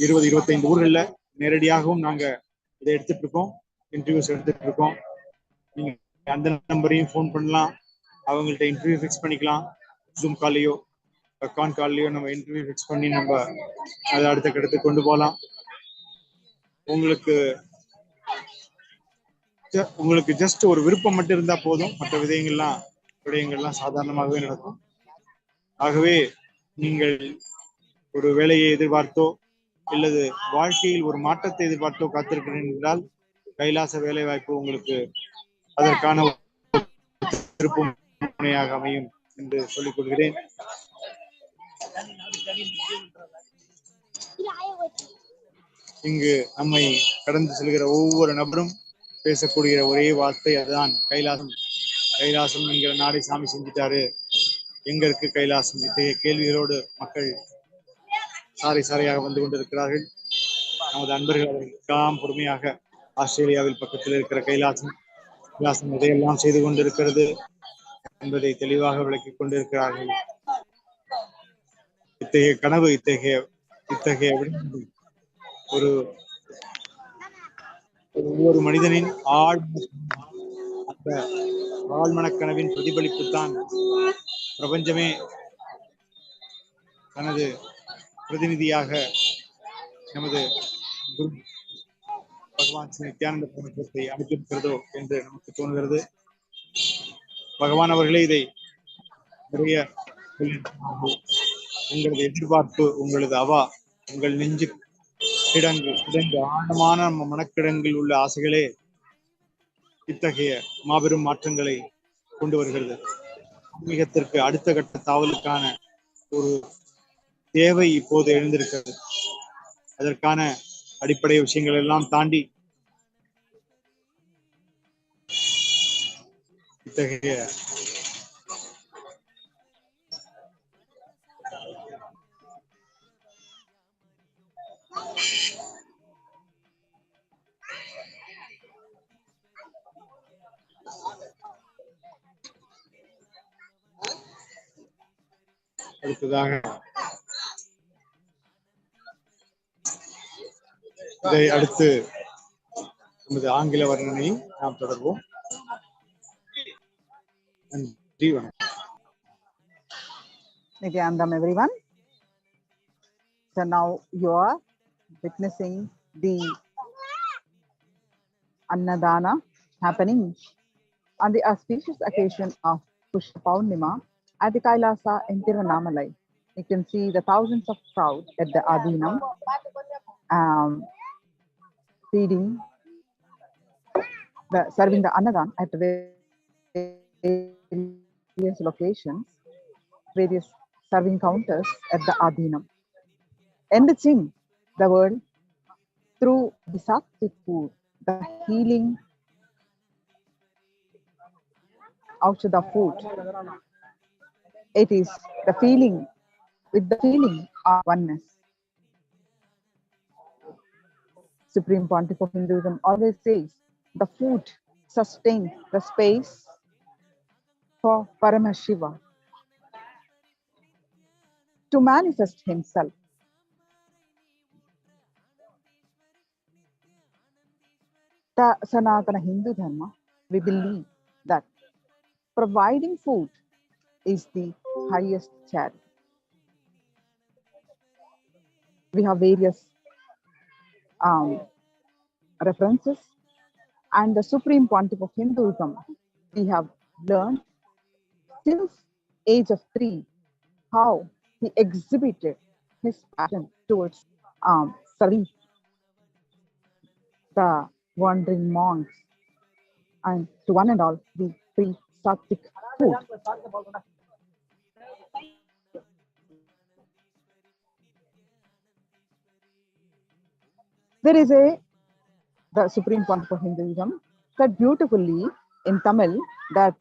S1: 20-25 ஊர்கள்ல நேரடியாகவும் நாங்க இதை எடுத்துட்டு இருக்கோம், இன்டர்வியூஸ் எடுத்துட்டு இருக்கோம். நீங்க அந்த நம்பரையும் ஃபோன் பண்ணலாம், அவங்கள்ட்ட இன்டர்வியூ ஃபிக்ஸ் பண்ணிக்கலாம். ஜூம் கால்லையோ கான் கால்லையோ நம்ம இன்டர்வியூ ஃபிக்ஸ் பண்ணி நம்ம அதை அடுத்த கட்டத்துக்கு கொண்டு போகலாம். உங்களுக்கு ஜஸ்ட் ஒரு விருப்பம் மட்டும் இருந்தா போதும், மற்ற விடயங்கள்லாம் சாதாரணமாகவே நடக்கும். ஆகவே நீங்கள் ஒரு வேலையை எதிர்பார்த்தோ இல்லது வாழ்க்கையில் ஒரு மாற்றத்தை எதிர்பார்த்தோ காத்திருக்கிறீர்கள் என்றால் கைலாச வேலை வாய்ப்பு உங்களுக்கு அதற்கான திருப்புமுனையாக அமையும் என்று சொல்லிக் கொள்கிறேன். இங்கு நம்மை கடந்து செல்கிற ஒவ்வொரு நபரும் பேசக்கூடிய ஒரே வார்த்தை அதுதான், கைலாசம். கைலாசம் என்கிற நாடை சாமி செஞ்சிட்டாரு, எங்க இருக்கு கைலாசம்? இத்தகைய கேள்விகளோடு மக்கள் சாரையாக வந்து கொண்டிருக்கிறார்கள். நமது அன்பர்கள் அவர்களுக்கெல்லாம் பொறுமையாக ஆஸ்திரேலியாவில் பக்கத்தில் இருக்கிற கைலாசம் இதையெல்லாம் செய்து கொண்டிருக்கிறது என்பதை தெளிவாக விளக்கிக் கொண்டிருக்கிறார்கள். இத்தகைய கனவு, இத்தகைய ஒவ்வொரு மனிதனின் ஆழ்மனக்கனவின் பிரதிபலிப்புத்தான் பிரபஞ்சமே தனது பிரதிநிதியாக நமது பகவான் ஸ்ரீ நித்யானந்த பரமசிவத்தை அமைத்திருக்கிறதோ என்று நமக்கு தோன்கிறது. பகவான் அவர்களே இதை நிறைய உங்களது எதிர்பார்ப்பு, உங்களது உங்கள் நெஞ்சு கிடங்கு ஆழமான நம்ம மனக்கிடங்கில் உள்ள ஆசைகளே இத்தகைய மாபெரும் மாற்றங்களை கொண்டு வருகிறது. ஆன்மீகத்திற்கு அடுத்த கட்ட தாவலுக்கான ஒரு தேவை இப்போது எழுந்திருக்கிறது. அதற்கான அடிப்படை விஷயங்கள் எல்லாம் தாண்டி இத்தகைய அடுத்ததாக இதை அடுத்து நமது ஆங்கில வர்ணனையை நாம் தொடர்வோம். நன்றி, வணக்கம்.
S21: Nityanandam, everyone. So now you are witnessing the Annadhaana happening on the auspicious occasion of Pushpa Purnima at the Kailasa in Tiruvannamalai. You can see the thousands of crowd at the Adinam feeding, serving the Annadhan at various locations, various serving counters at the Adinam, enriching the world through the sattvic food, the healing AUSHADA food. It is the feeling, with the feeling of oneness. Supreme Pontiff of Hinduism always says the food sustains the space for Paramashiva to manifest himself. The Sanatana Hindu Dharma, we believe that providing food is the highest charity. We have various references, and the Supreme Pontiff of Hinduism, we have learned since age of 3 how he exhibited his passion towards serving the wandering monks and to one and all the free sattvic food. There is the Supreme Pontiff of Hinduism said beautifully in Tamil that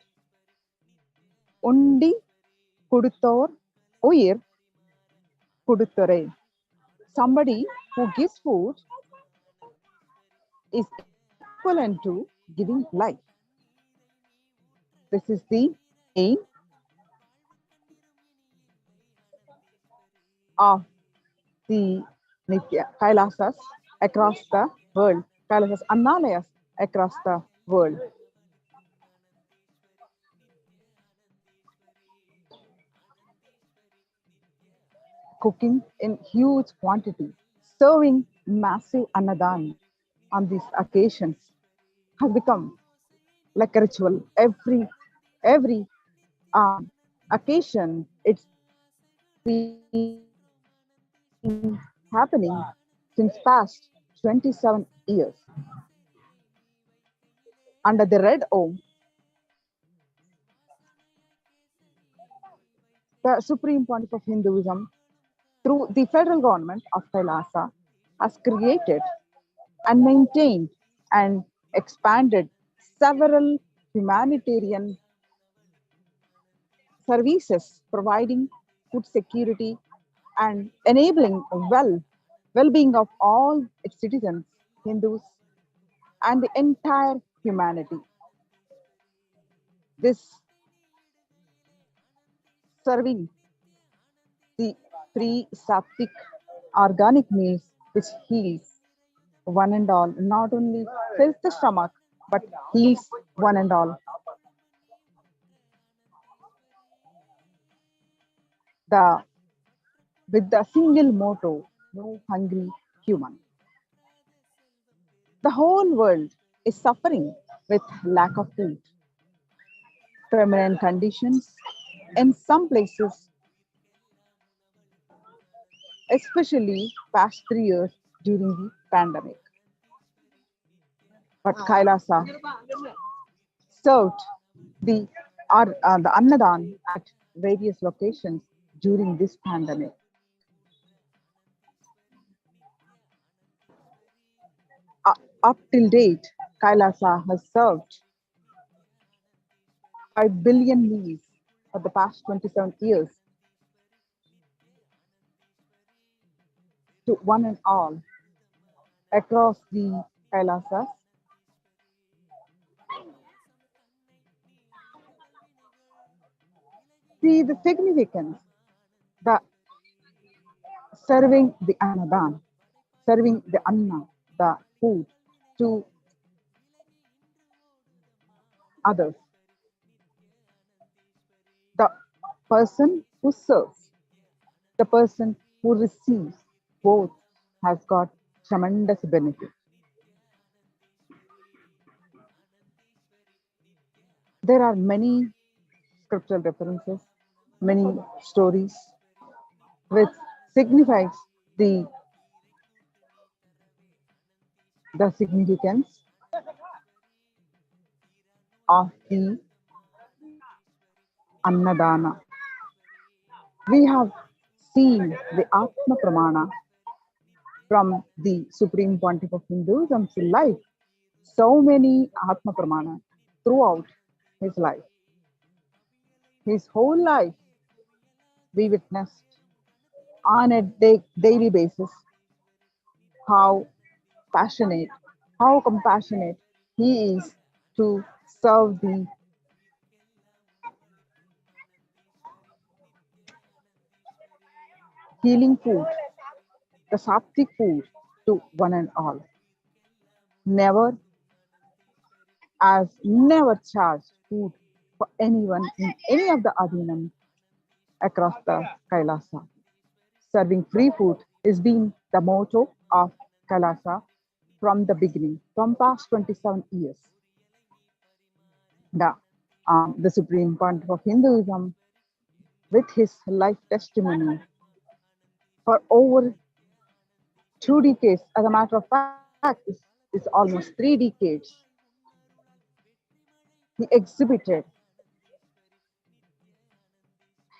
S21: Undi Kuduthor Uyir Kuduthore. Somebody who gives food is equivalent to giving life. This is the aim of the Kailasas across the world, Kailasas Annalayas across the world. Cooking in huge quantity, serving massive Annadhan on these occasions has become like a ritual. Every occasion, it's been happening since past 27 years. Under the Red Om, the Supreme Pontiff of Hinduism, through the federal government of Kailasa, has created and maintained and expanded several humanitarian services, providing food security and enabling well-being of all its citizens, Hindus, and the entire humanity. This serving the free sattvic organic meals which heals one and all, not only fills the stomach but heals one and all. With the single motto, no hungry human. The whole world is suffering with lack of food. Permanent conditions in some places, especially past 3 years during the pandemic. But Kailasa served the Annadhan at various locations during this pandemic. Up till date, Kailasa has served 5 billion meals for the past 27 years to one and all across the Kailasas. See the significance the serving the ANNADHAAN, serving the Anna, the food to others. The person who serves, the person who receives, both has got tremendous benefit. There are many scriptural references, many stories which signifies the significance of the Annadhana. We have seen the Atma Pramana from the Supreme Pontiff of Hinduism's life. So many Atma Pramana throughout his life. His whole life we witnessed on a daily basis how passionate, how compassionate he is to serve the healing food, the sattvic food to one and all. Never charged food for anyone in any of the adhinam across the Kailasa. Serving free food has been the motto of Kailasa from the beginning, from past 27 years. The Supreme Pontiff of Hinduism, with his life testimony for over 2 decades, as a matter of fact, it's almost 3 decades, he exhibited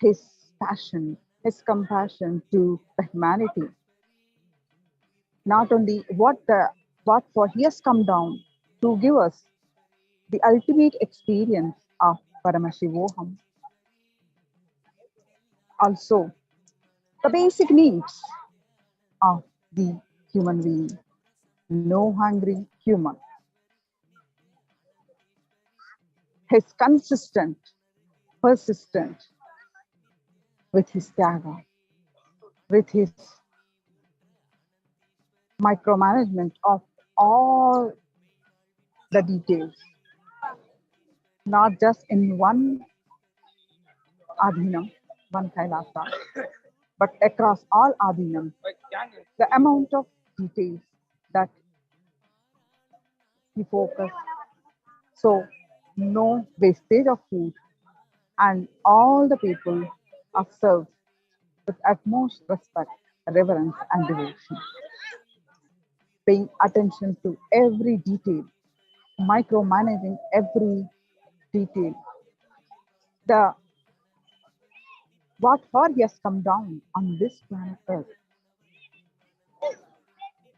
S21: his passion, his compassion to the humanity. Not only what for he has come down to give us the ultimate experience of Paramashivam. Also, the basic needs of the human being. No hungry human. His consistent, persistent with his tyaga, with his micromanagement of all the details, not just in one adhinam, one Kailasa, but across all adhinam. The amount of details that he focused, so no wastage of food, and all the people are served with utmost respect, reverence, and devotion, paying attention to every detail, micromanaging every detail. What for he has come down on this planet Earth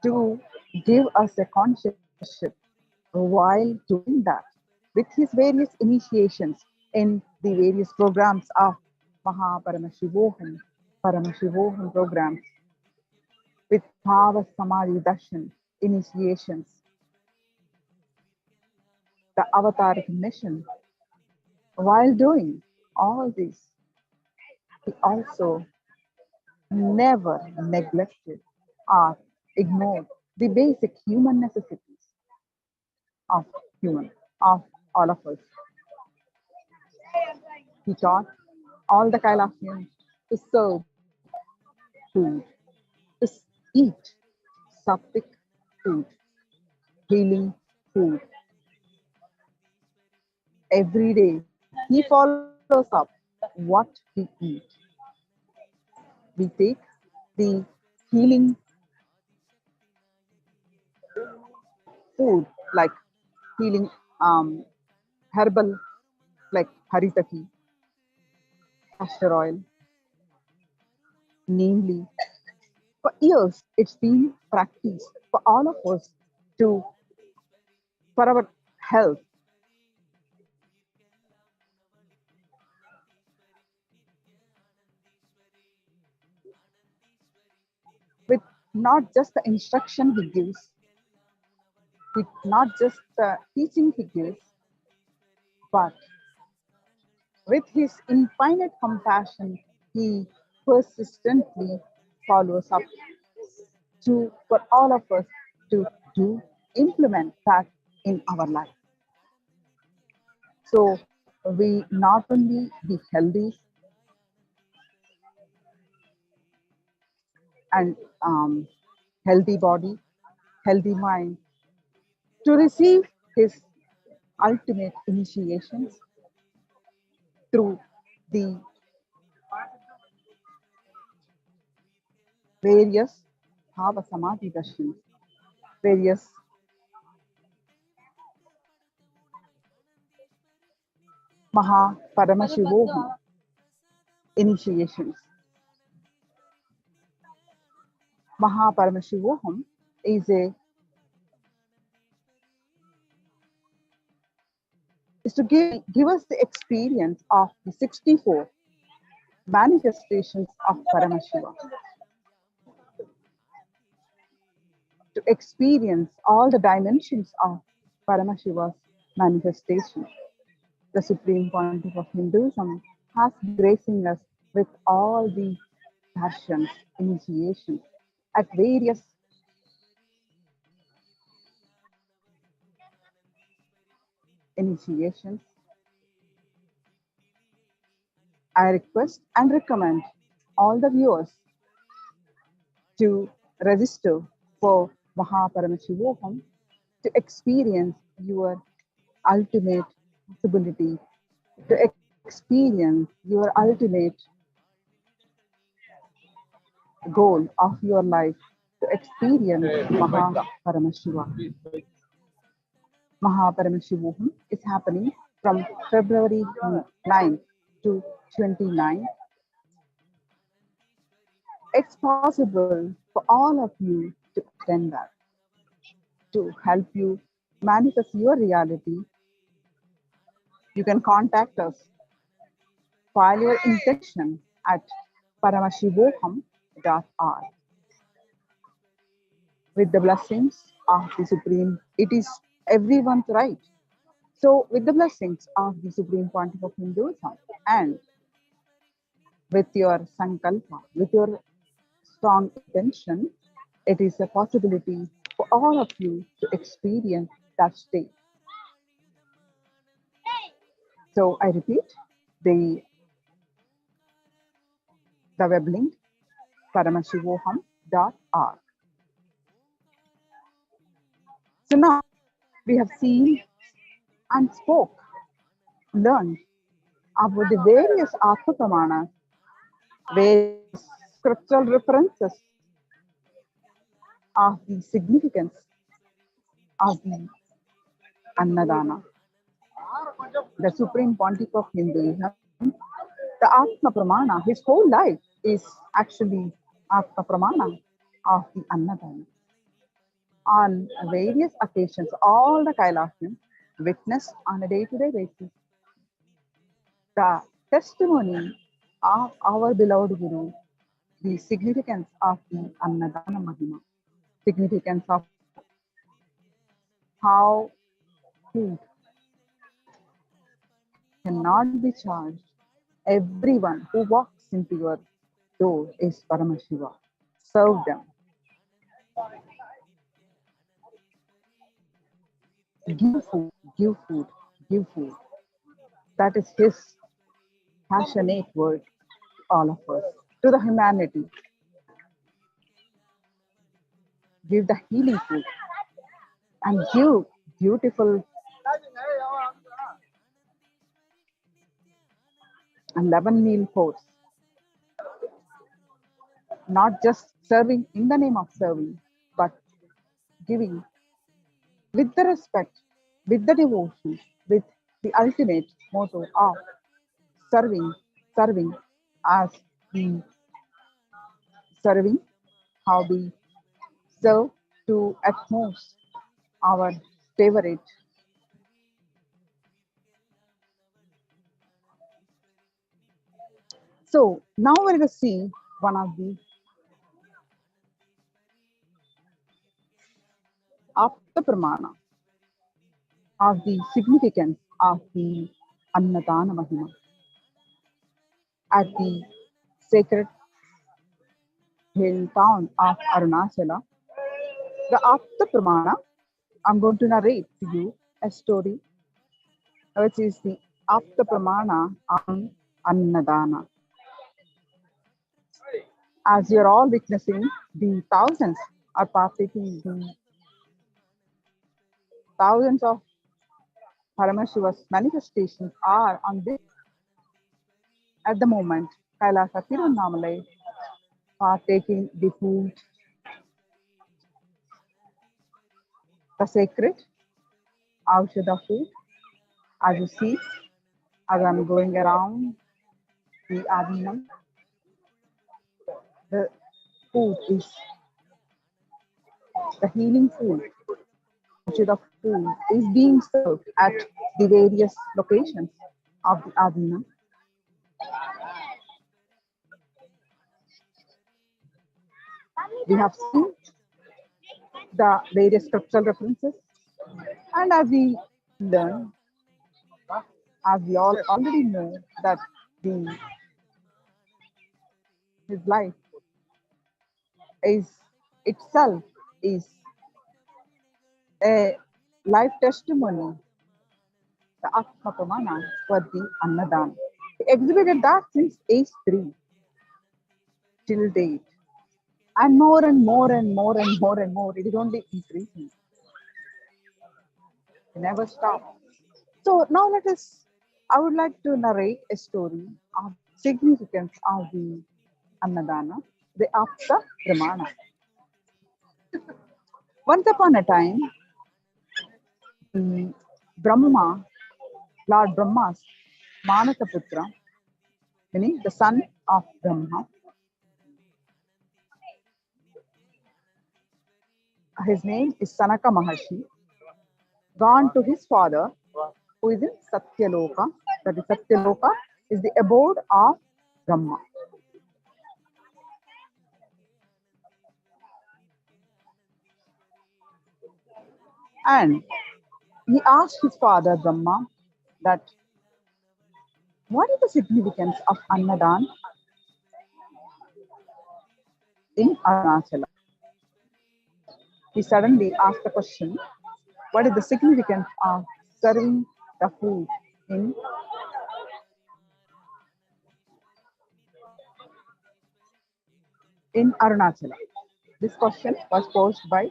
S21: to give us a consciousness. While doing that, with his various initiations in the various programs of Paramashivam programs, with Bhava Samadhi Darshan initiations, the avataric mission, while doing all this, he also never neglected or ignored the basic human necessities of all of us. He taught all the Kailasians to serve food, to eat sattvic food, healing food. Every day he follows up what we eat. We take the healing food like healing herbal like haritaki, castor oil. Namely, for years it's been practiced for all of us for our health. With not just the instruction he gives, with not just the teaching he gives, but with his infinite compassion, he persistently follows up for all of us to implement that in our life. So we not only be healthy and healthy body, healthy mind, to receive his ultimate initiations through the various Bhava Samadhi darshans, various Maha Paramashivoham initiations. Maha Paramashivoham is to give us the experience of the 64 manifestations of Paramashiva, to experience all the dimensions of Paramashiva's manifestation. The Supreme Pontiff of Hinduism has been gracing us with all the darshans, initiations at various initiations. I request and recommend all the viewers to register for Mahaparamashivokam to experience your ultimate possibility, to experience your ultimate goal of your life, to experience Mahaparamashiva. Mahaparamashivokam is happening from February 9 to 29. It's possible for all of you to attend that, to help you manifest your reality. You can contact us. File your intention at paramashivoham.org. With the blessings of the Supreme, it is everyone's right. So with the blessings of the Supreme Pontiff of Hinduism and with your sankalpa, with your strong intention, it is a possibility for all of you to experience that state. So I repeat, the web link, paramashivoham.org. So now we have seen and spoke, learned about the various Atma Pramanas, various scriptural references of the significance of the Annadhana. The Supreme Pontiff of Hinduism, the Atma Pramana, his whole life is actually Atma Pramana of the Annadhana. On various occasions, all the Kailasians witnessed on a day-to-day basis the testimony of our beloved Guru, the significance of the Annadhana Mahima, significance of how food cannot be charged. Everyone who walks into your door is Paramashiva. Serve them. Give food, give food, give food. That is his passionate word to all of us, to the humanity. Give the healing food and give beautiful 11-meal course. Not just serving in the name of serving, but giving with the respect, with the devotion, with the ultimate motto of serving as the serving, how we serve to utmost our favorite. So now we're going to see one of the Apta Pramana of the significance of the Annadhana Mahima at the sacred hill town of Arunachala, the Apta Pramana. I'm going to narrate to you a story which is the Apta Pramana on Annadhana. As you're all witnessing, the thousands are partaking, the thousands of Paramashiva's manifestations are on this at the moment. Kailasa Tiruvannamalai partaking the food, the sacred AUSHADA food. As you see, as I'm going around the Adinam, the food is the healing food. AUSHADA food is being served at the various locations of the Adinam. We have seen the various scriptural references, and as we learn, as we all already know, that his life is itself is a life testimony, the Atma Pramana for the Annadhan. He exhibited that since age 3 till date, and more and more and more and more and more. It is only increasing. It never stops. So now I would like to narrate a story of significance of the Annadhana, the Apta Pramana. Once upon a time, Brahma, Lord Brahma's Manataputra, meaning the son of Brahma, his name is Sanaka Maharshi, gone to his father, who is in Satyaloka. That is, Satyaloka is the abode of Brahma. And he asked his father Brahma that what is the significance of Annadhan in Arunachala? He suddenly asked the question, what is the significance of serving the food in Arunachala? This question was posed by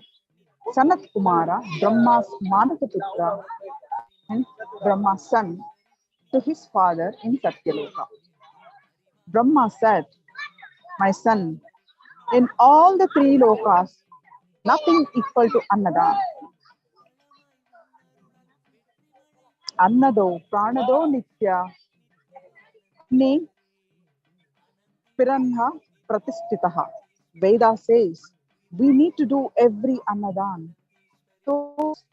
S21: Sanat Kumara, Brahma's Manataputra, and Brahma's son, to his father in Satyaloka. Brahma said, my son, in all the 3 lokas, nothing equal to Annadhan. Annado, Pranado, Nitya, Ne, Piranha, Pratisthitaha. Veda says, we need to do every Annadhan. Those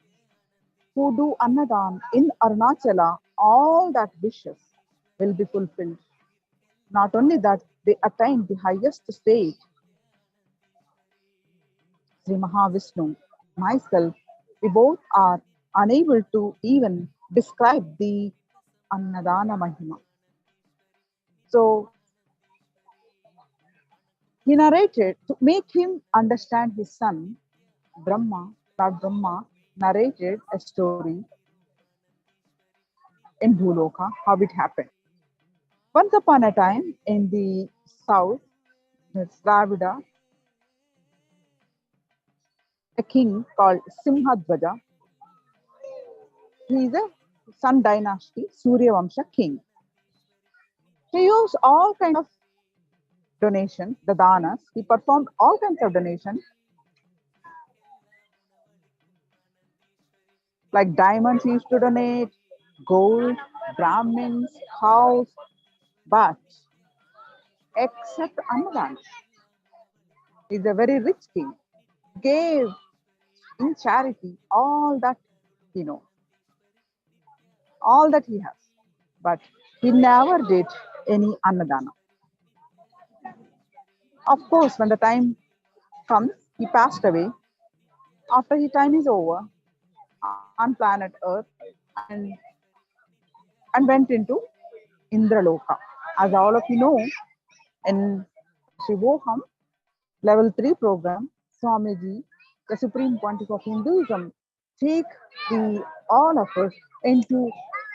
S21: who do Annadhan in Arunachala, all that wishes will be fulfilled. Not only that, they attain the highest state. Sri Mahavishnu, myself, we both are unable to even describe the Annadhana Mahima. So he narrated to make him understand his son, Brahma, Lord Brahma, narrated a story in Bhuloka, how it happened. Once upon a time in the south, Dravida, a king called Simhadvaja. He is a Sun dynasty, Surya Vamsha king. He used all kinds of donations, the danas. He performed all kinds of donations, like diamonds he used to donate, gold, Brahmins, cows, but except Annadhan. He is a very rich king. Gave in charity all that he knows, all that he has, but he never did any Annadhana. Of course, when the time comes, he passed away. After his time is over on planet Earth, and went into Indraloka. As all of you know, in Shivoham, Level 3 program, Swamiji, the Supreme Pontiff of Hinduism, take all of us into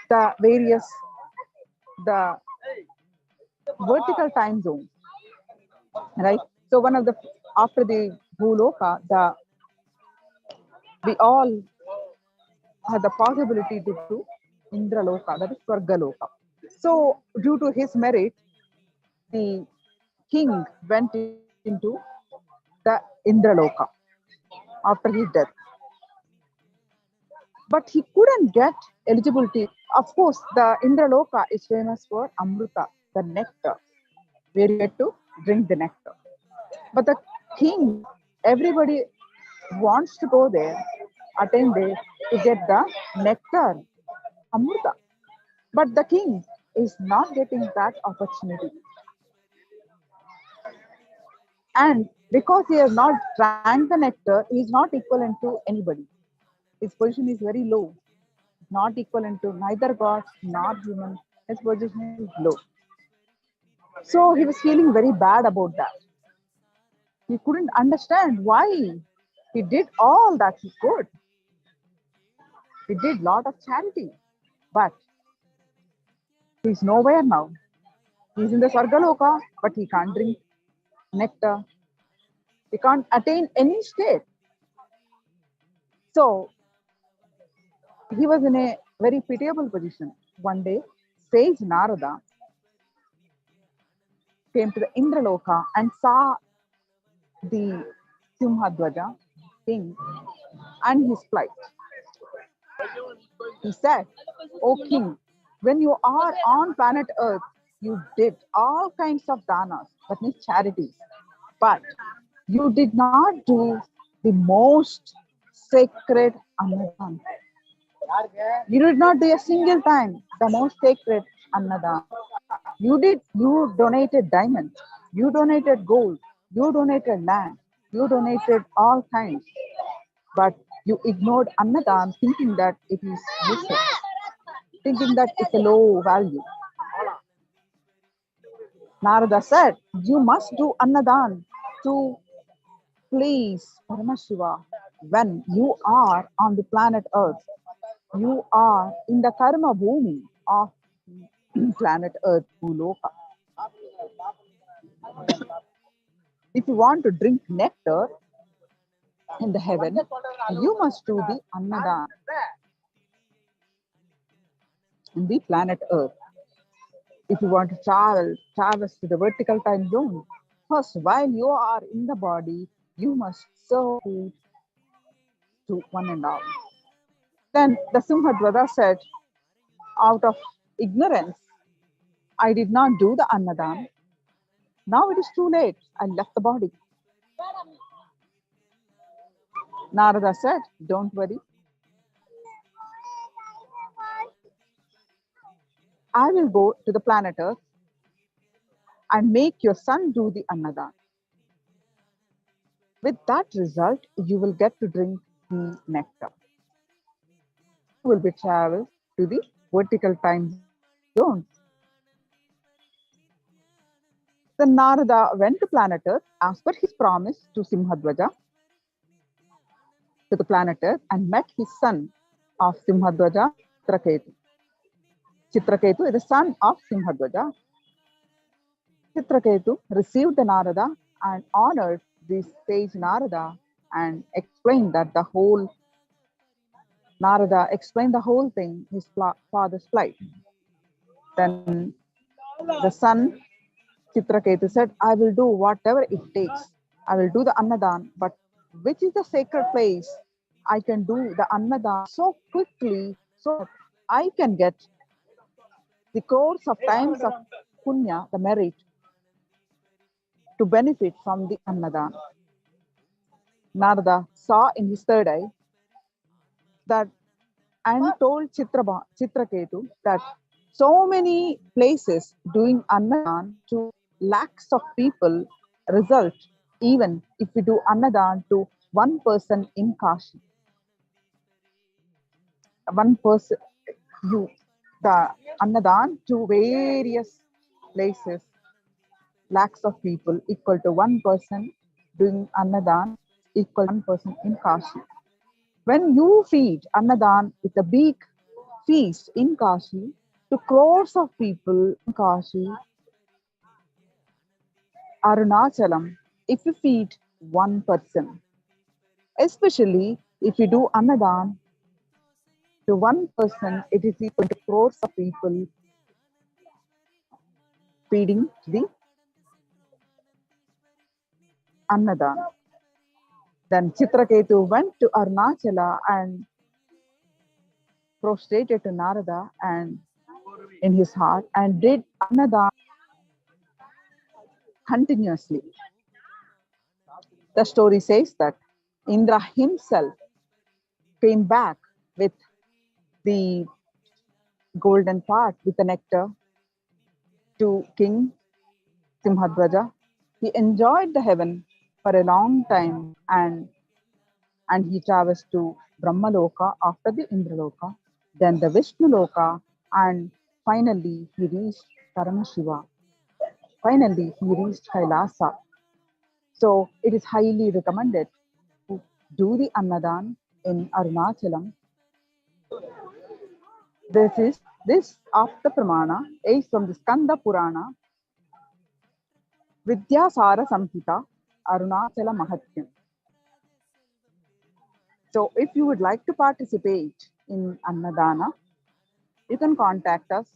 S21: the various, the vertical time zones, right? So one of the, after the Bhuloka, we all had the possibility to go to Indraloka, that is Swargaloka. So due to his merit, the king went into the Indraloka after his death. But he couldn't get eligibility. Of course, the Indraloka is famous for Amrita, the nectar, where you get to drink the nectar. But the king, everybody wants to go there, attend there to get the nectar, Amrita. But the king is not getting that opportunity. And because he has not drank the nectar, he is not equivalent to anybody. His position is very low, not equivalent to neither God nor human. His position is low. So he was feeling very bad about that. He couldn't understand why he did all that he could. He did a lot of charity, but he's nowhere now. He's in the Swargaloka, but he can't drink nectar. He can't attain any state. So he was in a very pitiable position. One day, sage Narada came to the Indraloka and saw the Simhadwaja king and his plight. He said, "O king, when you are on planet Earth, you did all kinds of danas, that means charities, but you did not do the most sacred annadhan. You did not do a single time the most sacred annadhan. You donated diamonds, you donated gold, you donated land, you donated all kinds, but you ignored annadhan, thinking that it is useless, thinking that it's a low value." Narada said, "You must do annadhan to please Paramashiva. When you are on the planet Earth, you are in the karma bhumi of planet Earth, Bhuloka. If you want to drink nectar in the heaven, you must do the annadhan in the planet Earth. If you want to traverse to the vertical time zone, first, while you are in the body, you must serve food to one and all." Then the Simhadwaja said, "Out of ignorance, I did not do the annadhan. Now it is too late. I left the body." Narada said, "Don't worry. I will go to the planet Earth and make your son do the annadhan. With that result, you will get to drink the nectar. You will be traveled to the vertical time zone." Then Narada went to planet Earth as per his promise to Simhadwaja, to the planet Earth, and met his son of Simhadwaja, Chitraketu. Chitraketu is the son of Simhadwaja. Chitraketu received the Narada and honored the sage Narada and explained that the whole Narada explained the whole thing, his father's plight. Then the son Chitraketu said, "I will do whatever it takes. I will do the annadhan, but which is the sacred place I can do the annadhan so quickly so that I can get the course of times of punya, the merit, to benefit from the annadhan." Narada saw in his third eye that and told Chitraketu that so many places doing annadhan to lakhs of people result even if we do annadhan to one person in Kashi. One person, the annadhan to various places, lakhs of people equal to one person doing Annadhan equal to one person in Kashi. When you feed Annadhan with a big feast in Kashi to crores of people in Kashi, Arunachalam, if you feed one person, especially if you do Annadhan to one person, it is equal to crores of people feeding the Annadhan. Then Chitraketu went to Arunachala and prostrated to Narada and in his heart and did Annadhan continuously. The story says that Indra himself came back with the golden part with the nectar to King Simhadwaja. He enjoyed the heaven for a long time and he traversed to Brahmaloka after the Indraloka, then the Vishnaloka, and finally he reached Paramashiva. Finally he reached Kailasa. So it is highly recommended to do the Annadhan in Arunachalam. This after Pramana is from the Skanda Purana, Vidyasara Samhita, Arunachala Mahatyam. So if you would like to participate in Annadhana, you can contact us.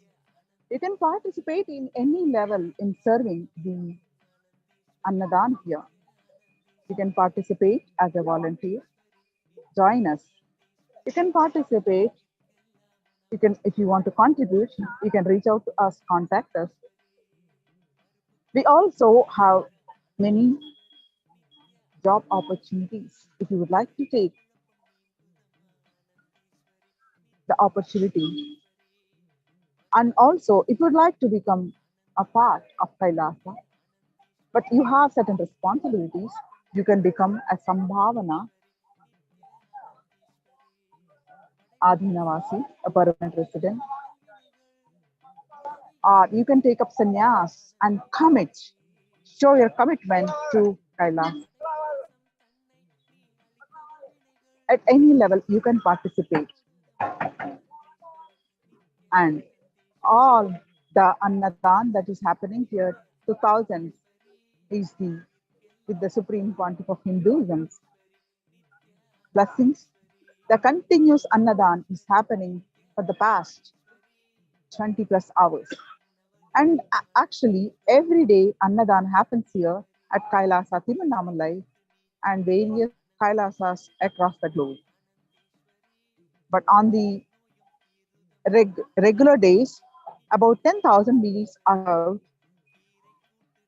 S21: You can participate in any level in serving the Annadhan here. You can participate as a volunteer. Join us. You can participate. If you want to contribute, you can reach out to us, contact us. We also have many job opportunities. If you would like to take the opportunity, and also if you would like to become a part of Kailasa, but you have certain responsibilities, you can become a Sambhavana Adhinavasi, a permanent resident, or you can take up sannyas and commit, show your commitment to Kailasa. At any level, you can participate. And all the Annadhan that is happening here, 2000s, is with the Supreme Pontiff of Hinduism. Blessings. The continuous Annadhan is happening for the past 20 plus hours. And actually, every day Annadhan happens here at Kailasa Tiruvannamalai and various Kailasas across the globe. But on the regular days, about 10,000 meals are held,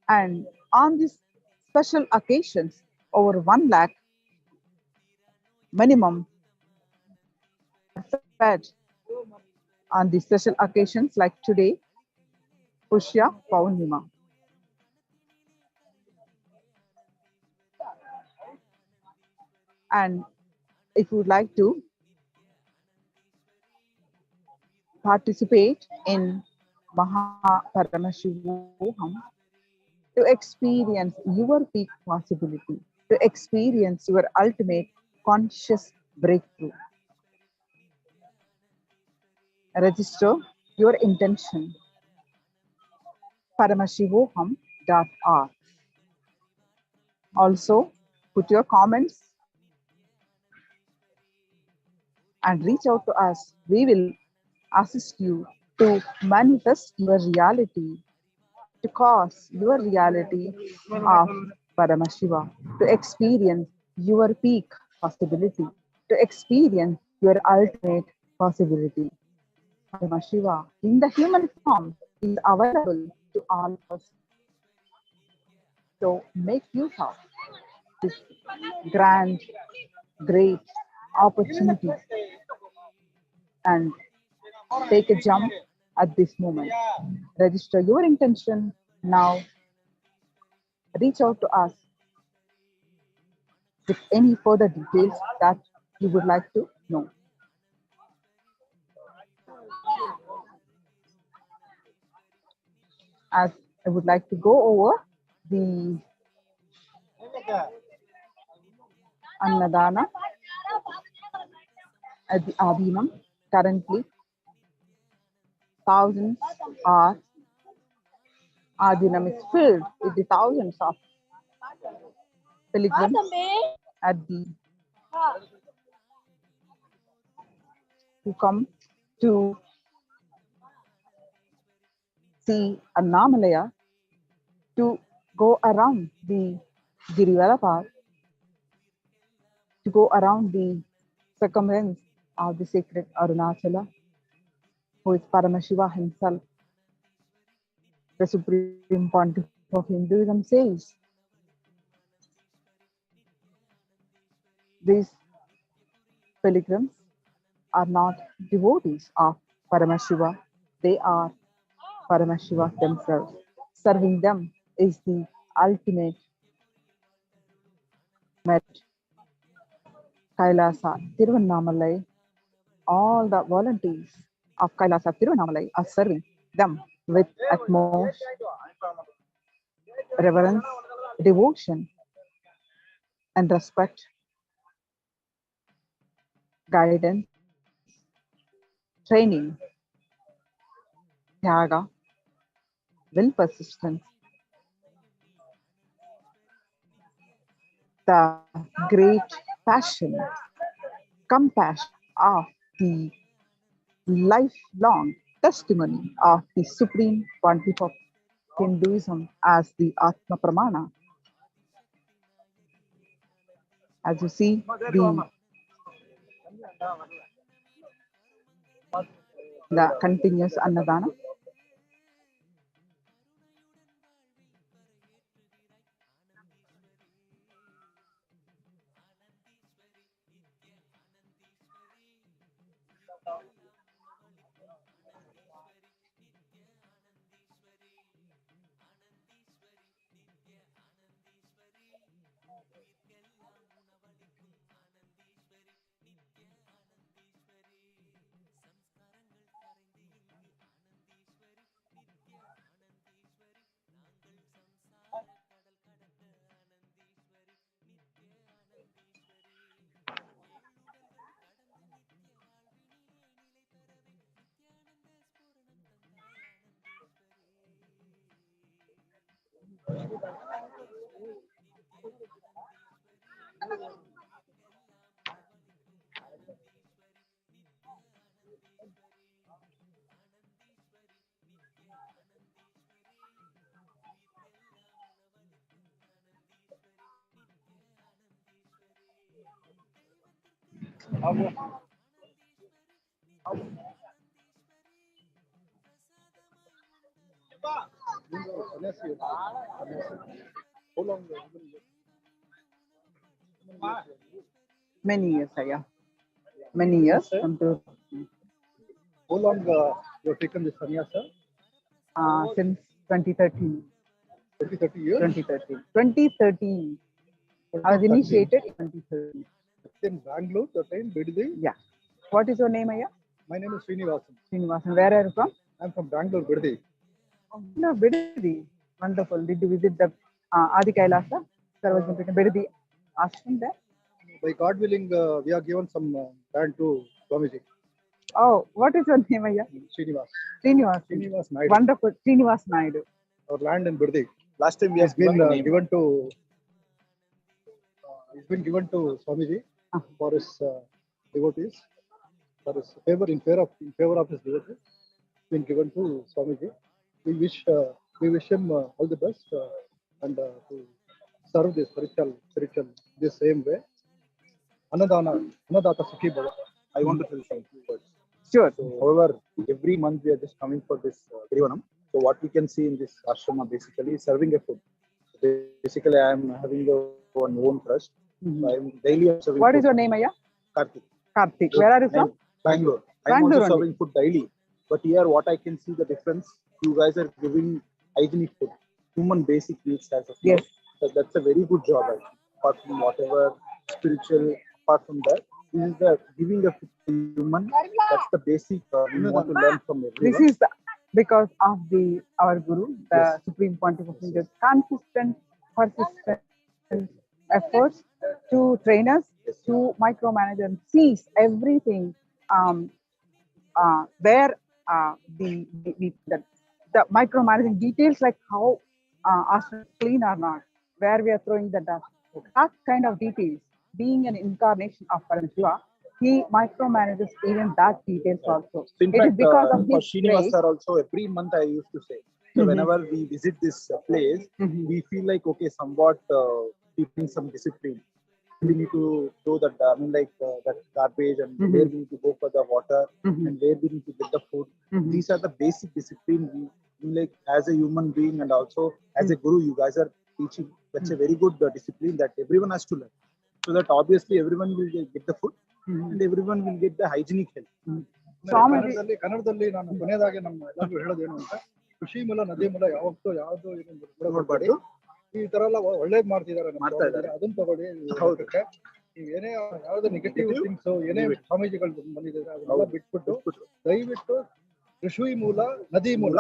S21: and on these special occasions, over 1 lakh minimum fed on the special occasions like today, Pushya Paurnima. And if you would like to participate in Maha Paramashivam, to experience your peak possibility, to experience your ultimate conscious breakthrough, register your intention, paramashivoham.org. Also, put your comments and reach out to us. We will assist you to manifest your reality, to cause your reality of Paramashiva, to experience your peak possibility, to experience your ultimate possibility. Paramashiva in the human form is available to all of us. So make use of this grand, great opportunity and take a jump at this moment. Register your intention now. Reach out to us with any further details that you would like to know. As I would like to go over the Annadhana at the Adinam. Currently, thousands are Adinam is filled with the thousands of pilgrims at the who come to see Annamalaya, to go around the Girivara path, to go around the circumference of the sacred Arunachala, who is Paramashiva himself. The Supreme Pontiff of Hinduism says these pilgrims are not devotees of Paramashiva, they are Paramashiva themselves. Serving them is the ultimate merit. Kailasa Tiruvannamalai, all the volunteers of Kailasa Tiruvannamalai are serving them with utmost reverence, devotion, and respect, guidance, training, tyaga, will persistence, the great passion, compassion of the lifelong testimony of the Supreme Pontiff of Hinduism as the Atma Pramana. As you see, the continuous Annadhana. Many years, yeah. Many years.
S9: How long you have taken this sannyasa?
S21: Since 2013.
S9: 20-30 years?
S21: 2013. 2013. I was initiated in 2013.
S9: In Bangalore, the time, Biddi?
S21: Yeah. What is your name, Aya?
S9: My name is Srinivasan.
S21: Srinivasan. Where are you from?
S9: I'm from Bangalore, Biddi.
S21: No, Biddi. Wonderful. Did you visit the Adi Kailasa? There was a Biddi ashram there?
S9: By God willing, we are given some land to Swamiji.
S21: Oh, what is your name, Aya?
S9: Srinivas.
S21: Srinivas.
S9: Srinivas Naidu.
S21: Wonderful. Srinivas Naidu.
S9: Our land in Biddi.
S3: Last time we
S9: have been
S3: given
S9: to it's been given to Swamiji for his devotees, for his favor in favor of his devotees. It's been given to Swamiji. We wish him all the best and to serve the spiritual this same way. Annadata Sukhi Bhava.
S3: I want to tell some few words.
S21: Sure.
S3: So, however, every month we are just coming for this Trivanam. So what we can see in this ashrama basically is serving a food. Basically, I am having one own trust. So I am daily serving.
S21: What
S3: food.
S21: is your name, Aya?
S3: Karthik.
S21: Karthik. Where are you from?
S3: Bangalore. I am
S21: Bangalore
S3: also
S21: only.
S3: serving food daily. But here, what I can see the difference, you guys are giving hygienic food, human basic needs as of now.
S21: Yes.
S3: So that's a very good job. Actually. Apart from whatever spiritual, apart from that, this is the giving a food to human. That's the basic we want to learn from everyone.
S21: This is because of our Guru, the
S3: Yes.
S21: Supreme Pontiff of Hinduism, consistent, persistent, efforts to train us, to micromanage and seize everything where the micromanaging details like how ashram is clean or not, where we are throwing the dust, that kind of details. Being an incarnation of Paramashiva, he micromanages even that details also.
S13: So in
S21: It is
S13: fact,
S21: because of
S13: for
S21: this
S13: Srinivas
S21: grace.
S13: sir also every month I used to say. So whenever we visit this place, we feel like okay, somewhat we bring some discipline. We need to do that. I mean, like that garbage and where we need to go for the water and where we need to get the food. These are the basic discipline we like as a human being and also as a guru. You guys are teaching. That's a very good discipline that everyone has to learn. So that obviously everyone will get the food and everyone will get the hygienic health.
S9: ಕನ್ನಡದಲ್ಲಿ ನಾನು ಕೊನೆಯದಾಗಿ ನಮ್ಮ ಎಲ್ಲರಿಗೂ ಹೇಳೋದೇನು ಅಂತ, ಕೃಷಿ ಮೂಲ ನದಿ ಮೂಲ ಯಾವತ್ತೂ ಯಾವ್ದು ನೋಡ್ಬೇಡಿ. ಈ ತರ ಎಲ್ಲ ಒಳ್ಳೇದ್ ಮಾಡ್ತಿದ್ದಾರೆ, ಅದನ್ನ ತಗೊಳ್ಳಿ. ನೀವು ಏನೇ ಯಾವ್ದು ನೆಗೆಟಿವ್ ಥಿಂಗ್ಸ್ ಏನೇ ಸ್ವಾಮೀಜಿಗಳು ಬಂದಿದ್ದಾರೆ ಅದನ್ನೆಲ್ಲ ಬಿಟ್ಬಿಟ್ಟು ದಯವಿಟ್ಟು ಕೃಷಿ ಮೂಲ ನದಿ ಮೂಲ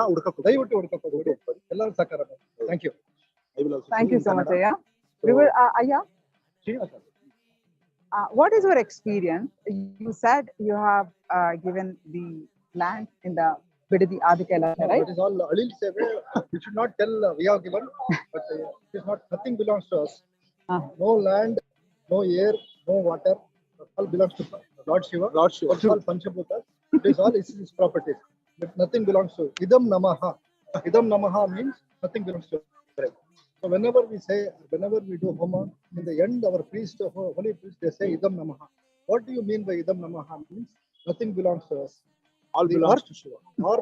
S9: ದಯವಿಟ್ಟು ಹುಡ್ಕೋಬೇಕು. ಎಲ್ಲರೂ ಸಹಕಾರ. Thank you.
S21: Thank you so much, Ayya. Ayya, what is your experience? You said you have given the land in the Bidadi Adi Kailasa, right?
S9: It is all Alil Seve. We should not tell we have given, but it is not. Nothing belongs to us. No land, no air, no water. All belongs to Lord Shiva. Lord Shiva. It's all Panchabhutas. It is all his properties. But nothing belongs to Idam Namaha. Idam Namaha means nothing belongs to us. So whenever we say, whenever we do Homa, in the end, our priest, holy priest, they say Idam Namaha. What do you mean by Idam Namaha? Means nothing belongs to us. All belongs to Shiva. Or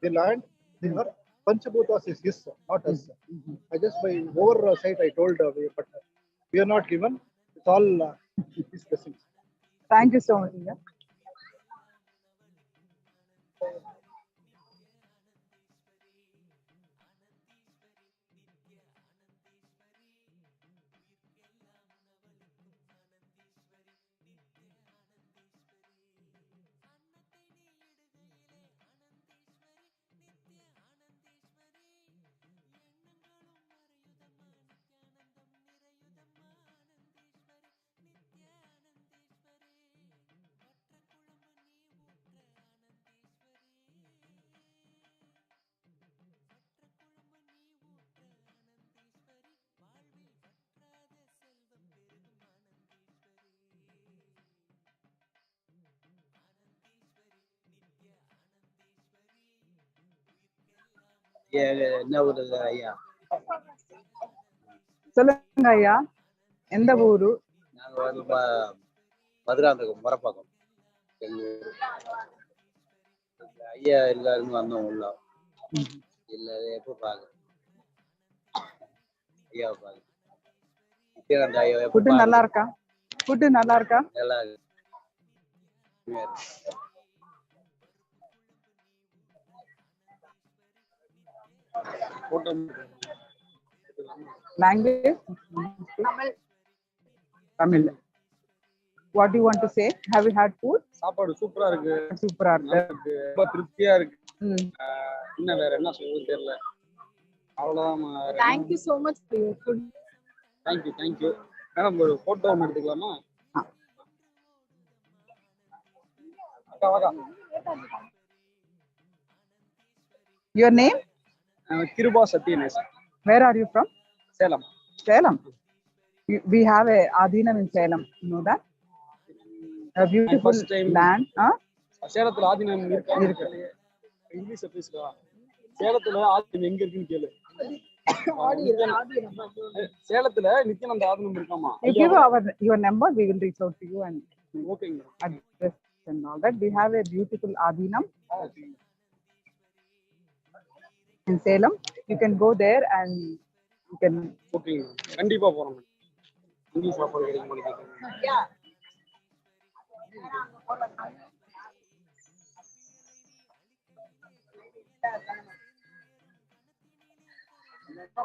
S9: the land, the earth, Panchabhutas is his, not us. I just by oversight I told, but we are not given. It's all his blessings.
S21: Thank you so much, Ayya.
S22: என்ன ஊரு ஐயா?
S21: சொல்லுங்க ஐயா, எந்த ஊரு?
S22: நாங்க வந்து மதுராந்தகம் மரப்பாக்கம். ஐயா எல்லாருமே வந்தோம் உள்ள. இல்ல எப்போ பாக்க ஐயா பாக்க. நித்யானந்த ஐயா எப்போ
S21: ஃபுட் நல்லா இருக்கா? ஃபுட் நல்லா இருக்கா?
S22: நல்லா இருக்கு.
S21: Language? Tamil. What do you want to say? Have you had food?
S23: சாப்பாடு சூப்பரா இருக்கு.
S21: சூப்பரா இருக்கு.
S23: ரொம்ப திருப்தியா இருக்கு. இன்னும் வேற என்ன சொல்றது தெரியல. அவ்வளவுதான்.
S10: Thank you so much for your food.
S23: Thank you. Madam ஒரு போட்டோ ஒன்று எடுத்துக்கலாமா?
S21: Your name?
S23: Kiruba Satyanesan.
S21: Where are you from?
S23: Salem.
S21: Salem. We have a Adinam in Salem. You know that? A beautiful land.
S23: சேலத்துல ஆதீனம் இருக்கு. இங்கிலீஷ்ல பேசுறா. சேலத்துல ஆதீனம் எங்க இருக்குன்னு கேளு. சேலத்துல நித்யானந்த ஆதீனம் இருக்காமா?
S21: You give your number, we will reach out to you and address and all that. We have a beautiful Adinam in Salem. You can go there and you can.
S23: Okay, கண்டிப்பா போறோம். இங்கிலீஷ் சாப்பாடு கிடைக்குமா கேக்குறேன்.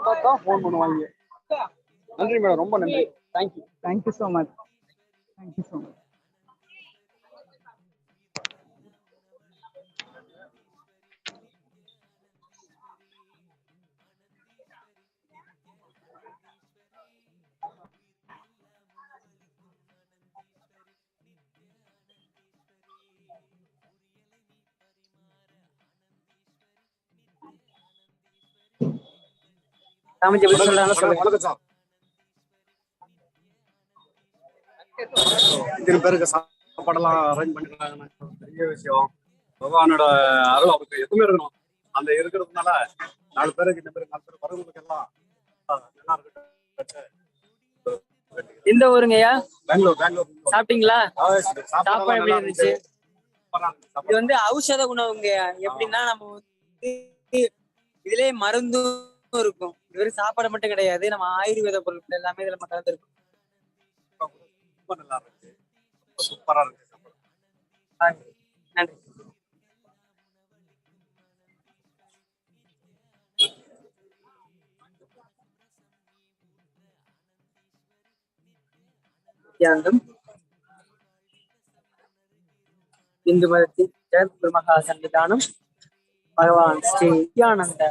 S23: பார்த்தா phone பண்ணுவாங்க. நன்றி madam, ரொம்ப நன்றி. Thank you.
S21: Thank you so much. Thank you so much.
S2: Swamiji எப்படி சொல்றாங்க சொல்லுங்க.
S23: இத்தனை பேருக்கு சாப்பாடெல்லாம் அரேஞ்ச் பண்ணிருக்காங்க, பெரிய விஷயம். பகவானோட அருள் அவருக்கு எப்பவுமே இருக்கணும். அந்த இருக்கிறதுனால 4 பேருக்கு இந்த பேருக்கு 4 பேர் வரவங்களுக்கு எல்லாம் நல்லா இருக்கு.
S2: எந்த ஊருங்கய்யா?
S23: பெங்களூர்.
S2: சாப்பிட்டீங்களா?
S23: சாப்பாடு
S2: எப்படி இருந்துச்சு? இது வந்து ஔஷத உணவுங்க. எப்படின்னா நம்ம வந்து இதுலயே மருந்தும் இருக்கும். இது வெறும் சாப்பாடு மட்டும் கிடையாது, நம்ம ஆயுர்வேத பொருட்கள் எல்லாமே இதுல நம்ம கலந்துருக்கும்.
S23: ரொம்ப நல்லா இருக்கு, சூப்பரா இருக்கு.
S2: நன்றி. நித்யானந்தம் இந்து மதத்தின் ஜெகத்குரு மகா சன்னிதானம் பகவான் ஸ்ரீ நித்யானந்த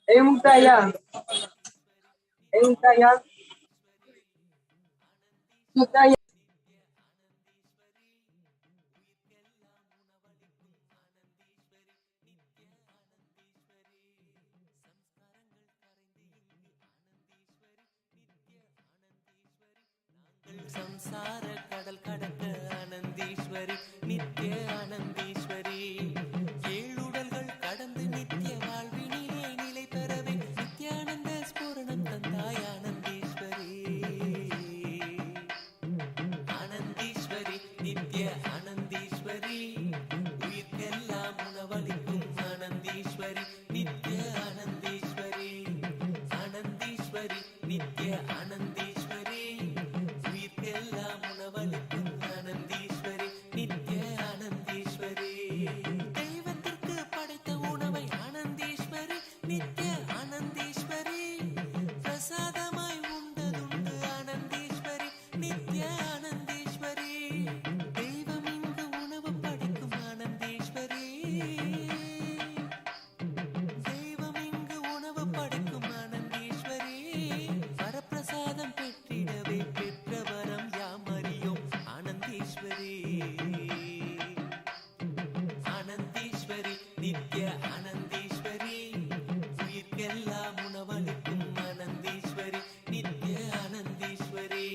S2: முக்தாயா முக்தாயா முக்தாயா
S19: சம்சார கடல் கடக்க ஆனந்தீஸ்வரி நித்ய ஆனந்தீஸ்வரி ஏழுடல்கள் கடந்து நித்ய வாழ்வினிலே நிலை பெறவே நித்யானந்த ஸ்பூரணம் தந்தாய் ஆனந்தீஸ்வரி ஆனந்தீஸ்வரி நித்ய ஆனந்தீஸ்வரி உயிர்க்கெல்லாம் உணவளிக்கும் ஆனந்தீஸ்வரி நித்ய ஆனந்தீஸ்வரி ஆனந்தீஸ்வரி நித்ய ஆனந்தீஸ்வரி உயிர்க்கெல்லாம் உணவளிக்கும் ஆனந்தீஸ்வரி நித்ய ஆனந்தீஸ்வரி தெய்வத்திற்கு படைத்த உணவை ஆனந்தீஸ்வரி நித்ய ஆனந்தீஸ்வரி பிரசாதமாய் உண்டதுண்டு ஆனந்தீஸ்வரி நித்ய ஆனந்தீஸ்வரி தெய்வம் இங்கு உணவு படைக்கும் ஆனந்தீஸ்வரி தெய்வம் இங்கு உணவு படைக்கும் ஆனந்தீஸ்வரி வரப்பிரசாதம் பெற்றிடவே பெற்ற வரம் யாம் அறியோம் ஆனந்தீஸ்வரி ஆனந்தீஸ்வரி நித்ய ஆனந்தீஸ்வரி உயிர்க்கெல்லாம் உணவளிக்கும் ஆனந்தீஸ்வரி நித்ய ஆனந்தீஸ்வரி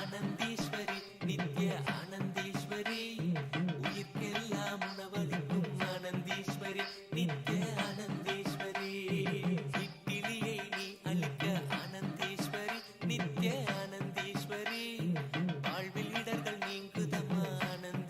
S19: ஆனந்தீஸ்வரி நித்ய ஆனந்தீஸ்வரி உயிர்க்கெல்லாம் உணவளிக்கும் ஆனந்தீஸ்வரி நித்ய ஆனந்தீஸ்வரி இட்டிலியை நீ அளிக்க ஆனந்தீஸ்வரி நித்ய ஆனந்தீஸ்வரி வாழ்வில் இடர்கள் நீங்குதம்மா ஆனந்தீஸ்வரி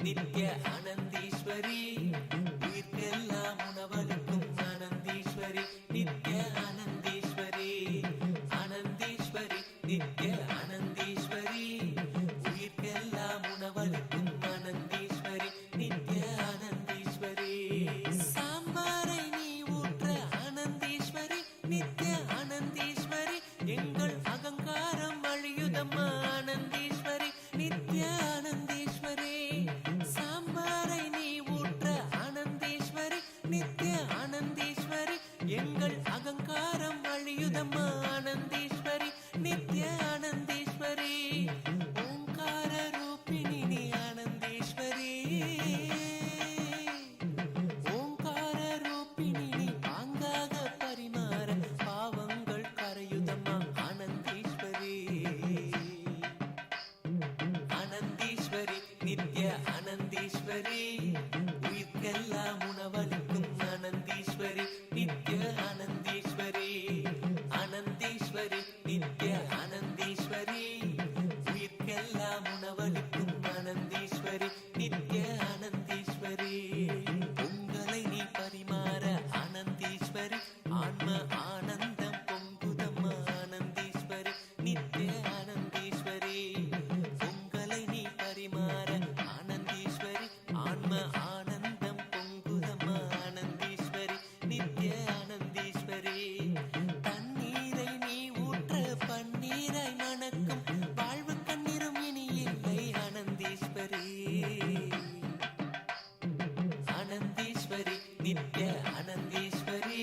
S19: நித்ய ஆனந்தீஸ்வரி உயிர்க்கெல்லாம் உணவளிக்கும் ஆனந்தீஸ்வரி நித்ய ஆனந்தீஸ்வரி ஆனந்தீஸ்வரி நித்ய ஆனந்தீஸ்வரி உயிர்க்கெல்லாம் உணவளிக்கும் ஆனந்தீஸ்வரி நித்ய ஆனந்தீஸ்வரி சாம்பாரை நீ ஊற்ற ஆனந்தீஸ்வரி நித்ய ஆனந்தீஸ்வரி எங்கள் அகங்காரம் அழியுதம்மா ஆனந்தீஸ்வரி நித்ய ஆனந்தீஸ்வரி சாம்பாரை நீ ஊற்ற ஆனந்தீஸ்வரி நித்ய ஆனந்தீஸ்வரி எங்கள் அகங்காரம் அழியுதம்மா ஆனந்தீஸ்வரி நித்ய ஆனந்தீஸ்வரி ஓங்கார ரூபிணி நீ ஆனந்தீஸ்வரி ஓங்கார ரூபிணி நீ பாங்காக பரிமாற பாவங்கள் கரையுதம்மா ஆனந்தீஸ்வரி ஆனந்தீஸ்வரி நித்ய ஆனந்தீஸ்வரி உயிர்க்கெல்லாம் உணவளிக்கும் ஆனந்தீஸ்வரி நித்ய ஆனந்தீஸ்வரி ஆனந்தீஸ்வரி நித்ய ஆனந்தீஸ்வரி உயிர்க்கெல்லாம் உணவளிக்கும் ஆனந்தீஸ்வரி நித்ய ஆனந்தீஸ்வரி உங்களை நீ பரிமாற ஆனந்தீஸ்வரி ஆன்ம ஆனந்தம் பொங்குதம்மா ஆனந்தீஸ்வரி நித்ய ஆனந்தீஸ்வரி உங்களை நீ பரிமாற ஆனந்தீஸ்வரி ஆன்ம ஆனந்தம் பொங்குதம்மா ஆனந்தீஸ்வரி நித்ய ஆனந்தீஸ்வரி தண்ணீரை நீ ஊற்ற பன்னீரை மணக்கும் வாழ்வு கண்ணீரும் இனி இல்லை ஆனந்தீஸ்வரி ஆனந்தீஸ்வரி நித்ய ஆனந்தீஸ்வரி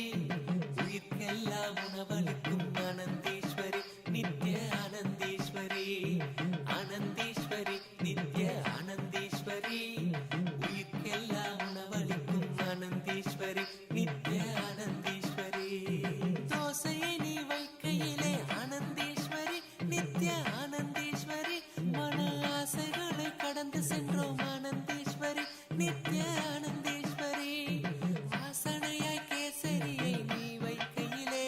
S19: உயிர்க்கெல்லாம் உணவளிக்கும் ஆனந்தீஸ்வரி நித்ய ஆனந்தீஸ்வரி ஆனந்தீஸ்வரி நித்ய ஆனந்தீஸ்வரி உயிர்க்கெல்லாம் உணவளிக்கும் ஆனந்தீஸ்வரி நித்ய ஆனந்தீஸ்வரி தோசையை நீ வைக்கையிலே ஆனந்தீஸ்வரி நித்ய ஆனந்தீஸ்வரி மன ஆசைகளை கடந்து சென்றோம் ஆனந்தீஸ்வரி நித்ய ஆனந்தீஸ்வரி வாசனையாய் கேசரியை நீ வைக்கையிலே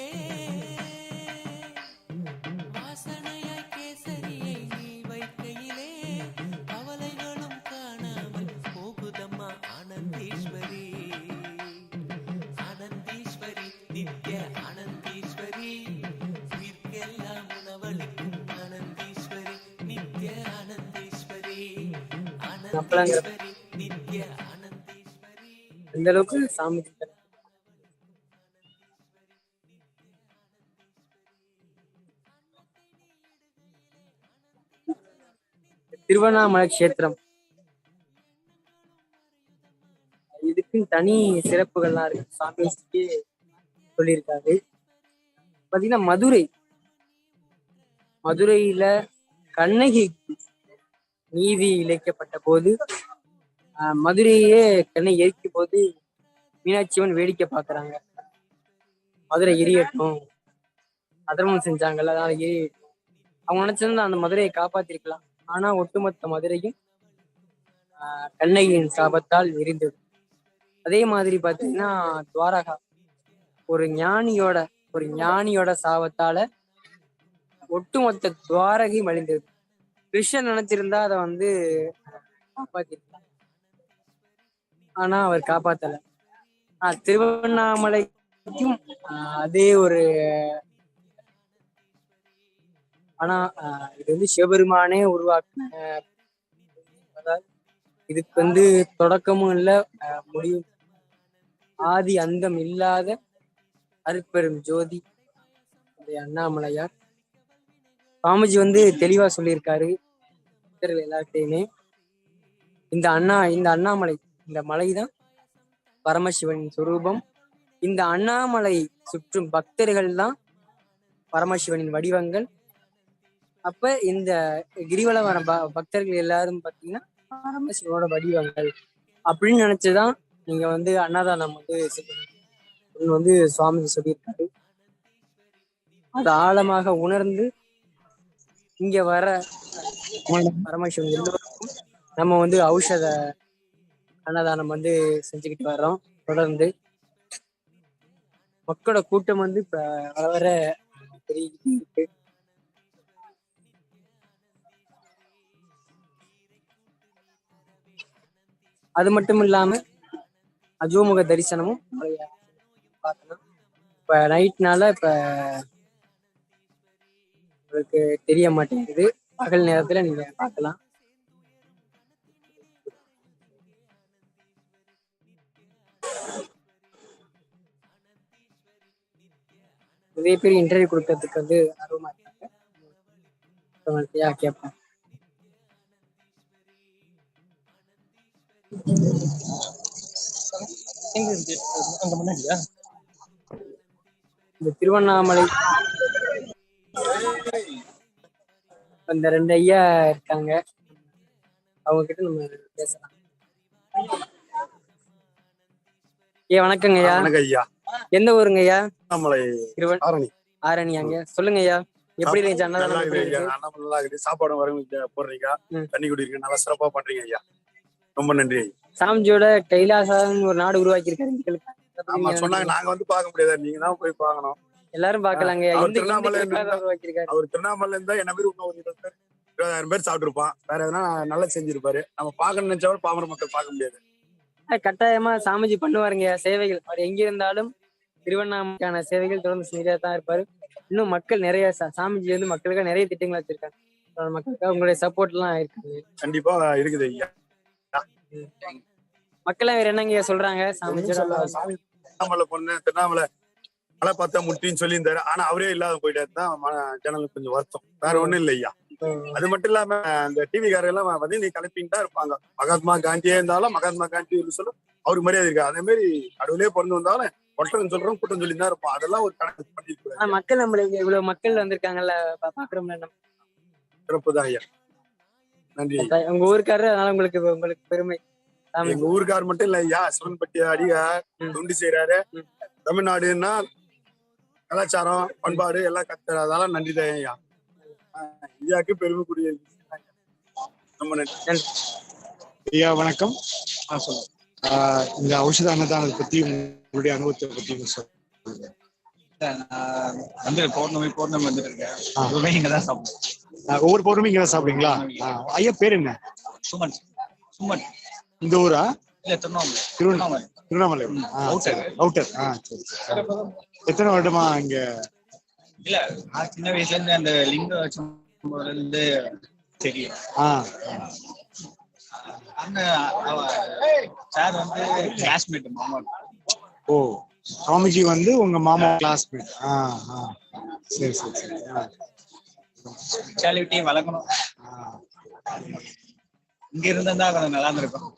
S19: வாசனையாய் கேசரியை நீ வைக்கையிலே கவலைகளும் காணாமல் போகுதம்மா ஆனந்தீஸ்வரி ஆனந்தீஸ்வரி நித்ய ஆனந்தீஸ்வரி உயிர்க்கெல்லாம் உணவளிக்கும் ஆனந்தீஸ்வரி நித்ய ஆனந்தீஸ்வரி ஆனந்தீஸ்வரி நித்ய ஆனந்தீஸ்வரி
S2: அந்த அளவுக்கு சாமி திருவண்ணாமலை கஷேத்திரம் இதுக்கு தனி சிறப்புகள்லாம் இருக்கு. சாமிக்கு சொல்லியிருக்காரு. பாத்தீங்கன்னா மதுரையில கண்ணகி நீதி இழைக்கப்பட்ட போது மதுரையே கண்ணை எரிக்கும் போது மீனாட்சியம்மன் வேடிக்கை பாக்குறாங்க. மதுரை எரியட்டும், அதர்மம் செஞ்சாங்கல்ல, அதனால எரியட்டும். அவங்க நினைச்சிருந்தா அந்த மதுரையை காப்பாத்திருக்கலாம். ஆனா ஒட்டுமொத்த மதுரையும் கண்ணகியின் சாபத்தால் எரிந்தது. அதே மாதிரி பாத்தீங்கன்னா துவாரகா ஒரு ஞானியோட சாபத்தால ஒட்டுமொத்த துவாரகையும் அழிந்தது. கிருஷ்ணன் நினைச்சிருந்தா அதை காப்பாத்திருக்கலாம். ஆனா அவர் காப்பாத்தல. திருவண்ணாமலைக்கும் அதே ஒரு ஆனா இது சிவபெருமானே உருவாக்குன, அதாவது இதுக்கு தொடக்கமும் இல்லை, முடியும் ஆதி அந்தம் இல்லாத அருட்பெரும் ஜோதி அண்ணாமலையார். சுவாமிஜி தெளிவா சொல்லியிருக்காரு எல்லார்ட்டையுமே. இந்த அண்ணாமலை, இந்த மலைதான் பரமசிவனின் சொரூபம். இந்த அண்ணாமலை சுற்றும் பக்தர்கள் தான் பரமசிவனின் வடிவங்கள். அப்ப இந்த கிரிவலம் வர பக்தர்கள் எல்லாரும் பாத்தீங்கன்னா பரமசிவனோட வடிவங்கள் அப்படின்னு நினைச்சுதான் நீங்க அன்னதானம் சுவாமி சொல்லியிருக்காரு. அது ஆழமாக உணர்ந்து இங்க வர பரமசிவன் எல்லோருக்கும் நம்ம ஔஷத அன்னதானம் செஞ்சுக்கிட்டு வர்றோம். தொடர்ந்து மக்களோட கூட்டம் இப்ப வர பெருகிட்டு இருக்கு. அது மட்டும் இல்லாம அஜோமுக தரிசனமும் பார்க்கலாம். இப்ப நைட்னால இப்ப உங்களுக்கு தெரிய மாட்டேங்குது, பகல் நேரத்துல நீங்க பார்க்கலாம். நிறைய பேர் இன்டர்வியூ கொடுக்கறதுக்கு வந்து ஆர்வமா இருக்காங்க. கேட்பேன். இந்த திருவண்ணாமலை அந்த 2 ஐயா இருக்காங்க, அவங்க கிட்ட நம்ம பேசலாம். வணக்கங்க ஐயா.
S23: வணக்கம் ஐயா.
S2: எந்த ஊருங்க ஐயா?
S23: ஆரணி.
S2: ஆரணியாங்க. சொல்லுங்க ஐயா, எப்படி இருந்துச்சு அன்னதானம்?
S23: நல்லா இருக்குது. சாப்பாடு வரவங்களுக்கு போடுறீங்க, தண்ணி குடிக்கிறீங்க, நல்லா சிறப்பா பண்றீங்க ஐயா. ரொம்ப நன்றி ஐயா.
S2: சாமிஜியோட கைலாசான்னு ஒரு நாடு உருவாக்கி இருக்காரு.
S23: ஆமா சொன்னாங்க, நாங்க வந்து பார்க்க முடியாது, நீங்க தான் போய் பார்க்கணும்.
S2: எல்லாரும் பார்க்கலாங்க.
S23: அவர் திருவண்ணாமலை இருந்தா என்ன பேர் ஒரு 20,000 பேர் சாப்பிட்டுருப்பான். வேற எதனா நல்லா செஞ்சிருப்பாரு. நம்ம பார்க்கணும்னு நினைச்சாலும் பாமர மக்கள் பார்க்க முடியாது.
S2: கட்டாயமா சாமிஜி பண்ணுவாருங்க சேவைகள். அவர் எங்க இருந்தாலும் திருவண்ணாமலைக்கான சேவைகள் தொடர்ந்து செஞ்சுட்டே தான் இருப்பாரு. இன்னும் மக்கள் நிறைய சாமிஜி வந்து மக்களுக்காக நிறைய திட்டங்கள் வச்சிருக்காங்க. மக்களுக்காக உங்களுடைய சப்போர்ட் எல்லாம் இருக்காங்க.
S23: கண்டிப்பா இருக்குது ஐயா.
S2: மக்கள் வேற என்னங்க சொல்றாங்க? சாமி
S23: திருவண்ணாமலை பொண்ணு திருவண்ணாமலை மழை பார்த்தா முட்டின்னு சொல்லியிருந்தாரு. ஆனா அவரே இல்லாத போயிட்டாரு தான் ஜனங்களுக்கு கொஞ்சம் வருத்தம். வேற ஒண்ணும் இல்லை ஐயா. அது மட்டும் இல்லாம அந்த டிவி காரெல்லாம் வந்து நீ கிளப்பின்னு தான் இருப்பாங்க. மகாத்மா காந்தியே இருந்தாலும் மகாத்மா காந்தி சொல்லும் அவருக்கு மரியாதை இருக்கு. அதே மாதிரி கடவுளே பிறந்து வந்தாலும் ஒற்றன் சொல்றோம் குற்றம் சொல்லி தான் இருப்போம். அதெல்லாம் ஒரு கணக்கு பண்ணிருக்காங்க.
S2: மக்கள் நம்மளுக்கு இவ்வளவு மக்கள் வந்திருக்காங்கல்ல, பாக்குறோம்ல.
S23: சிறப்பு தான் ஐயா. நன்றி.
S2: உங்க ஊருக்காரரு, அதனால உங்களுக்கு பெருமை.
S23: எங்க ஊருக்கார் மட்டும் இல்ல ஐயா, சிவன்பட்டி அடிகார் தொண்டு செய்யறாரு. தமிழ்நாடுன்னா கலாச்சாரம் பண்பாடு எல்லாம் கத்துற, அதெல்லாம் நன்றி தான் ஐயா. இந்தியாவுக்கு பெருமைக்குரிய ரொம்ப நன்றி
S1: ஐயா. வணக்கம். இந்த ஔஷத அன்னதானத்தை பத்தி உங்களுடைய அனுபவத்தை பத்தி சொல்லுங்க.
S5: வந்து பௌர்ணமி வந்துட்டு இருக்கேன். இங்கதான் சாப்பிடுவேன்.
S1: ஒவ்வொரு பௌர்ணமி இங்கதான் சாப்பிடுங்களா? ஐயா பேர் என்ன?
S5: சுமன். சுமன்.
S1: இந்த ஊரா?
S5: இல்ல திருவண்ணாமலை.
S1: திருவண்ணாமலை அவுட்டர். சரி. எத்தனை வருடமா இங்க?
S5: இல்ல நான் சின்ன வயசுல இருந்து அந்த லிங்க இருந்து தெரியும். சார் வந்து கிளாஸ்மேட் மாமா.
S1: ஓ, சுவாமிஜி வந்து உங்க மாமா கிளாஸ்மேட். சரி சரி சரி.
S5: ஸ்பெஷாலிட்டி வளர்க்கணும். இங்க இருந்தா கொஞ்சம் நல்லா இருக்கும்.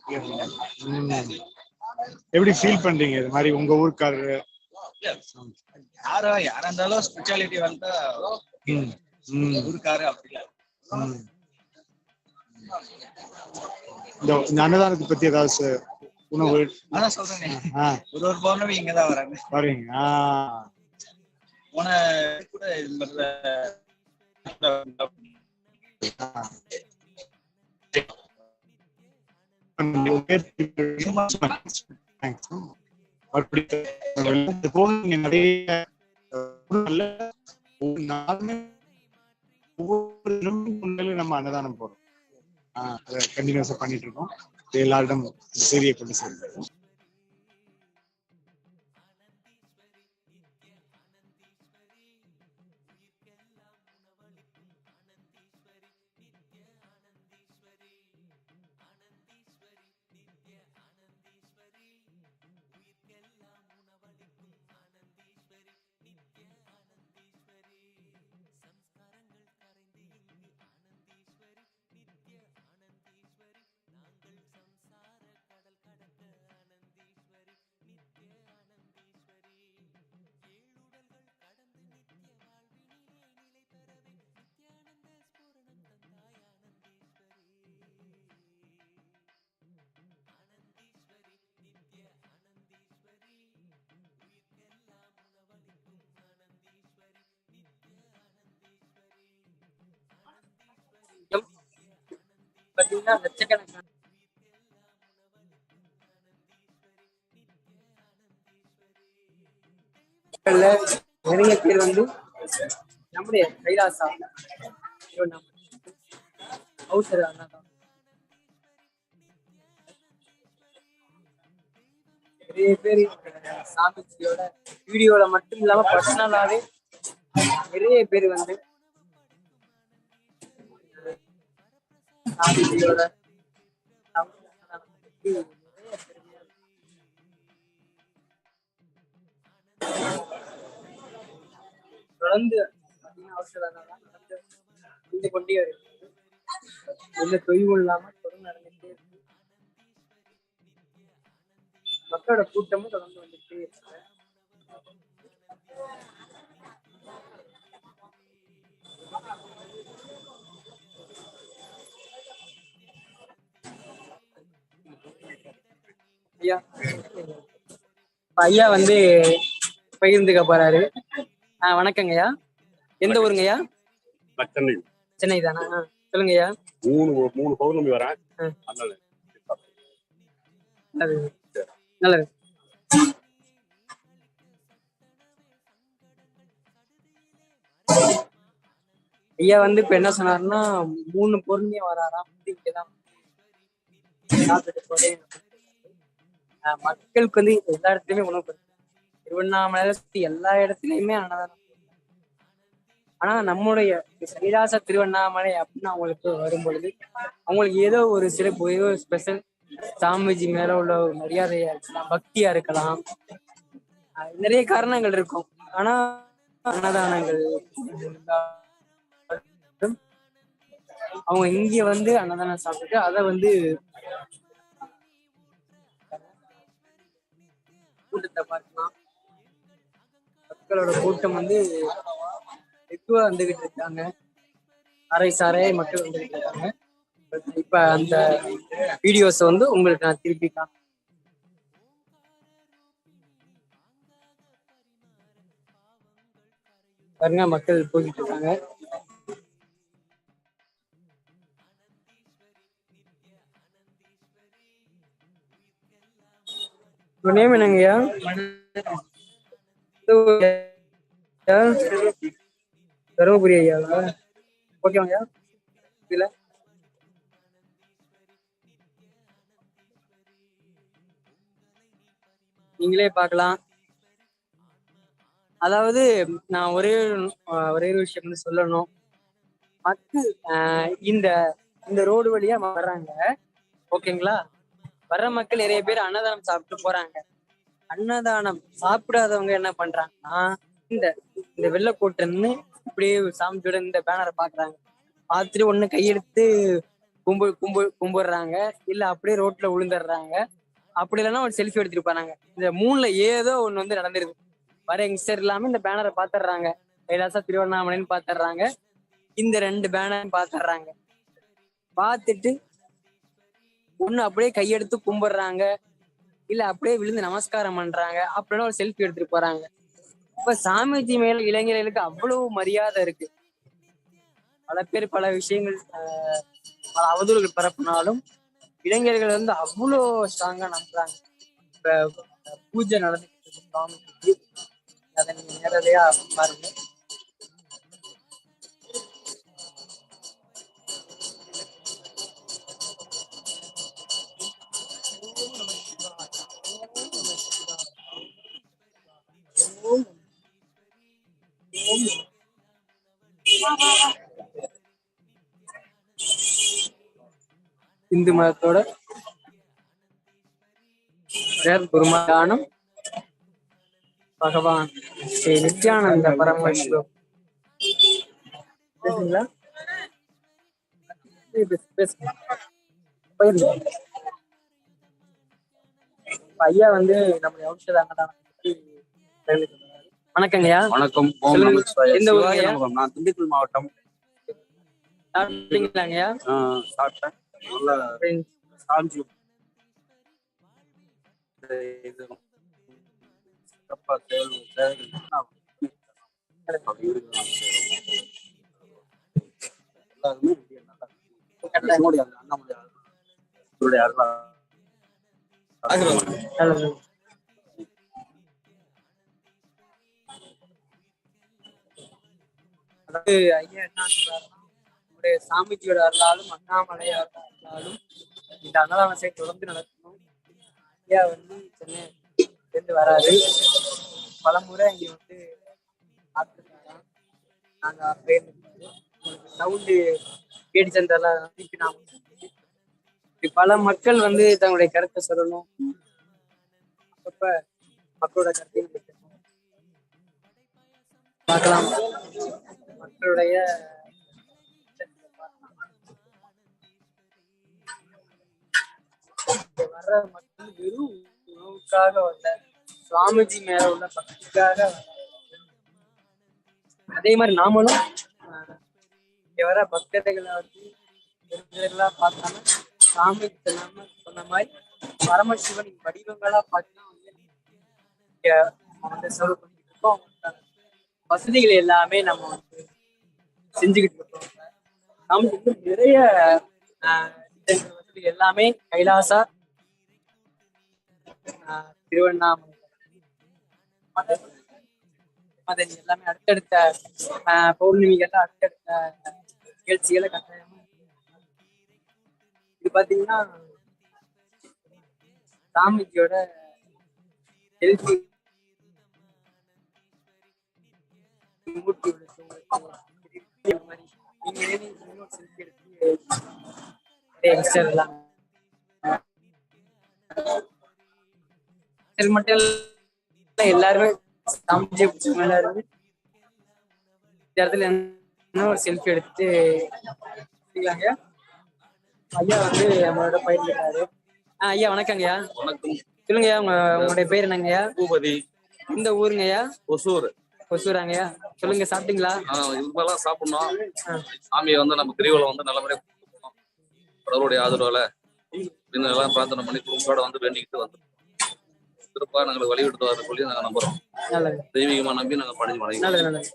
S1: எப்படி ஃபீல் பண்றீங்க இது மாதிரி உங்க ஊருக்காரரு?
S5: யாரா இருந்தாலும் ஸ்பெஷாலிட்டி வந்தா ஊருக்காரு அப்படி இல்ல.
S1: இந்த அன்னதானத்தை பத்தி ஏதாவது உணவு?
S5: அதான் சொல்றேன், ஒரு பௌர்ணமி இங்கதான்
S1: வரீங்க.
S5: போன கூட இது
S1: நம்ம அன்னதானம் போறோம். கண்டினியூஸா பண்ணிட்டு இருக்கோம். எல்லாரிடம் செய்தியை கொண்டு சேர்ந்தோம்.
S2: பாத்தீங்கன்னா லட்சக்கணக்கான நிறைய பேர் வந்து நம்முடைய கைலாசா ஔஷத அன்னதானம் நிறைய பேர் சாமிஜியோட வீடியோல மட்டும் இல்லாம பர்சனலாவே நிறைய பேர் வந்து சாமிஜியோட தொடர்ந்து நடந்து கொண்டே இருக்கு. எந்த தொய்வும் இல்லாம தொடர்ந்து நடந்துட்டே இருக்கு. மக்களோட கூட்டமும் தொடர்ந்து வந்துட்டே இருக்கு. ஐயா ஐயா வந்து பகிர்ந்துக்க போறாரு. வணக்கங்க ஐயா. எந்த ஊருங்க ஐயா?
S6: சென்னை.
S2: சென்னை தானா? சொல்லுங்க ஐயா.
S6: மூணு பௌர்ணமி வரேன்.
S2: நல்லது நல்லது. ஐயா வந்து இப்ப என்ன சொன்னாருன்னா 3 பொருளையும் வராராம். இங்கதான் மக்களுக்கு வந்து எல்லா இடத்துலயுமே உணவு திருவண்ணாமலை எல்லா இடத்துலயுமே அன்னதானம். ஆனா நம்முடைய கைலாச திருவண்ணாமலை அப்படின்னு அவங்களுக்கு வரும் பொழுது அவங்களுக்கு ஏதோ ஒரு சிறப்பு, ஏதோ ஒரு ஸ்பெஷல் சாமிஜி மேல உள்ள ஒரு மரியாதையா இருக்கலாம், பக்தியா இருக்கலாம், நிறைய காரணங்கள் இருக்கும். ஆனா அன்னதானங்கள் அவங்க இங்க வந்து அன்னதானம் சாப்பிட்டு அதை வந்து கூட்டத்தை பார்க்கலாம். மக்களோட கூட்டம் வந்து ఎక్కువ வந்துகிட்டு இருக்காங்க. அரை சாரை மக்கள் வந்துகிட்டு இருக்காங்க. இப்ப அந்த வீடியோஸ் வந்து உங்களுக்கு நான் திருப்பி பாருங்க. மக்கள் போய்கிட்டு இருக்காங்க. நேம் என்னங்கய்யா? தருமபுரி ஐயாவா? ஓகேங்கய்யா. இதுல நீங்களே பார்க்கலாம். அதாவது நான் ஒரே ஒரு விஷயம் வந்து சொல்லணும். மக்கள் இந்த இந்த ரோடு வழியா வர்றாங்க, ஓகேங்களா? வர்ற மக்கள் நிறைய பேர் அன்னதானம் சாப்பிட்டு போறாங்க. அன்னதானம் சாப்பிடாதவங்க என்ன பண்றாங்கன்னா இந்த இந்த வெள்ளைக்கோட்டுன்னு இப்படியே சாமியோட இந்த பேனரை பாக்குறாங்க. பார்த்துட்டு ஒண்ணு கையெடுத்து கும்பிடுறாங்க, இல்ல அப்படியே ரோட்ல விழுந்துடுறாங்க. அப்படி இல்லைன்னா ஒரு செல்ஃபி எடுத்துட்டு போறாங்க. இந்த 3ல ஏதோ ஒண்ணு வந்து நடந்துருது. வர யங்ஸ்டர் இல்லாம இந்த பேனரை பாத்துடுறாங்க, கைலாசா திருவண்ணாமலைன்னு பாத்துடுறாங்க, இந்த 2 பேனரையும் பாத்துடுறாங்க. பார்த்துட்டு ஒண்ணு அப்படியே கையெடுத்து கும்பிடுறாங்க, இல்ல அப்படியே விழுந்து நமஸ்காரம் பண்றாங்க, அப்படின்னா ஒரு செல்ஃபி எடுத்துட்டு போறாங்க. இப்ப சாமிஜி மேல இளைஞர்களுக்கு அவ்வளவு மரியாதை இருக்கு. பல பேர் பல விஷயங்கள் பல அவதூறுகள் பரப்புனாலும் இளைஞர்கள் வந்து அவ்வளோ ஸ்ட்ராங்கா நம்புறாங்க. இப்ப பூஜை நடந்துட்டு இருக்கு சாமிஜிக்கு, அதை நீங்க நேரடியா பாருங்க. இந்து மதத்தோட குருமதானம் பகவான் ஸ்ரீ நித்யானந்த பரமசிவம். பேசுங்களா? ஐயா வந்து நம்முடைய ஔஷத அன்னதானம். வணக்கங்கய்யா.
S6: வணக்கம்.
S2: எந்த ஊருங்கய்யா?
S6: நான் திண்டுக்கல் மாவட்டம்.
S2: சாப்பிட்டீங்களாங்கய்யா?
S6: சாப்பிட்டேன். நல்லா சாமிஜி
S2: அதாவது ஐயா என்ன சொல்றாருன்னா, நம்முடைய சாமிஜியோட அருளாலும் அண்ணாமலையார் அருளாலும் இந்த அன்னதானத்தை தொடர்ந்து நடத்தணும். ஐயா வந்து சென்னை இருந்து வராது. பல முறை இங்க வந்து நாங்க சவுண்டு கேட்டு சென்றெல்லாம் பல மக்கள் வந்து தங்களுடைய கருத்தை சொல்லணும். அப்ப மக்களோட கருத்தையும் பார்க்கலாம். மக்களுடைய வர்ற மக்கள் வெறும் உணவுக்காக வரல, சுவாமிஜி மேல உள்ள பக்திக்காக. அதே மாதிரி நாமளும் இங்க வர பக்தர்களை வந்து பார்க்காம சாமி சொன்ன மாதிரி பரமசிவன் வடிவங்களா பார்த்தீங்கன்னா வந்து சர்வ் பண்ணிட்டு இருக்கோம். வசதிகள் எல்லாமே நம்ம வந்து செஞ்சுக்கிட்டு இருக்கோம். நமக்கு நிறைய வசதிகள் எல்லாமே கைலாசா, திருவண்ணாமலை எல்லாமே அடுத்தடுத்த பௌர்ணமிகள் அடுத்தடுத்த நிகழ்ச்சிகளை கட்டாயமா. இது பாத்தீங்கன்னா சாமிஜியோட செல்ஃபி மூர்த்தி செல்ஃபி எடுத்து எல்லாம் மட்டும் எல்லாருமே சாமிஜி மேல இருந்து இந்த இடத்துல ஒரு செல்ஃபி எடுத்து ஐயா வந்து நம்மளோட பயிர்ந்துட்டாரு. ஐயா வணக்கங்கய்யா.
S3: வணக்கம்.
S2: சொல்லுங்கய்யா, உங்களுடைய பேர் என்னங்கய்யா?
S3: பூபதி.
S2: இந்த ஊருங்கய்யா?
S3: ஒசூர்.
S2: ஒசூராங்கய்யா. சொல்லுங்க, சாப்பிட்டீங்களா?
S3: இதுமெல்லாம் சாப்பிடணும். சாமியை வந்து நம்ம கிரிவலம் வந்து நல்லபடியா கடவுளுடைய ஆதரவால எல்லாம் பிரார்த்தனை பண்ணி குடும்பத்தோட வந்து வேண்டிக்கிட்டு வந்து திருப்பா நாங்கள் வழிவிட்டு வர சொல்லி நாங்கள் நம்புறோம். தெய்வீகமா நம்பி நாங்கள் பணிஞ்சு வணங்கி.